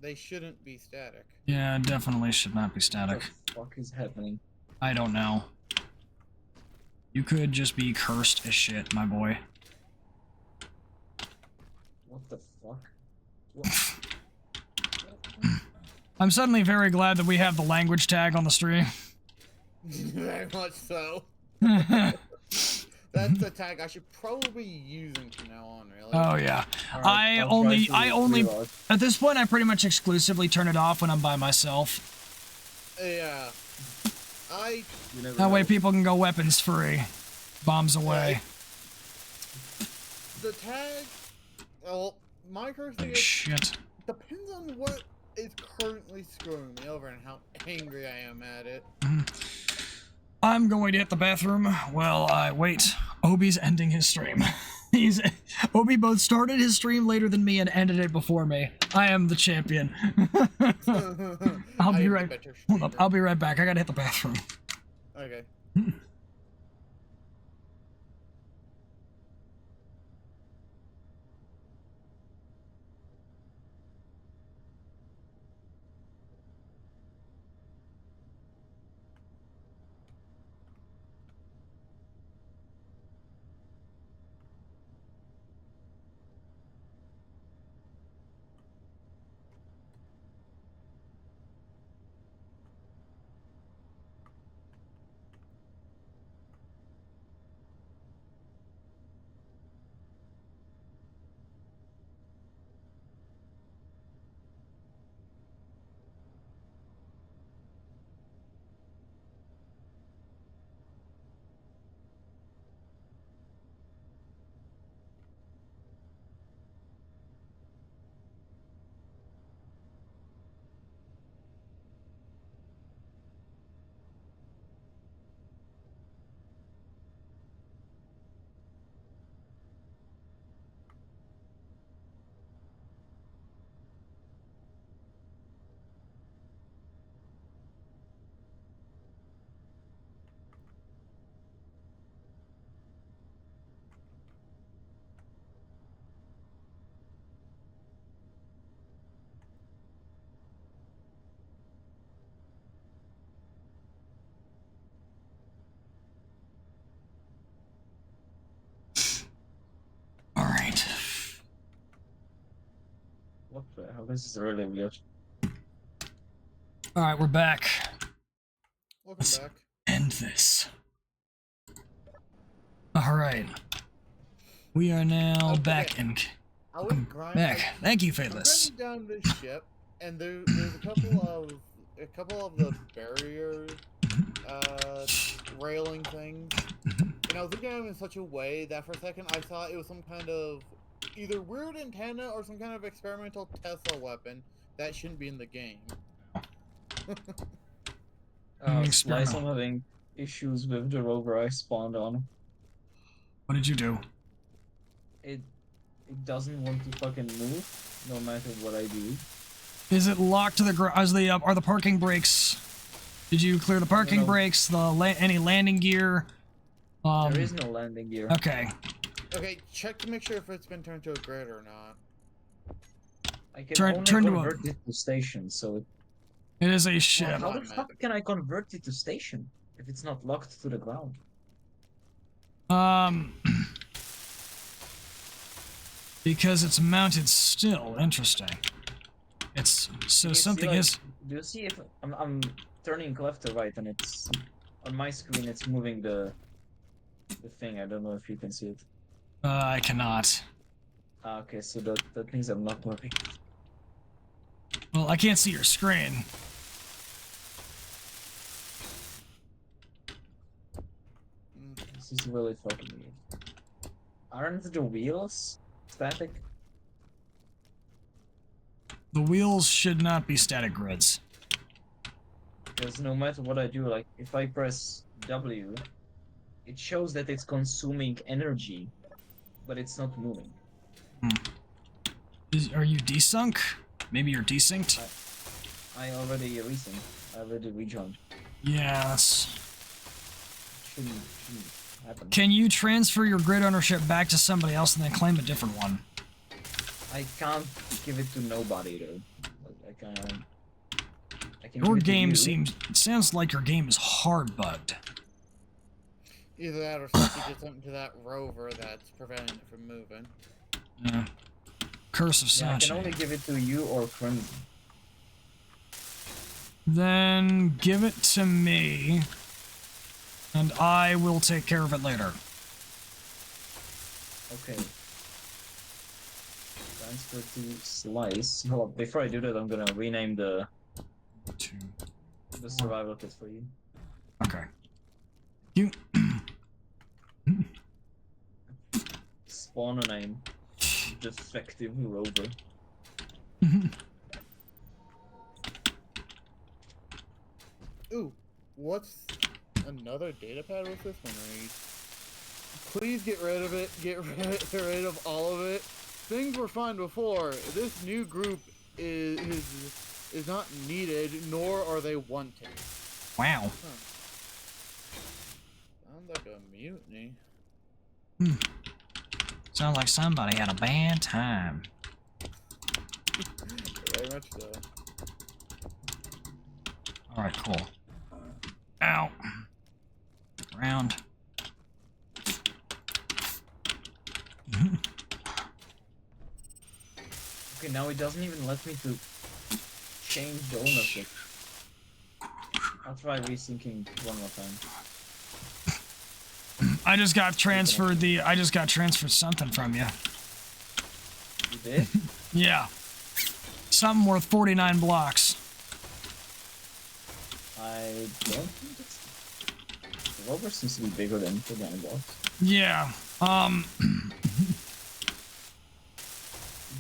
They shouldn't be static. Yeah, definitely should not be static. What the fuck is happening? I don't know. You could just be cursed as shit, my boy. What the fuck? What? I'm suddenly very glad that we have the language tag on the stream. Very much so. That's the tag I should probably be using from now on, really. Oh yeah. Alright, I I'll try only to reload. at this point I pretty much exclusively turn it off when I'm by myself. Yeah. You never That way know. people can go weapons free. Bombs away. The tag. Well, my curse thing Oh, is shit. depends on what is currently screwing me over and how angry I am at it. I'm going to hit the bathroom while I wait. Obi's ending his stream. Obi both started his stream later than me and ended it before me. I am the champion. I'll I be am the right. better Hold up. streamer. I'll be right back. I gotta hit the bathroom. Okay. All right. What the hell? This is really weird. All right, we're back. Welcome back. End this. right. We are now Okay. back in. I was grinding. Back. Thank you, I'm Faithless. grinding down this ship, and there's a couple of the barrier railing things. And I was looking at them in such a way that for a second I thought it was some kind of either weird antenna or some kind of experimental Tesla weapon that shouldn't be in the game. Slice, I'm having issues with the rover I spawned on. What did you do? It doesn't want to fucking move, no matter what I do. Is it locked to the ground? Are the parking brakes? Did you clear the parking brakes? Any landing gear? There is no landing gear. Okay. Okay, check to make sure if it's been turned to a grid or not. I can only convert it to station, so it is a ship. How the fuck can I convert it to station if it's not locked to the ground? Because it's mounted still. Interesting. It's so something is. Do you see if I'm turning left to right and it's on my screen? It's moving the thing. I don't know if you can see it. I cannot. Okay, so that means I'm not working. Well, I can't see your screen. This is really fucking weird. Aren't the wheels static? The wheels should not be static grids. Because no matter what I do, like if I press W, it shows that it's consuming energy, but it's not moving. Are you desunk? Maybe you're desynced? I already resynced. I already rejoined. Yeah, that's... Shouldn't happen. Can you transfer your grid ownership back to somebody else and then claim a different one? I can't give it to nobody though. I can Your give it to game you. sounds like your game is hard bugged. Either that or something did something to that rover that's preventing it from moving. Yeah. Curse of Yeah, I Sachi. can only give it to you or Crimson. Then give it to me, and I will take care of it later. Okay. Transfer to Slice. Hold on, before I do that, I'm gonna rename the survival kit for you. Okay. You. Spawn a name. Defective rover. Ooh, what's another data pad with this one read? Please get rid of it. Get rid of all of it. Things were fine before. This new group is not needed, nor are they wanted. Wow. Huh. Sounds like a mutiny. Sounds like somebody had a bad time. Very much so. Alright, cool. Ow. Round. Okay, now it doesn't even let me to change the ownership. I'll try resyncing one more time. I just got transferred something from you. You did? Yeah. Something worth 49 blocks. I don't think it's... The rover seems to be bigger than 49 blocks. Yeah.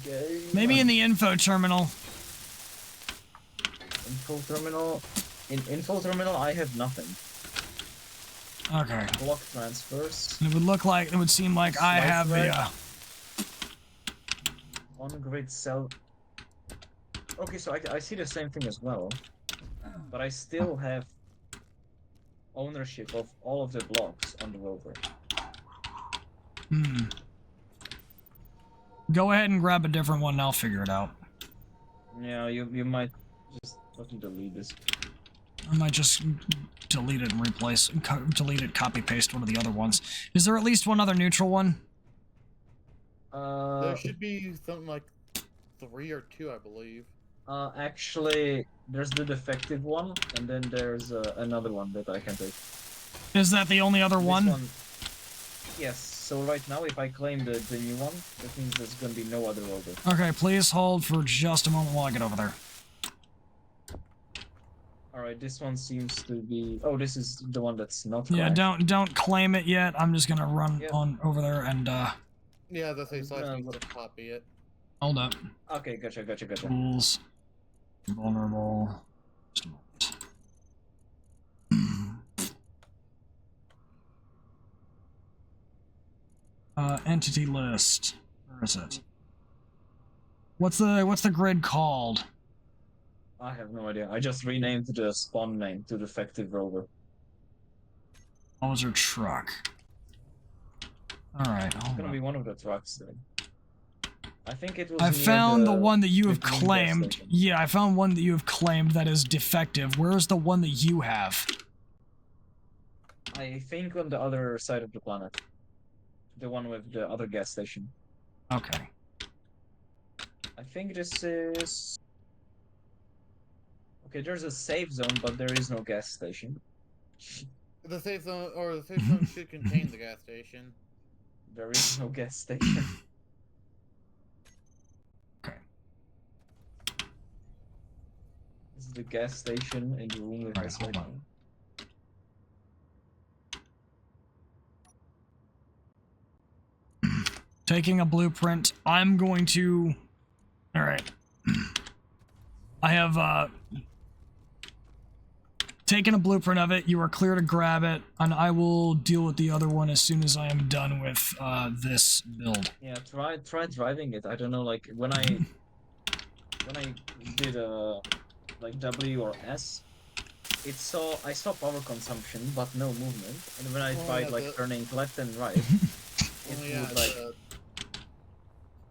Okay. Maybe in the info terminal. Info terminal... In info terminal, I have nothing. Okay. Block transfers. It would seem like I Slice have red. the, On-grid cell... Okay, so I see the same thing as well. But I still have ownership of all of the blocks on the rover. Go ahead and grab a different one and I'll figure it out. Yeah, you might just fucking delete this. I might just delete it and delete it, copy paste one of the other ones. Is there at least one other neutral one? There should be something like 3 or 2, I believe. Actually, there's the defective one, and then there's another one that I can take. Is that the only other This one? Yes, so right now if I claim the new one, that means there's gonna be no other rover. Okay, please hold for just a moment while I get over there. Alright, this one seems to be... Oh, this is the one that's not Yeah, correct. don't claim it yet. I'm just gonna run Yep. on over there and Yeah, that's a slash gonna needs to look- copy it. hold up. Okay, gotcha. Tools. Vulnerable. Just a moment. Entity list. Where is it? What's the grid called? I have no idea. I just renamed the spawn name to defective rover. Hauser truck. Alright, It's hold gonna be on. one of the trucks then. I think it was I near found the one that you the have green gas claimed. station. Yeah, I found one that you have claimed that is defective. Where's the one that you have? I think on the other side of the planet. The one with the other gas station. Okay. I think this is... Okay, there's a safe zone, but there is no gas station. The safe zone should contain the gas station. There is no gas station. Okay. This is the gas station in the room with Alright, us hold right on. now. Taking a blueprint. I'm going to... Alright. I have, taken a blueprint of it. You are clear to grab it, and I will deal with the other one as soon as I am done with, this build. Yeah, try driving it. I don't know, like when I did like W or S, I saw power consumption but no movement. And when I Oh, tried yeah, like turning left and right, it Well, yeah, would like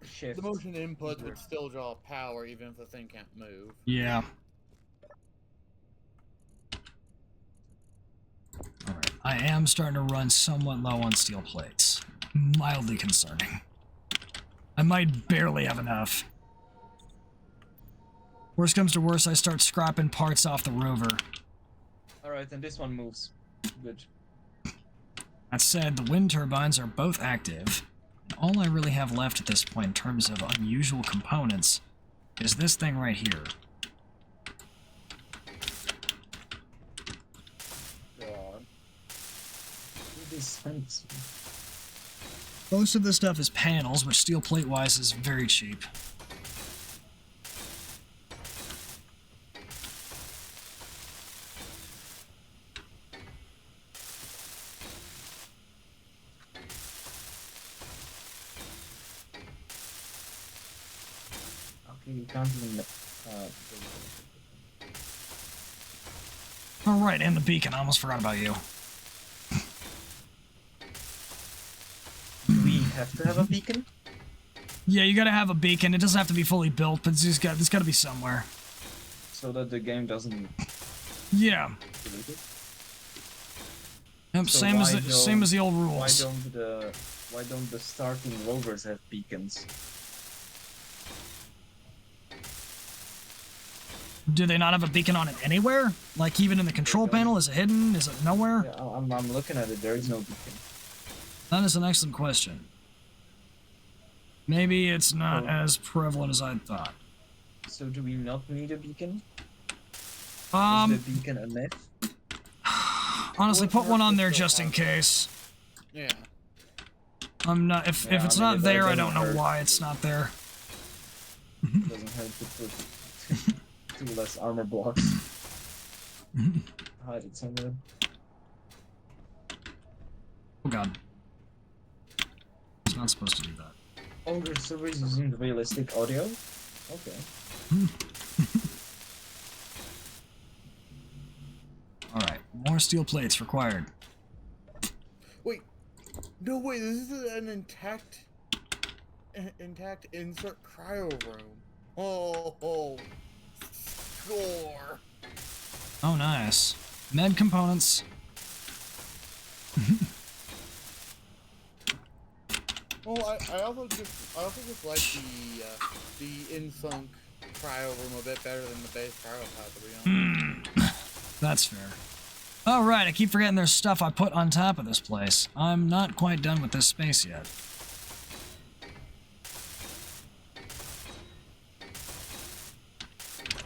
shift. the motion inputs Weird. would still draw power even if the thing can't move. Yeah. Alright. I am starting to run somewhat low on steel plates. Mildly concerning. I might barely have enough. Worst comes to worst, I start scrapping parts off the rover. Alright, and this one moves. Good. That said, the wind turbines are both active. And all I really have left at this point in terms of unusual components is this thing right here. God. This fence. Most of this stuff is panels, which steel plate-wise is very cheap. Okay, you can't even. Alright, and the beacon. I almost forgot about you. Do we have to have a beacon? Yeah, you gotta have a beacon. It doesn't have to be fully built, but it's gotta be somewhere. So that the game doesn't Yeah. delete it? Yep, So same as the old Why rules. don't the starting rovers have beacons? Do they not have a beacon on it anywhere? Like even in the control don't. panel? Is it hidden? Is it nowhere? Yeah, I'm looking at it. There is no beacon. That is an excellent question. Maybe it's not Oh. as prevalent as I thought. So do we not need a beacon? Is Um, the beacon a myth? honestly, What put one on works there still just in have it? case. Yeah. I'm not. If Yeah, it's I mean, not it there, I doesn't don't know hurt. why it's not there. Doesn't hurt to put two less armor blocks. Hide it somewhere. Oh god. It's not supposed to do that. Oh, your server is using realistic audio? Okay. Alright, more steel plates required. Wait. No way. This is an intact insert cryo room. Oh. Score. Oh, nice. Med components. Well, I also just like the in-sunk cryo room a bit better than the base cryo pod, to be honest. That's fair. Oh, right, I keep forgetting there's stuff I put on top of this place. I'm not quite done with this space yet.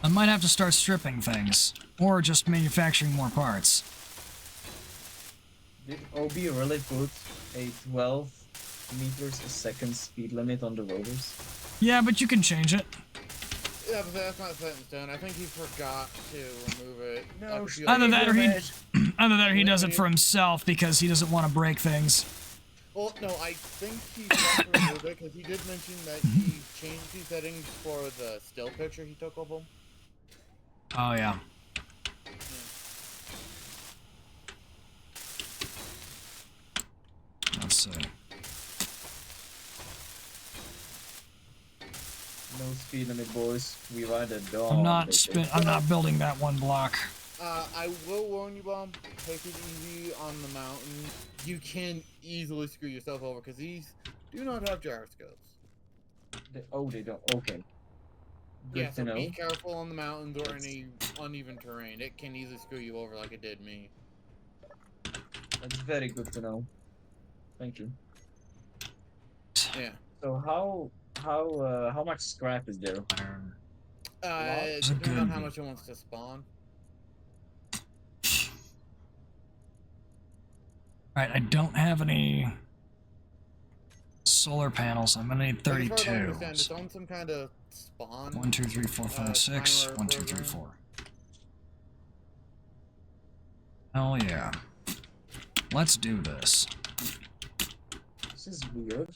I might have to start stripping things, or just manufacturing more parts. Did OB really put a 12 meters a second speed limit on the rotors? Yeah, but you can change it. Yeah, but that's not set in stone. I think he forgot to remove it. No, Either that or either that or he Wait, does it wait. for himself because he doesn't want to break things. Well, no, I think he forgot to remove it because he did mention that he changed the settings for the still picture he took of him. Oh, yeah. Let's see. No speed limit, boys. We ride a dog. I'm not building that one block. I will warn you, Bomb. Take it easy on the mountain. You can easily screw yourself over because these do not have gyroscopes. Oh, they don't. Okay. Good Yeah, to so know. be careful on the mountains or any uneven terrain. It can easily screw you over like it did me. That's very good to know. Thank you. Yeah. So how much scrap is there? Iron. Depending It's on good. how much it wants to spawn. Right, I don't have any solar panels. I'm gonna need As far as I 32. understand, it's on some kind of spawn. 1, 2, 3, 4, 5, 6. timer 1, 2, 3, program. 4. Hell yeah. Let's do this. This is weird.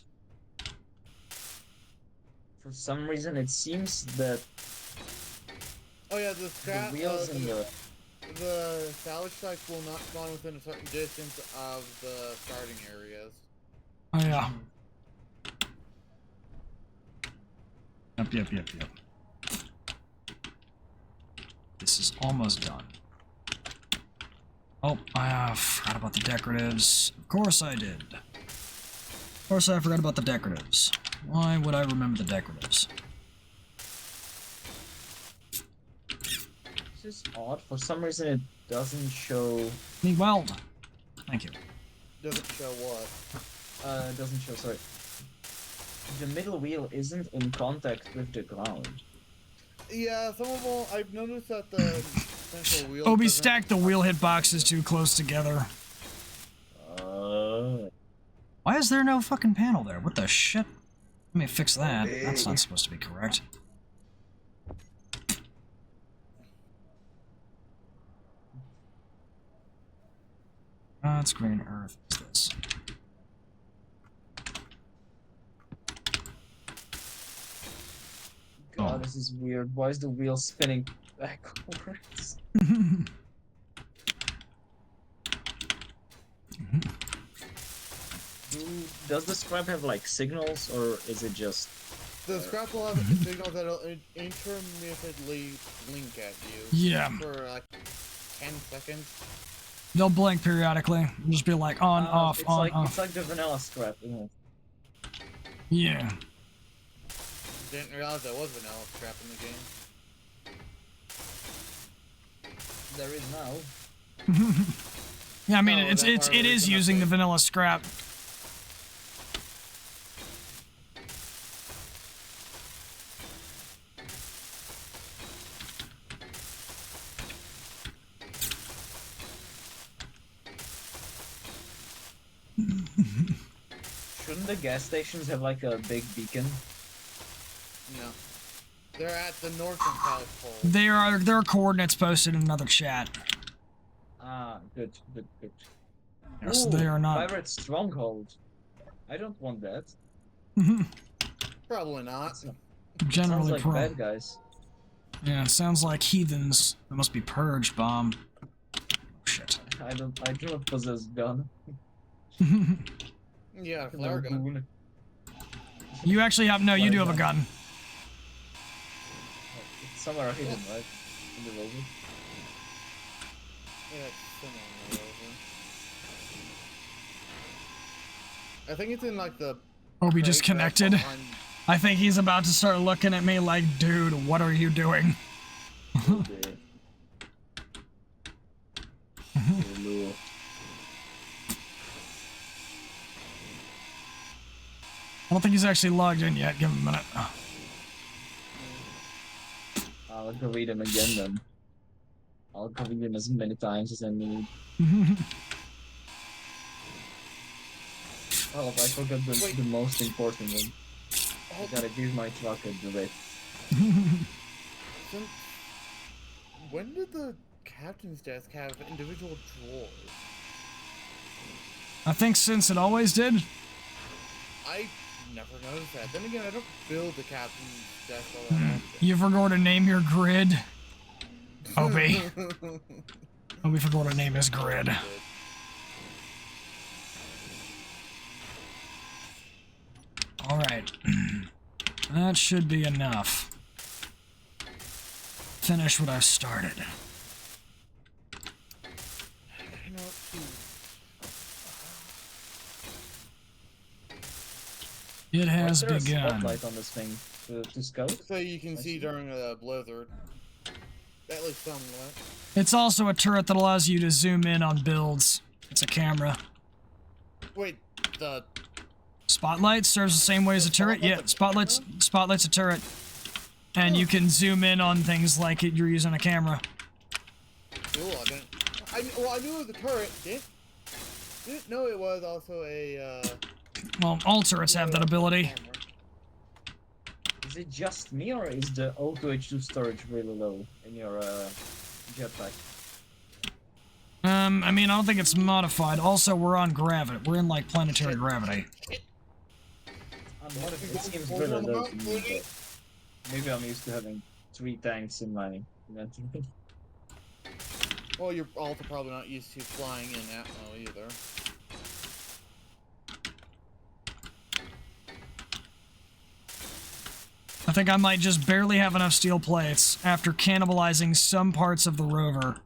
For some reason, it seems that Oh yeah, the scrap. the wheels and the salvage sites will not spawn within a certain distance of the starting areas. Oh yeah. Yep. This is almost done. Oh, I forgot about the decoratives. Of course I did. Of course I forgot about the decoratives. Why would I remember the decoratives? this is odd. For some reason, it doesn't show. Me weld. Thank you. Doesn't show what. It doesn't show. Sorry. The middle wheel isn't in contact with the ground. Yeah, some of them. I've noticed that the central wheel. Obi doesn't- stacked the wheel hitboxes too close together. Why is there no fucking panel there? What the shit? Let me fix that. That's not supposed to be correct. That's green earth. What's this? God, Oh. this is weird. Why is the wheel spinning backwards? Does the scrap have like signals, or is it just? The scrap will have signals that'll intermittently blink at you. Yeah. For like 10 seconds. They'll blink periodically. Just be like on, off, it's on, like, off. It's like the vanilla scrap, isn't it? Yeah. Didn't realize there was vanilla scrap in the game. There is now. Yeah, I mean, Oh, it that part is was an using the update. vanilla scrap. Shouldn't the gas stations have like a big beacon? No. They're at the north and south pole. There are coordinates posted in another chat. Ah, good. Yes, Ooh, they are not. Pirate stronghold. I don't want that. Probably not. Sounds Generally like pro. bad guys. Yeah, it sounds like heathens. They must be purged, bomb. Oh, shit. I do not possess gun. Yeah, flare gun. Goon. You actually have, no, you What do is have a that? gun. It's somewhere hidden, right? In the rover. Yeah, it's somewhere in the rover. I think it's in like the. Obi just crate that's connected. behind- I think he's about to start looking at me like, dude, what are you doing? Okay. don't think he's actually logged in yet. Give him a minute. I'll go read him again then. I'll go read him as many times as I need. Oh, I forgot the most important one. I gotta give my truck a direct. When did the captain's desk have individual drawers? I think since it always did. I never noticed that. Then again, I don't build the captain's desk all that often. You forgot to name your grid. Obi. Obi forgot to name his grid. Alright. That should be enough. Finish what I started. It has Why is there a begun. spotlight on this thing to scout? So you can see during the blizzard. At least somewhat. It's also a turret that allows you to zoom in on builds. It's a camera. Wait, the Spotlight serves the same way as a turret. Yeah, spotlight's a turret, and you can zoom in on things like you're using a camera. cool. I knew it was a turret. Didn't know it was also a. Well, all turrets have that ability. Is it just me, or is the auto H2 storage really low in your jetpack? I mean, I don't think it's modified. Also, we're on gravity. We're in, like, planetary gravity. It seems really low to me, but maybe I'm used to having 3 tanks in my inventory. Well, you're also probably not used to flying in Atmo either. I think I might just barely have enough steel plates after cannibalizing some parts of the rover.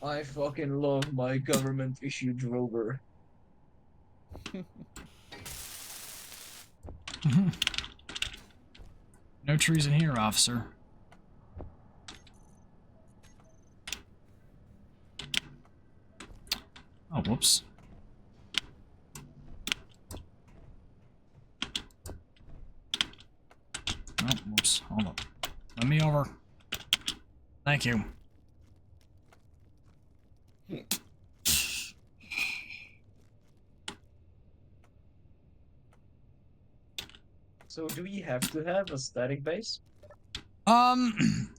I fucking love my government-issued rover. No trees in here, officer. Oh, whoops. Oh, whoops. Hold up. Let me over. Thank you. So do we have to have a static base? I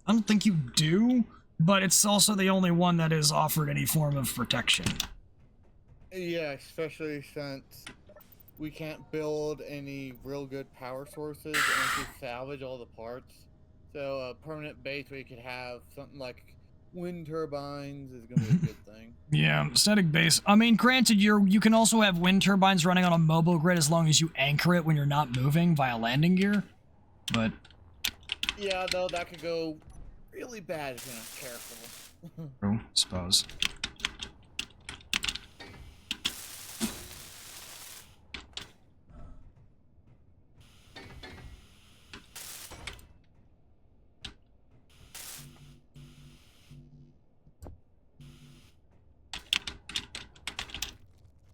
don't think you do, but it's also the only one that is offered any form of protection. Yeah, especially since we can't build any real good power sources unless we salvage all the parts. So a permanent base where you could have something like wind turbines is gonna be a good thing. Yeah, static base. I mean, granted, you can also have wind turbines running on a mobile grid as long as you anchor it when you're not moving via landing gear. But Yeah, though that could go really bad if you're not careful. true, suppose.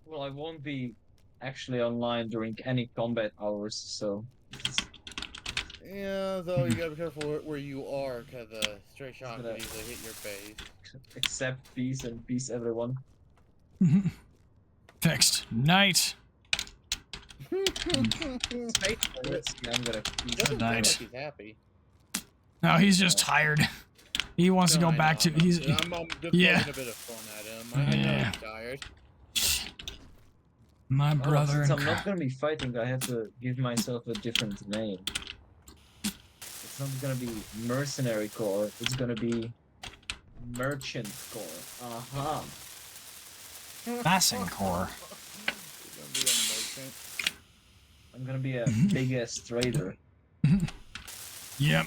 Well, I won't be actually online during any combat hours, so... Yeah, though you gotta be careful where you are, because a stray shot Gonna- could easily hit your base. Accept peace and peace everyone. Fixed. Night. Let's see, I'm gonna peace. Doesn't sound Nice. like he's happy. No, he's just tired. He wants to No, go I back to. know, He's. I'm just yeah. poking a bit of fun at him. I know Yeah. he's tired. My brother. Since and I'm not gonna be fighting, I have to give myself a different name. It's not gonna be Mercenary Corps, it's gonna be Merchant Corps. Aha. Passing core. He's gonna be a merchant. I'm gonna be a big ass trader. Yep.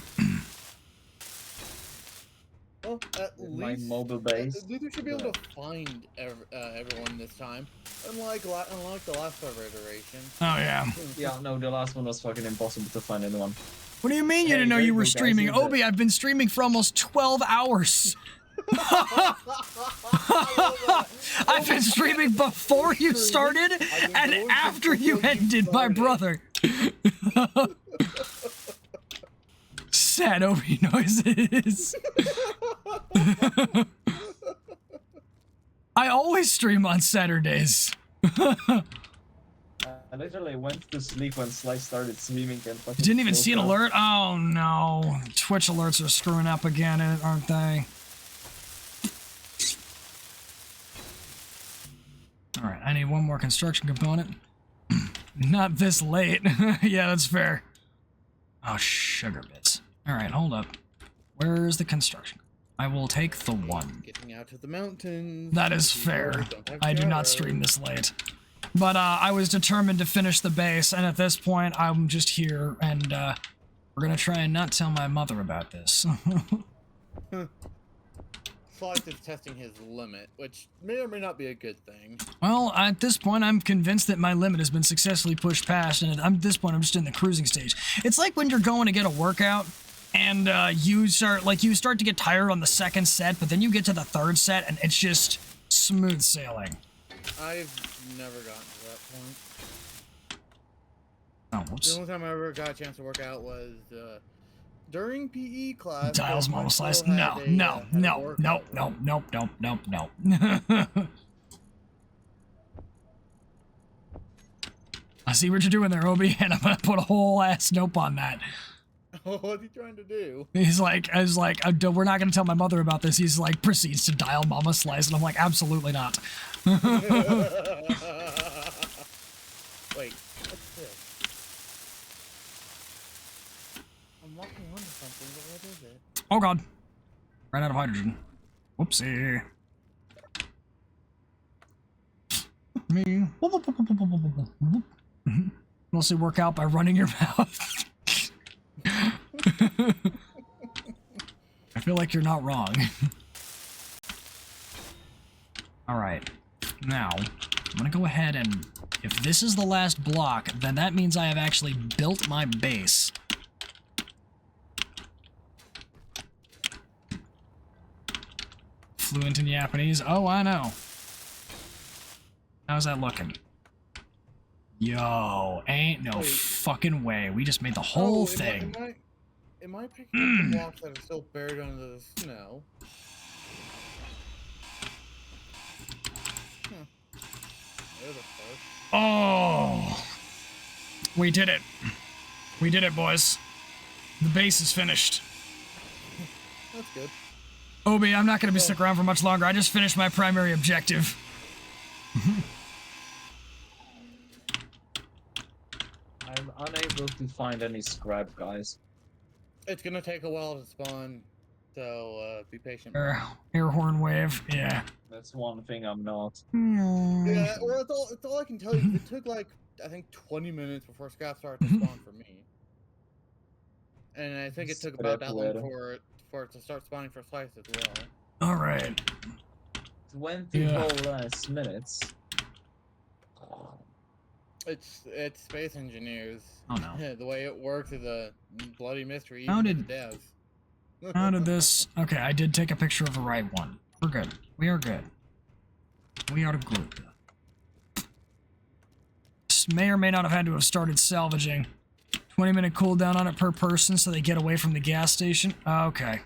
Well, at With my least mobile base. at least we should be able to find everyone this time, unlike the last server iteration. Oh yeah. Yeah, no, the last one was fucking impossible to find anyone. What do you mean you Hey, didn't know very you were good, guys. streaming? Here's the- Obi, I've been streaming for almost 12 hours. I love that. I've been streaming before you started and after you ended, my brother. Sad Obi noises. I always stream on Saturdays. I literally went to sleep when Slice started streaming and fucking. You didn't even see an woke up. alert? Oh no. Twitch alerts are screwing up again, aren't they? Alright, I need one more construction component. Not this late. Yeah, that's fair. Oh, sugar bits. Alright, hold up. Where's the construction? I will take the one. Getting out to the mountains. That is fair. I do not stream this late. But I was determined to finish the base, and at this point, I'm just here, and we're gonna try and not tell my mother about this. Slice is testing his limit, which may or may not be a good thing. Well, at this point, I'm convinced that my limit has been successfully pushed past, and at this point, I'm just in the cruising stage. It's like when you're going to get a workout, and you start to get tired on the second set, but then you get to the third set, and it's just smooth sailing. I've never gotten to that point. Oh, The whoops. only time I ever got a chance to work out was during PE class. Dials, because my mama slice. school No, had a, no, had a no, workout no, room. no, no, no, no, no. I see what you're doing there, Obi, and I'm gonna put a whole ass nope on that. What's he trying to do? He's like, I was like, we're not gonna tell my mother about this. He's like, proceeds to dial mama slice, and I'm like, absolutely not. Wait, what's this? I'm walking onto something, but what is it? Oh god. Ran out of hydrogen. Whoopsie. Me. Mostly work out by running your mouth. I feel like you're not wrong. Alright. Now, I'm gonna go ahead and... If this is the last block, then that means I have actually built my base. Fluent in Japanese. Oh, I know. How's that looking? Yo, ain't no Wait. fucking way. We just made the whole Oh, thing. Am I picking up the blocks that are still buried under the snow? They're the first. Oh, we did it. We did it, boys. The base is finished. That's good. Obi, I'm not going to be stuck around for much longer. I just finished my primary objective. I'm unable to find any scrap, guys. It's gonna take a while to spawn, so be patient. Air horn wave. Yeah. That's one thing I'm not. Yeah, well, it's all I can tell you. It took like, I think 20 minutes before scrap started to spawn for me. And I think it took about that long for it to start spawning for Slice as well. All right. 20 Yeah. whole last minutes. It's space engineers. Oh no. The way it works is a bloody mystery. How even to did- the devs. How did this... Okay, I did take a picture of the right one. We're good. We are good. We are good. This may or may not have had to have started salvaging. 20-minute cooldown on it per person so they get away from the gas station. Okay.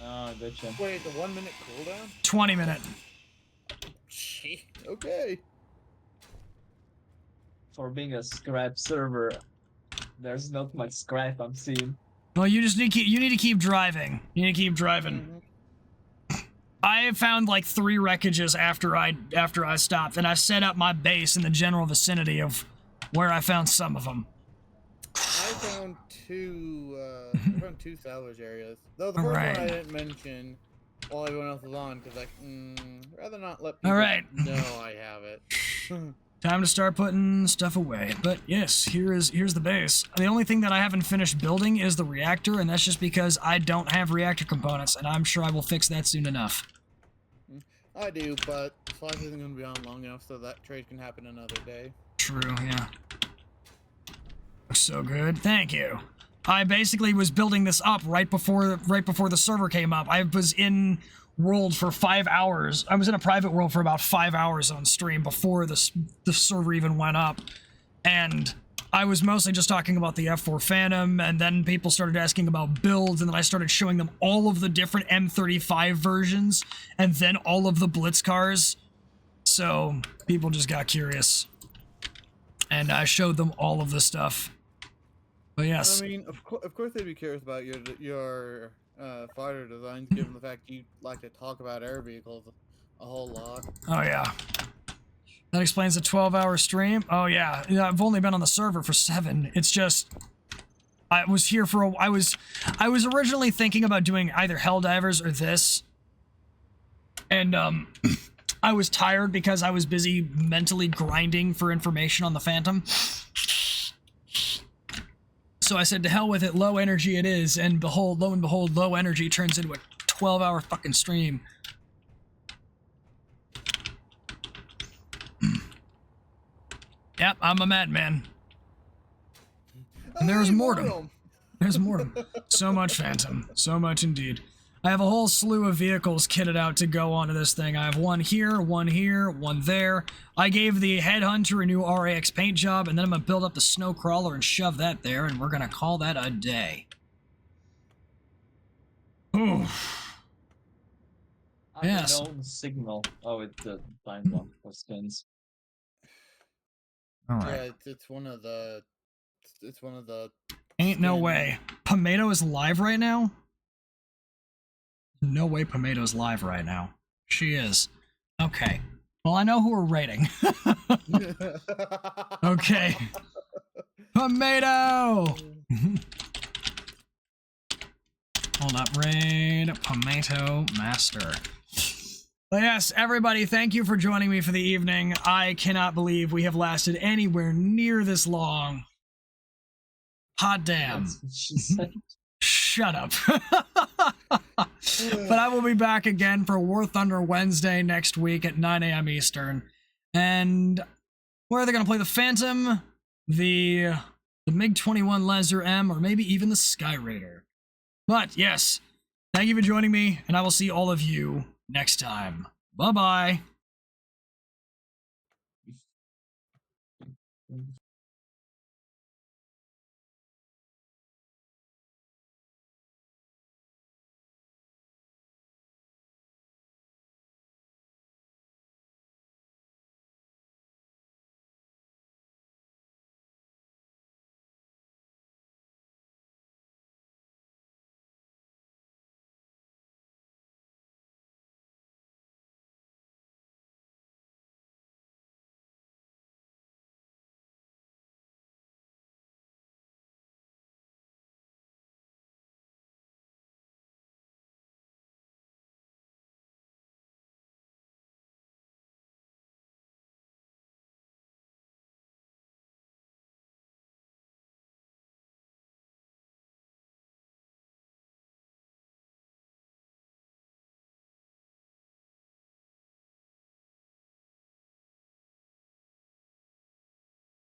Oh, gotcha. Wait, the 1 minute cooldown? 20-minute. Gee, okay. For being a scrap server, there's not much scrap I'm seeing. Well, you just need to keep driving. You need to keep driving. I found like 3 wreckages after I stopped, and I set up my base in the general vicinity of where I found some of them. I found two salvage areas. Though the first Alright. one I didn't mention while everyone else was on, because rather not let people Alright. know I have it. Time to start putting stuff away. But yes, here's the base. The only thing that I haven't finished building is the reactor, and that's just because I don't have reactor components, and I'm sure I will fix that soon enough. I do, but Slice isn't going to be on long enough so that trade can happen another day. True, yeah. Looks so good. Thank you. I basically was building this up right before the server came up. I was in world for 5 hours. I was in a private world for about 5 hours on stream before the server even went up. And I was mostly just talking about the F4 Phantom, and then people started asking about builds, and then I started showing them all of the different M35 versions, and then all of the Blitz cars. So people just got curious. And I showed them all of the stuff. But yes. I mean, of course they'd be curious about your fighter designs, given the fact you like to talk about air vehicles a whole lot. Oh yeah. That explains the 12-hour stream. Oh yeah. I've only been on the server for 7. It's just I was here for I was originally thinking about doing either Helldivers or this. And I was tired because I was busy mentally grinding for information on the Phantom. So I said, to hell with it, low energy it is, and behold, lo and behold, low energy turns into a 12-hour fucking stream. Yep, I'm a madman. And there's Mortem. There's Mortem. So much Phantom. So much indeed. I have a whole slew of vehicles kitted out to go onto this thing. I have one here, one there. I gave the Headhunter a new RAX paint job, and then I'm gonna build up the Snow Crawler and shove that there, and we're gonna call that a day. Oof. Yes. Unknown signal. Oh, it's the time block for skins. All right. Yeah, it's one of the. It's one of the. Ain't no skin- way. Pomato is live right now? No way Pomato's live right now. She is. Okay. Well, I know who we're rating. Okay. Pomato! Hold up. Raid Pomato Master. But yes, everybody, thank you for joining me for the evening. I cannot believe we have lasted anywhere near this long. Hot damn. That's what she said. Shut up. But I will be back again for War Thunder Wednesday next week at 9 a.m. Eastern. And where are they going to play? The Phantom, the MiG-21 Laser M, or maybe even the Sky Raider. But yes, thank you for joining me, and I will see all of you next time. Bye-bye.